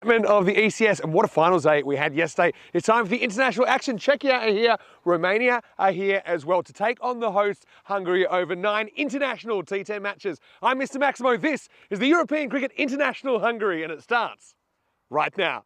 Of the ECS, and what a finals day we had yesterday. It's time for the international action. Czechia are here, Romania are here as well to take on the host Hungary over 9 international T10 matches. I'm Mr. Maximo. This is the European Cricket International Hungary, and it starts right now.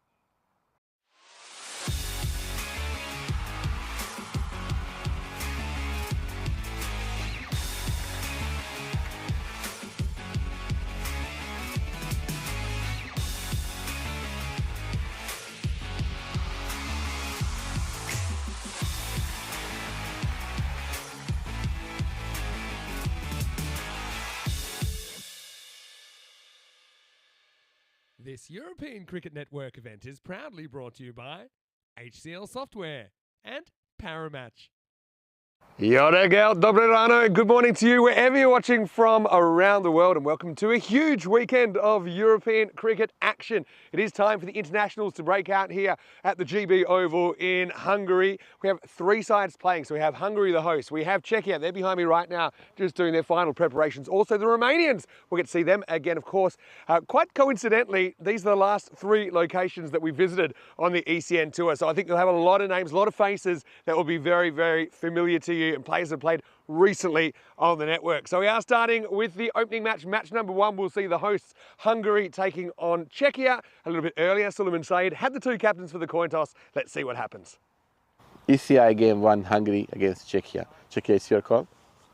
This European Cricket Network event is proudly brought to you by HCL Software and Paramatch. Yodegal, dobre rano, good morning to you wherever you're watching from around the world, and welcome to a huge weekend of European cricket action. It is time for the internationals to break out here at the GB Oval in Hungary. We have 3 sides playing, so we have Hungary the host, we have Czechia, they're behind me right now just doing their final preparations. Also the Romanians, we'll get to see them again, of course. Quite coincidentally, these are the last 3 locations that we visited on the ECN tour, so I think you'll have a lot of names, a lot of faces that will be very, very familiar to you, and players have played recently on the network. So we are starting with the opening match. Match number 1, we'll see the hosts Hungary taking on Czechia. A little bit earlier, Suleiman Saeed had the 2 captains for the coin toss. Let's see what happens. ECI game 1, Hungary against Czechia. Czechia, it's your call?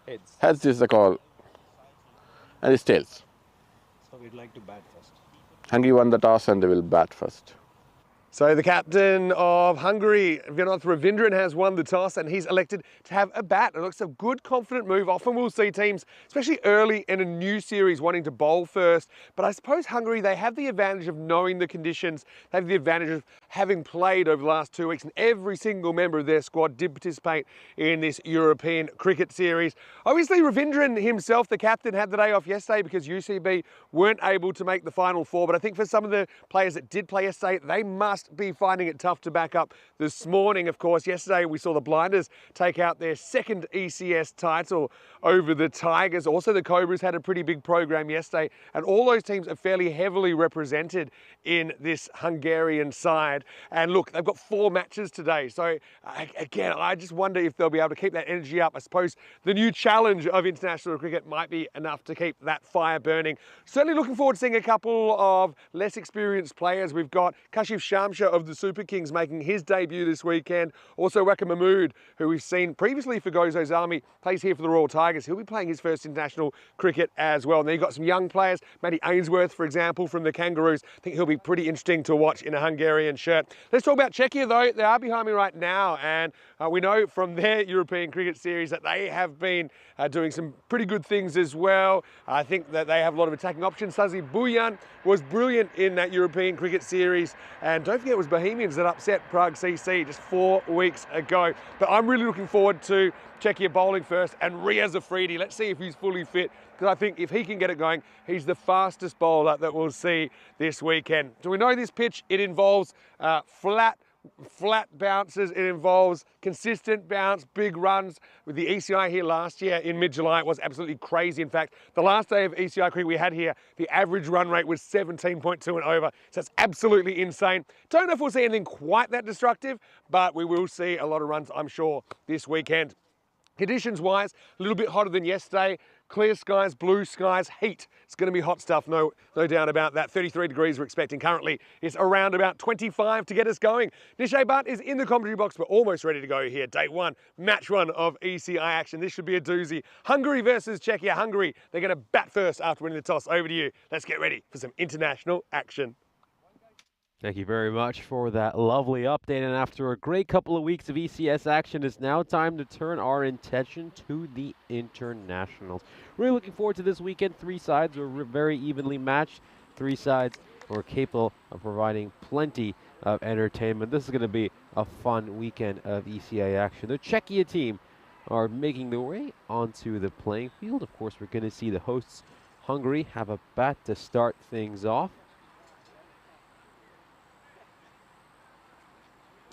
Heads. Heads is the call. And it's tails. So we'd like to bat first. Hungary won the toss and they will bat first. So the captain of Hungary, Vinod Ravindran, has won the toss and he's elected to have a bat. It looks a good, confident move. Often we'll see teams, especially early in a new series, wanting to bowl first. But I suppose Hungary, they have the advantage of knowing the conditions. They have the advantage of having played over the last 2 weeks, and every single member of their squad did participate in this European cricket series. Obviously, Ravindran himself, the captain, had the day off yesterday because UCB weren't able to make the final 4. But I think for some of the players that did play yesterday, they must be finding it tough to back up this morning. Of course, yesterday we saw the Blinders take out their 2nd ECS title over the Tigers. Also, the Cobras had a pretty big program yesterday, and all those teams are fairly heavily represented in this Hungarian side. And look, they've got 4 matches today. So again, I just wonder if they'll be able to keep that energy up. I suppose the new challenge of international cricket might be enough to keep that fire burning. Certainly looking forward to seeing a couple of less experienced players. We've got Kashif Shamsha of the Super Kings making his debut this weekend. Also Waka Mahmood, who we've seen previously for Gozo's Army, plays here for the Royal Tigers. He'll be playing his first international cricket as well. And then you've got some young players, Matty Ainsworth, for example, from the Kangaroos. I think he'll be pretty interesting to watch in a Hungarian shirt. Let's talk about Czechia, though. They are behind me right now, and we know from their European cricket series that they have been doing some pretty good things as well. I think that they have a lot of attacking options. Sazi Buyan was brilliant in that European cricket series, and don't forget it was Bohemians that upset Prague CC just 4 weeks ago. But I'm really looking forward to Czechia bowling first, and Riaz Afridi. Let's see if he's fully fit, because I think if he can get it going, he's the fastest bowler that we'll see this weekend. So we know this pitch, it involves flat bounces, it involves consistent bounce, big runs. With the ECI here last year in mid-July, it was absolutely crazy. In fact, the last day of ECI cricket we had here, the average run rate was 17.2 and over, so it's absolutely insane. Don't know if we'll see anything quite that destructive, but we will see a lot of runs, I'm sure, this weekend. Conditions-wise, a little bit hotter than yesterday. Clear skies, blue skies, heat. It's going to be hot stuff, no doubt about that. 33 degrees we're expecting currently. It's around about 25 to get us going. Nishay Bhatt is in the commentary box. We're almost ready to go here. Day 1, match 1 of ECI action. This should be a doozy. Hungary versus Czechia. Hungary, they're going to bat first after winning the toss. Over to you. Let's get ready for some international action. Thank you very much for that lovely update. And after a great couple of weeks of ECS action, it's now time to turn our attention to the internationals. Really looking forward to this weekend. 3 sides are very evenly matched. 3 sides are capable of providing plenty of entertainment. This is going to be a fun weekend of ECI action. The Czechia team are making their way onto the playing field. Of course, we're going to see the hosts, Hungary, have a bat to start things off.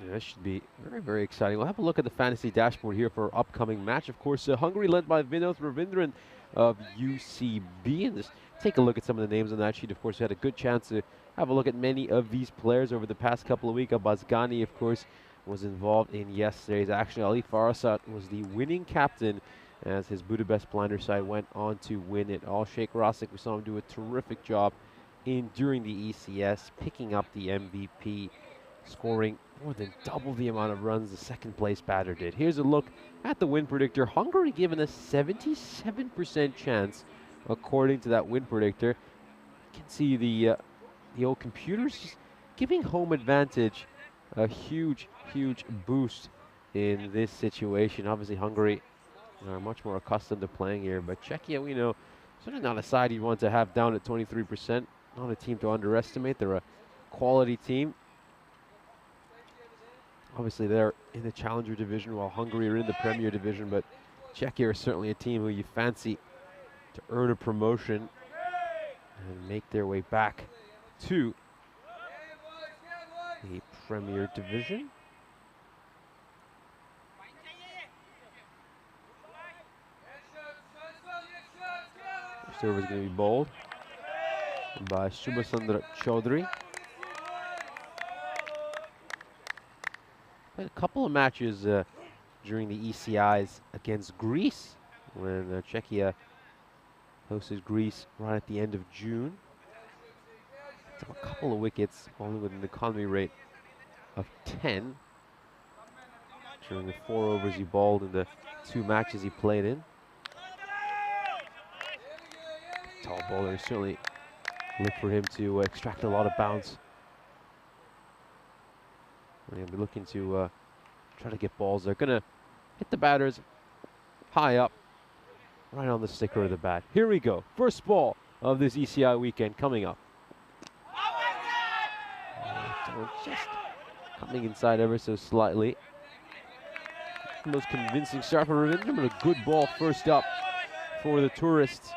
Yeah, this should be very, very exciting. We'll have a look at the fantasy dashboard here for our upcoming match. Of course, Hungary led by Vinod Ravindran of UCB. And just take a look at some of the names on that sheet. Of course, we had a good chance to have a look at many of these players over the past couple of weeks. Abazgani, of course, was involved in yesterday's action. Ali Farasat was the winning captain as his Budapest Blinder side went on to win it all. Sheikh Rasik, we saw him do a terrific job during the ECS, picking up the MVP, scoring more than double the amount of runs the second place batter did. Here's a look at the win predictor. Hungary given a 77% chance, according to that win predictor. You can see the old computers just giving home advantage a huge boost in this situation. Obviously, Hungary are much more accustomed to playing here, but Czechia, we know, certainly not a side you'd want to have down at 23%. Not a team to underestimate. They're a quality team. Obviously, they're in the Challenger division while Hungary are in the Premier division, but Czechia is certainly a team who you fancy to earn a promotion and make their way back to the Premier division. Serve is going to be bowled by Subhasandra Chaudhary. Played a couple of matches during the ECIs against Greece when Czechia hosted Greece right at the end of June. Took a couple of wickets, only with an economy rate of 10 during the 4 overs he bowled in the 2 matches he played in. Tall bowler, certainly look for him to extract a lot of bounce. And he'll be looking to try to get balls. They're going to hit the batters high up, right on the sticker of the bat. Here we go. First ball of this ECI weekend coming up. Just coming inside ever so slightly. Most convincing start for Ravindra, but a good ball first up for the tourists.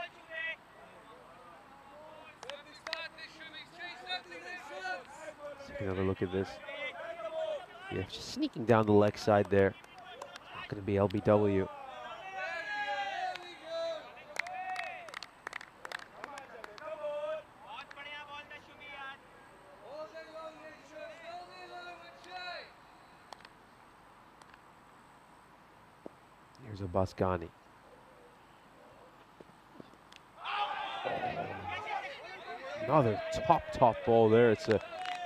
Take another look at this. Yeah, just sneaking down the leg side there. Not going to be LBW. Here's Abazgani. Another top ball there. It's a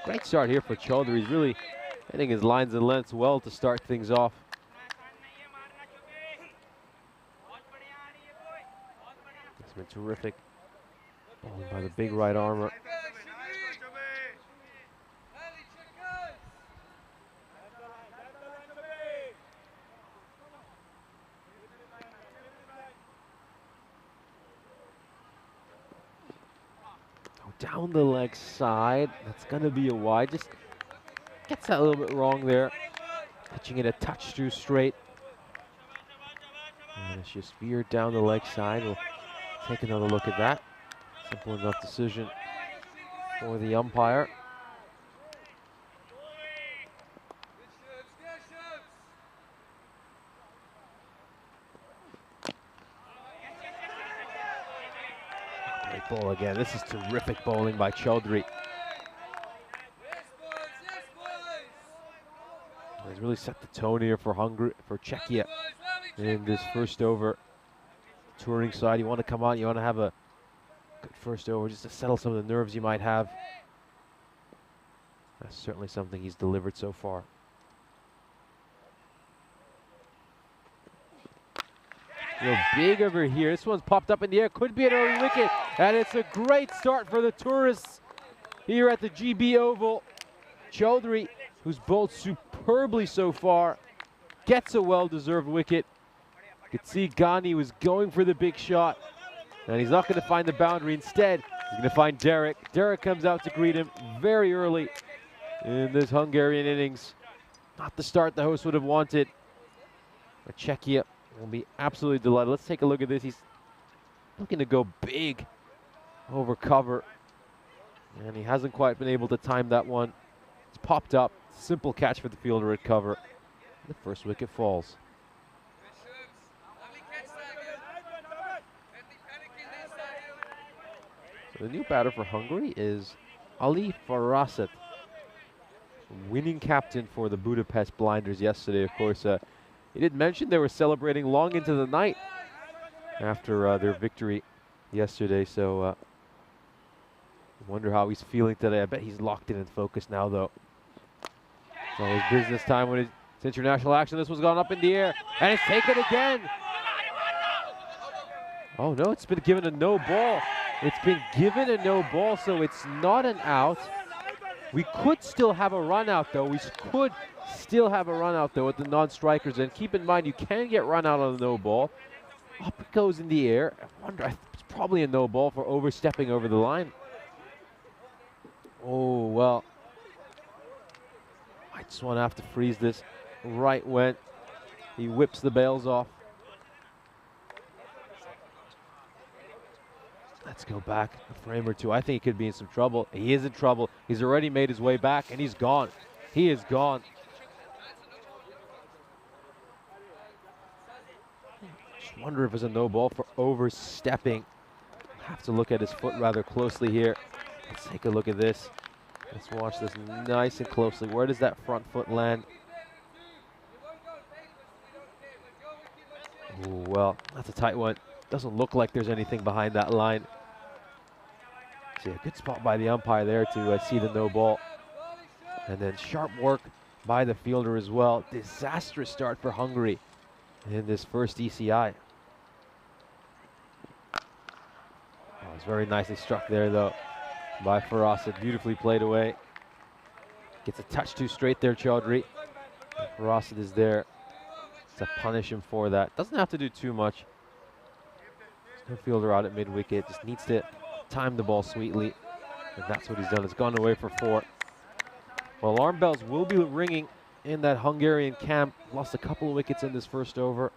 great start here for Chaudhary. He's really hitting his lines and lengths well to start things off. It's been terrific. Bowling by the big right armor. Down the leg side, that's going to be a wide. Just gets that a little bit wrong there. Pitching it a touch too straight. And it's just veered down the leg side. We'll take another look at that. Simple enough decision for the umpire. Great ball again. This is terrific bowling by Chaudhary. He's really set the tone here for Czechia in this first over. Touring side, you want to come on, you want to have a good first over just to settle some of the nerves you might have. That's certainly something he's delivered so far. Real big over here. This one's popped up in the air. Could be an early wicket. And it's a great start for the tourists here at the GB Oval. Chaudhary, who's bowled superbly so far, gets a well-deserved wicket. You could see Ghani was going for the big shot, and he's not going to find the boundary. Instead, he's going to find Derek. Derek comes out to greet him very early in this Hungarian innings. Not the start the host would have wanted, but Czechia will be absolutely delighted. Let's take a look at this. He's looking to go big over cover, and he hasn't quite been able to time that one. It's popped up. Simple catch for the fielder at cover. The first wicket falls. So the new batter for Hungary is Ali Farasat, winning captain for the Budapest Blinders yesterday. Of course, he did mention they were celebrating long into the night after their victory yesterday. So I wonder how he's feeling today. I bet he's locked in and focused now, though. It's always business time when it's international action. This was gone up in the air, and it's taken again. Oh no, it's been given a no ball. It's been given a no ball, so it's not an out. We could still have a run out, though. We could still have a run out, though, with the non-strikers. And keep in mind, you can get run out on a no ball. Up it goes in the air. I wonder, it's probably a no ball for overstepping over the line. Oh, well. I just want to have to freeze this right when he whips the bails off. Let's go back a frame or two. I think he could be in some trouble. He is in trouble. He's already made his way back, and he's gone. He is gone. Just wonder if it's a no ball for overstepping. Have to look at his foot rather closely here. Let's take a look at this. Let's watch this nice and closely. Where does that front foot land? Ooh, well, that's a tight one. Doesn't look like there's anything behind that line. See, a good spot by the umpire there to see the no ball. And then sharp work by the fielder as well. Disastrous start for Hungary in this first ECI. Oh, it's very nicely struck there, though, by Farasat. Beautifully played away. Gets a touch too straight there, Chaudhry. Farasat is there to punish him for that. Doesn't have to do too much. There's no fielder out at mid-wicket. Just needs to time the ball sweetly. And that's what he's done. It's gone away for 4. Well, alarm bells will be ringing in that Hungarian camp. Lost a couple of wickets in this first over.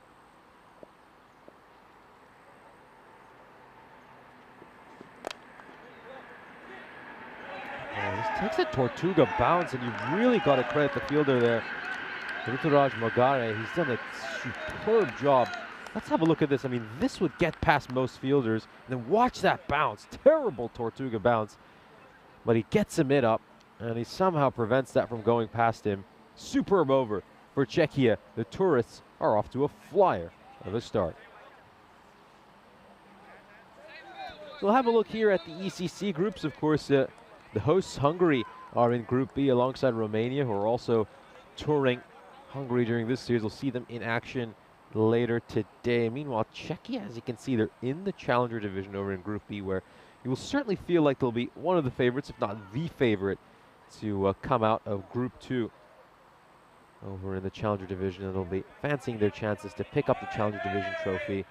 This takes a Tortuga bounce, and you've really got to credit the fielder there. Rituraj Magare, he's done a superb job. Let's have a look at this. I mean, this would get past most fielders. And then watch that bounce. Terrible Tortuga bounce. But he gets him up, and he somehow prevents that from going past him. Superb over for Czechia. The tourists are off to a flyer of a start. So we'll have a look here at the ECC groups. Of course, the hosts, Hungary, are in Group B alongside Romania, who are also touring Hungary during this series. We'll see them in action later today. Meanwhile, Czechia, as you can see, they're in the Challenger division over in Group B, where you will certainly feel like they'll be one of the favorites, if not the favorite, to come out of Group 2 over in the Challenger division, and they'll be fancying their chances to pick up the Challenger division trophy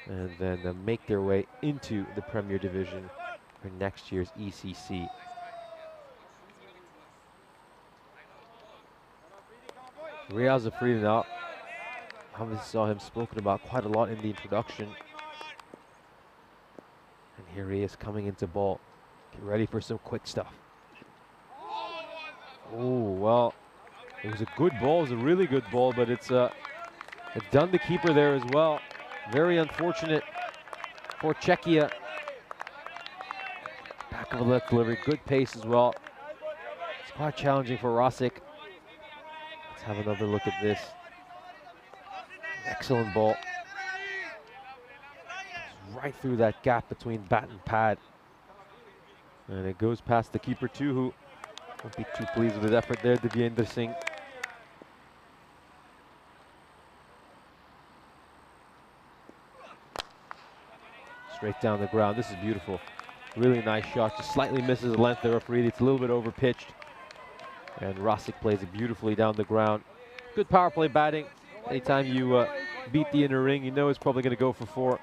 and then make their way into the Premier division for next year's ECC. Riaz Afridi now. Obviously saw him spoken about quite a lot in the introduction. And here he is coming into ball. Get ready for some quick stuff. Oh, well, it was a good ball. It was a really good ball, but it's done the keeper there as well. Very unfortunate for Czechia. Back of the left delivery, good pace as well. It's quite challenging for Rosic. Let's have another look at this. Excellent ball. Right through that gap between bat and pad. And it goes past the keeper too, who won't be too pleased with his effort there, Devyendra Singh. Straight down the ground. This is beautiful. Really nice shot. Just slightly misses the length there, Afridi. It's a little bit over pitched. And Rosic plays it beautifully down the ground. Good power play batting. Anytime you beat the inner ring, you know it's probably going to go for 4.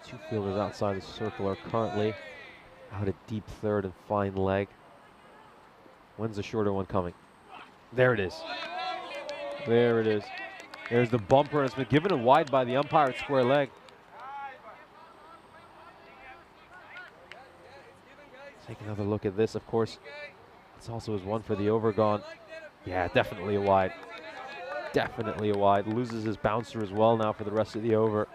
Two fielders outside the circle are currently out at deep third and fine leg. When's the shorter one coming? There it is. There it is. There's the bumper, and it's been given a wide by the umpire at square leg. Take another look at this, of course. This also is one for the over gone. Yeah, definitely a wide. definitely a wide. Loses his bouncer as well now for the rest of the over.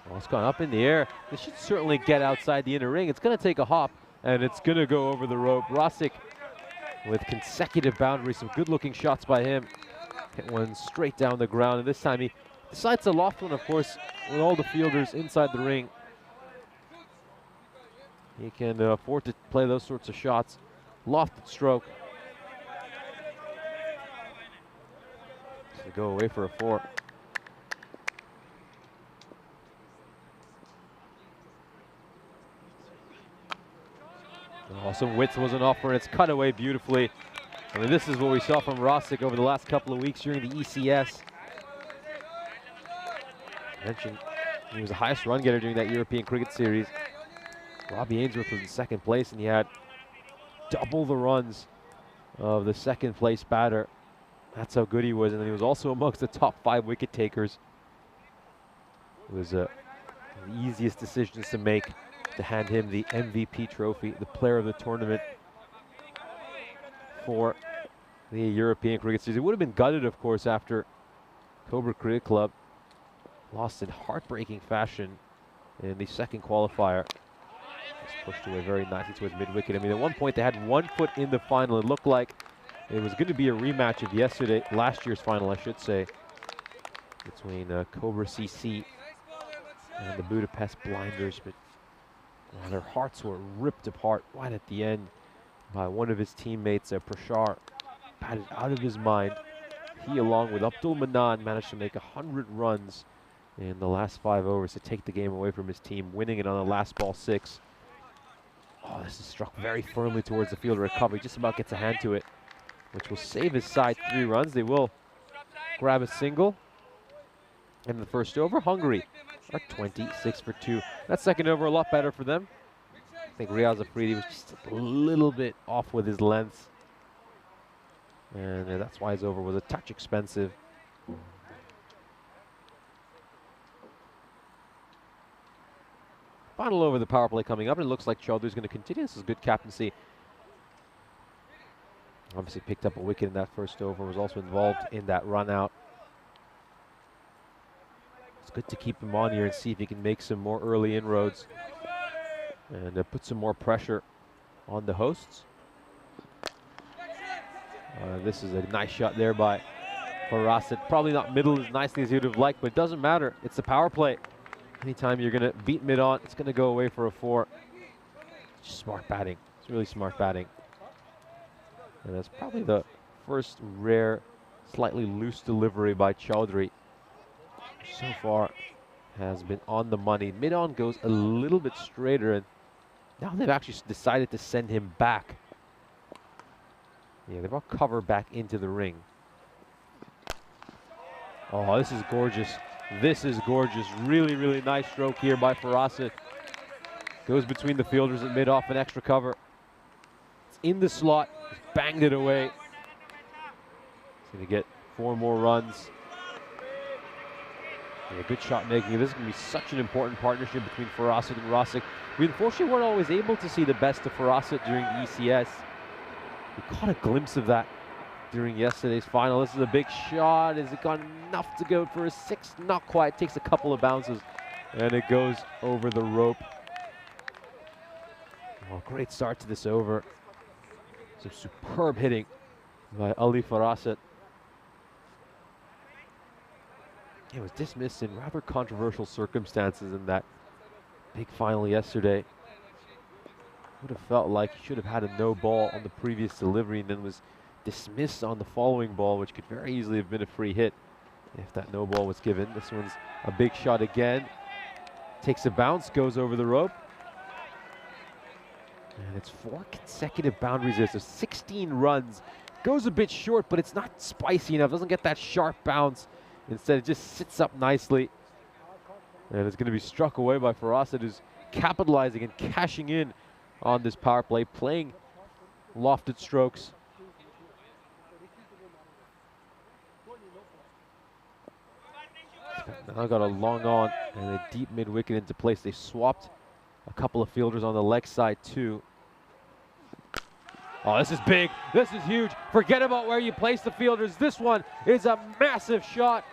Well, it's gone up in the air. This should certainly get outside the inner ring. It's going to take a hop, and it's going to go over the rope. Rosic with consecutive boundaries. Some good-looking shots by him. Hit one straight down the ground, and this time he decides to loft one, of course, with all the fielders inside the ring. He can afford to play those sorts of shots. Lofted stroke. To go away for a 4. Some width wasn't offered, and it's cut away beautifully. I mean, this is what we saw from Rosic over the last couple of weeks during the ECS. I mentioned he was the highest run getter during that European Cricket Series. Robbie Ainsworth was in second place, and he had double the runs of the second place batter. That's how good he was, and then he was also amongst the top 5 wicket takers. It was the easiest decisions to make to hand him the MVP trophy, the player of the tournament for the European Cricket Series. It would have been gutted, of course, after Cobra Cricket Club lost in heartbreaking fashion in the second qualifier. Just pushed away very nicely towards mid-wicket. I mean, at one point they had 1 foot in the final. It looked like it was going to be a rematch of last year's final, I should say, between Cobra CC and the Budapest Blinders, but their hearts were ripped apart right at the end by one of his teammates, Prashar, batted out of his mind. He, along with Abdul Manan, managed to make 100 runs in the last 5 overs to take the game away from his team, winning it on the last ball 6. Oh, this is struck very firmly towards the field recovery, just about gets a hand to it, which will save his side 3 runs. They will grab a single in the first over. Hungary are 26 for 2. That second over a lot better for them. I think Riaz Afridi was just a little bit off with his length, and that's why his over was a touch expensive. Final over the power play coming up, and it looks like Chaudhary's going to continue. This is good captaincy. Obviously picked up a wicket in that first over, was also involved in that run out. It's good to keep him on here and see if he can make some more early inroads and put some more pressure on the hosts. This is a nice shot there by Farasit. Probably not middle as nicely as he would have liked, but it doesn't matter. It's the power play. Anytime you're going to beat mid-on, it's going to go away for a 4. Just smart batting. It's really smart batting. And that's probably the first rare, slightly loose delivery by Chaudhary. So far has been on the money. Mid-on goes a little bit straighter, and now they've actually decided to send him back. Yeah, they brought cover back into the ring. Oh, this is gorgeous. This is gorgeous. Really, really nice stroke here by Farasit. Goes between the fielders at mid off an extra cover. It's in the slot. Just banged it away. He's going to get 4 more runs. Yeah, good shot making. This is going to be such an important partnership between Farasit and Rosic. We unfortunately weren't always able to see the best of Farasit during the ECS. We caught a glimpse of that during yesterday's final. This is a big shot. Is it got enough to go for a 6? Not quite. Takes a couple of bounces, and it goes over the rope. Oh, great start to this over. Some superb hitting by Ali Farasit. It was dismissed in rather controversial circumstances in that big final yesterday. Would have felt like he should have had a no ball on the previous delivery, and then was dismissed on the following ball, which could very easily have been a free hit if that no ball was given. This one's a big shot again. Takes a bounce, goes over the rope. And it's 4 consecutive boundaries there, so 16 runs. Goes a bit short, but it's not spicy enough. Doesn't get that sharp bounce. Instead, it just sits up nicely. And it's going to be struck away by Farasit, who's capitalizing and cashing in on this power play, playing lofted strokes. Now got a long on and a deep mid-wicket into place. They swapped a couple of fielders on the leg side too. Oh, this is big. This is huge. Forget about where you place the fielders. This one is a massive shot.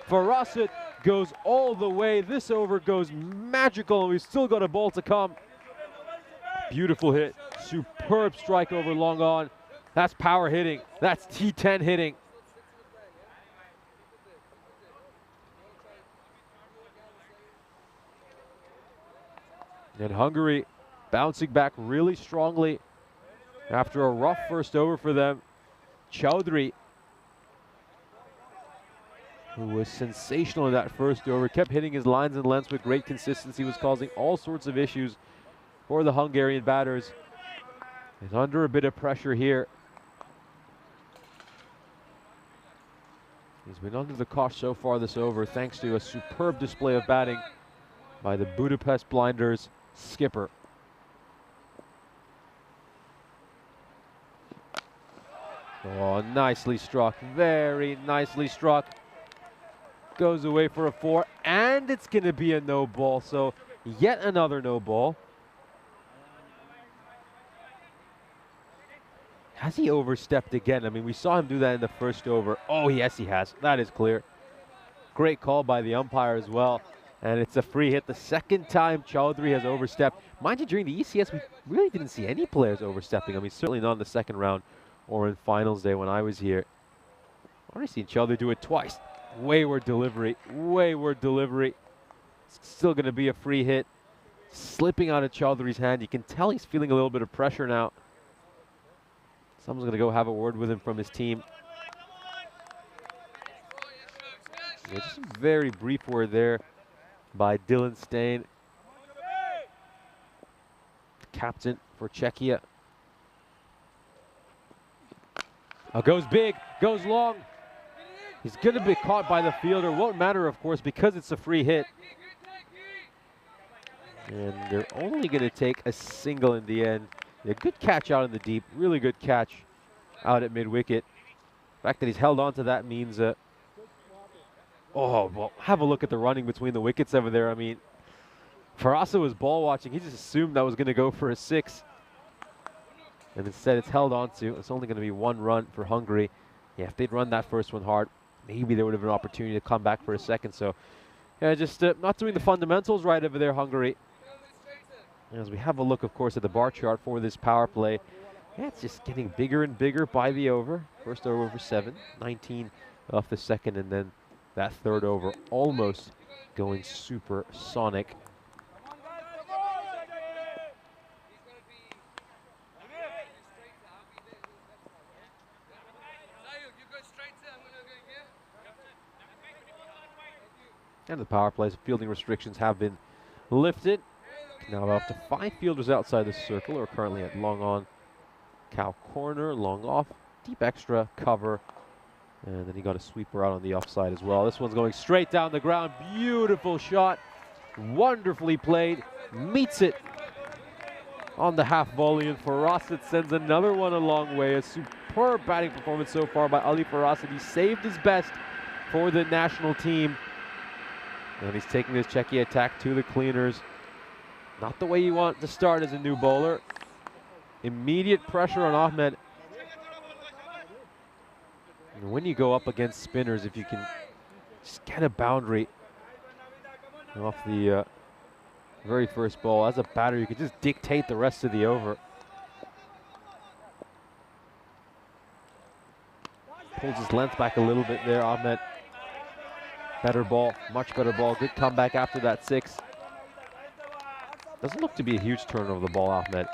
Farasat goes all the way. This over goes magical, and we've still got a ball to come. Beautiful hit. Superb strike over long on. That's power hitting. That's T10 hitting. And Hungary bouncing back really strongly after a rough first over for them. Chowdhury, who was sensational in that first over, kept hitting his lines and lengths with great consistency, was causing all sorts of issues for the Hungarian batters. He's under a bit of pressure here. He's been under the cosh so far this over, thanks to a superb display of batting by the Budapest Blinders skipper. Oh, nicely struck, very nicely struck. Goes away for a 4, and it's going to be a no ball, so yet another no ball. Has he overstepped again? I mean, we saw him do that in the first over. Oh, yes, he has. That is clear. Great call by the umpire as well. And it's a free hit. The second time Chowdhury has overstepped. Mind you, during the ECS, we really didn't see any players overstepping. I mean, certainly not in the second round or in finals day when I was here. I've already seen Chowdhury do it twice. Wayward delivery. Wayward delivery. It's still going to be a free hit. Slipping out of Chowdhury's hand. You can tell he's feeling a little bit of pressure now. Someone's going to go have a word with him from his team. Yeah, just a very brief word there by Dylan Stain, captain for Czechia. Oh, goes big, goes long. He's going to be caught by the fielder. Won't matter, of course, because it's a free hit. And they're only going to take a single in the end. Yeah, good catch out in the deep. Really good catch out at mid-wicket. The fact that he's held on to that means oh, well, have a look at the running between the wickets over there. I mean, Farasa was ball watching. He just assumed that was going to go for a 6. And instead it's held on to. It's only going to be 1 run for Hungary. Yeah, if they'd run that first one hard, maybe there would have been an opportunity to come back for a second. So, yeah, just not doing the fundamentals right over there, Hungary. As we have a look, of course, at the bar chart for this power play, yeah, it's just getting bigger and bigger by the over. First over for 7, 19 off the second, and then that third over almost going supersonic. And the power plays, fielding restrictions have been lifted. Now up to 5 fielders outside the circle are currently at long on, cow corner, long off, deep extra, cover, and then he got a sweeper out on the offside as well. This one's going straight down the ground. Beautiful shot, wonderfully played, meets it on the half volley, and Farasat sends another one a long way. A superb batting performance so far by Ali Farasat. He saved his best for the national team, and he's taking his Czechia attack to the cleaners. Not the way you want to start as a new bowler. Immediate pressure on Ahmed. And when you go up against spinners, if you can just get a boundary off the very first ball, as a batter, you can just dictate the rest of the over. Pulls his length back a little bit there, Ahmed. Better ball, much better ball. Good comeback after that 6. Doesn't look to be a huge turn over the ball, Ahmed.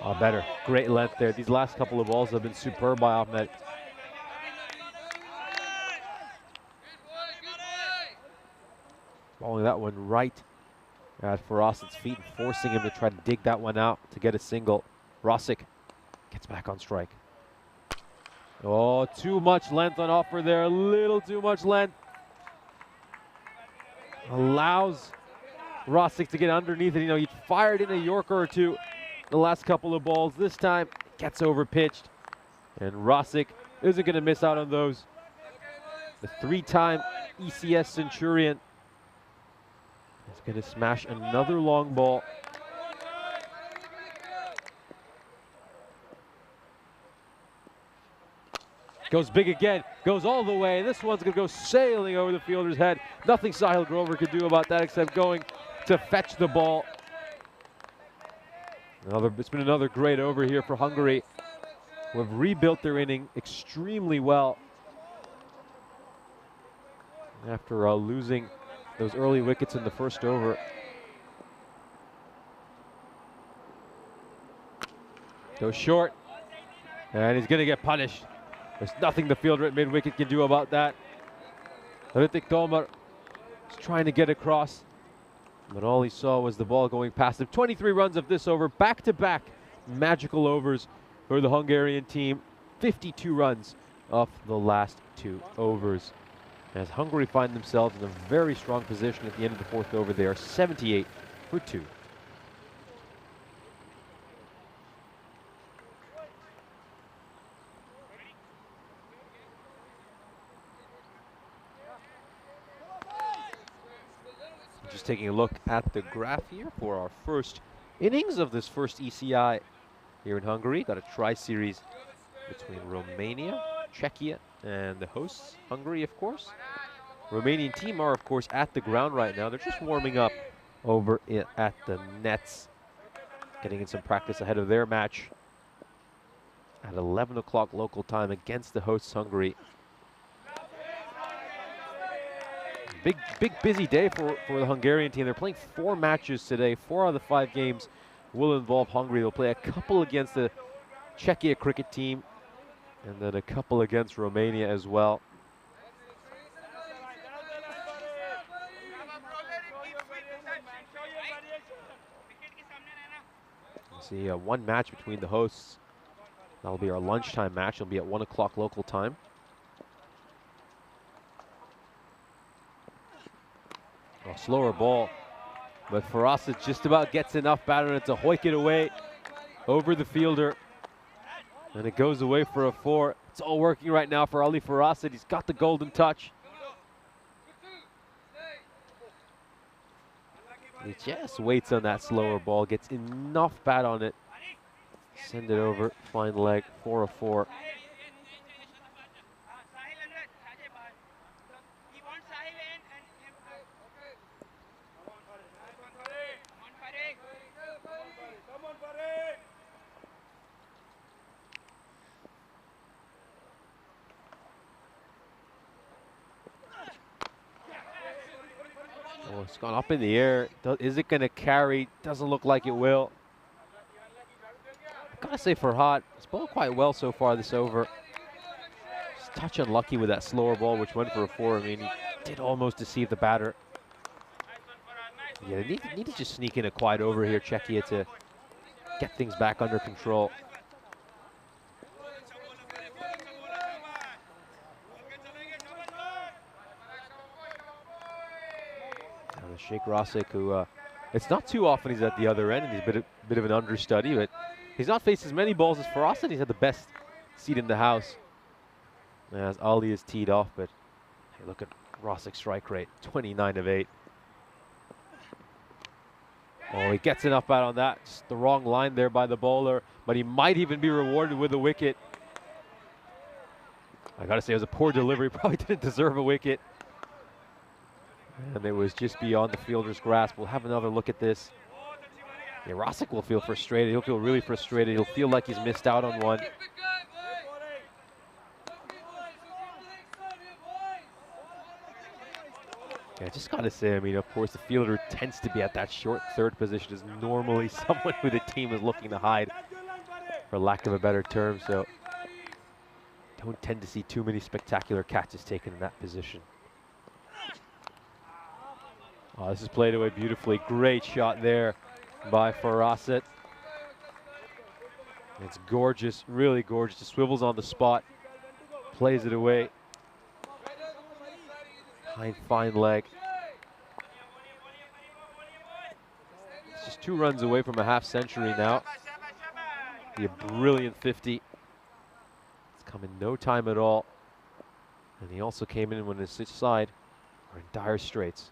Oh, better. Great length there. These last couple of balls have been superb by Ahmed. Bowling that one right at Farasat's feet and forcing him to try to dig that one out to get a single. Rosic gets back on strike. Oh, too much length on offer there. A little too much length. Allows Rosic to get underneath it. You know, he fired in a Yorker or two the last couple of balls. This time gets over pitched, and Rosic isn't going to miss out on those. the 3-time ECS Centurion, is going to smash another long ball. Goes big again, goes all the way. This one's going to go sailing over the fielder's head. Nothing Sahil Grover could do about that except going to fetch the ball. It's been another great over here for Hungary, who have rebuilt their inning extremely well after losing those early wickets in the first over. Goes short, and he's going to get punished. There's nothing the fielder at mid-wicket can do about that. Ritik Tomar is trying to get across, but all he saw was the ball going past him. 23 runs of this over, back-to-back magical overs for the Hungarian team. 52 runs off the last 2 overs. As Hungary find themselves in a very strong position at the end of the 4th over, they are 78 for 2. Just taking a look at the graph here for our first innings of this first ECI here in Hungary. Got a tri-series between Romania, Czechia, and the hosts, Hungary, of course. Romanian team are, of course, at the ground right now. They're just warming up over at the nets, getting in some practice ahead of their match at 11 o'clock local time against the hosts, Hungary. Big busy day for the Hungarian team. They're playing 4 matches today. 4 out of the 5 games will involve Hungary. They'll play a couple against the Czechia cricket team, and then a couple against Romania as well. See, one match between the hosts. That'll be our lunchtime match. It'll be at 1 o'clock local time. A slower ball, but Farasat just about gets enough batter to hoik it away over the fielder, and it goes away for a 4. It's all working right now for Ali Farasat. He's got the golden touch. He just waits on that slower ball, gets enough bat on it, send it over, fine leg for a 4. Oh, it's gone up in the air. Is it going to carry? Doesn't look like it will. I've got to say Farhad, he's bowled quite well so far this over. Just a touch unlucky with that slower ball, which went for a 4. I mean, he did almost deceive the batter. Yeah, they need to just sneak in a quiet over here, Czechia, to get things back under control. Sheikh Rasik, who it's not too often he's at the other end, and he's a bit of an understudy, but he's not faced as many balls as Farasat. He's had the best seat in the house as Ali is teed off, but hey, look at Rasik's strike rate, 29 of 8. Oh, he gets enough out on that. Just the wrong line there by the bowler, but he might even be rewarded with a wicket. I gotta say, it was a poor delivery, probably didn't deserve a wicket. And it was just beyond the fielder's grasp. We'll have another look at this. Yeah, Rasik will feel frustrated. He'll feel really frustrated. He'll feel like he's missed out on one. Yeah, I just got to say, I mean, of course, the fielder tends to be at that short third position, is normally someone who the team is looking to hide, for lack of a better term. So don't tend to see too many spectacular catches taken in that position. Oh, this is played away beautifully. Great shot there by Farasat. It's gorgeous, really gorgeous. It swivels on the spot, plays it away. Fine leg. It's just 2 runs away from a half century now. Be a brilliant 50. It's come in no time at all. And he also came in when his side are in dire straits.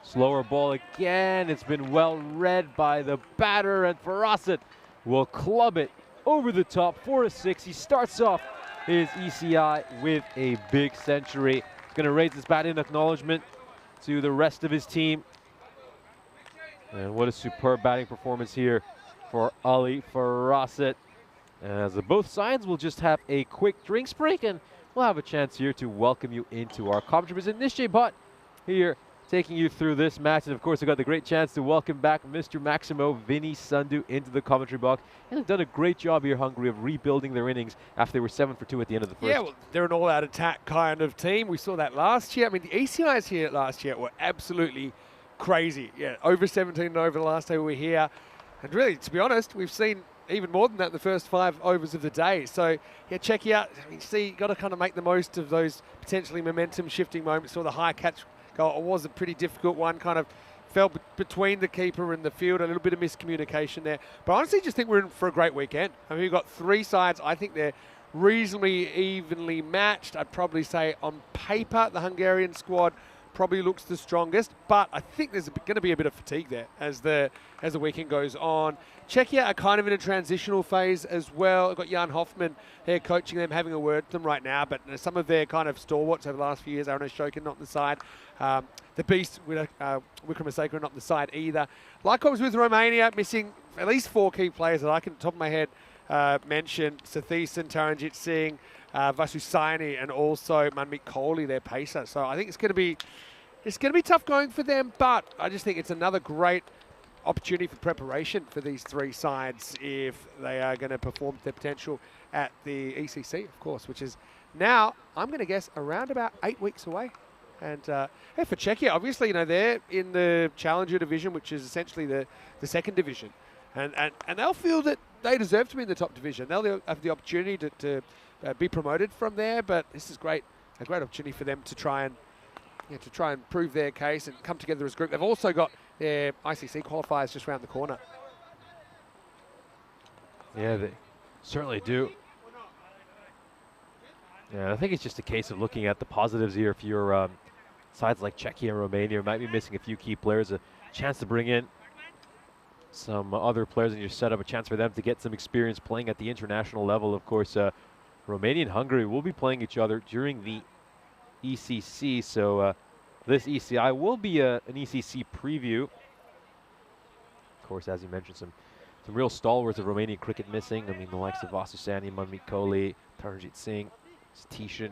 Slower ball again. It's been well read by the batter, and Farasat will club it over the top for a 6. He starts off his ECI with a big century. He's going to raise his bat in acknowledgement to the rest of his team. And what a superb batting performance here for Ali Farasat. As both sides will just have a quick drinks break, and we'll have a chance here to welcome you into our commentary. President Nishjay Bhatt here taking you through this match. And of course, I got the great chance to welcome back Mr. Maximo Vinny Sandhu into the commentary box. And they've done a great job here, Hungary, of rebuilding their innings after they were 7 for 2 at the end of the first. Yeah, well, they're an all-out attack kind of team. We saw that last year. I mean, the ECIs here last year were absolutely crazy. Yeah, over 17 over the last day we were here. And really, to be honest, we've seen even more than that in the first 5 overs of the day. So, yeah, Czechia, I mean, see, got to kind of make the most of those potentially momentum-shifting moments. Saw the high catch goal. It was a pretty difficult one, kind of fell between the keeper and the field, a little bit of miscommunication there. But I honestly just think we're in for a great weekend. I mean, we've got 3 sides. I think they're reasonably evenly matched. I'd probably say on paper, the Hungarian squad probably looks the strongest, but I think there's going to be a bit of fatigue there as the weekend goes on. Czechia are kind of in a transitional phase as well. I've got Jan Hoffman here coaching them, having a word with them right now, but some of their kind of stalwarts over the last few years, Aaron Ashokin not on the side. The Beast, Wikramaseka not on the side either. Likewise with Romania, missing at least 4 key players that I can, top of my head, mention. Sathisen, Taranjit Singh, Vasu Saini, and also Manmeet Kohli, their pacer. So I think it's going to be tough going for them, but I just think it's another great opportunity for preparation for these 3 sides if they are going to perform to their potential at the ECC, of course, which is now, I'm going to guess, around about 8 weeks away. And hey, for Czechia, obviously, you know, they're in the Challenger division, which is essentially the second division. And they'll feel that they deserve to be in the top division. They'll have the opportunity to be promoted from there, but this is a great opportunity for them to try and prove their case and come together as a group. They've also got their ICC qualifiers just around the corner. Yeah, they certainly do. Yeah, I think it's just a case of looking at the positives here. If you're sides like Czechia and Romania might be missing a few key players, a chance to bring in some other players in your setup, a chance for them to get some experience playing at the international level. Of course, Romania and Hungary will be playing each other during the ECC, so this ECI will be an ECC preview. Of course, as you mentioned, some real stalwarts of Romanian cricket missing. I mean, the likes of Vasu Saini, Manmeet Kohli, Taranjit Singh, Sathisen.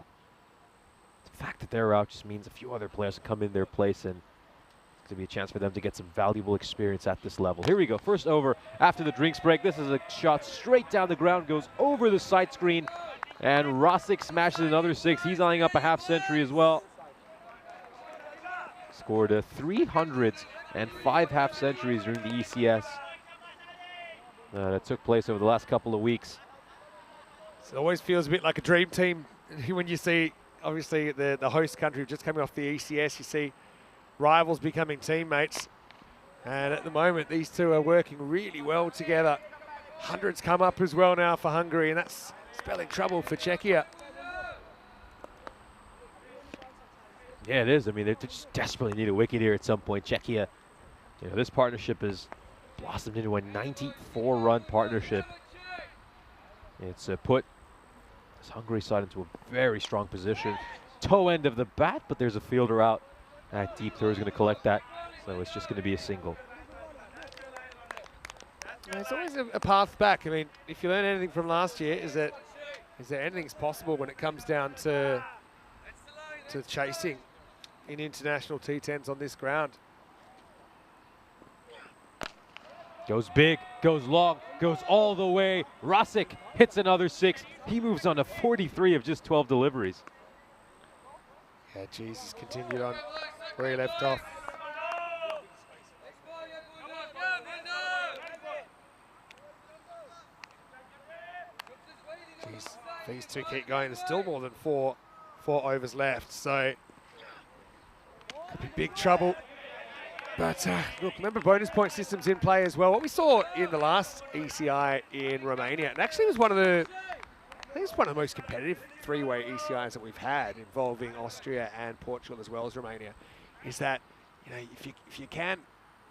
The fact that they're out just means a few other players come in their place, and it's going to be a chance for them to get some valuable experience at this level. Here we go, first over after the drinks break. This is a shot straight down the ground, goes over the sight screen, and Rosick smashes another 6. He's eyeing up a half century as well. Scored 300s and 5 half centuries during the ECS that took place over the last couple of weeks. It always feels a bit like a dream team when you see, obviously, the host country just coming off the ECS. You see rivals becoming teammates. And at the moment, these two are working really well together. Hundreds come up as well now for Hungary, and that's spelling trouble for Czechia. Yeah, it is. I mean, they just desperately need a wicket here at some point. Czechia, you know, this partnership has blossomed into a 94-run partnership. It's put this Hungary side into a very strong position. Toe end of the bat, but there's a fielder out. That deep throw is going to collect that, so it's just going to be a single. There's always a path back. I mean, if you learn anything from last year, is that anything's possible when it comes down to chasing in international T10s on this ground. Goes big, goes long, goes all the way. Rosick hits another 6. He moves on to 43 of just 12 deliveries. Yeah, Jesus continued on where he left off. Jeez, these two keep going. There's still more than four overs left, so could be big trouble. But look, remember bonus point systems in play as well. What we saw in the last ECI in Romania, it actually was one of the I think it's one of the most competitive three-way ECIs that we've had, involving Austria and Portugal as well as Romania. Is that, you know, if you can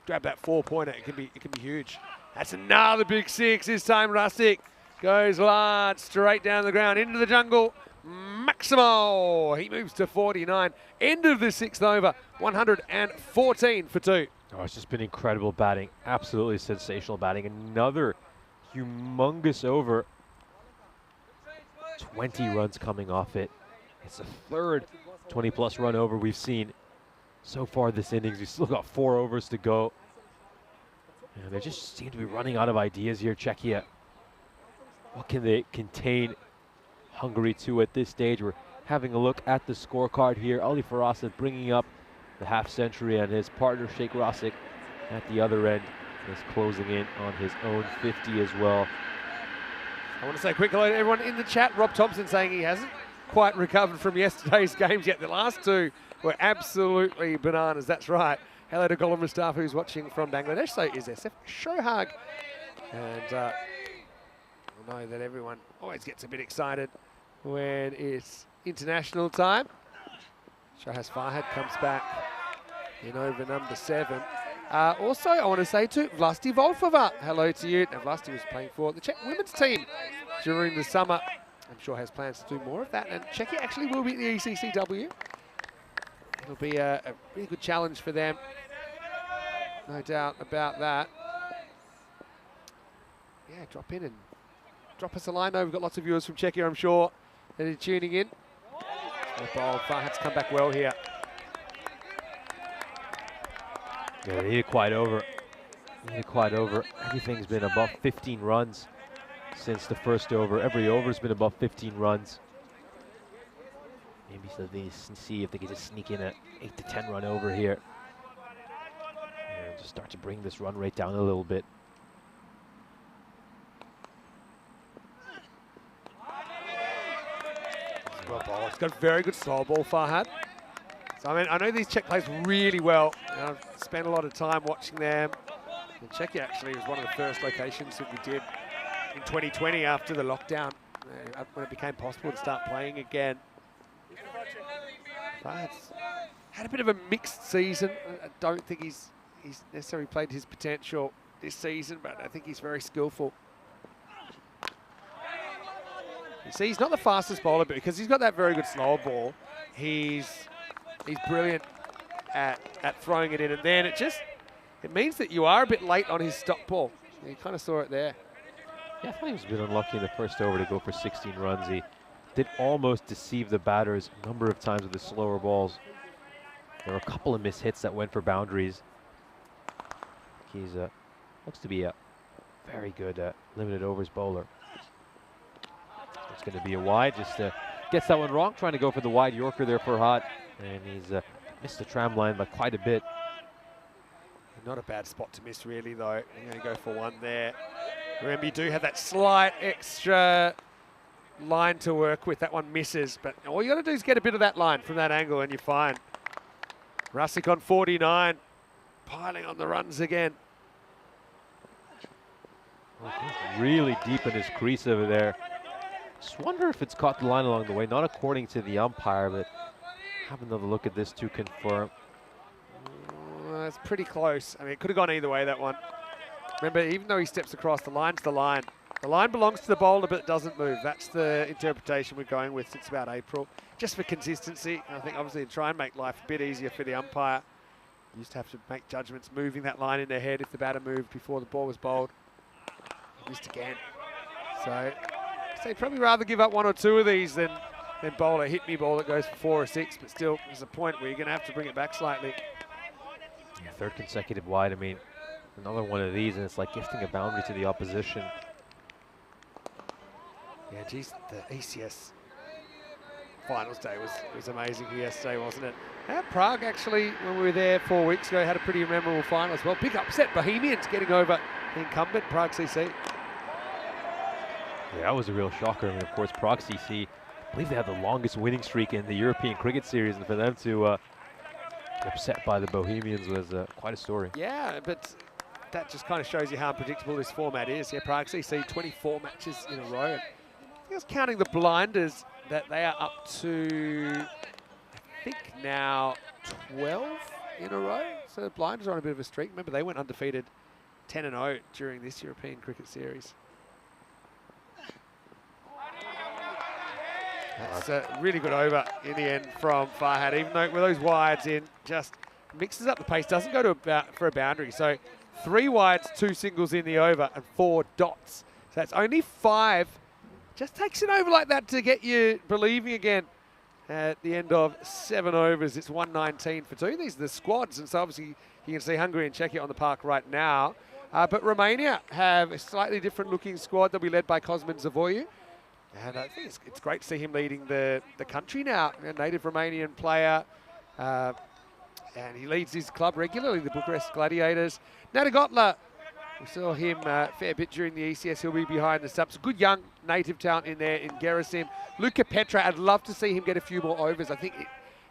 grab that 4-pointer, it can be huge. That's another big six. This time Rasic goes large, straight down the ground into the jungle. Maximo, he moves to 49. End of the sixth over, 114 for 2. Oh, it's just been incredible batting. Absolutely sensational batting. Another humongous over. 20 runs coming off it. It's the third 20-plus run over we've seen so far this innings. We've still got 4 overs to go. And they just seem to be running out of ideas here, Czechia. What can they contain Hungary to at this stage? We're having a look at the scorecard here. Ali Farasat bringing up the half century, and his partner Sheikh Rasic at the other end is closing in on his own 50 as well. I want to say a quick hello to everyone in the chat. Rob Thompson saying he hasn't quite recovered from yesterday's games yet. The last 2 were absolutely bananas. That's right. Hello to Golam Mustafa, who's watching from Bangladesh. So is SF Shohag. And I know that everyone always gets a bit excited when it's international time. Shahaz Farhad comes back in over number 7. Also, I want to say to Vlasti Volfova, hello to you. Now, Vlasti was playing for the Czech women's team during the summer. I'm sure has plans to do more of that. And Czechia actually will beat the ECCW. It'll be a really good challenge for them. No doubt about that. Yeah, drop in and drop us a line. We've got lots of viewers from Czechia, I'm sure, that are tuning in. Farhad's come back well here. Yeah, they need it quite over. Everything's been above 15 runs since the first over. Every over's been above 15 runs. Maybe so they see if they can just sneak in an 8 to 10 run over here. And just start to bring this run rate down a little bit. He's got a very good slow ball, Farhad. So, I mean, I know these Czech players really well. And I've spent a lot of time watching them. And Czechia actually was one of the first locations that we did in 2020 after the lockdown, when it became possible to start playing again. Farhad's had a bit of a mixed season. I don't think he's necessarily played his potential this season, but I think he's very skillful. You see, he's not the fastest bowler, but because he's got that very good slow ball, he's brilliant at throwing it in, and then it means that you are a bit late on his stop ball. You kind of saw it there. Yeah, I thought he was a bit unlucky in the first over to go for 16 runs. He did almost deceive the batters a number of times with the slower balls. There were a couple of missed hits that went for boundaries. He's looks to be a very good limited overs bowler. It's going to be a wide, just gets that one wrong, trying to go for the wide Yorker there for Hot, and he's missed the tram line by quite a bit. Not a bad spot to miss, really, though. You're going to go for 1 there. Remember, you do have that slight extra line to work with. That one misses, but all you got to do is get a bit of that line from that angle, and you're fine. Rasic on 49, piling on the runs again. Really deep in his crease over there. Just wonder if it's caught the line along the way, not according to the umpire, but have another look at this to confirm. It's pretty close. I mean, it could have gone either way, that one. Remember, even though he steps across, the line's the line. The line belongs to the bowler, but it doesn't move. That's the interpretation we're going with since about April. Just for consistency. And I think, obviously, to try and make life a bit easier for the umpire, you used to have to make judgments moving that line in their head if the batter moved before the ball was bowled. He missed again. So you'd probably rather give up 1 or 2 of these than bowl a hit-me ball that goes for 4 or 6, but still, there's a point where you're going to have to bring it back slightly. Yeah, 3rd consecutive wide. I mean, another one of these, and it's like gifting a boundary to the opposition. Yeah, geez, the ECS finals day was amazing yesterday, wasn't it? And Prague, actually, when we were there 4 weeks ago, had a pretty memorable final as well. Big upset, Bohemians getting over the incumbent, Prague CC. Yeah, that was a real shocker. I mean, of course, Prague CC, I believe they had the longest winning streak in the European Cricket Series, and for them to get upset by the Bohemians was quite a story. Yeah, but that just kind of shows you how unpredictable this format is. Yeah, Prague CC, 24 matches in a row. I was counting the blinders that they are up to, I think now 12 in a row. So the blinders are on a bit of a streak. Remember, they went undefeated 10-0 during this European Cricket Series. That's a really good over in the end from Farhad, even though with those wides in, just mixes up the pace, doesn't go to for a boundary. So 3 wides, 2 singles in the over, and 4 dots. So that's only 5. Just takes an over like that to get you believing again. At the end of 7 overs, it's 119 for 2. These are the squads, and so obviously you can see Hungary and Czechia on the park right now. But Romania have a slightly different looking squad. They'll be led by Cosmin Zavoiu. And I think it's great to see him leading the country now. A native Romanian player. And he leads his club regularly, the Bucharest Gladiators. Nadagotla, we saw him a fair bit during the ECS. He'll be behind the subs. Good young native talent in there in Gerasim. Luka Petra, I'd love to see him get a few more overs. I think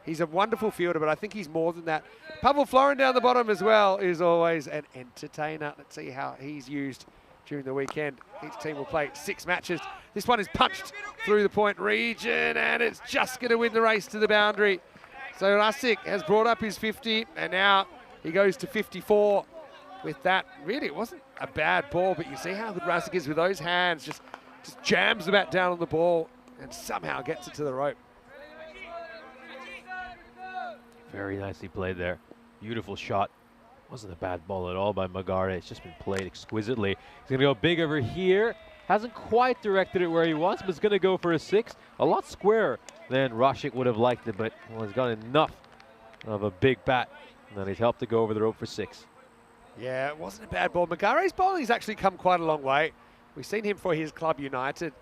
he's a wonderful fielder, but I think he's more than that. Pavel Florin down the bottom as well is always an entertainer. Let's see how he's used during the weekend. Each team will play 6 matches. This one is punched through the point region, and it's just going to win the race to the boundary. So Rasic has brought up his 50, and now he goes to 54 with that. Really, it wasn't a bad ball, but you see how good Rasic is with those hands. Just jams the bat down on the ball and somehow gets it to the rope. Very nicely played there. Beautiful shot. Wasn't a bad ball at all by Magare. It's just been played exquisitely. He's going to go big over here. Hasn't quite directed it where he wants, but he's going to go for a 6. A lot squarer than Rasic would have liked it, but well, he's got enough of a big bat that he's helped to go over the rope for 6. Yeah, it wasn't a bad ball. Magare's bowling's actually come quite a long way. We've seen him for his club United.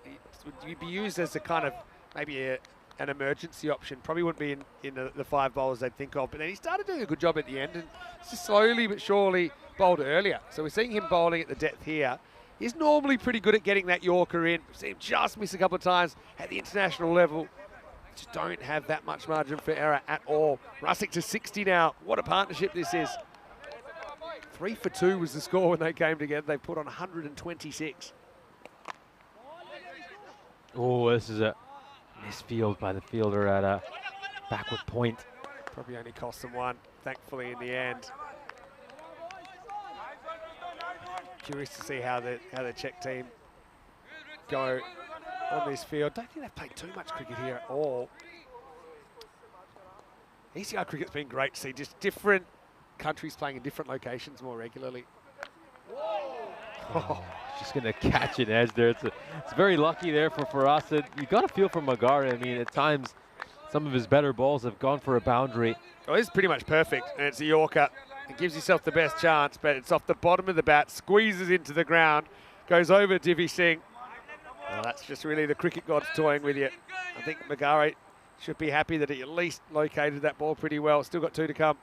He'd be used as a kind of maybe an emergency option. Probably wouldn't be in the 5 bowlers they'd think of. But then he started doing a good job at the end and just slowly but surely bowled earlier. So we're seeing him bowling at the depth here. He's normally pretty good at getting that Yorker in. We've seen him just miss a couple of times at the international level. Just don't have that much margin for error at all. Rasic to 60 now. What a partnership this is. 3 for 2 was the score when they came together. They put on 126. Oh, this is a misfield by the fielder at a backward point. Probably only cost them 1, thankfully, in the end. Curious to see how the Czech team go on this field. Don't think they've played too much cricket here at all. ECI cricket's been great to see, just different countries playing in different locations more regularly. Oh, just going to catch an edge there. It's very lucky there for us. You got to feel for Magare. I mean, at times, some of his better balls have gone for a boundary. Oh, this is pretty much perfect, and it's a Yorker. It gives yourself the best chance, but it's off the bottom of the bat, squeezes into the ground, goes over Divi Singh. Well, that's just really the cricket gods toying with you. I think Magare should be happy that he at least located that ball pretty well. Still got 2 to come.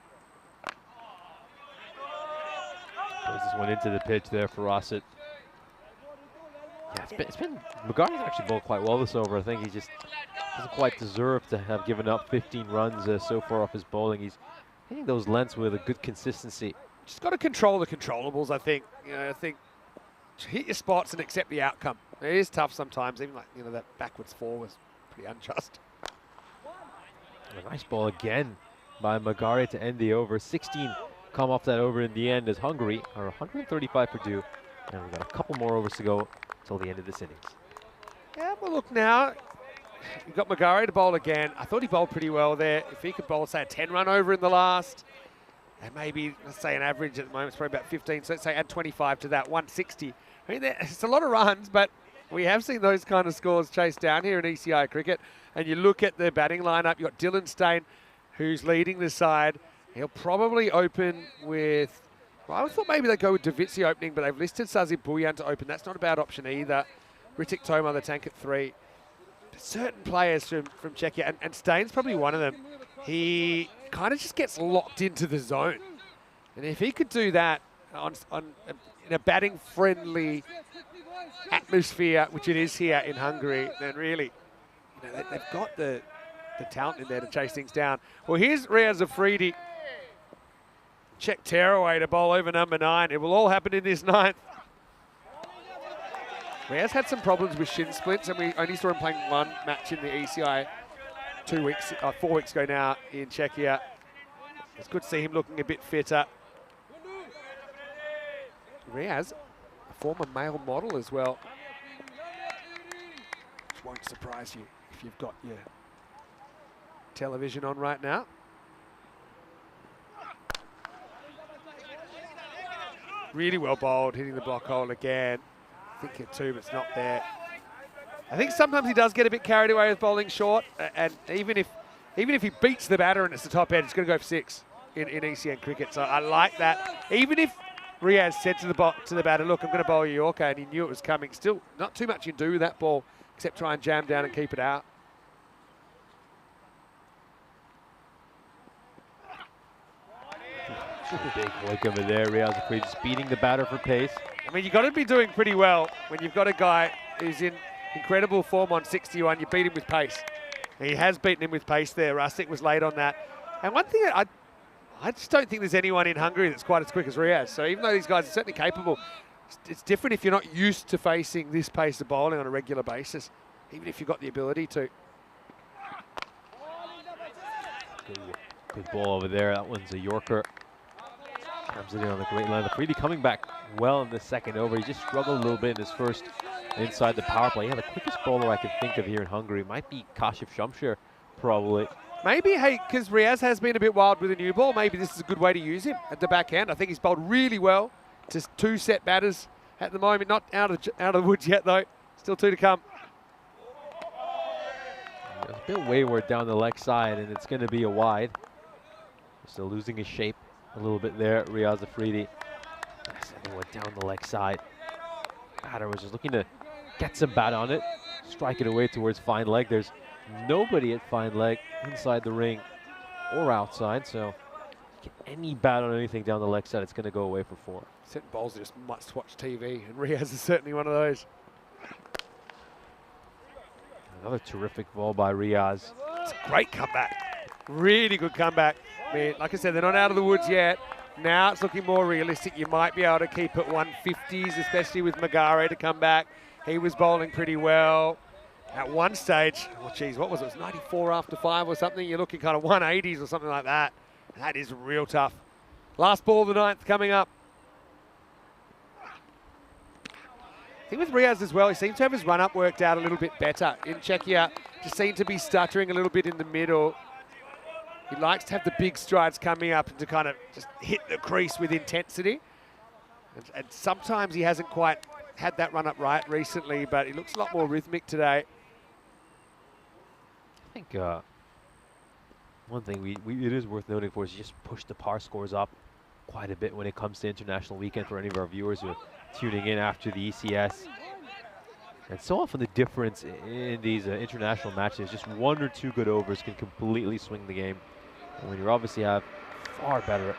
Plays this one into the pitch there for Rossett. Yeah, it's been Magare's actually bowled quite well this over. I think he just doesn't quite deserve to have given up 15 runs so far off his bowling. He's hitting those lengths with a good consistency. Just got to control the controllables, I think. I think hit your spots and accept the outcome. It is tough sometimes, even like, that backwards 4 was pretty unjust. A nice ball again by Magare to end the over. 16 come off that over in the end as Hungary are 135 for 2. And we've got a couple more overs to go till the end of this innings. Yeah, well, look now. You've got Magare to bowl again. I thought he bowled pretty well there. If he could bowl, say, a 10-run over in the last, and maybe, let's say, an average at the moment, it's probably about 15. So let's say add 25 to that, 160. I mean, it's a lot of runs, but we have seen those kind of scores chased down here in ECI cricket. And you look at the batting lineup, you've got Dylan Steyn, who's leading the side. He'll probably open with, well, I thought maybe they'd go with Davitsi opening, but they've listed Sazib Bhuyan to open. That's not a bad option either. Ritik Tomar, the tank at 3. Certain players from Czechia, and Steyn's probably one of them. He kind of just gets locked into the zone. And if he could do that in a batting-friendly atmosphere, which it is here in Hungary, then really, they've got the talent in there to chase things down. Well, here's Riaz Afridi. Czech tearaway to bowl over number 9. It will all happen in this 9th. Riaz had some problems with shin splints, and we only saw him playing one match in the ECI 4 weeks ago now in Czechia. It's good to see him looking a bit fitter. Riaz, a former male model as well. Which won't surprise you if you've got your television on right now. Really well bowled, hitting the block hole again. I think hit 2, but it's not there. I think sometimes he does get a bit carried away with bowling short, and even if he beats the batter and it's the top end, it's going to go for 6 in ECN cricket. So I like that. Even if Riaz said to the batter, look, I'm going to bowl a Yorker, and he knew it was coming, still not too much you can do with that ball except try and jam down and keep it out. Big flick over there. Riaz Afridi just beating the batter for pace. I mean, you've got to be doing pretty well when you've got a guy who's in incredible form on 61. You beat him with pace. And he has beaten him with pace there. Rustic was late on that. And one thing, I just don't think there's anyone in Hungary that's quite as quick as Riaz. So even though these guys are certainly capable, it's different if you're not used to facing this pace of bowling on a regular basis, even if you've got the ability to. Good ball over there. That one's a Yorker. Comes it in on the great line. Afridi coming back well in the second over. He just struggled a little bit in his first inside the power play. Yeah, the quickest bowler I can think of here in Hungary might be Kashif Shamsher, probably. Maybe, hey, because Riaz has been a bit wild with a new ball, maybe this is a good way to use him at the backhand. I think he's bowled really well to 2 set batters at the moment. Not out of the woods yet, though. Still 2 to come. It's a bit wayward down the leg side, and it's going to be a wide. Still losing his shape a little bit there, Riaz Afridi. Went down the leg side. Batter was just looking to get some bat on it, strike it away towards fine leg. There's nobody at fine leg inside the ring or outside, so get any bat on anything down the leg side, it's going to go away for 4. Certain bowls are just must-watch TV, and Riaz is certainly one of those. Another terrific ball by Riaz. It's a great comeback. Really good comeback. I mean, like I said, they're not out of the woods yet. Now it's looking more realistic. You might be able to keep it 150s, especially with Magare to come back. He was bowling pretty well. At one stage, oh geez, what was it? It was 94 after 5 or something. You're looking kind of 180s or something like that. That is real tough. Last ball of the 9th coming up. I think with Riaz as well, he seems to have his run-up worked out a little bit better. In Czechia, just seemed to be stuttering a little bit in the middle. He likes to have the big strides coming up and to kind of just hit the crease with intensity. And sometimes he hasn't quite had that run up right recently, but he looks a lot more rhythmic today. I think one thing it is worth noting for is just push the par scores up quite a bit when it comes to International Weekend for any of our viewers who are tuning in after the ECS. And so often the difference in these international matches, just 1 or 2 good overs can completely swing the game. And when you obviously have far better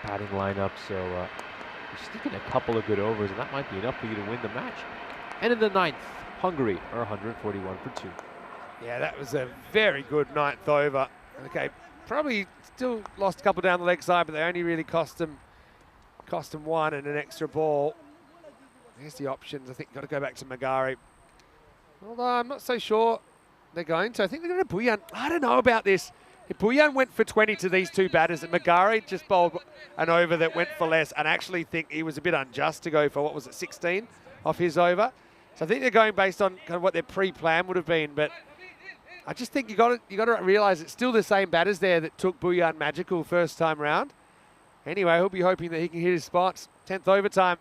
batting lineup, so you're sticking a couple of good overs, and that might be enough for you to win the match. And in the 9th, Hungary are 141 for 2. Yeah, that was a very good 9th over. Okay, probably still lost a couple down the leg side, but they only really cost them 1 and an extra ball. Here's the options. I think got to go back to Magare. Although I'm not so sure they're going to. I think they're going to Buyan. I don't know about this. If Buyan went for 20 to these 2 batters, and Magare just bowled an over that went for less, and actually think he was a bit unjust to go for, what was it, 16 off his over. So I think they're going based on kind of what their pre-plan would have been. But I just think you got to realise it's still the same batters there that took Buyan magical first time round. Anyway, he'll be hoping that he can hit his spots. 10th overtime.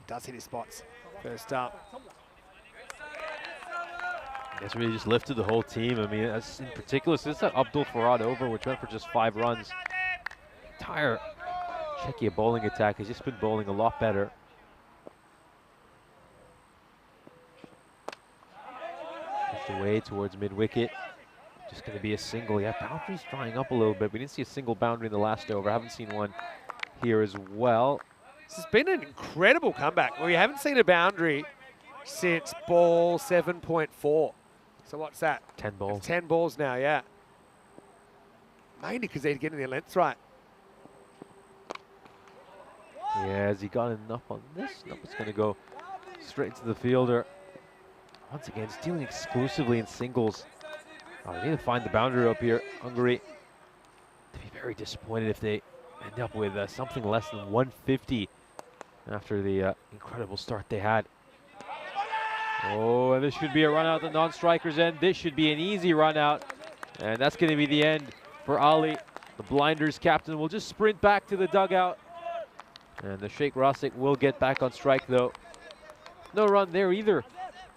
Does hit his spots first up. It's really just lifted the whole team. I mean, as in particular, since that Abdul Farad over, which went for just 5 runs, the entire Czechia bowling attack has just been bowling a lot better. Pushed away towards mid-wicket. Just going to be a single. Yeah, boundary's drying up a little bit. We didn't see a single boundary in the last over. I haven't seen one here as well. This has been an incredible comeback. We haven't seen a boundary since ball 7.4. So what's that? 10 balls. It's 10 balls now, yeah. Mainly because they're getting their lengths right. Yeah, has he got enough on this? Nope, it's going to go straight to the fielder. Once again, it's dealing exclusively in singles. Oh, they need to find the boundary up here. Hungary to be very disappointed if they end up with something less than 150 after the incredible start they had. Oh, and this should be a run out the non-striker's end. This should be an easy run out. And that's going to be the end for Ali. The Blinders captain will just sprint back to the dugout. And the Sheikh Rasik will get back on strike, though. No run there either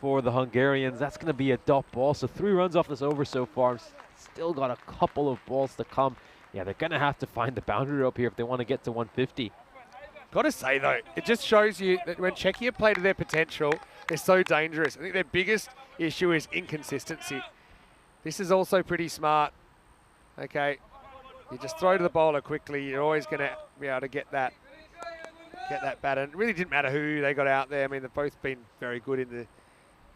for the Hungarians. That's going to be a dot ball. So 3 runs off this over so far. Still got a couple of balls to come. Yeah, they're going to have to find the boundary up here if they want to get to 150. Got to say, though, it just shows you that when Czechia play to their potential, they're so dangerous. I think their biggest issue is inconsistency. This is also pretty smart. Okay, you just throw to the bowler quickly. You're always going to be able to get that batter. And it really didn't matter who they got out there. I mean, they've both been very good in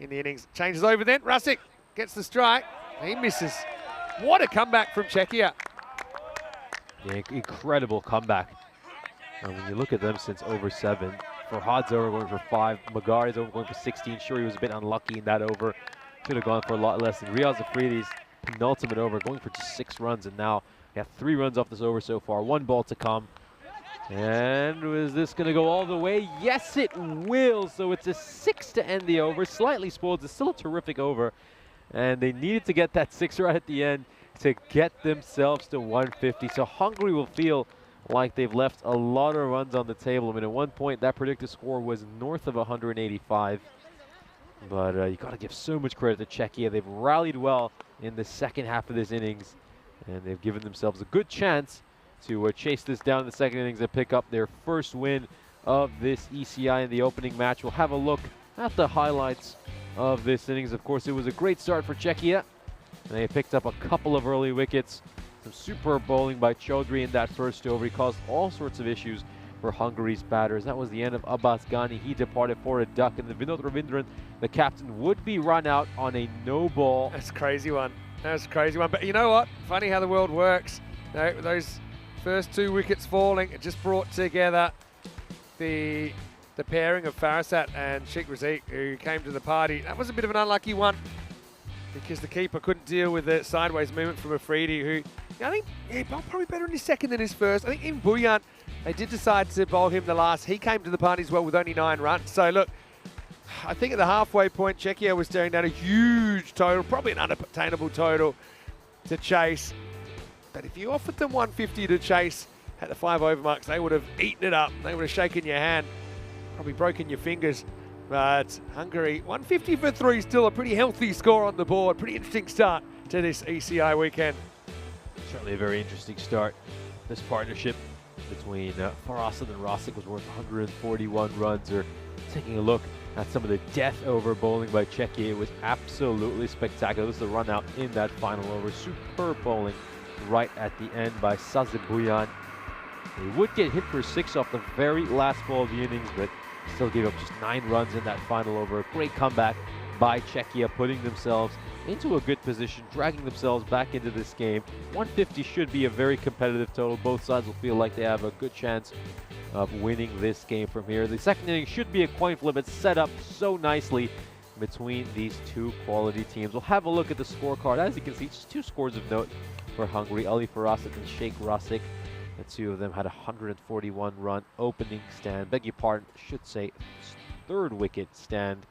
the innings. Changes over then. Rasik gets the strike. He misses. What a comeback from Czechia. Yeah, incredible comeback. And when you look at them since over 7, Farhad's over going for 5, Magari's over going for 16. Sure, he was a bit unlucky in that over. Could have gone for a lot less. And Riaz Afridi's penultimate over going for just 6 runs. And now they have 3 runs off this over so far. 1 ball to come. And is this going to go all the way? Yes, it will. So it's a 6 to end the over. Slightly spoiled. It's still a terrific over. And they needed to get that 6 right at the end to get themselves to 150. So Hungary will feel like they've left a lot of runs on the table. I mean, at one point, that predicted score was north of 185. But you got to give so much credit to Czechia. They've rallied well in the second half of this innings. And they've given themselves a good chance to chase this down in the second innings and pick up their first win of this ECI in the opening match. We'll have a look at the highlights of this innings. Of course, it was a great start for Czechia. And they picked up a couple of early wickets. Some superb bowling by Chaudhry in that first over. He caused all sorts of issues for Hungary's batters. That was the end of Abbas Ghani. He departed for a duck. And the Vinod Ravindran, the captain, would be run out on a no ball. That's a crazy one. That's a crazy one. But you know what? Funny how the world works. You know, those first 2 wickets falling, it just brought together the pairing of Farasat and Sheikh Rasik, who came to the party. That was a bit of an unlucky one because the keeper couldn't deal with the sideways movement from Afridi, who I think bowled probably better in his second than his first. I think even Bouillon, they did decide to bowl him the last. He came to the party as well with only 9 runs. So look, I think at the halfway point, Czechia was staring down a huge total, probably an unattainable total to chase. But if you offered them 150 to chase at the 5 over marks, they would have eaten it up. They would have shaken your hand, probably broken your fingers. But Hungary, 150 for 3, still a pretty healthy score on the board. Pretty interesting start to this ECI weekend. Certainly a very interesting start. This partnership between Farasat and Rasik was worth 141 runs. Or taking a look at some of the death over bowling by Czechia, it was absolutely spectacular. This is the run out in that final over. Superb bowling right at the end by Sazib Bouillon. He would get hit for 6 off the very last ball of the innings, but still gave up just 9 runs in that final over. A great comeback by Czechia, putting themselves into a good position, dragging themselves back into this game. 150 should be a very competitive total. Both sides will feel like they have a good chance of winning this game from here. The second inning should be a coin flip. It's set up so nicely between these 2 quality teams. We'll have a look at the scorecard. As you can see, just 2 scores of note for Hungary. Ali Farasat and Sheikh Rasik. The 2 of them had a 141 run opening stand. Beg your pardon, should say 3rd wicket stand.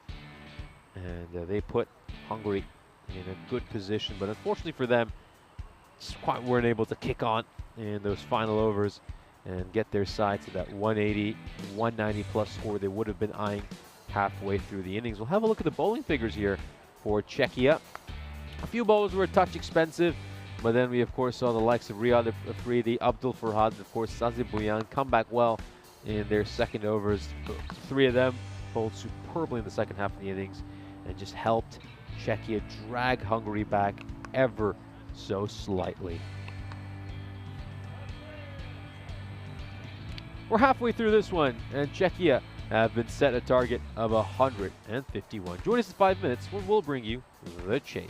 And they put Hungary in a good position, but unfortunately for them, just quite weren't able to kick on in those final overs and get their side to that 180, 190 plus score they would have been eyeing halfway through the innings. We'll have a look at the bowling figures here for Czechia. A few bowlers were a touch expensive, but then we of course saw the likes of Riyad Afridi, Abdul Farhad, and of course Sazib Bouillon come back well in their second overs. 3 of them bowled superbly in the second half of the innings and just helped Czechia drag Hungary back ever so slightly. We're halfway through this one, and Czechia have been set a target of 151. Join us in 5 minutes when we'll bring you the chase.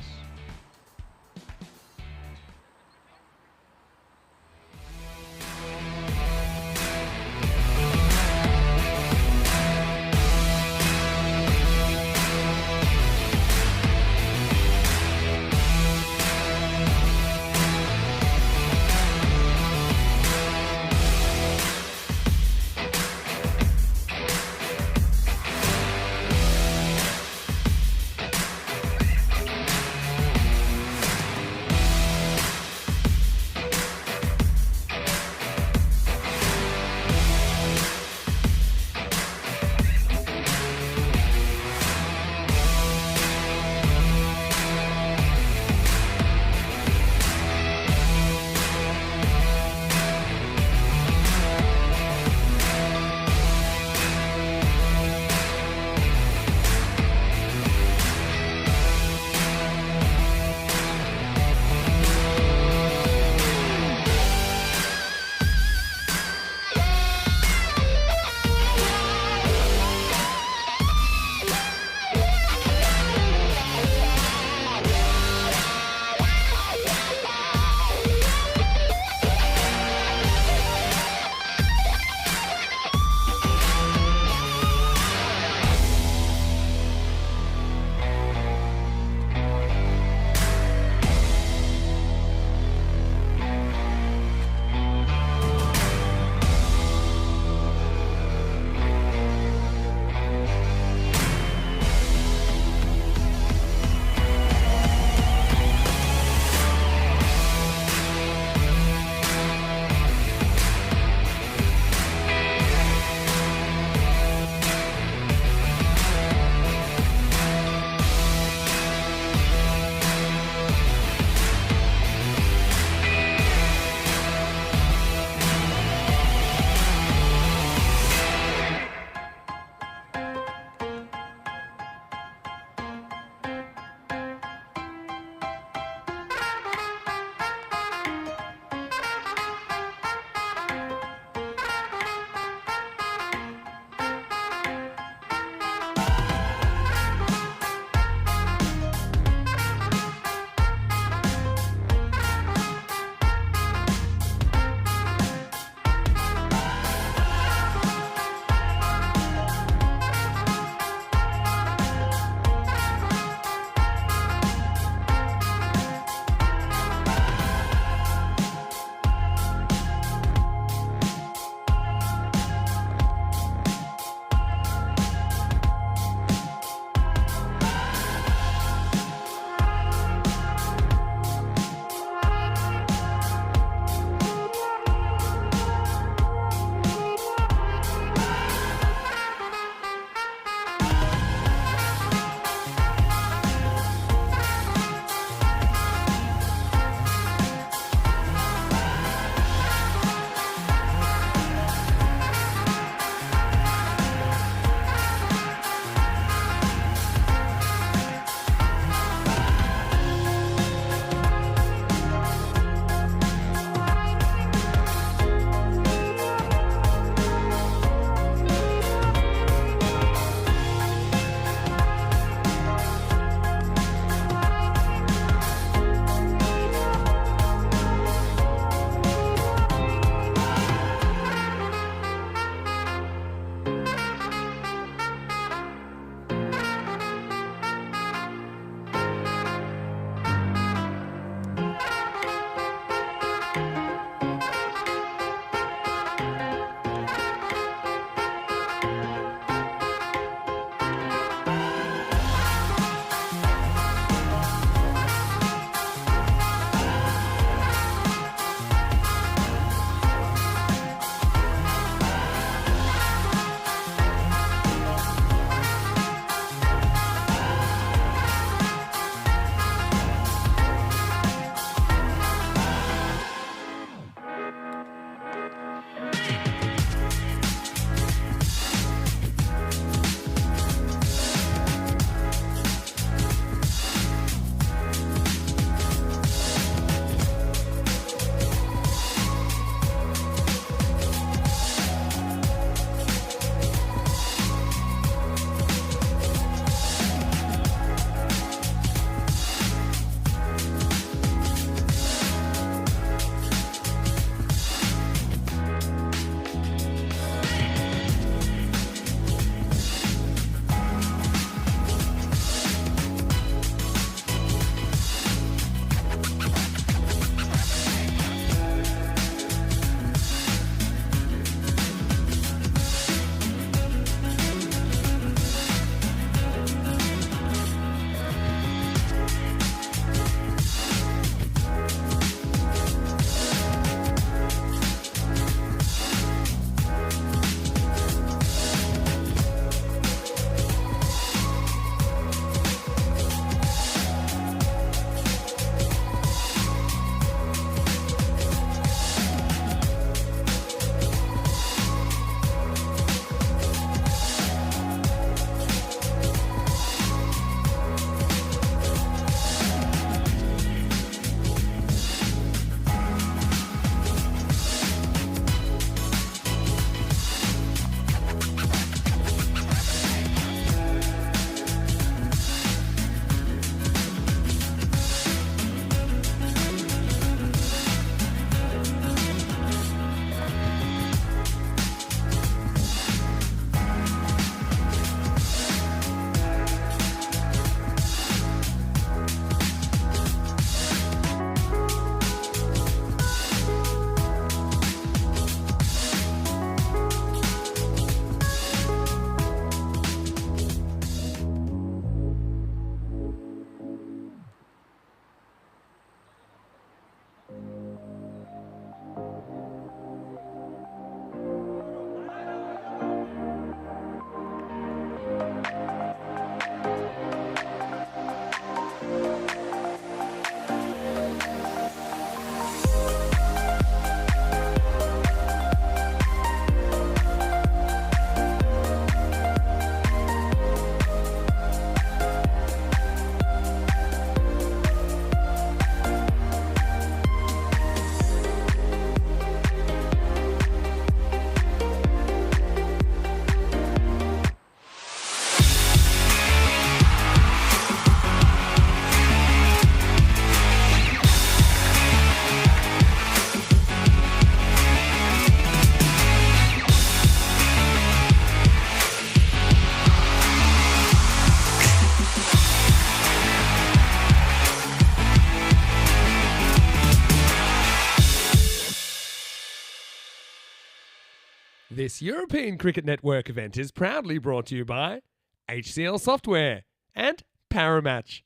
This European Cricket Network event is proudly brought to you by HCL Software and Paramatch.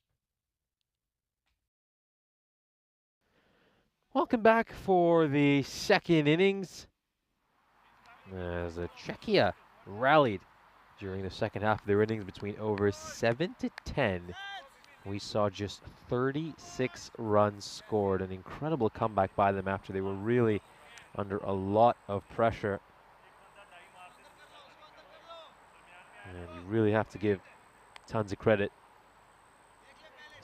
Welcome back for the second innings. As Czechia rallied during the second half of their innings between overs 7 to 10. We saw just 36 runs scored. An incredible comeback by them after they were really under a lot of pressure. And you really have to give tons of credit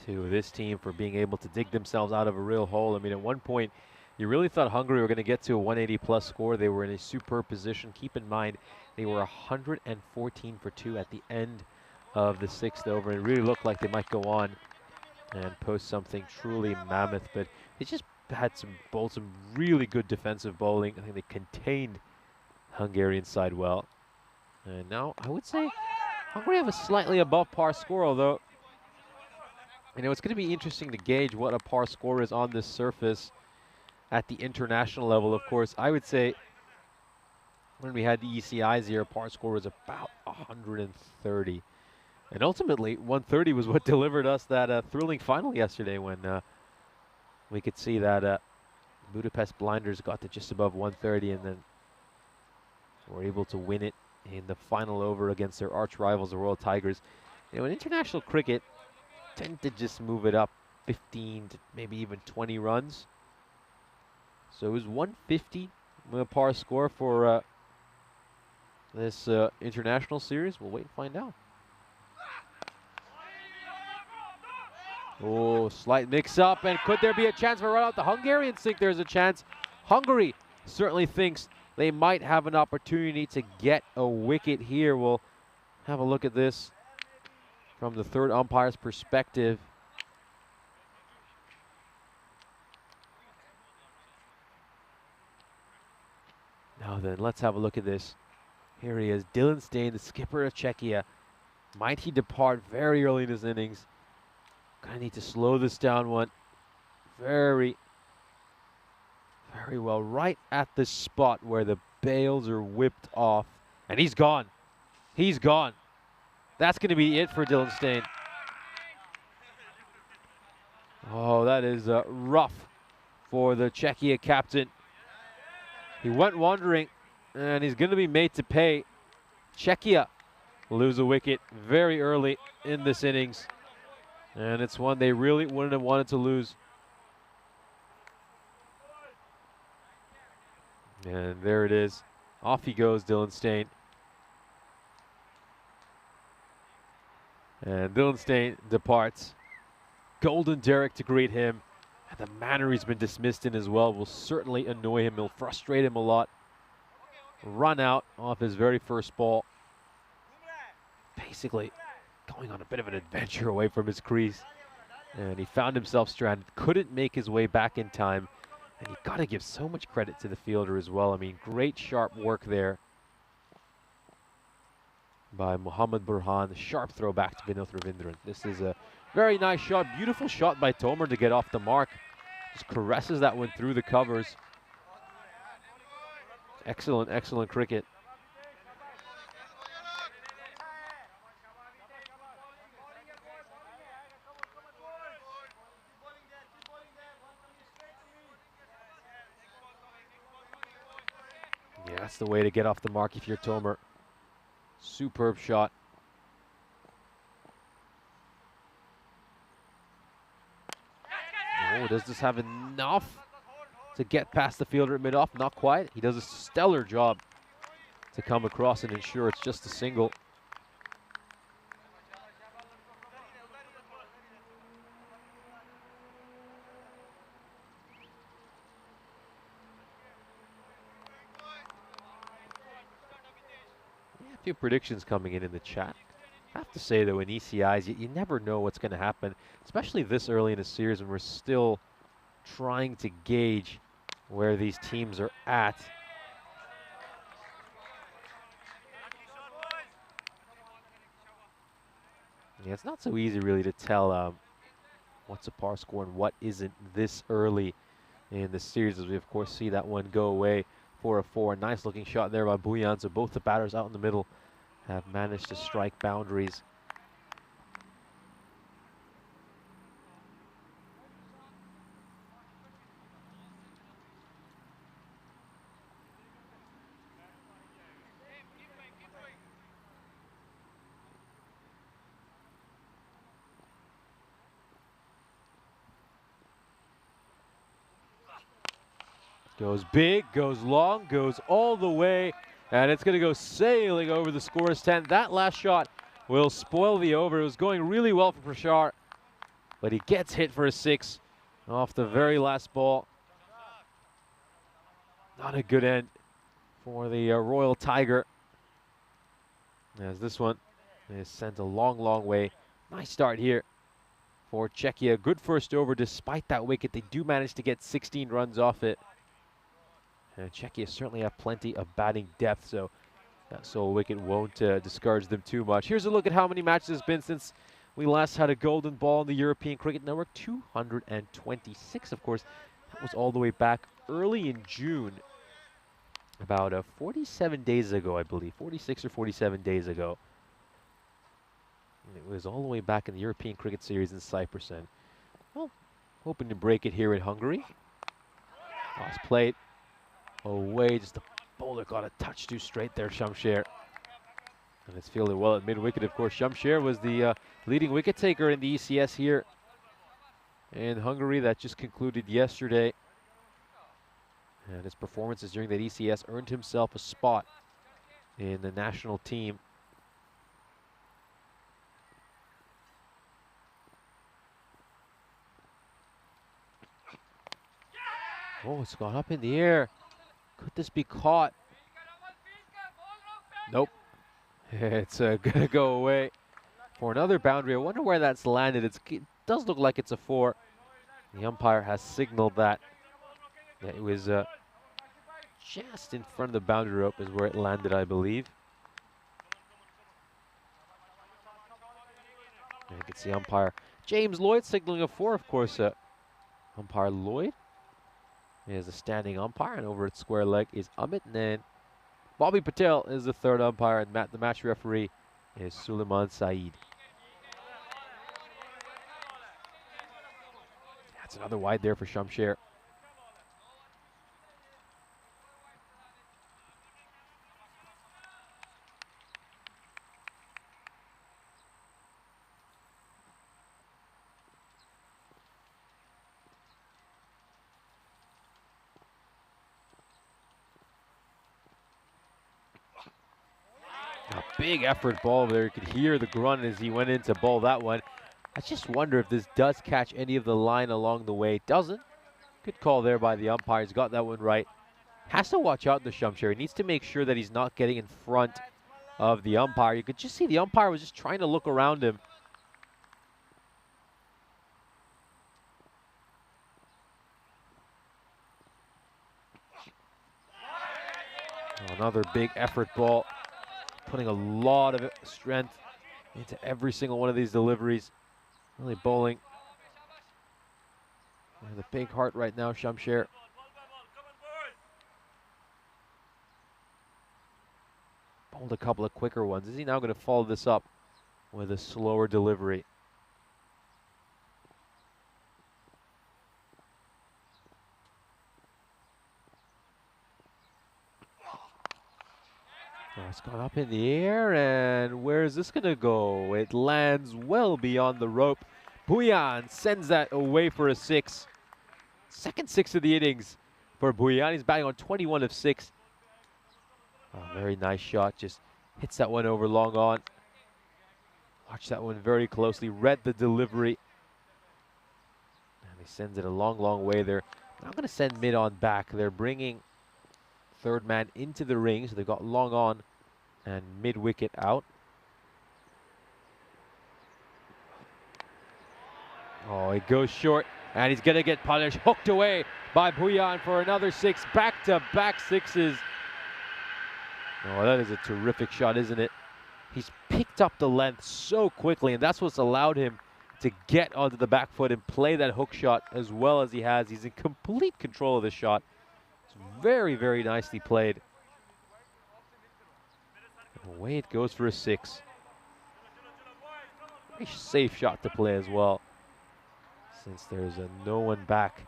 to this team for being able to dig themselves out of a real hole. I mean, at one point, you really thought Hungary were going to get to a 180-plus score. They were in a superb position. Keep in mind, they were 114 for 2 at the end of the sixth over. It really looked like they might go on and post something truly mammoth, but they just had some really good defensive bowling. I think they contained Hungarian side well. And now I would say Hungary have a slightly above par score, although you know it's going to be interesting to gauge what a par score is on this surface at the international level. Of course, I would say when we had the ECIs here, par score was about 130. And ultimately, 130 was what delivered us that thrilling final yesterday when we could see that Budapest Blinders got to just above 130 and then were able to win it in the final over against their arch rivals, the Royal Tigers. You know, in international cricket, tend to just move it up 15 to maybe even 20 runs. So it was 150 with a par score for this international series. We'll wait and find out. Oh, slight mix-up, and could there be a chance for a run-out? The Hungarians think there's a chance. Hungary certainly thinks they might have an opportunity to get a wicket here. We'll have a look at this from the third umpire's perspective. Now then, let's have a look at this. Here he is, Dylan Steyn, the skipper of Czechia. Might he depart very early in his innings? Gonna need to slow this down one. Very well. Right at the spot where the bails are whipped off. And he's gone. He's gone. That's gonna be it for Dylan Steyn. Oh, that is rough for the Czechia captain. He went wandering, and he's gonna be made to pay. Czechia lose a wicket very early in this innings. And it's one they really wouldn't have wanted to lose. And there it is. Off he goes, Dylan Steyn. And Dylan Steyn departs. Golden Derek to greet him. And the manner he's been dismissed in as well will certainly annoy him. He'll frustrate him a lot. Run out off his very first ball. Basically going on a bit of an adventure away from his crease. And he found himself stranded. Couldn't make his way back in time. And you got to give so much credit to the fielder as well. I mean, great sharp work there by Mohammad Burhan. Sharp throw back to Vinod Ravindran. This is a very nice shot. Beautiful shot by Tomer to get off the mark. Just caresses that one through the covers. Excellent, excellent cricket. Yeah, that's the way to get off the mark if you're Tomer. Superb shot. Oh, does this have enough to get past the fielder at mid-off? Not quite. He does a stellar job to come across and ensure it's just a single. A few predictions coming in the chat. I have to say though, in ECIs, you never know what's going to happen, especially this early in a series when we're still trying to gauge where these teams are at. Yeah, it's not so easy really to tell what's a par score and what isn't this early in the series, as we of course see that one go away for a 4. Nice looking shot there by Buyan. So both the batters out in the middle have managed to strike boundaries. Goes big, goes long, goes all the way, and it's going to go sailing over the scorer's 10. That last shot will spoil the over. It was going really well for Prashar, but he gets hit for a 6 off the very last ball. Not a good end for the Royal Tiger, as this one is sent a long, long way. Nice start here for Czechia. Good first over despite that wicket. They do manage to get 16 runs off it. And Czechia certainly have plenty of batting depth, so that sole wicket won't discourage them too much. Here's a look at how many matches it's been since we last had a golden ball in the European Cricket Network. 226, of course. That was all the way back early in June, about 47 days ago, I believe. 46 or 47 days ago. And it was all the way back in the European Cricket Series in Cyprus. And, well, hoping to break it here in Hungary. Last played away, just the bowler got a touch too straight there, Shamsher. And it's fielded well at mid-wicket, of course. Shamsher was the leading wicket taker in the ECS here in Hungary. That just concluded yesterday. And his performances during that ECS earned himself a spot in the national team. Oh, it's gone up in the air. Could this be caught? Nope. It's gonna go away for another boundary. I wonder where that's landed. It does look like it's a 4. The umpire has signaled that. Yeah, it was just in front of the boundary rope is where it landed, I believe. And you can see umpire James Lloyd signaling a 4, of course. Umpire Lloyd is a standing umpire, and over at square leg is Amit, and then Bobby Patel is the third umpire, and the match referee is Suleiman Saeed. That's another wide there for Shamsher. A big effort ball there. You could hear the grunt as he went in to bowl that one. I just wonder if this does catch any of the line along the way. It doesn't. Good call there by the umpire. He's got that one right. Has to watch out the Shamsher. He needs to make sure that he's not getting in front of the umpire. You could just see the umpire was just trying to look around him. Another big effort ball. Putting a lot of strength into every single one of these deliveries. Really bowling with a big heart right now, Shamsher. Bowled a couple of quicker ones. Is he now going to follow this up with a slower delivery? It's gone up in the air, and where is this going to go? It lands well beyond the rope. Buyan sends that away for a 6. Second 6 of the innings for Buyan. He's batting on 21 of 6. Oh, very nice shot. Just hits that one over long on. Watch that one very closely. Read the delivery. And he sends it a long, long way there. I'm going to send mid on back. They're bringing third man into the ring, so they've got long on and mid wicket out. Oh, he goes short, and he's gonna get punished. Hooked away by Buyan for another 6. Back-to-back 6s. Oh, that is a terrific shot, isn't it? He's picked up the length so quickly, and that's what's allowed him to get onto the back foot and play that hook shot as well as he has. He's in complete control of the shot. It's very, very nicely played. And away it goes for a 6. Very safe shot to play as well, since there's no one back.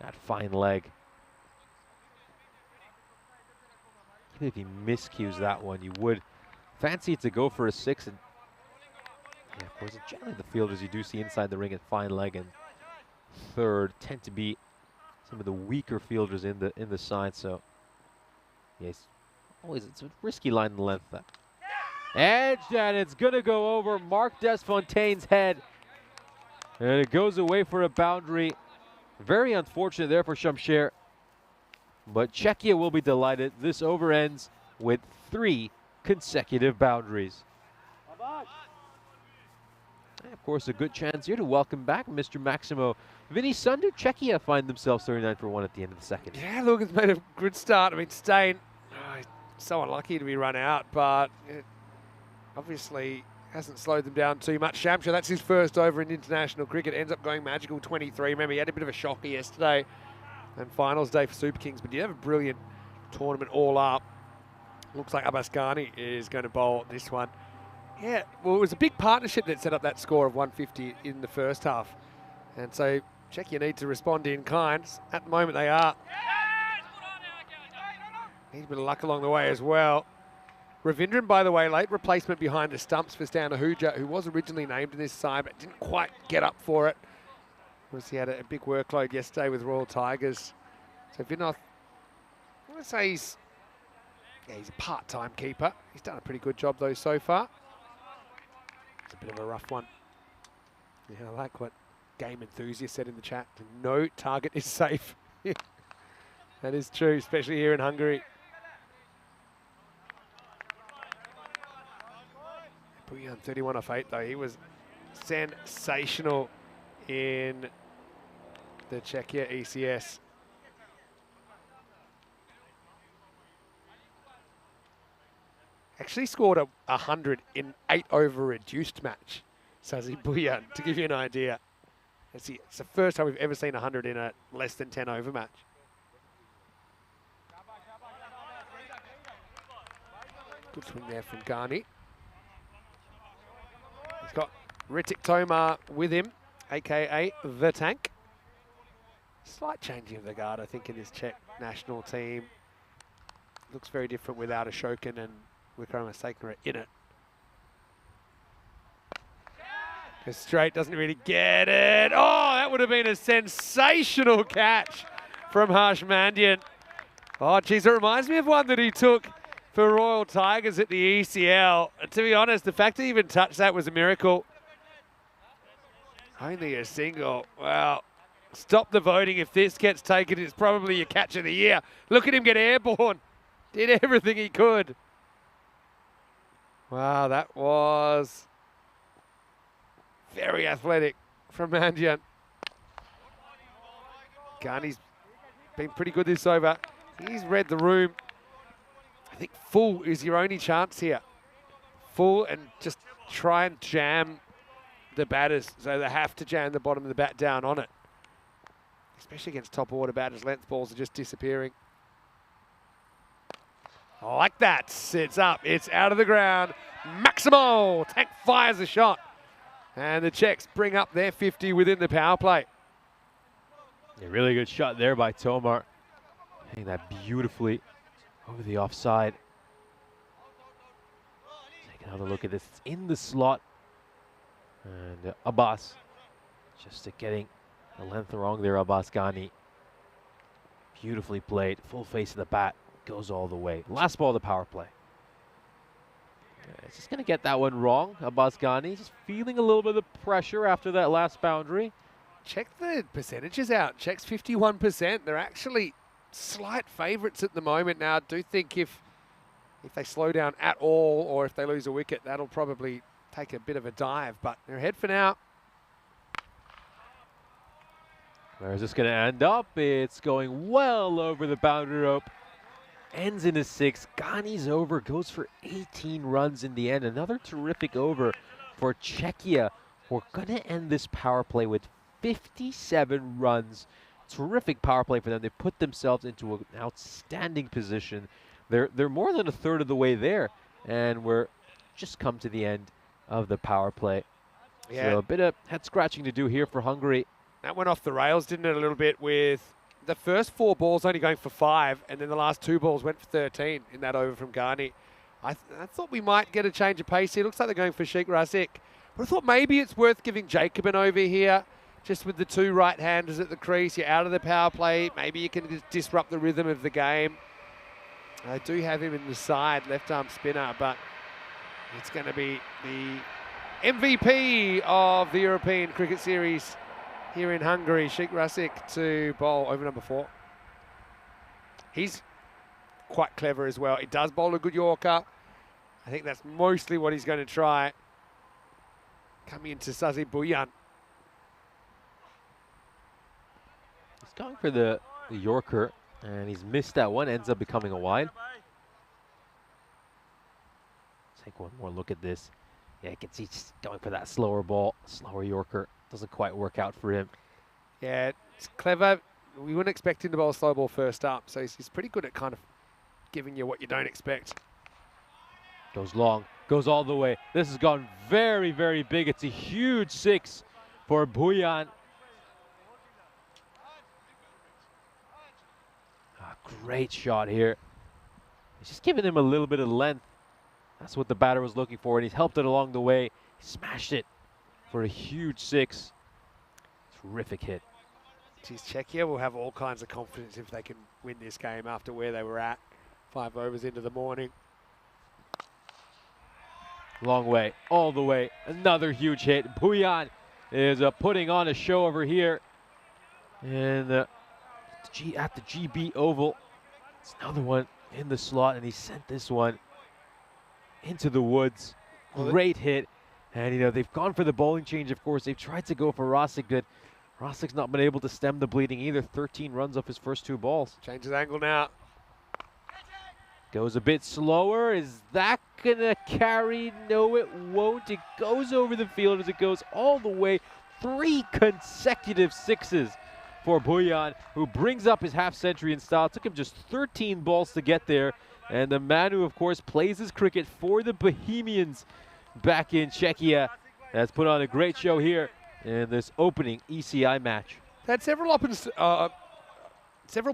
That fine leg. Even if he miscues that one, you would fancy it to go for a 6. And yeah, of course, generally the fielders you do see inside the ring at fine leg and third tend to be some of the weaker fielders in the side. So yes, always it's a risky line in length. That edge, and it's gonna go over Marc Desfontaine's head, and it goes away for a boundary. Very unfortunate there for Shamsher, but Czechia will be delighted. This over ends with 3 consecutive boundaries. And of course, a good chance here to welcome back Mr. Maximo Vinny Sundu. Czechia find themselves 39 for 1 at the end of the second. Yeah, look, it's made a good start. I mean, Stain, he's so unlucky to be run out, but it obviously hasn't slowed them down too much. Shamsher, that's his first over in international cricket, ends up going magical 23. Remember, he had a bit of a shocker yesterday and finals day for Super Kings, but he had a brilliant tournament all up. Looks like Abbas Ghani is going to bowl this one. Yeah, well, it was a big partnership that set up that score of 150 in the first half. And so Czechia need to respond in kind. At the moment, they are. Needs a bit of luck along the way as well. Ravindran, by the way, late replacement behind the stumps for Stan Ahuja, who was originally named in this side, but didn't quite get up for it. Because he had a big workload yesterday with Royal Tigers. So Vinod, I want to say he's a part-time keeper. He's done a pretty good job, though, so far. It's a bit of a rough one. Yeah, I like what Game Enthusiast said in the chat. No target is safe. That is true, especially here in Hungary. Buyan 31 off 8, though. He was sensational in the Czechia ECS. Actually scored 100 in 8 over reduced match, Sazi Buyan, to give you an idea. It's the first time we've ever seen 100 in a less than 10 over match. Good swing there from Ghani. He's got Ritik Tomar with him, aka the Tank. Slight changing of the guard, I think, in this Czech national team. Looks very different without Ashokan and Wickramasinghe in it. Goes straight, doesn't really get it. Oh, that would have been a sensational catch from Harsh Mandian. Oh, geez, it reminds me of one that he took for Royal Tigers at the ECL. To be honest, the fact that he even touched that was a miracle. Only a single. Wow. Stop the voting. If this gets taken, it's probably your catch of the year. Look at him get airborne. Did everything he could. Wow, that was very athletic from Mandian. Ghani's been pretty good this over. He's read the room. I think full is your only chance here. Full and just try and jam the batters. So they have to jam the bottom of the bat down on it. Especially against top order batters. Length balls are just disappearing. I like that. It's up. It's out of the ground. Maximo. Tank fires a shot. And the Czechs bring up their 50 within the power play. A really good shot there by Tomar. Hitting that beautifully over the offside. Take another look at this. It's in the slot. And Abbas just getting the length wrong there, Abbas Ghani. Beautifully played. Full face of the bat. Goes all the way. Last ball of the power play. It's just going to get that one wrong. Abbas Ghani just feeling a little bit of pressure after that last boundary. Check the percentages out. Czechs 51%. They're actually slight favourites at the moment. Now, I do think if they slow down at all or if they lose a wicket, that'll probably take a bit of a dive. But they're ahead for now. Where is this going to end up? It's going well over the boundary rope. Ends in a 6. Ghani's over goes for 18 runs in the end. Another terrific over for Czechia. We're going to end this power play with 57 runs terrific power play for them. They've put themselves into an outstanding position. They're more than a third of the way there, and we're just come to the end of the power play. Yeah. So a bit of head scratching to do here for Hungary. That went off the rails, didn't it, a little bit, with the first 4 balls only going for 5, and then the last 2 balls went for 13 in that over from Garni. I thought we might get a change of pace here. Looks like they're going for Sheikh Rasik. But I thought maybe it's worth giving Jacob an over here, just with the 2 right-handers at the crease. You're out of the power play. Maybe you can just disrupt the rhythm of the game. I do have him in the side, left-arm spinner, but it's going to be the MVP of the European Cricket Series here in Hungary, Sheikh Rasik to bowl over number 4. He's quite clever as well. He does bowl a good Yorker. I think that's mostly what he's going to try. Coming into Sazi Buyan. He's going for the Yorker, and he's missed that one. Ends up becoming a wide. Take one more look at this. Yeah, you can see he's going for that slower ball, slower Yorker. Doesn't quite work out for him. Yeah, it's clever. We wouldn't expect him to bowl a slow ball first up, so he's pretty good at kind of giving you what you don't expect. Goes long, goes all the way. This has gone very, very big. It's a huge 6 for Buyan. Great shot here. He's just giving him a little bit of length. That's what the batter was looking for, and he's helped it along the way. He smashed it for a huge 6. Terrific hit. Geez, Czechia will have all kinds of confidence if they can win this game after where they were at 5 overs into the morning. Long way, all the way. Another huge hit. Buyan is putting on a show over here. And at the GB Oval. It's another one in the slot, and he sent this one into the woods. Great hit. And, you know, they've gone for the bowling change, of course. They've tried to go for Rasik, but Rasik's not been able to stem the bleeding either. 13 runs off his first 2 balls. Changes angle now. Goes a bit slower. Is that going to carry? No, it won't. It goes over the field as it goes all the way. 3 consecutive 6s for Buyan, who brings up his half-century in style. It took him just 13 balls to get there. And the man who, of course, plays his cricket for the Bohemians back in Czechia has put on a great show here in this opening ECI match. They had several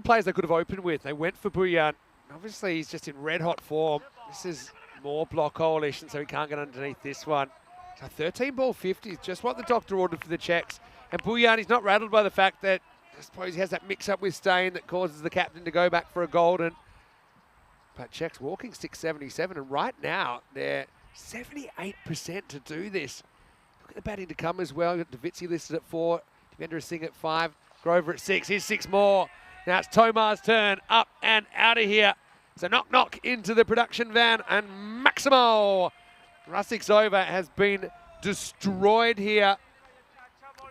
players they could have opened with. They went for Buyan. Obviously, he's just in red-hot form. This is more block coalition, so he can't get underneath this one. So 13 ball 50 is just what the doctor ordered for the Czechs. And Buyan, he's not rattled by the fact that I suppose he has that mix-up with Stain that causes the captain to go back for a golden. But Czechs walking 677, and right now they're 78% to do this. Look at the batting to come as well. You've got Davitsi listed at 4, Devendra Singh at 5, Grover at 6. Here's 6 more. Now it's Tomar's turn, up and out of here. So knock into the production van, and Maximo. Rasik's over has been destroyed here.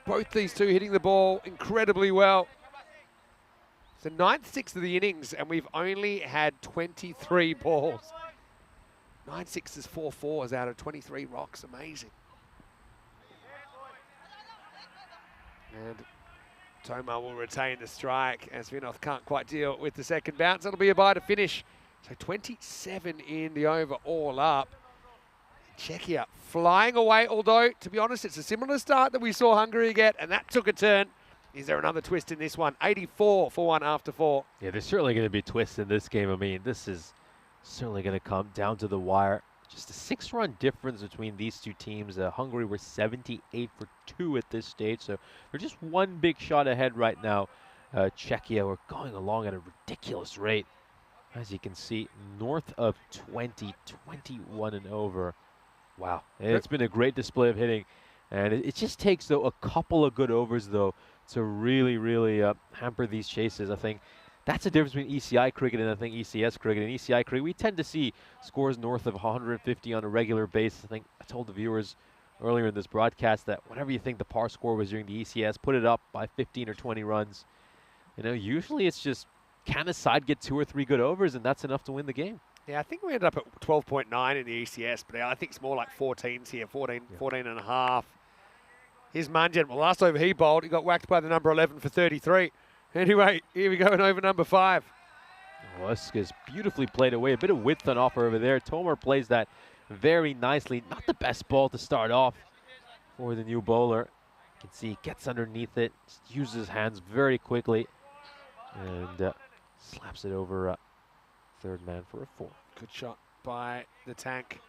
Both these two hitting the ball incredibly well. It's the 9th 6 of the innings, and we've only had 23 balls. 9 6s, 4 4s out of 23 rocks. Amazing. And Tomar will retain the strike as Vinod can't quite deal with the second bounce. It'll be a bye to finish. So 27 in the over all up. Czechia flying away, although, to be honest, it's a similar start that we saw Hungary get, and that took a turn. Is there another twist in this one? 84 for 1 after 4. Yeah, there's certainly going to be twists in this game. I mean, this is certainly going to come down to the wire. Just a 6-run difference between these two teams. Hungary were 78 for 2 at this stage, so they're just one big shot ahead right now. Czechia were going along at a ridiculous rate. As you can see, north of 20, 21 and over. Wow, it's been a great display of hitting. And it just takes, though, a couple of good overs, though, to really, really hamper these chases. I think that's the difference between ECI cricket and I think ECS cricket. In ECI cricket, we tend to see scores north of 150 on a regular basis. I think I told the viewers earlier in this broadcast that whatever you think the par score was during the ECS, put it up by 15 or 20 runs. You know, usually it's just, can a side get 2 or 3 good overs, and that's enough to win the game. Yeah, I think we ended up at 12.9 in the ECS, but I think it's more like 14s here, 14 and a half. Here's Manjan. Well, last over he bowled, he got whacked by the number 11 for 33. Anyway, here we go in over number 5. Oska's beautifully played away. A bit of width on offer over there. Tomar plays that very nicely. Not the best ball to start off for the new bowler. You can see he gets underneath it, uses his hands very quickly, and slaps it over third man for a 4. Good shot by the tank.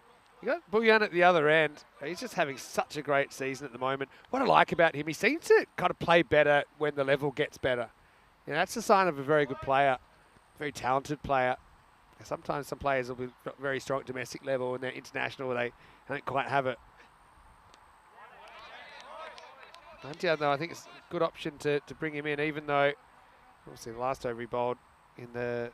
You got Bullion at the other end. He's just having such a great season at the moment. What I like about him, he seems to kind of play better when the level gets better. You know, that's a sign of a very good player, very talented player. Sometimes some players will be very strong at domestic level and they're international, they don't quite have it. Hunter, though, I think it's a good option to bring him in, even though obviously the last over he bowled in the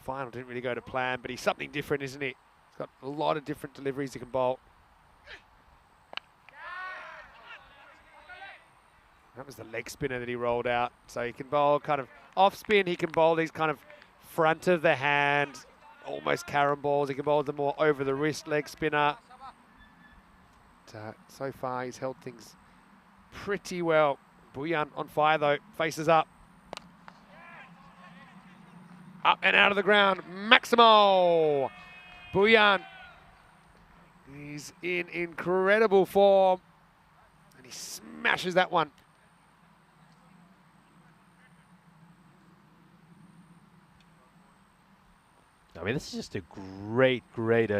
final didn't really go to plan, but he's something different, isn't he? He's got a lot of different deliveries he can bowl. That was the leg spinner that he rolled out. So he can bowl kind of off spin, he can bowl these kind of front of the hand, almost carom balls. He can bowl the more over the wrist leg spinner. But, so far he's held things pretty well. Bullion on fire though, faces up. Up and out of the ground, Maximo! Bullion, he's in incredible form. And he smashes that one. I mean, this is just a great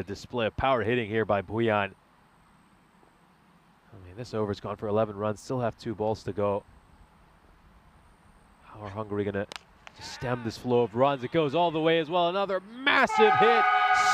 display of power hitting here by Bullion. I mean, this over's gone for 11 runs, still have 2 balls to go. How are Hungary going to stem this flow of runs? It goes all the way as well. Another massive hit,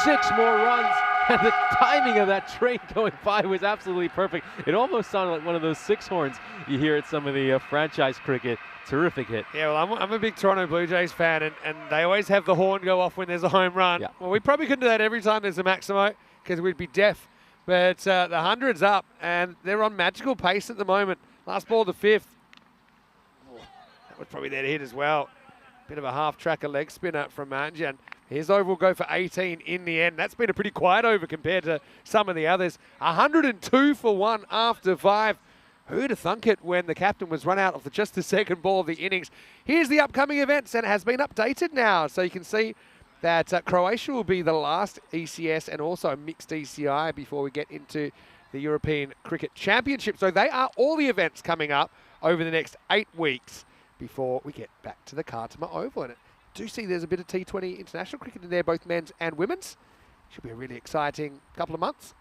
6 more runs. And the timing of that train going by was absolutely perfect. It almost sounded like one of those 6 horns you hear at some of the franchise cricket. Terrific hit. Yeah, well, I'm a big Toronto Blue Jays fan, and they always have the horn go off when there's a home run. Yeah. Well, we probably couldn't do that every time there's a Maximo, because we'd be deaf. But the 100's up, and they're on magical pace at the moment. Last ball to 5th. Oh, that was probably their hit as well. Bit of a half-tracker leg spinner from Manjan. His over will go for 18 in the end. That's been a pretty quiet over compared to some of the others. 102 for 1 after 5. Who'd have thunk it when the captain was run out of just the second ball of the innings. Here's the upcoming events, and it has been updated now. So you can see that Croatia will be the last ECS and also mixed ECI before we get into the European Cricket Championship. So they are all the events coming up over the next 8 weeks before we get back to the Khartoum Oval. And I do see there's a bit of T20 international cricket in there, both men's and women's. Should be a really exciting couple of months.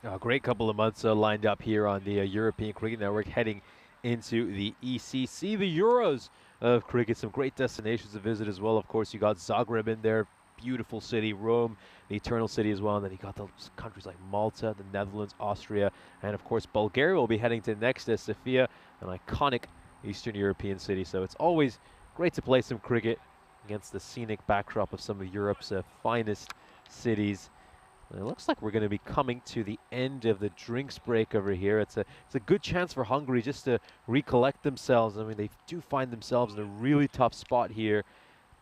A great couple of months lined up here on the European Cricket Network, heading into the ECC, the Euros of cricket. Some great destinations to visit as well. Of course, you got Zagreb in there, beautiful city, Rome, the Eternal City as well. And then you got the countries like Malta, the Netherlands, Austria, and of course Bulgaria will be heading to next, Sofia, an iconic Eastern European city. So it's always great to play some cricket against the scenic backdrop of some of Europe's finest cities. And it looks like we're going to be coming to the end of the drinks break over here. It's a good chance for Hungary just to recollect themselves. I mean, they do find themselves in a really tough spot here.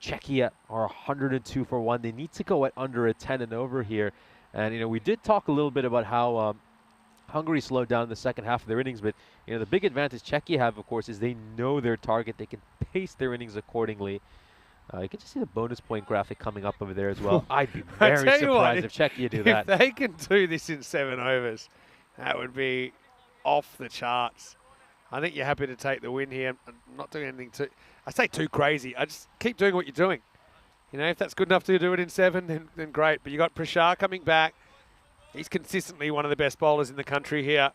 Czechia are 102 for 1. They need to go at under a 10 and over here. And, you know, we did talk a little bit about how Hungary slowed down in the second half of their innings. But, you know, the big advantage Czechia have, of course, is they know their target. They can pace their innings accordingly. You can just see the bonus point graphic coming up over there as well. I'd be very surprised if Czechia do that. If they can do this in 7 overs, that would be off the charts. I think you're happy to take the win here. I'm not doing anything too crazy. I just keep doing what you're doing. You know, if that's good enough to do it in 7, then great. But you got Prashar coming back. He's consistently one of the best bowlers in the country here.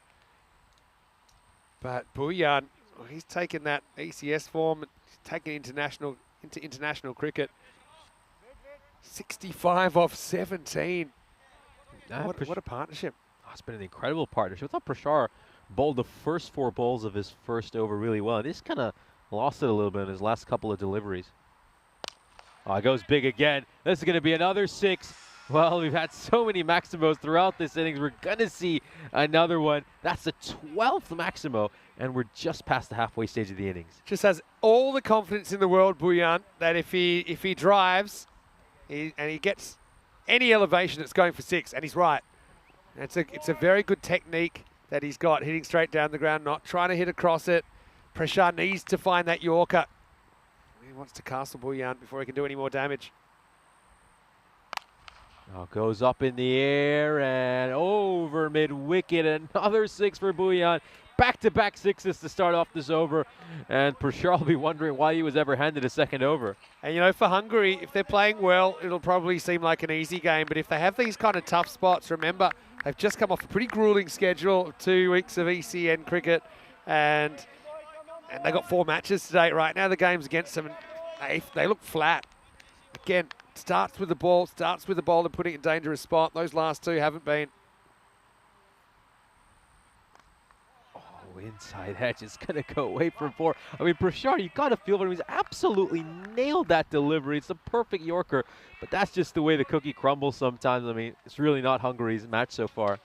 But Bullion, he's taken that ECS form, taken into international cricket. 65 off 17. What a partnership. Oh, it's been an incredible partnership. I thought Prashar bowled the first 4 balls of his first over really well. And he's kind of lost it a little bit in his last couple of deliveries. Oh, it goes big again. This is going to be another 6. Well, we've had so many Maximos throughout this innings. We're going to see another one. That's the 12th Maximo, and we're just past the halfway stage of the innings. Just has all the confidence in the world, Bullion, that if he drives and he gets any elevation, it's going for 6, and he's right. It's a very good technique that he's got, hitting straight down the ground, not trying to hit across it. Prashar needs to find that Yorker. He wants to castle Buyan before he can do any more damage. Oh, goes up in the air and over mid-wicket. Another 6 for Buyan. Back-to-back 6s to start off this over. And Prashar will be wondering why he was ever handed a second over. And, you know, for Hungary, if they're playing well, it'll probably seem like an easy game. But if they have these kind of tough spots, remember, they've just come off a pretty grueling schedule, 2 weeks of ECN cricket. And they got 4 matches today. Right now, the game's against them. And they look flat. Again, starts with the ball, starts with the bowler putting it in dangerous spot. Those last 2 haven't been. Oh, inside edge is going to go away from 4. I mean, Prashar, you got to feel for him. He's absolutely nailed that delivery. It's a perfect Yorker, but that's just the way the cookie crumbles sometimes. I mean, it's really not Hungary's match so far.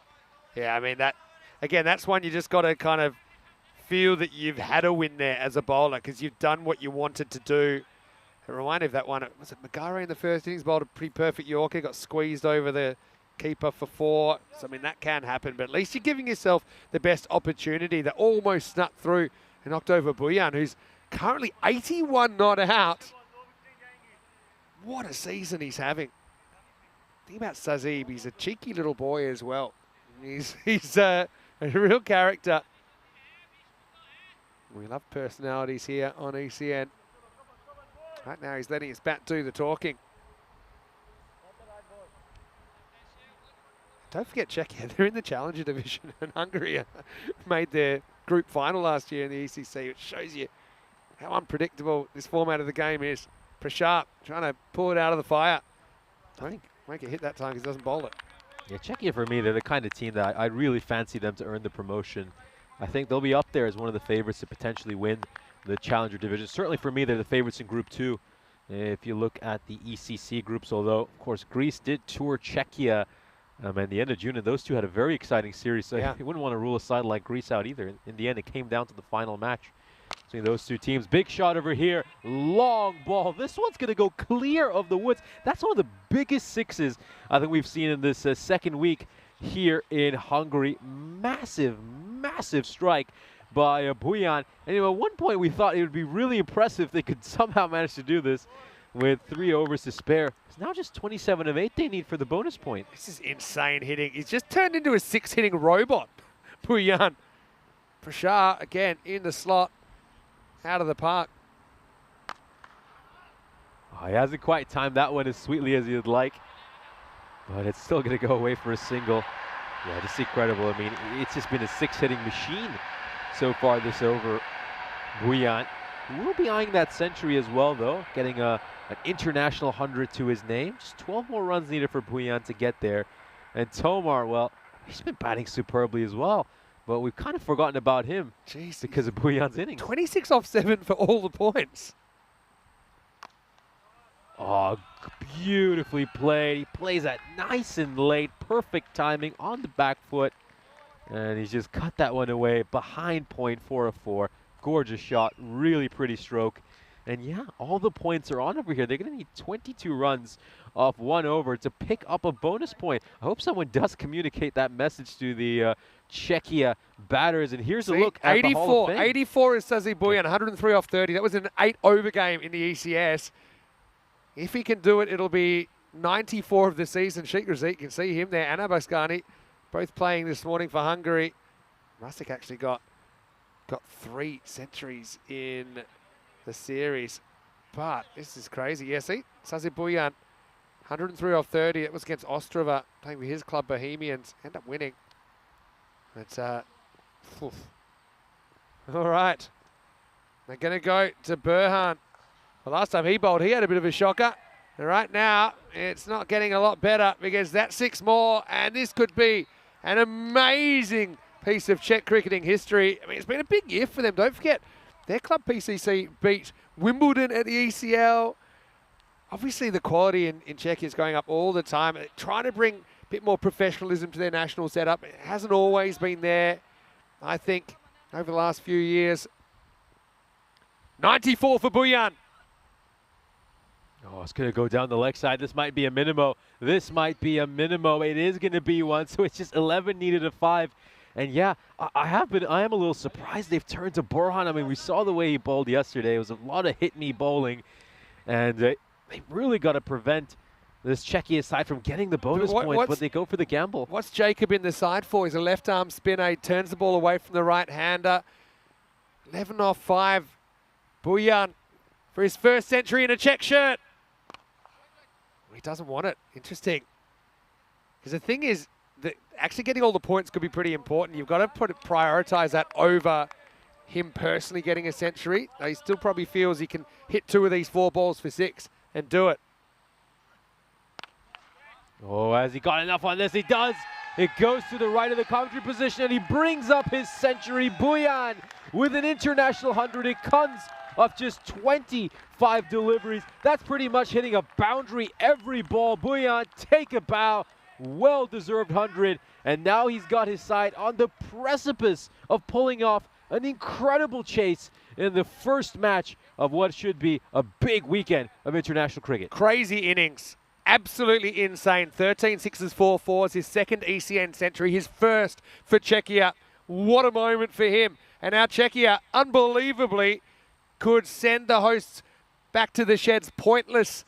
Yeah, I mean, that's one you just got to kind of feel that you've had a win there as a bowler because you've done what you wanted to do. It reminded me of that one. Was it Magare in the first innings? Bowled a pretty perfect Yorker, got squeezed over the keeper for 4. So, I mean, that can happen, but at least you're giving yourself the best opportunity. That almost snuck through and knocked over Buyan, who's currently 81 not out. What a season he's having. Think about Sazib. He's a cheeky little boy as well. He's a real character. We love personalities here on ECN. Right now he's letting his bat do the talking. Don't forget Czechia, they're in the Challenger division, and Hungary made their group final last year in the ECC, which shows you how unpredictable this format of the game is. Prashar trying to pull it out of the fire. Don't make it hit that time because he doesn't bowl it. Yeah, Czechia for me, they're the kind of team that I really fancy them to earn the promotion. I think they'll be up there as one of the favorites to potentially win the Challenger division. Certainly for me, they're the favorites in Group 2. If you look at the ECC groups, although, of course, Greece did tour Czechia at the end of June, and those two had a very exciting series. So yeah. You wouldn't want to rule a side like Greece out either. In the end, it came down to the final match between those two teams. Big shot over here, long ball. This one's going to go clear of the woods. That's one of the biggest 6s I think we've seen in this second week here in Hungary. Massive, massive strike by Buyan. And you know, at one point we thought it would be really impressive if they could somehow manage to do this with 3 overs to spare. It's now just 27 of 8 they need for the bonus point. This is insane hitting. He's just turned into a 6-hitting robot, Buyan. Prashar, again, in the slot, out of the park. Oh, he hasn't quite timed that one as sweetly as he'd like, but it's still going to go away for a single. Yeah, just incredible. I mean, it's just been a 6-hitting machine so far this over. Buyan will be eyeing that century as well, though, getting an international 100 to his name. Just 12 more runs needed for Buyan to get there. And Tomar, well, he's been batting superbly as well, but we've kind of forgotten about him. Jeez, because of Buyan's innings. 26 off 7 for all the points. Oh, beautifully played. He plays that nice and late. Perfect timing on the back foot. And he's just cut that one away behind point 4 of 4. Gorgeous shot, really pretty stroke. And yeah, all the points are on over here. They're going to need 22 runs off 1 over to pick up a bonus point. I hope someone does communicate that message to the Czechia batters. And here's a look at the Hall of Fame. 84 is Sazib Buyan, 103 off 30. That was an 8-over game in the ECS. If he can do it, it'll be 94 of the season. Sheikh Razik, can see him there. Anna Baskani, both playing this morning for Hungary. Rustic actually got 3 centuries in the series. But this is crazy. Yeah, see, Sazib Buyan, 103 off 30. It was against Ostrava, playing with his club Bohemians. End up winning. It's all right. They're going to go to Burhan. The last time he bowled, he had a bit of a shocker. And right now, it's not getting a lot better because that's 6 more, and this could be an amazing piece of Czech cricketing history. I mean, it's been a big year for them. Don't forget, their club PCC beat Wimbledon at the ECL. Obviously, the quality in Czechia is going up all the time. They're trying to bring a bit more professionalism to their national setup. It hasn't always been there, I think, over the last few years. 94 for Buyan. Oh, it's going to go down the leg side. This might be a minimo. This might be a minimo. It is going to be one. So it's just 11 needed of 5. And yeah, I am a little surprised they've turned to Burhan. I mean, we saw the way he bowled yesterday. It was a lot of hit-me bowling. And they really got to prevent this Czechia side from getting the bonus points, but they go for the gamble. What's Jacob in the side for? He's a left-arm spinner. He turns the ball away from the right-hander. 11 off 5. Bujan for his first century in a Czech shirt. He doesn't want it. Interesting. Because the thing is, that actually getting all the points could be pretty important. You've got to prioritize that over him personally getting a century. He still probably feels he can hit 2 of these 4 balls for 6 and do it. Oh, has he got enough on this? He does. It goes to the right of the commentary position, and he brings up his century. Bujan with an international 100. It comes off just 25 deliveries. That's pretty much hitting a boundary every ball. Bujan, take a bow. Well-deserved 100. And now he's got his side on the precipice of pulling off an incredible chase in the first match of what should be a big weekend of international cricket. Crazy innings. Absolutely insane. 13 sixes, 4 fours, his second ECN century, his first for Czechia. What a moment for him. And now Czechia, unbelievably, could send the hosts back to the sheds pointless.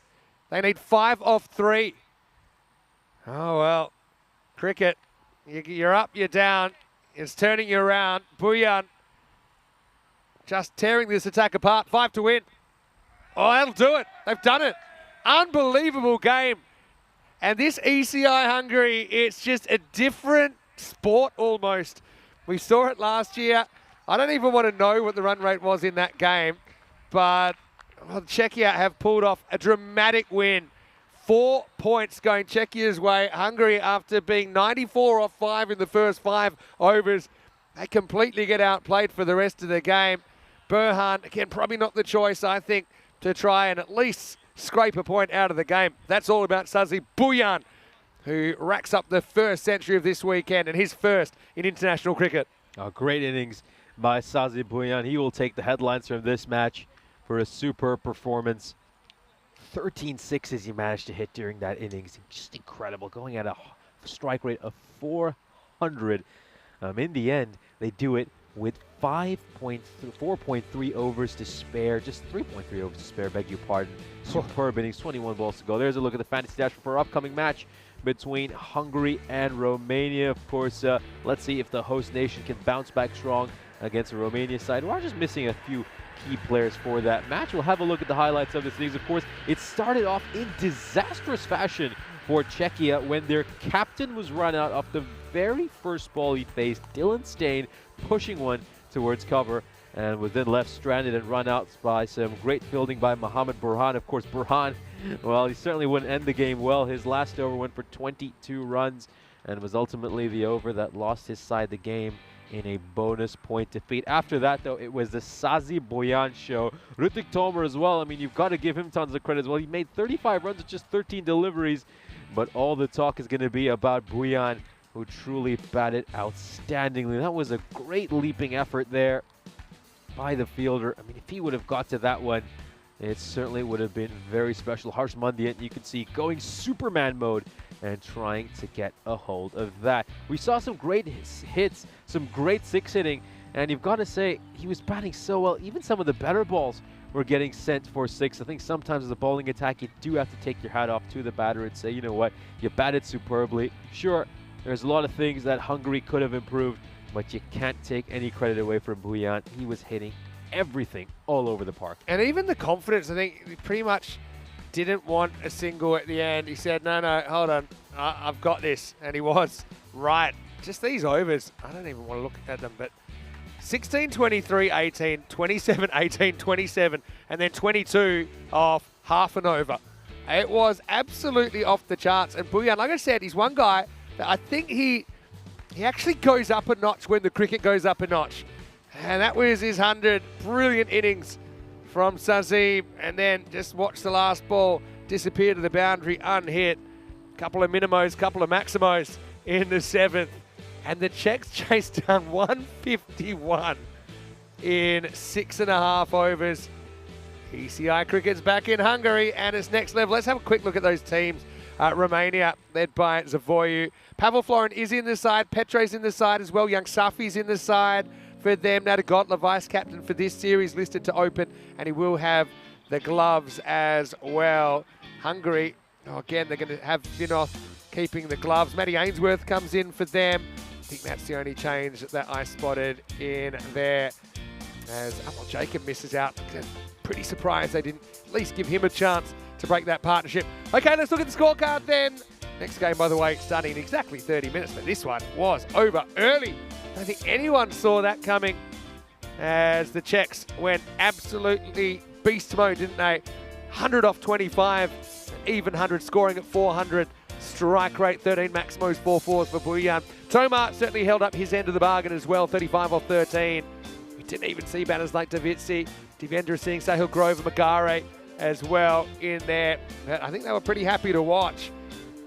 They need 5 off 3. Oh, well, cricket, you're up, you're down. It's turning you around. Bujan just tearing this attack apart. 5 to win. Oh, that'll do it. They've done it. Unbelievable game. And this ECI Hungary, it's just a different sport almost. We saw it last year. I don't even want to know what the run rate was in that game, but Czechia have pulled off a dramatic win. 4 points going Czechia's way. Hungary, after being 94 off 5 in the first 5 overs, they completely get outplayed for the rest of the game. Burhan, again, probably not the choice, I think, to try and at least scrape a point out of the game. That's all about Sazi Bujan, who racks up the first century of this weekend and his first in international cricket. A great innings by Sazi Bujan. He will take the headlines from this match for a superb performance. 13 sixes he managed to hit during that innings. Just incredible, going at a strike rate of 400. In the end, they do it with 4.3 overs to spare, just 3.3 overs to spare, beg your pardon. Superb innings, 21 balls to go. There's a look at the fantasy dash for our upcoming match between Hungary and Romania. Of course, let's see if the host nation can bounce back strong against the Romania side. We're just missing a few key players for that match. We'll have a look at the highlights of this innings. Of course, it started off in disastrous fashion for Czechia when their captain was run out off the very first ball he faced. Dylan Stain pushing one towards cover and was then left stranded and run out by some great fielding by Mohamed Burhan. Of course, Burhan, well, he certainly wouldn't end the game well. His last over went for 22 runs and was ultimately the over that lost his side the game in a bonus point defeat. After that, though, it was the Sazi Bujan show. Hrithik Tomer as well. I mean, you've got to give him tons of credit as well. He made 35 runs with just 13 deliveries, but all the talk is going to be about Bujan, who truly batted outstandingly. That was a great leaping effort there by the fielder. I mean, if he would have got to that one, it certainly would have been very special. Harsh Mandian, you can see, going Superman mode and trying to get a hold of that. We saw some great hits, some great 6 hitting, and you've got to say, he was batting so well. Even some of the better balls were getting sent for 6. I think sometimes as a bowling attack, you do have to take your hat off to the batter and say, you know what, you batted superbly. Sure, there's a lot of things that Hungary could have improved, but you can't take any credit away from Bujan. He was hitting everything all over the park. And even the confidence, I think he pretty much didn't want a single at the end. He said, no, hold on, I've got this. And he was right. Just these overs, I don't even want to look at them, but 16, 23, 18, 27, 18, 27, and then 22 off half an over. It was absolutely off the charts. And Bujan, like I said, he's one guy that I think he actually goes up a notch when the cricket goes up a notch. And that was his 100. Brilliant innings from Sazi. And then just watch the last ball disappear to the boundary unhit. Couple of minimos, couple of maximos in the 7th. And the Czechs chased down 151 in 6.5 overs. ECI cricket's back in Hungary and it's next level. Let's have a quick look at those teams. Romania, led by Zavoyu. Pavel Florin is in the side. Petre's in the side as well. Young Safi's in the side for them. Nadagotla, vice-captain for this series, listed to open, and he will have the gloves as well. Hungary, again, they're going to have Vinod keeping the gloves. Matty Ainsworth comes in for them. I think that's the only change that I spotted in there. As Jacob misses out. Pretty surprised they didn't at least give him a chance to break that partnership. Okay, let's look at the scorecard then. Next game, by the way, starting in exactly 30 minutes, but this one was over early. I don't think anyone saw that coming, as the Czechs went absolutely beast mode, didn't they? 100 off 25, even 100, scoring at 400. Strike rate 13, Maximo's 4-4s for Buyan. Tomar certainly held up his end of the bargain as well, 35 off 13. We didn't even see batters like Davitsi, Devendra Singh, Sahil Grover, Magare as well in there. But I think they were pretty happy to watch.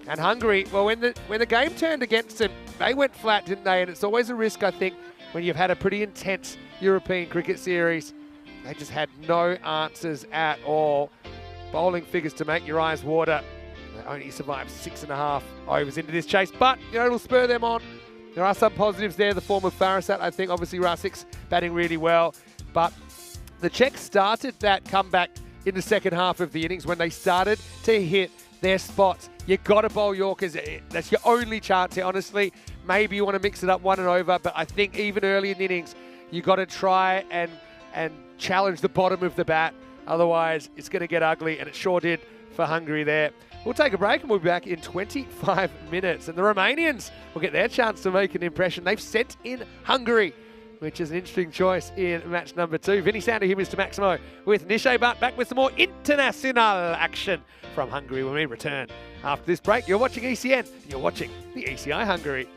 And Hungary, well, when the game turned against them, they went flat, didn't they? And it's always a risk, I think, when you've had a pretty intense European cricket series. They just had no answers at all. Bowling figures to make your eyes water. They only survived 6.5 overs into this chase, but it'll spur them on. There are some positives there. The form of Farasat, I think, obviously Rasik's batting really well, but the Czechs started that comeback in the second half of the innings when they started to hit their spots. You got to bowl Yorkers. That's your only chance here, honestly. Maybe you want to mix it up one and over, but I think even early in the innings, you got to try and challenge the bottom of the bat. Otherwise, it's going to get ugly, and it sure did for Hungary there. We'll take a break and we'll be back in 25 minutes. And the Romanians will get their chance to make an impression. They've sent in Hungary, which is an interesting choice in match number 2. Vinny Sander here, Mr. Maximo, with Nishay Butt, back with some more international action from Hungary when we return. After this break, you're watching ECN, and you're watching the ECI Hungary.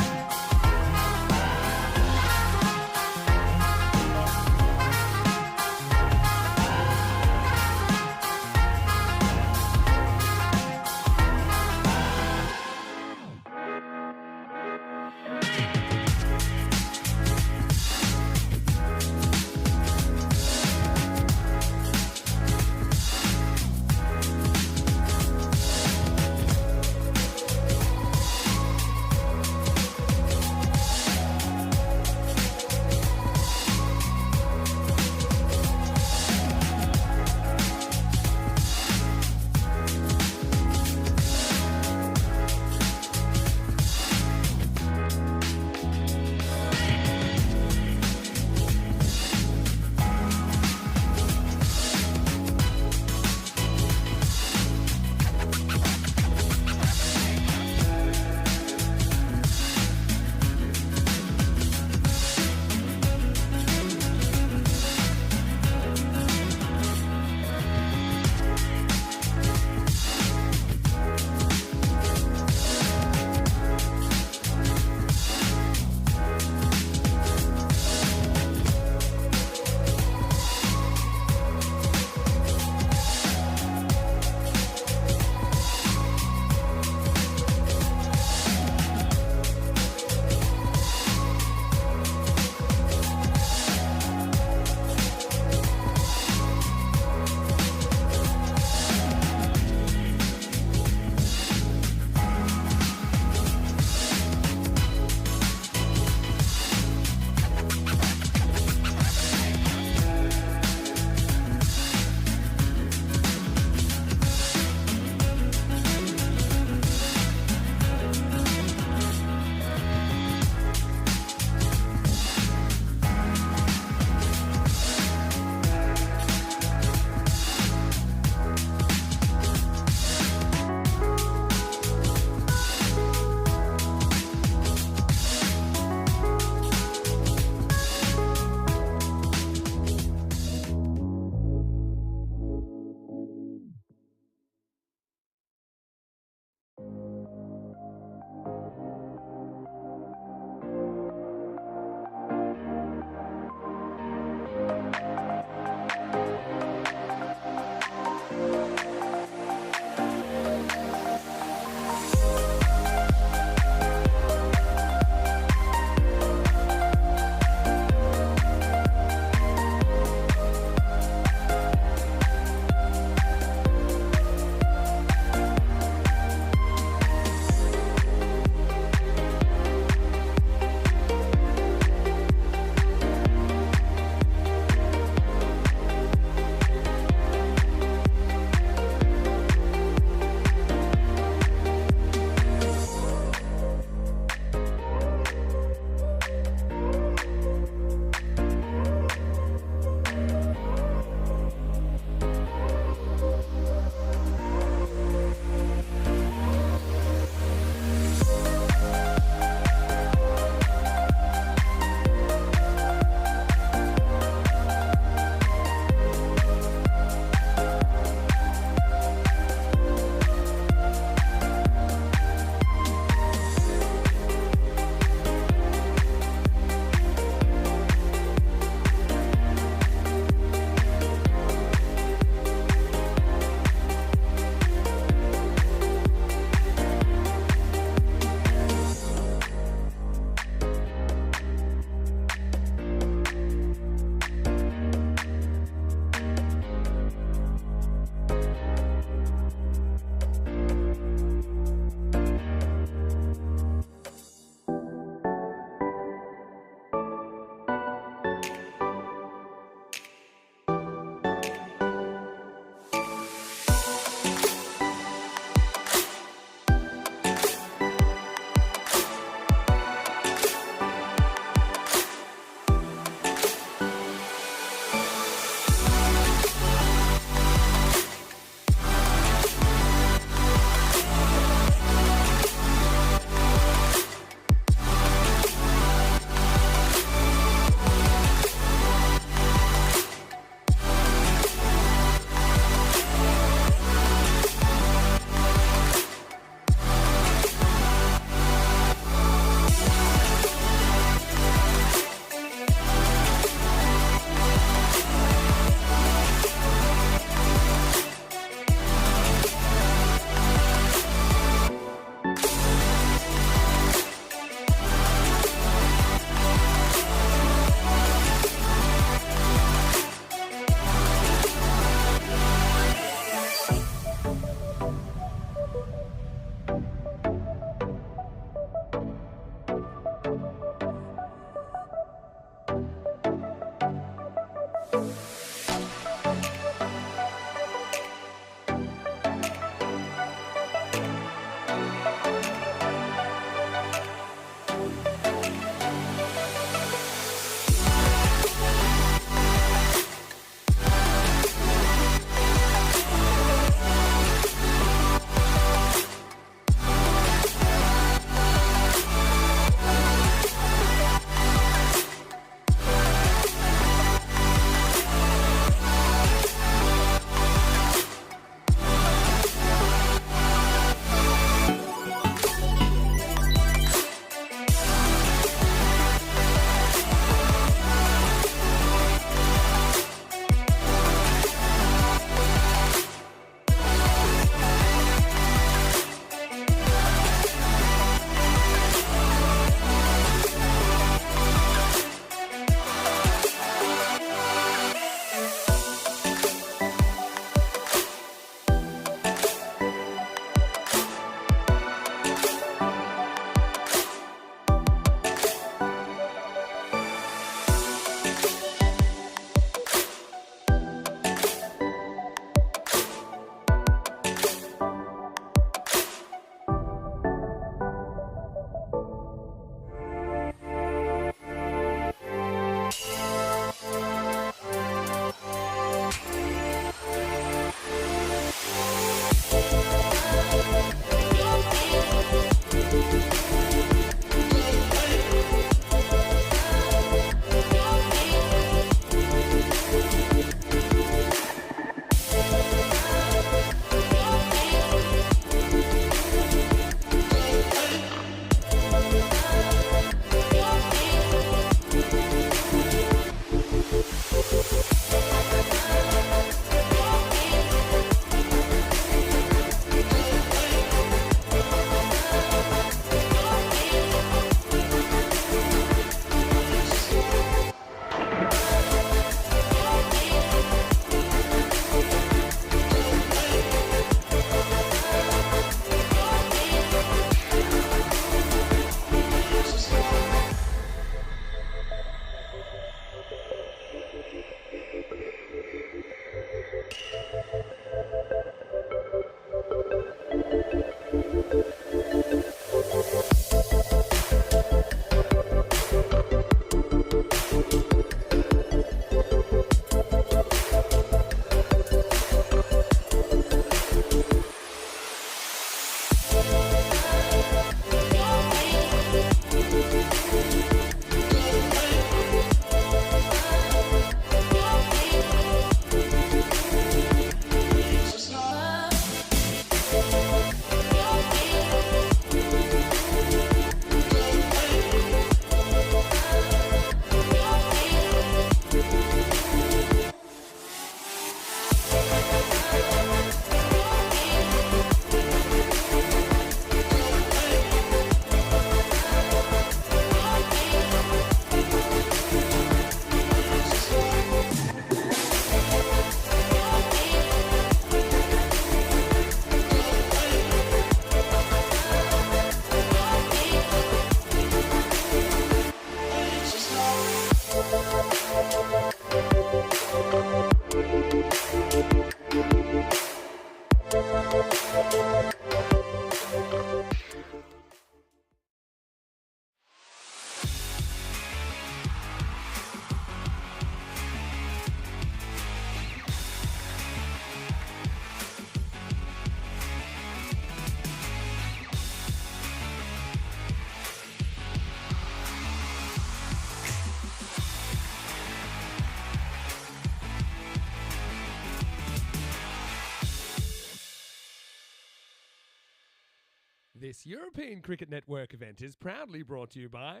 This European Cricket Network event is proudly brought to you by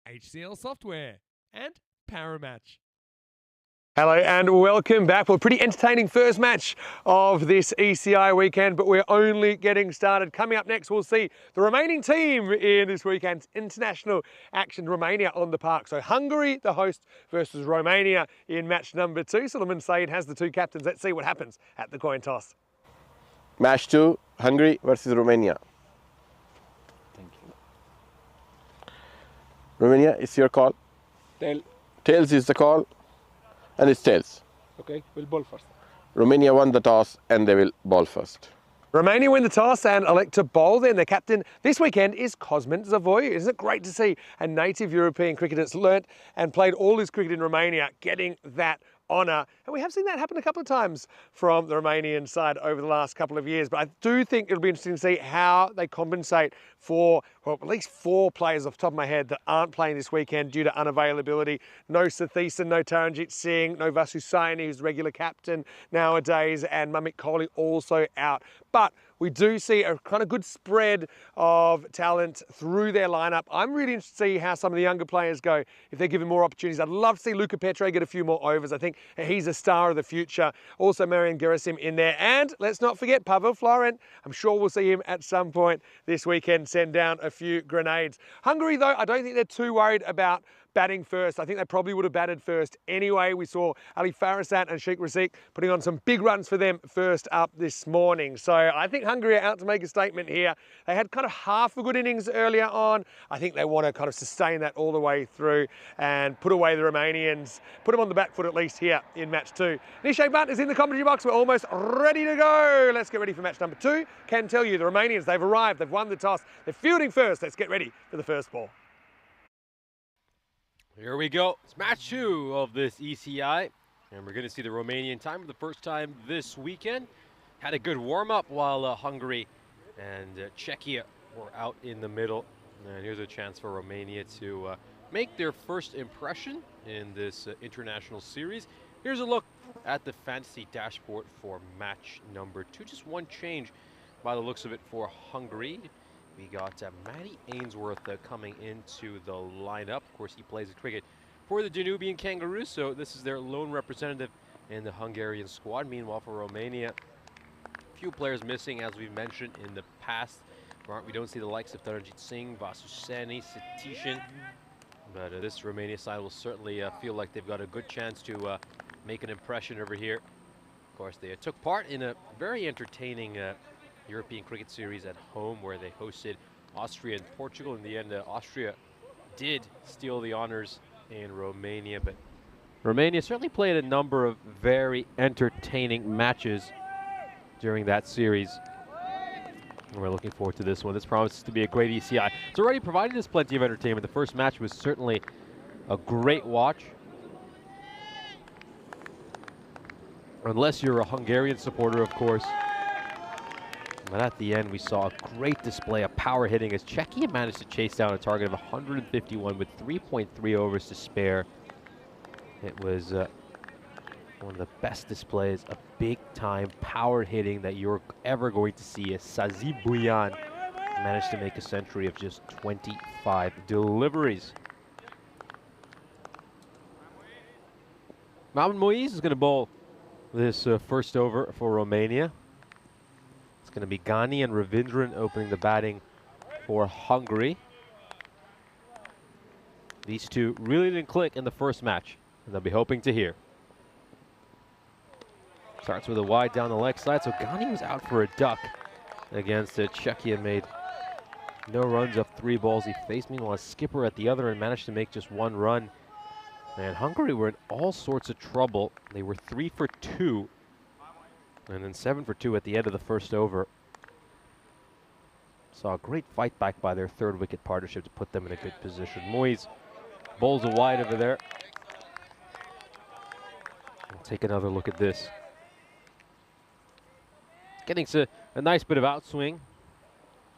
HCL Software and Paramatch. Hello and welcome back. Well, pretty entertaining first match of this ECI weekend, but we're only getting started. Coming up next, we'll see the remaining team in this weekend's international action, Romania on the park. So Hungary, the host, versus Romania in match number 2. Suleiman Saeed has the two captains. Let's see what happens at the coin toss. Match 2, Hungary versus Romania. Thank you. Romania, it's your call. Tail. Tails is the call, and it's tails. Okay, we'll ball first. Romania won the toss, and they will ball first. Romania win the toss and elect to bowl. Then their captain this weekend is Cosmin Zavoiu. Isn't it great to see a native European cricketer that's learnt and played all his cricket in Romania getting that honour? And we have seen that happen a couple of times from the Romanian side over the last couple of years. But I do think it'll be interesting to see how they compensate for, well, at least 4 players off the top of my head that aren't playing this weekend due to unavailability. No Satheesan, no Taranjit Singh, no Vasu Saini, who's the regular captain nowadays, and Mamik Kohli also out. But we do see a kind of good spread of talent through their lineup. I'm really interested to see how some of the younger players go if they're given more opportunities. I'd love to see Luca Petre get a few more overs. I think he's a star of the future. Also Marian Gerasim in there. And let's not forget Pavel Florent. I'm sure we'll see him at some point this weekend send down a few grenades. Hungary, though, I don't think they're too worried about batting first. I think they probably would have batted first anyway. We saw Ali Farasat and Sheikh Razik putting on some big runs for them first up this morning. So I think Hungary are out to make a statement here. They had kind of half a good innings earlier on. I think they want to kind of sustain that all the way through and put away the Romanians, put them on the back foot at least here in match 2. Nishay Butt is in the commentary box. We're almost ready to go. Let's get ready for match number 2. Can tell you the Romanians, they've arrived. They've won the toss. They're fielding first. Let's get ready for the first ball. Here we go. It's match 2 of this ECI, and we're going to see the Romanian time for the first time this weekend. Had a good warm-up while Hungary and Czechia were out in the middle. And here's a chance for Romania to make their first impression in this international series. Here's a look at the fantasy dashboard for match number 2. Just one change by the looks of it for Hungary. We got Matty Ainsworth coming into the lineup. Of course, he plays cricket for the Danubian Kangaroos, so this is their lone representative in the Hungarian squad. Meanwhile, for Romania, a few players missing, as we've mentioned in the past. We don't see the likes of Taranjit Singh, Vasu Saini, Satheesan, but this Romania side will certainly feel like they've got a good chance to make an impression over here. Of course, they took part in a very entertaining European cricket series at home where they hosted Austria and Portugal. In the end, Austria did steal the honors in Romania, but Romania certainly played a number of very entertaining matches during that series. And we're looking forward to this one. This promises to be a great ECI. It's already provided us plenty of entertainment. The first match was certainly a great watch. Unless you're a Hungarian supporter, of course. But at the end, we saw a great display of power hitting as Czechia managed to chase down a target of 151 with 3.3 overs to spare. It was one of the best displays of big-time power hitting that you're ever going to see, as Sazi Buyan managed to make a century of just 25 deliveries. Mohamed Moise is going to bowl this first over for Romania. It's going to be Ghani and Ravindran opening the batting for Hungary. These two really didn't click in the first match, and they'll be hoping to hear. Starts with a wide down the leg side, so Ghani was out for a duck against Czechia, made no runs off 3 balls he faced. Meanwhile, a skipper at the other end managed to make just 1 run. And Hungary were in all sorts of trouble. They were 3 for 2, and then 7 for 2 at the end of the first over. Saw a great fight back by their 3rd wicket partnership to put them in a good position. Moise bowls a wide over there. We'll take another look at this. Getting to a nice bit of outswing,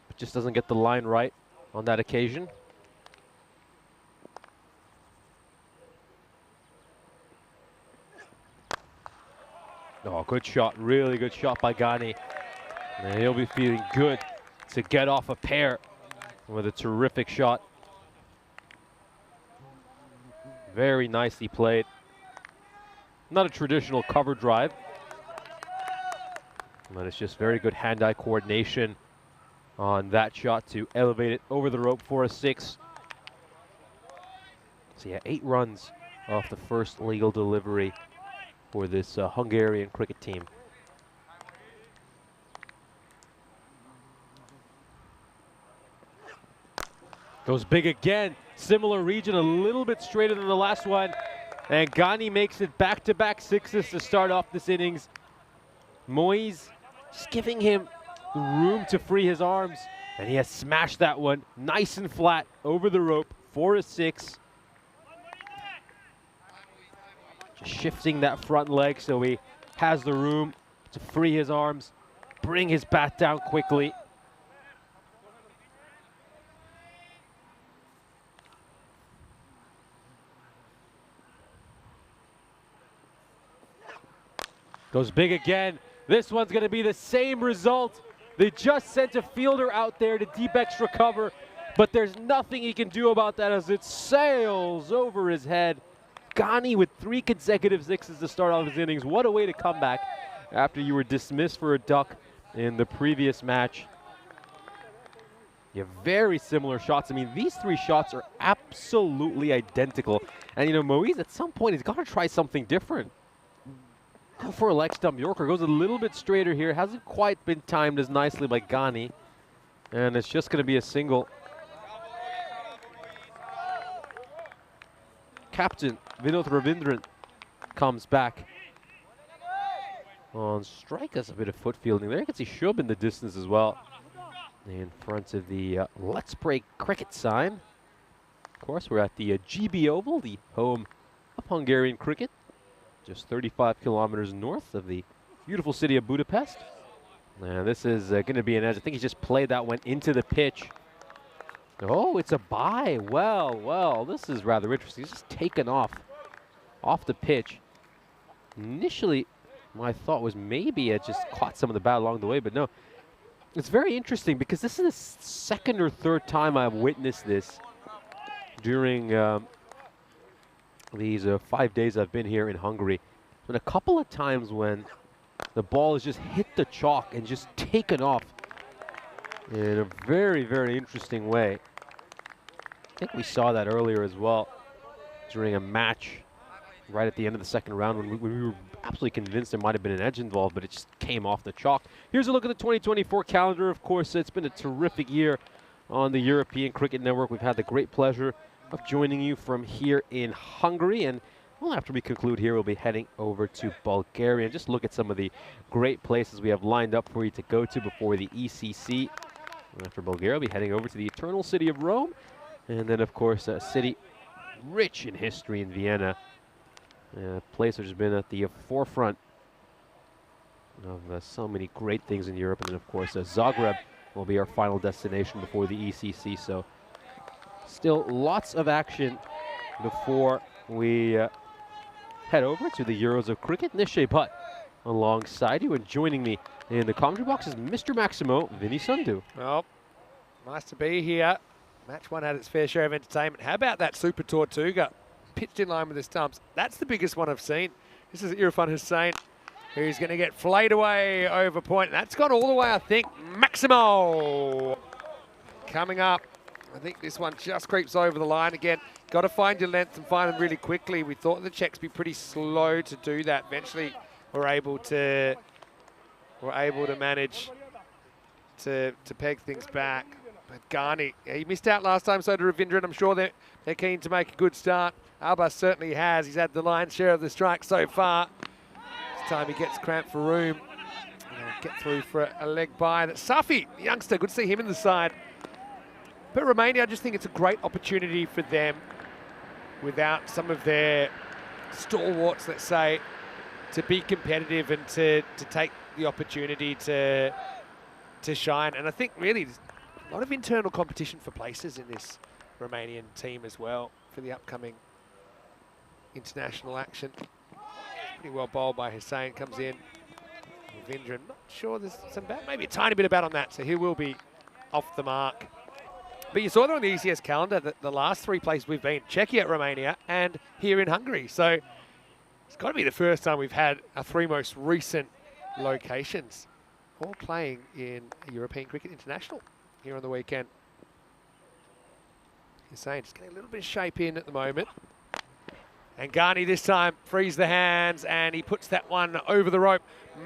but just doesn't get the line right on that occasion. Oh, good shot, really good shot by Ghani. And he'll be feeling good to get off a pair with a terrific shot. Very nicely played. Not a traditional cover drive, but it's just very good hand-eye coordination on that shot to elevate it over the rope for a 6. So yeah, 8 runs off the first legal delivery for this Hungarian cricket team. Goes big again. Similar region, a little bit straighter than the last one. And Ghani makes it back-to-back 6s to start off this innings. Moise just giving him the room to free his arms. And he has smashed that one nice and flat over the rope for a 6. Just shifting that front leg so he has the room to free his arms, bring his bat down quickly. Goes big again. This one's going to be the same result. They just sent a fielder out there to deep extra cover, but there's nothing he can do about that as it sails over his head. Ghani with 3 consecutive 6s to start off his innings. What a way to come back after you were dismissed for a duck in the previous match. You have very similar shots. I mean, these 3 shots are absolutely identical. And, you know, Moise, at some point, he's got to try something different. Go for a leg stump Yorker. Goes a little bit straighter here. Hasn't quite been timed as nicely by Ghani. And it's just going to be a single. Captain Vinod Ravindran comes back on strike. That's a bit of foot fielding there. You can see Shub in the distance as well, in front of the Let's Break cricket sign. Of course, we're at the GB Oval, the home of Hungarian cricket, just 35 kilometers north of the beautiful city of Budapest. And this is going to be an edge. I think he just played that one into the pitch. Oh, it's a bye. Well, this is rather interesting. He's just taken off the pitch. Initially, my thought was maybe it just caught some of the bat along the way, but no. It's very interesting because this is the 2nd or 3rd time I've witnessed this during these 5 days I've been here in Hungary. And a couple of times when the ball has just hit the chalk and just taken off in a very, very interesting way. I think we saw that earlier as well during a match right at the end of the 2nd round when we were absolutely convinced there might have been an edge involved, but it just came off the chalk. Here's a look at the 2024 calendar. Of course, it's been a terrific year on the European Cricket Network. We've had the great pleasure of joining you from here in Hungary, and well, after we conclude here, we'll be heading over to Bulgaria and just look at some of the great places we have lined up for you to go to before the ECC. And after Bulgaria, we'll be heading over to the eternal city of Rome, and then, of course, a city rich in history in Vienna, a place which has been at the forefront of so many great things in Europe. And then, of course, Zagreb will be our final destination before the ECC. So still lots of action before we head over to the Euros of Cricket. Nishay Bhatt alongside you, and joining me in the commentary box is Mr. Maximo Vinny Sundhu. Well, nice to be here. Match 1 had its fair share of entertainment. How about that Super Tortuga pitched in line with the stumps? That's the biggest one I've seen. This is Irfan Hussain, who's going to get flayed away over point. That's gone all the way, I think. Maximo coming up. I think this one just creeps over the line again. Got to find your length and find them really quickly. We thought the Czechs be pretty slow to do that. Eventually, we're able to manage to peg things back. But Ghani, he missed out last time, so did Ravindran. I'm sure they're keen to make a good start. Abbas certainly has. He's had the lion's share of the strike so far. This time he gets cramped for room. Get through for a leg by. That's Safi, the youngster. Good to see him in the side. But Romania, I just think it's a great opportunity for them, without some of their stalwarts, let's say, to be competitive and to take the opportunity to shine. And I think really there's a lot of internal competition for places in this Romanian team as well for the upcoming international action. Pretty well bowled by Hussain, comes in. Ravindran, not sure there's some bat, maybe a tiny bit of bat on that, so he will be off the mark. But you saw there on the ECS calendar that the last 3 places we've been, Czechia, Romania, and here in Hungary. So it's got to be the first time we've had our 3 most recent locations all playing in a European Cricket International here on the weekend. Hussain just getting a little bit of shape in at the moment. And Ghani this time frees the hands, and he puts that one over the rope.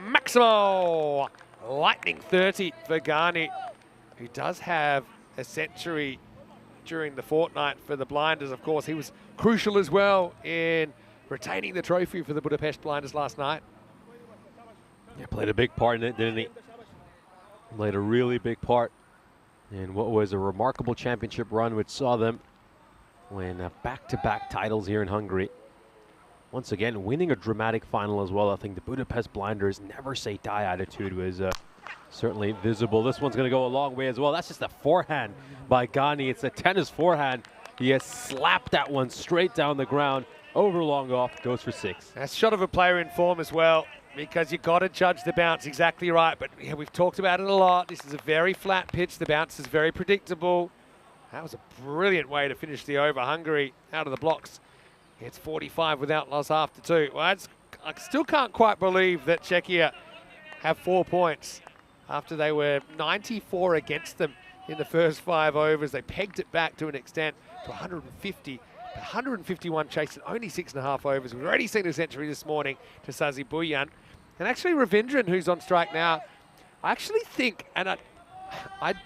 Maximo! Lightning 30 for Ghani, who does have a century during the fortnight for the Blinders. Of course, he was crucial as well in retaining the trophy for the Budapest Blinders last night. Yeah, played a big part in it, didn't he? Played a really big part in what was a remarkable championship run, which saw them win back-to-back titles here in Hungary. Once again, winning a dramatic final as well. I think the Budapest Blinders never say die attitude was certainly visible. This one's going to go a long way as well. That's just a forehand by Ghani. It's a tennis forehand. He has slapped that one straight down the ground. Over long off, goes for 6. That's a shot of a player in form as well, because you've got to judge the bounce exactly right. But yeah, we've talked about it a lot. This is a very flat pitch. The bounce is very predictable. That was a brilliant way to finish the over. Hungary out of the blocks. It's 45 without loss after 2. Well, I still can't quite believe that Czechia have 4 points after they were 94 against them in the first 5 overs. They pegged it back to an extent to 150. 151 chased in only 6.5 overs. We've already seen a century this morning to Sazi Buyan. And actually Ravindran, who's on strike now, I actually think, and I'm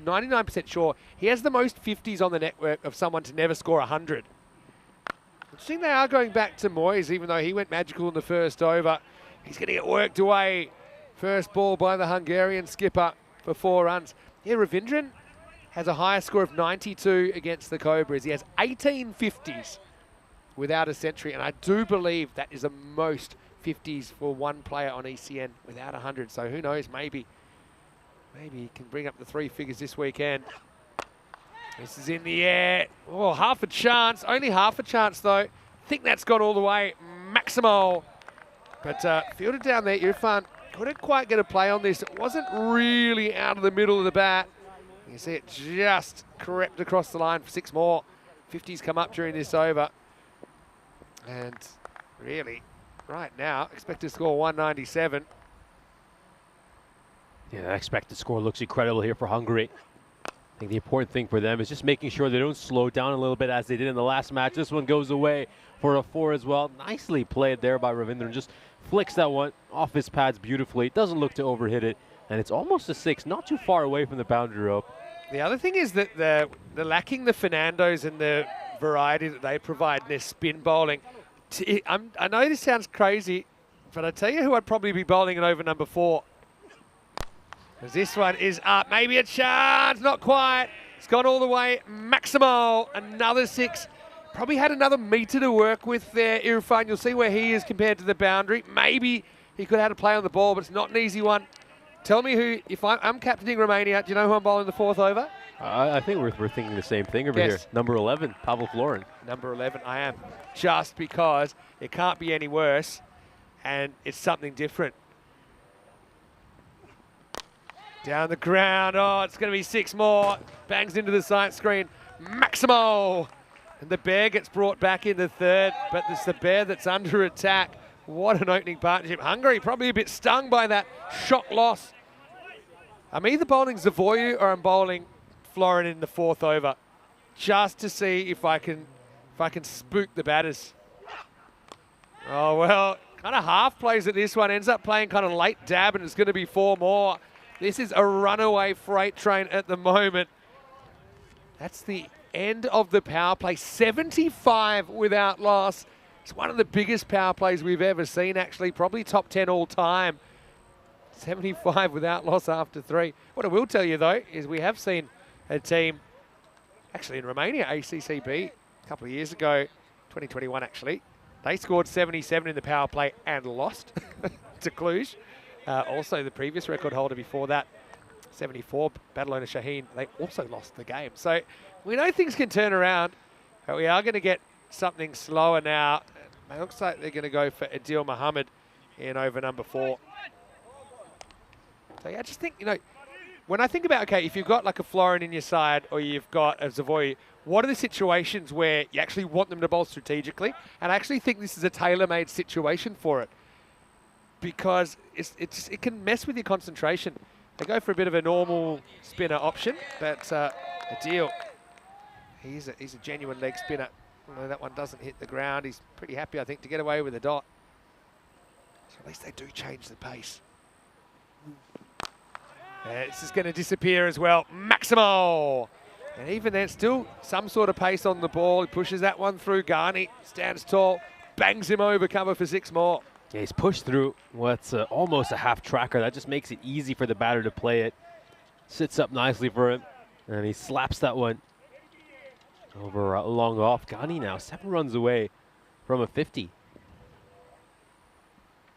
99% sure, he has the most 50s on the network of someone to never score 100. I think they are going back to Moyes, even though he went magical in the first over. He's going to get worked away. First ball by the Hungarian skipper for 4 runs. Yeah, Ravindran has a higher score of 92 against the Cobras. He has 18 50s without a century, and I do believe that is the most 50s for one player on ECN without 100. So who knows, maybe he can bring up the 3 figures this weekend. This is in the air. Oh, half a chance. Only half a chance, though. I think that's gone all the way. Maximo. But fielded down there, Irfan couldn't quite get a play on this. It wasn't really out of the middle of the bat. You see it just crept across the line for 6 more. 50s come up during this over. And really, right now, expect to score 197. Yeah, the expected score looks incredible here for Hungary. I think the important thing for them is just making sure they don't slow down a little bit as they did in the last match. This one goes away for a 4 as well. Nicely played there by Ravindran. Just flicks that one off his pads beautifully. Doesn't look to overhit it. And it's almost a 6, not too far away from the boundary rope. The other thing is that they're lacking the Fernandos and the variety that they provide in their spin bowling. I know this sounds crazy, but I tell you who I'd probably be bowling in over number 4. As this one is up, maybe a chance, not quite. It's gone all the way. Maximo, another 6. Probably had another metre to work with there, Irfan. You'll see where he is compared to the boundary. Maybe he could have had a play on the ball, but it's not an easy one. Tell me who, if I'm captaining Romania, do you know who I'm bowling the 4th over? I think we're thinking the same thing over here. Number 11, Pavel Florin. Number 11, I am. Just because it can't be any worse, and it's something different. Down the ground, oh, it's going to be 6 more. Bangs into the side screen. Maximo! And the bear gets brought back in the 3rd, but it's the bear that's under attack. What an opening partnership. Hungary probably a bit stung by that shock loss. I'm either bowling Zavoyu or I'm bowling Florin in the 4th over, just to see if I can spook the batters. Oh, well, kind of half plays at this one. Ends up playing kind of late dab, and it's going to be 4 more. This is a runaway freight train at the moment. That's the end of the power play. 75 without loss. It's one of the biggest power plays we've ever seen, actually. Probably top 10 all time. 75 without loss after 3. What I will tell you, though, is we have seen a team, actually in Romania, ACCB, a couple of years ago, 2021 actually. They scored 77 in the power play and lost to Cluj. Also, the previous record holder before that, 74, Badalona Shaheen, they also lost the game. So we know things can turn around, but we are going to get something slower now. It looks like they're going to go for Adil Muhammad in over number 4. So yeah, I just think, you know, when I think about, okay, if you've got like a Florin in your side or you've got a Zavoy, what are the situations where you actually want them to bowl strategically? And I actually think this is a tailor-made situation for it, because it can mess with your concentration. They go for a bit of a normal spinner option, but Adil, he's a genuine leg spinner. Although that one doesn't hit the ground, he's pretty happy, I think, to get away with a dot. So at least they do change the pace. This is going to disappear as well. Maximo! And even then, still some sort of pace on the ball. He pushes that one through. Ghani stands tall, bangs him over, cover for 6 more. Yeah, he's pushed through what's almost a half tracker. That just makes it easy for the batter to play it. Sits up nicely for him, and he slaps that one over long off. Ghani now 7 runs away from a 50.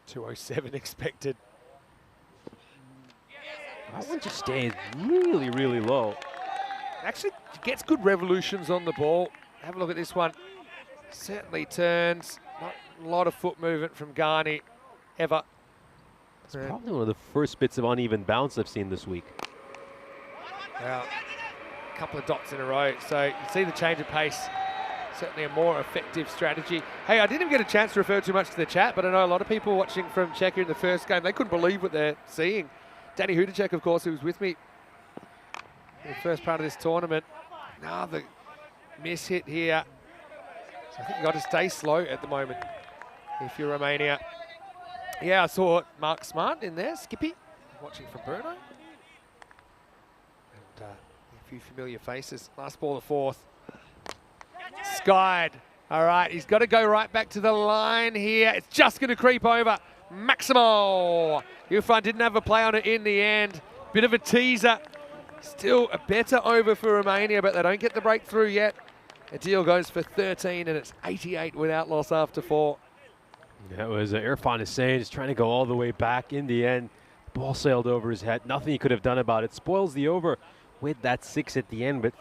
207 expected. That one just stays really, really low. Actually gets good revolutions on the ball. Have a look at this one. Certainly turns. Not a lot of foot movement from Ghani ever. It's probably one of the first bits of uneven bounce I've seen this week. Well, a couple of dots in a row. So you see the change of pace. Certainly a more effective strategy. Hey, I didn't even get a chance to refer too much to the chat, but I know a lot of people watching from Czechia in the first game, they couldn't believe what they're seeing. Danny Hudacek, of course, who was with me in the first part of this tournament. Another miss hit here. So I think you've got to stay slow at the moment if you're Romania. Yeah, I saw Mark Smart in there, Skippy, watching from Bruno. And a few familiar faces. Last ball, the 4th. Skied. All right, he's got to go right back to the line here. It's just going to creep over. Maximo. Irfan didn't have a play on it in the end. Bit of a teaser. Still a better over for Romania, but they don't get the breakthrough yet. Adil goes for 13, and it's 88 without loss after 4. That was Irfan Hussain just trying to go all the way back. In the end, the ball sailed over his head. Nothing he could have done about it. Spoils the over with that 6 at the end, but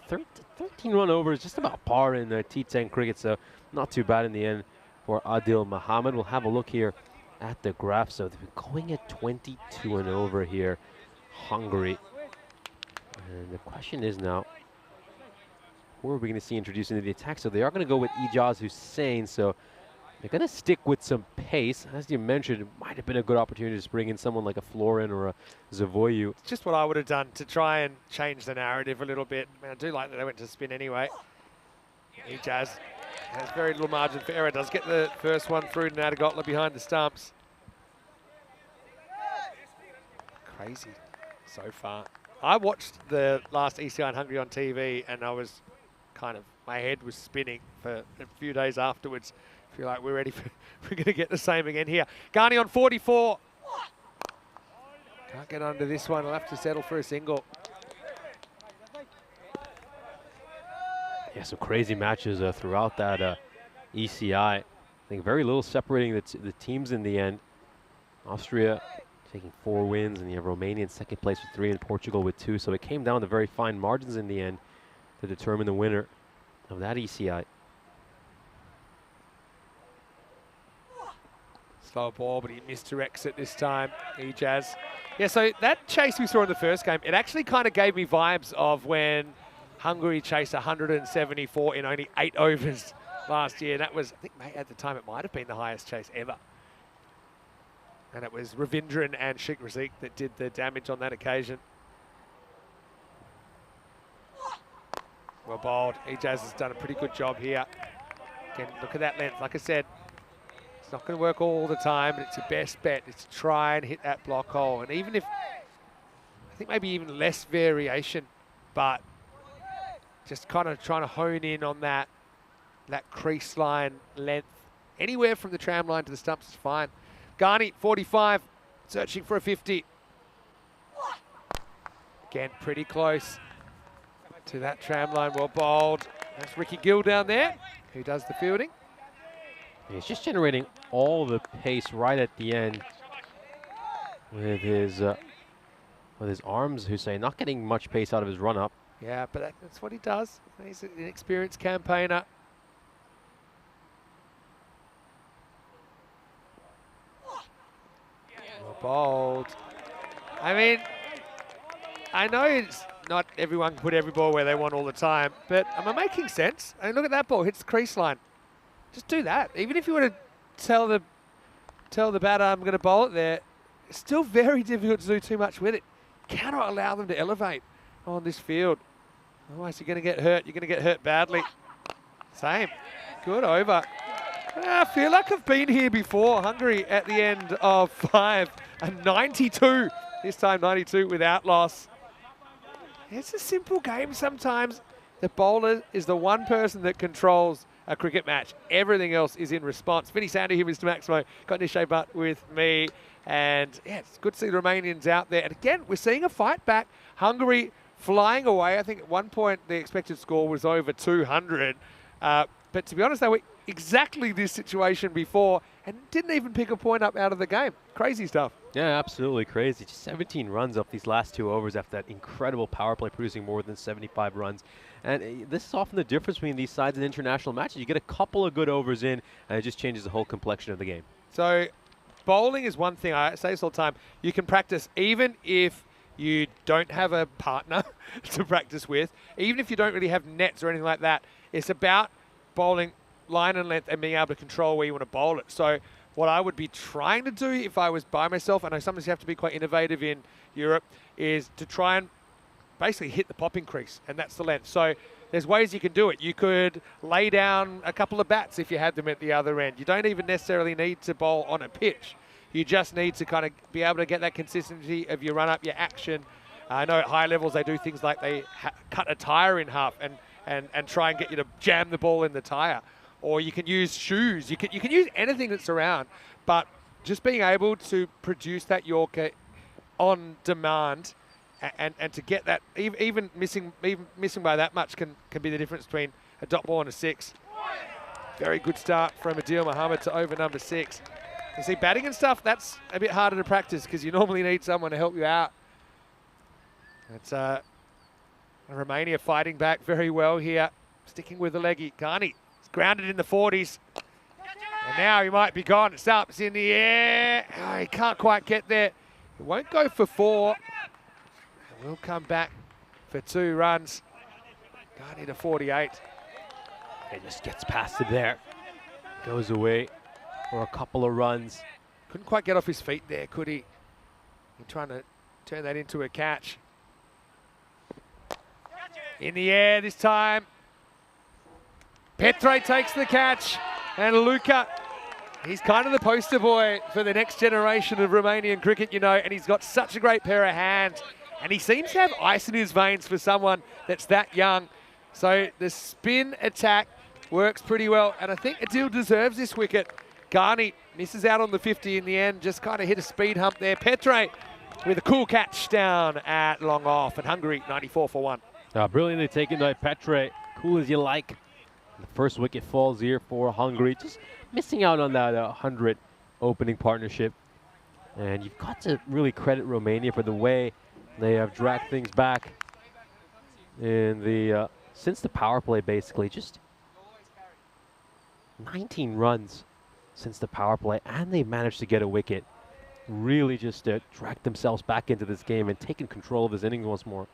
13 run over is just about par in T10 cricket, so not too bad in the end for Adil Muhammad. We'll have a look here at the graph. So they've been going at 22 and over here, Hungary. And the question is now, who are we going to see introduced into the attack? So they are going to go with Ijaz Hussain. So they're going to stick with some pace. As you mentioned, it might have been a good opportunity to bring in someone like a Florin or a Zavoyu. It's just what I would have done to try and change the narrative a little bit. I mean, I do like that they went to spin anyway. Ijaz has very little margin for error. Does get the first one through to Nadagotla behind the stumps. Crazy so far. I watched the last ECI in Hungary on TV, and I was kind of, my head was spinning for a few days afterwards. I feel like we're ready for, we're going to get the same again here. Ghani on 44. Can't get under this one. I'll have to settle for a single. Yeah, some crazy matches throughout that ECI. I think very little separating the teams in the end. Austria taking 4 wins, and you have Romania in second place with 3 and Portugal with 2. So it came down to very fine margins in the end to determine the winner of that ECI. Slow ball, but he misdirects it this time. Ejaz. Yeah, so that chase we saw in the first game, it actually kind of gave me vibes of when Hungary chased 174 in only 8 overs last year. That was, I think at the time, it might have been the highest chase ever. And it was Ravindran and Sheikh Razik that did the damage on that occasion. Well bowled. Ejaz has done a pretty good job here. Again, look at that length. Like I said, it's not going to work all the time, but it's your best bet. It's to try and hit that block hole. And even if, I think maybe even less variation, but just kind of trying to hone in on that crease line length. Anywhere from the tram line to the stumps is fine. Ghani, 45, searching for a 50. Again, pretty close to that tram line. Well bowled. That's Ricky Gill down there, who does the fielding. He's just generating all the pace right at the end with his arms, Hussein. Not getting much pace out of his run-up. Yeah, but that's what he does. He's an experienced campaigner. Well bowled. I mean, I know it's not everyone can put every ball where they want all the time, but am I making sense? I mean, look at that ball, hits the crease line. Just do that. Even if you were to tell the batter I'm going to bowl it there, it's still very difficult to do too much with it. Cannot allow them to elevate on this field. Otherwise, you're going to get hurt. You're going to get hurt badly. Same. Good over. I feel like I've been here before. Hungary at the end of 5 and 92. This time 92 without loss. It's a simple game sometimes. The bowler is the one person that controls a cricket match. Everything else is in response. Vinny Sandy here, Mr. Maximo. Got Nishay Butt with me. And yeah, it's good to see the Romanians out there. And again, we're seeing a fight back. Hungary flying away. I think at one point the expected score was over 200. But to be honest, they were exactly this situation before and didn't even pick a point up out of the game. Crazy stuff. Yeah, absolutely crazy. Just 17 runs off these last 2 overs after that incredible power play producing more than 75 runs. And this is often the difference between these sides in international matches. You get a couple of good overs in, and it just changes the whole complexion of the game. So bowling is one thing. I say this all the time. You can practice even if you don't have a partner to practice with, even if you don't really have nets or anything like that. It's about bowling line and length and being able to control where you want to bowl it. So what I would be trying to do if I was by myself, and I sometimes have to be quite innovative in Europe, is to try and basically hit the popping crease, and that's the length. So there's ways you can do it. You could lay down a couple of bats if you had them at the other end. You don't even necessarily need to bowl on a pitch. You just need to kind of be able to get that consistency of your run-up, your action. I know at high levels they do things like they cut a tyre in half and try and get you to jam the ball in the tyre. Or you can use shoes. You can use anything that's around. But just being able to produce that Yorker on demand and to get that, even missing by that much can be the difference between a dot ball and a 6. Very good start from Adil Muhammad to over number 6. You see, batting and stuff, that's a bit harder to practice because you normally need someone to help you out. It's Romania fighting back very well here, sticking with the leggy. Ghani is grounded in the 40s. And now he might be gone. It's up, it's in the air. Oh, he can't quite get there. He won't go for 4. We'll come back for 2 runs. Ghani to 48. It just gets past it there. Goes away for a couple of runs. Couldn't quite get off his feet there, could he? He's trying to turn that into a catch. In the air this time. Petre takes the catch. And Luka, he's kind of the poster boy for the next generation of Romanian cricket, you know, and he's got such a great pair of hands. And he seems to have ice in his veins for someone that's that young. So the spin attack works pretty well. And I think Adil deserves this wicket. Ghani misses out on the 50 in the end, just kind of hit a speed hump there. Petre with a cool catch down at long off. And Hungary 94 for 1. Brilliantly taken by Petre. Cool as you like. The first wicket falls here for Hungary. Just missing out on that 100 opening partnership. And you've got to really credit Romania for the way they have dragged things back in the since the power play, basically. Just 19 runs since the power play, and they managed to get a wicket. Really just dragged themselves back into this game and taken control of his innings once more.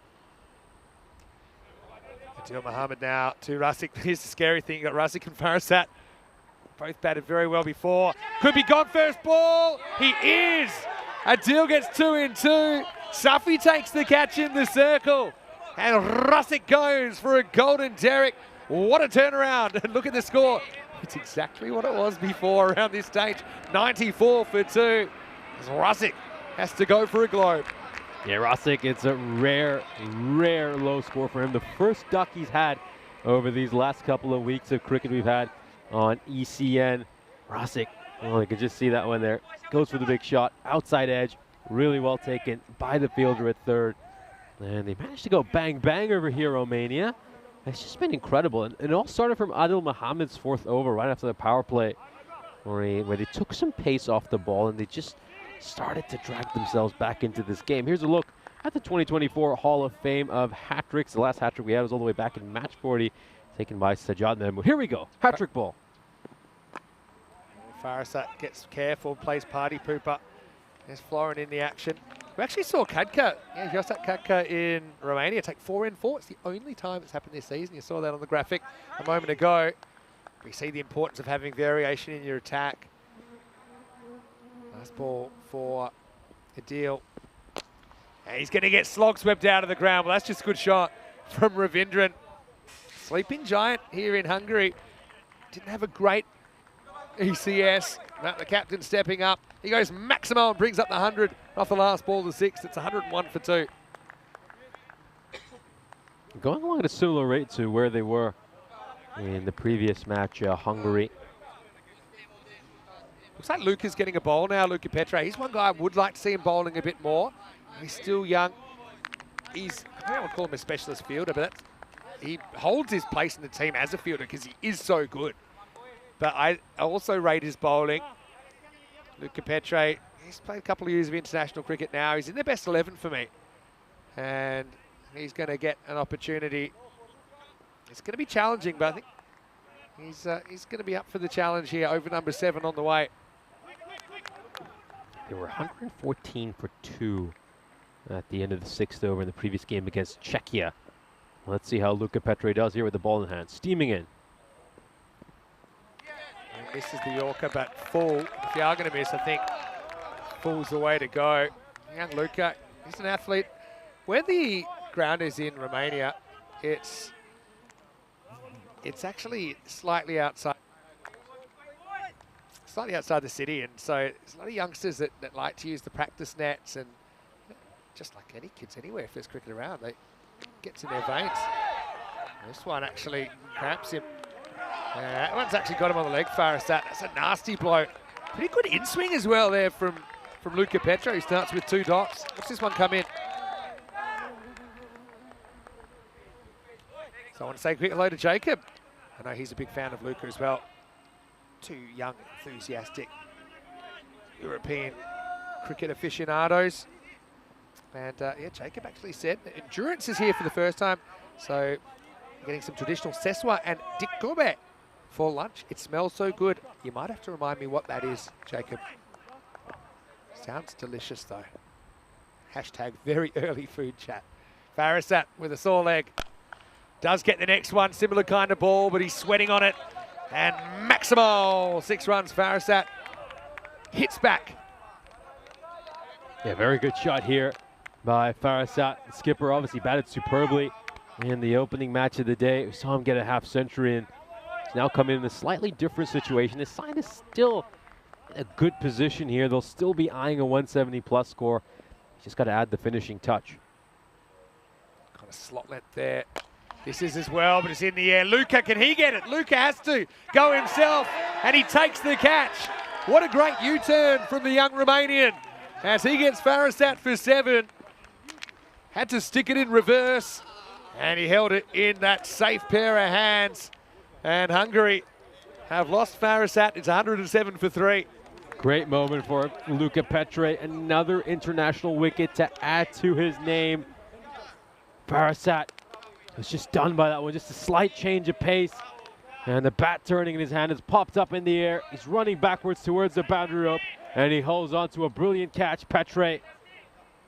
Adil Mohammed now to Rasik. Here's the scary thing. You got Rasik and Farasat. Both batted very well before. Could be gone first ball. He is. Adil gets 2 in 2. Safi takes the catch in the circle. And Rasik goes for a golden derrick. What a turnaround. And look at the score. It's exactly what it was before around this stage. 94 for 2. As Rasik has to go for a globe. Yeah, Rasik, it's a rare low score for him. The first duck he's had over these last couple of weeks of cricket we've had on ECN. Rasik, well, you can just see that one there. Goes for the big shot, outside edge, really well taken by the fielder at third. And they managed to go bang bang over here, Romania. It's just been incredible. And it all started from Adil Mohammed's 4th over right after the power play, where they took some pace off the ball and they just started to drag themselves back into this game. Here's a look at the 2024 Hall of Fame of hat-tricks. The last hat-trick we had was all the way back in match 40, taken by Sajjad Mahmood. Here we go, hat-trick ball. Farasat gets careful, plays party pooper. There's Florin in the action. We actually saw Kadka, Josat Kadka in Romania take 4 in 4. It's the only time it's happened this season. You saw that on the graphic a moment ago. We see the importance of having variation in your attack. Nice ball for Adil. And he's going to get slog swept out of the ground. Well, that's just a good shot from Ravindran. Sleeping giant here in Hungary. Didn't have a great ECS. But the captain stepping up. He goes Maximo and brings up the 100 off the last ball to 6. It's 101 for 2. Going along at a similar rate to where they were in the previous match, Hungary. Looks like Luca's getting a bowl now, Luca Petre. He's one guy I would like to see him bowling a bit more. He's still young. I don't want to call him a specialist fielder, but he holds his place in the team as a fielder because he is so good. But I also rate his bowling. Luca Petre, he's played a couple of years of international cricket now. He's in the best 11 for me. And he's going to get an opportunity. It's going to be challenging, but I think he's going to be up for the challenge here. Over number 7 on the way. They were 114 for 2 at the end of the 6th over in the previous game against Czechia. Let's see how Luca Petre does here with the ball in hand. Steaming in. And this is the Yorker, but full. If you are going to miss, I think full's the way to go. Young Luca, he's an athlete. Where the ground is in Romania, it's actually slightly outside the city, and so there's a lot of youngsters that like to use the practice nets, and just like any kids anywhere, if there's cricket around, it gets in their veins. This one actually cramps him. That one's actually got him on the leg, Farasat. That's a nasty blow. Pretty good in-swing as well there from Luca Petre, who starts with 2 dots. Watch this one come in. So I want to say a quick hello to Jacob. I know he's a big fan of Luca as well. 2 young, enthusiastic European cricket aficionados. And yeah, Jacob actually said that endurance is here for the first time. So getting some traditional Seswa and Dick Gobe for lunch. It smells so good. You might have to remind me what that is, Jacob. Sounds delicious though. Hashtag very early food chat. Farasat with a sore leg. Does get the next one, similar kind of ball, but he's sweating on it. And Maximo, 6 runs, Farasat hits back. Yeah, very good shot here by Farasat. The skipper obviously batted superbly in the opening match of the day. We saw him get a half century, and he's now coming in a slightly different situation. His side is still in a good position here. They'll still be eyeing a 170 plus score. He's just got to add the finishing touch. Kind of slot length there. This is as well, but it's in the air. Luca, can he get it? Luca has to go himself, and he takes the catch. What a great U-turn from the young Romanian as he gets Farasat for 7. Had to stick it in reverse, and he held it in that safe pair of hands. And Hungary have lost Farasat. It's 107 for 3. Great moment for Luca Petre. Another international wicket to add to his name. Parasat was just done by that one. Just a slight change of pace. And the bat turning in his hand has popped up in the air. He's running backwards towards the boundary rope. And he holds on to a brilliant catch. Petre,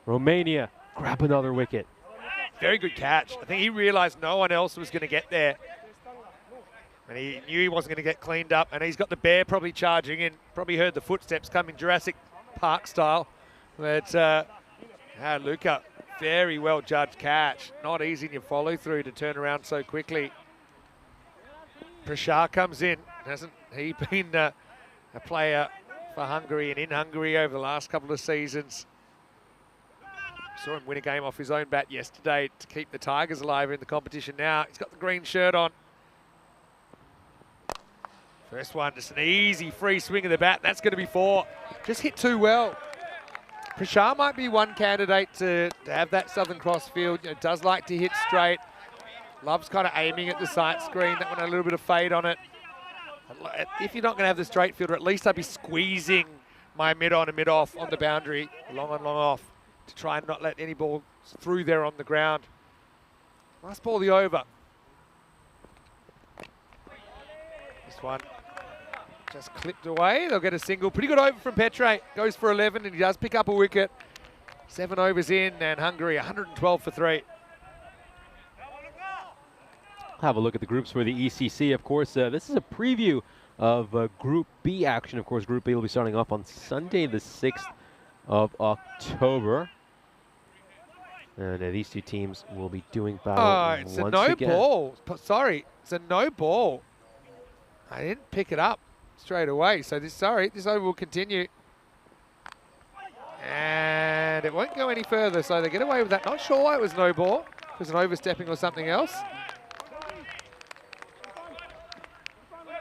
Romania, grab another wicket. Very good catch. I think he realised no one else was going to get there. And he knew he wasn't going to get cleaned up. And he's got the bear probably charging in. Probably heard the footsteps coming Jurassic Park style. But Luca, very well judged catch. Not easy in your follow through to turn around so quickly. Prashar comes in. Hasn't he been a player for Hungary and in Hungary over the last couple of seasons? Saw him win a game off his own bat yesterday to keep the Tigers alive in the competition now. He's got the green shirt on. First one, just an easy free swing of the bat. That's going to be 4. Just hit too well. Prashar might be one candidate to have that Southern Cross field. You know, does like to hit straight. Loves kind of aiming at the sight screen. That one had a little bit of fade on it. If you're not going to have the straight fielder, at least I'd be squeezing my mid-on and mid-off on the boundary, long on, long off, to try and not let any ball through there on the ground. Last ball, the over. This one just clipped away. They'll get a single. Pretty good over from Petre. Goes for 11 and he does pick up a wicket. 7 overs in and Hungary 112 for 3. Have a look at the groups for the ECC. Of course, this is a preview of Group B action. Of course, Group B will be starting off on Sunday, the 6th of October. And these two teams will be doing battle it's once a no again. ball. Sorry, it's a no ball. I didn't pick it up straight away. So this over will continue. And it won't go any further. So they get away with that. Not sure why it was no ball. It was an overstepping or something else.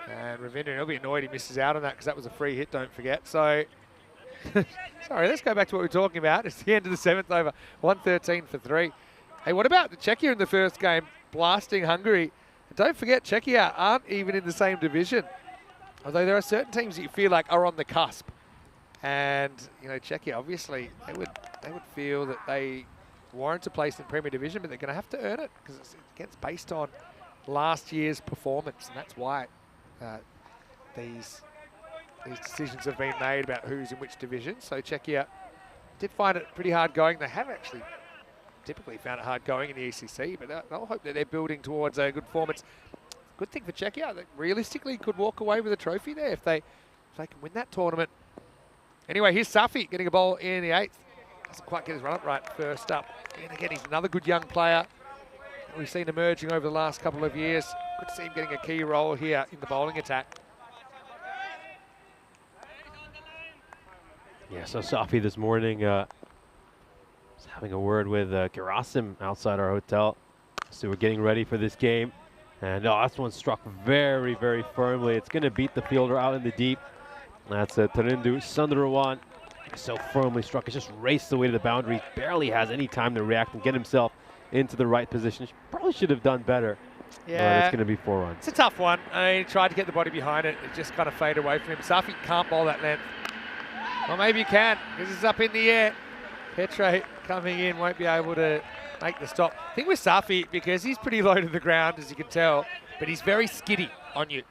And Ravindran, he'll be annoyed he misses out on that because that was a free hit, don't forget. So, sorry, let's go back to what we were talking about. It's the end of the 7th over, 113 for 3. Hey, what about the Czechia in the first game, blasting Hungary? And don't forget, Czechia aren't even in the same division. Although there are certain teams that you feel like are on the cusp. And, you know, Czechia, obviously, they would feel that they warrant a place in Premier Division, but they're going to have to earn it because it gets based on last year's performance, and that's why these decisions have been made about who's in which division. So Czechia did find it pretty hard going. They have actually typically found it hard going in the ECC, but they'll hope that they're building towards a good performance. Good thing for Czechia, they realistically could walk away with a trophy there if they can win that tournament. Anyway, here's Safi getting a ball in the 8th. Doesn't quite get his run up right first up. And again, he's another good young player we've seen emerging over the last couple of years. Good to see him getting a key role here in the bowling attack. Yeah, so Safi this morning was having a word with Gerasim outside our hotel. So we're getting ready for this game. And this one struck very, very firmly. It's going to beat the fielder out in the deep. That's Tarindu Sundarwan. So firmly struck. It's just raced away to the boundary. Barely has any time to react and get himself into the right position. Probably should have done better. Yeah, it's going to be 4 runs. It's a tough one. He tried to get the body behind it. It just kind of faded away from him. Safi can't bowl that length. Well, maybe you can, because it's up in the air. Petre coming in won't be able to make the stop. I think with Safi, because he's pretty low to the ground, as you can tell, but he's very skiddy on you.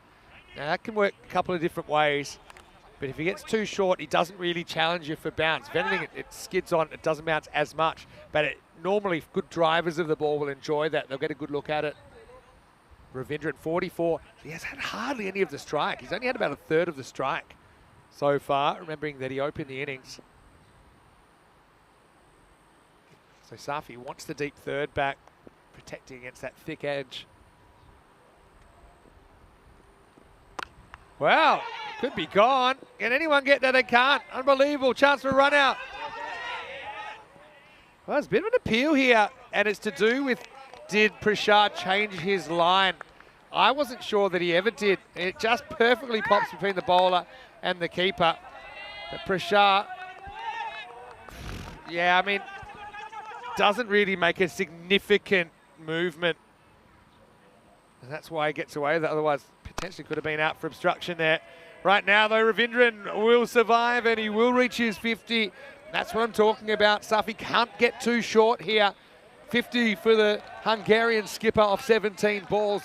Now, that can work a couple of different ways. But if he gets too short, he doesn't really challenge you for bounce. If anything, it skids on, it doesn't bounce as much. But normally, good drivers of the ball will enjoy that. They'll get a good look at it. Ravindran, 44. He has had hardly any of the strike. He's only had about a third of the strike so far, remembering that he opened the innings. So Safi wants the deep third back, protecting against that thick edge. Wow, could be gone. Can anyone get that? They can't. Unbelievable. Chance for a run out. Well, there's a bit of an appeal here, and it's to do with, did Prashar change his line? I wasn't sure that he ever did. It just perfectly pops between the bowler and the keeper. But Prashar, yeah, I mean, doesn't really make a significant movement. And that's why he gets away with it. Otherwise, potentially could have been out for obstruction there. Right now, though, Ravindran will survive and he will reach his 50. That's what I'm talking about. Safi can't get too short here. 50 for the Hungarian skipper off 17 balls.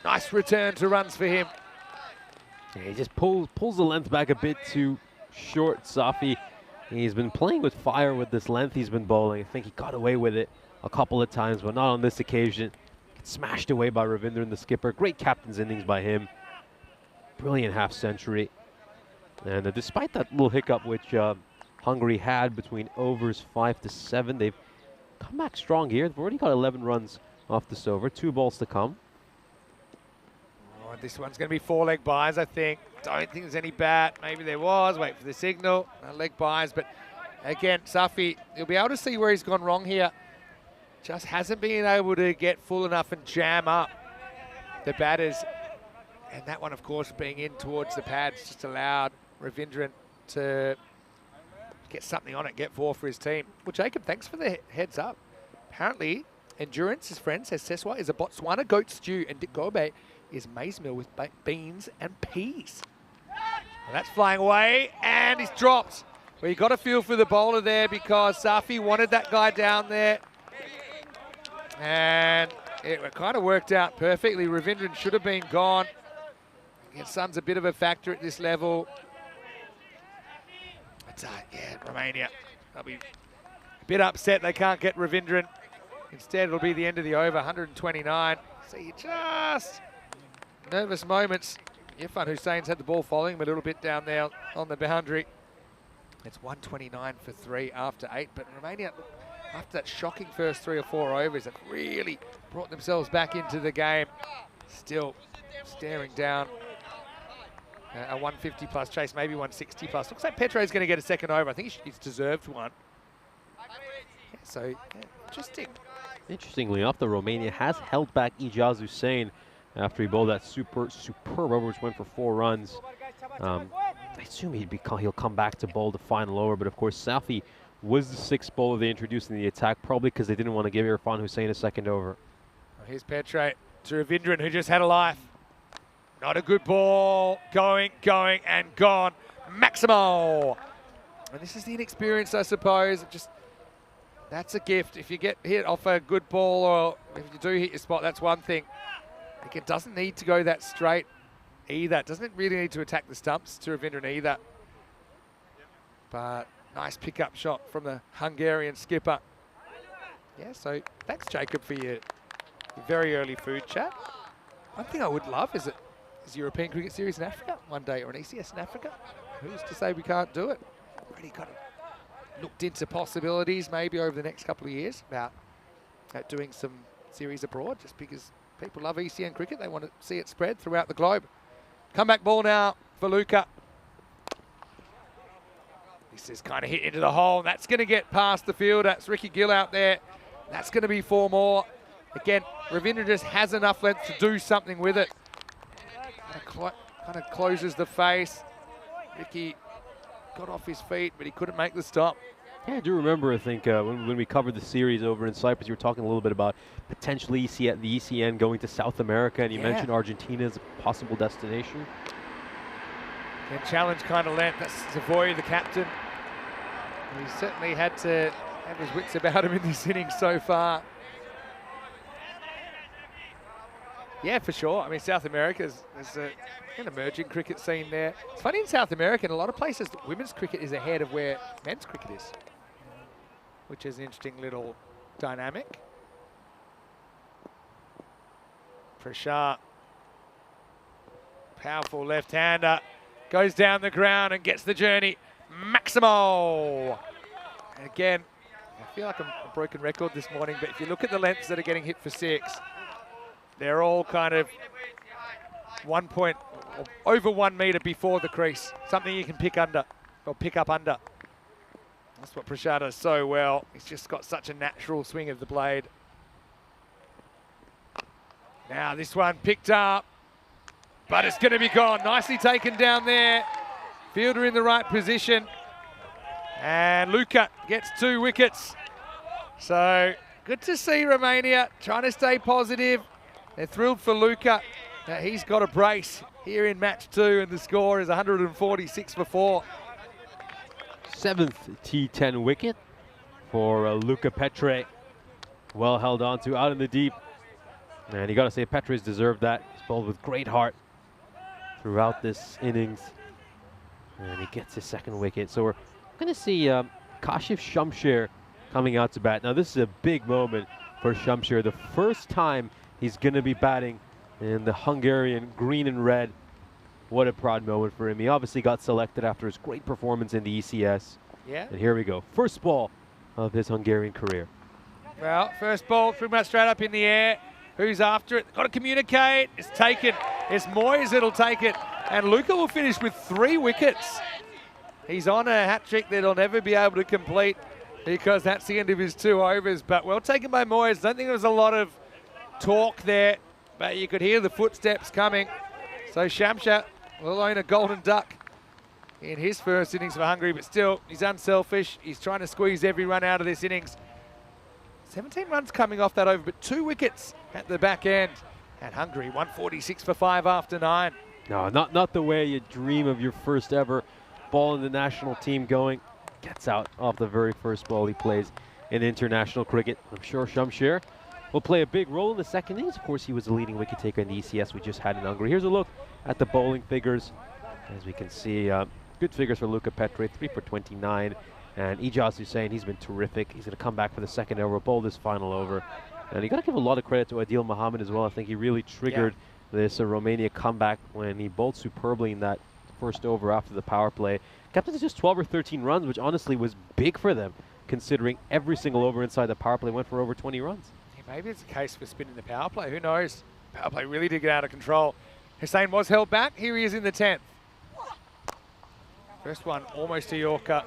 Nice return to runs for him. Yeah, he just pulls the length back a bit too short, Safi. He's been playing with fire with this length he's been bowling. I think he got away with it a couple of times, but not on this occasion. Smashed away by Ravindran, the skipper. Great captain's innings by him. Brilliant half century. And despite that little hiccup which Hungary had between overs 5 to 7, they've come back strong here. They've already got 11 runs off this over. 2 balls to come. Oh, this one's going to be 4 leg byes, I think. Don't think there's any bat. Maybe there was. Wait for the signal. No leg byes. But again, Safi, you'll be able to see where he's gone wrong here. Just hasn't been able to get full enough and jam up the batters. And that one, of course, being in towards the pads just allowed Ravindran to get something on it, get 4 for his team. Well, Jacob, thanks for the heads up. Apparently, Endurance, his friend, says Seswa is a Botswana goat stew and Dikobe is maize meal with beans and peas. Well, that's flying away, and he's dropped. Well, you got to feel for the bowler there because Safi wanted that guy down there. And it kind of worked out perfectly. Ravindran should have been gone. Again, sun's a bit of a factor at this level. But yeah, Romania, they'll be a bit upset they can't get Ravindran. Instead, it'll be the end of the over, 129. See, just nervous moments. Irfan Hussein's had the ball following him a little bit down there on the boundary. It's 129 for 3 after 8, but Romania, after that shocking first 3 or 4 overs, have really brought themselves back into the game. Still staring down a 150 plus chase, maybe 160 plus. Looks like Petro's going to get a second over. I think he's deserved one. Yeah, so, yeah, interesting. Interestingly enough, the Romania has held back Ijaz Hussein after he bowled that superb over, which went for 4 runs. I assume he'll come back to bowl the final over, but of course Safi was the 6th bowler they introduced in the attack, probably because they didn't want to give Irfan Hussein a second over. Well, here's Petro to Ravindran, who just had a life. Not a good ball. Going, and gone. Maximo. And this is the inexperience, I suppose. That's a gift. If you get hit off a good ball, or if you do hit your spot, that's one thing. It doesn't need to go that straight either. It doesn't really need to attack the stumps to Ravindran either. But nice pickup shot from the Hungarian skipper. Yeah, so thanks, Jacob, for your very early food chat. One thing I would love is European Cricket Series in Africa one day, or an ECS in Africa. Who's to say we can't do it? Already kind of looked into possibilities maybe over the next couple of years about doing some series abroad, just because people love ECN cricket. They want to see it spread throughout the globe. Comeback ball now for Luca. This is kind of hit into the hole, and that's going to get past the fielder. That's Ricky Gill out there. That's going to be 4 more. Again, Ravindran just has enough length to do something with it. Kind of closes the face. Ricky got off his feet, but he couldn't make the stop. Yeah, I do remember, I think, when we covered the series over in Cyprus, you were talking a little bit about potentially the ECN going to South America, and you mentioned Argentina as a possible destination. And challenge kind of length. That's Savoy, the captain. He certainly had to have his wits about him in this inning so far. Yeah, for sure. I mean, South America, there's an emerging cricket scene there. It's funny in South America, in a lot of places, women's cricket is ahead of where men's cricket is, which is an interesting little dynamic. Prashant, powerful left-hander, goes down the ground and gets the journey. Maximo! And again, I feel like I'm a broken record this morning, but if you look at the lengths that are getting hit for 6, they're all kind of 1 point, or over 1 metre before the crease. Something you can pick under, or pick up under. That's what Prashant does so well. He's just got such a natural swing of the blade. Now this one picked up, but it's going to be gone. Nicely taken down there. Fielder in the right position. And Luca gets 2 wickets. So good to see Romania trying to stay positive. They're thrilled for Luca Now he's got a brace here in match 2, and the score is 146 for 4. 7th T10 wicket for Luca Petre. Well held on to out in the deep. And you got to say Petre's deserved that. He's bowled with great heart throughout this innings. And he gets his 2nd wicket. So we're going to see Kashif Shamsher coming out to bat. Now this is a big moment for Shamsher. The first time he's going to be batting in the Hungarian green and red. What a proud moment for him. He obviously got selected after his great performance in the ECS. Yeah. And here we go. First ball of his Hungarian career. Well, first ball pretty much straight up in the air. Who's after it? Got to communicate. It's taken. It's Moyes that'll take it. And Luca will finish with 3 wickets. He's on a hat-trick that he'll never be able to complete because that's the end of his 2 overs. But well taken by Moyes. Don't think there was a lot of talk there, but you could hear the footsteps coming. So Shamsher will own a golden duck in his first innings for Hungary, but still, he's unselfish. He's trying to squeeze every run out of this innings. 17 runs coming off that over, but 2 wickets at the back end. And Hungary, 146 for 5 after 9. No, not the way you dream of your first ever ball in the national team going. Gets out off the very first ball he plays in international cricket. I'm sure Shamsher will play a big role in the 2nd innings. Of course, he was the leading wicket taker in the ECS we just had in Hungary. Here's a look at the bowling figures. As we can see, good figures for Luca Petre, 3 for 29. And Ijaz Hussain, he's been terrific. He's going to come back for the 2nd over, bowl this final over. And you got to give a lot of credit to Adil Mohammed as well. I think he really triggered this Romania comeback when he bowled superbly in that first over after the power play. Kept it to just 12 or 13 runs, which honestly was big for them, considering every single over inside the power play went for over 20 runs. Yeah, maybe it's a case for spinning the power play. Who knows? Power play really did get out of control. Hussain was held back. Here he is in the 10th. First one almost a Yorker.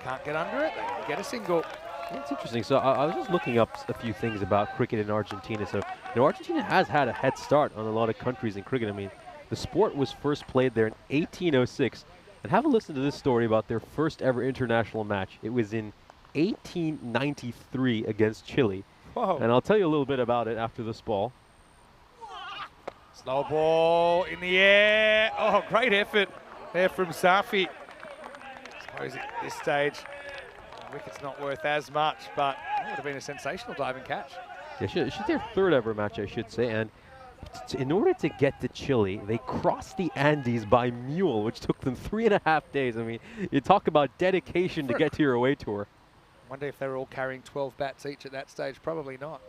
Can't get under it. Get a single. It's interesting. So I was just looking up a few things about cricket in Argentina. So, Argentina has had a head start on a lot of countries in cricket. I mean, the sport was first played there in 1806. And have a listen to this story about their first ever international match. It was in 1893 against Chile. Whoa. And I'll tell you a little bit about it after this ball. Slow ball in the air. Oh, great effort there from Safi. I suppose at this stage, the wicket's not worth as much, but it would have been a sensational diving catch. Yeah, it's their 3rd ever match, I should say. And in order to get to Chile, they crossed the Andes by mule, which took them 3.5 days. I mean, you talk about dedication to get to your away tour. Wonder if they were all carrying 12 bats each at that stage. Probably not.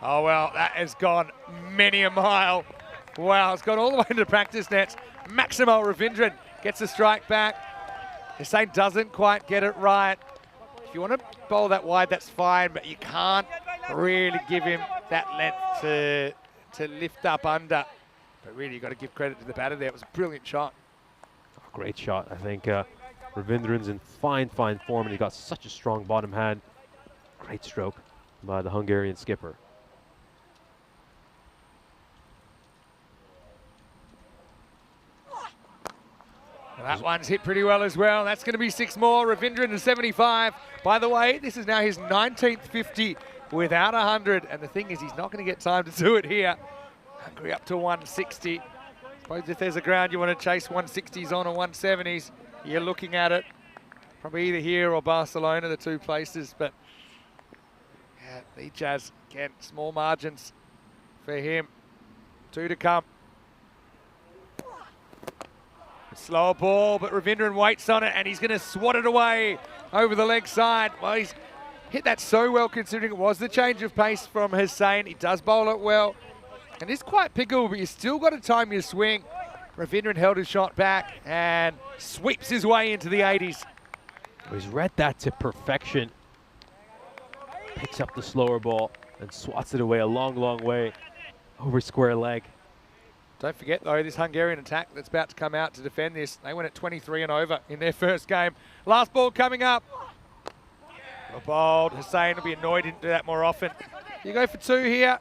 Oh, well, that has gone many a mile. Wow, it's gone all the way into practice nets. Maximo Ravindran gets a strike back. Hussain doesn't quite get it right. If you want to bowl that wide, that's fine, but you can't really give him that length to lift up under. But really, you've got to give credit to the batter there. It was a brilliant shot. Oh, great shot. I think Ravindran's in fine form, and he got such a strong bottom hand. Great stroke by the Hungarian skipper. Well, that one's hit pretty well as well. That's going to be 6 more. Ravindran to 75. By the way, this is now his 19th 50 without 100. And the thing is, he's not going to get time to do it here. Hungary up to 160. Suppose if there's a ground you want to chase 160s on or 170s, you're looking at it. Probably either here or Barcelona, the 2 places. But yeah, the Jazz, again, small margins for him. 2 to come. Slower ball, but Ravindran waits on it, and he's going to swat it away over the leg side. Well, he's hit that so well, considering it was the change of pace from Hussain. He does bowl it well, and it's quite pickable, but you still got to time your swing. Ravindran held his shot back and sweeps his way into the 80s. He's read that to perfection. Picks up the slower ball and swats it away a long way over square leg. Don't forget, though, this Hungarian attack that's about to come out to defend this. They went at 23 and over in their first game. Last ball coming up. Bowled. Hussain will be annoyed he didn't do that more often. You go for 2 here.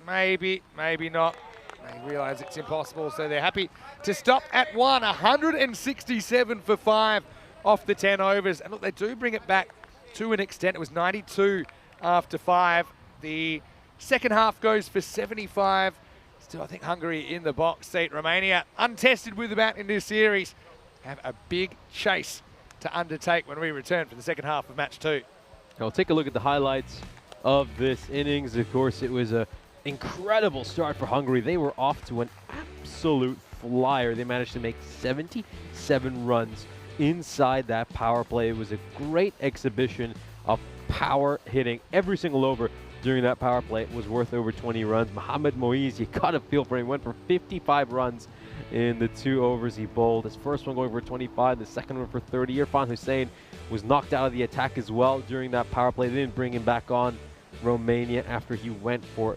Maybe, maybe not. They realise it's impossible, so they're happy to stop at 1. 167 for 5 off the 10 overs. And look, they do bring it back to an extent. It was 92 after 5. The Second half goes for 75. Still, I think Hungary in the box seat. Romania, untested with the bat in this series, have a big chase to undertake when we return for the second half of match 2. I'll take a look at the highlights of this innings. Of course, it was an incredible start for Hungary. They were off to an absolute flyer. They managed to make 77 runs inside that power play. It was a great exhibition of power hitting. Every single over during that power play was worth over 20 runs. Mohamed Moise, you got a feel for him, went for 55 runs in the 2 overs he bowled. His first one going for 25, the second one for 30. Irfan Hussain was knocked out of the attack as well during that power play. They didn't bring him back on. Romania, after he went for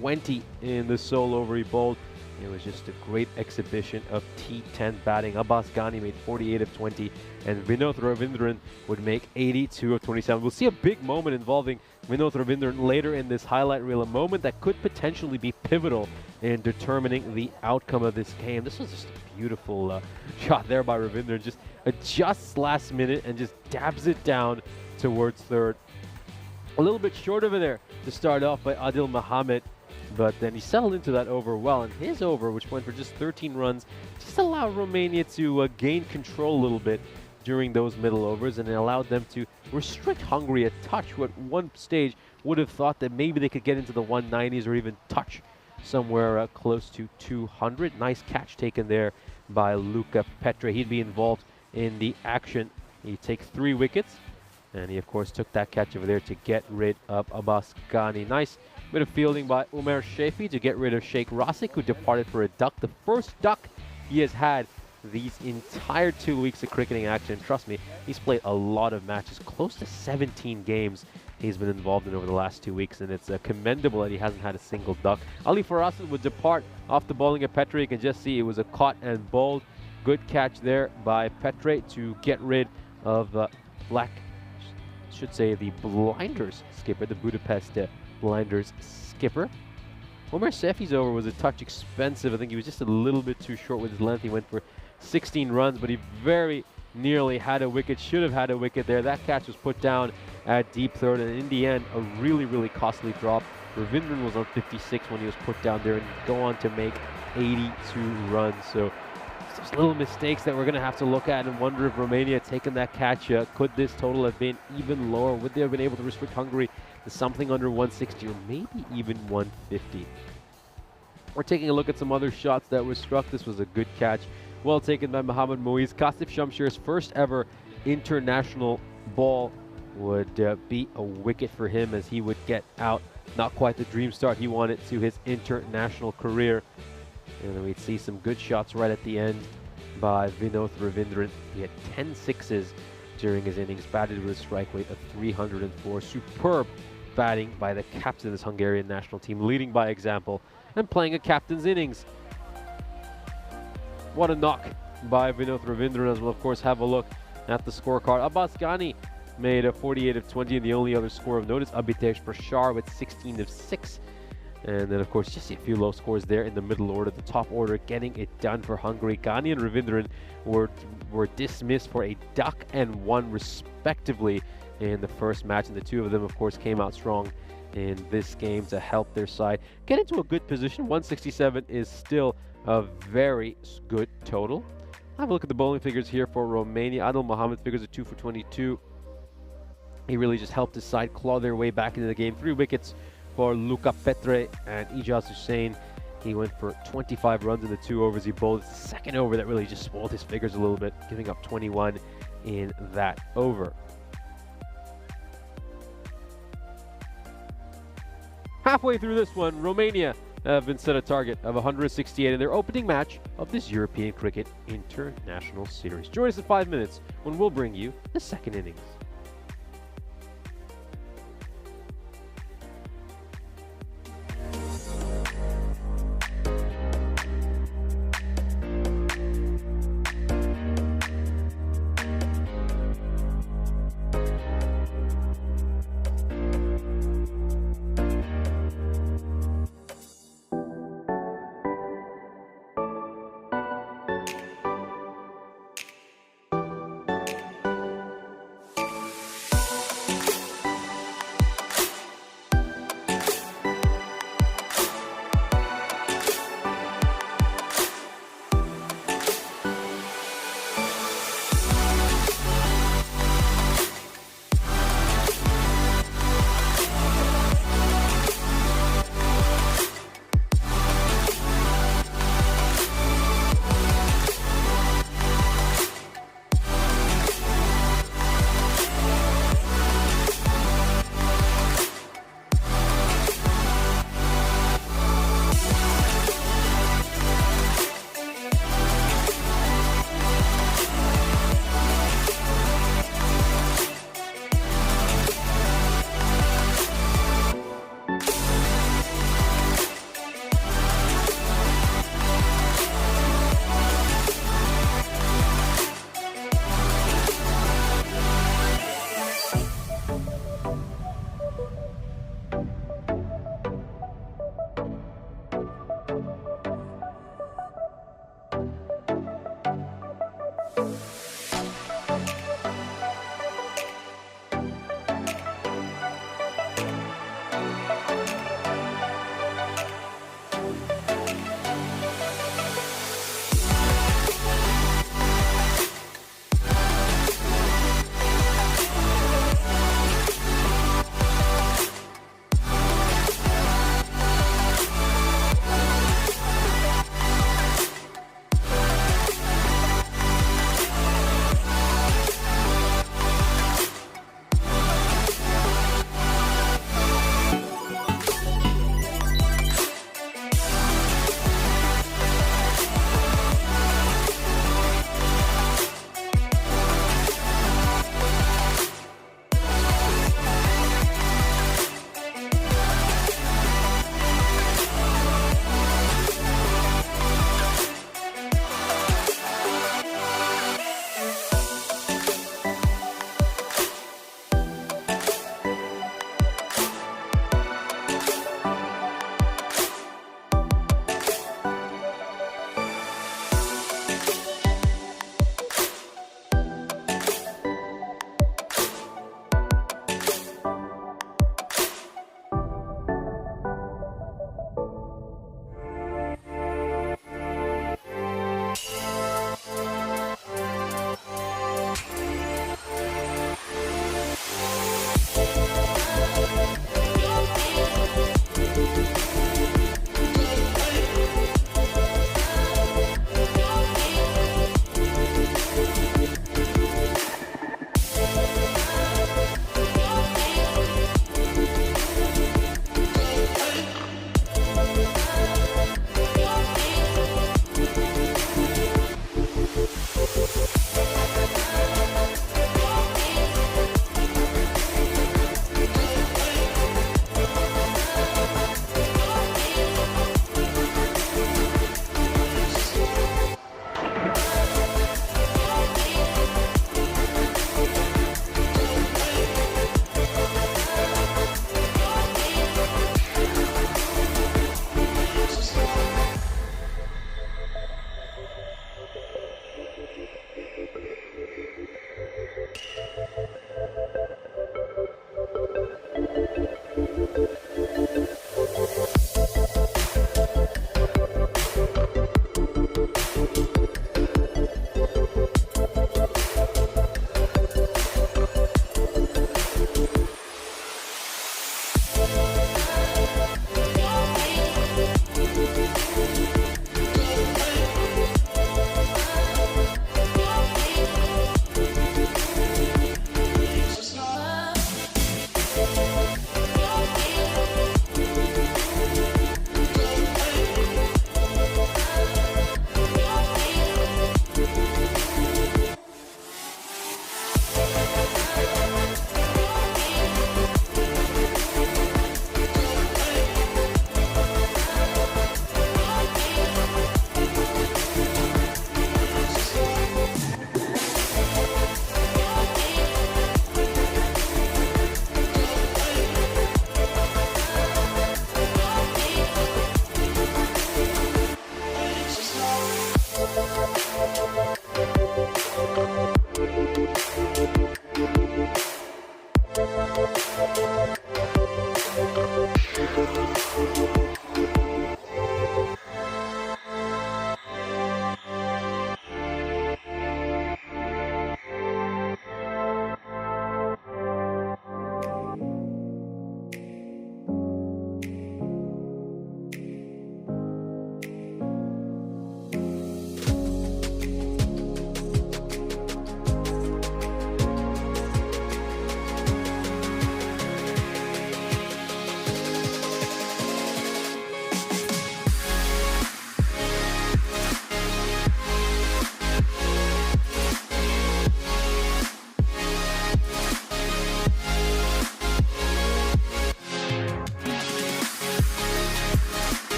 20 in the sole over he bowled. It was just a great exhibition of T10 batting. Abbas Ghani made 48 of 20, and Vinod Ravindran would make 82 of 27. We'll see a big moment involving Vinod Ravindran later in this highlight reel, a moment that could potentially be pivotal in determining the outcome of this game. This was just a beautiful shot there by Ravindran. Just adjusts last minute and just dabs it down towards third. A little bit short over there to start off by Adil Mohamed, but then he settled into that over well, and his over, which went for just 13 runs, just allowed Romania to gain control a little bit during those middle overs, and it allowed them to restrict Hungary a touch. What one stage would have thought that maybe they could get into the 190s or even touch somewhere close to 200. Nice catch taken there by Luca Petre. He'd be involved in the action. He'd take 3 wickets, and he of course took that catch over there to get rid of Abbas Ghani. Nice bit of fielding by Umer Shefi to get rid of Sheikh Rasik, who departed for a duck. The first duck he has had these entire 2 weeks of cricketing action. Trust me, he's played a lot of matches, close to 17 games he's been involved in over the last 2 weeks, and it's commendable that he hasn't had a single duck. Ali Farasid would depart off the bowling of Petre. You can just see it was a caught and bowled. Good catch there by Petre to get rid of the Blinders skipper, the Budapest Blinders skipper. Umer Shefi's over was a touch expensive. I think he was just a little bit too short with his length. He went for 16 runs, but he very nearly had a wicket, should have had a wicket there. That catch was put down at deep third, and in the end, a really, really costly drop. Ravindran was on 56 when he was put down there, and go on to make 82 runs. So those little mistakes that we're going to have to look at and wonder if Romania had taken that catch. Could this total have been even lower? Would they have been able to restrict Hungary to something under 160 or maybe even 150? We're taking a look at some other shots that were struck. This was a good catch. Well taken by Mohamed Moise. Kasif Shamshir's first ever international ball would be a wicket for him as he would get out. Not quite the dream start he wanted to his international career. And then we'd see some good shots right at the end by Vinod Ravindran. He had 10 sixes during his innings, batted with a strike rate of 304. Superb batting by the captain of this Hungarian national team, leading by example and playing a captain's innings. What a knock by Vinod Ravindran, as we'll of course have a look at the scorecard. Abbas Ghani made a 48 of 20, and the only other score of notice, Abhitesh Prashar with 16 of 6. And then, of course, just a few low scores there in the middle order. The top order getting it done for Hungary. Ghani and Ravindran were dismissed for a duck and 1 respectively in the first match. And the two of them, of course, came out strong in this game to help their side get into a good position. 167 is still a very good total. Have a look at the bowling figures here for Romania. Adil Mohamed figures a 2 for 22. He really just helped his side claw their way back into the game. 3 wickets for Luca Petre, and Ijaz Hussain. He went for 25 runs in the 2 overs he bowled. It's the second over that really just spoiled his figures a little bit, giving up 21 in that over. Halfway through this one, Romania have been set a target of 168 in their opening match of this European Cricket International Series. Join us in 5 minutes when we'll bring you the second innings.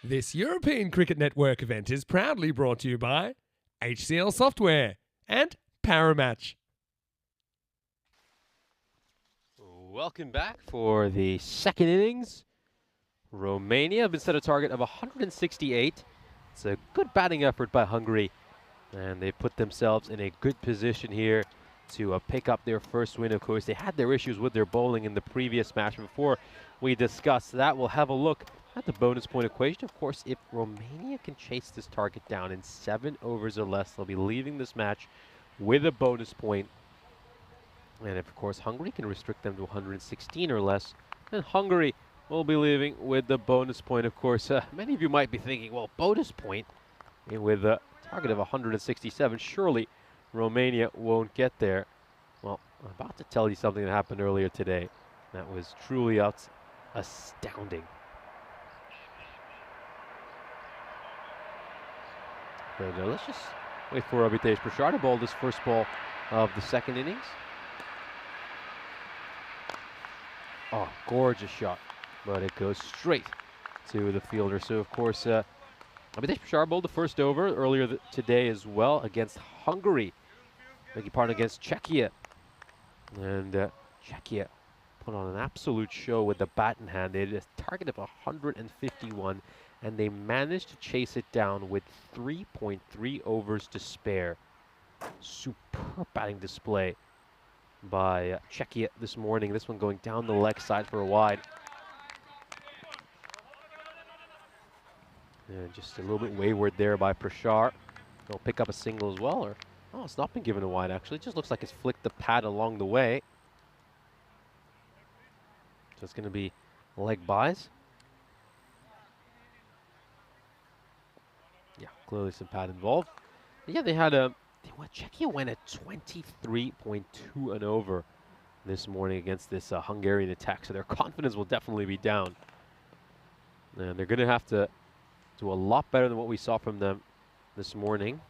This European Cricket Network event is proudly brought to you by HCL Software and Paramatch. Welcome back for the second innings. Romania have been set a target of 168. It's a good batting effort by Hungary, and they put themselves in a good position here to pick up their first win. Of course, they had their issues with their bowling in the previous match. Before we discuss that, we'll have a look at the bonus point equation. Of course, if Romania can chase this target down in 7 overs or less, they'll be leaving this match with a bonus point. And if, of course, Hungary can restrict them to 116 or less, then Hungary will be leaving with the bonus point. Of course, many of you might be thinking, well, bonus point with a target of 167, surely Romania won't get there. Well, I'm about to tell you something that happened earlier today. That was truly astounding. But let's just wait for Abhitesh Prashar to bowl this first ball of the second innings. Oh, gorgeous shot, but it goes straight to the fielder. So, of course, Abhitesh Prashar bowled the first over earlier today as well against Hungary. Beg your pardon, against Czechia. And Czechia put on an absolute show with the bat in hand. They had a target of 151, and they managed to chase it down with 3.3 overs to spare. Superb batting display by Czechia this morning. This one going down the leg side for a wide. And just a little bit wayward there by Prashar. He'll pick up a single as well. Or oh, it's not been given a wide, actually. It just looks like it's flicked the pad along the way. So it's going to be leg byes. Yeah, clearly some pad involved. But yeah, they had a... Czechia went at 23.2 and over this morning against this Hungarian attack, so their confidence will definitely be down. And they're going to have to do a lot better than what we saw from them this morning.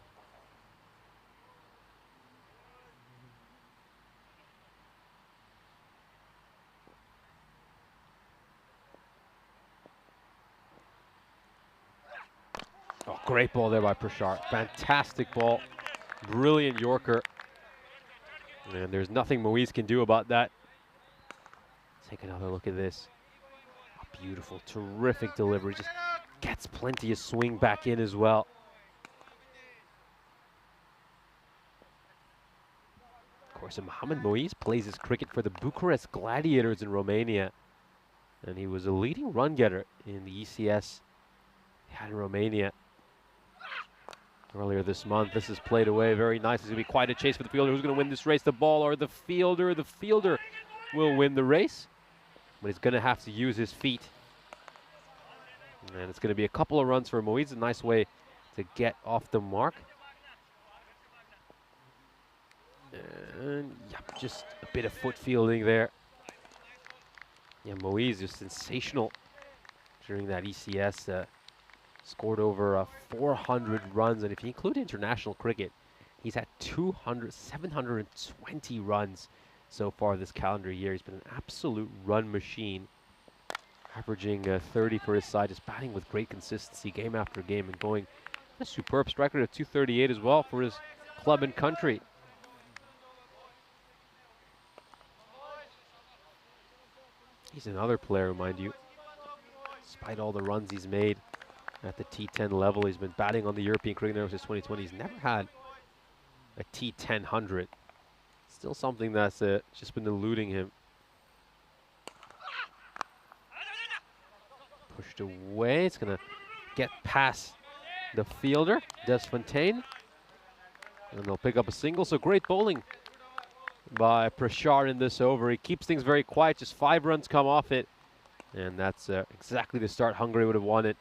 Oh, great ball there by Prashar. Fantastic ball. Brilliant Yorker. And there's nothing Moise can do about that. Take another look at this. A beautiful, terrific delivery. Just gets plenty of swing back in as well. Of course, Mohamed Moise plays his cricket for the Bucharest Gladiators in Romania. And he was a leading run getter in the ECS in Romania earlier this month. This is played away very nice. It's going to be quite a chase for the fielder. Who's going to win this race, the ball or the fielder? The fielder will win the race, but he's going to have to use his feet. And it's going to be a couple of runs for Moise. A nice way to get off the mark. And yeah, just a bit of foot fielding there. Yeah, Moise is sensational during that ECS. Scored over 400 runs, and if you include international cricket, he's at 720 runs so far this calendar year. He's been an absolute run machine, averaging 30 for his side, just batting with great consistency game after game, and going a superb strike rate of 238 as well for his club and country. He's another player, mind you, despite all the runs he's made at the T10 level. He's been batting on the European Cricket Network since 2020. He's never had a T10 100. Still something that's just been eluding him. Pushed away. It's going to get past the fielder, Desfontaine. And they'll pick up a single. So great bowling by Prashar in this over. He keeps things very quiet. Just 5 runs come off it. And that's exactly the start Hungary would have wanted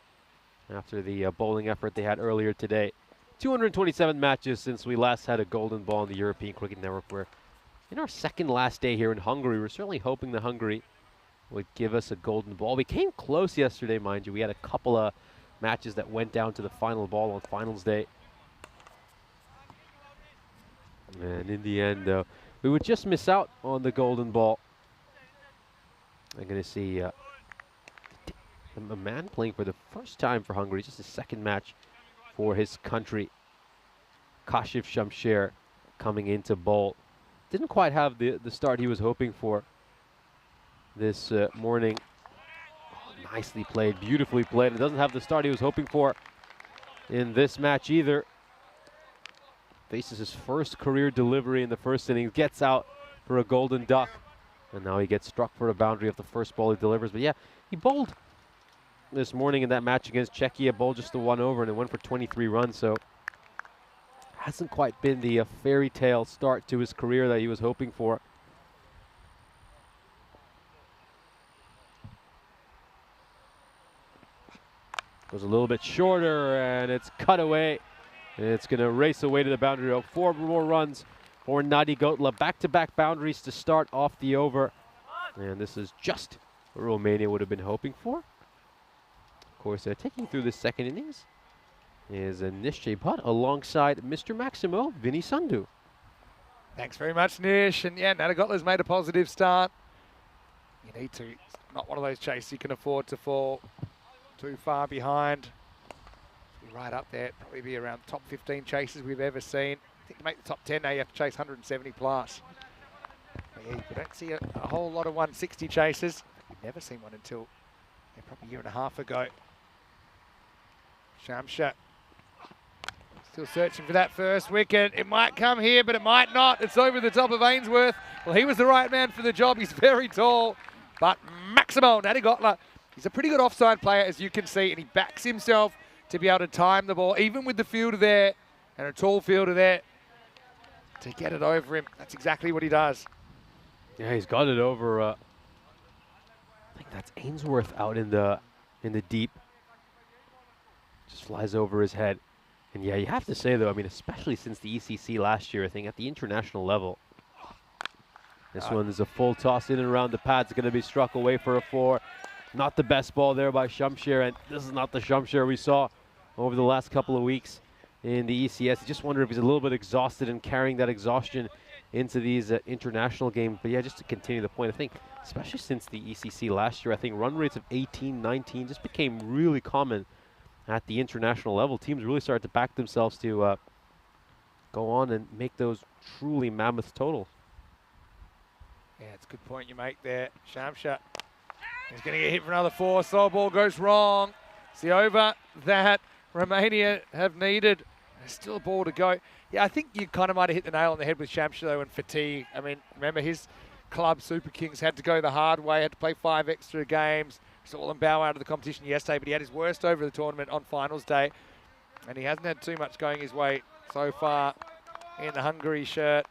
after the bowling effort they had earlier today. 227 matches since we last had a golden ball in the European Cricket Network. We're in our second last day here in Hungary. We're certainly hoping that Hungary would give us a golden ball. We came close yesterday, mind you. We had a couple of matches that went down to the final ball on finals day. And in the end, we would just miss out on the golden ball. I'm going to see a man playing for the first time for Hungary, just his second match for his country. Kashif Shamsher coming into bowl. Didn't quite have the start he was hoping for this morning. Oh, nicely played, beautifully played. It doesn't have the start he was hoping for in this match either. Faces his first career delivery in the first innings, gets out for a golden duck, and now he gets struck for a boundary of the first ball he delivers. But yeah, he bowled this morning in that match against Czechia, bowled just the one over, and it went for 23 runs, so hasn't quite been the fairy tale start to his career that he was hoping for. Goes a little bit shorter, and it's cut away. And it's going to race away to the boundary rope. 4 more runs for Nadi Gotla. Back-to-back boundaries to start off the over. And this is just what Romania would have been hoping for. Of course, taking through the second innings is Nishche Butt alongside Mr. Maximo, Vinny Sandhu. Thanks very much, Nish. And yeah, Nadi Gotla's made a positive start. You need to. It's not one of those chases you can afford to fall too far behind. Right up there, probably be around top 15 chases we've ever seen. I think to make the top 10 now you have to chase 170 plus. But yeah, you don't see a whole lot of 160 chases. We've never seen one until probably a year and a half ago. Shamsher still searching for that first wicket. It might come here, but it might not. It's over the top of Ainsworth. Well, he was the right man for the job. He's very tall, but Maximo Nadi Gotla, he's a pretty good offside player, as you can see, and he backs himself to be able to time the ball, even with the fielder there and a tall fielder there, to get it over him. That's exactly what he does. Yeah, he's got it over. I think that's Ainsworth out in the deep. Just flies over his head. And yeah, you have to say though, I mean, especially since the ECC last year, I think at the international level, this one is a full toss in and around the pads. Going to be struck away for a 4. Not the best ball there by Shamsher, and this is not the Shamsher we saw over the last couple of weeks in the ECS. I just wonder if he's a little bit exhausted and carrying that exhaustion into these international games. But yeah, just to continue the point, I think, especially since the ECC last year, I think run rates of 18, 19 just became really common at the international level. Teams really started to back themselves to go on and make those truly mammoth totals. Yeah, it's a good point you make there, Shamsher. He's going to get hit for another 4. Slow ball goes wrong. It's the over that Romania have needed. There's still a ball to go. Yeah, I think you kind of might have hit the nail on the head with Shamsher, though, and fatigue. I mean, remember his club, Super Kings, had to go the hard way, had to play 5 extra games. Saw him bow out of the competition yesterday, but he had his worst over the tournament on finals day. And he hasn't had too much going his way so far in the Hungary shirt.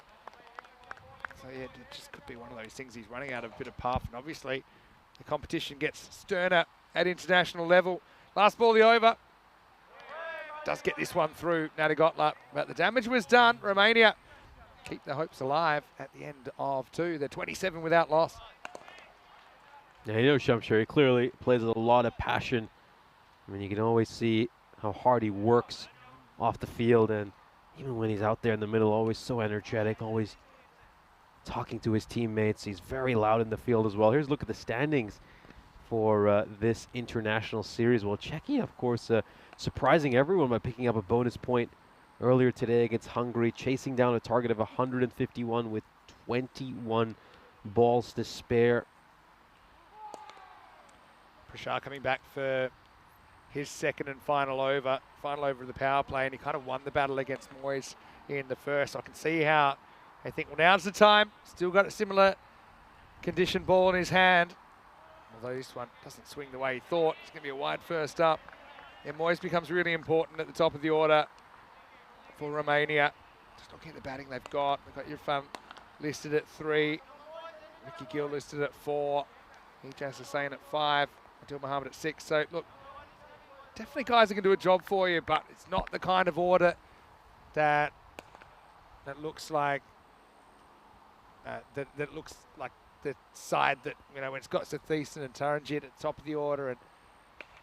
So, yeah, it just could be one of those things. He's running out of a bit of puff, and obviously the competition gets sterner at international level. Last ball, the over. Does get this one through, Nadi Gotla. But the damage was done. Romania keep their hopes alive at the end of 2. They're 27 without loss. Yeah, you know Shamsher, he clearly plays with a lot of passion. I mean, you can always see how hard he works off the field. And even when he's out there in the middle, always so energetic, always talking to his teammates. He's very loud in the field as well. Here's a look at the standings for this international series. Well, Czechia, of course, surprising everyone by picking up a bonus point earlier today against Hungary, chasing down a target of 151 with 21 balls to spare. Prashar coming back for his second and final over of the power play, and he kind of won the battle against Moyes in the first. I can see how I think, well, now's the time. Still got a similar condition ball in his hand. Although this one doesn't swing the way he thought. It's going to be a wide first up. And Moyes becomes really important at the top of the order for Romania. Just looking at the batting they've got. They've got Irfan listed at 3. Ricky Gill listed at 4. Ijaz Hussain at 5. Adil Mohammed at 6. So, look, definitely guys that can do a job for you, but it's not the kind of order that looks like that looks like the side that, you know, when it's got Sathisen and Taranjit at the top of the order and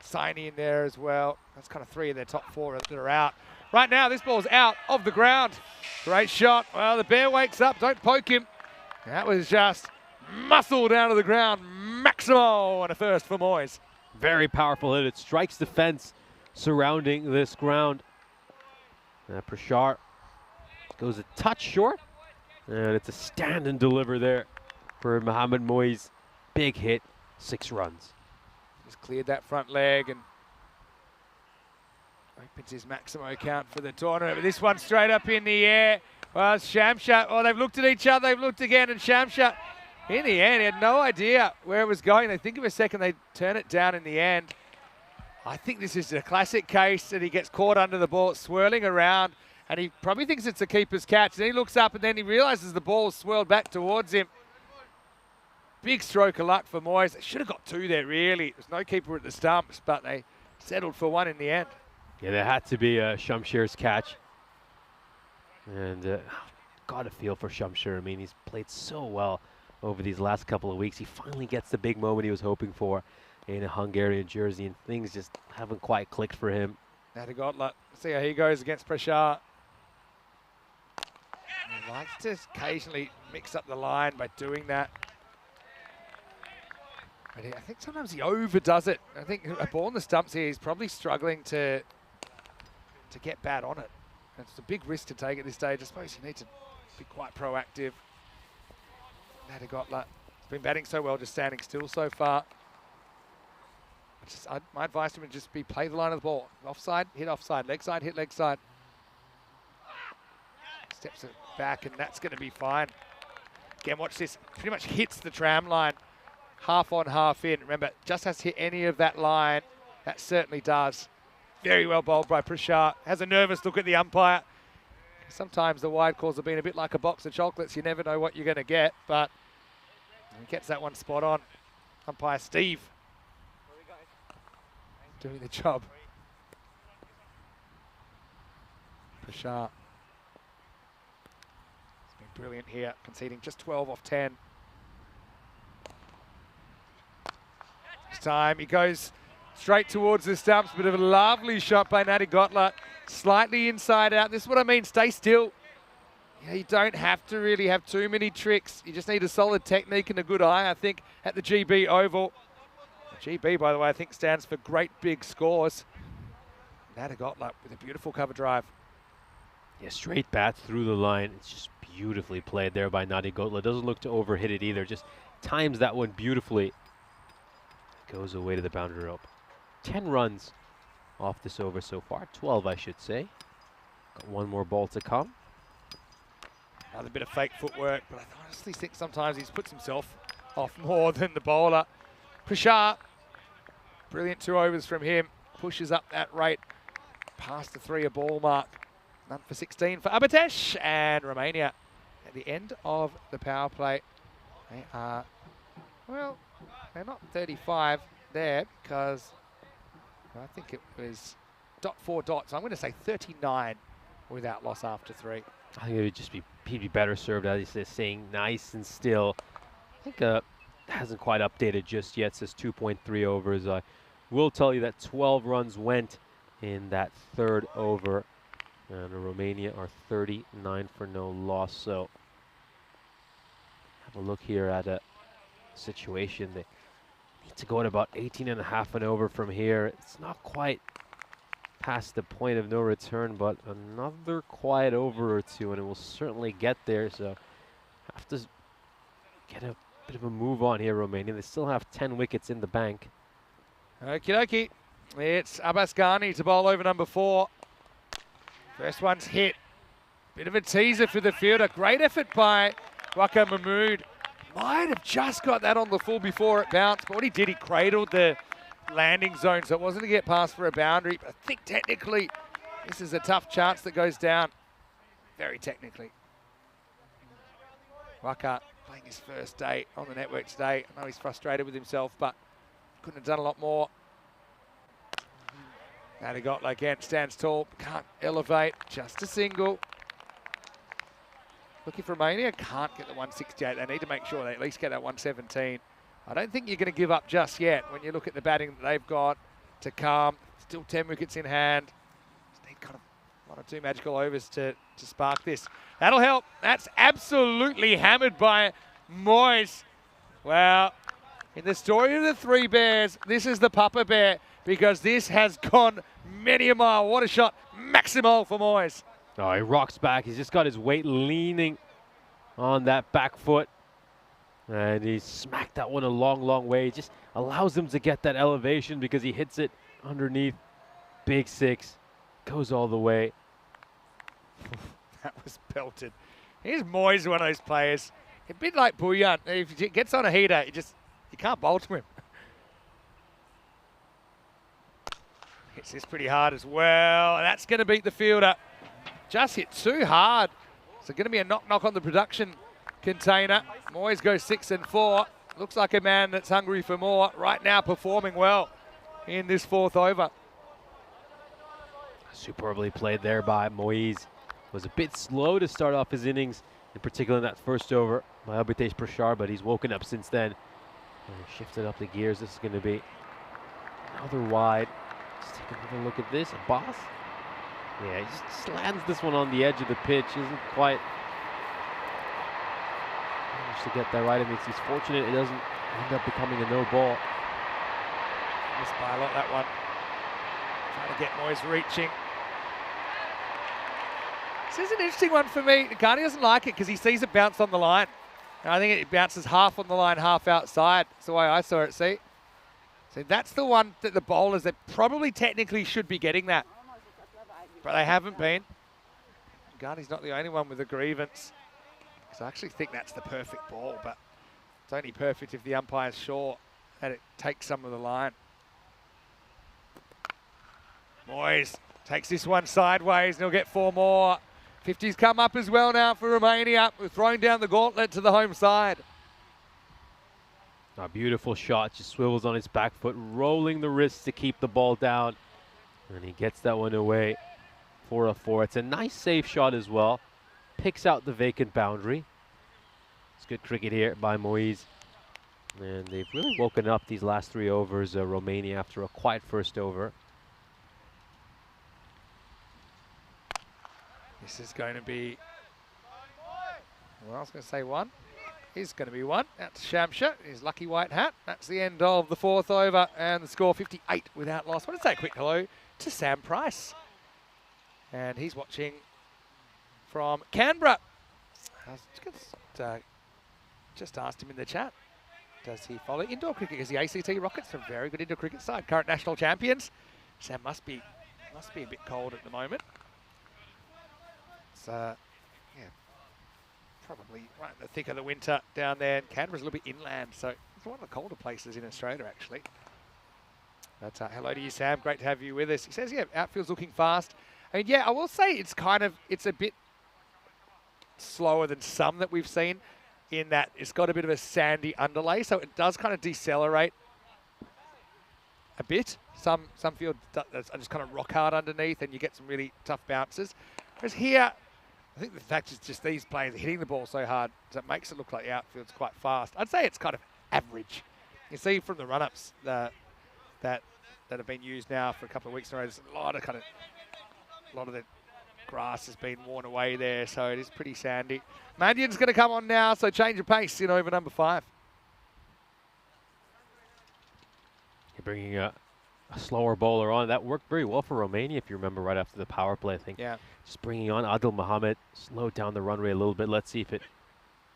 Saini in there as well. That's kind of 3 of their top 4 that are out. Right now, this ball's out of the ground. Great shot. Well, the bear wakes up. Don't poke him. That was just muscle down to the ground. Maximo and a first for Moyes. Very powerful hit. It strikes the fence surrounding this ground. Prashar goes a touch short, and it's a stand and deliver there for Mohamed Moise. Big hit, 6 runs. Just cleared that front leg and opens his maximum count for the tournament. But this one straight up in the air. Well, Shamshat, oh, they've looked at each other, they've looked again, and Shamshat, in the end, he had no idea where it was going. They think of a second, they turn it down in the end. I think this is a classic case that he gets caught under the ball, swirling around, and he probably thinks it's a keeper's catch. And he looks up and then he realizes the ball swirled back towards him. Big stroke of luck for Moyes. They should have got 2 there, really. There's no keeper at the stumps, but they settled for 1 in the end. Yeah, there had to be a Shamshir's catch. And got a feel for Shamshir. I mean, he's played so well over these last couple of weeks. He finally gets the big moment he was hoping for in a Hungarian jersey, and things just haven't quite clicked for him. Now to Gotla. See how he goes against Prashar. He likes to occasionally mix up the line by doing that. But I think sometimes he overdoes it. I think a ball in the stumps here, he's probably struggling to get bad on it. And it's a big risk to take at this stage. I suppose you need to be quite proactive. Now to Gotla. He's been batting so well, just standing still so far. My advice to him would just be play the line of the ball. Offside, hit offside. Leg side, hit leg side. Steps it back, and that's going to be fine. Again, watch this. Pretty much hits the tram line. Half on, half in. Remember, just has to hit any of that line. That certainly does. Very well bowled by Prashar. Has a nervous look at the umpire. Sometimes the wide calls have been a bit like a box of chocolates. You never know what you're going to get, but he gets that one spot on. Umpire Steve doing the job. Prashar. He's been brilliant here, conceding just 12 off 10. This time he goes straight towards the stumps. Bit of a lovely shot by Nadi Gotla. Slightly inside out. This is what I mean, stay still. Yeah, you don't have to really have too many tricks. You just need a solid technique and a good eye, I think, at the GB Oval. The GB, by the way, I think stands for Great Big Scores. Nadi Gotla with a beautiful cover drive. Yeah, straight bat through the line. It's just beautifully played there by Nadi Gotla. Doesn't look to overhit it either. Just times that one beautifully. Goes away to the boundary rope. 10 runs off this over so far. 12, I should say. Got one more ball to come. Another bit of fake footwork, but I honestly think sometimes he's puts himself off more than the bowler. Prashar, brilliant 2 overs from him. Pushes up that rate past the 3-a-ball mark. None for 16 for Abitesh, and Romania at the end of the power play. They are, well, they're not 35 there because I think it was .4 dots. I'm going to say 39 without loss after 3. I think it would just be, he'd be better served, as he says, saying nice and still. I think hasn't quite updated just yet, says 2.3 overs. I will tell you that 12 runs went in that 3rd over. And Romania are 39 for no loss. So have a look here at a situation. They need to go at about 18.5 and over from here. It's not quite past the point of no return, but another quiet over or 2, and it will certainly get there. So have to get a bit of a move on here, Romania. They still have 10 wickets in the bank. Okie dokie. It's Abbas Ghani to bowl over number 4. First one's hit. Bit of a teaser for the fielder. Great effort by Waka Mahmood. Might have just got that on the full before it bounced, but what he did, he cradled the landing zone, so it wasn't to get past for a boundary. But I think technically, this is a tough chance that goes down. Very technically. Waka playing his first day on the network today. I know he's frustrated with himself, but couldn't have done a lot more. Now he got again, stands tall, can't elevate, just a single. Looking for Romania, can't get the 168. They need to make sure they at least get that 117. I don't think you're going to give up just yet when you look at the batting that they've got to come. Still 10 wickets in hand. Just need kind of 1 or 2 magical overs to spark this. That'll help. That's absolutely hammered by Moyes. Well, In the story of the three bears, this is the Papa Bear, because this has gone many a mile. What a shot. Maximal for Moyes. Oh, he rocks back. He's just got his weight leaning on that back foot. And he smacked that one a long, long way. It just allows him to get that elevation because he hits it underneath. Big six. Goes all the way. That was belted. Here's Moyes, one of those players. A bit like Bouillon. If he gets on a heater, you can't bowl to him. Hits this pretty hard as well. And that's going to beat the fielder. Just hit too hard. So going to be a knock-knock on the production container. Moyes goes 6 and 4. Looks like a man that's hungry for more. Right now performing well in this fourth over. Superbly played there by Moyes. Was a bit slow to start off his innings, in particular in that first over by Abhitesh Prashar, but he's woken up since then. And shifted up the gears. This is going to be another wide. Let's take another look at this. Abbas? Yeah, he just lands this one on the edge of the pitch. Isn't quite managed to get that right. I mean, he's fortunate it doesn't end up becoming a no ball. Missed by a lot, that one. Trying to get Moyes reaching. This is an interesting one for me. Ghani doesn't like it because he sees it bounce on the line. And I think it bounces half on the line, half outside. That's the way I saw it, see? So that's the one that the bowlers that probably technically should be getting that. But they haven't been. Ghani's not the only one with a grievance. So I actually think that's the perfect ball, but it's only perfect if the umpire's sure that it takes some of the line. Moyes takes this one sideways and he'll get 4 more. 50's come up as well now for Romania. We're throwing down the gauntlet to the home side. A beautiful shot, just swivels on his back foot, rolling the wrists to keep the ball down. And he gets that one away for a 4. It's a nice safe shot as well. Picks out the vacant boundary. It's good cricket here by Moyes. And they've really woken up these last 3 overs, Romania, after a quiet first over. This is going to be, well, I was going to say 1. Is going to be 1. Out to Shamsha, his lucky white hat. That's the end of the fourth over, and the score 58 without loss. I want to say a quick hello to Sam Price. And he's watching from Canberra. Just asked him in the chat, does he follow indoor cricket? Because the ACT Rockets are a very good indoor cricket side, current national champions. Sam must be a bit cold at the moment. It's, yeah, probably right in the thick of the winter down there. And Canberra's a little bit inland, so it's one of the colder places in Australia, actually. But hello to you, Sam. Great to have you with us. He says, yeah, outfield's looking fast. I mean, yeah, I will say it's a bit slower than some that we've seen in that it's got a bit of a sandy underlay, so it does kind of decelerate a bit. Some field just kind of rock hard underneath and you get some really tough bounces. Whereas here, I think the fact is just these players are hitting the ball so hard so it makes it look like the outfield's quite fast. I'd say it's kind of average. You see from the run-ups that have been used now for a couple of weeks in a row, there's a lot of the grass has been worn away there, so it is pretty sandy. Mandian's going to come on now, so change of pace in over number 5. You're bringing a slower bowler on. That worked very well for Romania, if you remember, right after the power play, I think. Yeah. Just bringing on Adil Mohammed, slowed down the run rate a little bit. Let's see if it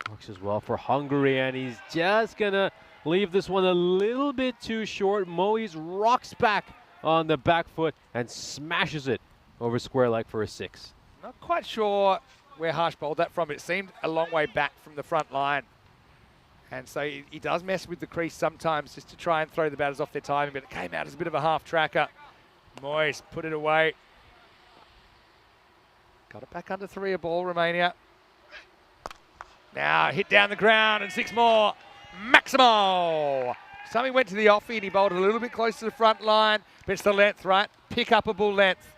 works as well for Hungary, and he's just going to leave this one a little bit too short. Moyes rocks back on the back foot and smashes it over square leg for a 6. Not quite sure where Harsh bowled that from. It seemed a long way back from the front line. And so he does mess with the crease sometimes just to try and throw the batters off their timing, but it came out as a bit of a half tracker. Moyes put it away. Got it back under 3 a ball, Romania. Now hit down the ground and 6 more. Maximal! Something went to the offie and he bowled a little bit close to the front line, but it's the length, right? Pick upable length.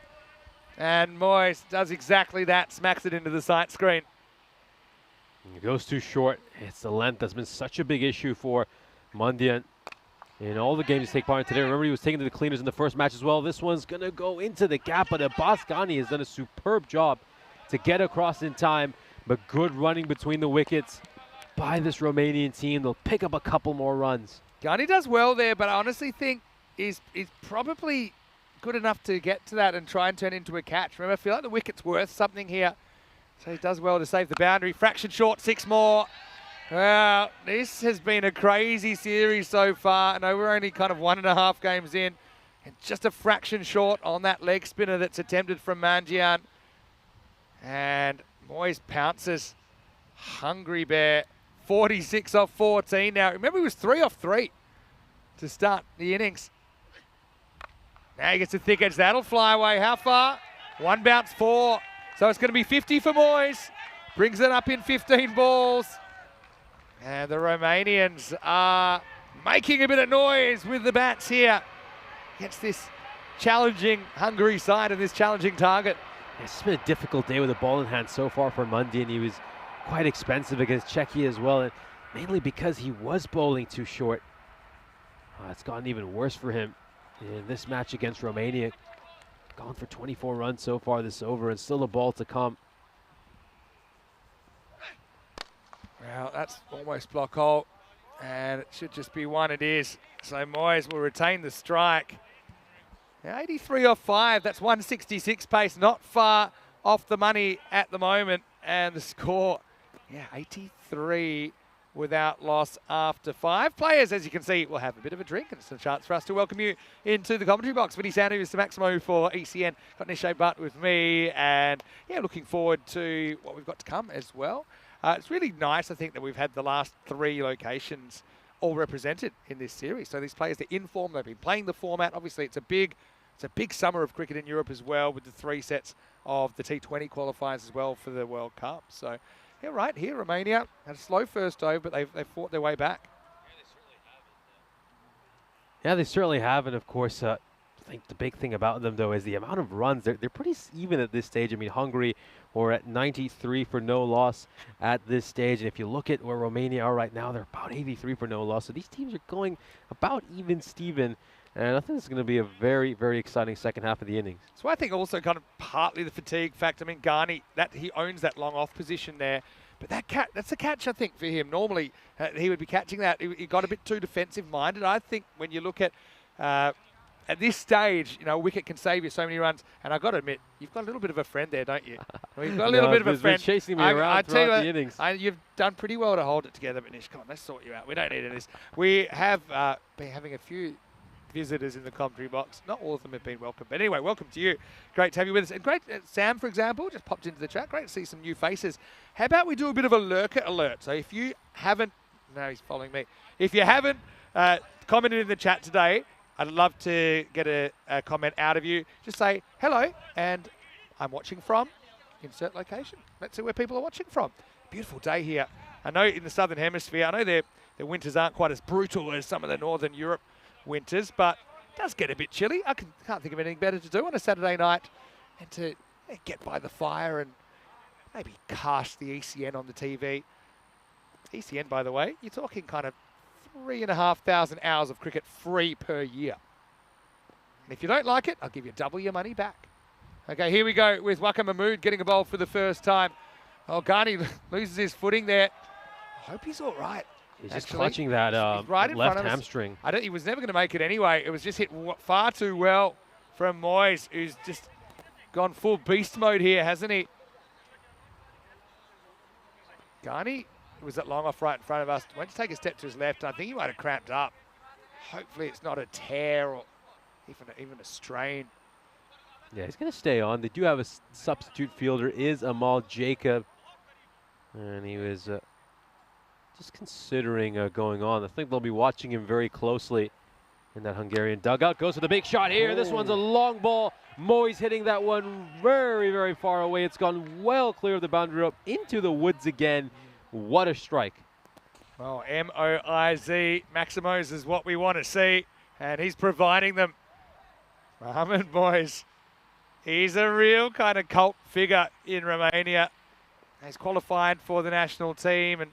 And Moyes does exactly that, smacks it into the sight screen. It goes too short. It's the length that's been such a big issue for Mandian in all the games he take part in today. Remember, he was taking to the cleaners in the first match as well. This one's going to go into the gap, but Abbas Ghani has done a superb job to get across in time, but good running between the wickets by this Romanian team. They'll pick up a couple more runs. Gunny does well there, but I honestly think he's probably good enough to get to that and try and turn it into a catch. Remember, I feel like the wicket's worth something here. So he does well to save the boundary. Fraction short, 6 more. Well, this has been a crazy series so far. I know we're only kind of 1.5 games in. And just a fraction short on that leg spinner that's attempted from Manjian. And Moyes pounces. Hungry Bear, 46 off 14 now. Remember, he was 3 off 3 to start the innings. Now he gets a thick edge. That'll fly away. How far? 1 bounce, 4. So it's going to be 50 for Moyes. Brings it up in 15 balls. And the Romanians are making a bit of noise with the bats here against this challenging Hungary side and this challenging target. It's been a difficult day with the ball in hand so far for Mundy, and he was quite expensive against Czechia as well, and mainly because he was bowling too short. It's gotten even worse for him in this match against Romania. Gone for 24 runs so far this over, and still a ball to come. Well, that's almost block hole, and it should just be 1. It is. So Moyes will retain the strike. Now 83 off 5, that's 166 pace, not far off the money at the moment. And the score, 83 without loss after 5. Players, as you can see, will have a bit of a drink, and it's a chance for us to welcome you into the commentary box. Vinny Sandu is the Maximo for ECN. Got Nishay Butt with me, and looking forward to what we've got to come as well. It's really nice, I think, that we've had the last 3 locations all represented in this series. So these players, they're in form, they've been playing the format. Obviously, it's a big summer of cricket in Europe as well, with the 3 sets of the T20 qualifiers as well for the World Cup. So, right here, Romania had a slow first over, but they've fought their way back. Yeah, they certainly have, and of course, I think the big thing about them, though, is the amount of runs. They're pretty even at this stage. I mean, Hungary were at 93 for no loss at this stage, and if you look at where Romania are right now, they're about 83 for no loss. So these teams are going about even Steven, and I think it's going to be a very, very exciting second half of the innings. So I think also kind of partly the fatigue factor. I mean, Ghani, he owns that long off position there. But that's a catch, I think, for him. Normally, he would be catching that. He got a bit too defensive-minded. I think when you look at this stage, a wicket can save you so many runs. And I've got to admit, you've got a little bit of a friend there, don't you? You've got a little bit of a friend. Chasing me around throughout the innings. You've done pretty well to hold it together, but Nish, come on, let's sort you out. We don't need any of this. We have been having a few visitors in the commentary box. Not all of them have been welcome. But anyway, welcome to you. Great to have you with us. And great, Sam, for example, just popped into the chat. Great to see some new faces. How about we do a bit of a lurker alert? So if you haven't, no, he's following me. If you haven't commented in the chat today, I'd love to get a comment out of you. Just say, hello, and I'm watching from insert location. Let's see where people are watching from. Beautiful day here. I know in the Southern Hemisphere, I know their winters aren't quite as brutal as some of the Northern Europe winters, but it does get a bit chilly. I can't think of anything better to do on a Saturday night and to get by the fire and maybe cast the ECN on the TV. ECN, by the way, you're talking kind of 3,500 hours of cricket free per year. And if you don't like it, I'll give you double your money back. Okay, here we go with Waka Mahmood getting a bowl for the first time. Oh, Ghani loses his footing there. I hope he's all right. He's just clutching that right in left front of hamstring. He was never going to make it anyway. It was just hit far too well from Moyes, who's just gone full beast mode here, hasn't he? Ghani was at long off right in front of us. Went to take a step to his left. I think he might have cramped up. Hopefully it's not a tear or even a strain. Yeah, he's going to stay on. They do have a substitute fielder, is Amal Jacob. And he was just considering going on. I think they'll be watching him very closely in that Hungarian dugout. Goes for the big shot here. This one's a long ball. Moyes hitting that one very, very far away. It's gone well clear of the boundary rope into the woods again. What a strike. Well, M-O-I-Z, Maximos is what we want to see, and he's providing them. Mohamed Moyes, he's a real kind of cult figure in Romania. He's qualified for the national team, and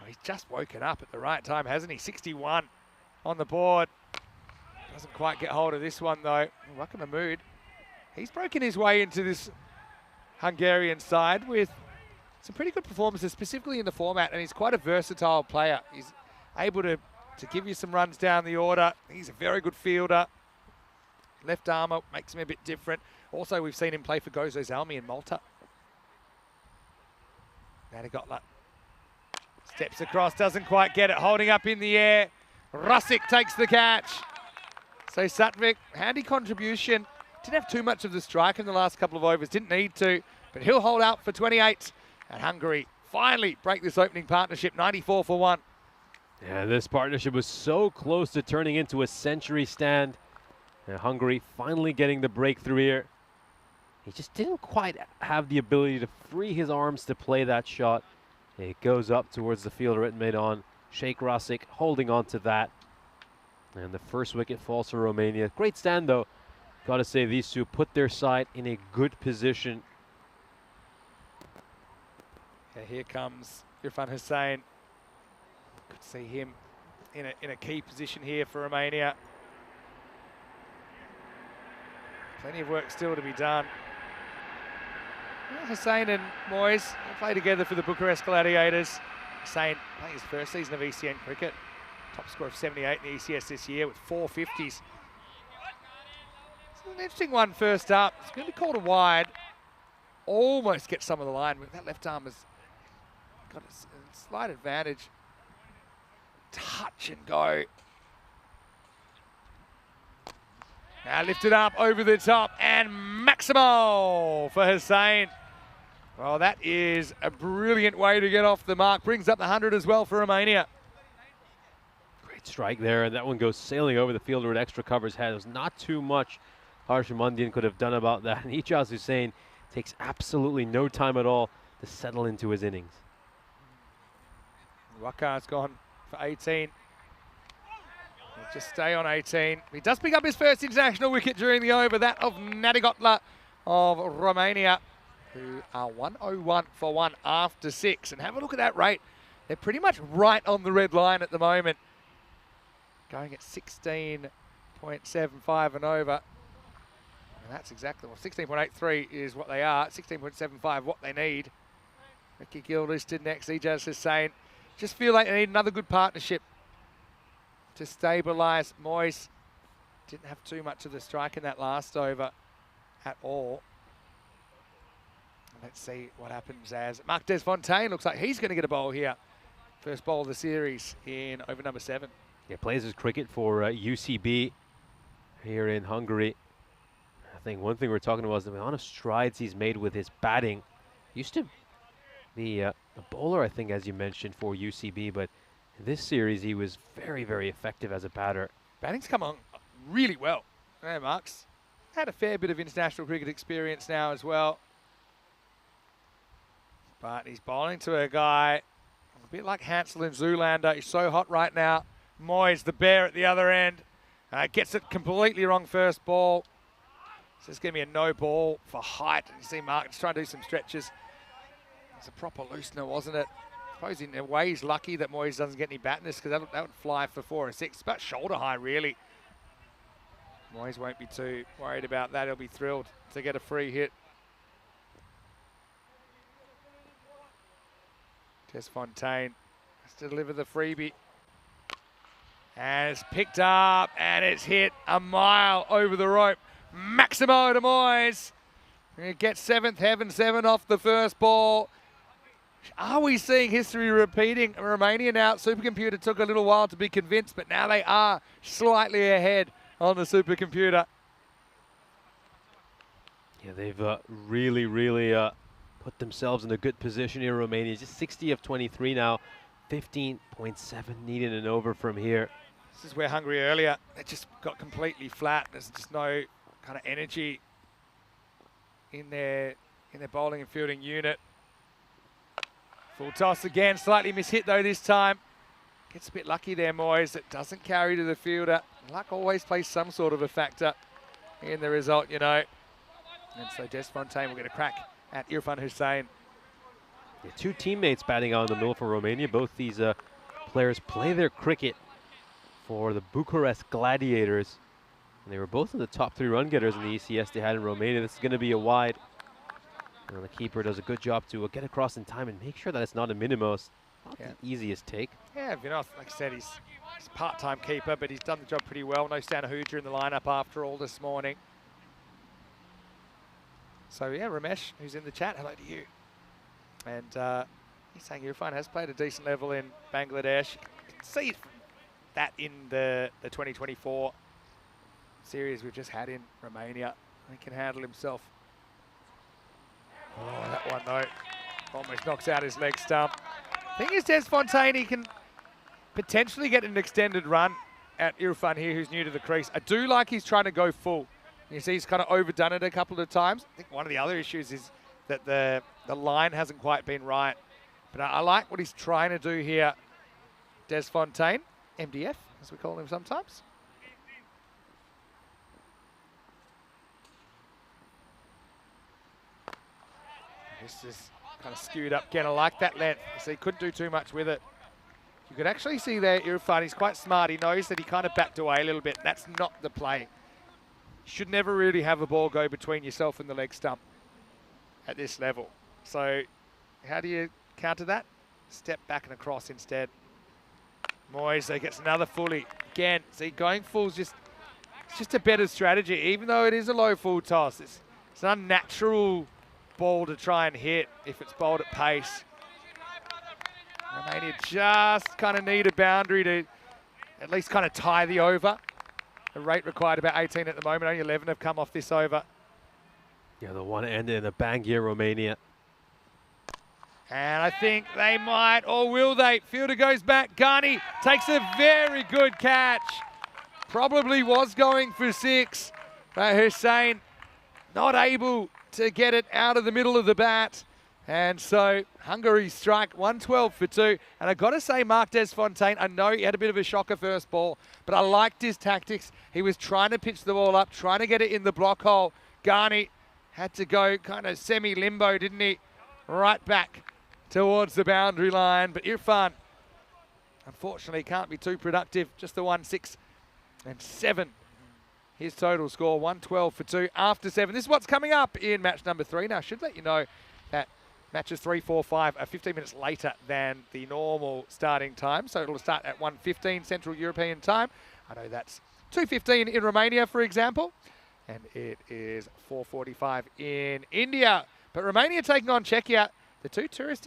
he's just woken up at the right time, hasn't he? 61 on the board. Doesn't quite get hold of this one, though. Waka Mahmood, he's broken his way into this Hungarian side with some pretty good performances, specifically in the format, and he's quite a versatile player. He's able to to give you some runs down the order. He's a very good fielder. Left armour makes him a bit different. Also, we've seen him play for Gozo Zalmi in Malta. Now he got that. Steps across, doesn't quite get it. Holding up in the air. Rusick takes the catch. So Satvik, handy contribution. Didn't have too much of the strike in the last couple of overs. Didn't need to, but he'll hold out for 28. And Hungary finally break this opening partnership, 94 for 1. Yeah, this partnership was so close to turning into a century stand. And Hungary finally getting the breakthrough here. He just didn't quite have the ability to free his arms to play that shot. It goes up towards the fielder it made on. Sheikh Rusick holding on to that. And the first wicket falls for Romania. Great stand though. Got to say these two put their side in a good position. Yeah, here comes Irfan Hussain. Could see him in a key position here for Romania. Plenty of work still to be done. Well, Hussain and Moyes play together for the Bucharest Gladiators. Hussain playing his first season of ECN cricket. Top score of 78 in the ECS this year with 4 50s. It's an interesting one first up. It's going to be called a wide. Almost get some of the line. That left arm has got a slight advantage. Touch and go. Now lifted up over the top and Maximo for Hussain. Well, that is a brilliant way to get off the mark. Brings up the 100 as well for Romania. Great strike there, and that one goes sailing over the fielder with extra cover's head. There was not too much Harshamundian could have done about that. And Ijaz Hussain takes absolutely no time at all to settle into his innings. Wakar's gone for 18. He'll just stay on 18. He does pick up his first international wicket during the over, that of Nadigotla of Romania, who are 101 for 1 after 6. And have a look at that rate. They're pretty much right on the red line at the moment. Going at 16.75 and over. And that's exactly, well, 16.83 is what they are. 16.75 what they need. Ricky Gill listed next. Ijaz Hussain. Just feel like they need another good partnership to stabilise. Moyes didn't have too much of the strike in that last over at all. Let's see what happens as Marc Desfontaine looks like he's going to get a bowl here. First bowl of the series in over number 7. Yeah, plays his cricket for UCB here in Hungary. I think one thing we're talking about is the amount of strides he's made with his batting. Used to be a bowler, I think, as you mentioned, for UCB, but in this series he was very, very effective as a batter. Batting's come on really well. Hey, Mark's had a fair bit of international cricket experience now as well. But he's bowling to a guy a bit like Hansel and Zoolander. He's so hot right now. Moyes, the bear at the other end, gets it completely wrong first ball. So it's going to be a no ball for height. You see Mark just trying to do some stretches. It's a proper loosener, wasn't it? I suppose in a way he's lucky that Moyes doesn't get any batness, because that would fly for 4 and 6. It's about shoulder high, really. Moyes won't be too worried about that. He'll be thrilled to get a free hit. Desfontaine has to deliver the freebie. And it's picked up and it's hit a mile over the rope. Maximo to Moyes. He gets 7th heaven 7 off the first ball. Are we seeing history repeating? Romania now, supercomputer took a little while to be convinced, but now they are slightly ahead on the supercomputer. Yeah, they've really put themselves in a good position here, Romania. Just 60 of 23 now. 15.7 needed and over from here. This is where Hungary earlier, they just got completely flat. There's just no kind of energy in their bowling and fielding unit. Full toss again, slightly mishit though this time. Gets a bit lucky there, Moyes. It doesn't carry to the fielder. Luck always plays some sort of a factor in the result, you know. And so Desfontaine will get a crack at Irfan Hussain. Yeah, 2 teammates batting out in the middle for Romania. Both these players play their cricket for the Bucharest Gladiators. And they were both in the top 3 run getters in the ECS they had in Romania. This is going to be a wide. And the keeper does a good job to get across in time and make sure that it's not a minimos. Not the easiest take. Yeah, Vinoth, like I said, he's a part-time keeper, but he's done the job pretty well. No Stanahuja in the lineup after all this morning. So yeah, Ramesh, who's in the chat, hello to you. And he's saying Irfan has played a decent level in Bangladesh. You can see that in the 2024 series we've just had in Romania. He can handle himself. Oh, that one though, almost knocks out his leg stump. Thing is, Des Fontaine, he can potentially get an extended run at Irfan here, who's new to the crease. I do like he's trying to go full. You see he's kind of overdone it a couple of times. I think one of the other issues is that the line hasn't quite been right. But I like what he's trying to do here. Des Fontaine, MDF, as we call him sometimes. This is kind of skewed up again. I like that length. So he couldn't do too much with it. You could actually see there, Irfan, he's quite smart. He knows that he kind of backed away a little bit. That's not the play. You should never really have a ball go between yourself and the leg stump at this level. So how do you counter that? Step back and across instead. Moise gets another fully. Again, see, going full is it's just a better strategy. Even though it is a low full toss, it's an unnatural ball to try and hit if it's bowled at pace. Romania just kind of need a boundary to at least kind of tie the over. The rate required about 18 at the moment. Only 11 have come off this over. Yeah, the one ended in a bang here, Romania. And I think they might, or will they? Fielder goes back. Ghani takes a very good catch. Probably was going for 6, but Hussein not able to get it out of the middle of the bat. And so Hungary strike 112 for 2. And I got to say, Mark Desfontaine, I know he had a bit of a shocker first ball, but I liked his tactics. He was trying to pitch the ball up, trying to get it in the block hole. Ghani had to go kind of semi-limbo, didn't he? Right back towards the boundary line. But Irfan, unfortunately, can't be too productive. Just the 1, 6 and 7. His total score, 112 for 2 after 7. This is what's coming up in match number 3. Now, I should let you know that matches 3, 4, 5 are 15 minutes later than the normal starting time. So it'll start at 1:15 Central European time. I know that's 2:15 in Romania, for example. And it is 4:45 in India. But Romania taking on Czechia, the two tourist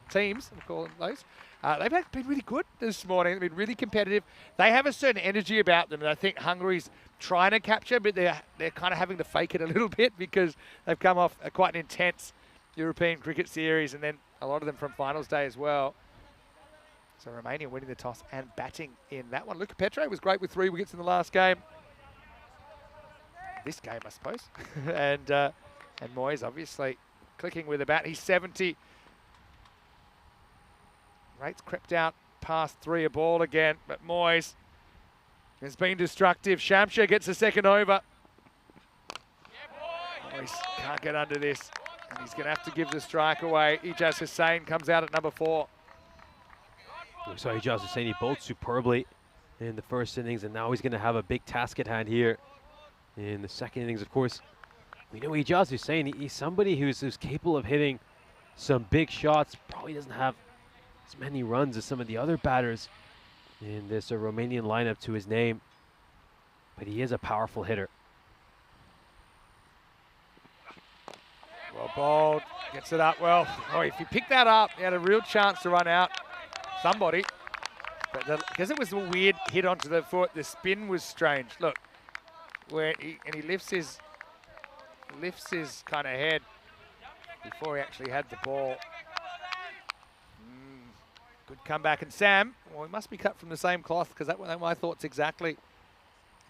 teams, we'll call them those. They've been really good this morning. They've been really competitive. They have a certain energy about them, and I think Hungary's trying to capture, but they're kind of having to fake it a little bit because they've come off quite an intense European cricket series, and then a lot of them from finals day as well. So Romania winning the toss and batting in that one. Luca Petre was great with 3 wickets in the last game. This game, I suppose. and Moyes obviously clicking with a bat. He's 70. Rates crept out past 3 a ball again, but Moyes has been destructive. Shamsha gets a second over. Moyes can't get under this, and he's going to have to give the strike away. Ijaz Hussain comes out at number 4. So Ijaz Hussain, he bowled superbly in the first innings, and now he's going to have a big task at hand here in the second innings. Of course, we know Ijaz Hussain, he's somebody who's capable of hitting some big shots. Probably doesn't have as many runs as some of the other batters in this Romanian lineup to his name, but he is a powerful hitter. Well bowled, gets it up well. Oh, if he picked that up, he had a real chance to run out somebody. But because it was a weird hit onto the foot, the spin was strange. Look, where he lifts his kind of head before he actually had the ball. Good comeback, and Sam, well, he must be cut from the same cloth because that were my thoughts exactly.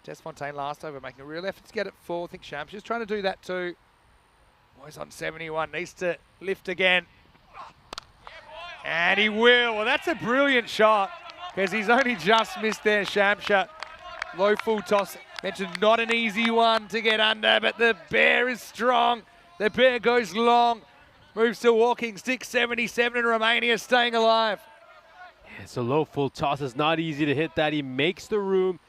Des Fontaine last over, making a real effort to get it full. I think Shamsha's trying to do that too. Boy's on 71, needs to lift again. And he will. Well, that's a brilliant shot because he's only just missed there, Shamsha. Low full toss. Mentioned not an easy one to get under, but the bear is strong. The bear goes long. Moves to walking stick, 77 in Romania, staying alive. It's a low full toss. It's not easy to hit that. He makes the room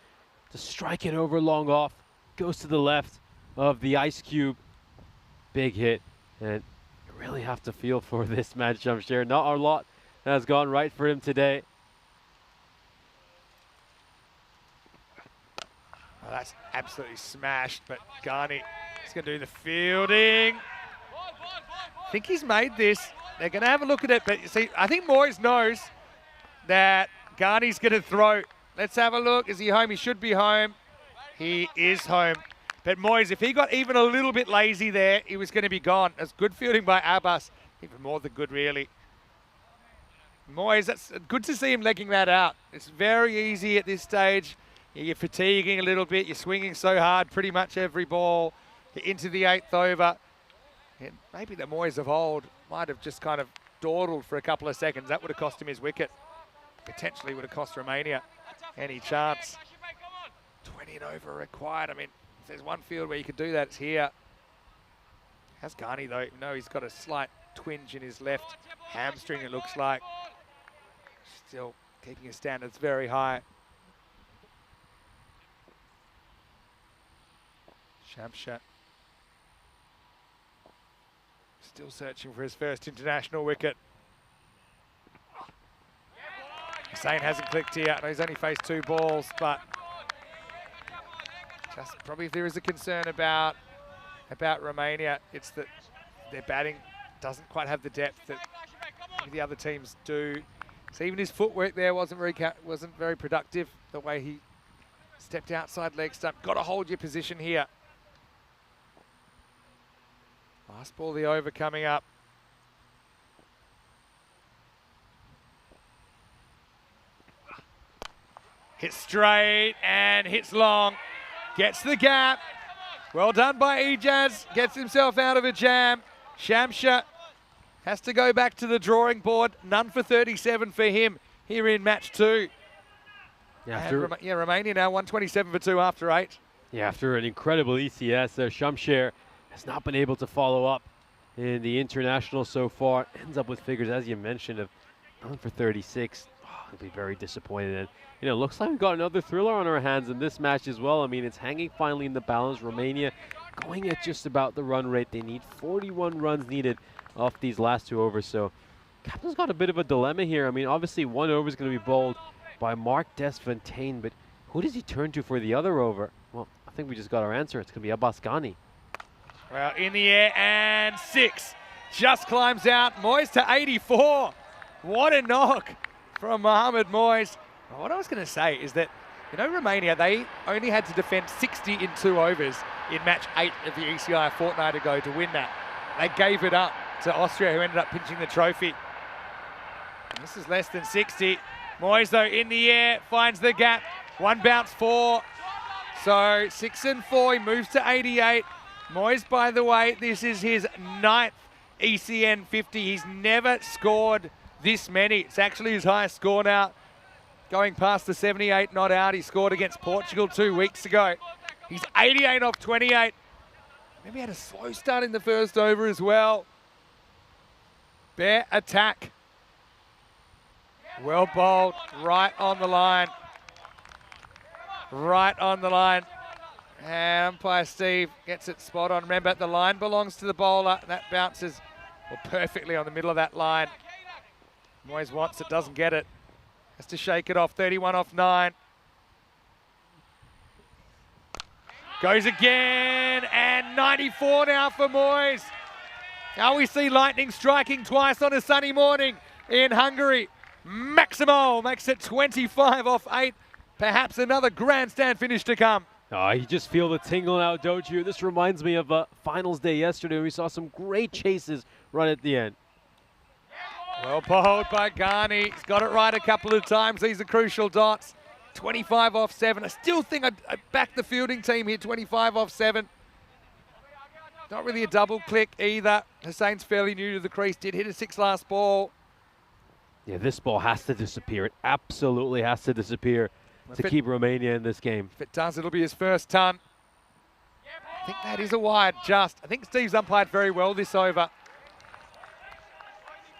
to strike it over long off. Goes to the left of the ice cube. Big hit. And you really have to feel for this match, I'm sure. Not a lot has gone right for him today. Oh, that's absolutely smashed, but Garni is going to do the fielding. I think he's made this. They're going to have a look at it, but you see, I think Moyes knows that Garni's going to throw. Let's have a look. Is he home? He should be home. He is home. But Moyes, if he got even a little bit lazy there, he was going to be gone. That's good fielding by Abbas. Even more than good, really. Moyes, that's good to see him legging that out. It's very easy at this stage. You're fatiguing a little bit. You're swinging so hard pretty much every ball. You're into the 8th over. And maybe the Moyes of old might have just kind of dawdled for a couple of seconds. That would have cost him his wicket. Potentially would have cost Romania any chance. 20 and over required. I mean, if there's one field where you could do that, it's here. How's Garni though? No, he's got a slight twinge in his left hamstring, it looks like. Still keeping his standards very high. Shamshat still searching for his first international wicket. Hussain hasn't clicked here. He's only faced 2 balls, but just probably if there is a concern about Romania, it's that their batting doesn't quite have the depth that the other teams do. So even his footwork there wasn't very productive. The way he stepped outside leg stump. Got to hold your position here. Last ball of the over coming up. Hits straight and hits long. Gets the gap. Well done by Ijaz. Gets himself out of a jam. Shamsha has to go back to the drawing board. None for 37 for him here in match 2. Yeah, Romania now 127 for 2 after 8. Yeah, after an incredible ECS, Shamsher has not been able to follow up in the international so far. Ends up with figures, as you mentioned, of 9 for 36. Oh, he'll be very disappointed. And, you know, looks like we've got another thriller on our hands in this match as well. I mean, it's hanging finally in the balance. Romania going at just about the run rate they need. 41 runs needed off these last 2 overs. So, captain's got a bit of a dilemma here. I mean, obviously, 1 over is going to be bowled by Mark Desfontaine, but who does he turn to for the other over? Well, I think we just got our answer. It's going to be Abbas Ghani. Well, in the air and 6. Just climbs out. Moyes to 84. What a knock from Mohamed Moyes. Well, what I was going to say is that, you know, Romania, they only had to defend 60 in 2 overs in match 8 of the ECI a fortnight ago to win that. They gave it up to Austria, who ended up pinching the trophy. And this is less than 60. Moyes, though, in the air, finds the gap. 1 bounce 4. So 6 and 4, he moves to 88. Moyes, by the way, this is his 9th ECN 50. He's never scored this many. It's actually his highest score now. Going past the 78 not out. He scored against Portugal 2 weeks ago. He's 88 off 28. Maybe had a slow start in the first over as well. Bare attack. Well bowled, right on the line. Right on the line. And umpire Steve gets it spot on. Remember, the line belongs to the bowler. That bounces perfectly on the middle of that line. Moyes wants it, doesn't get it. Has to shake it off. 31 off 9. Goes again, and 94 now for Moyes. Now we see lightning striking twice on a sunny morning in Hungary. Maximo makes it 25 off 8. Perhaps another grandstand finish to come. Oh, you just feel the tingle now, don't you? This reminds me of finals day yesterday. We saw some great chases right at the end. Well bowled by Ghani. He's got it right a couple of times. These are crucial dots. 25 off 7. I still think I'd back the fielding team here. 25 off 7. Not really a double click either. Hussain's fairly new to the crease. Did hit a 6 last ball. Yeah, this ball has to disappear. It absolutely has to disappear to keep Romania in this game. If it does, it'll be his first ton. I think that is a wide just. I think Steve's umpired very well this over.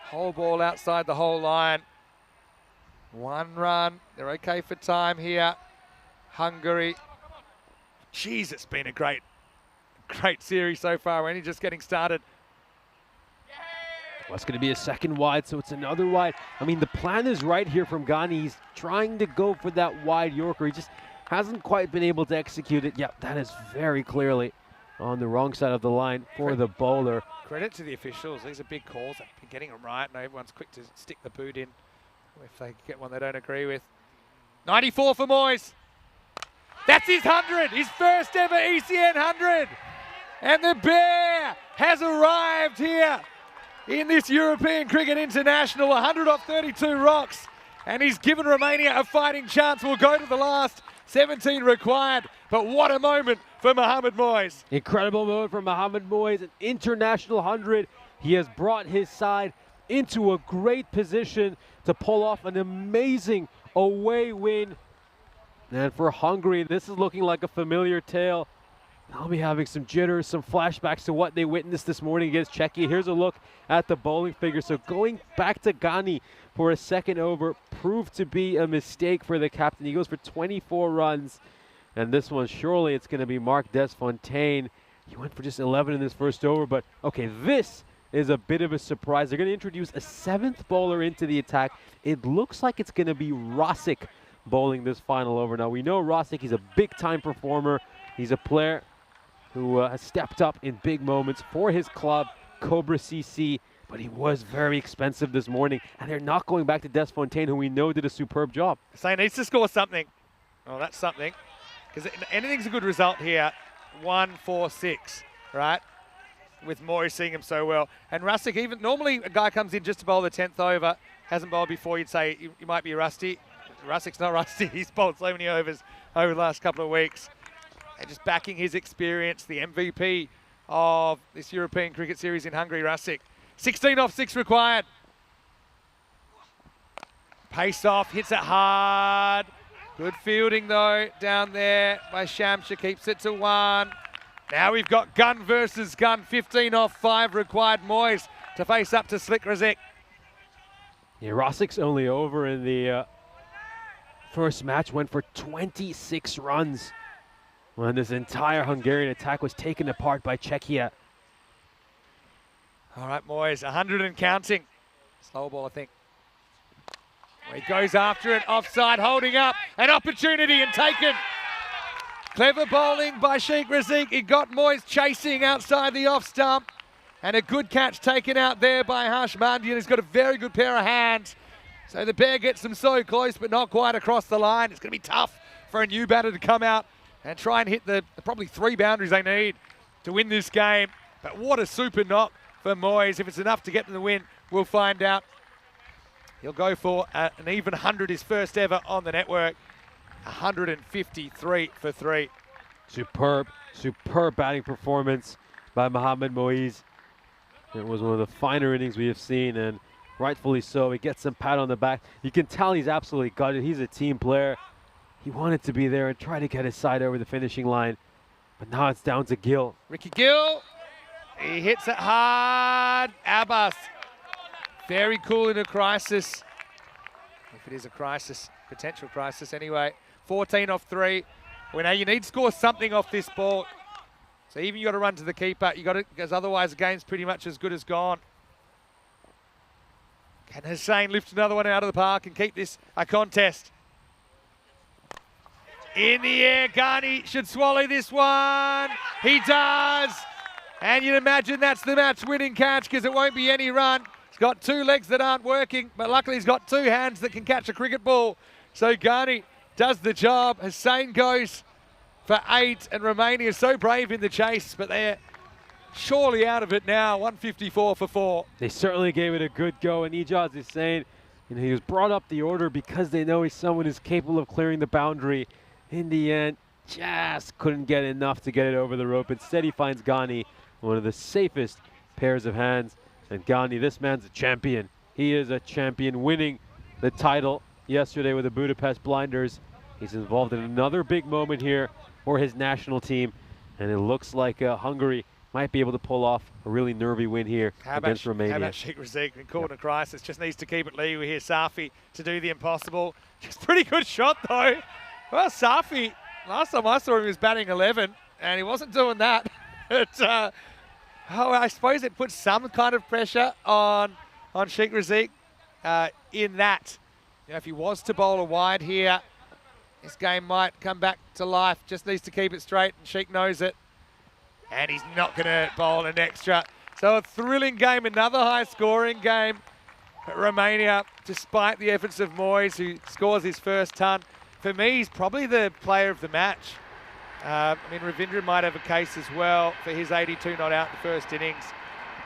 Whole ball outside the whole line. 1 run. They're okay for time here. Hungary. Jeez, it's been a great series so far. We're only just getting started. Well, it's going to be a second wide, so it's another wide. I mean, the plan is right here from Ghani. He's trying to go for that wide Yorker. He just hasn't quite been able to execute it. Yep, that is very clearly on the wrong side of the line for the bowler. Credit to the officials. These are big calls. They've been getting them right, and everyone's quick to stick the boot in if they get one they don't agree with. 94 for Moyes. That's his 100, his first ever ECN 100. And the Bear has arrived here in this European Cricket International. 100 off 32 rocks. And he's given Romania a fighting chance. We'll go to the last 17 required. But what a moment for Mohamed Moyes. Incredible moment for Mohamed Moyes, an international 100. He has brought his side into a great position to pull off an amazing away win. And for Hungary, this is looking like a familiar tale. I'll be having some jitters, some flashbacks to what they witnessed this morning against Czechia. Here's a look at the bowling figure. So going back to Ghani for a second over proved to be a mistake for the captain. He goes for 24 runs. And this one, surely it's going to be Marc Desfontaine. He went for just 11 in this first over. But, okay, this is a bit of a surprise. They're going to introduce a 7th bowler into the attack. It looks like it's going to be Rosic bowling this final over. Now, we know Rosic, he's a big-time performer. He's a player who has stepped up in big moments for his club, Cobra CC, but he was very expensive this morning, and they're not going back to Desfontaine, who we know did a superb job. So he needs to score something. Oh, that's something. Because anything's a good result here. 1-4-6, right? With Moyes seeing him so well. And Rosic, even normally a guy comes in just to bowl the 10th over, hasn't bowled before, you'd say you might be rusty. Rusic's not rusty. He's bowled so many overs over the last couple of weeks. And just backing his experience, the MVP of this European Cricket Series in Hungary, Rosic. 16 off 6 required. Pace off, hits it hard. Good fielding though down there by Shamsha, keeps it to 1. Now we've got gun versus gun, 15 off 5 required. Moyes to face up to Slick Rosic. Yeah, Rosic's only over in the first match, went for 26 runs when this entire Hungarian attack was taken apart by Czechia. All right, Moyes, 100 and counting. Slow ball, I think. He goes after it, offside, holding up, an opportunity and taken. Clever bowling by Sheikh Razik. He got Moyes chasing outside the off stump. And a good catch taken out there by Harsh Mandian. He's got a very good pair of hands. So the Bear gets them so close, but not quite across the line. It's going to be tough for a new batter to come out and try and hit the probably 3 boundaries they need to win this game. But what a super knock for Moyes. If it's enough to get them the win, we'll find out. He'll go for an even 100, his first ever on the network. 153 for 3. Superb batting performance by Mohamed Moyes. It was one of the finer innings we have seen, and rightfully so. He gets some pat on the back. You can tell he's absolutely gutted. He's a team player. He wanted to be there and try to get his side over the finishing line. But now it's down to Gill. Ricky Gill, he hits it hard. Abbas, very cool in a crisis. If it is a crisis, potential crisis anyway. 14 off 3. Well, now you need to score something off this ball. So even you got to run to the keeper. You got to, because otherwise the game's pretty much as good as gone. Can Hussain lift another one out of the park and keep this a contest? In the air, Ghani should swallow this one. He does. And you'd imagine that's the match-winning catch because it won't be any run. He's got 2 legs that aren't working, but luckily he's got 2 hands that can catch a cricket ball. So Ghani does the job. Hussain goes for 8, and Romania is so brave in the chase, but they're surely out of it now. 154 for 4. They certainly gave it a good go, and Ijaz is saying, you know, he was brought up the order because they know he's someone who's capable of clearing the boundary. In the end, just couldn't get enough to get it over the rope. Instead, he finds Ghani, one of the safest pairs of hands. And Ghani, this man's a champion. He is a champion, winning the title yesterday with the Budapest Blinders. He's involved in another big moment here for his national team. And it looks like Hungary might be able to pull off a really nervy win here against Romania. How about Sheikh Razik in corner crisis? Just needs to keep it legal here. Safi to do the impossible. Just pretty good shot though. Well, Safi, last time I saw him, he was batting 11, and he wasn't doing that. Oh, I suppose it puts some kind of pressure on Sheikh Razik in that, you know, if he was to bowl a wide here, this game might come back to life. Just needs to keep it straight, and Sheikh knows it. And he's not going to bowl an extra. So a thrilling game, another high-scoring game. Romania, despite the efforts of Moyes, who scores his first ton. For me, he's probably the player of the match. I mean, Ravindran might have a case as well for his 82 not out in the first innings.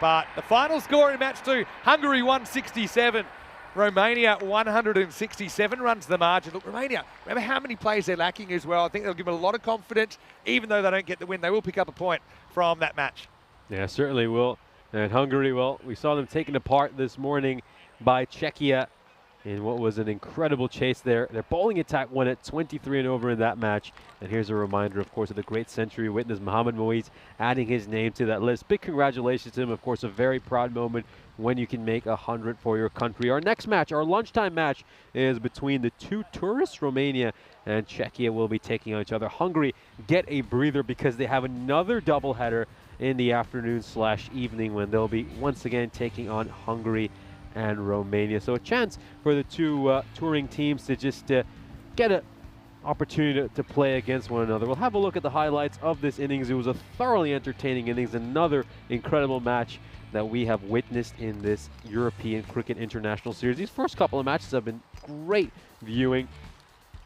But the final score in match 2, Hungary 167. Romania 167 runs the margin. Look, Romania, remember how many plays they're lacking as well. I think they'll give them a lot of confidence. Even though they don't get the win, they will pick up a point from that match. Yeah, certainly will. And Hungary, well, we saw them taken apart this morning by Czechia in what was an incredible chase there. Their bowling attack won at 23 and over in that match. And here's a reminder, of course, of the great century witness, Mohamed Moiz, adding his name to that list. Big congratulations to him. Of course, a very proud moment when you can make 100 for your country. Our next match, our lunchtime match, is between the two tourists, Romania and Czechia will be taking on each other. Hungary get a breather because they have another doubleheader in the afternoon/evening when they'll be once again taking on Hungary and Romania. So a chance for the two touring teams to just get an opportunity to play against one another. We'll have a look at the highlights of this innings. It was a thoroughly entertaining innings, another incredible match that we have witnessed in this European Cricket International Series. These first couple of matches have been great viewing.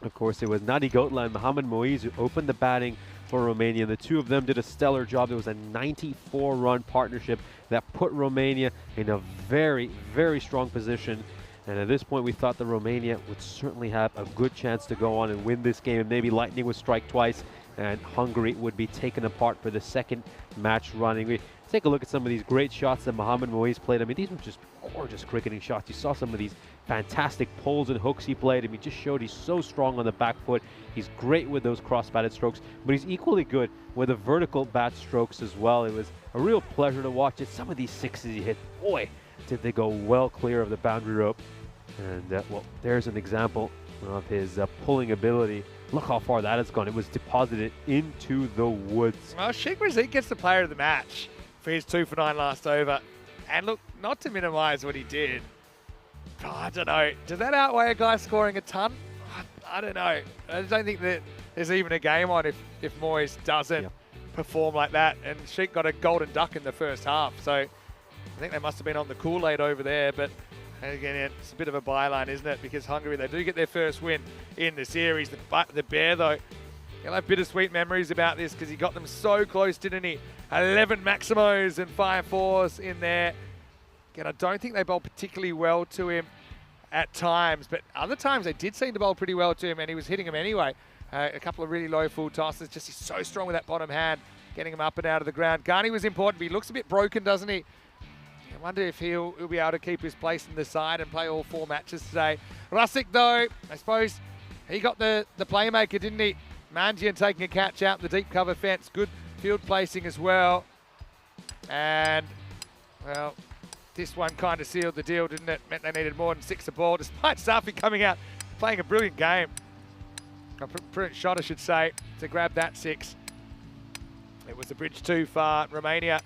Of course, it was Nadi Gotla and Mohamed Moiz who opened the batting for Romania. The two of them did a stellar job. It was a 94-run partnership that put Romania in a very, very strong position. And at this point, we thought that Romania would certainly have a good chance to go on and win this game. And maybe lightning would strike twice, and Hungary would be taken apart for the second match running. We take a look at some of these great shots that Mohamed Moiz played. I mean, these were just gorgeous cricketing shots. You saw some of these fantastic pulls and hooks he played. I mean, just showed he's so strong on the back foot. He's great with those cross-batted strokes, but he's equally good with the vertical bat strokes as well. It was a real pleasure to watch it. Some of these sixes he hit, boy, did they go well clear of the boundary rope. And, well, there's an example of his pulling ability. Look how far that has gone. It was deposited into the woods. Well, Sheikh Razik gets the player of the match for his 2 for 9 last over. And look, not to minimise what he did, but I don't know. Does that outweigh a guy scoring a ton? I don't know. I don't think that there's even a game on if Moyes doesn't perform like that. And Sheikh got a golden duck in the first half. So I think they must have been on the Kool-Aid over there. But again, it's a bit of a byline, isn't it? Because Hungary, they do get their first win in the series. The Bear, though, he'll have bittersweet memories about this because he got them so close, didn't he? 11 Maximos and 5 fours in there. Again, I don't think they bowled particularly well to him at times, but other times they did seem to bowl pretty well to him, and he was hitting them anyway. A couple of really low full tosses. Just he's so strong with that bottom hand, getting him up and out of the ground. Ghani was important, but he looks a bit broken, doesn't he? I wonder if he'll be able to keep his place in the side and play all 4 matches today. Rusick, though, I suppose he got the playmaker, didn't he? Manjian taking a catch out the deep cover fence. Good field placing as well. And, well, this one kind of sealed the deal, didn't it? Meant they needed more than 6 a ball, despite Safi coming out, playing a brilliant game. A brilliant shot, I should say, to grab that 6. It was a bridge too far. Romania,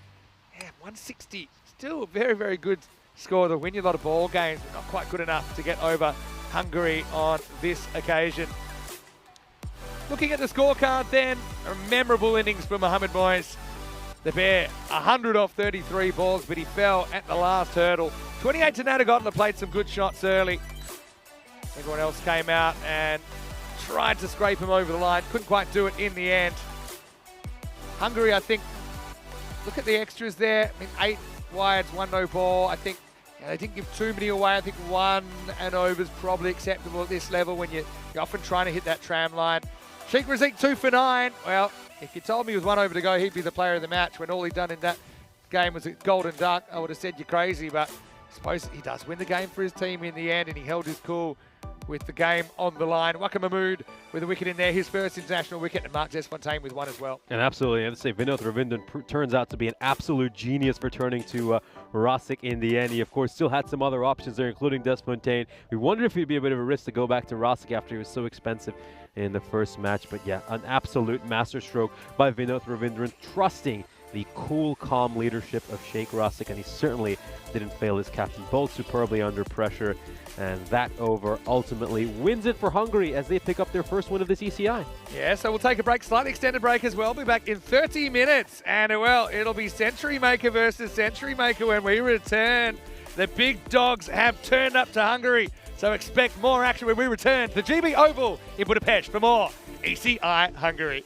160. Still a very, very good score. They'll win you a lot of ball games, but not quite good enough to get over Hungary on this occasion. Looking at the scorecard then, a memorable innings for Mohamed Moiz. The Bear, 100 off 33 balls, but he fell at the last hurdle. 28 to Nadagotla, played some good shots early. Everyone else came out and tried to scrape him over the line. Couldn't quite do it in the end. Hungary, I think, look at the extras there. I mean, 8 wides, 1 no ball. I think they didn't give too many away. I think 1 and over is probably acceptable at this level when you're often trying to hit that tram line. Sheikh Razik 2 for 9. Well, if you told me with 1 over to go, he'd be the player of the match when all he'd done in that game was a golden duck, I would have said you're crazy, but I suppose he does win the game for his team in the end, and he held his cool with the game on the line. Waka Mahmood with a wicket in there, his first international wicket, and Mark Desfontaine with 1 as well. And absolutely, I have to say, Vinod Ravindran turns out to be an absolute genius for turning to Rusick in the end. He, of course, still had some other options there, including Desfontaine. We wondered if he'd be a bit of a risk to go back to Rusick after he was so expensive in the first match. But yeah, an absolute masterstroke by Vinod Ravindran, trusting the cool, calm leadership of Sheikh Rasik, and he certainly didn't fail his captain, bowled superbly under pressure, and that over ultimately wins it for Hungary as they pick up their first win of this ECI. Yeah, so we'll take a break, slightly extended break as well. Be back in 30 minutes, and well, it'll be Century Maker versus Century Maker when we return. The big dogs have turned up to Hungary, so expect more action when we return to the GB Oval in Budapest for more ECI Hungary.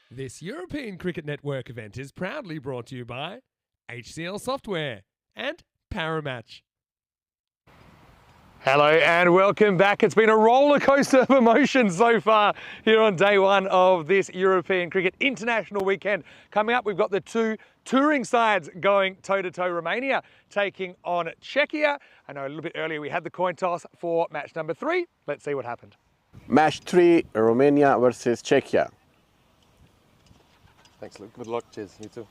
This European Cricket Network event is proudly brought to you by HCL Software and Paramatch. Hello and welcome back. It's been a roller coaster of emotions so far here on day one of this European Cricket International weekend. Coming up, we've got the two touring sides going toe-to-toe. Romania taking on Czechia. I know a little bit earlier we had the coin toss for match number 3. Let's see what happened. Match 3, Romania versus Czechia. Thanks, Luke. Good luck. Cheers. You too.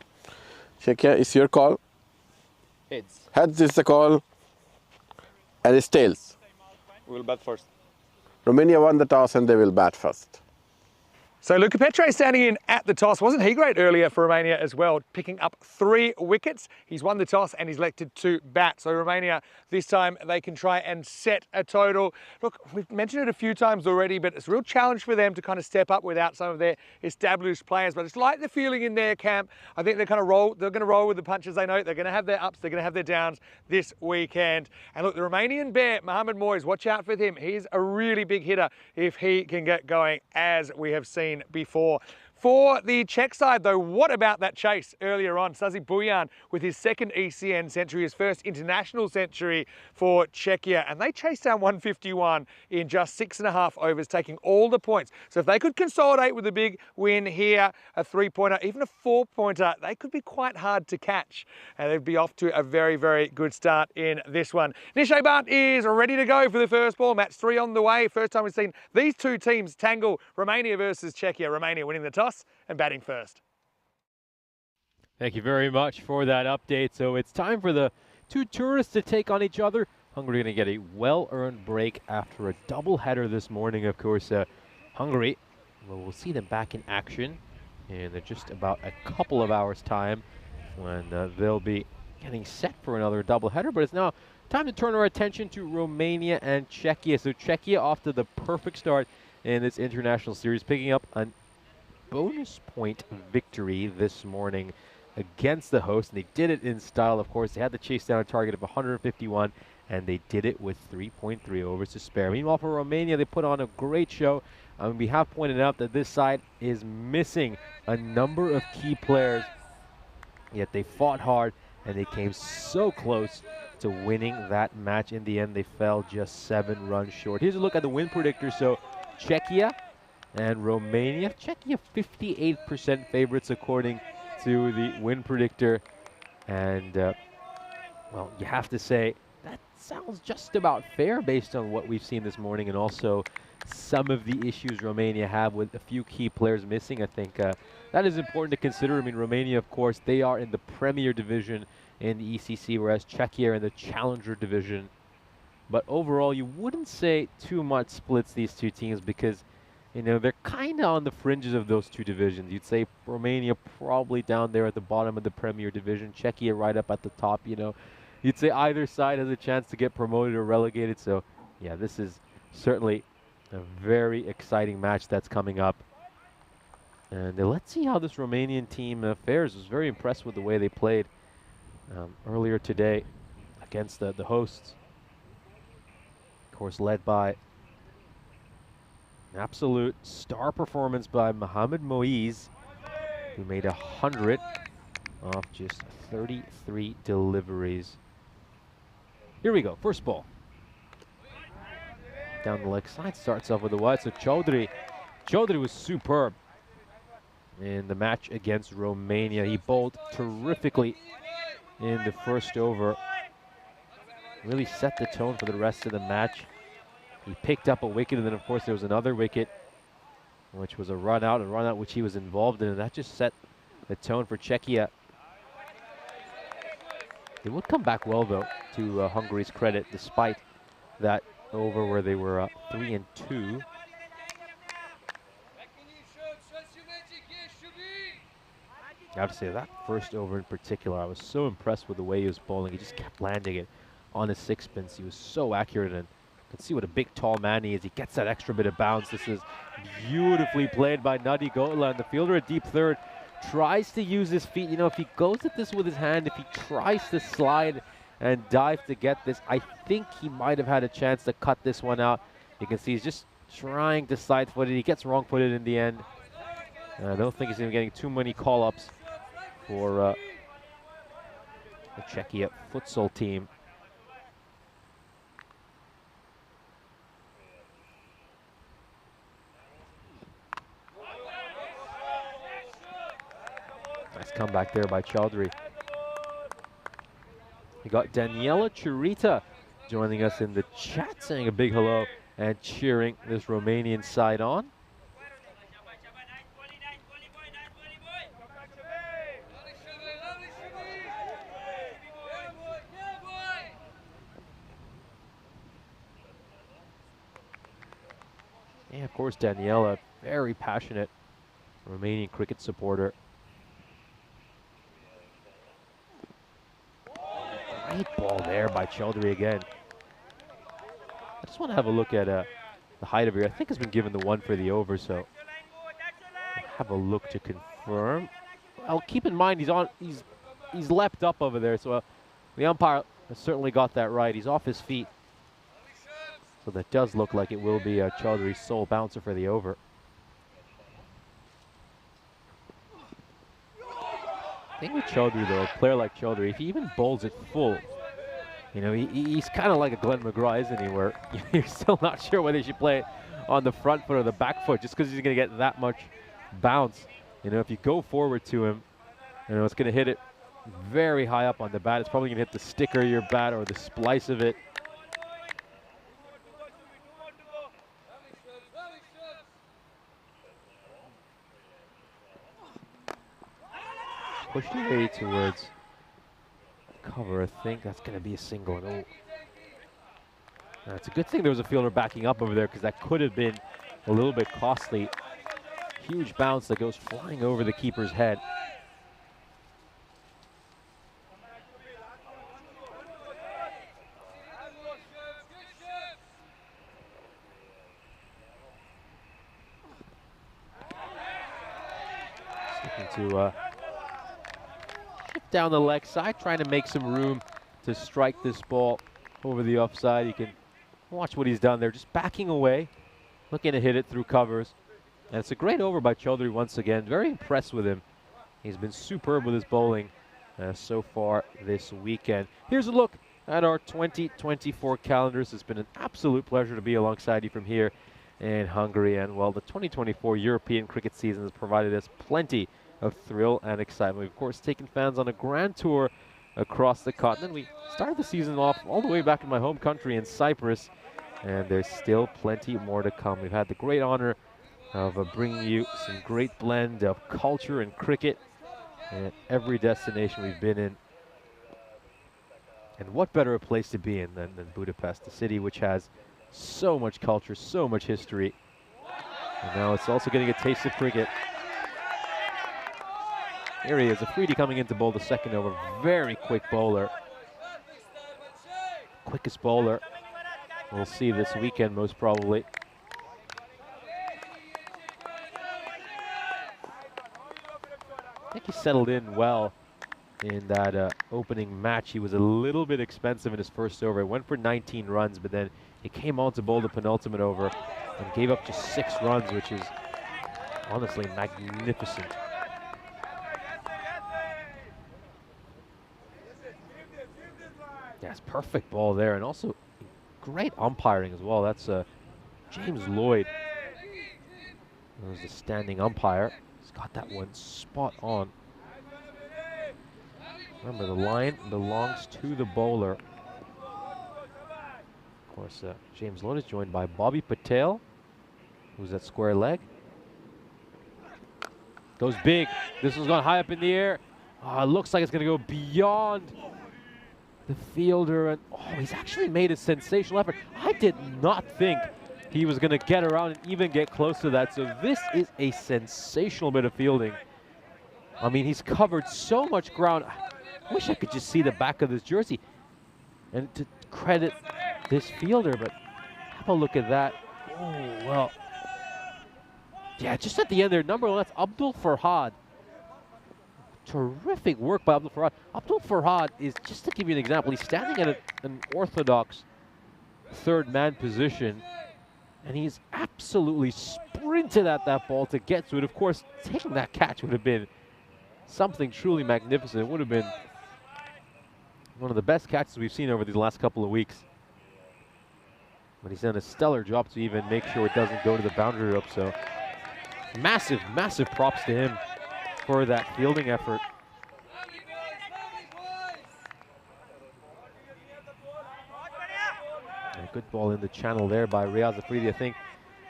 Czechia, is your call. Heads. Heads is the call. And it's tails. We'll bat first. Romania won the toss and they will bat first. So Luca Petre standing in at the toss. Wasn't he great earlier for Romania as well, picking up 3 wickets. He's won the toss and he's elected to bat. So Romania, this time they can try and set a total. Look, we've mentioned it a few times already, but it's a real challenge for them to kind of step up without some of their established players. But it's like the feeling in their camp. I think they're going to roll with the punches they know. They're going to have their ups, they're going to have their downs this weekend. And look, the Romanian bear, Mohamed Moyes, watch out for him. He's a really big hitter if he can get going, as we have seen before. For the Czech side though, what about that chase earlier on? Sazi Bujan with his second ECN century, his first international century for Czechia, and they chased down 151 in just 6.5 overs, taking all the points. So if they could consolidate with a big win here, a 3-pointer, even a 4-pointer, they could be quite hard to catch. And they'd be off to a very, very good start in this one. Nishay Bhatt is ready to go for the first ball. Match 3 on the way. First time we've seen these two teams tangle. Romania versus Czechia. Romania winning the toss and batting first. Thank you very much for that update. So it's time for the two tourists to take on each other. Hungary going to get a well-earned break after a doubleheader this morning. Of course, Hungary, well, we'll see them back in action in just about a couple of hours' time when they'll be getting set for another doubleheader. But it's now time to turn our attention to Romania and Czechia. So Czechia off to the perfect start in this international series, picking up an bonus point victory this morning against the host, and they did it in style. Of course, they had to chase down a target of 151, and they did it with 3.3 overs to spare. Meanwhile, for Romania, they put on a great show. We have pointed out that this side is missing a number of key players, yet they fought hard, and they came so close to winning that match. In the end, they fell just 7 runs short. Here's a look at the win predictor. So Czechia and Romania. Czechia 58% favorites according to the win predictor. And, well, you have to say that sounds just about fair based on what we've seen this morning, and also some of the issues Romania have with a few key players missing. I think that is important to consider. I mean, Romania, of course, they are in the Premier Division in the ECC, whereas Czechia are in the Challenger Division. But overall, you wouldn't say too much splits these two teams because, you know, they're kind of on the fringes of those two divisions. You'd say Romania probably down there at the bottom of the Premier Division, Czechia right up at the top. You know, you'd say either side has a chance to get promoted or relegated. So, yeah, this is certainly a very exciting match that's coming up. And let's see how this Romanian team fares. I was very impressed with the way they played earlier today against the hosts. Of course, led by an absolute star performance by Mohamed Moise, who made 100 off just 33 deliveries. Here we go, first ball. Down the leg side, starts off with the wide, so Chaudhry was superb in the match against Romania. He bowled terrifically in the first over. Really set the tone for the rest of the match. He picked up a wicket, and then of course there was another wicket, which was a run out which he was involved in, and that just set the tone for Czechia. They would come back well, though, to Hungary's credit, despite that over where they were 3-2. I have to say, that first over in particular, I was so impressed with the way he was bowling. He just kept landing it on his sixpence. He was so accurate, and you can see what a big, tall man he is. He gets that extra bit of bounce. This is beautifully played by Nadi Gotla, and the fielder at deep third tries to use his feet. You know, if he goes at this with his hand, if he tries to slide and dive to get this, I think he might have had a chance to cut this one out. You can see he's just trying to side-foot it. He gets wrong-footed in the end. And I don't think he's even getting too many call-ups for the Czechia futsal team. Nice comeback there by Chaudhry. We got Daniela Churita joining us in the chat, saying a big hello and cheering this Romanian side on. And of course, Daniela, very passionate Romanian cricket supporter. Great ball there by Chaudhry again. I just want to have a look at the height of here. I think has been given the one for the over, so I'll have a look to confirm. Well, keep in mind he's leapt up over there, so the umpire has certainly got that right. He's off his feet, so that does look like it will be Chaudhry's sole bouncer for the over. The thing with Chaudhry, though, a player like Chaudhry, if he even bowls it full, you know, he's kind of like a Glenn McGrath, isn't he, where you're still not sure whether you should play it on the front foot or the back foot just because he's going to get that much bounce. You know, if you go forward to him, you know, it's going to hit it very high up on the bat. It's probably going to hit the sticker of your bat or the splice of it. Pushed away towards cover. I think that's going to be a single. And it's a good thing there was a fielder backing up over there, because that could have been a little bit costly. Huge bounce that goes flying over the keeper's head. Looking to down the leg side, trying to make some room to strike this ball over the offside. You can watch what he's done there, just backing away, looking to hit it through covers. And it's a great over by Chaudhry once again. Very impressed with him. He's been superb with his bowling so far this weekend. Here's a look at our 2024 calendars. It's been an absolute pleasure to be alongside you from here in Hungary. And well, the 2024 European cricket season has provided us plenty of thrill and excitement. We've, of course, taken fans on a grand tour across the continent. We started the season off all the way back in my home country in Cyprus, and there's still plenty more to come. We've had the great honor of bringing you some great blend of culture and cricket at every destination we've been in. And what better a place to be in than Budapest, a city which has so much culture, so much history. And now it's also getting a taste of cricket. Here he is, Afridi coming in to bowl the second over. Very quick bowler. quickest bowler we'll see this weekend, most probably. I think he settled in well in that opening match. He was a little bit expensive in his first over. It went for 19 runs, but then he came on to bowl the penultimate over and gave up just 6 runs, which is honestly magnificent. Yes, perfect ball there, and also great umpiring as well. That's James Lloyd. There's the standing umpire. He's got that one spot on. Remember, the line belongs to the bowler. Of course, James Lloyd is joined by Bobby Patel, who's at square leg. Goes big. This one's gone high up in the air. Looks like it's going to go beyond the fielder, and he's actually made a sensational effort. I did not think he was going to get around and even get close to that. So this is a sensational bit of fielding. I mean, he's covered so much ground. I wish I could just see the back of this jersey and to credit this fielder, but have a look at that. Oh, well. Yeah, just at the end there, number 11, that's Abdul Farhad. Terrific work by Abdul Farhad. Abdul Farhad is, just to give you an example, he's standing at an orthodox third man position, and he's absolutely sprinted at that ball to get to it. Of course, taking that catch would have been something truly magnificent. It would have been one of the best catches we've seen over these last couple of weeks. But he's done a stellar job to even make sure it doesn't go to the boundary rope. So massive, massive props to him for that fielding effort. A good ball in the channel there by Riaz Afridi. I think,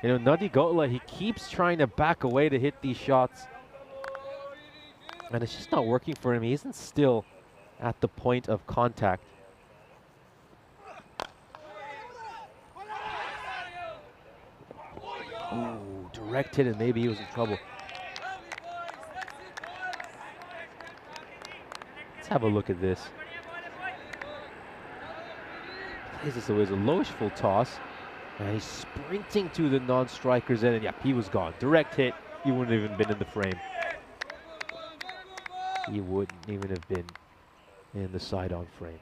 Nadi Gotla, he keeps trying to back away to hit these shots, and it's just not working for him. He isn't still at the point of contact. Ooh, direct hit, and maybe he was in trouble. Let's have a look at this. Plays this away as a lowish full toss, and he's sprinting to the non-striker's end, and yeah, he was gone. Direct hit, he wouldn't have even been in the frame. He wouldn't even have been in the side-on frame.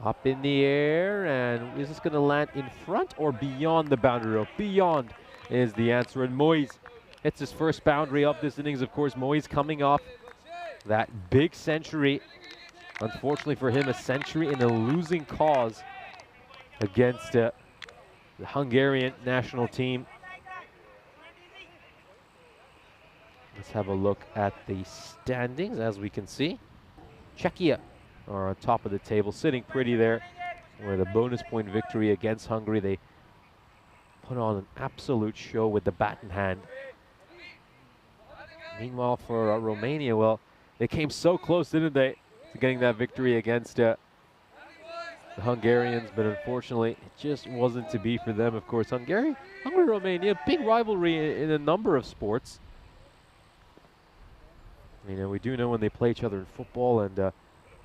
Up in the air, and is this going to land in front or beyond the boundary rope? Beyond is the answer, and Moise hits his first boundary of this innings. Of course, Moise coming off that big century. Unfortunately for him, a century in a losing cause against the Hungarian national team. Let's have a look at the standings. As we can see, Czechia are on top of the table, sitting pretty there with a bonus point victory against Hungary. They put on an absolute show with the bat in hand. Meanwhile, for Romania, well, they came so close, didn't they, to getting that victory against the Hungarians, but unfortunately, it just wasn't to be for them. Of course, Hungary-Romania, big rivalry in a number of sports. We do know when they play each other in football and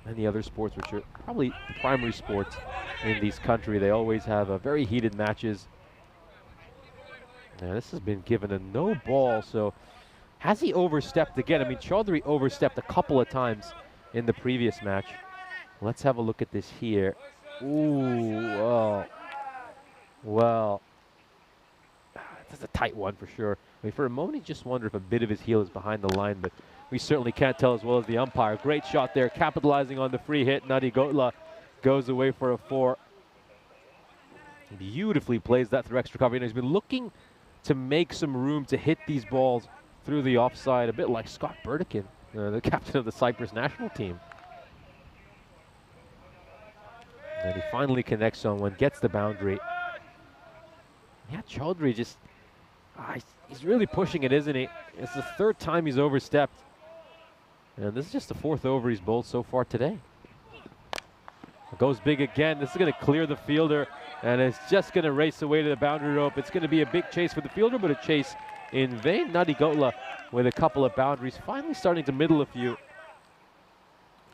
many other sports, which are probably the primary sports in these countries. They always have very heated matches. Now, this has been given a no ball, so has he overstepped again? I mean, Chaudhary overstepped a couple of times in the previous match. Let's have a look at this here. Ooh, well, that's a tight one for sure. I mean, for a moment, you just wonder if a bit of his heel is behind the line, but we certainly can't tell as well as the umpire. Great shot there, capitalizing on the free hit. Nadi Gotla goes away for a 4. Beautifully plays that through extra cover. He's been looking to make some room to hit these balls through the offside, a bit like Scott Burdikin, the captain of the Cyprus national team. And he finally connects on one, gets the boundary. Yeah, Chaudhary just, he's really pushing it, isn't he? It's the 3rd time he's overstepped. And this is just the 4th over he's bowled so far today. It goes big again. This is going to clear the fielder, and it's just going to race away to the boundary rope. It's going to be a big chase for the fielder, but a chase in vain. Nadi Gotla with a couple of boundaries, finally starting to middle a few.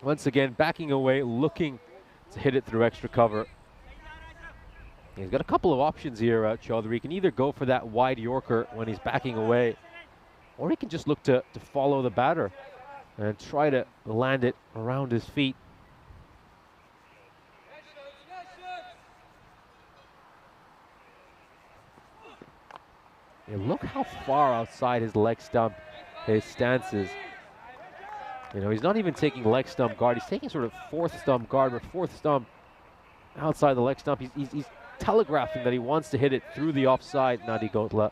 Once again, backing away, looking to hit it through extra cover. He's got a couple of options here, Chaudhary. He can either go for that wide Yorker when he's backing away, or he can just look to follow the batter and try to land it around his feet. And look how far outside his leg stump his stance is. You know, he's not even taking leg stump guard. He's taking sort of fourth stump guard, but fourth stump outside the leg stump. He's telegraphing that he wants to hit it through the offside Nadi Gotla.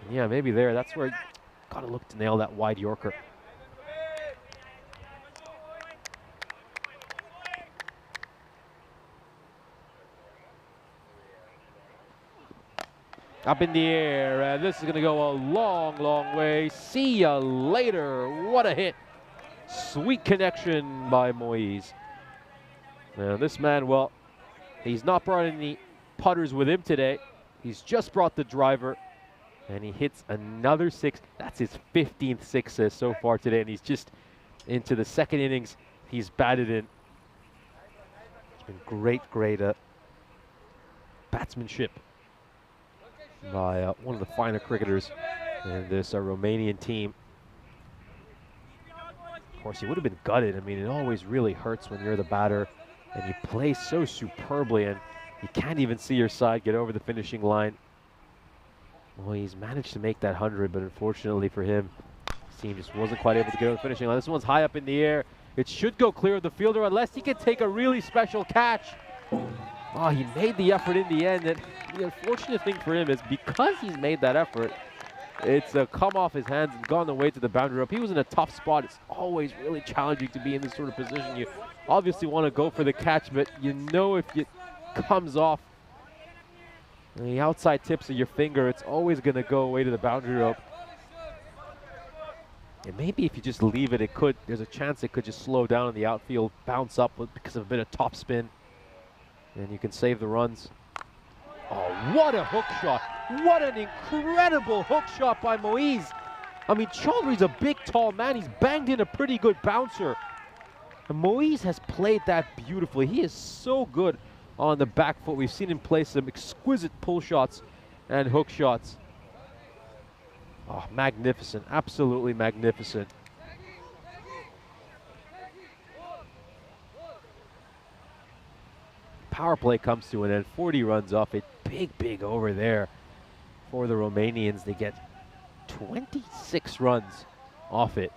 Yeah, maybe there. That's where he got to look to nail that wide Yorker. Up in the air, and this is going to go a long, long way. See ya later. What a hit. Sweet connection by Moise. Now this man, well, he's not brought any putters with him today. He's just brought the driver, and he hits another six. That's his 15th six so far today, and he's just into the second innings he's batted in. It's been great batsmanship by one of the finer cricketers in this Romanian team. Of course, he would have been gutted. I mean, it always really hurts when you're the batter and you play so superbly and you can't even see your side get over the finishing line. Well, he's managed to make that 100, but unfortunately for him, his team just wasn't quite able to get over the finishing line. This one's high up in the air. It should go clear of the fielder unless he can take a really special catch. Oh, he made the effort in the end, and the unfortunate thing for him is because he's made that effort, it's come off his hands and gone away to the boundary rope. He was in a tough spot. It's always really challenging to be in this sort of position. You obviously want to go for the catch, but you know if it comes off the outside tips of your finger, it's always going to go away to the boundary rope. And maybe if you just leave it, there's a chance it could just slow down in the outfield, bounce up because of a bit of top spin, and you can save the runs. Oh, what a hook shot. What an incredible hook shot by Moise. I mean, Chaudhry's a big, tall man. He's banged in a pretty good bouncer. And Moise has played that beautifully. He is so good on the back foot. We've seen him play some exquisite pull shots and hook shots. Oh, magnificent. Absolutely magnificent. Power play comes to an end. 40 runs off it. Big over there for the Romanians. They get 26 runs off it.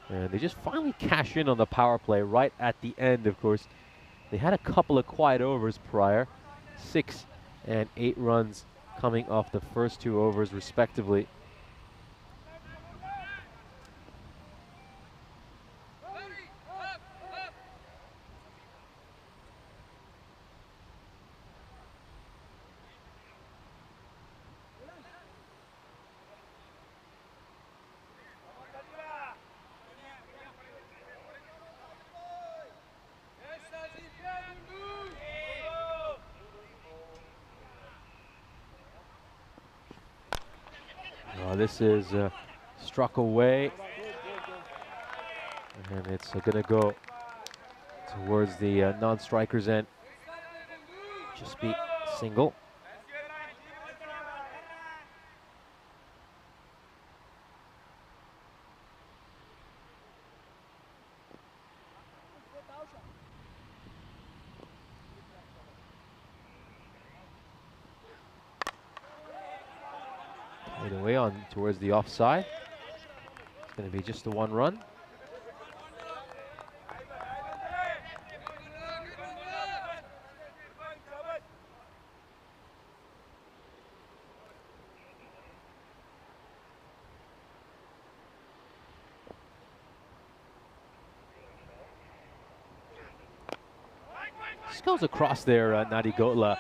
And they just finally cash in on the power play right at the end, of course. They had a couple of quiet overs prior. 6 and 8 runs coming off the first 2 overs, respectively. This is struck away, and it's going to go towards the non-striker's end. Just be single. Away on towards the offside. It's going to be just the 1 run. Just goes across there, Nadi Gotla.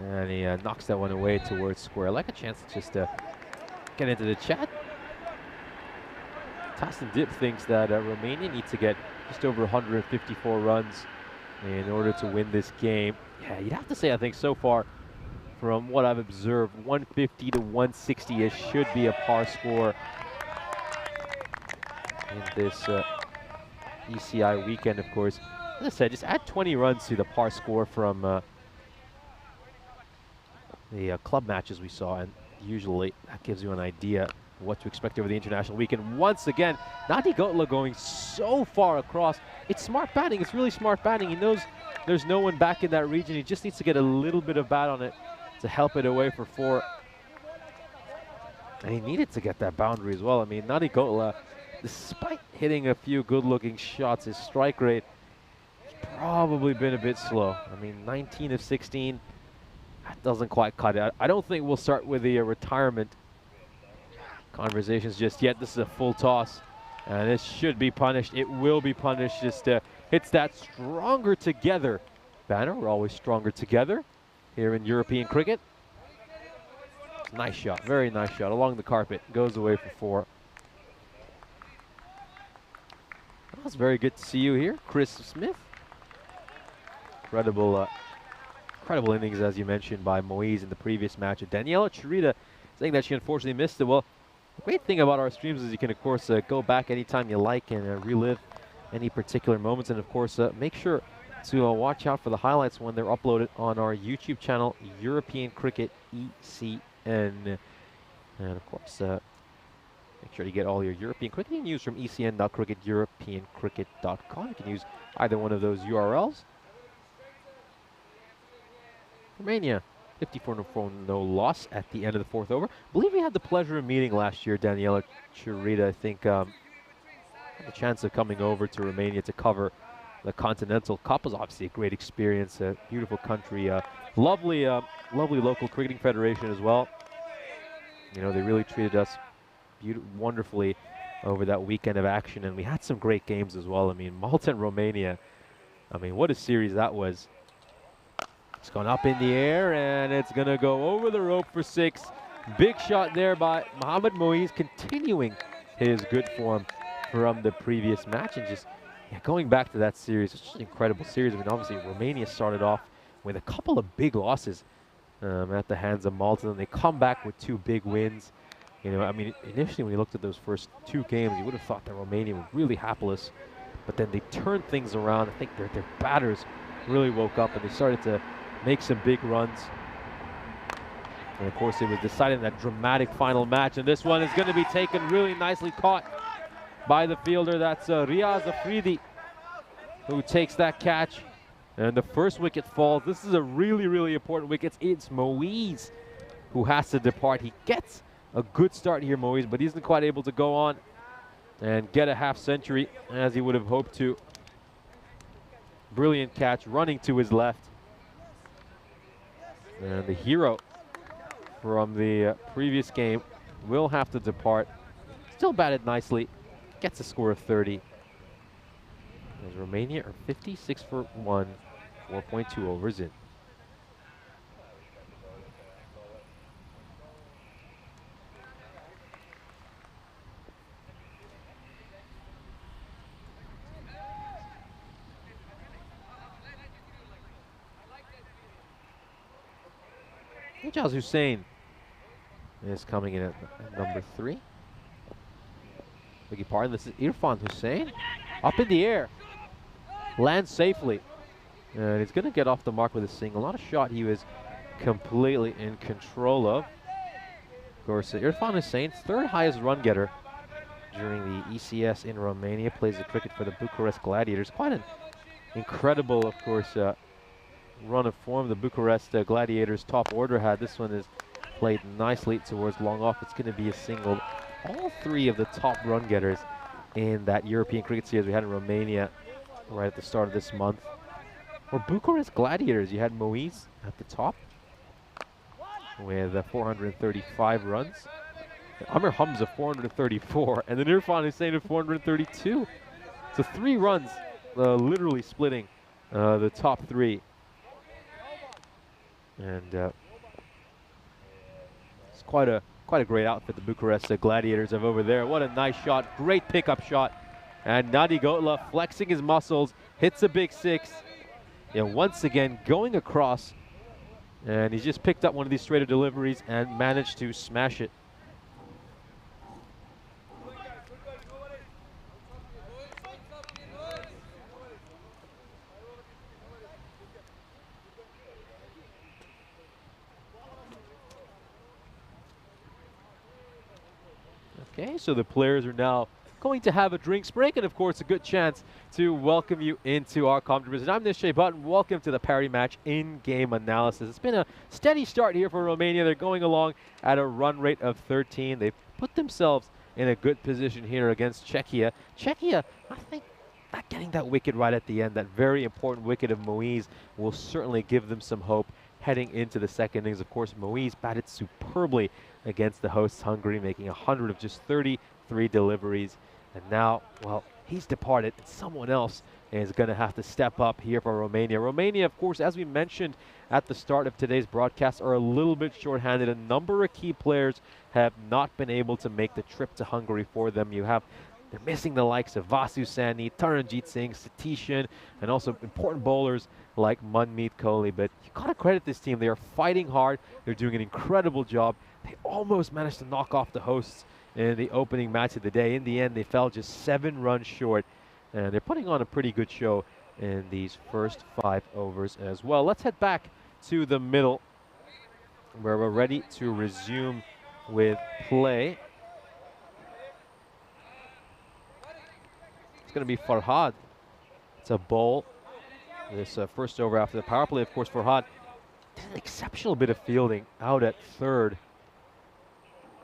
And he knocks that one away towards square. I like a chance to just get into the chat. Tassin Dip thinks that Romania needs to get just over 154 runs in order to win this game. Yeah, you'd have to say, I think so far, from what I've observed, 150 to 160-ish should be a par score. in this ECI weekend, of course. As I said, just add 20 runs to the par score from the club matches we saw, and usually that gives you an idea what to expect over the international weekend. Once again, Nadi Gotla going so far across. It's smart batting. It's really smart batting. He knows there's no one back in that region. He just needs to get a little bit of bat on it to help it away for 4. And he needed to get that boundary as well. I mean, Nadi Gotla, despite hitting a few good-looking shots, his strike rate has probably been a bit slow. I mean, 19 of 16, that doesn't quite cut it. I don't think we'll start with the retirement conversations just yet. This is a full toss, and this should be punished. It will be punished. Just hits that stronger together banner. We're always stronger together here in European cricket. Nice shot, very nice shot along the carpet. Goes away for 4. Well, it's very good to see you here, Chris Smith. Incredible innings, as you mentioned, by Moise in the previous match. Daniela Chirita saying that she unfortunately missed it. Well, the great thing about our streams is you can, of course, go back anytime you like and relive any particular moments. And, of course, make sure to watch out for the highlights when they're uploaded on our YouTube channel, European Cricket ECI. And of course, make sure you get all your European cricket news from ecn.cricket, europeancricket.com. You can use either one of those URLs. Romania, 54 no loss at the end of the 4th over. I believe we had the pleasure of meeting last year, Daniela Chirita. I think had the chance of coming over to Romania to cover the Continental Cup. Was obviously a great experience, a beautiful country, lovely local cricketing federation as well. You know, they really treated us wonderfully over that weekend of action, and we had some great games as well. I mean, Malta and Romania, I mean, what a series that was. It's gone up in the air, and it's going to go over the rope for 6. Big shot there by Mohamed Moise, continuing his good form from the previous match. And just going back to that series, it's just an incredible series. I mean, obviously, Romania started off with a couple of big losses at the hands of Malta, and they come back with 2 big wins. You know, I mean, initially when you looked at those first 2 games, you would have thought that Romania were really hapless, but then they turned things around. I think their batters really woke up, and they started to make some big runs. And of course, it was decided in that dramatic final match, and this one is going to be taken really nicely, caught by the fielder. That's Riaz Afridi who takes that catch. And the first wicket falls. This is a really, really important wicket. It's Moise who has to depart. He gets a good start here, Moise, but he isn't quite able to go on and get a half century as he would have hoped to. Brilliant catch, running to his left. And the hero from the previous game will have to depart. Still batted nicely. Gets a score of 30. As Romania are 56 for 1, 4.2 overs in. Ijaz Hussain is coming in at number 3. Beg your pardon, this is Irfan Hussain. Up in the air. Lands safely. And he's going to get off the mark with a single. Not a shot he was completely in control of. Of course, Irfan Hussain, 3rd highest run getter during the ECS in Romania. Plays the cricket for the Bucharest Gladiators. Quite an incredible, of course, run of form the Bucharest Gladiators top order had. This one is played nicely towards long off. It's going to be a single. All 3 of the top run getters in that European cricket series we had in Romania right at the start of this month were Bucharest Gladiators. You had Moise at the top with 435 runs. Amir Hamza 434, and then Irfan Hussain at 432. So 3 runs literally splitting the top 3. And it's quite a great outfit the Bucharest Gladiators have over there. What a nice shot, great pickup shot. And Nadi Gotla flexing his muscles, hits a big 6. And once again going across, and he's just picked up one of these straighter deliveries and managed to smash it. Okay, so the players are now going to have a drinks break, and of course a good chance to welcome you into our commentary. I'm Nishay Button. Welcome to the parity match in-game analysis. It's been a steady start here for Romania. They're going along at a run rate of 13. They've put themselves in a good position here against Czechia. Czechia, I think, not getting that wicket right at the end, that very important wicket of Moise, will certainly give them some hope heading into the second innings. Of course, Moise batted superbly against the hosts Hungary, making 100 of just 33 deliveries. And now, well, he's departed. Someone else is going to have to step up here for Romania. Romania, of course, as we mentioned at the start of today's broadcast, are a little bit shorthanded. A number of key players have not been able to make the trip to Hungary for them. They're missing the likes of Vasu Sani, Taranjit Singh, Satishan, and also important bowlers like Manmeet Kohli. But you got to credit this team. They are fighting hard. They're doing an incredible job. They almost managed to knock off the hosts in the opening match of the day. In the end, they fell just 7 runs short, and they're putting on a pretty good show in these first 5 overs as well. Let's head back to the middle, where we're ready to resume with play. It's going to be Farhad. It's a bowl. This first over after the power play, of course, Farhad did an exceptional bit of fielding out at third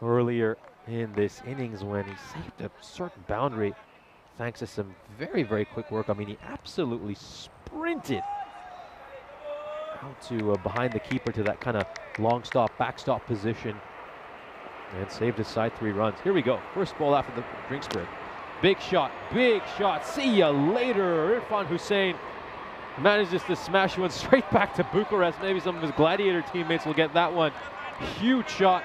earlier in this innings when he saved a certain boundary thanks to some very, very quick work. I mean, he absolutely sprinted out to behind the keeper to that kind of long stop, backstop position and saved his side 3 runs. Here we go. First ball after the drinks break. Big shot, big shot. See ya later. Irfan Hussain manages to smash one straight back to Bucharest. Maybe some of his Gladiator teammates will get that one. Huge shot.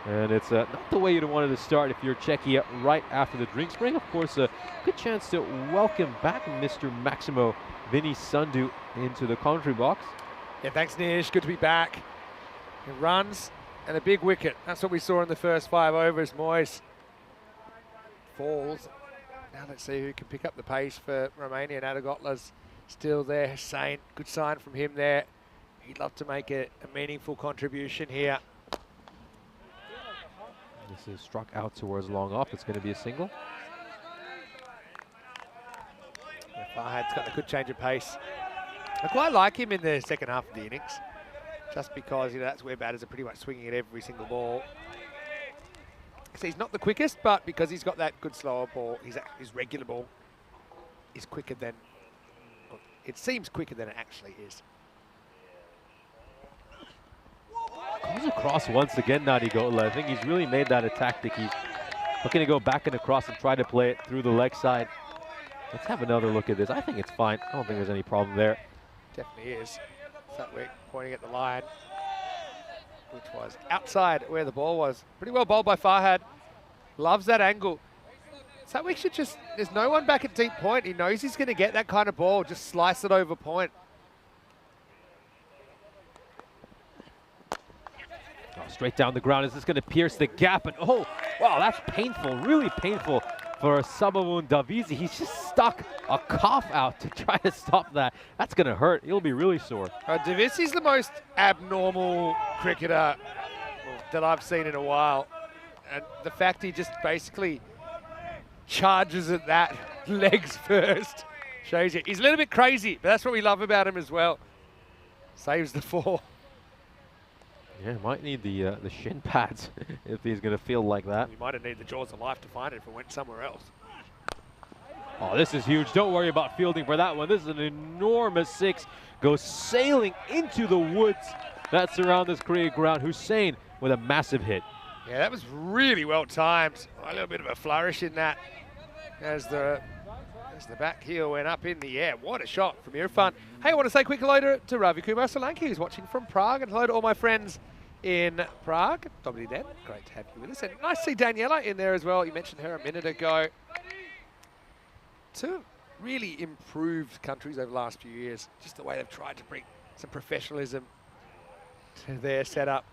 And it's not the way you'd wanted to start if you're Czechia right after the drinks break. Of course, a good chance to welcome back Mr. Maximo Vinny Sundu into the commentary box. Yeah, thanks, Nish. Good to be back. It runs and a big wicket. That's what we saw in the first 5 overs. Moise falls. Now let's see who can pick up the pace for Romania. Adagotla's still there. Hussain, good sign from him there. He'd love to make a meaningful contribution here. This is struck out towards long off. It's going to be a single. Yeah, Farhad's got a good change of pace. I quite like him in the second half of the innings, just because that's where batters are pretty much swinging at every single ball. So he's not the quickest, but because he's got that good slower ball, his regular ball is quicker than, well, it seems quicker than it actually is. Goes across once again, Nadigotla. I think he's really made that a tactic. He's looking to go back and across and try to play it through the leg side. Let's have another look at this. I think it's fine. I don't think there's any problem there. Definitely is. Satwick pointing at the line, which was outside where the ball was. Pretty well bowled by Farhad. Loves that angle. Satwick should just, there's no one back at deep point. He knows he's going to get that kind of ball. Just slice it over point. Straight down the ground. Is this going to pierce the gap? And oh, wow, that's painful, really painful for Samavun Davizi. He's just stuck a cough out to try to stop that. That's going to hurt. He'll be really sore. Davizi's the most abnormal cricketer that I've seen in a while. And the fact he just basically charges at that legs first shows you. He's a little bit crazy, but that's what we love about him as well. Saves the 4. Yeah, might need the shin pads if he's going to feel like that. We might have needed the jaws of life to find it if it went somewhere else. Oh, this is huge. Don't worry about fielding for that one. This is an enormous 6. Goes sailing into the woods that surround this cricket ground. Hussain with a massive hit. Yeah, that was really well timed. A little bit of a flourish in that as the back heel went up in the air. What a shot from Irfan. Hey, I want to say quick hello to Ravi Kumar Solanki, who's watching from Prague, and hello to all my friends in Prague. Dobry den. Great to have you with us. And nice to see Daniela in there as well. You mentioned her a minute ago. 2 really improved countries over the last few years. Just the way they've tried to bring some professionalism to their setup.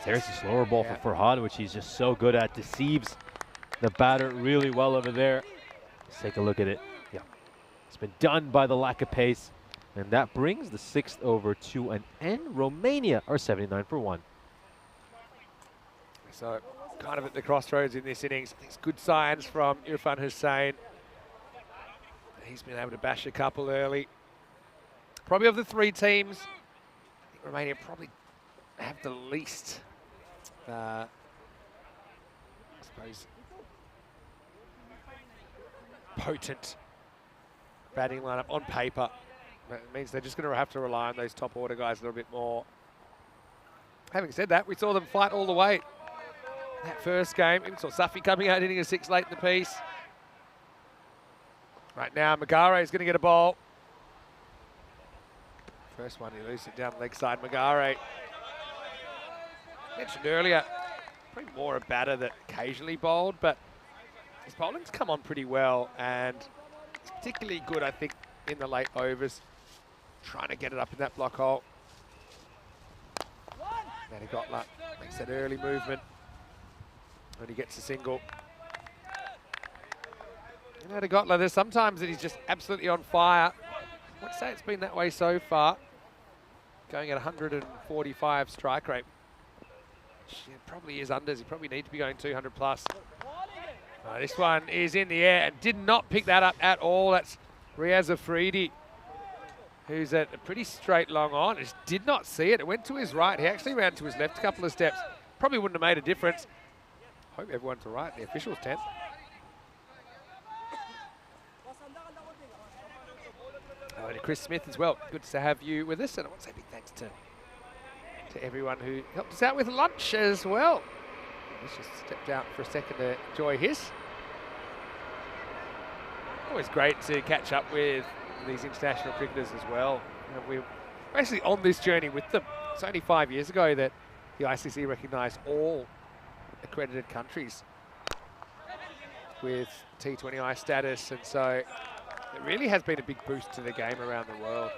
There's the slower ball for Farhad, which he's just so good at. Deceives the batter really well over there. Let's take a look at it. Yeah, it's been done by the lack of pace. And that brings the 6th over to an end. Romania are 79 for 1. So kind of at the crossroads in this innings. I think it's good signs from Irfan Hussain. He's been able to bash a couple early. Probably of the three teams, I think Romania probably have the least, I suppose, potent batting lineup on paper. That means they're just going to have to rely on those top order guys a little bit more. Having said that, we saw them fight all the way. That first game, we saw Safi coming out hitting a 6 late in the piece. Right now, Magare is going to get a ball. First one, he loses it down the leg side. Magare, mentioned earlier, probably more a batter that occasionally bowled, but his bowling's come on pretty well, and it's particularly good, I think, in the late overs, trying to get it up in that block hole. Nadigotla makes that early movement when he gets a single. Nadigotla, there's sometimes that he's just absolutely on fire. I would say it's been that way so far. Going at 145 strike rate. It probably is unders. He probably need to be going 200 plus. This one is in the air and did not pick that up at all. That's Riaz Afridi, who's at a pretty straight long on. Just did not see it. It went to his right. He actually ran to his left a couple of steps. Probably wouldn't have made a difference. Hope everyone's all right in the officials' tent. And Chris Smith as well. Good to have you with us. And I want to say big thanks to everyone who helped us out with lunch as well. Let's just stepped out for a second to enjoy his. Always great to catch up with these international cricketers as well. We're basically on this journey with them. It's only 5 years ago that the ICC recognised all accredited countries with T20I status, and so it really has been a big boost to the game around the world,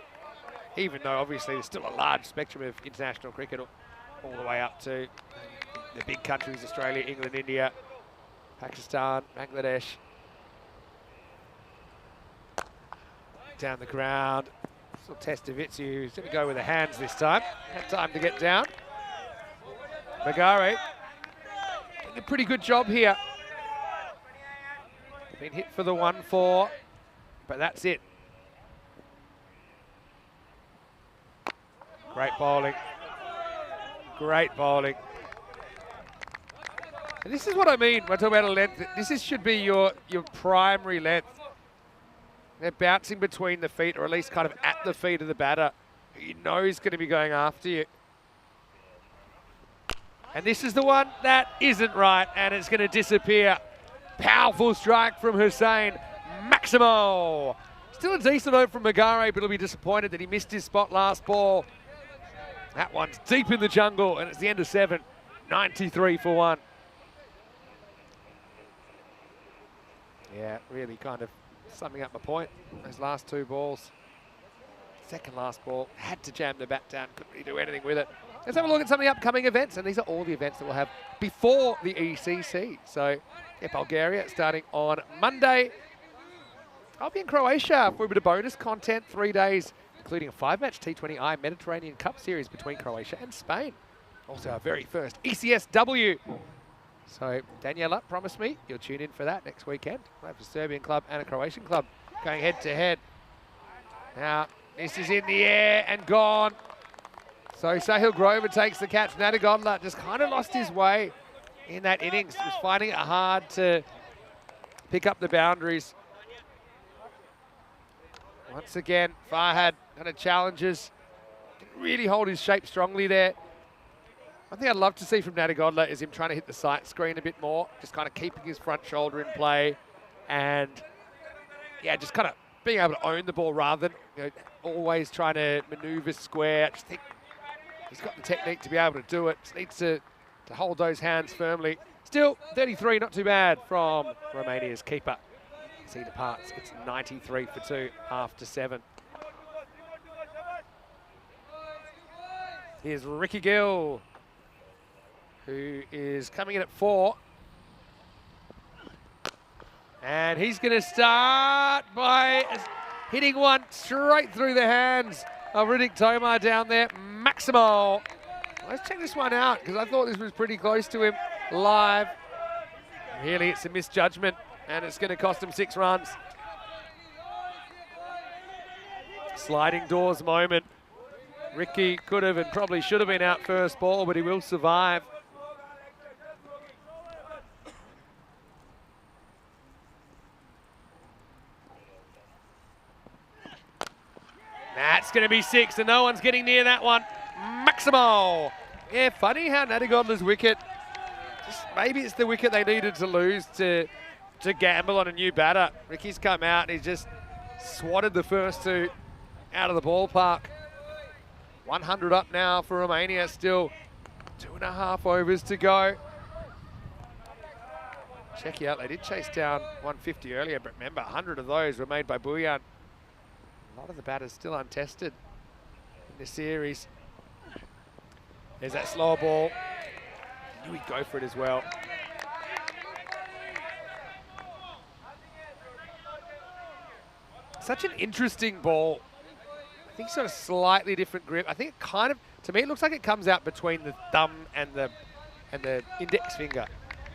even though obviously there's still a large spectrum of international cricket all the way up to the big countries: Australia, England, India, Pakistan, Bangladesh. Down the ground. Still Testovitsu, who's going to go with the hands this time. Had time to get down. Magare doing a pretty good job here. Been hit for the 1-4, but that's it. Great bowling. Great bowling. And this is what I mean when I talk about a length. This should be your primary length. They're bouncing between the feet, or at least kind of at the feet of the batter, who you know is going to be going after you. And this is the one that isn't right, and it's going to disappear. Powerful strike from Hussain. Maximo. Still a decent note from Magare, but he'll be disappointed that he missed his spot last ball. That one's deep in the jungle, and it's the end of 7. 93 for 1. Yeah, really kind of summing up my point. Those last 2 balls. Second last ball, had to jam the bat down, couldn't really do anything with it. Let's have a look at some of the upcoming events, and these are all the events that we'll have before the ECC. So, yeah, Bulgaria starting on Monday. I'll be in Croatia for a bit of bonus content, 3 days, including a 5-match T20I Mediterranean Cup series between Croatia and Spain. Also our very first ECSW. So Daniela promised me you'll tune in for that next weekend. We'll have a Serbian club and a Croatian club going head to head. Now, this is in the air and gone. So Sahil Grover takes the catch. Nadigotla just kind of lost his way in that innings. He was finding it hard to pick up the boundaries. Once again, Farhad kind of challenges. Didn't really hold his shape strongly there. One thing I'd love to see from Nadigotla is him trying to hit the sight screen a bit more, just kind of keeping his front shoulder in play, and yeah, just kind of being able to own the ball rather than always trying to maneuver square. I just think he's got the technique to be able to do it. Just needs to hold those hands firmly. Still, 33, not too bad from Romania's keeper. As he departs, it's 93 for 2 after 7. Here's Ricky Gill, who is coming in at 4. And he's going to start by hitting one straight through the hands of Riddick Tomar down there. Maximo. Let's check this one out, because I thought this was pretty close to him. live. Really, it's a misjudgment, and it's going to cost him 6 runs. Sliding doors moment. Ricky could have and probably should have been out first ball, but he will survive. That's going to be 6, and no one's getting near that one. Maximo. Yeah, funny how Nadigondla's wicket, just maybe it's the wicket they needed to lose to gamble on a new batter. Ricky's come out and he's just swatted the first 2 out of the ballpark. 100 up now for Romania, still 2.5 overs to go. Czechia, they did chase down 150 earlier, but remember, 100 of those were made by Bujan. A lot of the batters still untested in this series. There's that slow ball. Knew he'd go for it as well. Such an interesting ball. I think sort of slightly different grip. I think it kind of, to me, it looks like it comes out between the thumb and the index finger.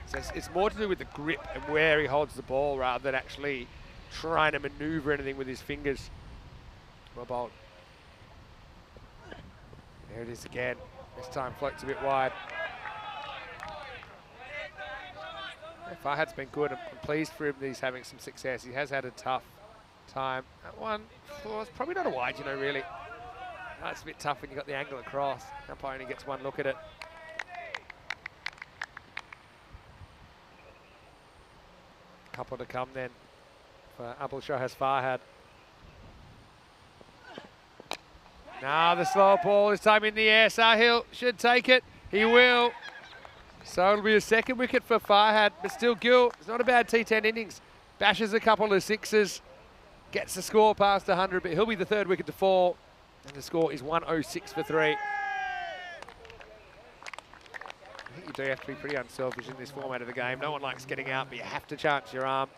So it's more to do with the grip and where he holds the ball rather than actually trying to maneuver anything with his fingers. Well bowled. There it is again. This time floats a bit wide. Farhad's been good. I'm pleased for him that he's having some success. He has had a tough time. That one, well, it's probably not a wide, you know, really. No, it's a bit tough when you've got the angle across. Umpire only gets one look at it. Couple to come then for Abul Shahaz Farhad. Now the slow ball, this time in the air. Sahil should take it. He will. So it'll be a second wicket for Farhad, but still Gill, it's not a bad T10 innings. Bashes a couple of 6s, gets the score past 100, but he'll be the 3rd wicket to fall. And the score is 106 for 3. I think you do have to be pretty unselfish in this format of the game. No one likes getting out, but you have to chance your arm.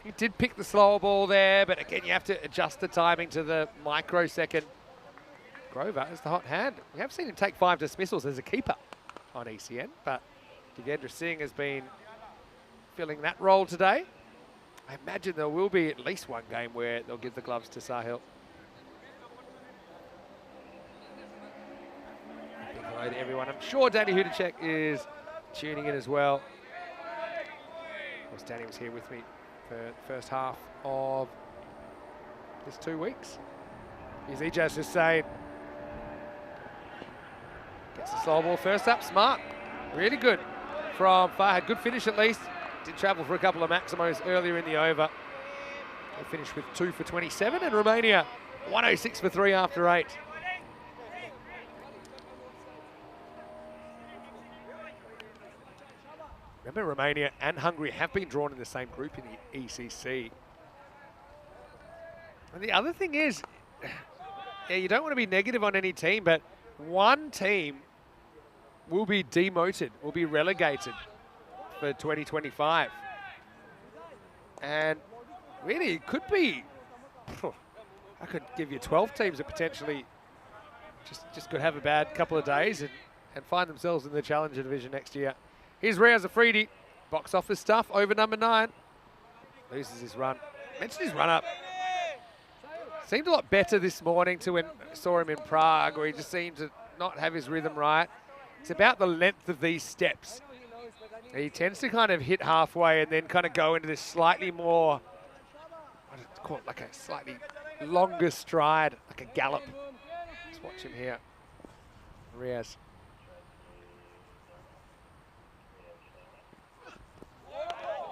He did pick the slower ball there, but again, you have to adjust the timing to the microsecond. Grover is the hot hand. We have seen him take 5 dismissals as a keeper on ECN, but Yogendra Singh has been filling that role today. I imagine there will be at least one game where they'll give the gloves to Sahil. Big hello to everyone. I'm sure Danny Hudacek is tuning in as well. Of course, Danny was here with me for the first half of this 2 weeks. Here's Ijaz just saying, gets the slow ball first up, smart. Really good from Farhad. Good finish at least. Did travel for a couple of maximos earlier in the over. They finished with 2 for 27, and Romania 106 for 3 after 8. Remember, Romania and Hungary have been drawn in the same group in the ECC. And the other thing is, yeah, you don't want to be negative on any team, but one team will be demoted, will be relegated for 2025. And really, it could be, I could give you 12 teams that potentially just could have a bad couple of days and find themselves in the Challenger Division next year. Here's Riaz Afridi, box office stuff, over number 9. Loses his run. Mentioned his run up. Seemed a lot better this morning to when I saw him in Prague, where he just seemed to not have his rhythm right. It's about the length of these steps. He tends to kind of hit halfway and then kind of go into this slightly more, what do you call it, like a slightly longer stride, like a gallop. Let's watch him here. Riaz.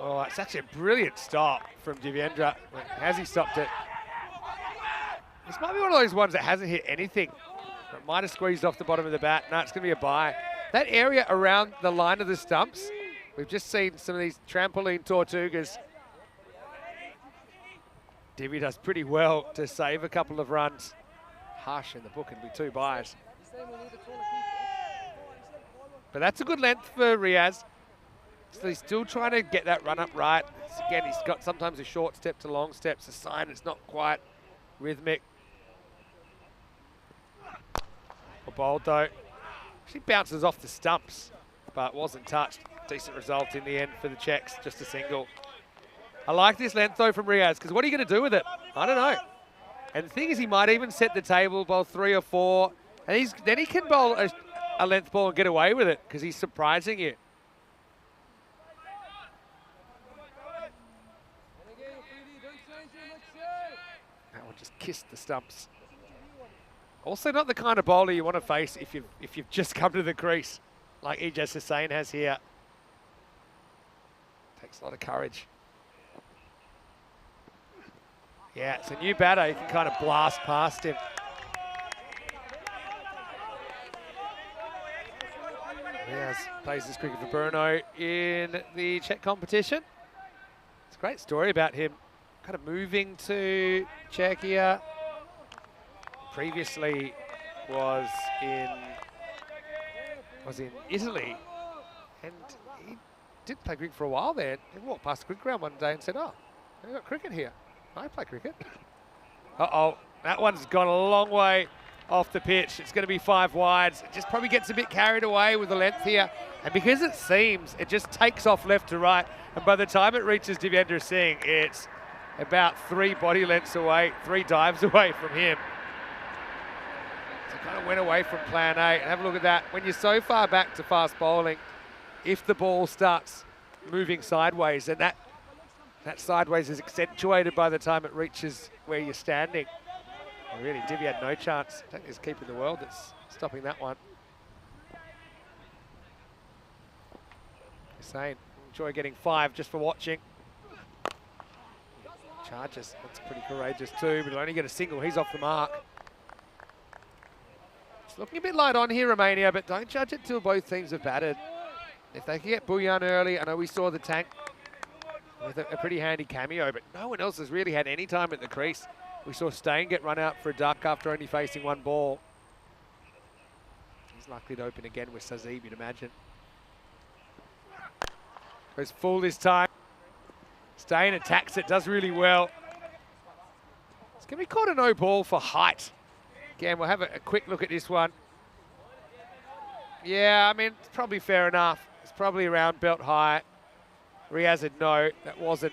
Oh, it's such a brilliant stop from Devendra. Has he stopped it? This might be one of those ones that hasn't hit anything. It might have squeezed off the bottom of the bat. No, it's going to be a bye. That area around the line of the stumps, we've just seen some of these trampoline Tortugas. Divi does pretty well to save a couple of runs. Harsh in the book and be 2 byes. But that's a good length for Riaz. So he's still trying to get that run up right. Again, he's got sometimes a short step to long steps, a sign it's not quite rhythmic. Well bowled though. Actually bounces off the stumps. but wasn't touched. Decent result in the end for the Czechs, just a single. I like this length though from Riaz, because what are you going to do with it? I don't know. And the thing is, he might even set the table, bowl 3 or 4, and then he can bowl a length ball and get away with it, because he's surprising you. That one just kissed the stumps. Also not the kind of bowler you want to face if you've just come to the crease, like Ijaz Hussain has here. Takes a lot of courage. Yeah, it's a new batter. You can kind of blast past him. Riaz plays this cricket for Brno in the Czech competition. It's a great story about him kind of moving to Czechia. Previously was in Italy, and he did play cricket for a while there. He walked past the cricket ground one day and said, "Oh, they've got cricket here. I play cricket." Uh-oh, that one's gone a long way off the pitch. It's going to be 5 wides. It just probably gets a bit carried away with the length here. And because it seems, it just takes off left to right. And by the time it reaches Devendra Singh, it's about 3 body lengths away, 3 dives away from him. So kind of went away from plan A. And have a look at that. When you're so far back to fast bowling, if the ball starts moving sideways, and that sideways is accentuated by the time it reaches where you're standing. And really, Divi had no chance. I think there's a keeper in the world that's stopping that one. Hussain, enjoy getting 5 just for watching. Charges, that's pretty courageous too, but he'll only get a single. He's off the mark. It's looking a bit light on here, Romania, but don't judge it till both teams have batted. If they can get Bullion early, I know we saw the tank with a pretty handy cameo, but no one else has really had any time at the crease. We saw Stain get run out for a duck after only facing 1 ball. He's likely to open again with Sazib, you'd imagine. Goes full this time. Stain attacks it, does really well. It's going to be called a no ball for height. Again, we'll have a quick look at this one. Yeah, I mean, it's probably fair enough. It's probably around belt height. Riaz said no, that wasn't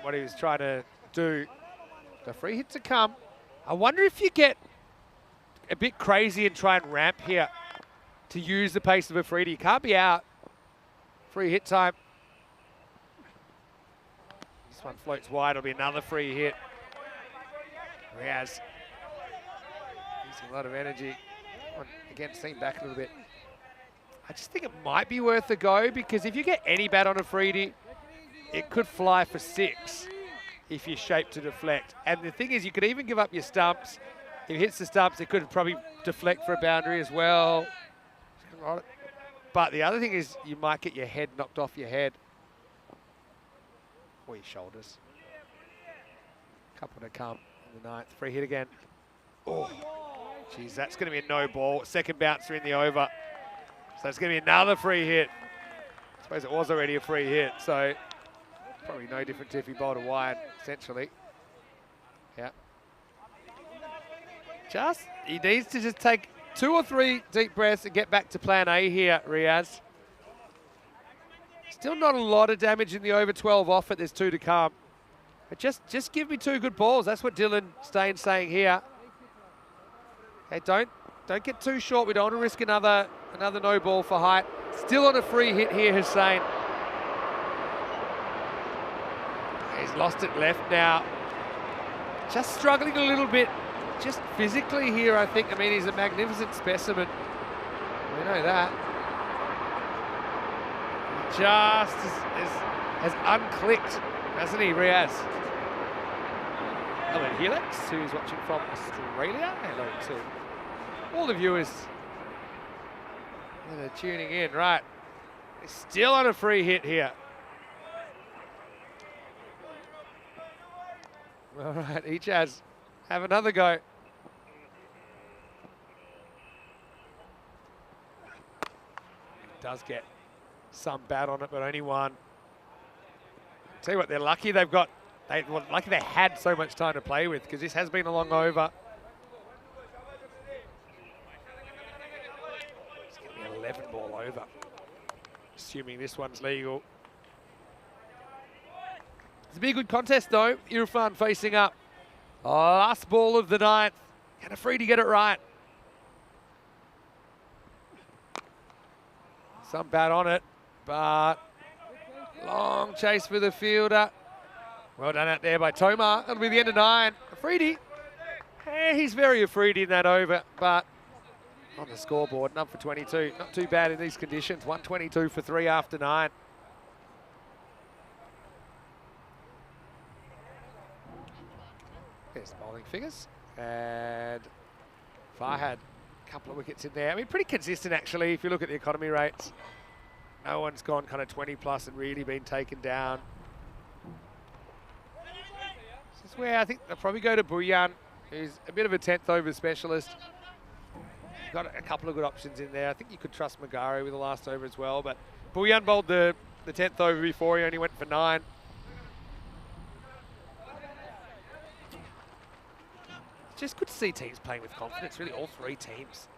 what he was trying to do. The free hit to come. I wonder if you get a bit crazy and try and ramp here to use the pace of a free hit. You can't be out. Free hit time. This one floats wide, it'll be another free hit. Riaz using a lot of energy. Again, seen back a little bit. I just think it might be worth a go, because if you get any bat on a freebie, it could fly for 6 if you're shaped to deflect. And the thing is, you could even give up your stumps. If it hits the stumps, it could probably deflect for a boundary as well. But the other thing is, you might get your head knocked off your head. Or your shoulders. Couple to come in the 9th. Free hit again. Oh, geez, that's going to be a no ball. Second bouncer in the over. So it's going to be another free hit. I suppose it was already a free hit, so probably no different to if he bowled a wide, essentially. Yeah. He needs to just take 2 or 3 deep breaths and get back to plan A here, Riaz. Still not a lot of damage in the over 12 off it. There's 2 to come. But just give me 2 good balls. That's what Dylan Stain's saying here. Hey, don't get too short. We don't want to risk another no ball for height. Still on a free hit here, Hussain. He's lost it left now. Just struggling a little bit, just physically here, I think. I mean, he's a magnificent specimen. We know that. He just has unclicked, hasn't he, Riaz? Hello, Helix, who's watching from Australia. Hello to all the viewers that are tuning in. Right, he's still on a free hit here. All right, Ijaz, have another go. He does get some bat on it, but only 1. Tell you what, they're lucky they've got. Lucky they had so much time to play with, because this has been a long over. It's going to be an 11 ball over. assuming this one's legal. It's a be a good contest though. Irfan facing up. Last ball of the ninth. Can a free to get it right? Some bat on it, but long chase for the fielder. Well done out there by Tomar. That'll be the end of 9. Afridi. He's very Afridi in that over, but on the scoreboard, none for 22. Not too bad in these conditions. 122 for 3 after 9. There's the bowling figures. And Farhad, a couple of wickets in there. I mean, pretty consistent actually if you look at the economy rates. No one's gone kind of 20 plus and really been taken down. This is where I think they'll probably go to Buyan, who's a bit of a 10th over specialist. Got a couple of good options in there. I think you could trust Magari with the last over as well, but Buyan bowled the 10th over before. He only went for 9. It's just good to see teams playing with confidence. Really, all 3 teams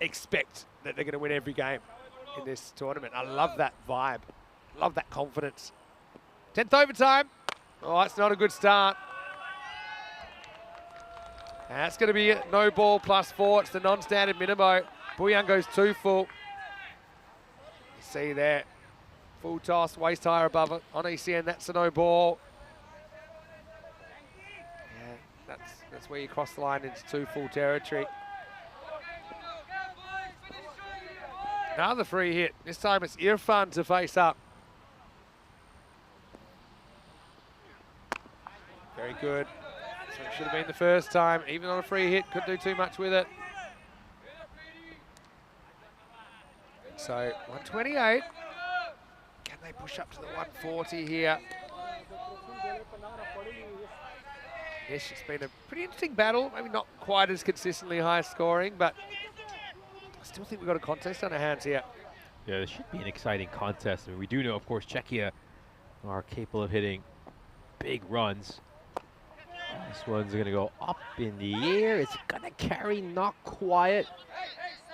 expect that they're going to win every game in this tournament. I love that vibe. Love that confidence. 10th overtime. Oh, it's not a good start. And that's going to be no ball +4. It's the non-standard minimo. Buyan goes 2 full. You see there. Full toss, waist higher above it on ECN. That's a no ball. Yeah, that's where you cross the line into 2 full territory. Another free hit. This time it's Irfan to face up. Very good. So it should have been the first time. Even on a free hit, couldn't do too much with it. So 128. Can they push up to the 140 here? Yes, it's been a pretty interesting battle. Maybe not quite as consistently high scoring, but I still think we've got a contest on our hands here. Yeah, this should be an exciting contest. I mean, we do know, of course, Czechia are capable of hitting big runs. This one's going to go up in the air. It's going to carry, not quiet.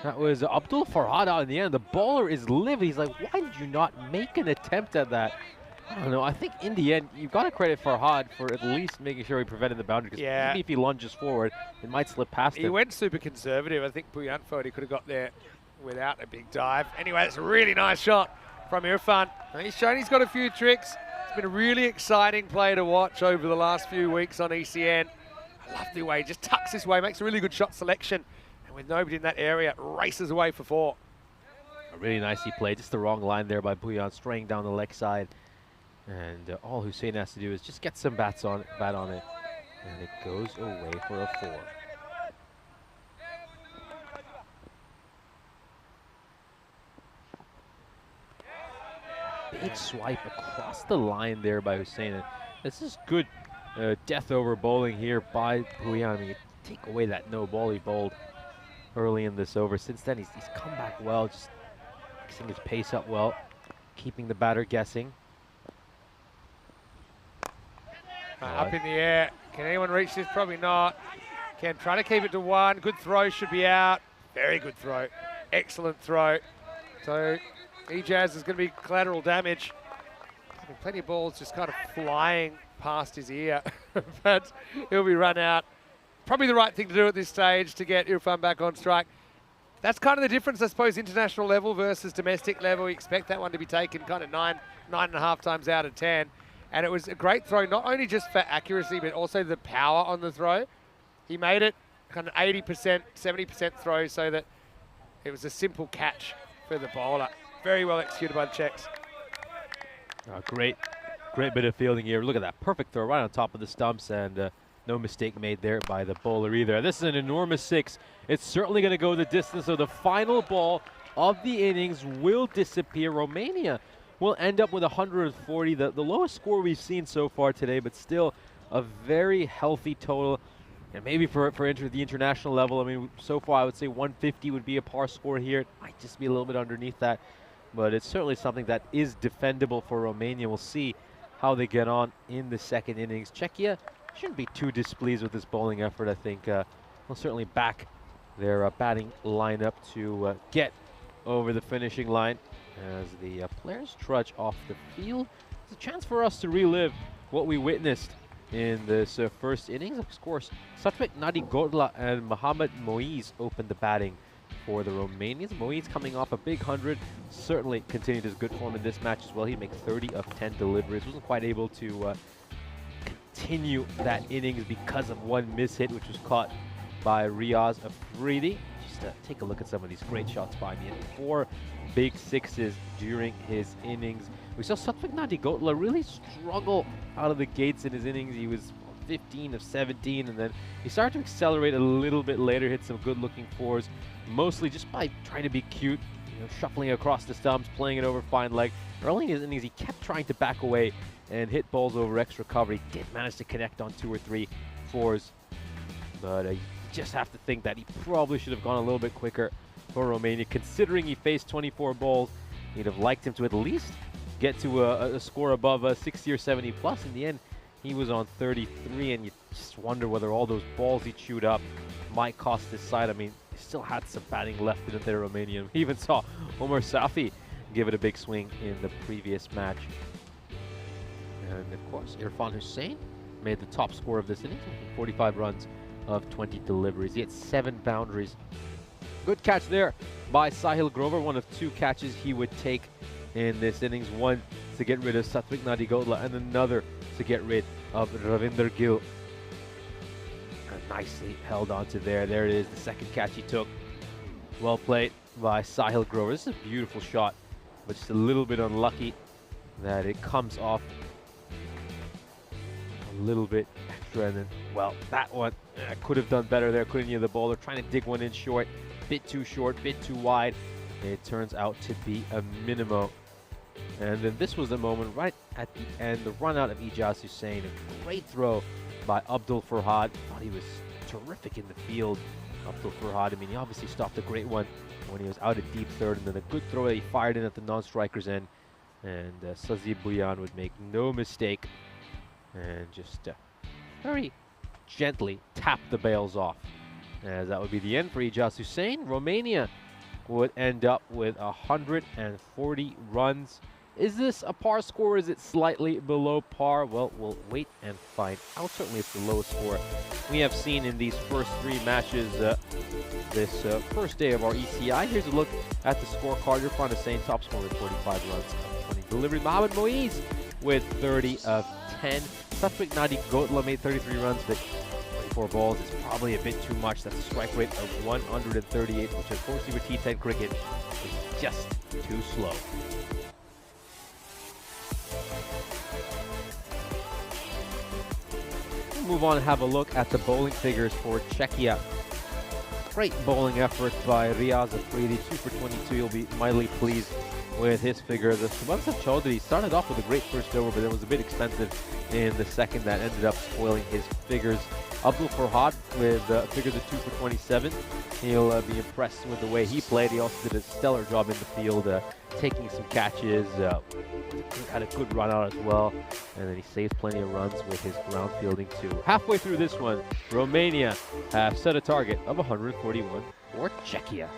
That was Abdul Farhad out in the end. The bowler is livid. He's like, why did you not make an attempt at that? I don't know. I think in the end, you've got to credit Farhad for at least making sure he prevented the boundary. Because maybe if he lunges forward, it might slip past him. He went super conservative. I think Buyan thought he could have got there without a big dive. Anyway, it's a really nice shot from Irfan. And he's shown he's got a few tricks. It's been a really exciting play to watch over the last few weeks on ECN. I love the way he just tucks this way, makes a really good shot selection. And with nobody in that area, races away for 4. A really nicely played. Just the wrong line there by Buyan, straying down the leg side. And all Hussein has to do is just get some bat on it. And it goes away for a 4. Big swipe across the line there by Hussein. And this is good death over bowling here by Buyan. I mean, take away that no ball he bowled early in this over. Since then, he's come back well, just mixing his pace up well, keeping the batter guessing. Up in the air. Can anyone reach this? Probably not. Can try to keep it to 1. Good throw, should be out. Very good throw. Excellent throw. So Ejaz is going to be collateral damage. Plenty of balls just kind of flying past his ear, but he'll be run out. Probably the right thing to do at this stage to get Irfan back on strike. That's kind of the difference, I suppose, international level versus domestic level. You expect that one to be taken kind of 9.5 times out of 10. And it was a great throw, not only just for accuracy, but also the power on the throw. He made it kind of 80%, 70% throw so that it was a simple catch for the bowler. Very well executed by the Czechs. Oh, great bit of fielding here. Look at that perfect throw right on top of the stumps, and no mistake made there by the bowler either. This is an enormous 6. It's certainly going to go the distance, so the final ball of the innings will disappear. Romania will end up with 140, the lowest score we've seen so far today, but still a very healthy total. And maybe for the international level, I mean, so far I would say 150 would be a par score here. It might just be a little bit underneath that, but it's certainly something that is defendable for Romania. We'll see how they get on in the second innings. Czechia shouldn't be too displeased with this bowling effort. I think will certainly back their batting lineup to get over the finishing line. as the players trudge off the field. It's a chance for us to relive what we witnessed in this first innings. Of course, Satwik Nadigotla and Mohamed Moise opened the batting for the Romanians. Moise coming off a big 100, certainly continued his good form in this match as well. He'd make 30 of 10 deliveries. Wasn't quite able to continue that innings because of one miss hit, which was caught by Riaz Afridi. Just take a look at some of these great shots by me. And 4 big sixes during his innings. We saw Satwik Nadigotla really struggle out of the gates in his innings. He was 15 of 17, and then he started to accelerate a little bit later, hit some good-looking fours, mostly just by trying to be cute, shuffling across the stumps, playing it over fine leg. Early in his innings, he kept trying to back away and hit balls over extra cover. He did manage to connect on 2 or 3 fours, but you just have to think that he probably should have gone a little bit quicker for Romania, considering he faced 24 balls. He'd have liked him to at least get to a score above 60 or 70 plus. In the end, he was on 33, and you just wonder whether all those balls he chewed up might cost his side. I mean, he still had some batting left in there, Romanian. We even saw Omar Safi give it a big swing in the previous match. And of course, Irfan Hussain made the top score of this inning, 45 runs of 20 deliveries. He had 7 boundaries. Good catch there by Sahil Grover, one of 2 catches he would take in this innings. One to get rid of Satwik Nadigotla and another to get rid of Ravinder Gill. Nicely held onto there. There it is, the second catch he took. Well played by Sahil Grover. This is a beautiful shot, but just a little bit unlucky that it comes off a little bit extra. And then, well, that one could have done better there. Couldn't you? The bowler trying to dig one in short, bit too short, bit too wide. It turns out to be a minimo. And then this was the moment right at the end, the run out of Ijaz Hussain. A great throw by Abdul Farhad. Thought he was terrific in the field. Abdul Farhad, I mean, he obviously stopped a great one when he was out at deep third, and then a good throw that he fired in at the non-striker's end. And Sazib Buyan would make no mistake and just very gently tap the bails off. As that would be the end for Ijaz Hussain. Romania would end up with 140 runs. Is this a par score? Is it slightly below par? Well, we'll wait and find out. Certainly it's the lowest score we have seen in these first 3 matches this first day of our ECI. Here's a look at the scorecard. You'll find the same top score with 45 runs of 20 deliveries. Mohamed Moise with 30 of 10. Satwik Nadigotla made 33 runs, but 24 balls is probably a bit too much. That's a strike rate of 138, which unfortunately for T10 cricket is just too slow. We'll move on and have a look at the bowling figures for Czechia. Great bowling effort by Riaz Afridi, 2 for 22. You'll be mightily pleased with his figure. The Sumansa Chaudhary started off with a great first over, but it was a bit expensive in the second. That ended up spoiling his figures. Abdul Farhad with figures of 2 for 27. He'll be impressed with the way he played. He also did a stellar job in the field, taking some catches. Had a good run out as well, and then he saved plenty of runs with his ground fielding too. Halfway through this one, Romania have set a target of 141 for Czechia.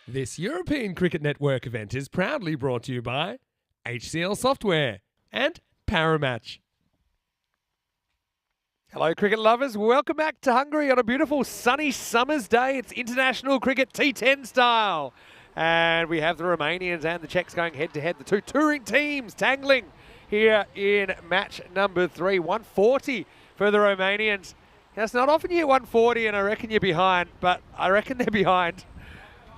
This European Cricket Network event is proudly brought to you by HCL Software and Paramatch. Hello, cricket lovers. Welcome back to Hungary on a beautiful sunny summer's day. It's international cricket T10 style. And we have the Romanians and the Czechs going head-to-head. The two touring teams tangling here in match number 3. 140 for the Romanians. Now, it's not often you hit 140 and I reckon you're behind, but I reckon they're behind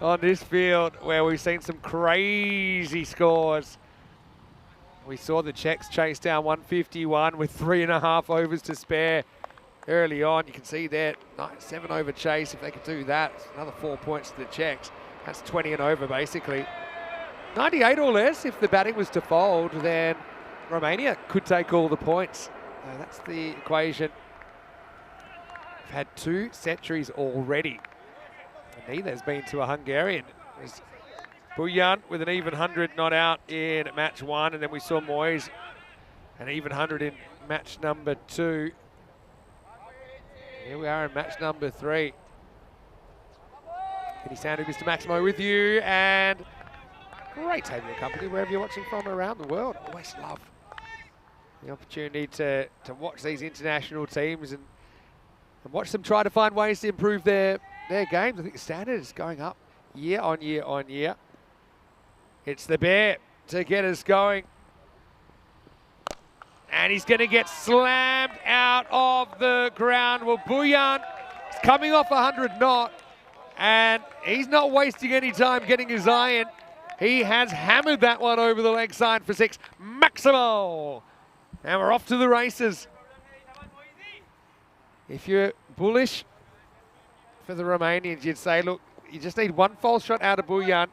on this field where we've seen some crazy scores. We saw the Czechs chase down 151 with 3.5 overs to spare early on. You can see there, 7 over chase. If they could do that, it's another 4 points to the Czechs. That's 20 and over, basically. 98 or less, if the batting was to fold, then Romania could take all the points. That's the equation. We've had 2 centuries already. And neither has been to a Hungarian. There's Buljan with an even 100 not out in match 1, and then we saw Moyes an even 100 in match number 2. Here we are in match number 3. Kenny Sandu, Mr. Maximo with you, and great having your company wherever you're watching from around the world. Always love the opportunity to watch these international teams and watch them try to find ways to improve their games. I think the standard is going up year on year on year. It's the Bear to get us going. And he's going to get slammed out of the ground. Well, Buljan is coming off 100 not. And he's not wasting any time getting his eye in. He has hammered that one over the leg side for 6. Maximo! And we're off to the races. If you're bullish for the Romanians, you'd say, look, you just need one false shot out of Buljan.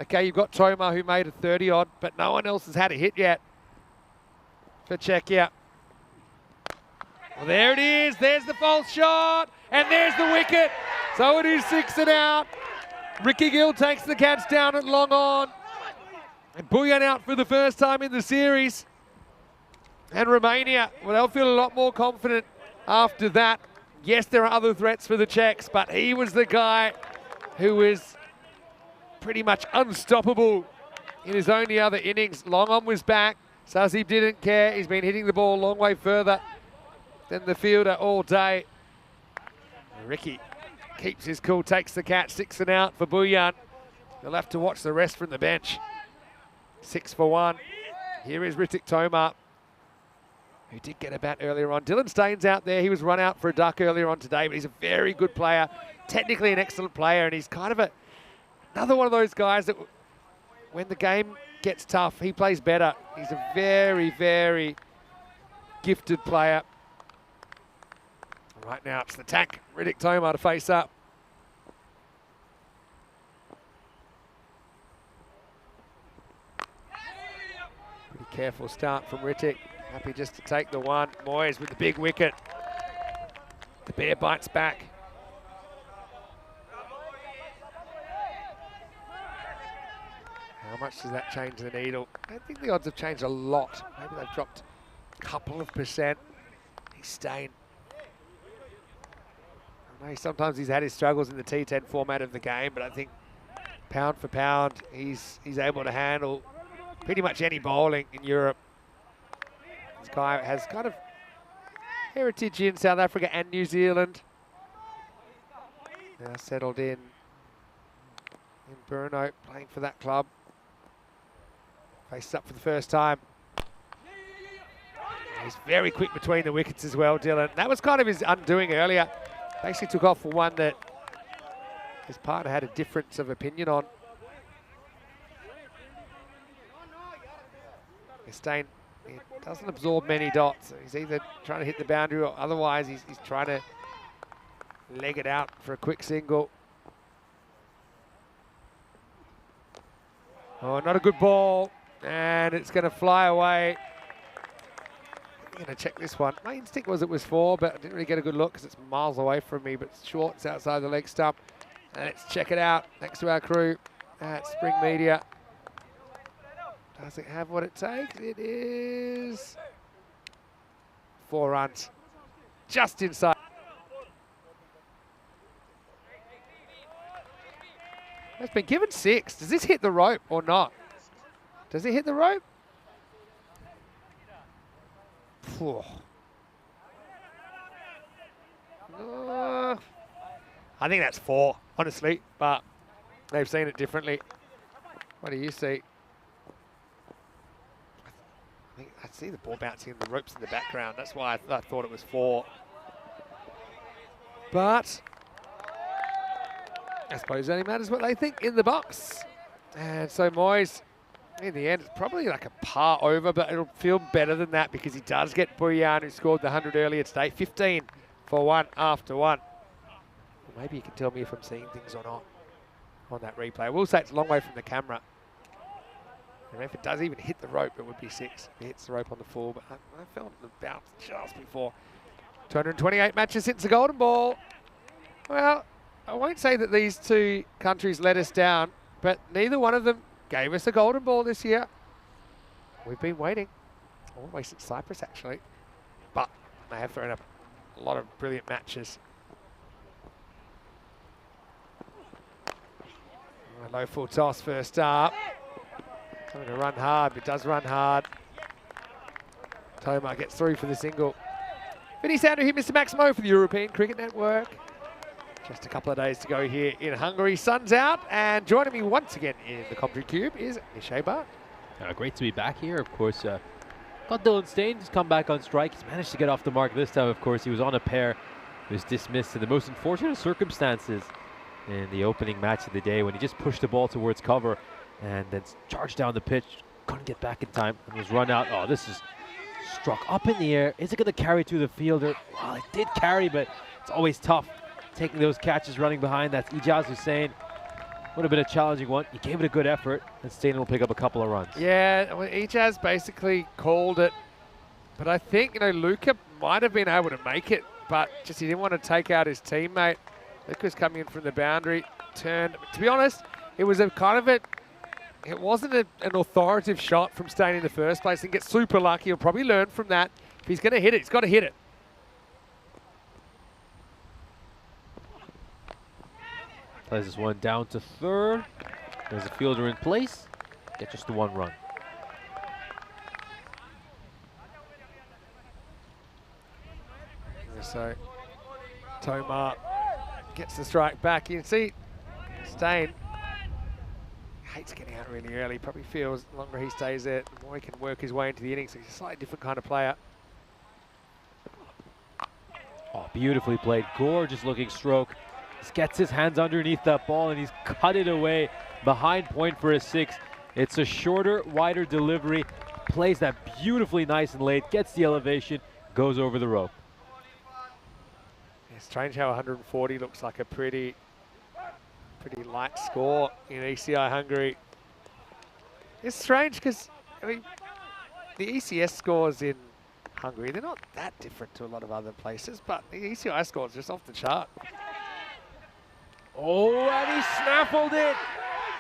Okay, you've got Toma who made a 30-odd, but no one else has had a hit yet for Czechia. Well, there it is. There's the false shot, and there's the wicket. So it is 6 and out. Ricky Gill takes the Cats down at long on. And Buljan out for the first time in the series. And Romania, well, they'll feel a lot more confident after that. Yes, there are other threats for the Czechs, but he was the guy who was pretty much unstoppable in his only other innings. Long on was back. Sazib didn't care. He's been hitting the ball a long way further than the fielder all day. Ricky keeps his cool, takes the catch. 6 and out for Buljan. You'll have to watch the rest from the bench. 6 for 1. Here is Ritik Toma, who did get a bat earlier on. Dylan Staines out there. He was run out for a duck earlier on today, but he's a very good player. Technically an excellent player, and he's kind of another one of those guys that when the game gets tough, he plays better. He's a very, very gifted player. Right now, it's the tank, Ritik Toma, to face up. Pretty careful start from Ritik. Happy just to take the one. Moyes with the big wicket. The Bear bites back. How much does that change the needle? I think the odds have changed a lot. Maybe they've dropped a couple of %. He's staying. I know sometimes he's had his struggles in the T10 format of the game, but I think pound for pound, he's able to handle pretty much any bowling in Europe. This guy has kind of heritage in South Africa and New Zealand. Now settled in Brno, playing for that club. Faces up for the first time. He's very quick between the wickets as well, Dylan. That was kind of his undoing earlier. Basically took off for one that his partner had a difference of opinion on. Stein, he doesn't absorb many dots. He's either trying to hit the boundary or otherwise he's trying to leg it out for a quick single. Oh, not a good ball. And it's going to fly away. I'm going to check this one. My instinct was it was 4, but I didn't really get a good look because it's miles away from me, but it's short. It's outside the leg stump. And let's check it out next to our crew at Spring Media. Does it have what it takes? It is 4 runs. Just inside. It's been given 6. Does this hit the rope or not? Does it hit the rope? Phew. I think that's 4, honestly, but they've seen it differently. What do you see? I see the ball bouncing in the ropes in the background. That's why I thought it was 4. But I suppose it only matters what they think in the box. And so Moyes, in the end, it's probably like a par over, but it'll feel better than that because he does get Boyan, who scored the 100 earlier today. 15 for 1 after 1. Well, maybe you can tell me if I'm seeing things or not on that replay. I will say it's a long way from the camera. And if it does even hit the rope, it would be 6. If it hits the rope on the full, but I felt the bounce just before. 228 matches since the Golden Ball. Well, I won't say that these two countries let us down, but neither one of them gave us a Golden Ball this year. We've been waiting, all the way since Cyprus actually, but they have thrown up a lot of brilliant matches. A low full toss first up. Going to run hard, but does run hard. Tomar gets through for the single. Vinny Sandhu here, Mr. Maximo for the European Cricket Network. Just a couple of days to go here in Hungary. Sun's out, and joining me once again in the commentary cube is Nishay Bhatt. Great to be back here, of course. Got Dylan Stain, he's come back on strike. He's managed to get off the mark this time, of course. He was on a pair. He was dismissed in the most unfortunate circumstances in the opening match of the day when he just pushed the ball towards cover and then charged down the pitch. Couldn't get back in time and was run out. Oh, this is struck up in the air. Is it going to carry to the fielder? Well, it did carry, but it's always tough taking those catches running behind. That's Ijaz Hussain. Would have been a challenging one. He gave it a good effort, and Stain will pick up a couple of runs. Yeah, well, Ijaz basically called it, but I think, Luca might have been able to make it, but just he didn't want to take out his teammate. Luca's coming in from the boundary, turned. To be honest, it was it wasn't an authoritative shot from Stain in the first place. And gets super lucky. He'll probably learn from that. If he's going to hit it, he's got to hit it. Plays this one down to third. There's a fielder in place. Get just the 1 run. So Tomar gets the strike back. You can see Stain hates getting out really early. Probably feels the longer he stays there, the more he can work his way into the innings. He's a slightly different kind of player. Oh, beautifully played. Gorgeous looking stroke. Just gets his hands underneath that ball and he's cut it away behind point for a 6. It's a shorter, wider delivery. Plays that beautifully nice and late. Gets the elevation. Goes over the rope. Yeah, strange how 140 looks like a pretty light score in ECI Hungary. It's strange because, the ECS scores in Hungary, they're not that different to a lot of other places, but the ECI score is just off the chart. Oh, and he snaffled it.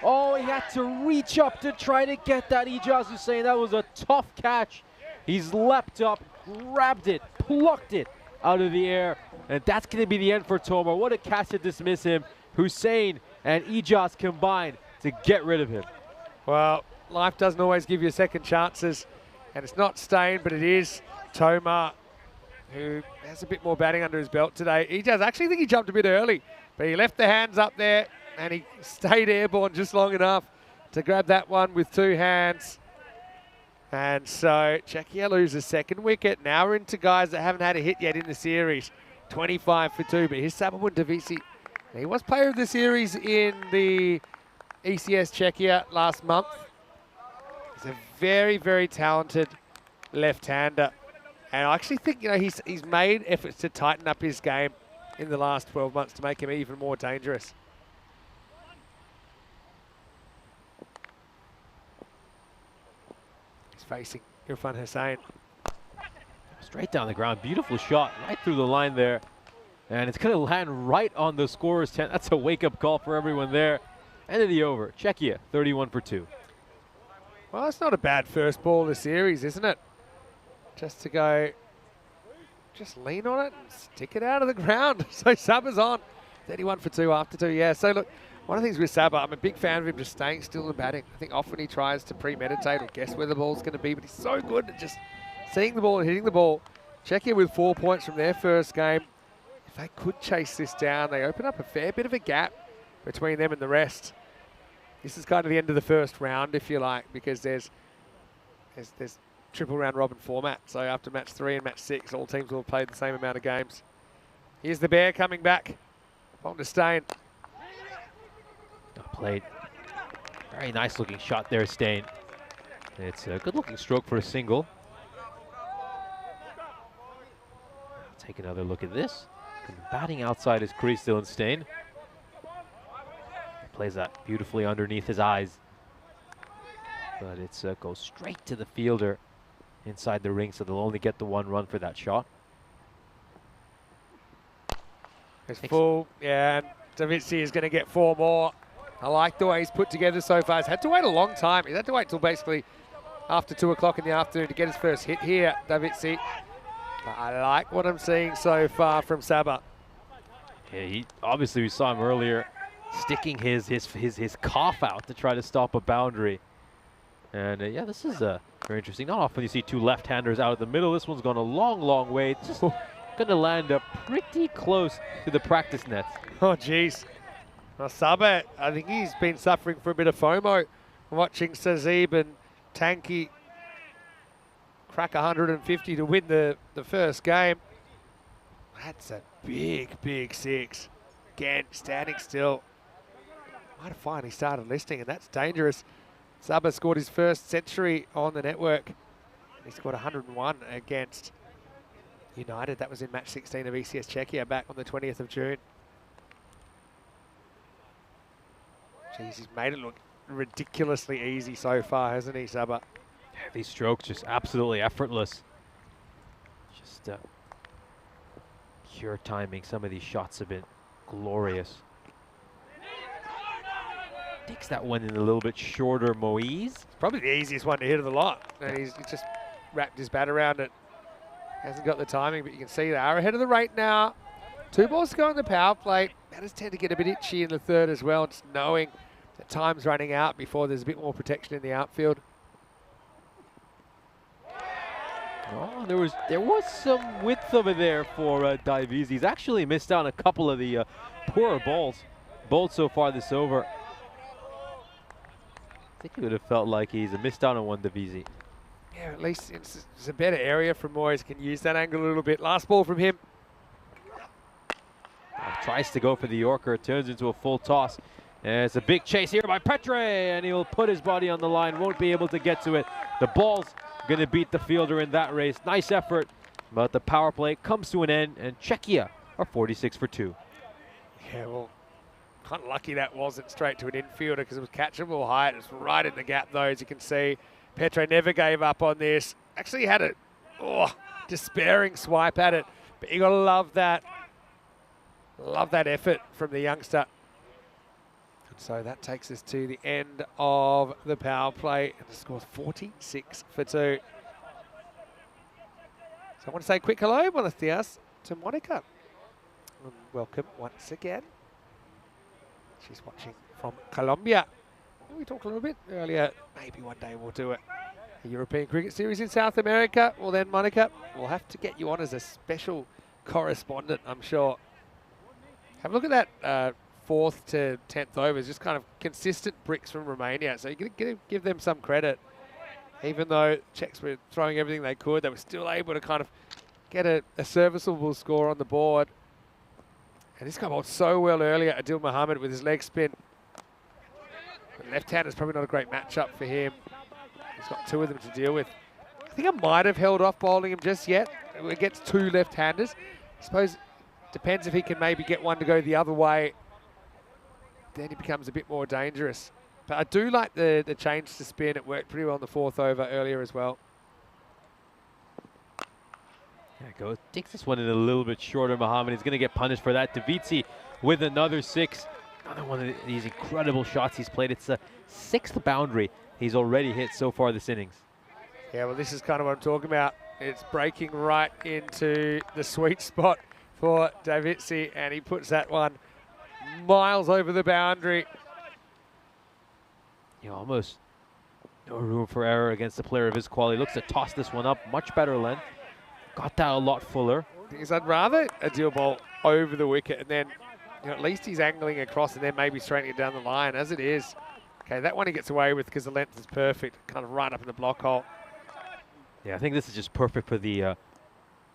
Oh, he had to reach up to try to get that. Ijaz Hussain, that was a tough catch. He's leapt up, grabbed it, plucked it out of the air, and that's going to be the end for Tomar. What a catch to dismiss him. Hussain and Ijaz combined to get rid of him. Well, life doesn't always give you second chances, and it's not Stain, but it is Tomar, who has a bit more batting under his belt today. Ijaz, I actually think he jumped a bit early, but he left the hands up there, and he stayed airborne just long enough to grab that one with 2 hands. And so Czechia loses second wicket. Now we're into guys that haven't had a hit yet in the series. 25 for 2, but here's Sababun Davisi. He was player of the series in the ECS Czechia last month. He's a very, very talented left-hander. And I actually think, he's made efforts to tighten up his game in the last 12 months to make him even more dangerous. He's facing Irfan Hussain. Straight down the ground. Beautiful shot right through the line there. And it's going to land right on the scorer's tent. That's a wake-up call for everyone there. End of the over. Czechia, 31 for 2. Well, it's not a bad first ball of the series, isn't it? Just to go, just lean on it and stick it out of the ground. So Sabah's on. 31 for 2 after 2. Yeah, so look, One of the things with Saba, I'm a big fan of him just staying still and batting. I think often he tries to premeditate or guess where the ball's going to be, but he's so good at just seeing the ball and hitting the ball. Czechia with 4 points from their first game. If they could chase this down, they open up a fair bit of a gap between them and the rest. This is kind of the end of the first round, if you like, because there's triple round robin format. So after match 3 and match 6, all teams will have played the same amount of games. Here's the Bear coming back. On to Stain. Played. Very nice looking shot there, Stain. It's a good looking stroke for a single. Take another look at this. Batting outside his crease, Dylan Stain. Plays that beautifully underneath his eyes. But it goes straight to the fielder inside the ring, so they'll only get the 1 run for that shot. It's full, yeah, and Davizzi is going to get 4 more. I like the way he's put together so far. He's had to wait a long time. He's had to wait till basically after 2 o'clock in the afternoon to get his first hit here, Davizzi. But I like what I'm seeing so far from Saba. Yeah, obviously we saw him earlier sticking his cough out to try to stop a boundary. And yeah, this is very interesting. Not often you see 2 left-handers out of the middle. This one's gone a long, long way. It's just going to land up pretty close to the practice nets. Oh, jeez. Well, Saba, I think he's been suffering for a bit of FOMO watching Sazib and Tanki crack 150 to win the first game. That's a big, big 6. Again, standing still. Might have finally started listing, and that's dangerous. Saba scored his first century on the network. He scored 101 against United. That was in match 16 of ECS Czechia back on the 20th of June. Jeez, he's made it look ridiculously easy so far, hasn't he, Saba? Yeah, these strokes just absolutely effortless. Just pure timing. Some of these shots have been glorious. Takes that one in a little bit shorter, Moise. Probably the easiest one to hit of the lot. And he's just wrapped his bat around it. Hasn't got the timing, but you can see they are ahead of the rate now. 2 balls to go on the power play. Batters tend to get a bit itchy in the third as well, just knowing that time's running out before there's a bit more protection in the outfield. Oh, there was some width over there for Davies. He's actually missed out on a couple of the poorer balls so far this over. I think he would have felt like he's missed out on one, Davisi. Yeah, at least it's a better area for Moyes. Can use that angle a little bit. Last ball from him. Tries to go for the Yorker. It turns into a full toss. And it's a big chase here by Petre, and he'll put his body on the line. Won't be able to get to it. The ball's going to beat the fielder in that race. Nice effort, but the power play comes to an end, and Czechia are 46 for 2. Yeah, well, kind of lucky that wasn't straight to an infielder because it was catchable height. It's right in the gap, though, as you can see. Petre never gave up on this. Actually had a despairing swipe at it, but you got to love that. Love that effort from the youngster. And so that takes us to the end of the power play, and the score's 46 for 2. So I want to say a quick hello, buenos dias, to Monica. And welcome once again. She's watching from Colombia. We talked a little bit earlier, maybe one day we'll do it. A European Cricket Series in South America. Well then, Monica, we'll have to get you on as a special correspondent, I'm sure. Have a look at that 4th to 10th overs, just kind of consistent bricks from Romania. So you're going to give them some credit. Even though Czechs were throwing everything they could, they were still able to kind of get a serviceable score on the board. And this guy bowled so well earlier, Adil Mohammed, with his leg spin. The left-hander is probably not a great matchup for him. He's got 2 of them to deal with. I think I might have held off bowling him just yet against 2 left-handers. I suppose depends if he can maybe get one to go the other way. Then he becomes a bit more dangerous. But I do like the change to spin. It worked pretty well on the 4th over earlier as well. There it goes. Takes this one in a little bit shorter. Mohammed is going to get punished for that. Davizzi with another 6. Another one of these incredible shots he's played. It's the 6th boundary he's already hit so far this innings. Yeah, well, this is kind of what I'm talking about. It's breaking right into the sweet spot for Davizzi, and he puts that one miles over the boundary. Almost no room for error against a player of his quality. Looks to toss this one up. Much better length. Got that a lot fuller. Because I'd rather a deal ball over the wicket and then, at least he's angling across and then maybe straightening it down the line. As it is, okay, that one he gets away with because the length is perfect, kind of right up in the block hole. Yeah, I think this is just perfect for the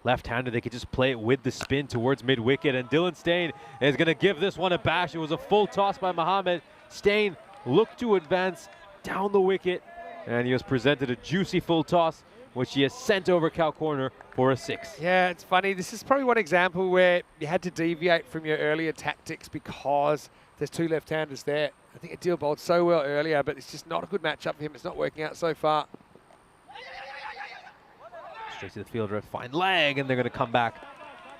left-hander. They could just play it with the spin towards mid-wicket, and Dylan Steyn is going to give this one a bash. It was a full toss by Mohammed. Steyn looked to advance down the wicket, and he was presented a juicy full toss, which he has sent over cow corner for a 6. Yeah, it's funny. This is probably one example where you had to deviate from your earlier tactics because there's 2 left-handers there. I think Adil bowled so well earlier, but it's just not a good matchup for him. It's not working out so far. Straight to the fielder, fine leg, and they're going to come back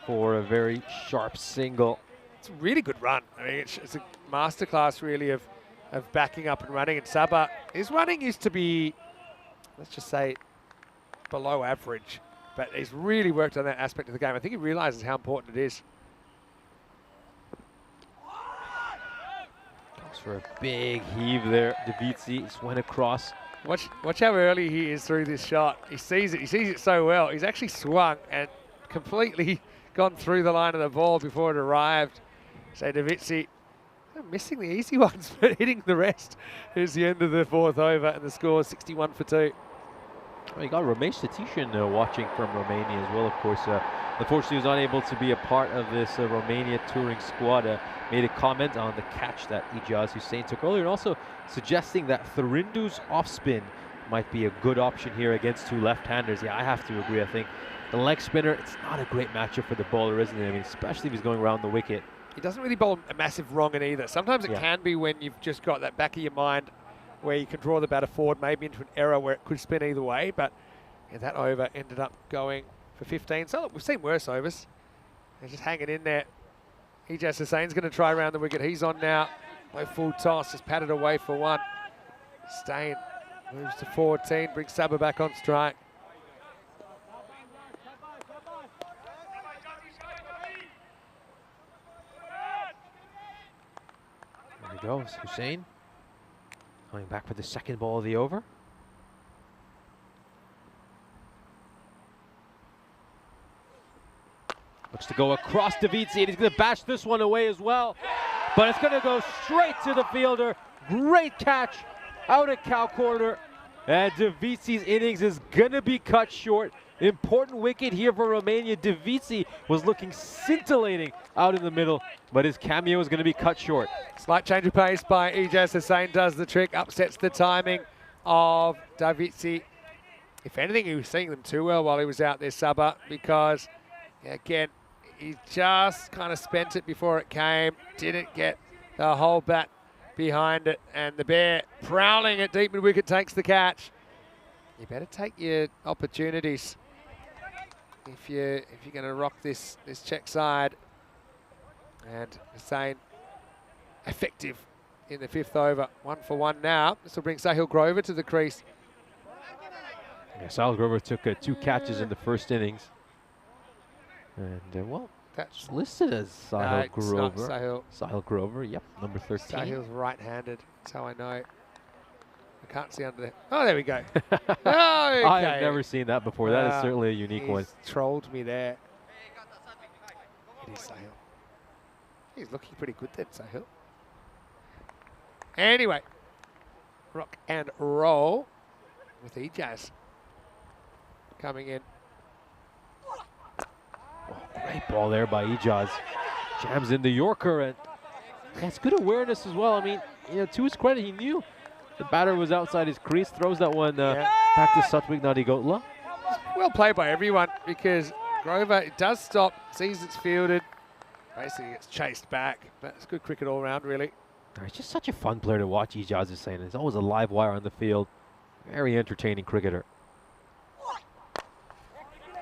for a very sharp single. It's a really good run. I mean, it's a masterclass, really, of backing up and running. And Sabah, his running used to be, let's just say, below average, but he's really worked on that aspect of the game. I think he realises how important it is. Goes for a big heave there. Davitsi just went across. Watch how early he is through this shot. He sees it so well. He's actually swung and completely gone through the line of the ball before it arrived. So Davitsi missing the easy ones, but hitting the rest. Here's the end of the 4th over, and the score is 61 for 2. Well, you got Ramesh Satishan watching from Romania as well, of course. Unfortunately, he was unable to be a part of this Romania touring squad. Made a comment on the catch that Ijaz Hussain took earlier, and also suggesting that Thurindu's off spin might be a good option here against 2 left-handers. Yeah, I have to agree. I think the leg spinner, it's not a great matchup for the bowler, isn't it? I mean, especially if he's going around the wicket. He doesn't really bowl a massive wrong in either. Sometimes it can be when you've just got that back of your mind where you can draw the batter forward, maybe into an error where it could spin either way. But yeah, that over ended up going for 15. So look, we've seen worse overs. They're just hanging in there. Ijaz Hussain's going to try around the wicket. He's on now. No full toss, just patted away for 1. Steyn moves to 14, brings Sabah back on strike. There he goes, Hussain. Coming back for the 2nd ball of the over. Looks to go across Davitsi, and he's going to bash this one away as well. But it's going to go straight to the fielder. Great catch out at cow corner. And Davitsi's innings is going to be cut short. Important wicket here for Romania. Davitsi was looking scintillating out in the middle, but his cameo is going to be cut short. Slight change of pace by Ijaz Hussain does the trick, upsets the timing of Davitsi. If anything, he was seeing them too well while he was out there, Sabah, because, again, he just kind of spent it before it came, didn't get the whole bat behind it, and the Bear prowling at deep mid-wicket takes the catch. You better take your opportunities if you're going to rock this check side. And Hussain effective in the 5th over. 1 for 1 now. This will bring Sahil Grover to the crease. Yeah, Sahil Grover took 2 catches in the 1st innings. And, well, that's listed as Sahil Grover. Not Sahil. Sahil Grover, yep, number 13. Sahil's right-handed. That's how I know. I can't see under there. Oh, there we go. Okay. I have never seen that before. That is certainly a unique one. He's trolled me there. It is Sahil. He's looking pretty good then, Sahil. Anyway, rock and roll with Ijaz coming in. Oh, great ball there by Ijaz. Jams in the Yorker, and that's good awareness as well. I mean, to his credit, he knew the batter was outside his crease, throws that one back to Satwik Nadigotla. Well played by everyone, because Grover, it does stop, sees it's fielded, basically gets chased back. But it's good cricket all around, really. He's just such a fun player to watch, Ijaz Hussain. There's always a live wire on the field. Very entertaining cricketer.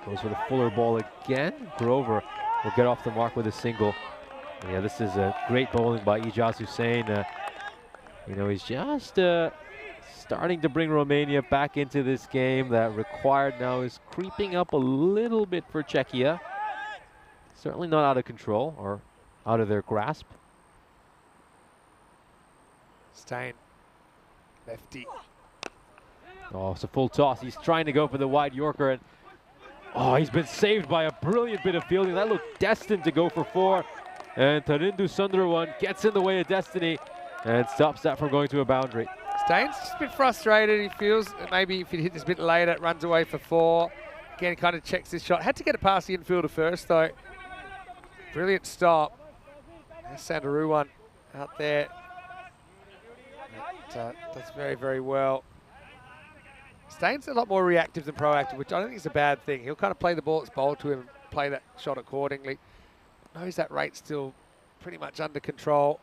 Goes for the fuller ball again. Grover will get off the mark with a single. And yeah, this is a great bowling by Ijaz Hussain. He's just starting to bring Romania back into this game. That required now is creeping up a little bit for Czechia. Certainly not out of control or out of their grasp. Stein, lefty. Oh, it's a full toss. He's trying to go for the wide Yorker, and oh, he's been saved by a brilliant bit of fielding. That looked destined to go for 4. And Tarindu Sundarwan gets in the way of destiny and stops that from going to a boundary. Stein's just a bit frustrated. He feels that maybe if he hit this a bit later, it runs away for 4. Again, kind of checks this shot. Had to get it past the infielder first, though. Brilliant stop. There's Sandaruwan out there. That does very, very well. Stain's a lot more reactive than proactive, which I don't think is a bad thing. He'll kind of play the ball that's bowled to him and play that shot accordingly. Knows that rate's still pretty much under control.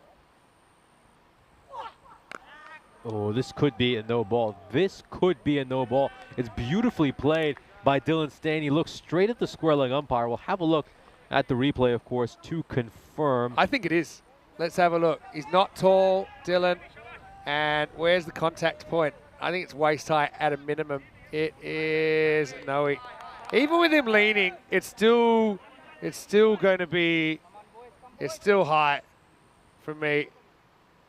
Oh, this could be a no ball. This could be a no ball. It's beautifully played by Dylan Stain. He looks straight at the square leg umpire. We'll have a look at the replay, of course, to confirm. I think it is. Let's have a look. He's not tall, Dylan. And where's the contact point? I think it's waist high at a minimum. It is no. Even with him leaning, it's still going to be. It's still high for me,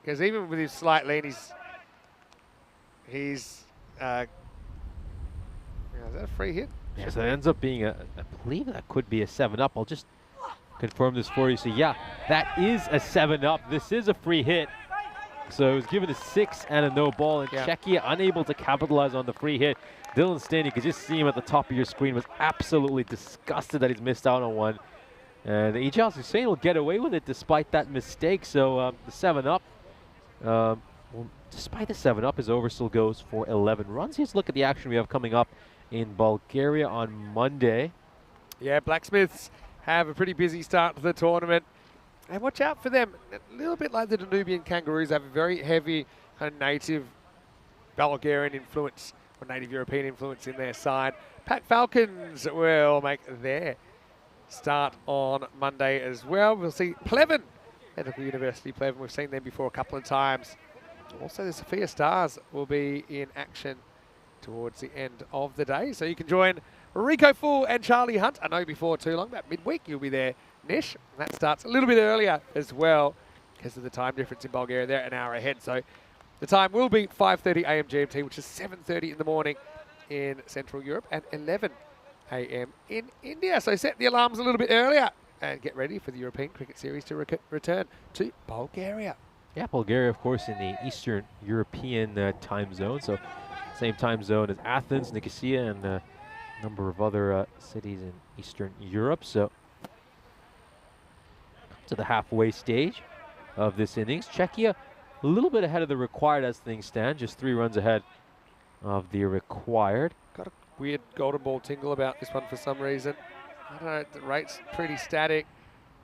because even with his slight lean, he's. Is that a free hit? Yeah, so it ends up being I believe that could be a 7-up. I'll just confirm this for you. So yeah, that is a 7-up. This is a free hit. So it was given a 6 and a no ball, and Czechia unable to capitalize on the free hit. Dylan Stain, you could just see him at the top of your screen, was absolutely disgusted that he's missed out on one. And Ijaz Hussain will get away with it despite that mistake. So the 7-up, well, despite the 7-up, his over still goes for 11 runs. Here's a look at the action we have coming up in Bulgaria on Monday. Yeah, Blacksmiths have a pretty busy start to the tournament. And watch out for them. A little bit like the Danubian Kangaroos, have a very heavy kind of native Bulgarian influence or native European influence in their side. Pack Falcons will make their start on Monday as well. We'll see Pleven, Medical University Pleven. We've seen them before a couple of times. Also, the Sophia Stars will be in action towards the end of the day. So you can join Rico Full and Charlie Hunt. I know before too long, about midweek, you'll be there, Nish. And that starts a little bit earlier as well because of the time difference in Bulgaria. They're an hour ahead. So the time will be 5:30 a.m. GMT, which is 7:30 in the morning in Central Europe and 11 a.m. in India. So set the alarms a little bit earlier and get ready for the European Cricket Series to return to Bulgaria. Yeah, Bulgaria, of course, in the Eastern European time zone. So same time zone as Athens, Nicosia, and a number of other cities in Eastern Europe. So to the halfway stage of this innings. Czechia a little bit ahead of the required as things stand, just 3 runs ahead of the required. Got a weird golden ball tingle about this one for some reason. I don't know, the rate's pretty static.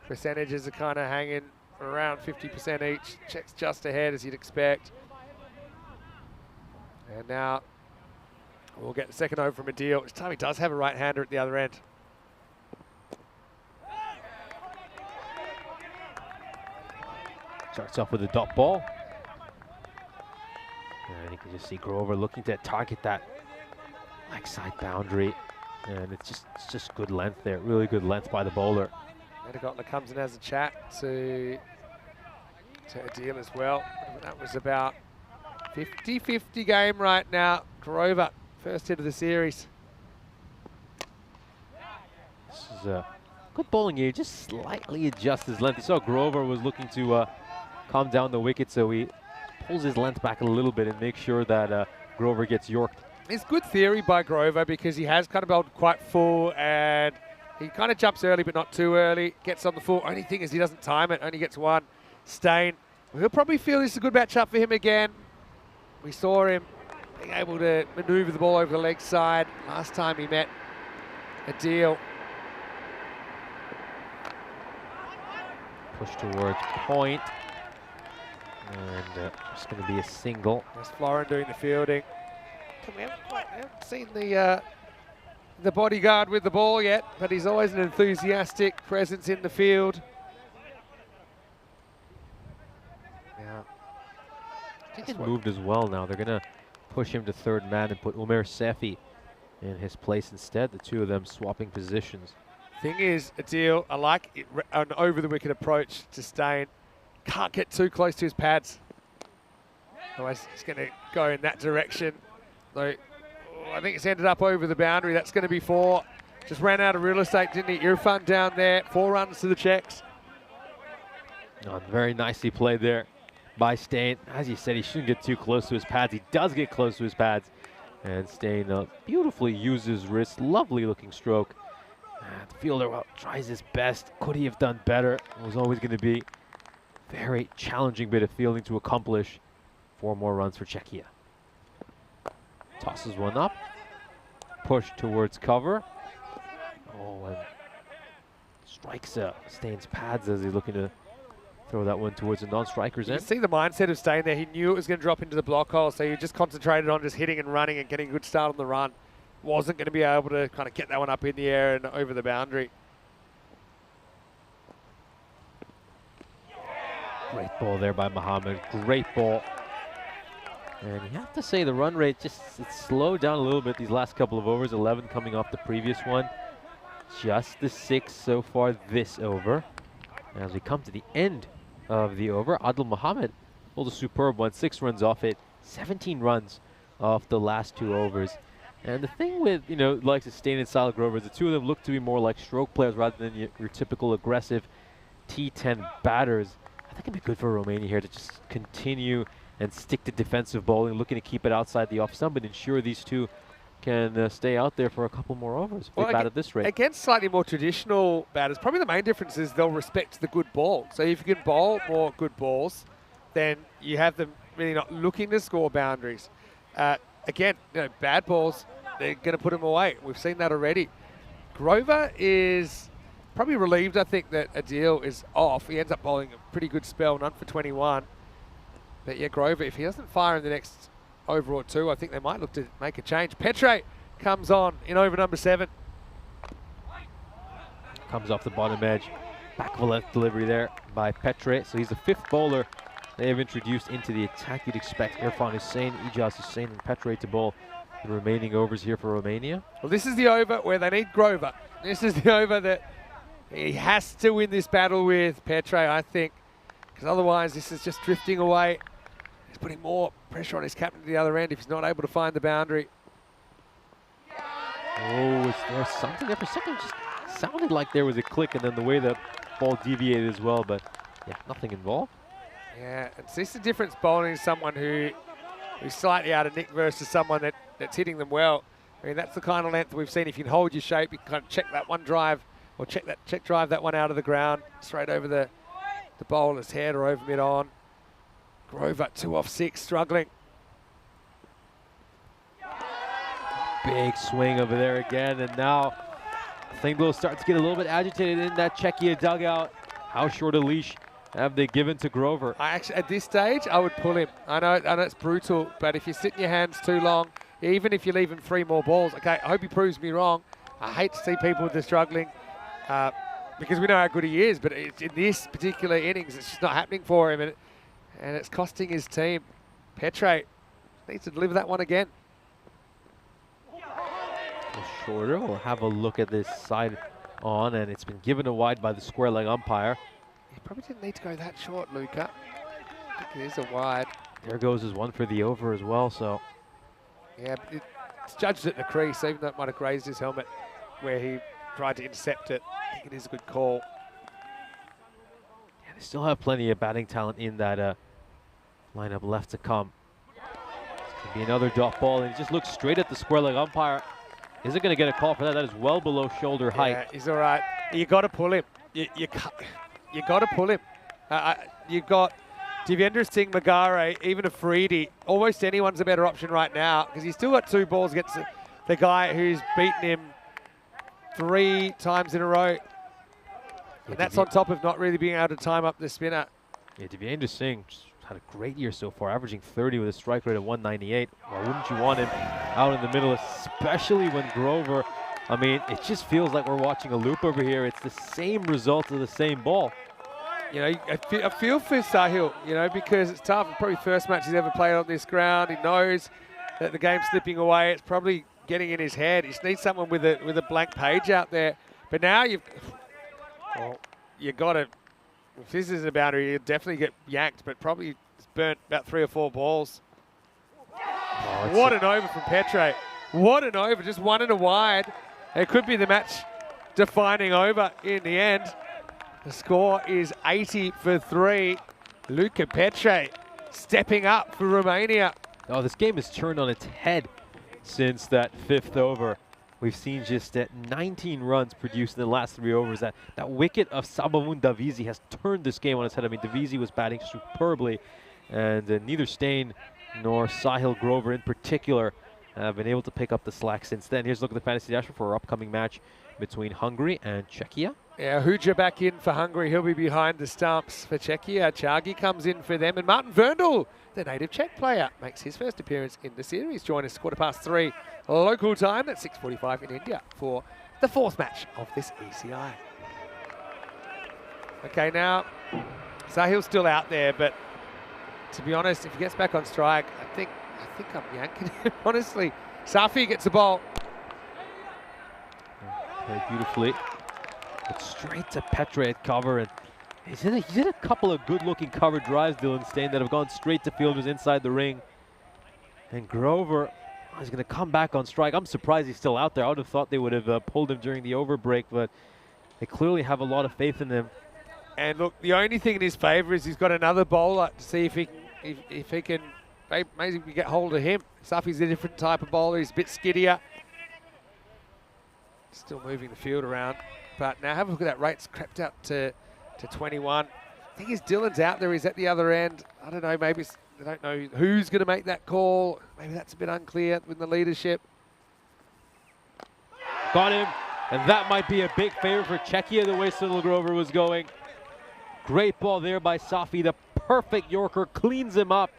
Percentages are kind of hanging around 50% each. Czech's just ahead as you'd expect. And now we'll get the second over from Adil. This time he does have a right-hander at the other end. Starts off with a dot ball. And you can just see Grover looking to target that leg side boundary. And it's just good length there. Really good length by the bowler. Edegotler comes in as a chat to Adil as well. That was about 50-50 game right now. Grover, first hit of the series. This is a good bowling here. Just slightly adjusts his length. You saw Grover was looking to calm down the wicket, so he pulls his length back a little bit and makes sure that Grover gets yorked. It's good theory by Grover because he has kind of bowled quite full and he kind of jumps early but not too early, gets on the full. Only thing is he doesn't time it, only gets one. Stain, he'll probably feel this is a good matchup for him again. We saw him being able to manoeuvre the ball over the leg side last time he met Adil. Push towards point. And it's going to be a single. There's Florin doing the fielding. We haven't seen the bodyguard with the ball yet, but he's always an enthusiastic presence in the field. Now, I think it moved as well now. They're going to push him to third man and put Umer Sefi in his place instead. The two of them swapping positions. Thing is, Adil, I like it, an over-the-wicket approach to Stain. Can't get too close to his pads. Otherwise, it's going to go in that direction. So, I think it's ended up over the boundary. That's going to be 4. Just ran out of real estate, didn't he? Irfan down there. 4 runs to the Czechs. Oh, very nicely played there by Stain. As you said, he shouldn't get too close to his pads. He does get close to his pads. And Stain beautifully uses his wrist. Lovely looking stroke. The fielder tries his best. Could he have done better? It was always going to be a very challenging bit of fielding to accomplish. 4 more runs for Czechia. Tosses one up. Push towards cover. Oh, and strikes Stain's pads as he's looking to throw that one towards the non-striker's You end. can see the mindset of Stain there. He knew it was going to drop into the block hole, so he just concentrated on just hitting and running and getting a good start on the run. Wasn't going to be able to kind of get that one up in the air and over the boundary. Great ball there by Mohammed. Great ball. And you have to say the run rate it's slowed down a little bit these last couple of overs. 11 coming off the previous one. Just the 6 so far this over. As we come to the end of the over, Adil Mohammed pulled a superb one. 6 runs off it. 17 runs off the last 2 overs. And the thing with, like Stain and Sal Grover, the two of them look to be more like stroke players rather than your typical aggressive T10 batters. I think it'd be good for Romania here to just continue and stick to defensive bowling, looking to keep it outside the off stump and ensure these two can stay out there for a couple more overs if they bat at this rate. Against slightly more traditional batters, probably the main difference is they'll respect the good ball. So if you can bowl more good balls, then you have them really not looking to score boundaries. Again, bad balls, they're going to put them away. We've seen that already. Grover is probably relieved, I think, that Adil is off. He ends up bowling a pretty good spell, none for 21. But yeah, Grover, if he doesn't fire in the next over or 2, I think they might look to make a change. Petre comes on in over number 7. Comes off the bottom edge. Back of a left delivery there by Petre. So he's the 5th bowler they have introduced into the attack. You'd expect Irfan Hussain, Ijaz Hussain, and Petre to bowl the remaining overs here for Romania. Well, this is the over where they need Grover. This is the over that he has to win this battle with Petre, I think, because otherwise this is just drifting away. He's putting more pressure on his captain to the other end if he's not able to find the boundary. Oh, is there something there for a second? Just sounded like there was a click, and then the way the ball deviated as well, but yeah, nothing involved. Yeah, and this is the difference bowling someone who's slightly out of nick versus someone that's hitting them well. I mean, that's the kind of length we've seen. If you can hold your shape, you can kind of check that one drive, or check drive that one out of the ground, straight over the bowler's head or over mid-on. Grover, 2 off 6, struggling. Big swing over there again, and now thing will start to get a little bit agitated in that Czechia dugout. How short a leash have they given to Grover? At this stage, I would pull him. I know it's brutal, but if you sit in your hands too long, even if you leave him 3 more balls, okay, I hope he proves me wrong. I hate to see people with the struggling because we know how good he is, but in this particular innings, it's just not happening for him, and it's costing his team. Petre needs to deliver that one again. Shorter. We'll have a look at this side on, and it's been given a wide by the square leg umpire. He probably didn't need to go that short, Luca. I think it is a wide. There goes his one for the over as well, so. Yeah, it's judged at the crease, even though it might have grazed his helmet where he tried to intercept it. I think it is a good call. Yeah, they still have plenty of batting talent in that lineup left to come. It's going to be another dot ball, and he just looks straight at the square leg umpire. Isn't going to get a call for that. That is well below shoulder height. Yeah, he's all right. You got to pull him. You got to pull him. You got Devendra Singh, Magare, even Afridi. Almost anyone's a better option right now because he's still got 2 balls against the guy who's beaten him 3 times in a row. And that's on top of not really being able to time up the spinner. Yeah, Devendra Singh just had a great year so far, averaging 30 with a strike rate of 198. Why wouldn't you want him out in the middle, especially when Grover, I mean, it just feels like we're watching a loop over here. It's the same result of the same ball. You know, I feel for Sahil, because it's tough. It's probably the first match he's ever played on this ground. He knows that the game's slipping away. It's probably getting in his head. He just needs someone with a blank page out there. But now you got to, if this is a boundary, you'll definitely get yanked, but probably burnt about 3 or 4 balls. Oh, What an over from Petre. What an over, just one and a wide. It could be the match-defining over in the end. The score is 80 for 3. Luca Petre stepping up for Romania. Oh, this game has turned on its head since that 5th over. We've seen just 19 runs produced in the last 3 overs. That wicket of Sabavun Davizi has turned this game on its head. I mean, Davizi was batting superbly, and neither Stain nor Sahil Grover in particular have been able to pick up the slack since then. Here's a look at the fantasy dashboard for our upcoming match between Hungary and Czechia. Yeah, Huja back in for Hungary. He'll be behind the stumps for Czechia. Chagi comes in for them. And Martin Verndl, the native Czech player, makes his first appearance in the series. Join us 3:15 local time at 6:45 in India for the 4th match of this ECI. Okay, now, Sahil's still out there, but to be honest, if he gets back on strike, I think I'm yanking him, honestly. Safi gets the ball. Played beautifully. But straight to Petre at cover, and he's in a couple of good-looking cover drives, Dylan Stain, that have gone straight to fielders inside the ring. And Grover is going to come back on strike. I'm surprised he's still out there. I would have thought they would have pulled him during the over break, but they clearly have a lot of faith in him. And look, the only thing in his favour is he's got another bowler to see if he can maybe get hold of him. Safi's a different type of bowler. He's a bit skiddier. Still moving the field around. But now have a look at that rate. It's crept up to 21. The thing is, Dylan's out there. He's at the other end. I don't know, maybe I don't know who's going to make that call. Maybe that's a bit unclear with the leadership. Got him. And that might be a big favor for Czechia, the way Sunil Grover was going. Great ball there by Safi. The perfect Yorker cleans him up.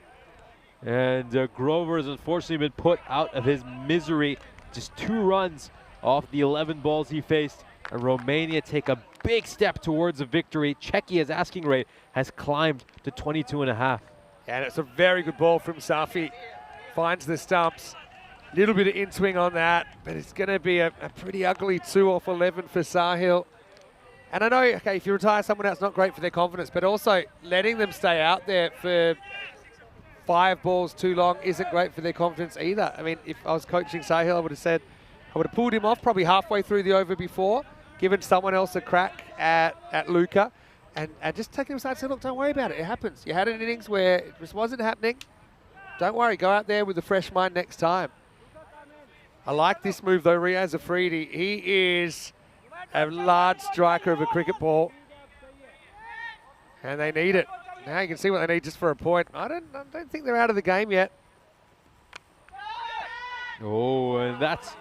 And Grover has unfortunately been put out of his misery. Just 2 runs off the 11 balls he faced. And Romania take a big step towards a victory. Czechia's asking rate has climbed to 22.5. And it's a very good ball from Safi. Finds the stumps. Little bit of in-swing on that, but it's going to be a pretty ugly 2 off 11 for Sahil. And I know, okay, if you retire someone else, not great for their confidence, but also letting them stay out there for 5 balls too long isn't great for their confidence either. I mean, if I was coaching Sahil, I would have pulled him off probably halfway through the over before, given someone else a crack at Luca, and just taking him aside and say, look, don't worry about it. It happens. You had an innings where it just wasn't happening. Don't worry. Go out there with a fresh mind next time. I like this move, though. Riaz Afridi, he is a large striker of a cricket ball, and they need it. Now you can see what they need just for a point. I don't think they're out of the game yet. Oh, and that's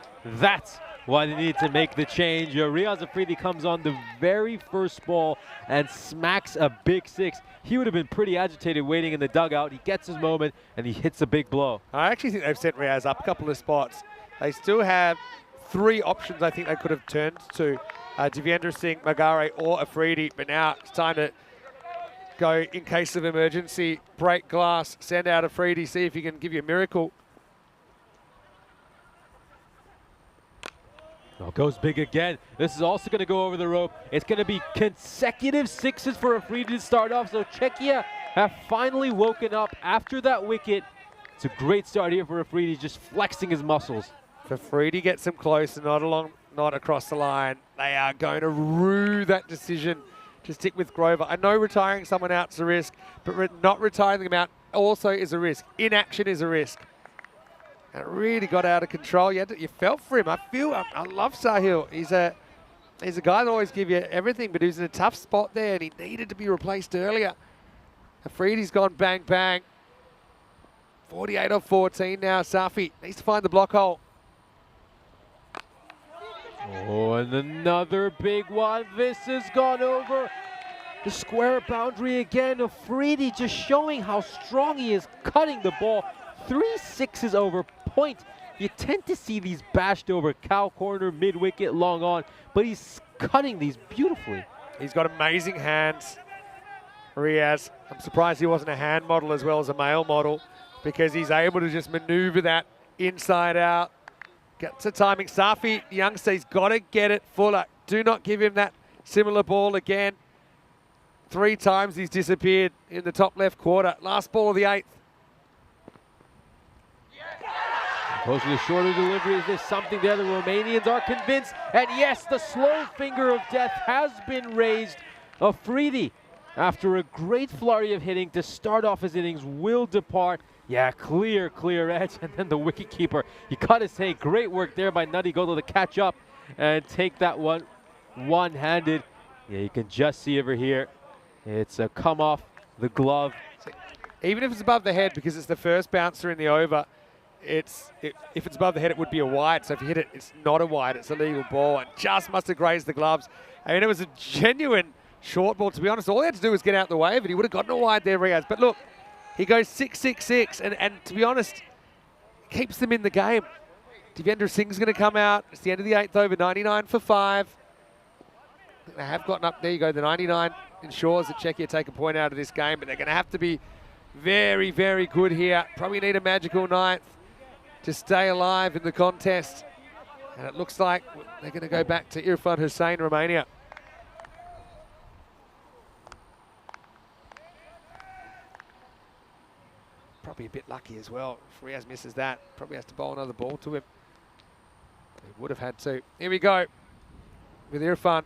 why they need to make the change. Riaz Afridi comes on the very first ball and smacks a big 6. He would have been pretty agitated waiting in the dugout. He gets his moment, and he hits a big blow. I actually think they've sent Riaz up a couple of spots. They still have 3 options I think they could have turned to. Devendra Singh, Magare, or Afridi. But now it's time to go in case of emergency, break glass, send out Afridi, see if he can give you a miracle. Oh, goes big again. This is also going to go over the rope. It's going to be consecutive 6s for Afridi to start off. So Czechia have finally woken up after that wicket. It's a great start here for Afridi, just flexing his muscles. If Afridi gets him close and not across the line, they are going to rue that decision to stick with Grover. I know retiring someone out is a risk, but not retiring them out also is a risk. Inaction is a risk. And it really got out of control. You felt for him. I love Sahil. He's a guy that always gives you everything, but he was in a tough spot there, and he needed to be replaced earlier. Afridi's gone bang, bang. 48 off 14 now. Safi needs to find the block hole. Oh, and another big one. This has gone over the square boundary again. Afridi just showing how strong he is, cutting the ball. 3 6s over point. You tend to see these bashed over cow corner, mid-wicket, long on, but he's cutting these beautifully. He's got amazing hands, Riaz. I'm surprised he wasn't a hand model as well as a male model, because he's able to just maneuver that inside out. Gets the timing. Safi, the youngster, he's got to get it fuller. Do not give him that similar ball again. 3 times he's disappeared in the top left quarter. Last ball of the 8th. Goes for the shorter delivery. Is there something there? The Romanians are convinced. And yes, the slow finger of death has been raised. Afridi, after a great flurry of hitting to start off his innings, will depart. Yeah, clear edge. And then the wicketkeeper, he got to say, great work there by Nutty Godo to catch up and take that one one-handed. Yeah, you can just see over here. It's a come off the glove. Even if it's above the head, because it's the first bouncer in the over, if it's above the head, it would be a wide. So if you hit it, it's not a wide. It's a legal ball, and just must have grazed the gloves. I mean, it was a genuine short ball. To be honest, all he had to do was get out the way of it. He would have gotten a wide there, Riaz. But look, he goes 6-6-6, and to be honest, keeps them in the game. Devendra Singh's going to come out. It's the end of the 8th over, 99 for 5. They have gotten up. There you go. The 99 ensures that Czechia take a point out of this game, but they're going to have to be very, very good here. Probably need a magical 9th to stay alive in the contest. And it looks like they're going to go back to Irfan Hussain, Romania. Probably a bit lucky as well. If Riaz misses that, probably has to bowl another ball to him. He would have had to. Here we go with Irfan.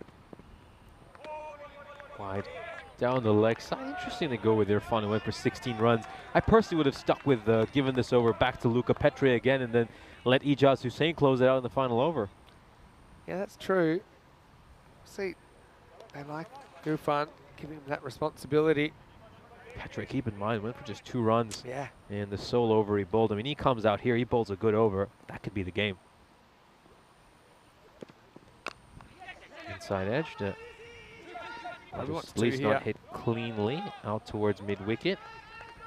Wide down the leg side. Interesting to go with Irfan and went for 16 runs. I personally would have stuck with giving this over back to Luca Petre again and then let Ijaz Hussain close it out in the final over. Yeah, that's true. See, they like Irfan, giving him that responsibility. Petre, keep in mind, went for just 2 runs. Yeah. And the sole over he bowled. I mean, he comes out here, he bowls a good over. That could be the game. Inside edge to at least not hit cleanly out towards mid-wicket.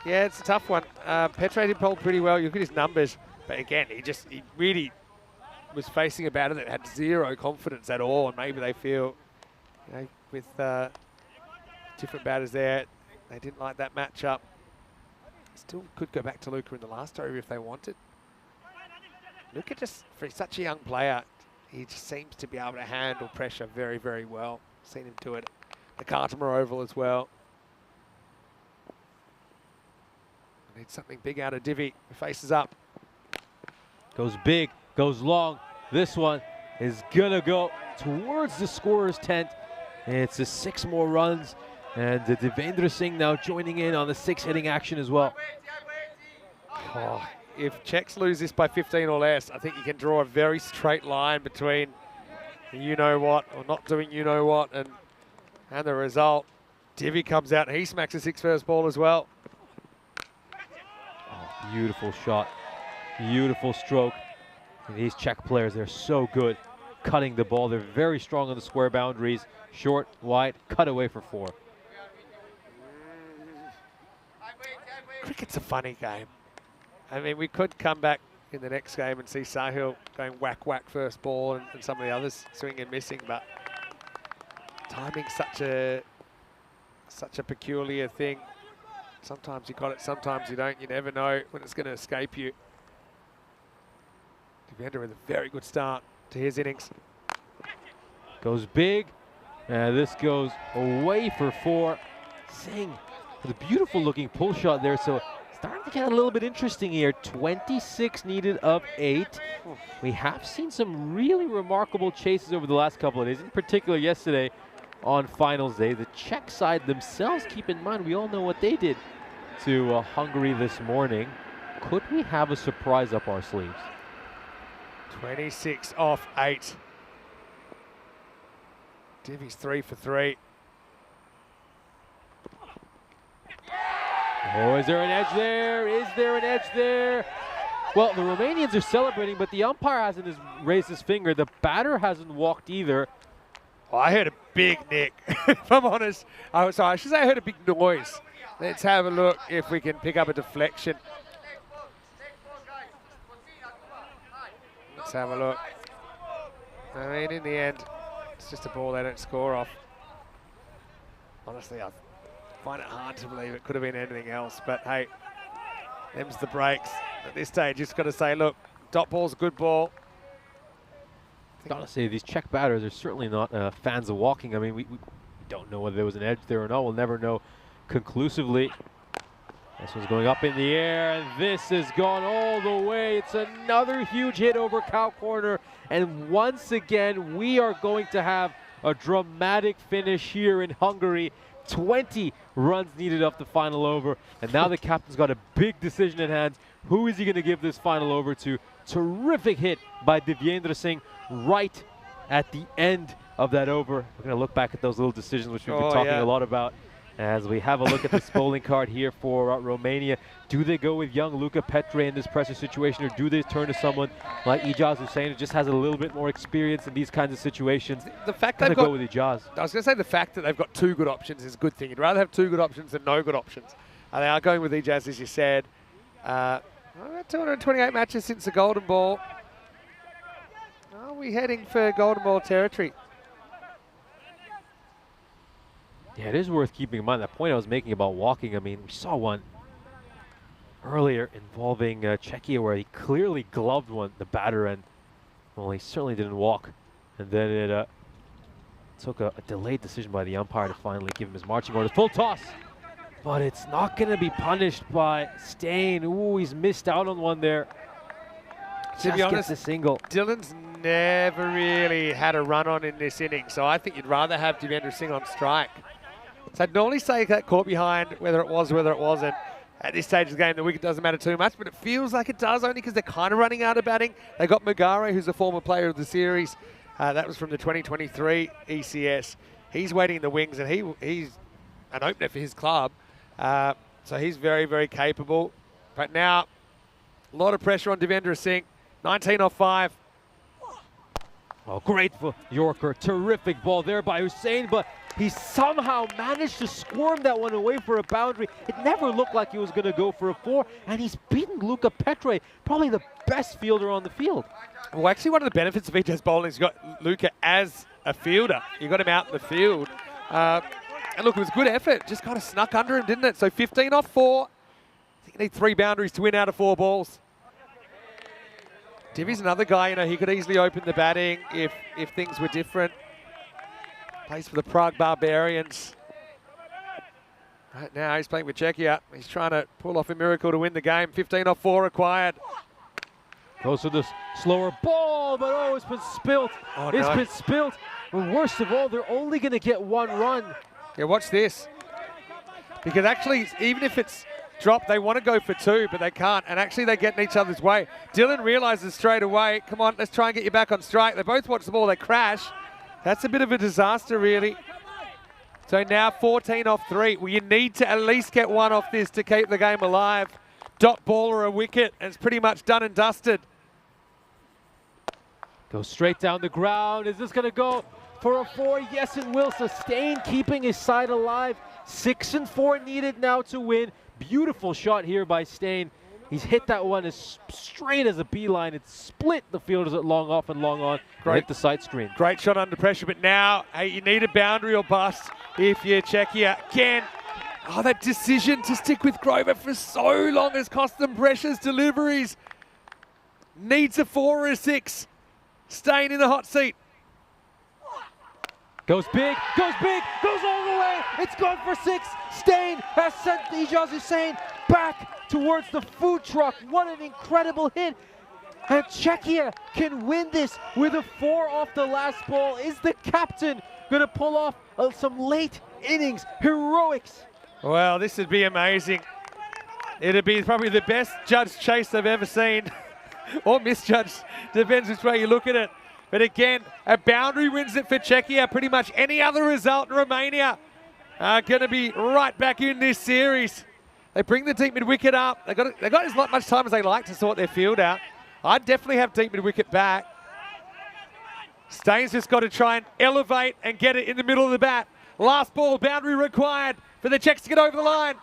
Yeah, it's a tough one. Petre did bowl pretty well. You look at his numbers, but again, he really was facing a batter that had zero confidence at all, and maybe they feel, you know, with different batters there, they didn't like that matchup. Still could go back to Luca in the last over if they wanted. Luca, just for such a young player, he just seems to be able to handle pressure very, very well. Seen him do it at the Cartmore Oval as well. Need something big out of Divi. Faces up. Goes big, goes long. This one is gonna go towards the scorer's tent. And it's a 6 more runs. And Devendra Singh now joining in on the 6 hitting action as well. Oh, if Czechs lose this by 15 or less, I think you can draw a very straight line between you-know-what or not doing you-know-what and the result. Divi comes out and he smacks a 6 first ball as well. Oh, beautiful shot. Beautiful stroke. And these Czech players, they're so good cutting the ball. They're very strong on the square boundaries. Short, wide, cut away for 4. Cricket's a funny game. I mean, we could come back in the next game and see Sahil going whack first ball and some of the others swinging and missing, but timing's such a peculiar thing. Sometimes you got it, sometimes you don't. You never know when it's going to escape you. Devendra with a very good start to his innings. Goes big, and this goes away for 4. Singh with a beautiful looking pull shot there, so starting to get a little bit interesting here. 26 needed of 8. We have seen some really remarkable chases over the last couple of days, in particular yesterday on finals day. The Czech side themselves, keep in mind, we all know what they did to Hungary this morning. Could we have a surprise up our sleeves? 26 off 8. Divi's 3 for 3. Oh, is there an edge there? Is there an edge there? Well, the Romanians are celebrating, but the umpire hasn't raised his finger. The batter hasn't walked either. Oh, I heard a big nick, if I'm honest. I should say I heard a big noise. Let's have a look if we can pick up a deflection. Let's have a look. I mean, in the end, it's just a ball they don't score off. Honestly, I find it hard to believe it could have been anything else, but hey, them's the breaks. At this stage, just got to say, look, dot ball's a good ball. Gotta say, these Czech batters are certainly not fans of walking. I mean, we don't know whether there was an edge there or not. We'll never know conclusively. This one's going up in the air, and this has gone all the way. It's another huge hit over cow corner, and once again, we are going to have a dramatic finish here in Hungary. 20 runs needed off the final over, and now the captain's got a big decision at hand. Who is he going to give this final over to? Terrific hit by Devendra Singh right at the end of that over. We're going to look back at those little decisions which we've been talking a lot about as we have a look at the bowling card here for Romania. Do they go with young Luca Petre in this pressure situation, or do they turn to someone like Ijaz Hussain, who just has a little bit more experience in these kinds of situations? The fact they've go with Ijaz. I was going to say the fact that they've got two good options is a good thing. You'd rather have two good options than no good options. They are going with Ijaz, as you said. 228 matches since the Golden Ball. Are we heading for Golden Ball territory? Yeah, it is worth keeping in mind that point I was making about walking. I mean, we saw one earlier involving Czechia where he clearly gloved the batter, and well, he certainly didn't walk. And then it took a delayed decision by the umpire to finally give him his marching orders. Full toss, but it's not going to be punished by Stain. Ooh, he's missed out on one there. To be honest, gets a single. Dylan's never really had a run on in this inning, so I think you'd rather have Devendra Singh on strike. So I'd normally say that caught behind, whether it was, whether it wasn't. At this stage of the game, the wicket doesn't matter too much, but it feels like it does, only because they're kind of running out of batting. They got Magare, who's a former player of the series. That was from the 2023 ECS. He's waiting in the wings, and he's an opener for his club. So he's very, very capable. But now, a lot of pressure on Devendra Singh. 19 off 5. Oh, great for Yorker. Terrific ball there by Hussain, but he somehow managed to squirm that one away for a boundary. It never looked like he was going to go for a 4, and he's beaten Luca Petre, probably the best fielder on the field. Well, actually, one of the benefits of EJ's bowling is you got Luca as a fielder. You got him out in the field. And look, it was good effort. Just kind of snuck under him, didn't it? So 15 off 4. I think you need 3 boundaries to win out of 4 balls. Divy's another guy, you know, he could easily open the batting if things were different. Plays for the Prague Barbarians. Right now, he's playing with Czechia. He's trying to pull off a miracle to win the game. 15 off 4 required. Goes to this slower ball, but oh, it's been spilt. Oh, it's no. been spilt. And worst of all, they're only going to get 1 run. Yeah, watch this. Because actually, even if it's dropped, they want to go for 2, but they can't. And actually, they get in each other's way. Dylan realizes straight away, come on, let's try and get you back on strike. They both watch the ball, they crash. That's a bit of a disaster, really. So now 14 off 3. Well, you need to at least get 1 off this to keep the game alive. Dot ball or a wicket, and it's pretty much done and dusted. Goes straight down the ground. Is this going to go for a 4? Yes, it will. Sustain, keeping his side alive. 6 and 4 needed now to win. Beautiful shot here by Stain. He's hit that one as straight as a beeline. It split the fielders at long off and long on. Great. Hit the side screen. Great shot under pressure, but now, hey, you need a boundary or bust if you're Czechia. Again, oh, that decision to stick with Grover for so long has cost them precious deliveries. Needs a 4 or a 6. Staying in the hot seat. Goes big, goes all the way. It's gone for 6. Stain has sent Ijaz Hussain back towards the food truck. What an incredible hit. And Czechia can win this with a 4 off the last ball. Is the captain going to pull off some late innings heroics? Well, this would be amazing. It'd be probably the best judged chase I've ever seen. Or misjudged, depends which way you look at it. But again, a boundary wins it for Czechia. Pretty much any other result in Romania are going to be right back in this series. They bring the deep mid-wicket up. They got as much time as they like to sort their field out. I'd definitely have deep mid-wicket back. Staines just got to try and elevate and get it in the middle of the bat. Last ball, boundary required for the Czechs to get over the line.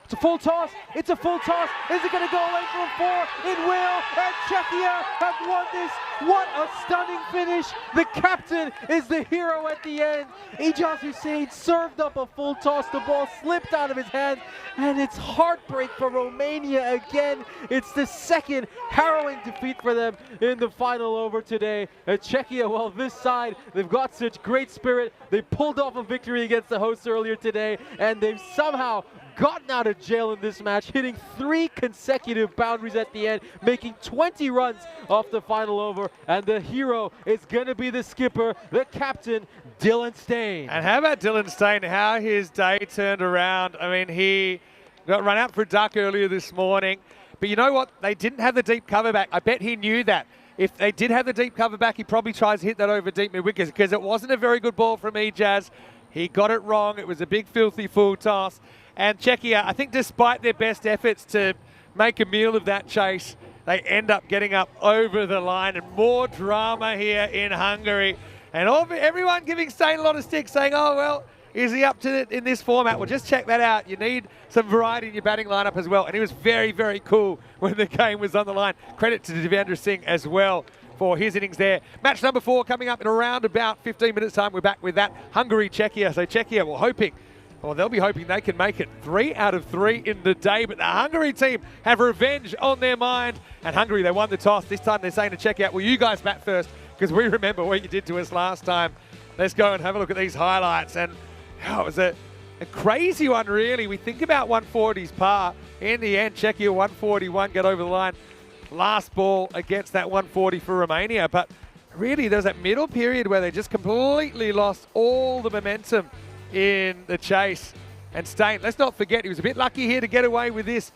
It's a full toss. It's a full toss. Is it going to go away for a 4? It will. And Czechia have won this. What a stunning finish. The captain is the hero at the end. Ijaz Hussain served up a full toss. The ball slipped out of his hand. And it's heartbreak for Romania again. It's the second harrowing defeat for them in the final over today. Czechia, well, this side, they've got such great spirit. They pulled off a victory against the hosts earlier today. And they've somehow gotten out of jail in this match, hitting 3 consecutive boundaries at the end, making 20 runs off the final over. And the hero is going to be the skipper, the captain, Dylan Stain. And how about Dylan Stain, how his day turned around. I mean, he got run out for a duck earlier this morning. But you know what? They didn't have the deep cover back. I bet he knew that. If they did have the deep cover back, he probably tries to hit that over deep mid-wicket because it wasn't a very good ball from Ejaz. He got it wrong. It was a big, filthy full toss. And Czechia, I think despite their best efforts to make a meal of that chase, they end up getting up over the line. And more drama here in Hungary. And everyone giving Stain a lot of stick, saying, oh, well, is he up to it in this format? Well, just check that out. You need some variety in your batting lineup as well. And he was very, very cool when the game was on the line. Credit to Devendra Singh as well for his innings there. Match number 4 coming up in around about 15 minutes time. We're back with that. Hungary, Czechia. So Czechia, they'll be hoping they can make it 3 out of 3 in the day. But the Hungary team have revenge on their mind. And Hungary, they won the toss. This time they're saying to Czechia, well, you guys bat first because we remember what you did to us last time. Let's go and have a look at these highlights. And it was a crazy one, really. We think about 140's par. In the end, Czechia 141 got over the line. Last ball against that 140 for Romania. But really, there was that middle period where they just completely lost all the momentum in the chase. And Stain, let's not forget, he was a bit lucky here to get away with this.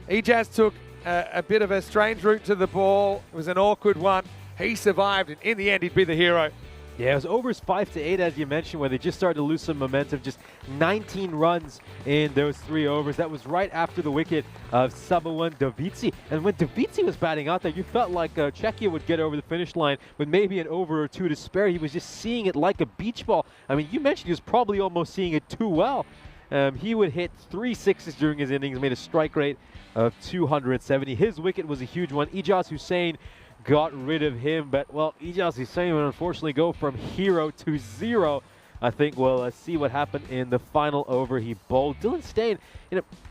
Ejaz took a bit of a strange route to the ball. It was an awkward one. He survived, and in the end, he'd be the hero. Yeah, it was overs 5-8, as you mentioned, where they just started to lose some momentum. Just 19 runs in those 3 overs. That was right after the wicket of Sabawan Davici. And when Davici was batting out there, you felt like Czechia would get over the finish line with maybe an over or 2 to spare. He was just seeing it like a beach ball. I mean, you mentioned he was probably almost seeing it too well. He would hit 3 sixes during his innings, made a strike rate of 270. His wicket was a huge one. Ejaz Hussain got rid of him, but well, Ejaz Hussain would unfortunately go from hero to 0. I think we'll see what happened in the final over he bowled. Dylan Stain,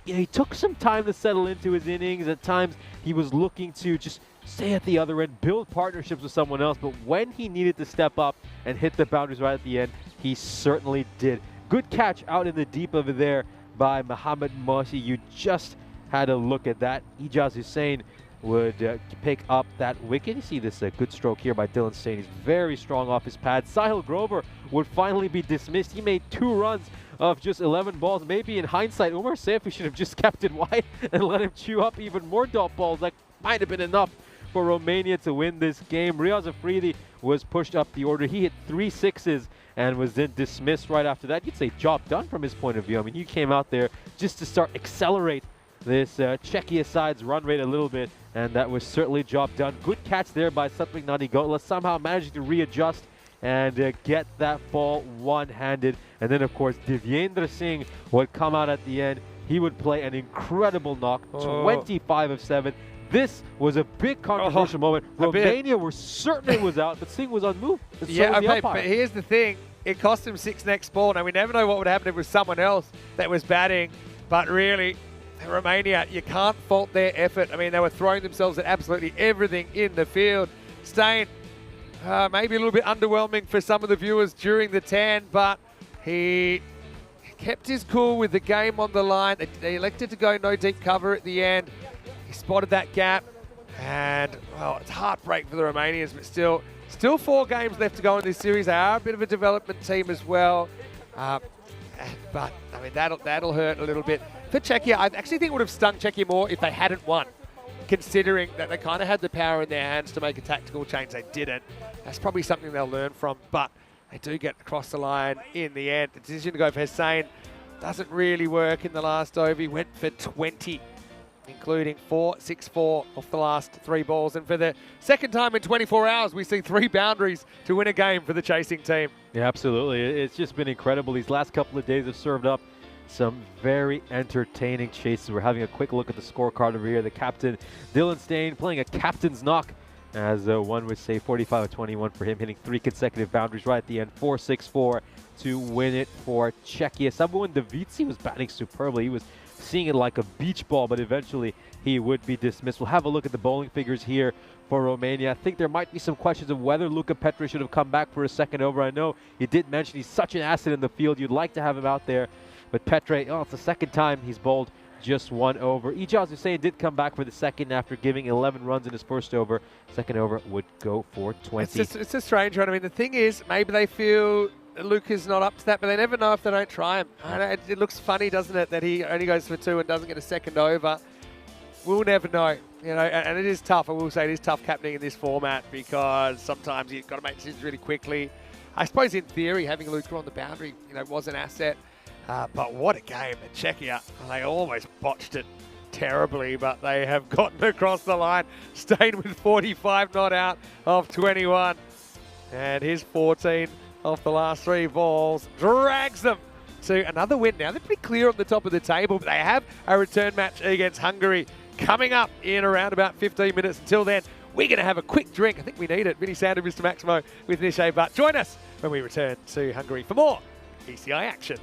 he took some time to settle into his innings. At times, he was looking to just stay at the other end, build partnerships with someone else, but when he needed to step up and hit the boundaries right at the end, he certainly did. Good catch out in the deep over there by Mohammad Mosi. You just had a look at that. Ejaz Hussain would pick up that wicket. You see this good stroke here by Dylan Stain. He's very strong off his pad. Sahil Grover would finally be dismissed. He made 2 runs of just 11 balls. Maybe in hindsight, Umar Saifi should have just kept it wide and let him chew up even more dot balls. That might have been enough for Romania to win this game. Riaz Afridi was pushed up the order. He hit 3 sixes and was then dismissed right after that. You'd say job done from his point of view. I mean, you came out there just to start accelerate this Czechia side's run rate a little bit, and that was certainly job done. Good catch there by Satwik Nadigola, somehow managing to readjust and get that ball one-handed. And then, of course, Devendra Singh would come out at the end. He would play an incredible knock, 25 of 7. This was a big controversial moment. Romania were certain it was out, but Singh was unmoved. Yeah, okay, but here's the thing. It cost him 6 next ball. Now, we never know what would happen if it was someone else that was batting, but really, Romania, you can't fault their effort. I mean, they were throwing themselves at absolutely everything in the field. Stain, maybe a little bit underwhelming for some of the viewers during the 10, but he kept his cool with the game on the line. They elected to go no deep cover at the end. He spotted that gap, and, well, it's heartbreak for the Romanians, but still 4 games left to go in this series. They are a bit of a development team as well. But, I mean, that'll hurt a little bit. For Czechia, I actually think it would have stung Czechia more if they hadn't won, considering that they kind of had the power in their hands to make a tactical change. They didn't. That's probably something they'll learn from, but they do get across the line in the end. The decision to go for Hussain doesn't really work in the last over. He went for 20, including 6-4 off the last 3 balls. And for the second time in 24 hours, we see 3 boundaries to win a game for the chasing team. Yeah, absolutely. It's just been incredible. These last couple of days have served up some very entertaining chases. We're having a quick look at the scorecard over here. The captain, Dylan Stain, playing a captain's knock, as one would say, 45 of 21 for him, hitting 3 consecutive boundaries right at the end, 4-6-4 to win it for Czechia. Sabawan Davici was batting superbly. He was seeing it like a beach ball, but eventually he would be dismissed. We'll have a look at the bowling figures here for Romania. I think there might be some questions of whether Luka Petri should have come back for a second over. I know you did mention he's such an asset in the field. You'd like to have him out there. But Petre, it's the second time he's bowled just 1 over. Ijaz Hussain did come back for the second after giving 11 runs in his first over. Second over would go for 20. It's a strange one. I mean, the thing is, maybe they feel Luke is not up to that, but they never know if they don't try him. I know, it looks funny, doesn't it, that he only goes for 2 and doesn't get a second over. We'll never know, you know, and it is tough. I will say it is tough captaining in this format because sometimes you've got to make decisions really quickly. I suppose in theory, having Luke on the boundary, you know, was an asset. But what a game at Czechia. They almost botched it terribly, but they have gotten across the line, stayed with 45 not out of 21. And his 14 off the last 3 balls drags them to another win. Now they're pretty clear on the top of the table, but they have a return match against Hungary coming up in around about 15 minutes. Until then, we're going to have a quick drink. I think we need it. Vinny Sander, Mr. Maximo with Nishay Butt. Join us when we return to Hungary for more ECI action.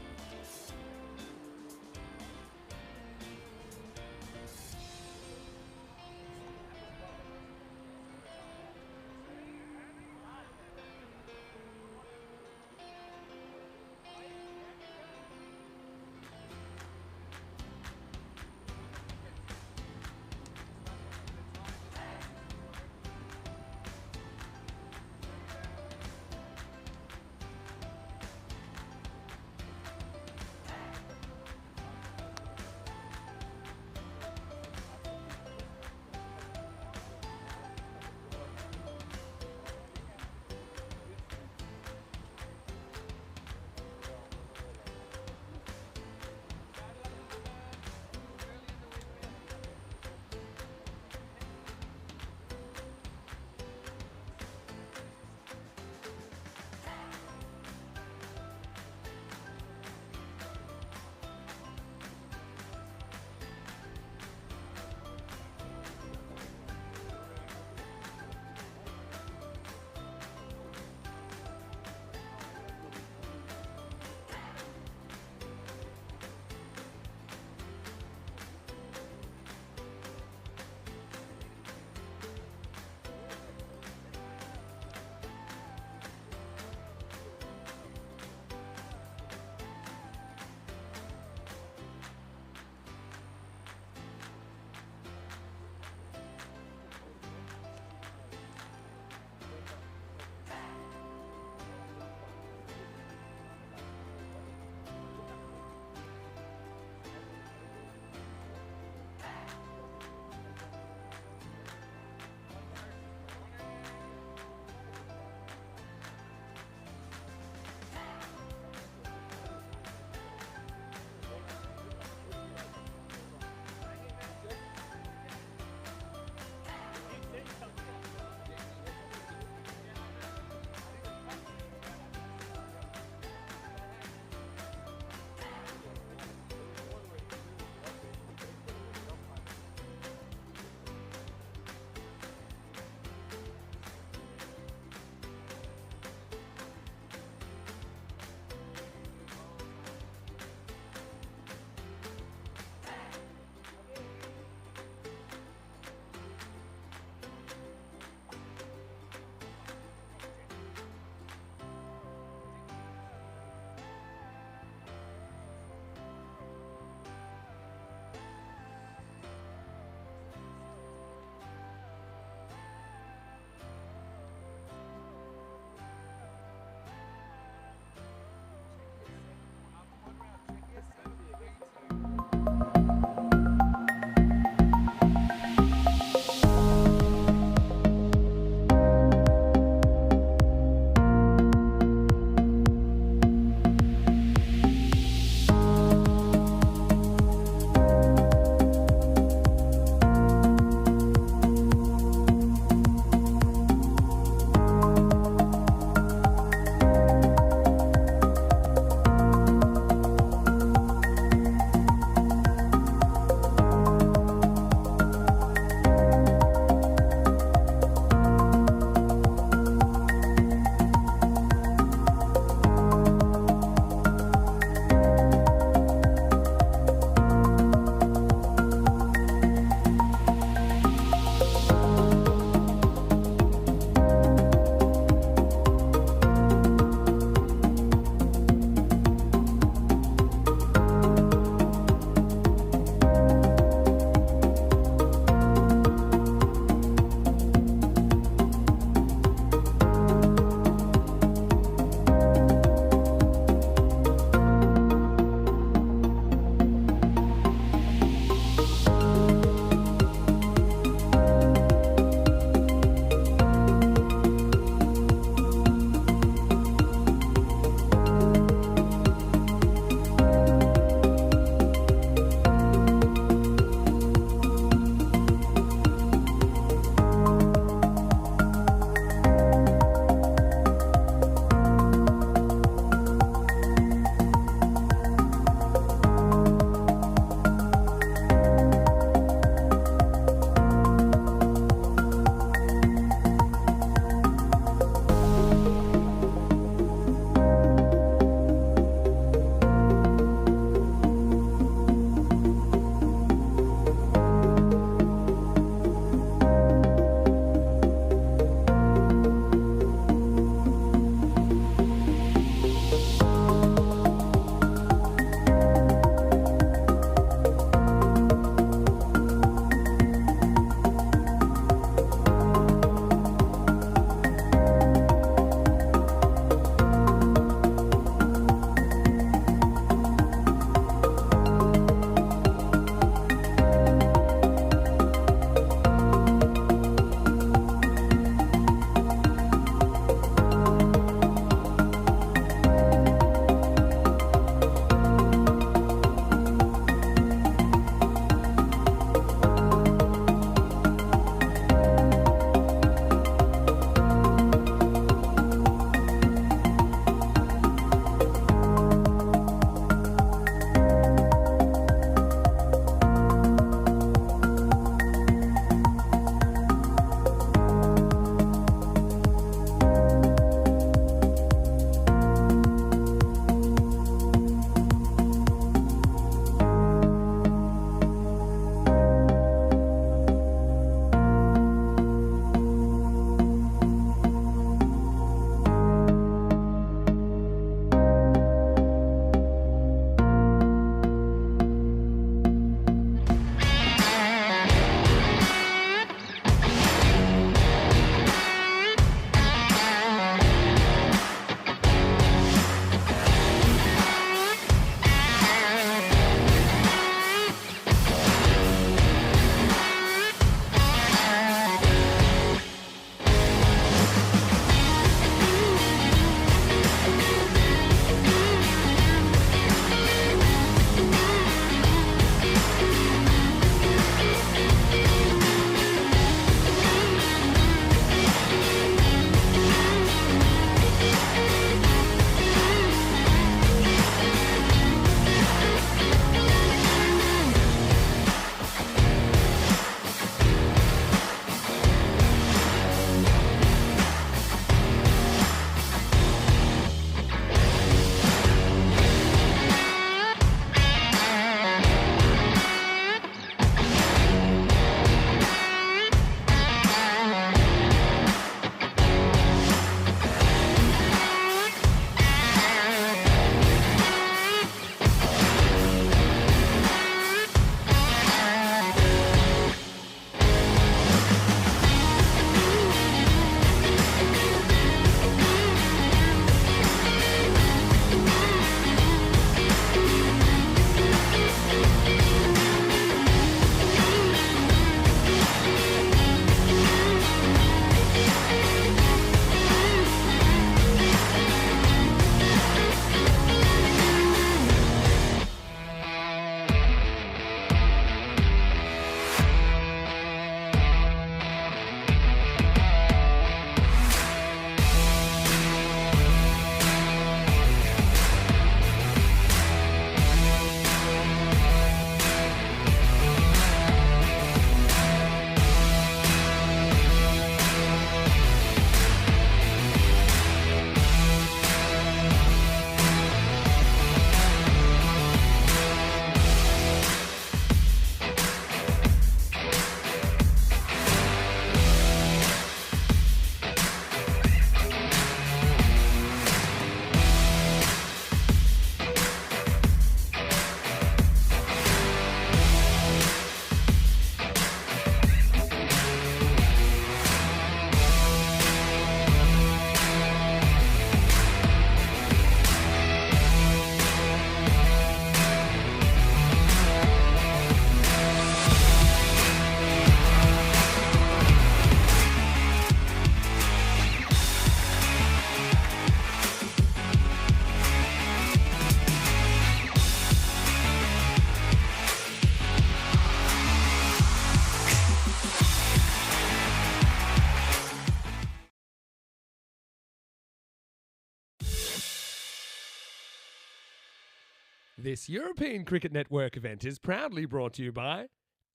This European Cricket Network event is proudly brought to you by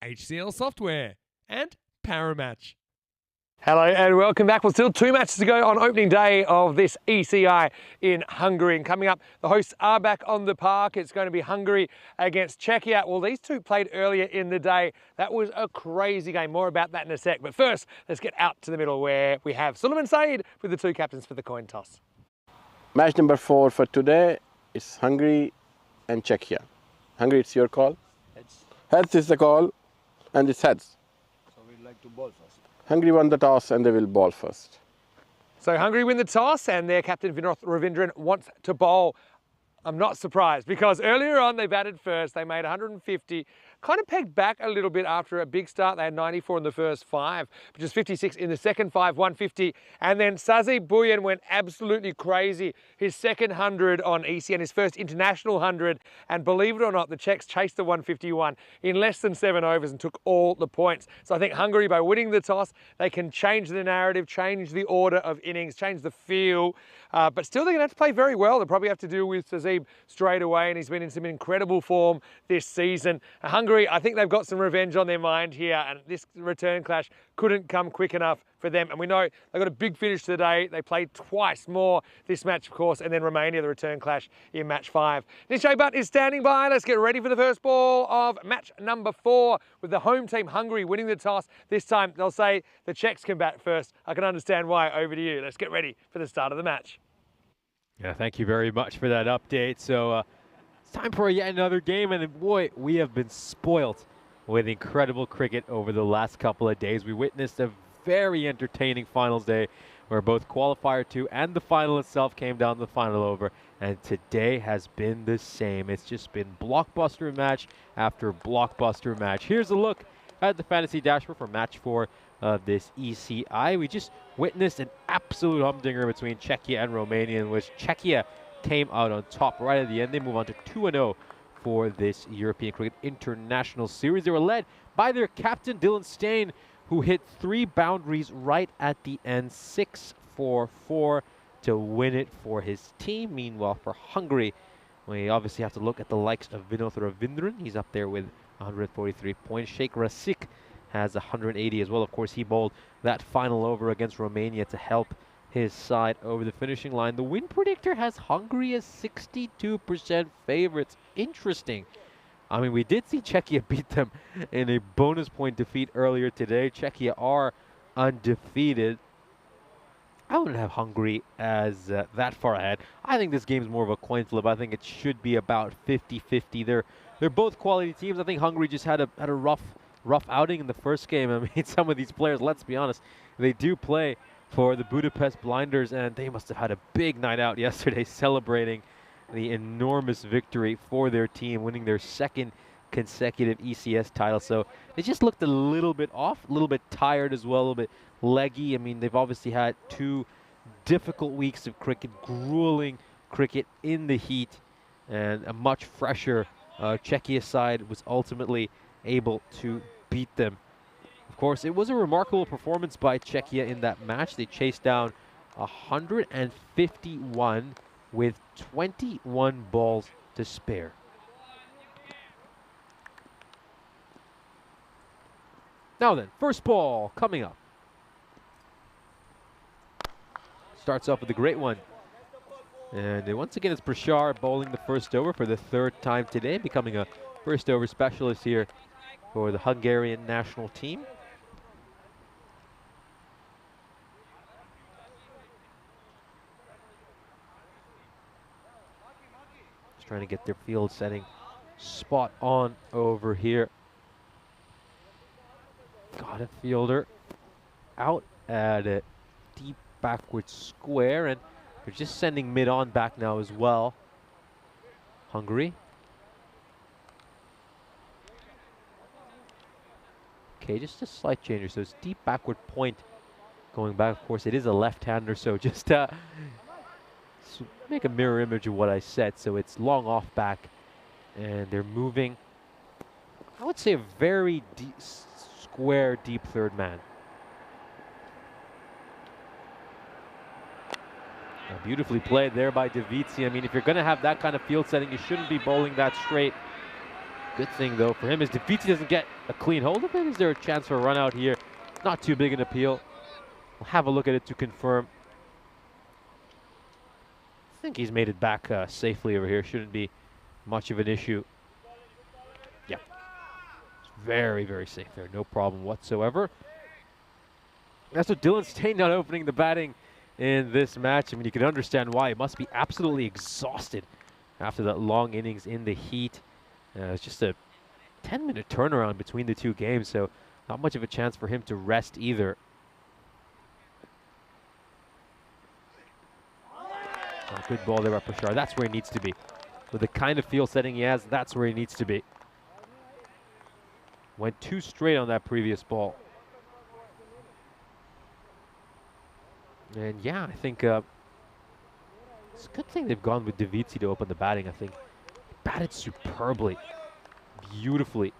HCL Software and Paramatch. Hello and welcome back. Well, still 2 matches to go on opening day of this ECI in Hungary. And coming up, the hosts are back on the park. It's going to be Hungary against Czechia. Well, these two played earlier in the day. That was a crazy game. More about that in a sec. But first, let's get out to the middle where we have Suleiman Saeed with the two captains for the coin toss. Match number 4 for today is Hungary and Czechia. Hungary, it's your call. Heads. Heads is the call, and it's heads. So we'd like to ball first. Hungary won the toss and they will ball first. So Hungary win the toss and their captain Vinoth Ravindran wants to bowl. I'm not surprised because earlier on they batted first. They made 150, kind of pegged back a little bit after a big start. They had 94 in the first 5, but just 56 in the second 5, 150. And then Sazi Buyan went absolutely crazy. His second 100 on ECI and his first international 100. And believe it or not, the Czechs chased the 151 in less than 7 overs and took all the points. So I think Hungary, by winning the toss, they can change the narrative, change the order of innings, change the feel. But still, they're going to have to play very well. They'll probably have to deal with Sazi straight away, and he's been in some incredible form this season. Hungary, I think they've got some revenge on their mind here, and this return clash couldn't come quick enough for them. And we know they got a big finish today. They played twice more this match, of course, and then Romania, the return clash in match 5. Nishay Butt is standing by. Let's get ready for the first ball of match number 4 with the home team Hungary winning the toss. This time they'll say the Czechs can bat first. I can understand why. Over to you. Let's get ready for the start of the match. Yeah, thank you very much for that update. So it's time for yet another game, and boy, we have been spoilt with incredible cricket over the last couple of days. We witnessed a very entertaining finals day where both qualifier 2 and the final itself came down to the final over, and today has been the same. It's just been blockbuster match after blockbuster match. Here's a look at the fantasy dashboard for match 4 of this ECI. We just witnessed an absolute humdinger between Czechia and Romania, in which Czechia came out on top right at the end. They move on to 2-0 for this European Cricket International Series. They were led by their captain, Dylan Steyn, who hit 3 boundaries right at the end, 6 for 4 to win it for his team. Meanwhile, for Hungary, we obviously have to look at the likes of Vinoth Ravindran. He's up there with 143 points. Sheikh Rasik has 180 as well. Of course, he bowled that final over against Romania to help his side over the finishing line. The win predictor has Hungary as 62% favorites. Interesting. I mean, we did see Czechia beat them in a bonus point defeat earlier today. Czechia are undefeated. I wouldn't have Hungary as that far ahead. I think this game is more of a coin flip. I think it should be about 50-50. They're both quality teams. I think Hungary just had a rough outing in the first game. I mean, some of these players, let's be honest, they do play for the Budapest Blinders, and they must have had a big night out yesterday celebrating the enormous victory for their team, winning their 2nd consecutive ECS title. So they just looked a little bit off, a little bit tired as well, a little bit leggy. I mean, they've obviously had 2 difficult weeks of cricket, grueling cricket in the heat, and a much fresher Czechia side was ultimately able to beat them. Of course, it was a remarkable performance by Czechia in that match. They chased down 151 with 21 balls to spare. Now then, first ball coming up. Starts off with a great one. And once again, it's Prashar bowling the first over for the 3rd time today, becoming a first over specialist here for the Hungarian national team. Just trying to get their field setting spot on over here. Got a fielder out at a deep backward square, and they're just sending mid-on back now as well. Hungary. Okay, just a slight changer. So it's deep backward point going back. Of course, it is a left-hander, so just make a mirror image of what I said. So it's long off back, and they're moving, I would say, a very deep, square, deep 3rd man. Beautifully played there by Davizzi. I mean, if you're going to have that kind of field setting, you shouldn't be bowling that straight. Good thing, though, for him is Davizzi doesn't get a clean hold of it. Is there a chance for a run out here? Not too big an appeal. We'll have a look at it to confirm. I think he's made it back safely over here. Shouldn't be much of an issue. Yeah. It's very, very safe there. No problem whatsoever. That's what Dylan Stain not opening the batting in this match. I mean, you can understand why. He must be absolutely exhausted after that long innings in the heat. It's just a 10-minute turnaround between the two games, so not much of a chance for him to rest either. Oh, good ball there by Prashar. That's where he needs to be. With the kind of field setting he has, that's where he needs to be. Went too straight on that previous ball. And yeah, I think it's a good thing they've gone with Davizzi to open the batting. I think he batted superbly, beautifully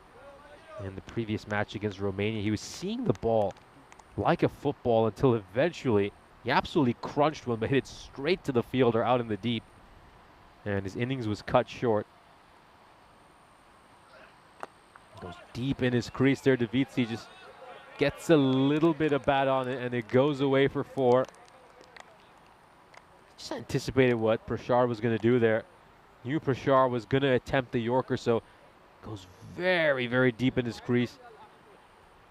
in the previous match against Romania. He was seeing the ball like a football until eventually he absolutely crunched one, but hit it straight to the fielder out in the deep. And his innings was cut short. Goes deep in his crease there. Davizzi just gets a little bit of bat on it, and it goes away for 4. Just anticipated what Prashar was going to do there. Knew Prashar was going to attempt the Yorker, so goes very, very deep in his crease.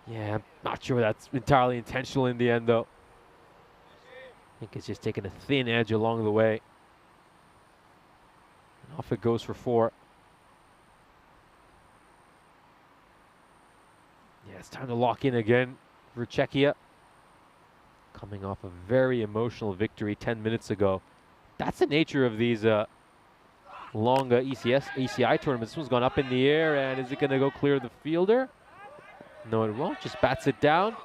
Yeah, I'm not sure that's entirely intentional in the end, though. I think it's just taking a thin edge along the way. And off it goes for 4. Yeah, it's time to lock in again for Czechia. Coming off a very emotional victory 10 minutes ago. That's the nature of these long ECI tournaments. This one's gone up in the air, and is it going to go clear the fielder? No, it won't. Just bats it down,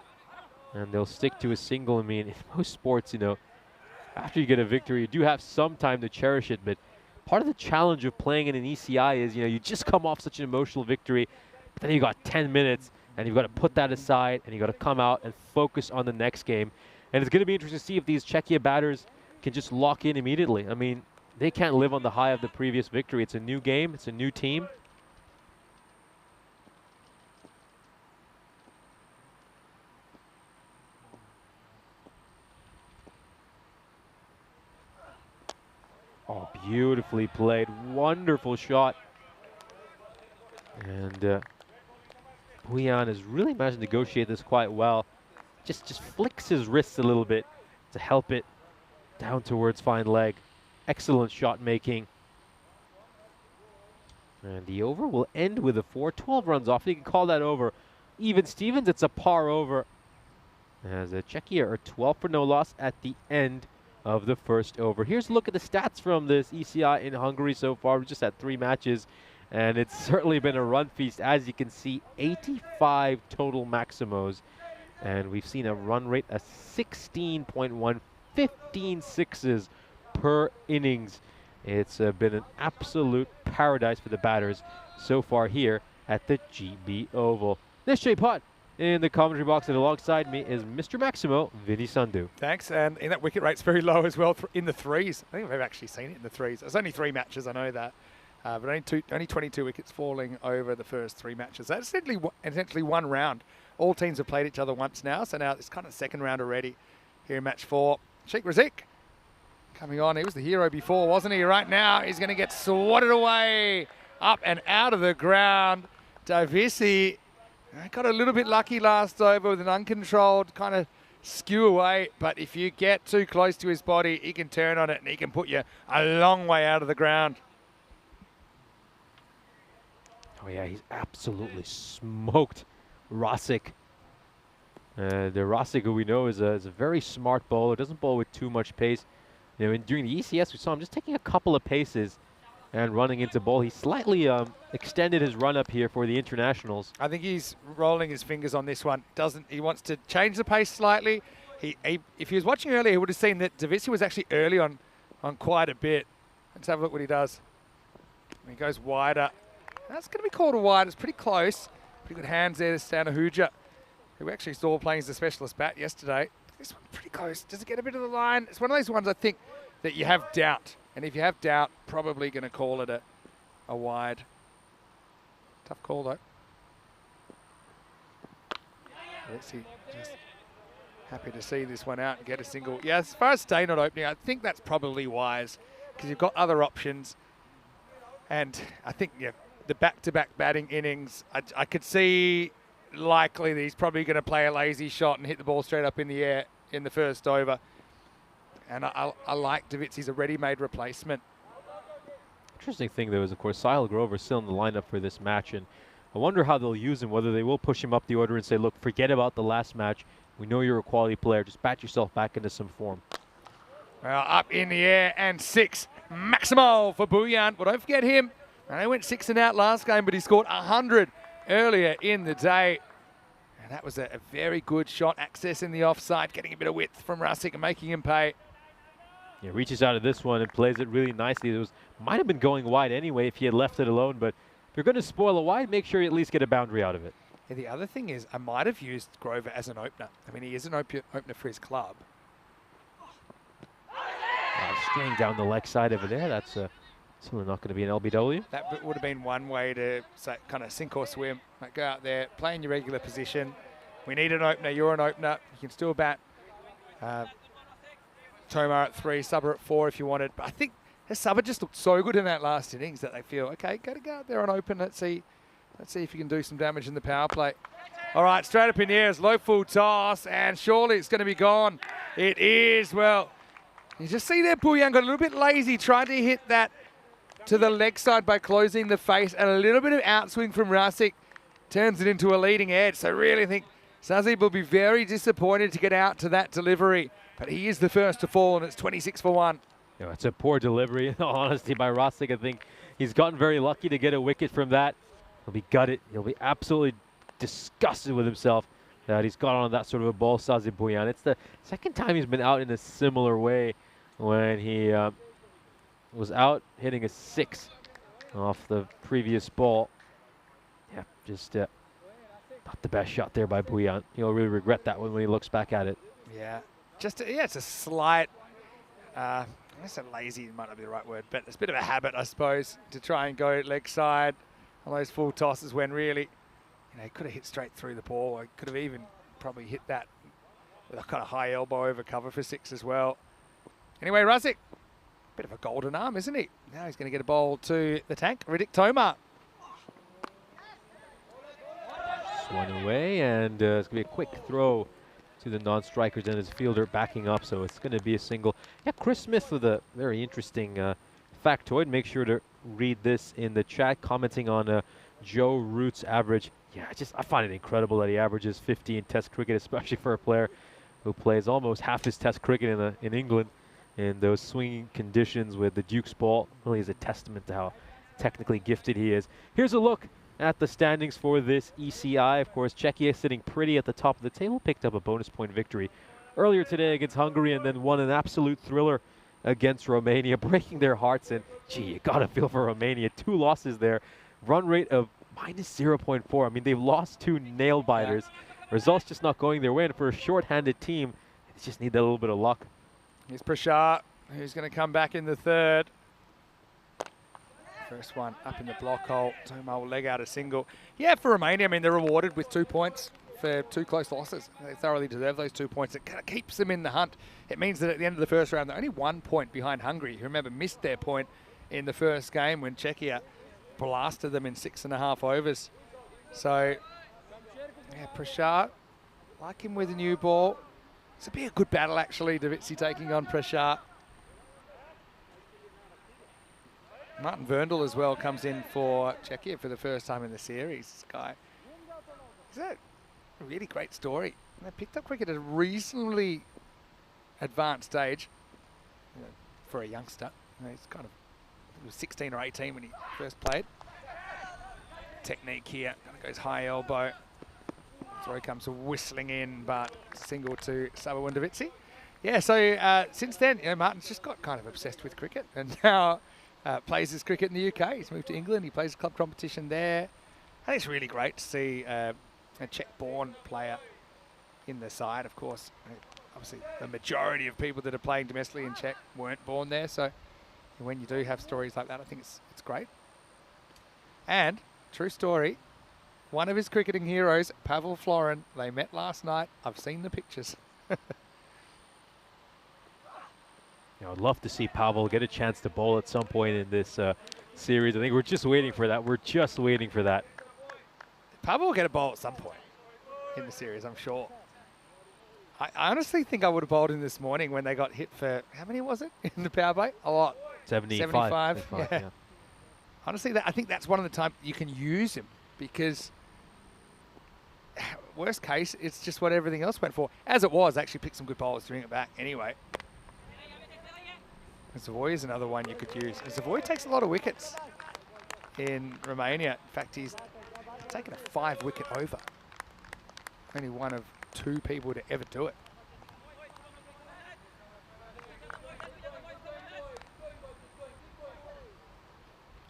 and they'll stick to a single. I mean, in most sports, you know, after you get a victory, you do have some time to cherish it, but part of the challenge of playing in an ECI is, you know, you just come off such an emotional victory, but then you got 10 minutes, and you've got to put that aside, and you've got to come out and focus on the next game. And it's going to be interesting to see if these Czechia batters can just lock in immediately. I mean, they can't live on the high of the previous victory. It's a new game. It's a new team. Oh, beautifully played. Wonderful shot. And Buyan has really managed to negotiate this quite well. Just flicks his wrists a little bit to help it down towards fine leg. Excellent shot making. And the over will end with a 4. 12 runs off. You can call that over. Even Stevens, it's a par over. As Czechia are 12 for no loss at the end of the first over. Here's a look at the stats from this ECI in Hungary so far. We just had 3 matches, and it's certainly been a run feast. As you can see, 85 total maximos. And we've seen a run rate of 16.1, 15 sixes per innings. It's been an absolute paradise for the batters so far here at the GB Oval. This Jay Putt in the commentary box, and alongside me is Mr. Maximo, Vinny Sandhu. Thanks, and that wicket rate's very low as well, in the 3s. I think we've actually seen it in the 3s. It's only 3 matches, I know that. But only 22 wickets falling over the first 3 matches. That's essentially 1 round. All teams have played each other once now, so now it's kind of 2nd round already here in match 4. Sheikh Razik coming on. He was the hero before, wasn't he? Right now, he's going to get swatted away, up and out of the ground. Davizzi got a little bit lucky last over with an uncontrolled kind of skew away, but if you get too close to his body, he can turn on it and he can put you a long way out of the ground. Oh yeah, he's absolutely smoked Razik. The Razik, who we know is a very smart bowler, doesn't bowl with too much pace. You know, during the ECS, we saw him just taking a couple of paces and running into bowl. He slightly extended his run up here for the internationals. I think he's rolling his fingers on this one. He wants to change the pace slightly. If he was watching earlier, he would have seen that Davizzi was actually early on quite a bit. Let's have a look what he does. He goes wider. That's going to be called a wide. It's pretty close. Pretty good hands there to Stanahuja, who we actually saw playing as a specialist bat yesterday. This one's pretty close. Does it get a bit of the line? It's one of those ones I think that you have doubt. And if you have doubt, probably going to call it a wide. Tough call, though. Let's see. Just happy to see this one out and get a single. Yeah, as far as stay not opening, I think that's probably wise because you've got other options. And I think the back-to-back batting innings, I could see likely that he's probably going to play a lazy shot and hit the ball straight up in the air in the first over. And I like Davids. He's a ready-made replacement. Interesting thing, though, is, of course, Sile Grover's still in the lineup for this match, and I wonder how they'll use him, whether they will push him up the order and say, look, forget about the last match. We know you're a quality player. Just bat yourself back into some form. Well, up in the air and 6. Maximo for Bouillon. Well, don't forget him. And he went 6 and out last game, but he scored 100 earlier in the day. And that was a very good shot. Access in the offside, getting a bit of width from Rusick and making him pay. Yeah, reaches out of this one and plays it really nicely. It might have been going wide anyway if he had left it alone, but if you're going to spoil a wide, make sure you at least get a boundary out of it. Yeah, the other thing is I might have used Grover as an opener. I mean, he is an opener for his club. Straying down the leg side over there, that's certainly not going to be an LBW. That would have been one way to say, kind of sink or swim. Like, go out there, play in your regular position. We need an opener. You're an opener. You can still bat Tomar at 3, Subber at 4 if you wanted. But I think Subber just looked so good in that last innings that they feel, okay, go out there and open. Let's see if you can do some damage in the power play. All right, straight up in the air is low full toss, and surely it's going to be gone. It is. Well, you just see there, Bouillon got a little bit lazy, trying to hit that to the leg side by closing the face, and a little bit of outswing from Rusick turns it into a leading edge. So I really think Sazib will be very disappointed to get out to that delivery, but he is the first to fall, and it's 26 for 1. You know, it's a poor delivery, in all honesty, by Rusick. I think he's gotten very lucky to get a wicket from that. He'll be gutted. He'll be absolutely disgusted with himself that he's got on that sort of a ball, Sazib Bouillon. It's the second time he's been out in a similar way, when he was out hitting a 6 off the previous ball. Yeah, just not the best shot there by Bouillon. He'll really regret that one when he looks back at it. Yeah, it's a slight, I guess lazy might not be the right word, but it's a bit of a habit, I suppose, to try and go leg side on those full tosses when really, he could have hit straight through the ball. Or could have even probably hit that with a kind of high elbow over cover for 6 as well. Anyway, Rusick, bit of a golden arm, isn't he? Now he's going to get a bowl to the tank, Riddick Tomar. Swung away, and it's going to be a quick throw to the non-strikers and his fielder backing up, so it's going to be a single. Yeah, Chris Smith with a very interesting factoid. Make sure to read this in the chat, commenting on Joe Root's average. Yeah, I find it incredible that he averages 50 in Test cricket, especially for a player who plays almost half his Test cricket in England. In those swinging conditions with the Duke's ball, really is a testament to how technically gifted he is. Here's a look at the standings for this ECI. Of course, Czechia sitting pretty at the top of the table, picked up a bonus point victory earlier today against Hungary, and then won an absolute thriller against Romania, breaking their hearts. And gee, you gotta feel for Romania. 2 losses there, run rate of -0.4. I mean, they've lost 2 nail biters. Yeah. Results just not going their way, and for a short-handed team, they just need that little bit of luck. Here's Prashad, who's going to come back in the 3rd. First one up in the block hole. Tomar will leg out a single. Yeah, for Romania, I mean, they're rewarded with 2 points for 2 close losses. They thoroughly deserve those 2 points. It kind of keeps them in the hunt. It means that at the end of the first round, they're only 1 point behind Hungary, who remember missed their point in the first game when Czechia blasted them in 6.5 overs. So, yeah, Prashad, like him with a new ball. This will be a good battle, actually, Davitsi taking on Prashad. Martin Verndl as well comes in for Czechia for the first time in the series. This guy, is that a really great story? They picked up cricket at a reasonably advanced stage for a youngster. He's kind of, he was 16 or 18 when he first played. Technique here, kind of goes high elbow. Throw comes whistling in, but single to Sabo Davitsi. Yeah, so since then, Martin's just got kind of obsessed with cricket, and now plays his cricket in the UK. He's moved to England. He plays a club competition there. I think it's really great to see a Czech-born player in the side. Of course, obviously the majority of people that are playing domestically in Czech weren't born there. So when you do have stories like that, I think it's great. And true story, one of his cricketing heroes, Pavel Florin, they met last night. I've seen the pictures. I'd love to see Pavel get a chance to bowl at some point in this series. I think we're just waiting for that. We're just waiting for that. Pavel will get a bowl at some point in the series, I'm sure. I honestly think I would have bowled him this morning when they got hit for, how many was it in the power play? A lot. 75. Yeah. Honestly, I think that's one of the times you can use him, because worst case, it's just what everything else went for. As it was, actually picked some good bowlers to bring it back anyway. Savoy is another one you could use. Savoy takes a lot of wickets in Romania. In fact, he's taken a 5-wicket over. Only one of 2 people to ever do it.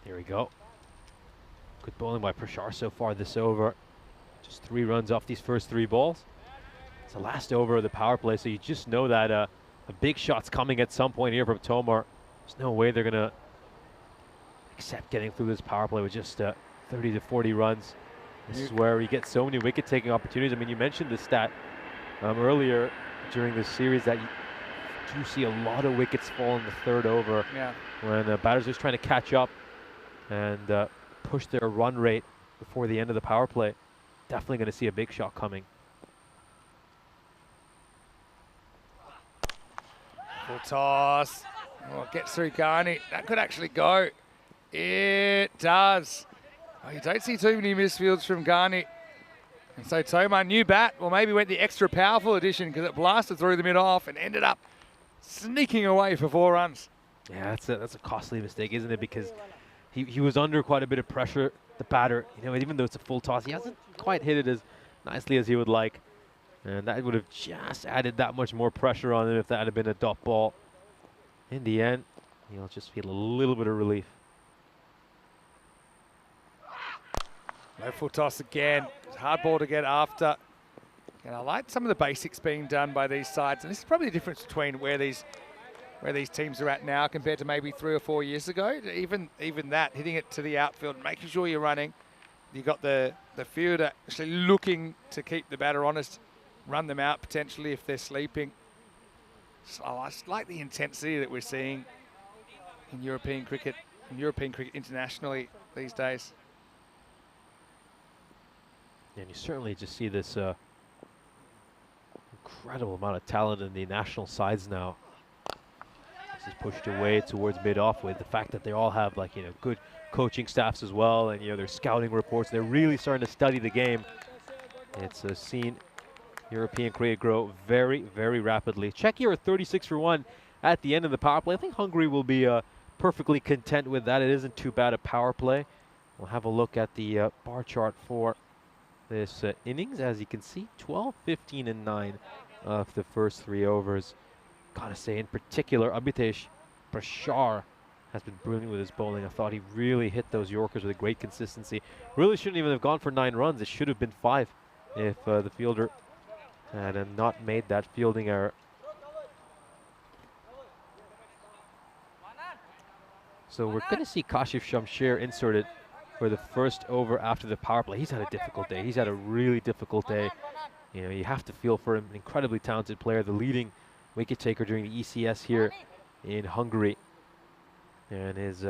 Here we go. Good bowling by Prashar so far this over. Just 3 runs off these first 3 balls. It's the last over of the power play, so you just know that a big shot's coming at some point here from Tomar. There's no way they're going to accept getting through this power play with just 30 to 40 runs. This is where we get so many wicket-taking opportunities. I mean, you mentioned the stat earlier during this series that you do see a lot of wickets fall in the 3rd over when batters are just trying to catch up and push their run rate before the end of the power play. Definitely going to see a big shot coming. Full toss. Oh, gets through Garney. That could actually go. It does. Oh, you don't see too many misfields from Garney. And so Tomar, new bat, well, maybe went the extra powerful addition because it blasted through the mid-off and ended up sneaking away for 4 runs. Yeah, that's a costly mistake, isn't it? Because he was under quite a bit of pressure. The batter, even though it's a full toss, he hasn't quite hit it as nicely as he would like. And that would have just added that much more pressure on him if that had been a dot ball. In the end, he'll just feel a little bit of relief. No full toss again. It's a hard ball to get after. And I like some of the basics being done by these sides. And this is probably the difference between where these teams are at now compared to maybe 3 or 4 years ago. Even that, hitting it to the outfield, making sure you're running. You got the fielder actually looking to keep the batter honest, run them out potentially if they're sleeping. So I just like the intensity that we're seeing in European cricket internationally these days. And you certainly just see this incredible amount of talent in the national sides now. This is pushed away towards mid-off with the fact that they all have good coaching staffs as well, and their scouting reports. They're really starting to study the game. It's seen European cricket grow very, very rapidly. Czechia are 36 for 1 at the end of the power play. I think Hungary will be perfectly content with that. It isn't too bad a power play. We'll have a look at the bar chart for this innings. As you can see, 12, 15, and 9 of the first 3 overs. Gotta say, in particular, Abhitesh Prashar has been brilliant with his bowling. I thought he really hit those Yorkers with a great consistency. Really shouldn't even have gone for 9 runs. It should have been 5 if the fielder had not made that fielding error. So we're going to see Kashif Shamsher inserted for the first over after the power play. He's had a difficult day. He's had a really difficult day. You have to feel for him. An incredibly talented player, the leading wicket taker during the ECS here in Hungary. And his